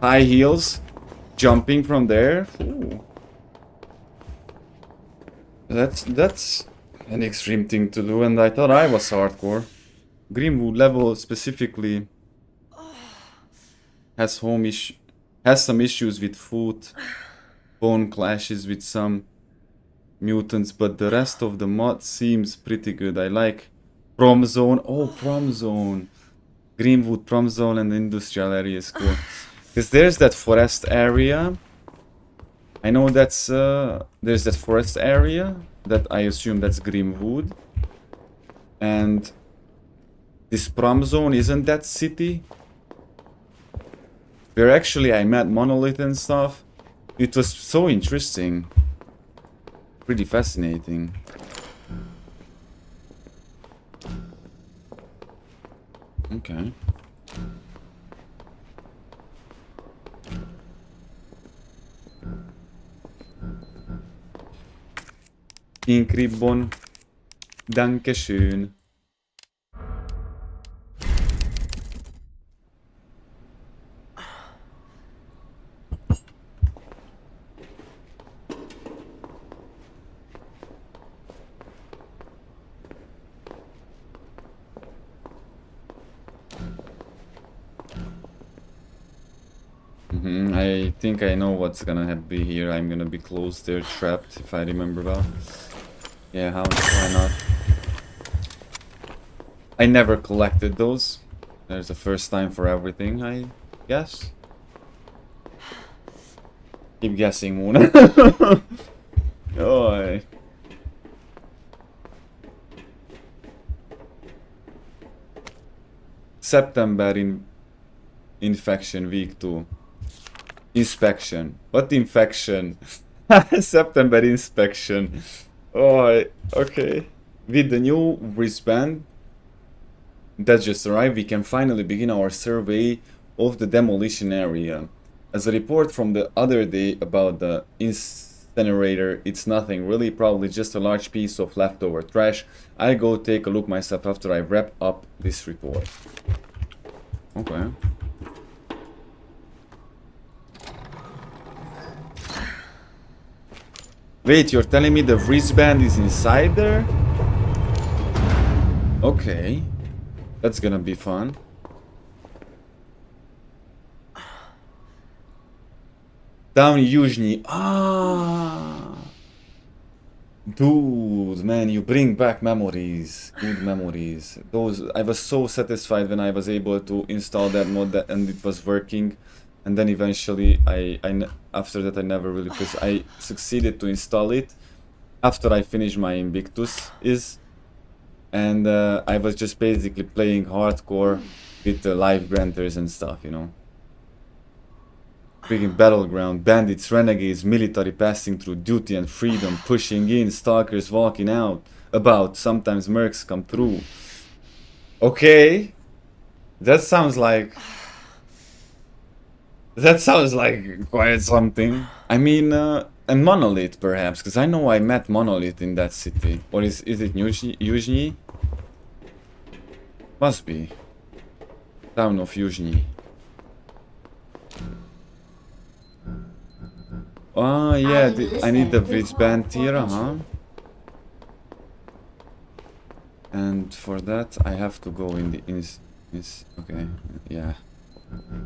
S1: high heels, jumping from there. Ooh. That's an extreme thing to do, and I thought I was hardcore. Greenwood level specifically has some issues with foot, bone clashes with some mutants, but the rest of the mod seems pretty good. I like Prom Zone. Oh, Prom Zone. Greenwood, Prom Zone, and the industrial area is cool. Because there's that forest area. I know that's there's that forest area that I assume that's Greenwood. And this Prom Zone isn't that city. Where actually I met Monolith and stuff. It was so interesting. Pretty fascinating. Okay. Pink Ribbon. Dankeschön. I think I know what's gonna be here. I'm gonna be close there, trapped, if I remember well. Yeah, why not? I never collected those. There's a first time for everything, I guess. Keep guessing, Mona. Oh, September infection week 2. Inspection. What infection? September inspection. Oh, okay. With the new wristband that just arrived, we can finally begin our survey of the demolition area. As a report from the other day about the incinerator, it's nothing really, probably just a large piece of leftover trash. I'll go take a look myself after I wrap up this report. Okay. Wait, you're telling me the wristband is inside there? Okay. That's gonna be fun. Down Yuzhny. Ah! Dude, man, you bring back memories. Good memories. Those, I was so satisfied when I was able to install that mod and it was working. And then eventually, after that I never really, because I succeeded to install it after I finished my Invictus and I was just basically playing hardcore with the live granters and stuff, you know. Freaking battleground, bandits, renegades, military passing through duty and freedom, pushing in, stalkers walking out, about, sometimes mercs come through. Okay, that sounds like quite something. I mean, and Monolith perhaps, because I know I met Monolith in that city. Or is it Yuzhny? Must be. Town of Yuzhny. Ah, yeah, I need the wristband here, huh? And for that, I have to go in the okay, yeah.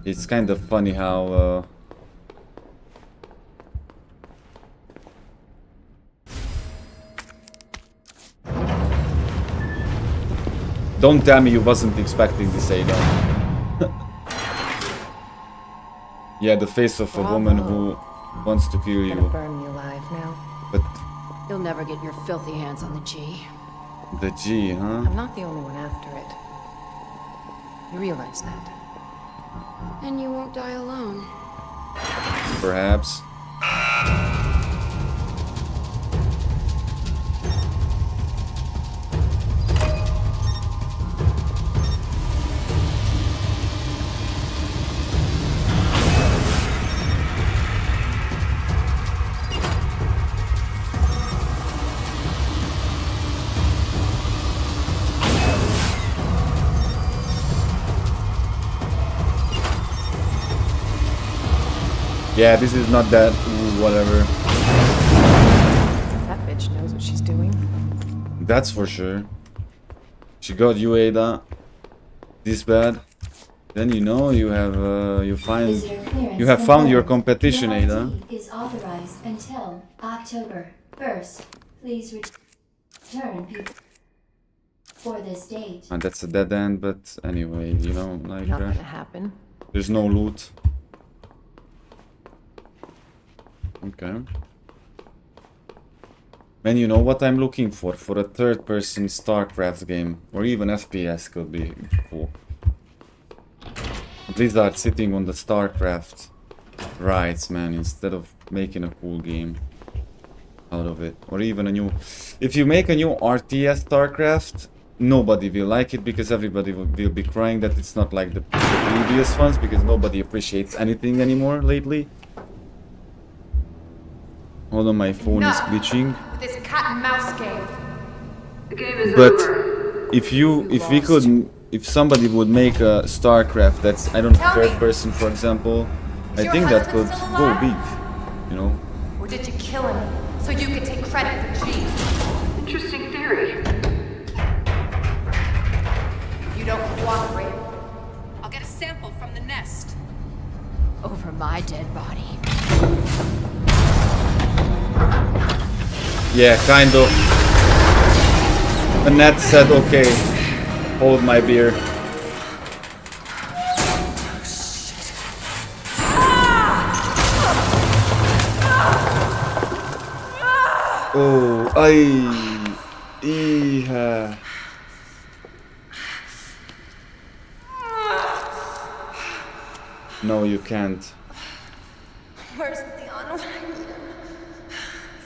S1: It's kind of funny how don't tell me you wasn't expecting this, Ada. Yeah, the face of a woman who wants to kill you.
S14: Burn me alive now.
S1: But
S7: You'll never get your filthy hands on the G.
S1: the G, huh?
S14: I'm not the only one after it. You realize that?
S7: And you won't die alone.
S1: Perhaps. Yeah, this is not that. Ooh, whatever.
S14: That bitch knows what she's doing.
S1: That's for sure. She got you, Ada. This bad. Then you know you have you have found your competition, Ada.
S15: Is authorized until October 1st. Please return for this date.
S1: And that's a dead end, but anyway, you know, like
S14: Not gonna happen.
S1: there's no loot. Okay. Man, you know what I'm looking for a third-person StarCraft game, or even FPS could be cool. Blizzard sitting on the StarCraft rights, man, instead of making a cool game out of it, or even a new. If you make a new RTS StarCraft, nobody will like it because everybody will be crying that it's not like the previous ones because nobody appreciates anything anymore lately. Hold on, my phone is glitching.
S7: This cat and mouse game.
S2: The game is
S1: But
S2: over.
S1: if somebody would make a StarCraft that's, I don't know, third person, for example, I think that could go big, you know?
S7: Or did you kill him so you could take credit for G?
S2: Interesting theory.
S7: You don't cooperate. I'll get a sample from the nest. Over my dead body.
S1: Yeah, kind of. Annette said, okay, hold my beer. Oh, yeah. No, you can't.
S7: Where's Leon?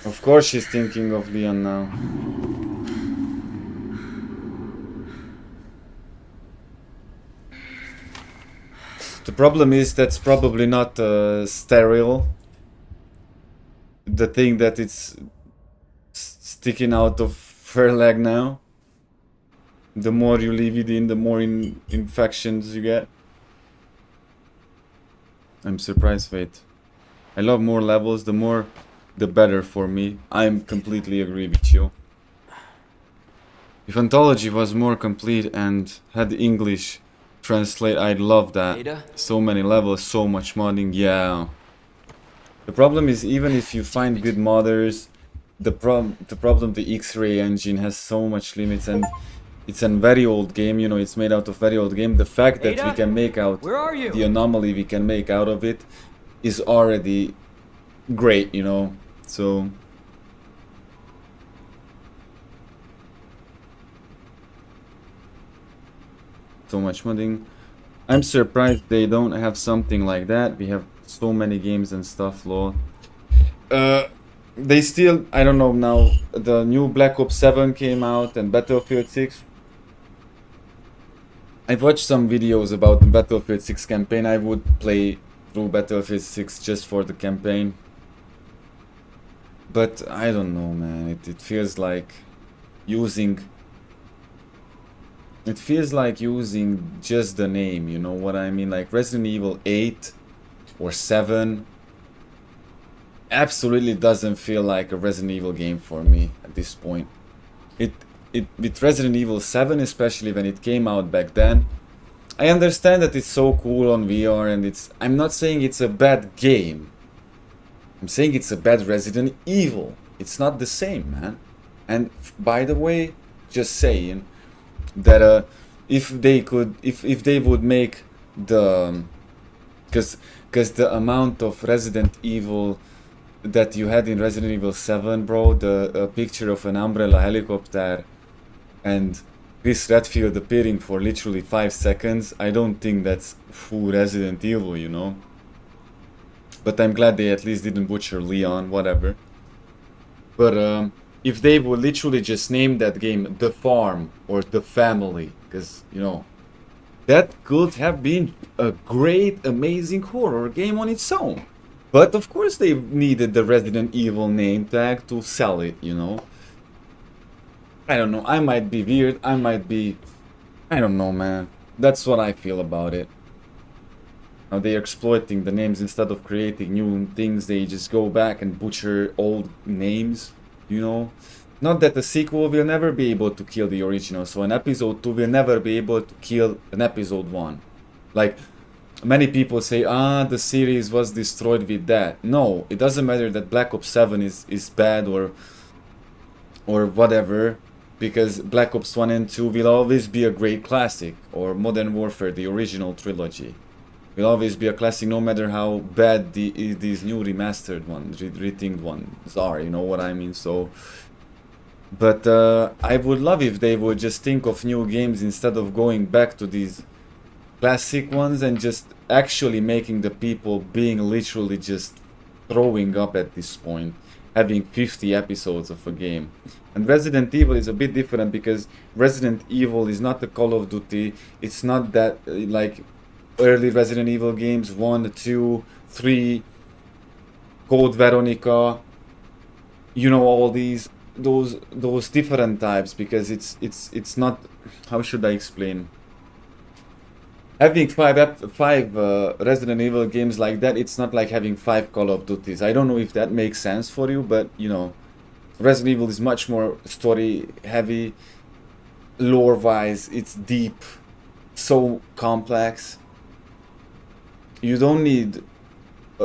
S1: Of course she's thinking of Leon now. The problem is that's probably not sterile. The thing that it's sticking out of her leg now. The more you leave it in, the more infections you get. I'm surprised, Fate. I love more levels, the better for me. I'm completely agree with you. If Anthology was more complete and had English translate, I'd love that.
S13: Ada?
S1: So many levels, so much modding, yeah. The problem is, even if you find good modders, the problem the X-Ray engine has so much limits, and it's a very old game, you know, it's made out of very old game. The fact that
S13: Ada?
S1: we can make out
S13: Where are you?
S1: the anomaly we can make out of it is already great, you know. So much modding. I'm surprised they don't have something like that. We have so many games and stuff, lol. They still, I don't know now, the new Black Ops 7 came out and Battlefield 6. I've watched some videos about the Battlefield 6 campaign. I would play through Battlefield 6 just for the campaign. But I don't know, man. It feels like using... It feels like using just the name, you know what I mean? Like Resident Evil 8 or 7 absolutely doesn't feel like a Resident Evil game for me at this point. With Resident Evil 7, especially when it came out back then, I understand that it's so cool on VR and I'm not saying it's a bad game. I'm saying it's a bad Resident Evil. It's not the same, man. And by the way, just saying that if they would make the because the amount of Resident Evil that you had in Resident Evil 7, bro, the picture of an umbrella helicopter and Chris Redfield appearing for literally 5 seconds, I don't think that's full Resident Evil, you know. But I'm glad they at least didn't butcher Leon, whatever. But if they would literally just name that game The Farm or The Family, because, you know, that could have been a great, amazing horror game on its own. But of course they needed the Resident Evil name tag to sell it, you know. I don't know, I might be weird, I don't know, man. That's what I feel about it. Now they're exploiting the names instead of creating new things. They just go back and butcher old names, you know. Not that the sequel will never be able to kill the original. So an episode 2 will never be able to kill an episode 1. Like, many people say, the series was destroyed with that. No, it doesn't matter that Black Ops 7 is bad or whatever, because Black Ops 1 and 2 will always be a great classic, or Modern Warfare, the original trilogy, will always be a classic, no matter how bad these new remastered ones, rethink ones are, you know what I mean? So, but I would love if they would just think of new games instead of going back to these classic ones and just actually making the people being literally just throwing up at this point, having 50 episodes of a game. And Resident Evil is a bit different because Resident Evil is not a Call of Duty. It's not that like early Resident Evil games, 1, 2, 3, Code Veronica, you know, all those different types, because it's not, how should I explain? Having five Resident Evil games like that, it's not like having 5 Call of Duties. I don't know if that makes sense for you, but you know, Resident Evil is much more story heavy, lore wise, it's deep, so complex. You don't need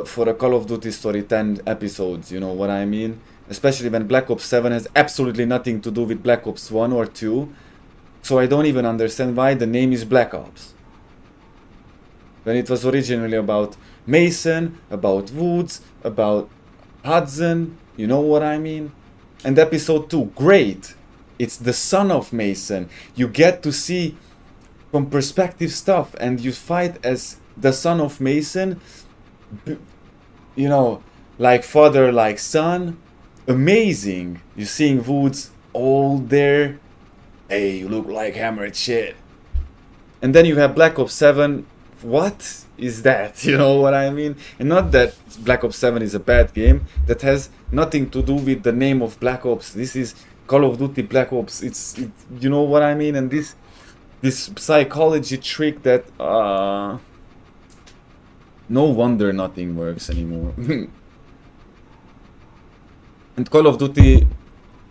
S1: for a Call of Duty story 10 episodes, you know what I mean? Especially when Black Ops 7 has absolutely nothing to do with Black Ops 1 or 2. So I don't even understand why the name is Black Ops, when it was originally about Mason, about Woods, about Hudson, you know what I mean? And episode 2, great! It's the son of Mason. You get to see from perspective stuff, and you fight as the son of Mason, you know, like father, like son. Amazing! You're seeing Woods old there. Hey, you look like hammered shit. And then you have Black Ops 7. What is that? You know what I mean? And not that Black Ops 7 is a bad game. That has nothing to do with the name of Black Ops. This is Call of Duty Black Ops. It's you know what I mean? And this psychology trick that no wonder nothing works anymore. And Call of Duty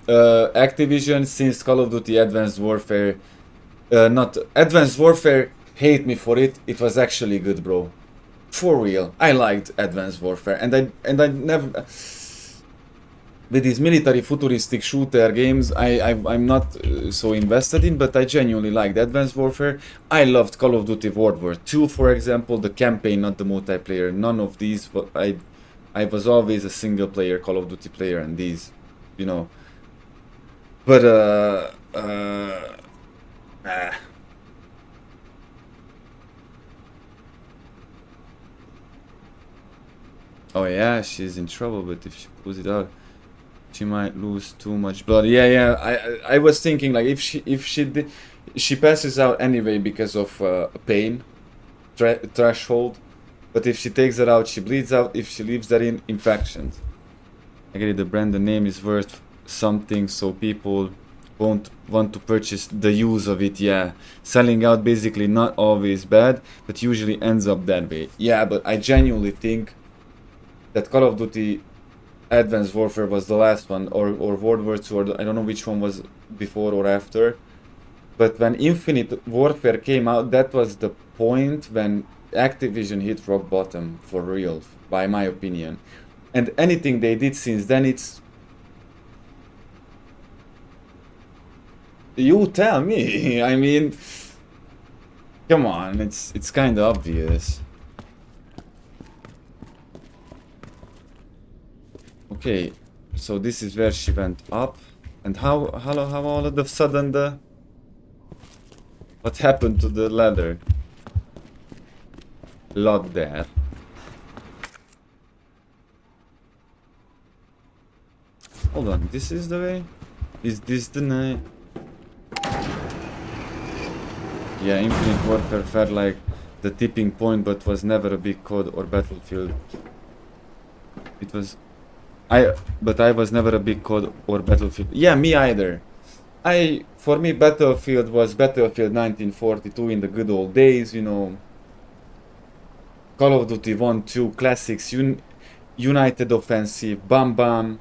S1: Activision, since Call of Duty Advanced Warfare, not Advanced Warfare, hate me for it. It was actually good, bro. For real, I liked Advanced Warfare, and I never. With these military futuristic shooter games, I'm not so invested in, but I genuinely liked Advanced Warfare. I loved Call of Duty World War II, for example, the campaign, not the multiplayer. None of these, but I was always a single player Call of Duty player, and these, you know. But oh yeah, she's in trouble, but if she pulls it out, she might lose too much blood. Yeah. I was thinking, like, if she passes out anyway because of pain threshold, but if she takes it out, she bleeds out. If she leaves that in, infections. I get it. The brand, the name is worth something, so people won't want to purchase the use of it. Yeah, selling out basically not always bad, but usually ends up that way. Yeah, but I genuinely think that Call of Duty Advanced Warfare was the last one, or World War II, or I don't know which one was before or after. But when Infinite Warfare came out, that was the point when Activision hit rock bottom, for real, by my opinion. And anything they did since then, it's... You tell me. I mean, come on, it's kind of obvious. Okay, so this is where she went up, and how all of a sudden what happened to the ladder? Lock there. Hold on, this is the way? Is this the night? Yeah, Infinite Warfare felt like the tipping point, but was never a big COD or Battlefield. It was... But I was never a big COD or Battlefield. Yeah, me either. For me, Battlefield was Battlefield 1942 in the good old days, you know. Call of Duty 1, 2, Classics, United Offensive, Bam Bam,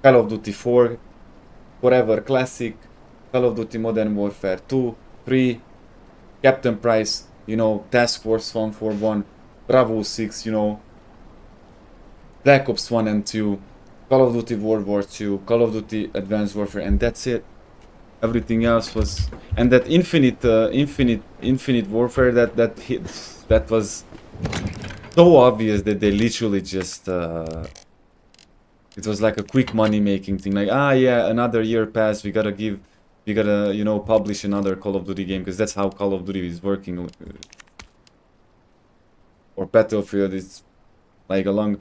S1: Call of Duty 4, Forever Classic, Call of Duty Modern Warfare 2, 3, Captain Price, you know, Task Force 141, Bravo 6, you know, Black Ops 1 and 2, Call of Duty World War 2, Call of Duty Advanced Warfare, and that's it. Everything else was, and that Infinite Warfare that was so obvious that they literally just it was like a quick money making thing, like, ah yeah, another year passed, we gotta you know, publish another Call of Duty game, because that's how Call of Duty is working, or Battlefield is like along.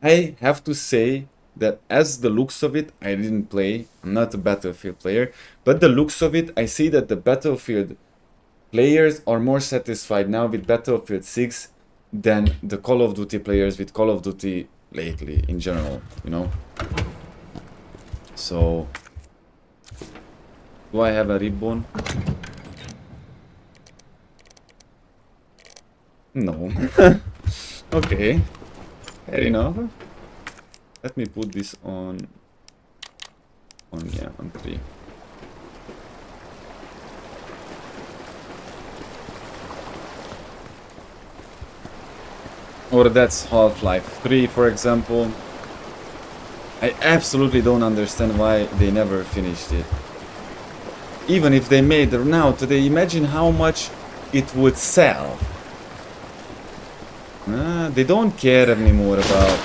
S1: I have to say that as the looks of it, I didn't play, I'm not a Battlefield player, but the looks of it, I see that the Battlefield players are more satisfied now with Battlefield 6 than the Call of Duty players with Call of Duty lately, in general, you know? So, do I have a ribbon? No. Okay, fair enough. Let me put this on 3. Or that's Half-Life 3, for example. I absolutely don't understand why they never finished it. Even if they made it now, today, imagine how much it would sell. They don't care anymore about...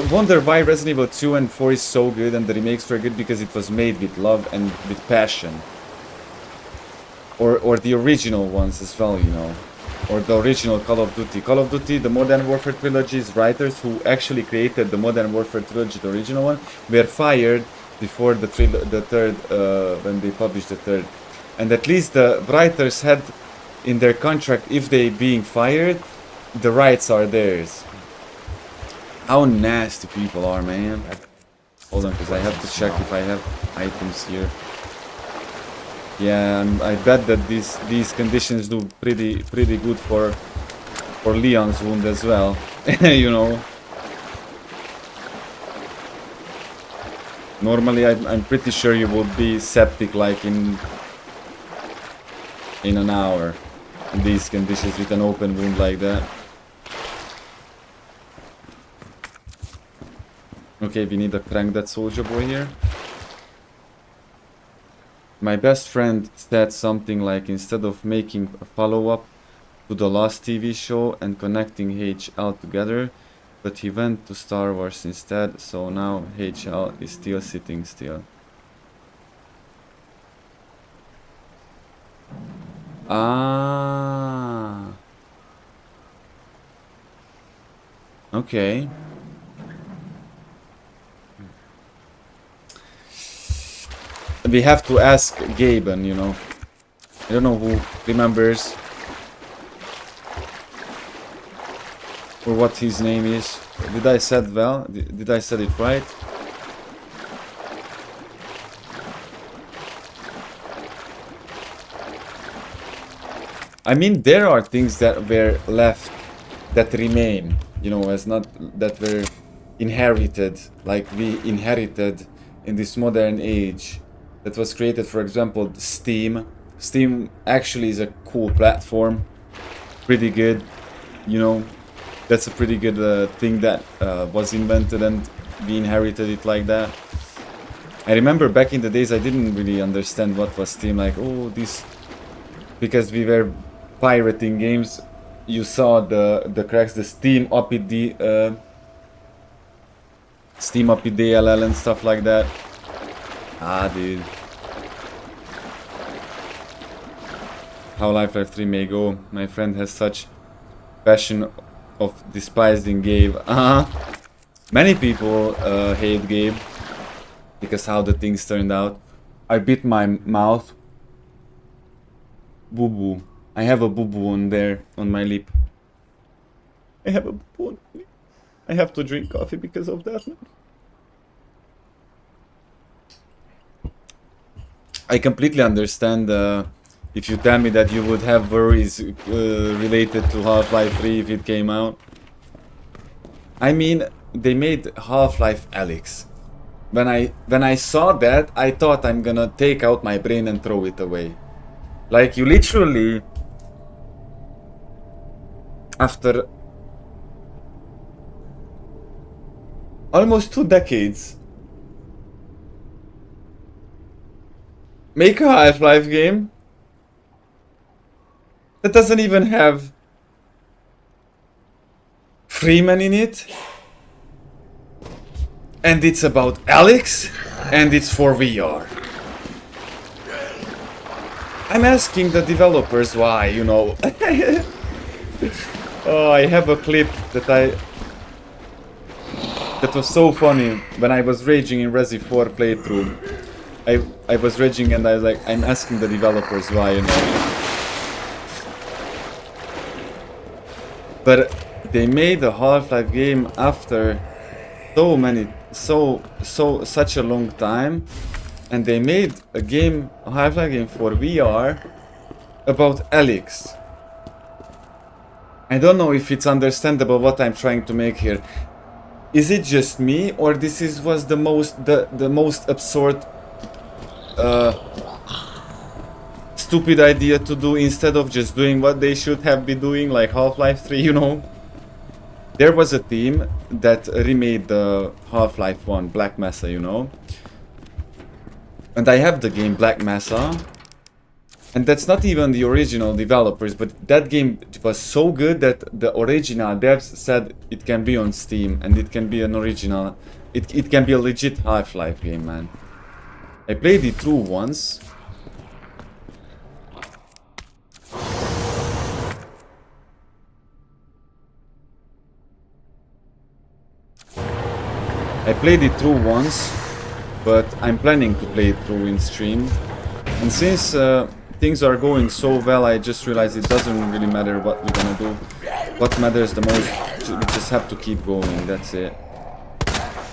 S1: Wonder why Resident Evil 2 and 4 is so good and the remakes were good, because it was made with love and with passion. Or the original ones as well, you know. Or the original Call of Duty. Call of Duty, the Modern Warfare Trilogy's writers who actually created the Modern Warfare Trilogy, the original one, were fired before the third, when they published the third. And at least the writers had in their contract, if they being fired, the rights are theirs. How nasty people are, man. Hold on, because I have to check if I have items here. Yeah, I bet that these conditions do pretty good for Leon's wound as well. You know. Normally, I'm pretty sure you would be septic like in an hour in these conditions with an open wound like that. Okay, we need to crank that soldier boy here. My best friend said something like, instead of making a follow-up to the last TV show and connecting HL together, but he went to Star Wars instead, so now HL is still sitting still. Ah. Okay. We have to ask Gaben, you know. I don't know who remembers or what his name is. Did I said well? Did I said it right? I mean, there are things that were left that remain, you know, as not that were inherited, like we inherited in this modern age. That was created, for example, Steam. Steam actually is a cool platform, pretty good, you know. That's a pretty good thing that was invented and we inherited it like that. I remember back in the days I didn't really understand what was Steam, like, oh, this, because we were pirating games. You saw the cracks, the Steam API, Steam API DLL and stuff like that. Ah, dude. How Life-Life 3 may go. My friend has such passion of despising Gabe. Many people hate Gabe because how the things turned out. I bit my mouth. Boo-boo. I have a boo-boo on there, on my lip. I have a boo-boo on my lip. I have to drink coffee because of that. I completely understand if you tell me that you would have worries related to Half-Life 3 if it came out. I mean, they made Half-Life Alyx. When I saw that, I thought I'm gonna take out my brain and throw it away. Like, you literally, after almost 2 decades, make a Half-Life game that doesn't even have Freeman in it, and it's about Alyx, and it's for VR. I'm asking the developers why, you know. Oh, I have a clip that was so funny when I was raging in Resi 4 playthrough. I was raging and I was like, I'm asking the developers why, you know. But they made a Half-Life game after such a long time, and they made a Half-Life game for VR about Alyx. I don't know if it's understandable what I'm trying to make here. Is it just me, or was the most absurd stupid idea to do instead of just doing what they should have been doing, like Half-Life 3, you know? There was a team that remade the Half-Life 1, Black Mesa, you know? And I have the game Black Mesa, and that's not even the original developers, but that game was so good that the original devs said it can be on Steam, and it can be an original, it can be a legit Half-Life game, man. I played it through once. I played it through once, but I'm planning to play it through in stream. And since things are going so well, I just realized it doesn't really matter what we're gonna do. What matters the most, we just have to keep going, that's it.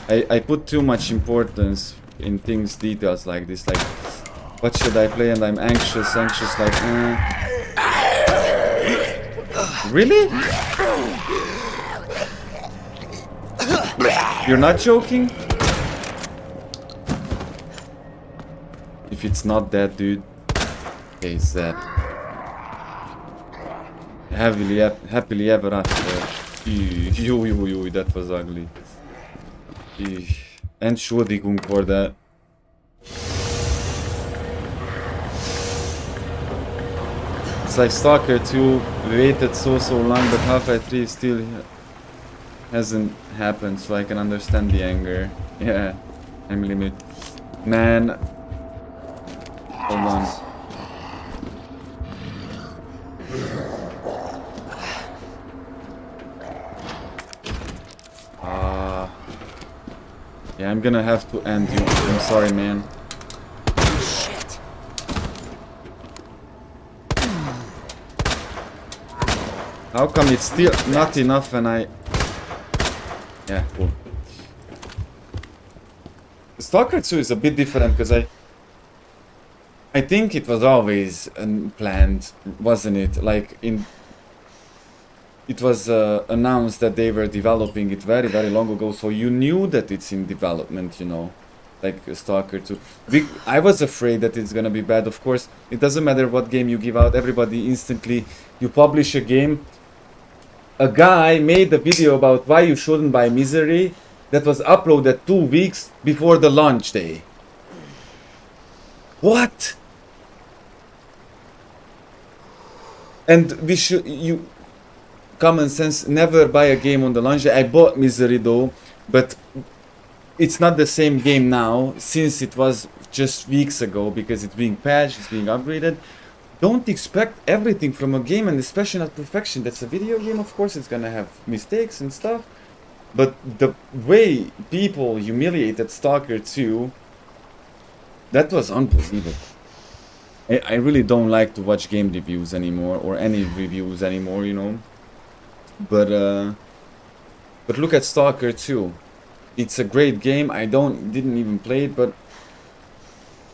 S1: I put too much importance in details like this, like, what should I play, and I'm anxious, like, Really? You're not joking? If it's not that, dude. Okay, it's that. Happily ever after. Ew, that was ugly. Entschuldigung for that. It's like Stalker 2 waited so long, but Half-Life 3 still hasn't happened, so I can understand the anger. Yeah, I'm limit. Man, hold on. Yeah, I'm gonna have to end you. I'm sorry, man.
S13: Shit.
S1: How come it's still not enough when I... Yeah, cool. Stalker 2 is a bit different because I think it was always planned, wasn't it? Like, it was announced that they were developing it very, very long ago, so you knew that it's in development, you know, like Stalker 2. I was afraid that it's gonna be bad. Of course, it doesn't matter what game you give out, everybody instantly, you publish a game. A guy made a video about why you shouldn't buy Misery that was uploaded 2 weeks before the launch day. What? And common sense, never buy a game on the launch day. I bought Misery though, but it's not the same game now, since it was just weeks ago, because it's being patched, it's being upgraded. Don't expect everything from a game, and especially not perfection. That's a video game, of course, it's gonna have mistakes and stuff. But the way people humiliated Stalker 2, that was unbelievable. I really don't like to watch game reviews anymore, or any reviews anymore, you know. But look at Stalker 2. It's a great game. I didn't even play it, but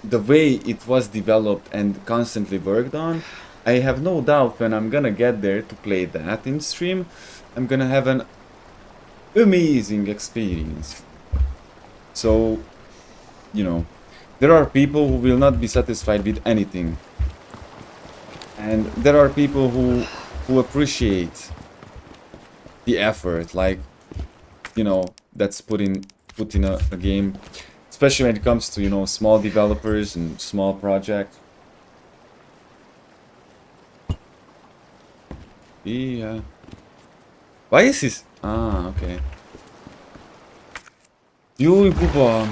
S1: the way it was developed and constantly worked on, I have no doubt when I'm gonna get there to play that in stream, I'm gonna have an amazing experience. So, you know, there are people who will not be satisfied with anything. And there are people who appreciate the effort, like, you know, that's put in a game, especially when it comes to, you know, small developers and small projects. Yeah. Why is this? Ah, okay. Júj, buba!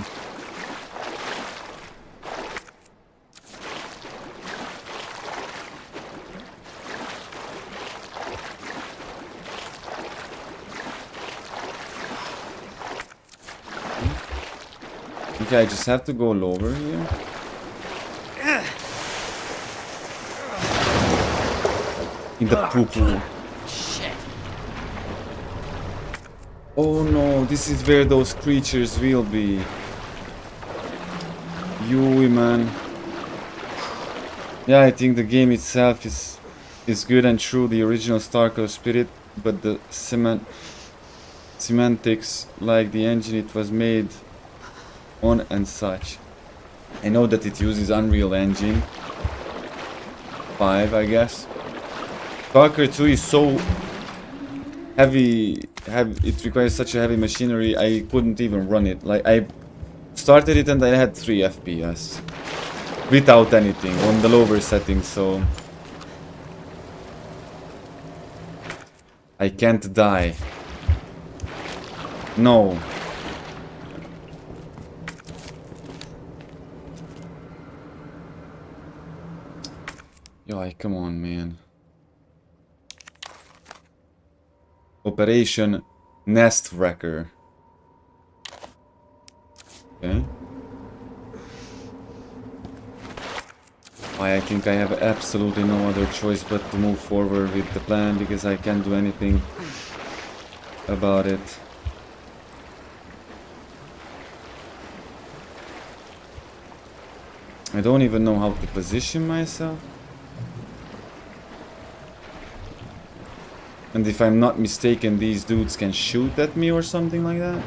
S1: Okay, I just have to go lower here. In the poo-poo.
S5: Shit.
S1: Oh no, this is where those creatures will be. Yui, man. Yeah, I think the game itself is good and true, the original Starker spirit, but the semantics, like the engine it was made on and such. I know that it uses Unreal Engine 5, I guess. Stalker 2 is so heavy, it requires such a heavy machinery, I couldn't even run it. Like, I started it and I had 3 FPS. Without anything, on the lower settings, so... I can't die. No. Yo, come on, man. Operation Nest Wrecker. Okay. I think I have absolutely no other choice but to move forward with the plan because I can't do anything about it. I don't even know how to position myself. And if I'm not mistaken, these dudes can shoot at me or something like that.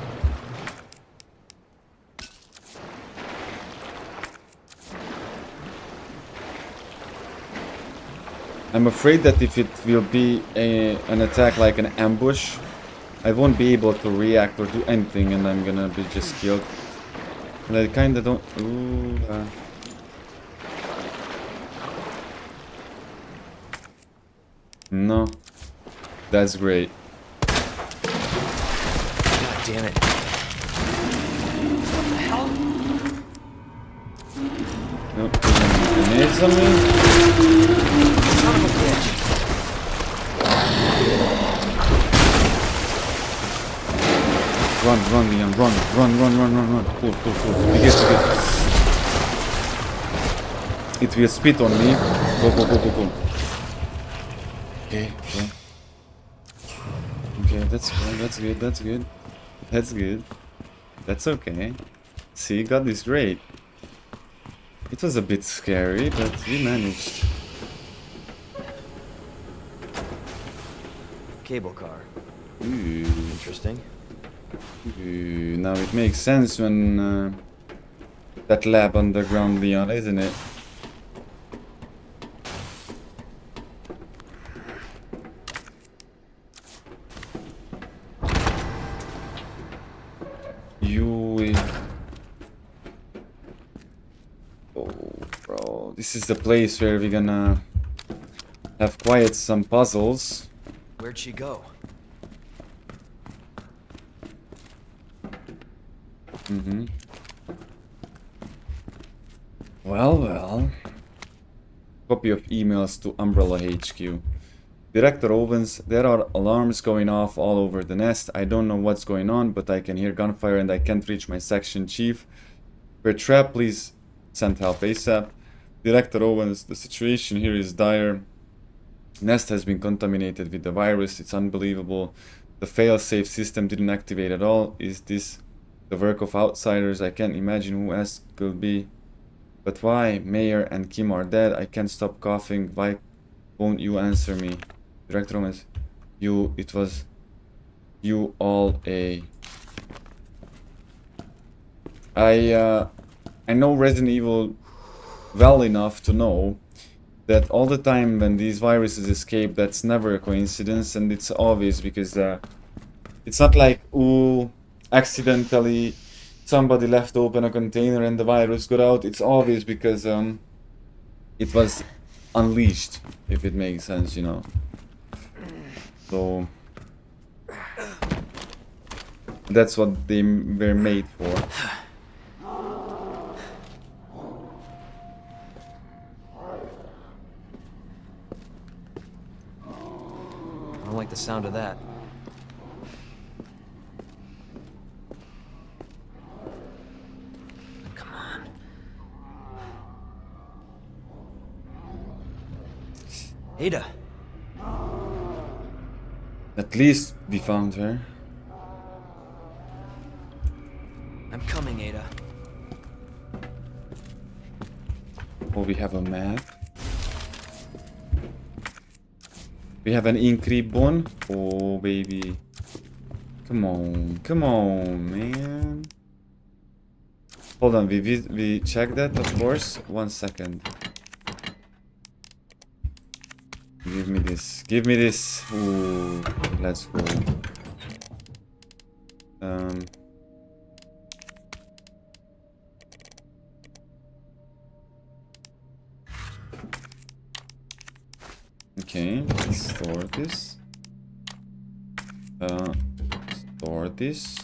S1: I'm afraid that if it will be an attack like an ambush, I won't be able to react or do anything and I'm gonna be just killed. And I kinda don't... Ooh, No. That's great.
S13: God damn it. What the hell?
S1: Nope. Grenades on me?
S13: Son of a bitch.
S1: Run, Leon, run. Cool. We get. It will spit on me. Go. Okay. Okay, that's good. That's okay. See, God is great. It was a bit scary, but we managed.
S13: Cable car.
S1: Ooh.
S13: Interesting.
S1: Ooh, now it makes sense when that lab underground, Leon, isn't it? Oh, bro, this is the place where we're gonna have quite some puzzles.
S13: Where'd she go?
S1: Well. Copy of emails to Umbrella HQ. Director Owens, there are alarms going off all over the nest. I don't know what's going on, but I can hear gunfire and I can't reach my section chief. We're trapped, please send help ASAP. Director Owens, the situation here is dire. Nest has been contaminated with the virus. It's unbelievable. The fail-safe system didn't activate at all. Is this the work of outsiders? I can't imagine who else could be. But why? Mayor and Kim are dead. I can't stop coughing. Why won't you answer me? Director Thomas, it was you all a... I know Resident Evil well enough to know that all the time when these viruses escape, that's never a coincidence, and it's obvious because it's not like, ooh, accidentally somebody left open a container and the virus got out. It's obvious because it was unleashed, if it makes sense, you know. So that's what they were made for.
S13: I don't like the sound of that. Come on. Ada.
S1: At least we found her.
S13: I'm coming, Ada.
S1: Oh, we have a map. We have an ink ribbon. Oh, baby. Come on, man. Hold on, we check that, of course. 1 second. Give me this. Give me this. Ooh, let's go. Okay, let's store this. Store this.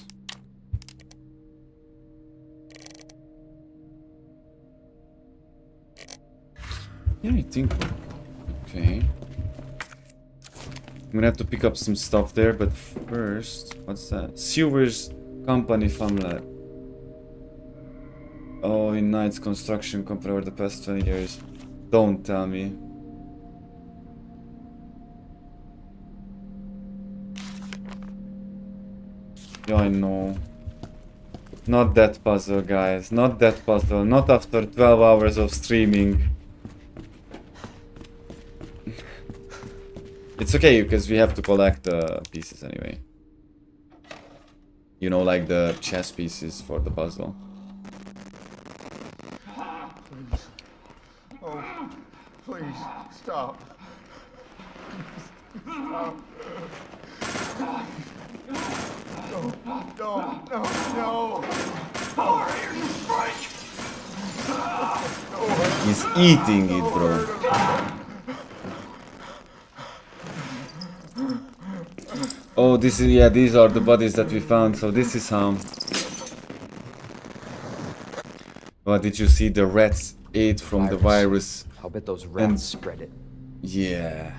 S1: Yeah, I think. Okay. I'm gonna have to pick up some stuff there, but first, what's that? Sewers Company Farmland. Oh, in Knight's construction company over the past 20 years. Don't tell me. Yeah, I know. Not that puzzle, guys. Not that puzzle. Not after 12 hours of streaming. It's okay, because we have to collect the pieces anyway. You know, like the chess pieces for the puzzle.
S4: Please. Oh, please, stop. Stop. No. Hurry, you freak!
S1: He's eating it, bro. Oh, this is, yeah, these are the bodies that we found, so this is how. But did you see the rats ate from the virus?
S13: I'll bet those rats spread it.
S1: Yeah.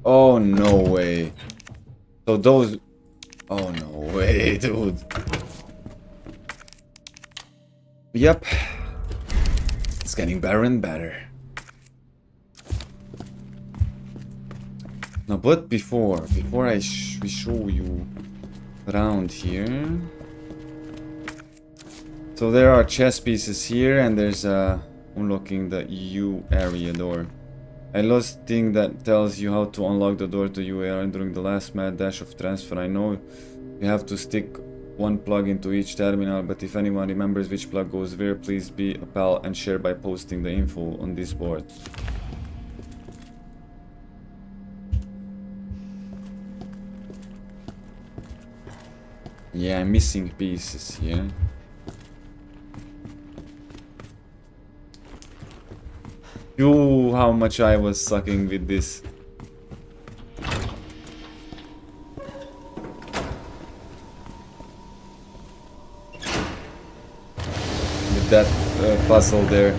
S1: Oh, no way. So those... Oh, no way, dude. Yep. It's getting better and better. Now, but before we show you around here. So there are chess pieces here, and there's unlocking the EU area door. I lost thing that tells you how to unlock the door to EU area during the last mad dash of transfer. I know you have to stick one plug into each terminal, but if anyone remembers which plug goes where, please be a pal and share by posting the info on this board. Yeah, I'm missing pieces here. Ooh, how much I was sucking with this. With that puzzle there.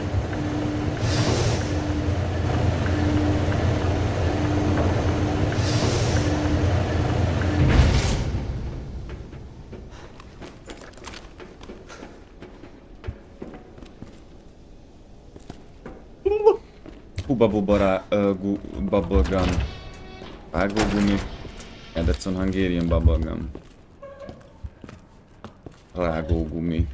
S1: Bubble gum. Rágógumi. Yeah, that's on Hungarian bubble gum. Rágógumi.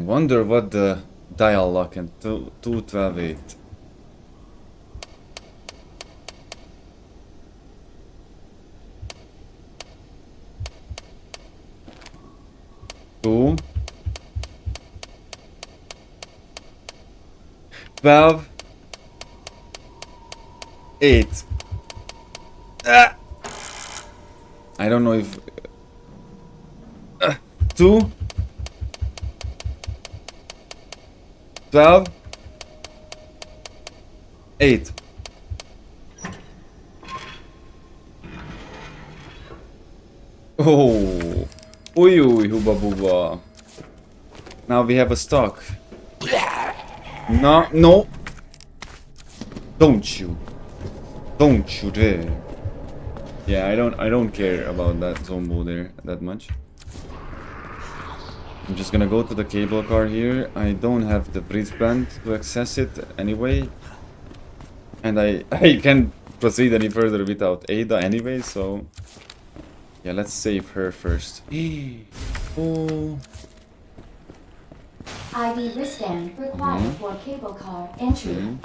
S1: Wonder what the dial lock and 212.8. Two. 12. 8. Ah! I don't know if 2 12 8. Oh, ui ui hubba bubba. Now we have a stock. No, no. Don't you dare. Yeah, I don't care about that zombo there that much. I'm just gonna go to the cable car here. I don't have the wristband to access it anyway. And I can't proceed any further without Ada anyway, so... Yeah, let's save her first. Oh.
S15: ID wristband required for cable car entry.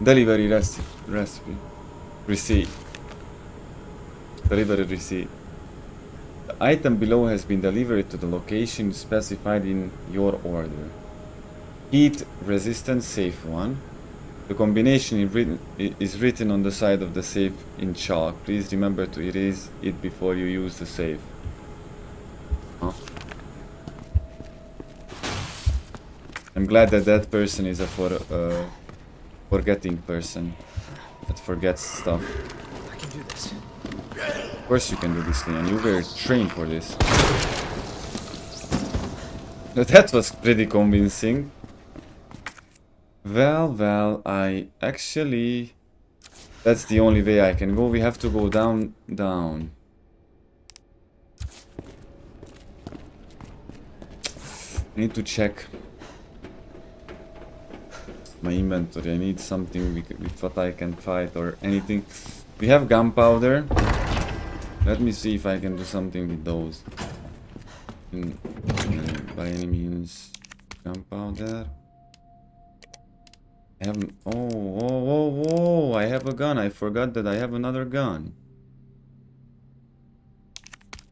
S1: Delivery receipt. Delivery receipt. The item below has been delivered to the location specified in your order. Heat resistant safe 1. The combination is written on the side of the safe in chalk. Please remember to erase it before you use the safe. Huh? I'm glad that that person is a forgetting person that forgets stuff.
S13: I can do this.
S1: Of course you can do this, Leon. You were trained for this. That was pretty convincing. Well, I actually... That's the only way I can go. We have to go down. I need to check my inventory. I need something with what I can fight or anything. We have gunpowder. Let me see if I can do something with those. By any means, gunpowder. I haven't. Oh! I have a gun. I forgot that I have another gun.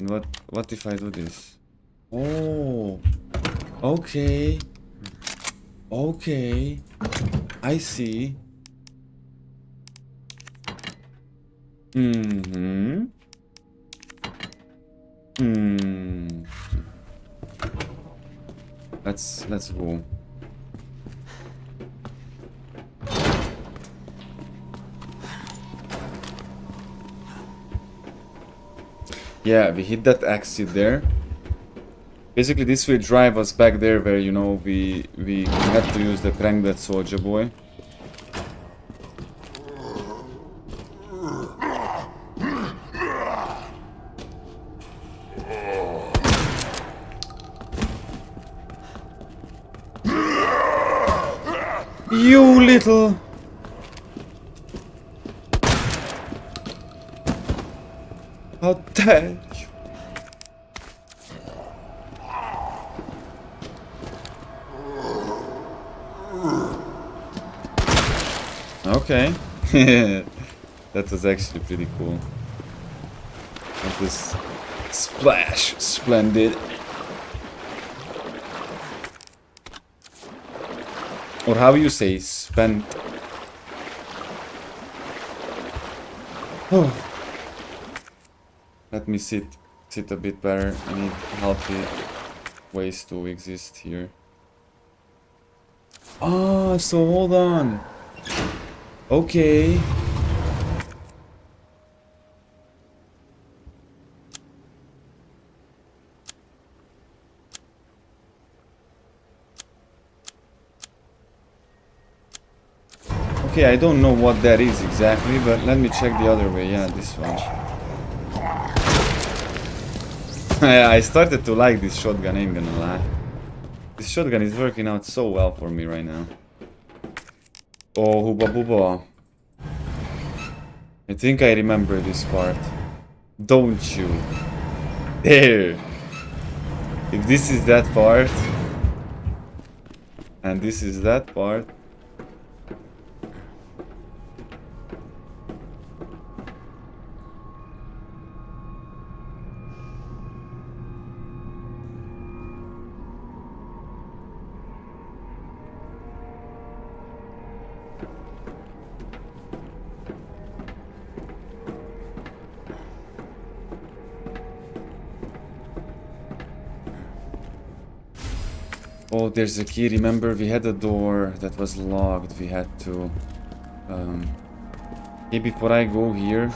S1: What if I do this? Oh, okay. I see. Let's go. Yeah, we hit that exit there. Basically, this will drive us back there where, you know, we had to use the crank that soldier boy. You little... How dare you? Okay. That was actually pretty cool. That was splash splendid. Or how you say spent. Oh. Let me sit a bit better. I need healthy ways to exist here. Ah, so hold on. Okay. Okay, I don't know what that is exactly, but let me check the other way. Yeah, this one. I started to like this shotgun, ain't gonna lie. This shotgun is working out so well for me right now. Oh, hubba bubba. I think I remember this part. Don't you? There. If this is that part, and this is that part. Oh, there's a key. Remember, we had a door that was locked. We had to... Okay, before I go here...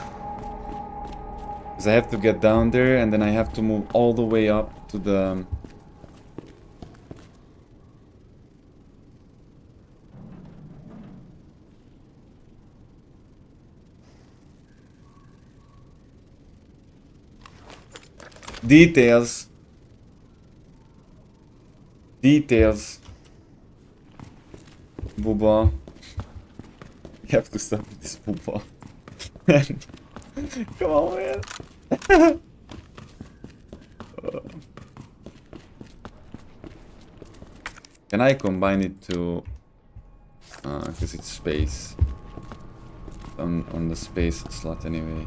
S1: Because I have to get down there and then I have to move all the way up to the... Details. Details. Booba. You have to stop with this booba. Come on, man. Can I combine it to... because it's space. On the space slot anyway.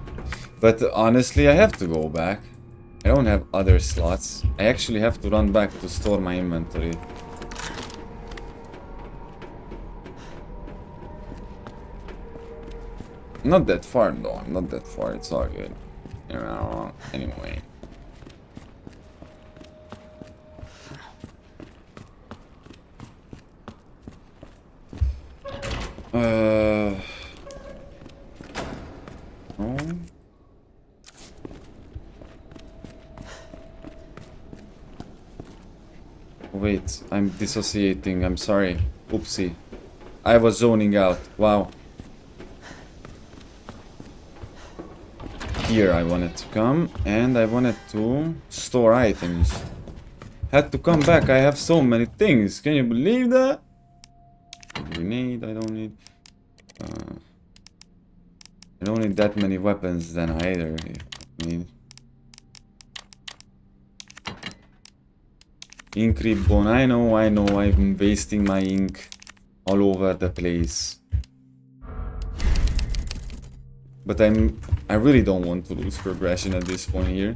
S1: But honestly, I have to go back. I don't have other slots. I actually have to run back to store my inventory. Not that far though, I'm not that far, it's all good. Anyway. Oh. Wait, I'm dissociating, I'm sorry. Oopsie. I was zoning out, wow. Here I wanted to come, and I wanted to store items. Had to come back, I have so many things, can you believe that? Grenade, I don't need... I don't need that many weapons then either. I mean... Ink ribbon, I know, I'm wasting my ink all over the place. But I really don't want to lose progression at this point here.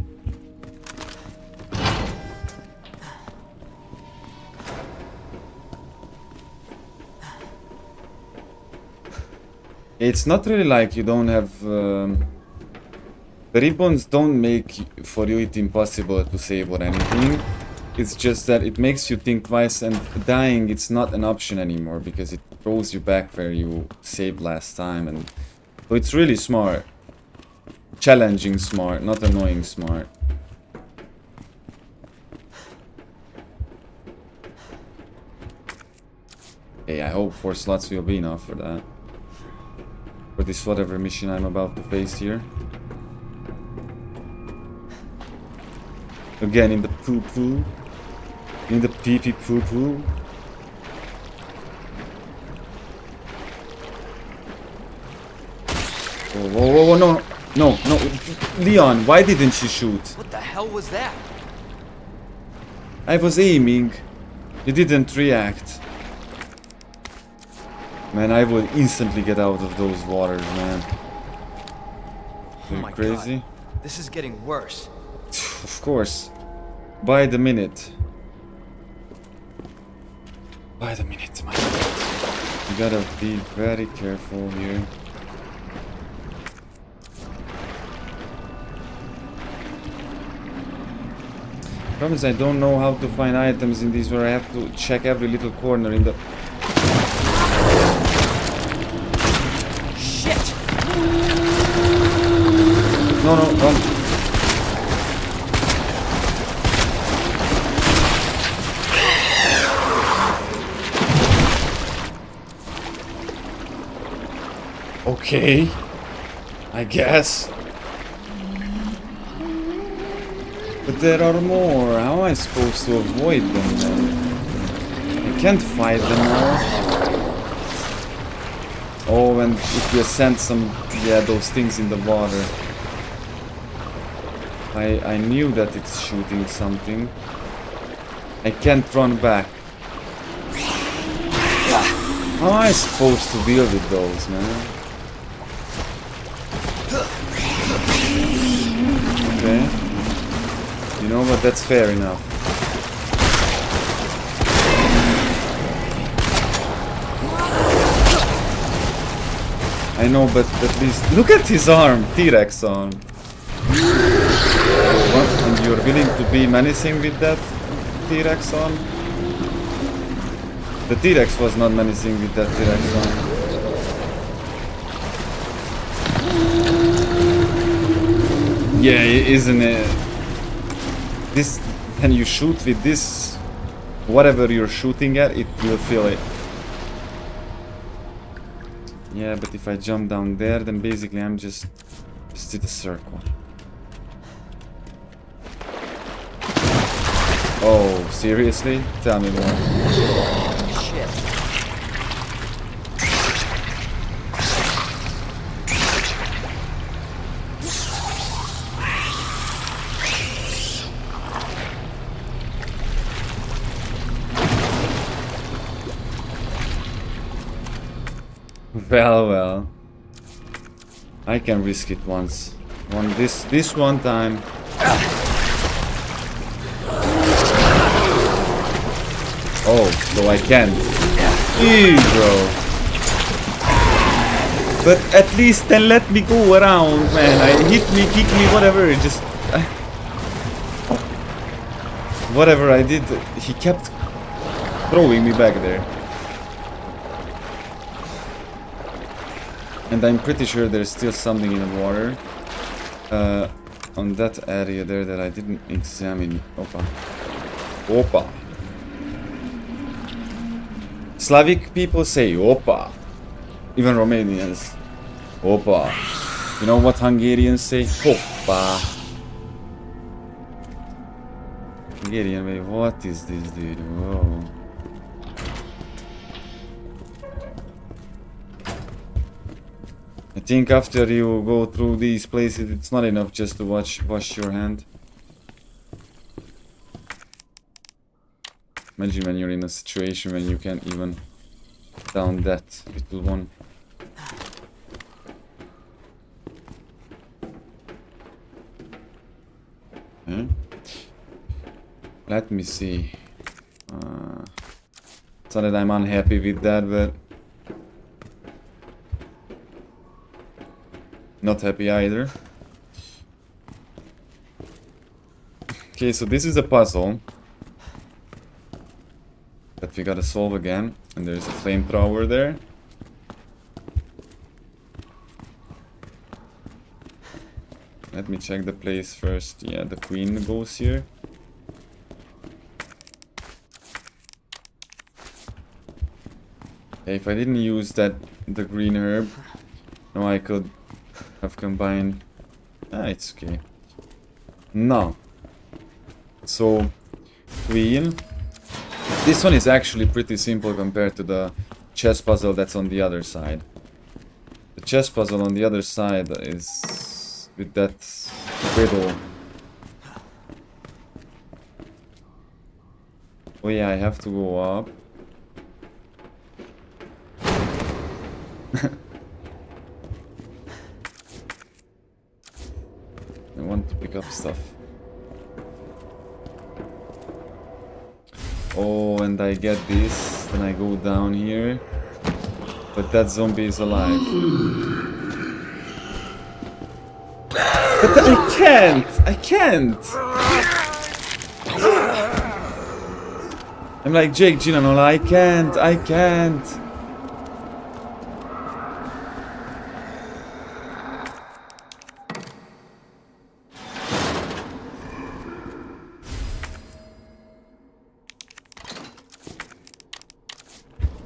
S1: It's not really like you don't have... the ribbons don't make for you it impossible to save or anything. It's just that it makes you think twice, and dying it's not an option anymore because it throws you back where you saved last time, and so it's really smart. Challenging smart, not annoying smart. Okay, I hope 4 slots will be enough for that. For this whatever mission I'm about to face here. Again in the poo-poo. In the pee-pee poo-poo. Whoa, whoa, whoa, no. No, no. Leon, why didn't you shoot?
S13: What the hell was that?
S1: I was aiming. You didn't react. Man, I would instantly get out of those waters, man.
S13: Oh my
S1: crazy?
S13: God. This is getting worse.
S1: Of course. By the minute. By the minute, my God. You gotta be very careful here. Problem is I don't know how to find items in these where I have to check every little corner in the...
S13: Shit!
S1: No, no, run. Okay. I guess. But there are more. How am I supposed to avoid them then? I can't fight them all. Oh, and if you send some... yeah, those things in the water. I knew that it's shooting something. I can't run back. How am I supposed to deal with those, man? Okay. You know what? That's fair enough. I know, but at least look at his arm, T-Rex arm. What? And you're willing to be menacing with that T-Rex arm? The T-Rex was not menacing with that T-Rex arm. Yeah, isn't it? This, when you shoot with this, whatever you're shooting at, it will feel it. Yeah, but if I jump down there, then basically I'm just did a circle. Oh, seriously? Tell me more.
S13: Shit.
S1: Well. I can risk it once. This one time. Oh, so I can't. Ew, bro. But at least then let me go around, man. Hit me, kick me, whatever. Just whatever I did, he kept throwing me back there. And I'm pretty sure there's still something in the water on that area there that I didn't examine. Opa. Opa. Slavic people say opa. Even Romanians. Opa. You know what Hungarians say? Opa. Hungarian way. What is this, dude? Whoa. I think after you go through these places, it's not enough just to wash your hand. Imagine when you're in a situation when you can't even down that little one. Okay. Let me see. It's not that I'm unhappy with that, but not happy either. Okay, so this is a puzzle that we gotta solve again, and there's a flamethrower there. Let me check the place first. Yeah, the queen goes here. Okay, if I didn't use the green herb, no, I could have combined. It's okay. Now, so queen. This one is actually pretty simple compared to the chess puzzle that's on the other side. The chess puzzle on the other side is with that riddle. Oh yeah, I have to go up. I want to pick up stuff. Oh, and I get this, then I go down here. But that zombie is alive. But I can't! I can't! I'm like Jake Gyllenhaal, I can't!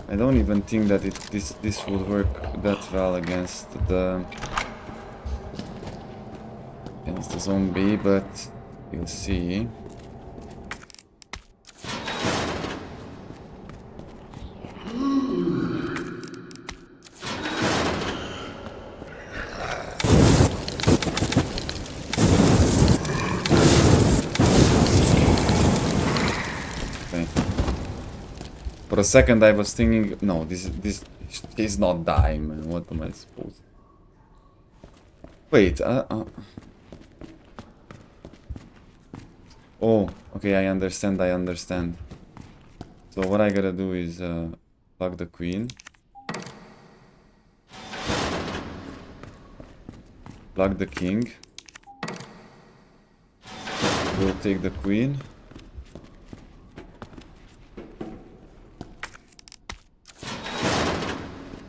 S1: I don't even think that this would work that well against the zombie, but we'll see. a second I was thinking, no, this is not dying, man. What am I supposed to... Wait, oh, okay, I understand. So what I gotta do is plug the queen. Plug the king. We'll take the queen.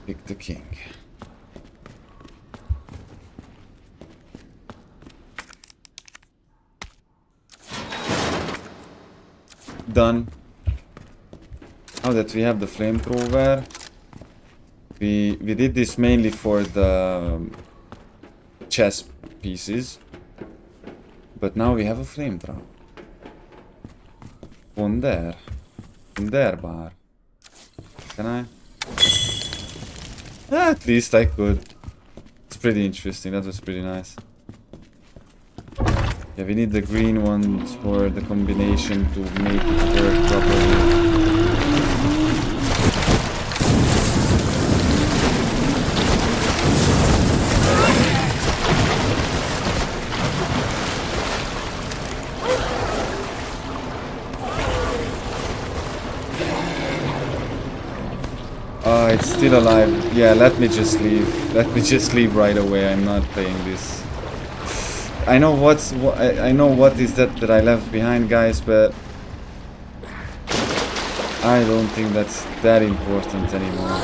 S1: Pick the king. Done. Now that we have the flamethrower, we did this mainly for the chess pieces, but now we have a flamethrower. One there bar. Can I? At least I could. It's pretty interesting. That was pretty nice. Yeah, we need the green ones for the combination to make it work properly. It's still alive. Yeah, let me just leave. Let me just leave right away. I'm not playing this. I know I know what is that I left behind, guys, but I don't think that's that important anymore.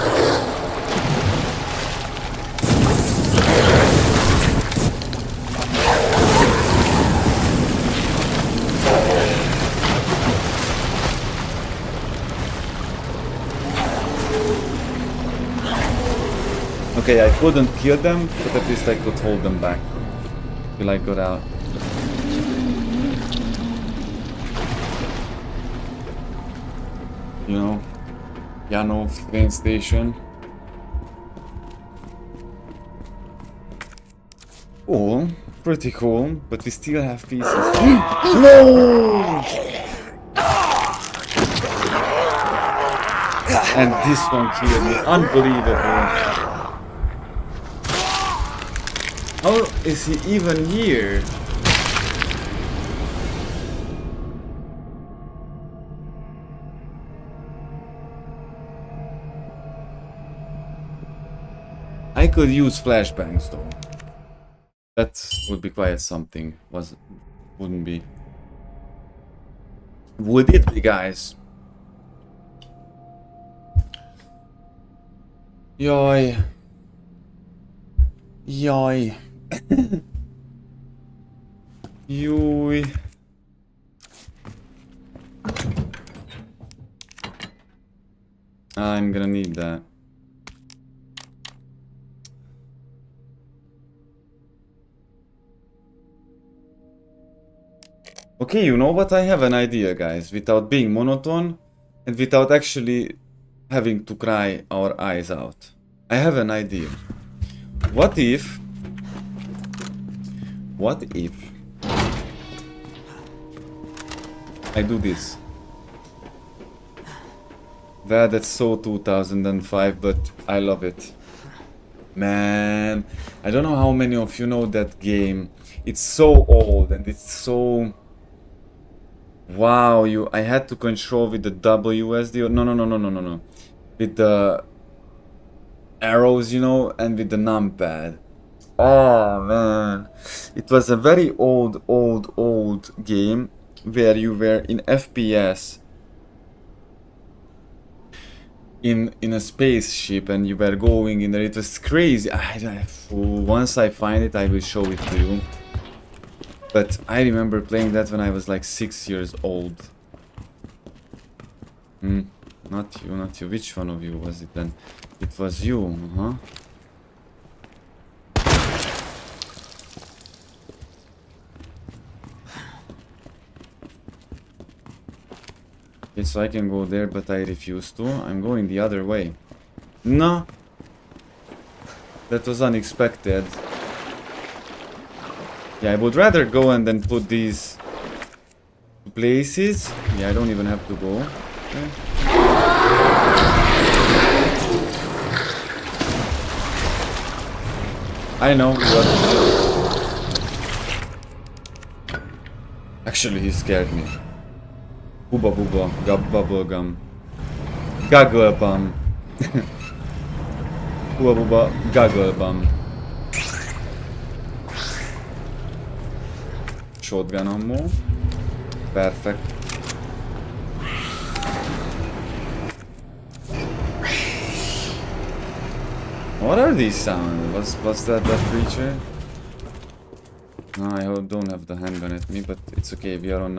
S1: Okay, I couldn't kill them, but at least I could hold them back till I got out. You know, piano, train station. Cool, pretty cool, but we still have pieces. No! And this one killed me, unbelievable. How is he even here? I could use flashbangs though. That would be quite something. Wouldn't be. Would it be, guys? Yoy. Yoy. Yoy. I'm gonna need that. Okay, you know what? I have an idea, guys. Without being monotone and without actually having to cry our eyes out. I have an idea. What if I do this? Well, that's so 2005, but I love it. Man, I don't know how many of you know that game. It's so old and it's so... Wow, I had to control with the WSD. No. With the arrows, you know, and with the numpad. Oh man, it was a very old game where you were in FPS in a spaceship and you were going in there. It was crazy. Once I find it, I will show it to you. But I remember playing that when I was like 6 years old. Not you. Which one of you was it then? It was you, huh? Okay, so I can go there, but I refuse to. I'm going the other way. No! That was unexpected. Yeah, I would rather go and then put these places. Yeah, I don't even have to go. Okay. I know what. Actually, he scared me. Booba booba, bubble gum. Gaggle bum. Booba booba, gaggle bum. Shotgun ammo. Perfect. What are these sounds? What's that creature? No, I don't have the handgun at me, but it's okay. We are on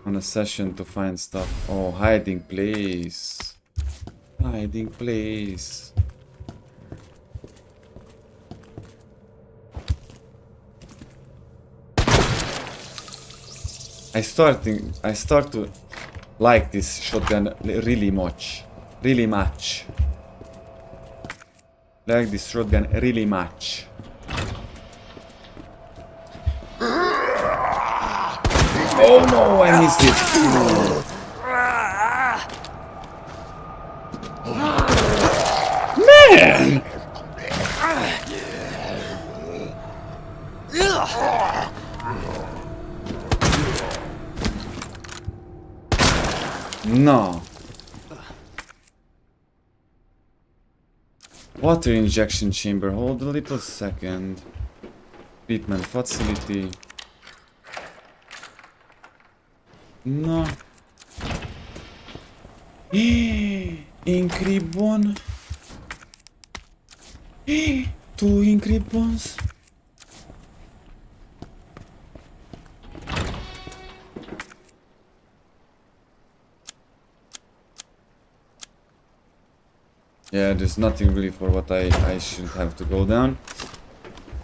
S1: a session to find stuff. Oh, hiding place. Hiding place. I start to like this shotgun really much. Really much. Like this shotgun really much. Oh no, I missed it. Man! No. Water injection chamber. Hold a little second. Treatment facility. No. Encrypt one. 2 encrypt ones. Yeah, there's nothing really for what I should have to go down.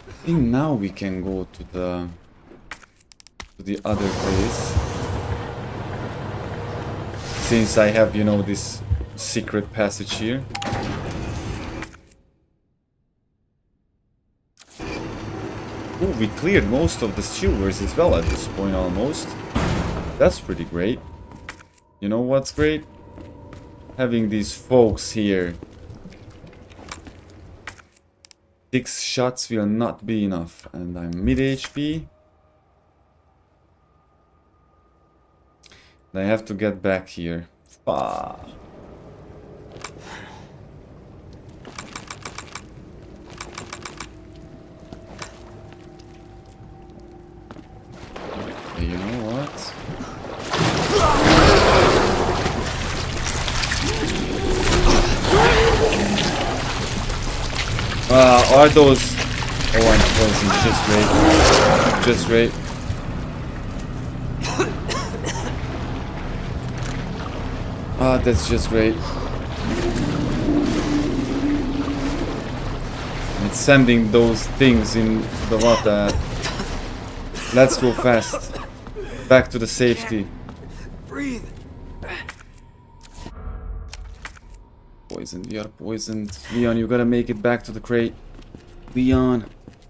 S1: I think now we can go to the other place. Since I have, you know, this secret passage here. Oh, we cleared most of the sewers as well at this point almost. That's pretty great. You know what's great? Having these folks here. 6 shots will not be enough, and I'm mid HP. I have to get back here. Ah. Hey, you know what? Are those... Oh, I'm poisoned. Just great. Just great. Ah, that's just great. It's sending those things in the water. Let's go fast. Back to the safety.
S2: Breathe.
S1: Poisoned, we are poisoned. Leon, you gotta make it back to the crate. Leon,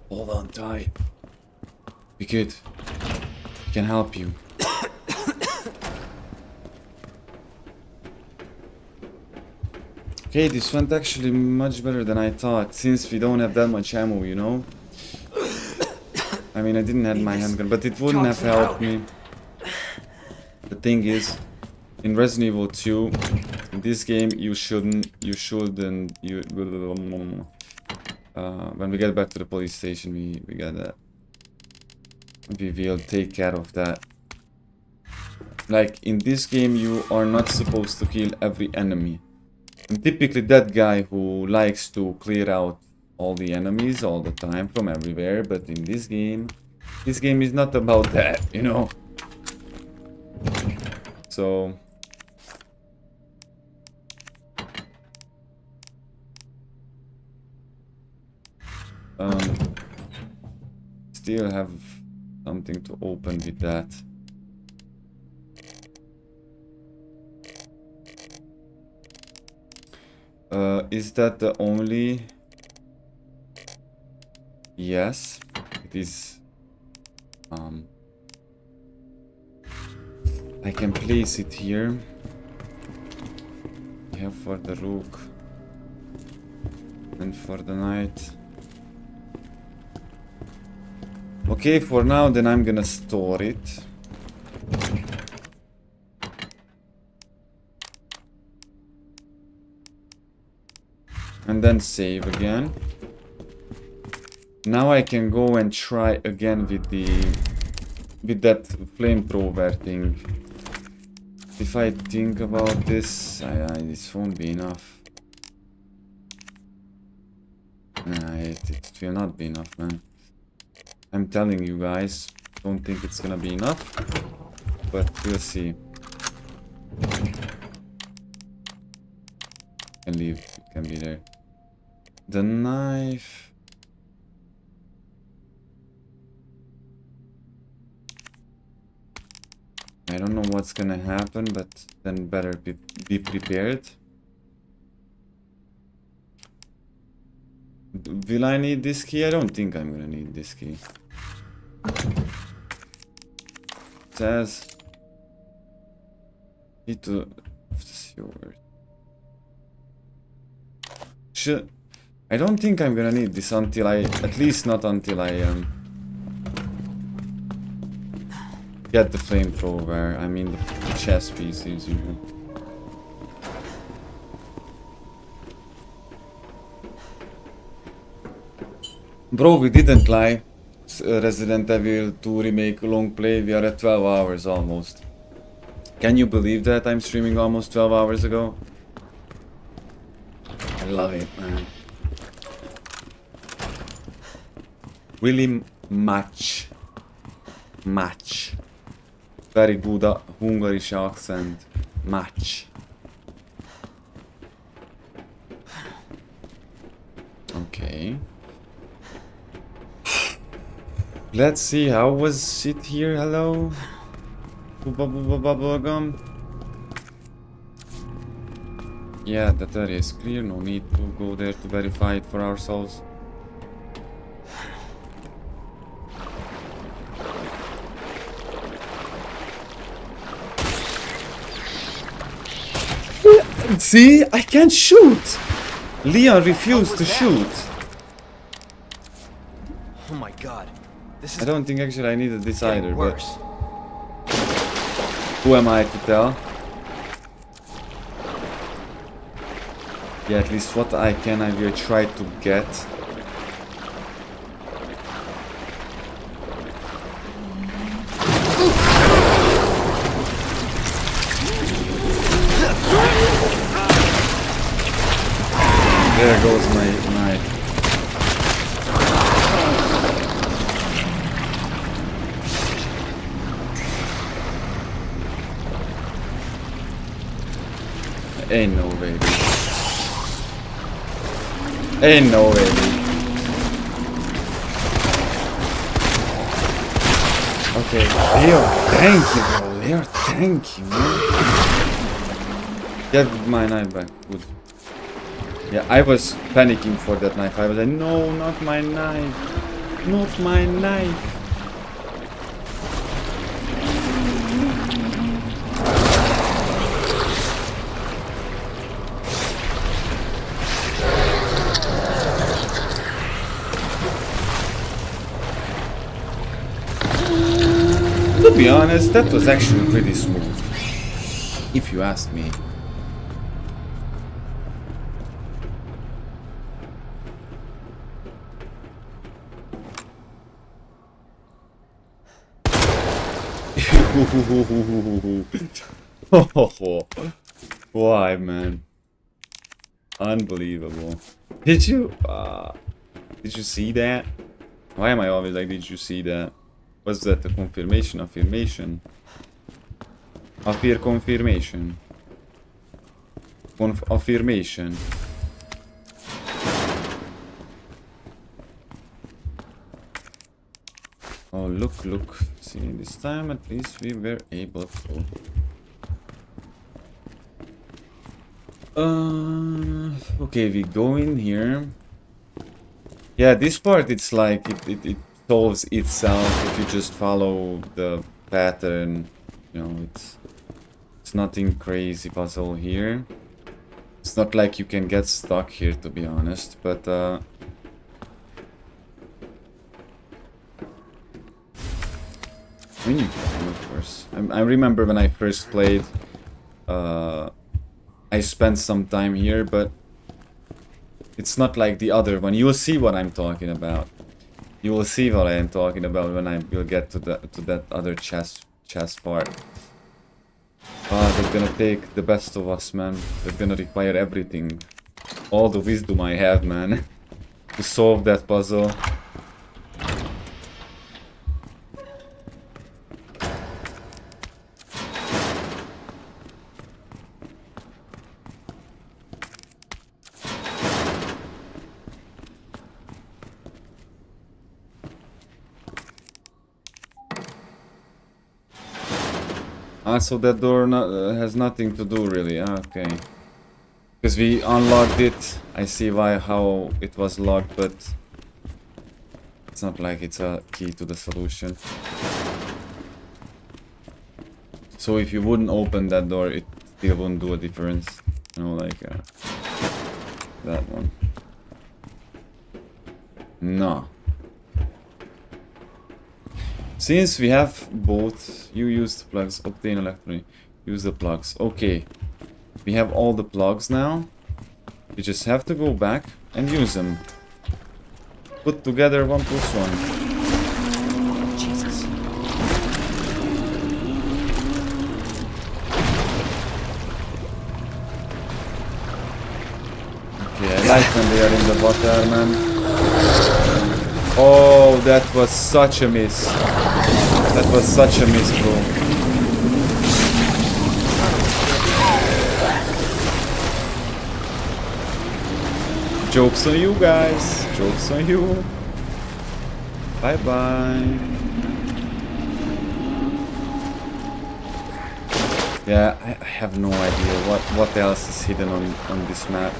S1: hold on tight. Be good. We can help you. Okay, this went actually much better than I thought, since we don't have that much ammo, you know? I mean, I didn't have my handgun, but it wouldn't have helped me. The thing is, in Resident Evil 2, in this game, when we get back to the police station, we got that. We will take care of that. Like, in this game, you are not supposed to kill every enemy. I'm typically that guy who likes to clear out all the enemies all the time from everywhere, but in this game is not about that, you know? So... still have something to open with that. Is that the only? Yes, it is. I can place it here. We have for the rook. and for the night. Okay, for now then I'm gonna store it. And then save again. Now I can go and try again with that flamethrower thing. If I think about this, this won't be enough. Nah, it will not be enough, man. I'm telling you guys, don't think it's gonna be enough, but we'll see. Can leave, it can be there. The knife. I don't know what's gonna happen, but then better be prepared. Will I need this key? I don't think I'm gonna need this key. It says need to I don't think I'm gonna need this until at least not until I get the flamethrower. I mean the chest pieces, you know. Bro, we didn't lie. Resident Evil 2 Remake Longplay, we are at 12 hours almost. Can you believe that I'm streaming almost 12 hours ago? I love it, man. Really much. Very good Hungarish accent. Much. Okay. Let's see, how was it here? Hello? Bubblegum? Yeah, that area is clear, no need to go there to verify it for ourselves. See? I can't shoot! Leon refused to shoot.
S13: Oh my god. This is
S1: I don't think actually I needed this either, but
S13: worse.
S1: who am I to tell? Yeah, at least what I can I will try to get. There goes my knife. Ain't no way, dude. Ain't no way, dude. Okay, Leo, thank you, bro. Leo, thank you, man. Get my knife back. Good. Yeah, I was panicking for that knife. I was like, no, not my knife. Not my knife. To be honest, that was actually pretty smooth, if you ask me. Why, man? Unbelievable. Did you see that? Why am I always like, did you see that? Was that a confirmation? Affirmation? Confirmation? Affirmation? Oh, look. See, this time at least we were able to. Okay, we go in here. Yeah, this part, it's like, it solves itself if you just follow the pattern. You know, it's nothing crazy puzzle here. It's not like you can get stuck here, to be honest, but I mean, you can, of course. I remember when I first played, I spent some time here, but it's not like the other one. You will see what I'm talking about. You will see what I am talking about when I will get to that other chest part. Ah, they're gonna take the best of us, man. They're gonna require everything. All the wisdom I have, man. To solve that puzzle. Ah, so that door has nothing to do, really. Ah, okay. Because we unlocked it. I see how it was locked, but it's not like it's a key to the solution. So if you wouldn't open that door, it still wouldn't do a difference. You know, like that one. No. Since we have both, you use the plugs, obtain electronic, use the plugs. Okay, we have all the plugs now. You just have to go back and use them. Put together 1 + 1.
S7: Jesus.
S1: Okay, I like when they are in the water, man. Oh, that was such a miss. That was such a miss, bro. Jokes on you guys. Jokes on you. Bye bye. Yeah, I have no idea what else is hidden on this map.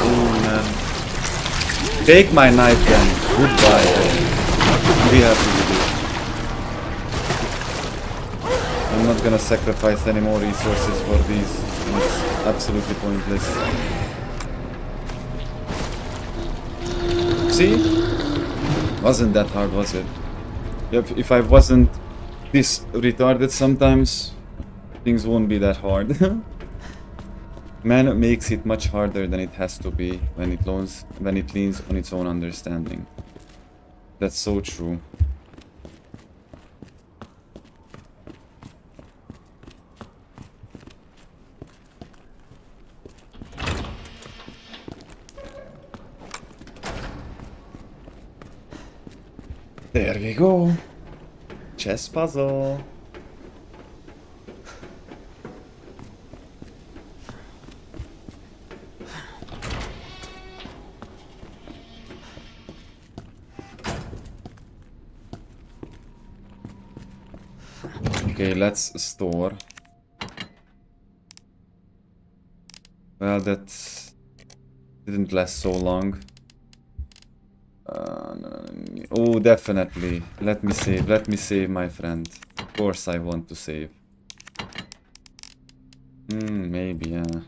S1: Oh man. Take my knife then. Goodbye. Be happy with it. I'm not gonna sacrifice any more resources for these. It's absolutely pointless. See? Wasn't that hard, was it? If I wasn't this retarded sometimes, things won't be that hard. Man makes it much harder than it has to be when it leans on its own understanding. That's so true. There we go. Chess puzzle. Okay, let's store. Well, that didn't last so long. Oh, definitely. Let me save my friend. Of course I want to save. Maybe, yeah.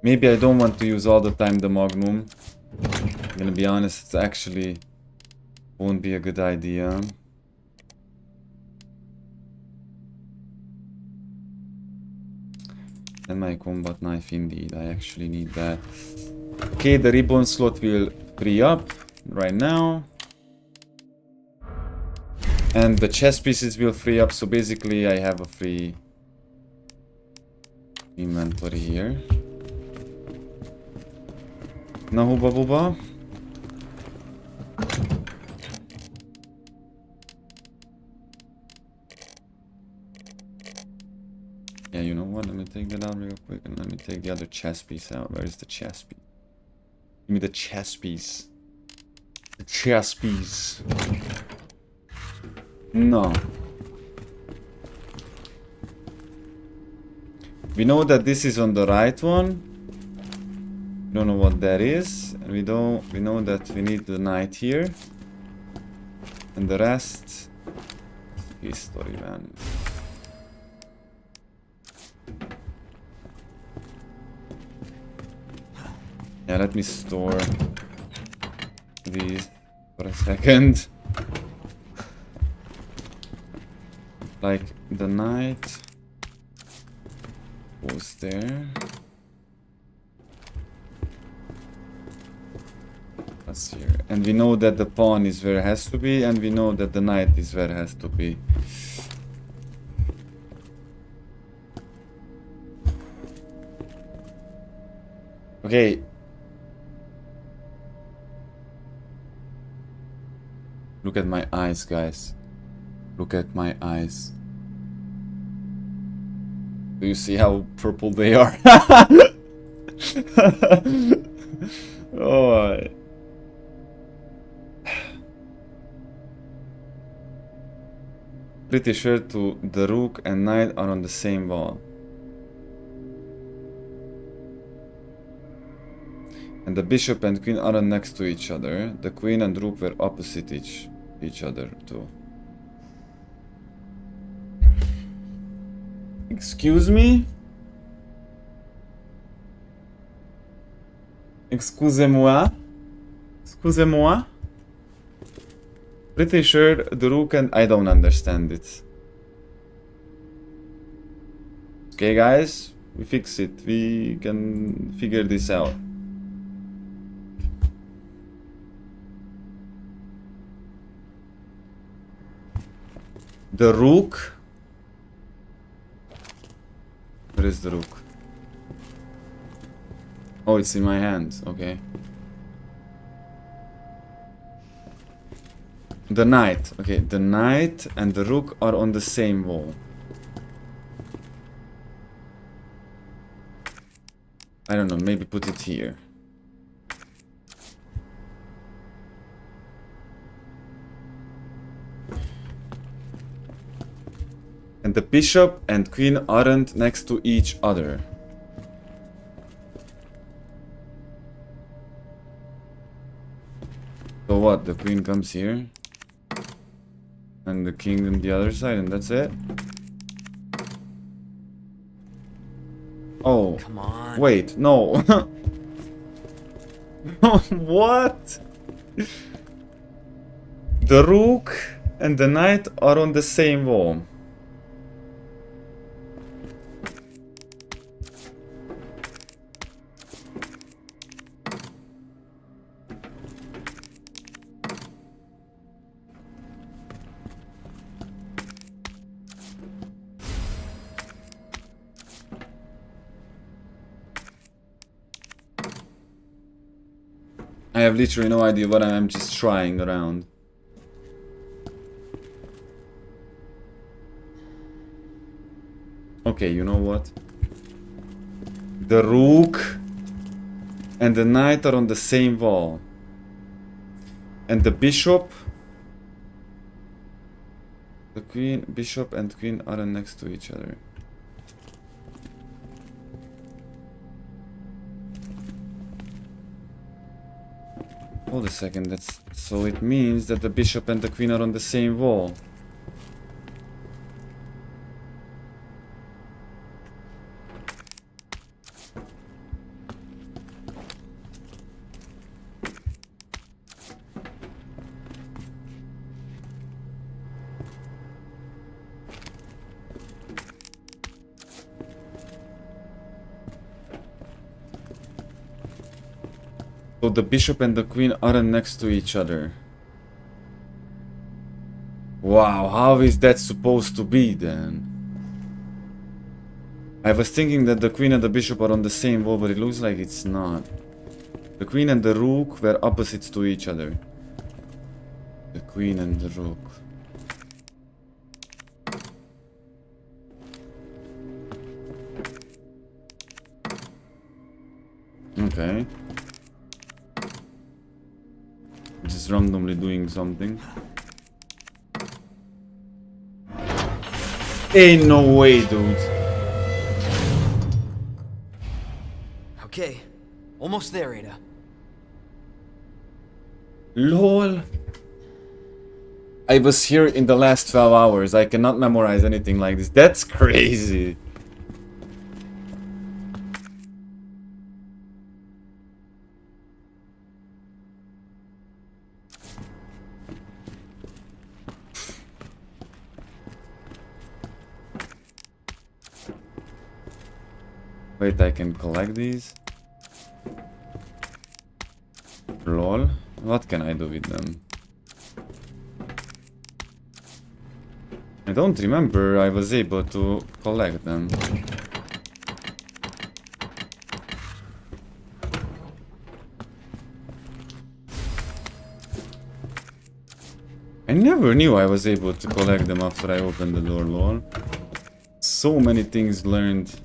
S1: Maybe I don't want to use all the time the Magnum. I'm gonna be honest, it actually won't be a good idea. And my combat knife, indeed, I actually need that. Okay, the ribbon slot will free up right now. And the chest pieces will free up, so basically I have a free inventory here. Na hubba bubba. Yeah, you know what? Let me take that out real quick and let me take the other chess piece out. Where is the chess piece? Give me the chess piece. The chess piece. No. We know that this is on the right one. We don't know what that is. And we know that we need the knight here. And the rest history, man. Yeah, let me store these for a second. Like the knight was there. That's here. And we know that the pawn is where it has to be, and we know that the knight is where it has to be. Okay. Look at my eyes, guys. Look at my eyes. Do you see how purple they are? Oh. Pretty sure the rook and knight are on the same wall. And the bishop and queen aren't next to each other. The queen and rook were opposite each other too. Excuse me? Excusez-moi? Excusez-moi? Pretty sure the rook and I don't understand it. Okay guys, we fix it. We can figure this out. The rook? Where is the rook? Oh, it's in my hands, okay. The knight, okay, the knight and the rook are on the same wall. I don't know, maybe put it here. And the bishop and queen aren't next to each other. So what, the queen comes here? And the king on the other side, and that's it? Oh,
S13: Come on.
S1: Wait, no. What? The rook and the knight are on the same wall. I have literally no idea what I'm just trying around. Okay, you know what? The rook and the knight are on the same wall. And the bishop... The queen, bishop and queen aren't next to each other. Hold a second, that's... So it means that the bishop and the queen are on the same wall. So the bishop and the queen aren't next to each other. Wow, how is that supposed to be then? I was thinking that the queen and the bishop are on the same wall, but it looks like it's not. The queen and the rook were opposites to each other. The queen and the rook. Okay. Just randomly doing something. Ain't no way, dude.
S13: Okay, almost there, Ada.
S1: LOL. I was here in the last 12 hours. I cannot memorize anything like this. That's crazy. Wait, I can collect these? Lol. What can I do with them? I don't remember I was able to collect them. I never knew I was able to collect them after I opened the door, lol. So many things learned.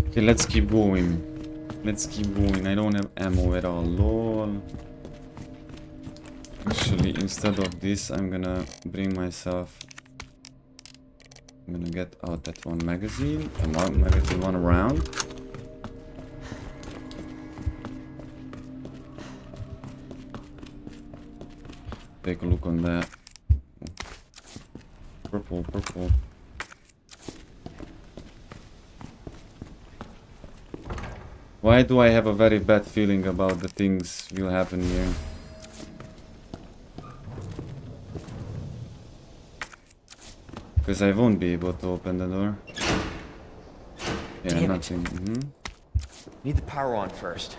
S1: Okay, let's keep going. Let's keep going. I don't have ammo at all, lol. Actually, instead of this, I'm gonna bring myself... I'm gonna get out that one magazine. And one magazine, one round. Take a look on that. Purple, purple. Why do I have a very bad feeling about the things will happen here? Because I won't be able to open the door. Yeah,
S13: Damn
S1: nothing.
S13: Need the power on first.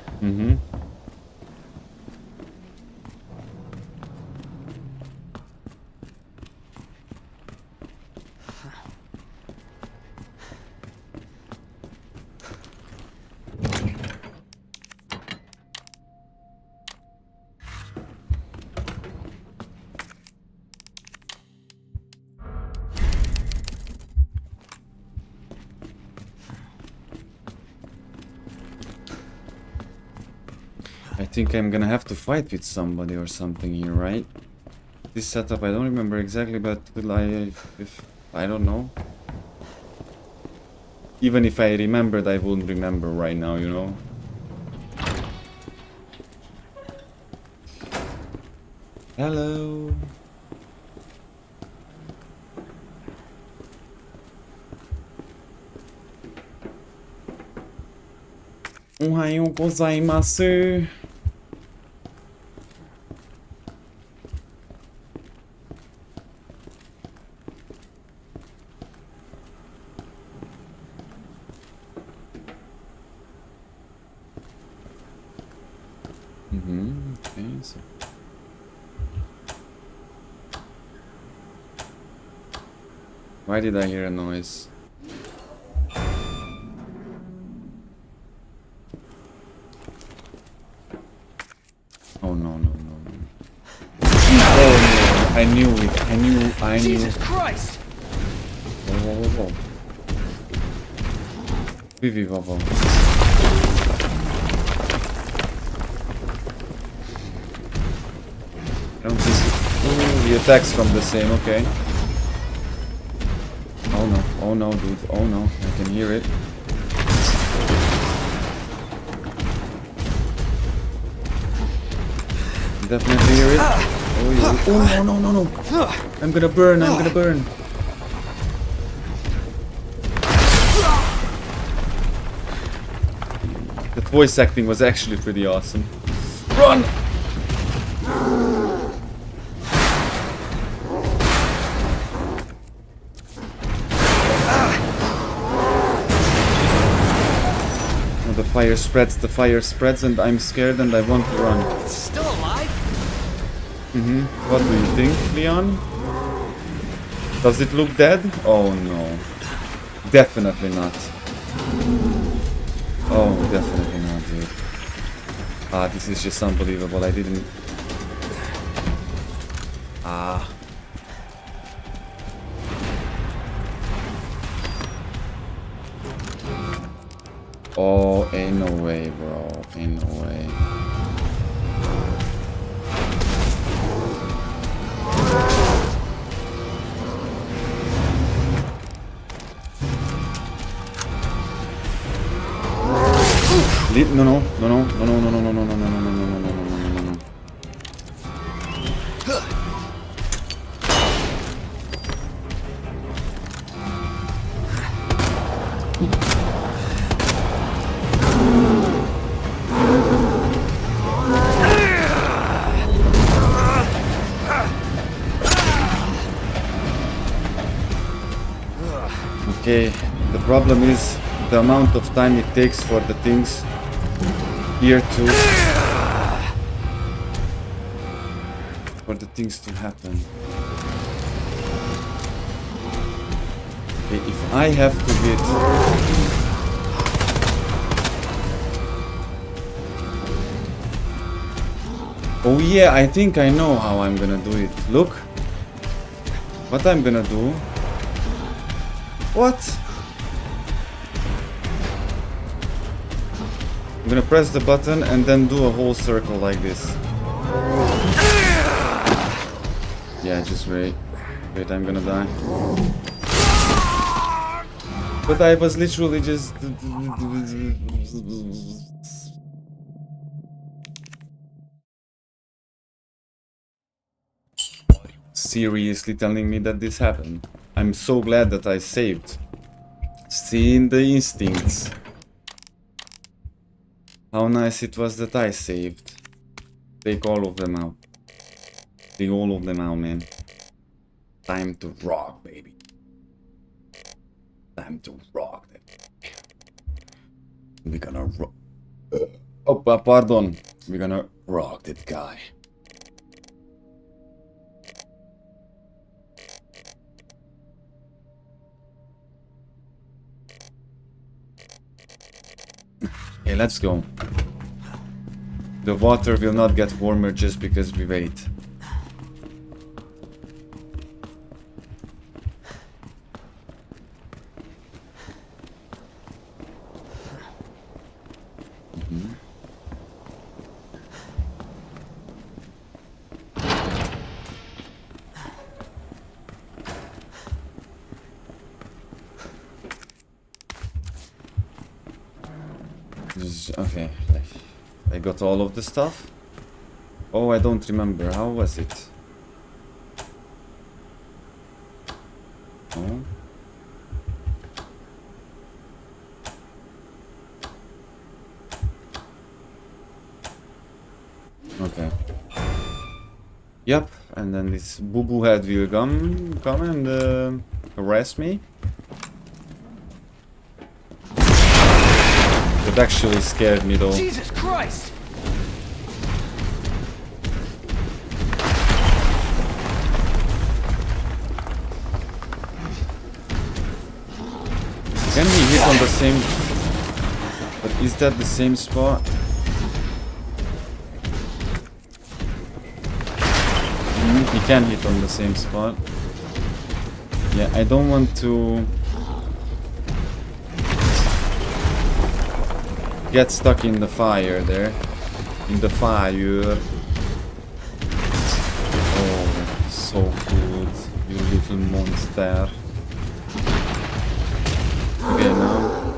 S1: I think I'm gonna have to fight with somebody or something here, right? This setup, I don't remember exactly, but I don't know. Even if I remembered, I wouldn't remember right now, you know? Hello. Ohayou gozaimasu. Okay, so why did I hear a noise? Oh no. Oh no, I knew it. I knew.
S13: Jesus Christ!
S1: Whoa. Vivi, whoa. I don't think... Ooh, the attacks from the same, okay. Oh no, dude. Oh no, I can hear it. Definitely hear it. Oh, yeah. Oh no. I'm gonna burn. The voice acting was actually pretty awesome. Run! The fire spreads and I'm scared and I want to run.
S13: It's still alive?
S1: What do you think, Leon? Does it look dead? Oh no. Definitely not. Oh, definitely not, dude. Ah, this is just unbelievable. I didn't... Ah. Oh, ain't no way, bro. Ain't no way. No, no, no, no, no, no, no, no, no, no, no, no, no, no, no, no, no, no, no. Okay, the problem is the amount of time it takes for the things here to happen. Okay, if I have to hit oh yeah, I think I know how I'm gonna do it. Look what I'm gonna do. What? I'm gonna press the button and then do a whole circle like this. Yeah, just wait. Wait, I'm gonna die. But I was literally just... Seriously telling me that this happened. I'm so glad that I saved. Seeing the instincts. How nice it was that I saved. Take all of them out. Take all of them out, man. Time to rock, baby. Time to rock. We're gonna rock. Oh, pardon. We're gonna rock that guy. Okay, let's go. The water will not get warmer just because we wait. Okay, I got all of the stuff. Oh, I don't remember. How was it? Oh. Okay. Yep, and then this boo-boo head will come and harass me. That actually scared me though.
S5: Jesus Christ!
S1: Can we hit on the same... But is that the same spot? He can hit on the same spot. Yeah, I don't want to... get stuck in the fire there. In the fire. Oh, so good. You little monster. Okay, now.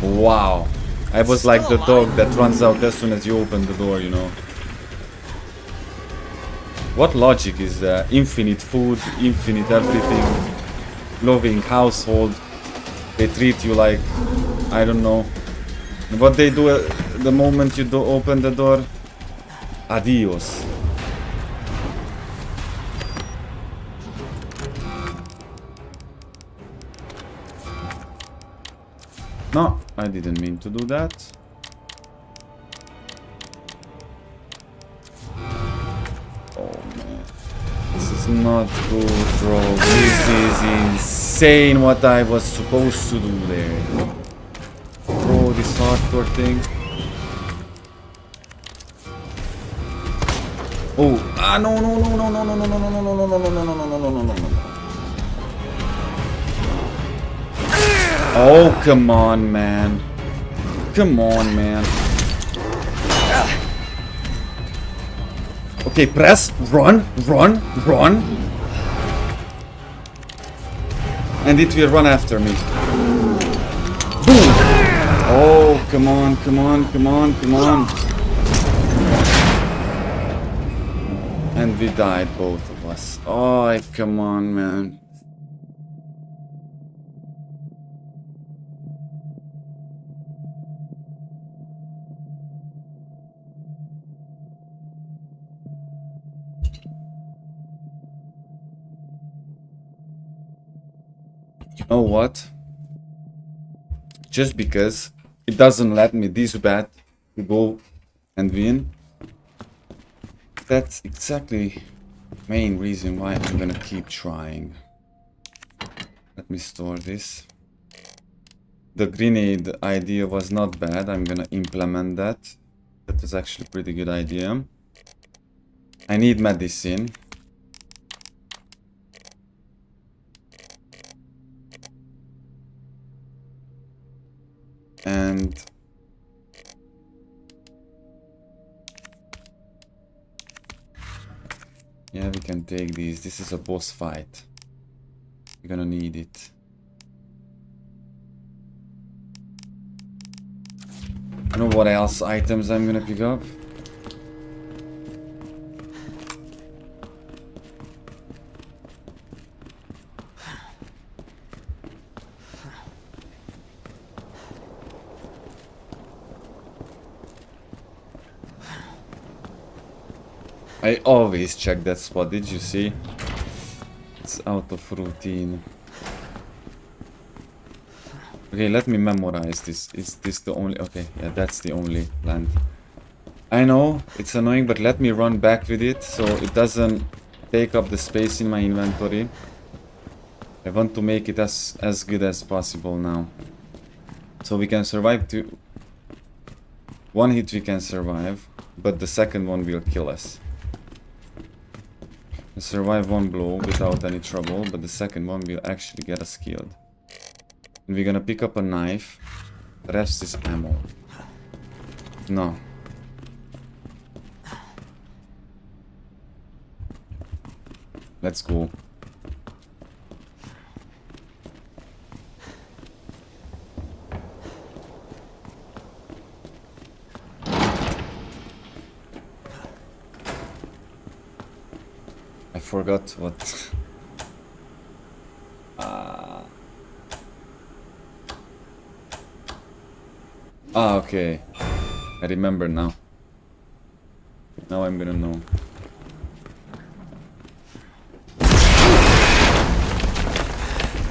S1: Wow. I was like the dog that runs out as soon as you open the door, you know. What logic is that? Infinite food, infinite everything, loving household. They treat you like, I don't know. What they do the moment you do open the door? Adios. No, I didn't mean to do that. This is not good, bro. This is insane what I was supposed to do there. Bro, this hardcore thing. Oh, ah, no, no, no, no, no, no, no, no, no, no, no, no, no, no, no, no, no, no, no. Oh, come on, man. Come on, man. Okay, press, run, run, run. And it will run after me. Boom! Oh, come on, come on, come on, come on. And we died, both of us. Oh, come on, man. You know what? Just because it doesn't let me this bad to go and win, that's exactly the main reason why I'm gonna keep trying. Let me store this. The grenade idea was not bad. I'm gonna implement that. That was actually a pretty good idea. I need medicine. And yeah, we can take these. This is a boss fight. We're gonna need it. I know what else items I'm gonna pick up. I always check that spot, did you see? It's out of routine. Okay, let me memorize this. Is this the only... Okay, yeah, that's the only plant. I know, it's annoying, but let me run back with it so it doesn't take up the space in my inventory. I want to make it as good as possible now. So we can survive to... One hit we can survive, but the second one will kill us. We survive one blow without any trouble, but the second one will actually get us killed. And we're gonna pick up a knife. The rest is ammo. No. Let's go. I forgot what... okay. I remember now. Now I'm gonna know.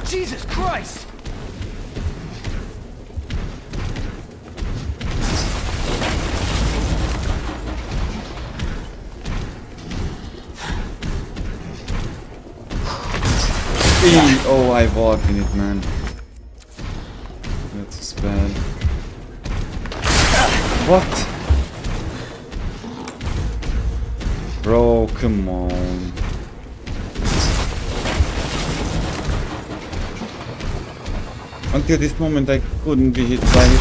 S9: Jesus Christ!
S1: Oh, I walked in it, man. That's bad. What? Bro, come on. Until this moment I couldn't be hit by it.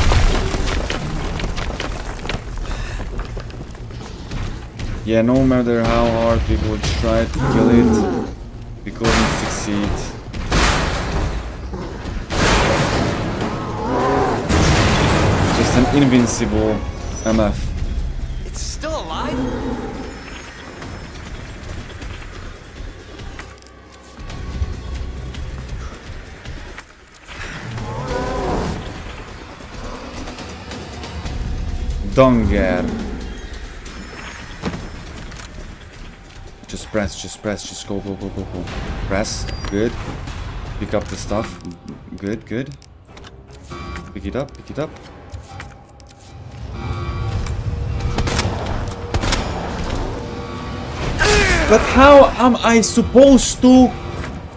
S1: Yeah, no matter how hard we would try to kill it, we couldn't succeed. Just an invincible MF.
S13: It's still alive?
S1: Donger. Just press, just go, go, go, go, go. Press, good. Pick up the stuff. Good, good. Pick it up, pick it up. But how am I supposed to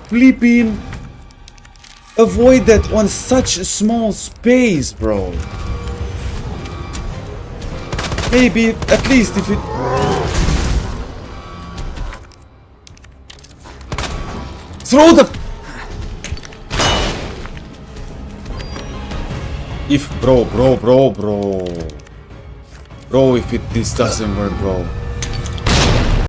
S1: flipping avoid that on such a small space, bro? Maybe at least if it... Throw the... If... Bro, if this doesn't work, bro.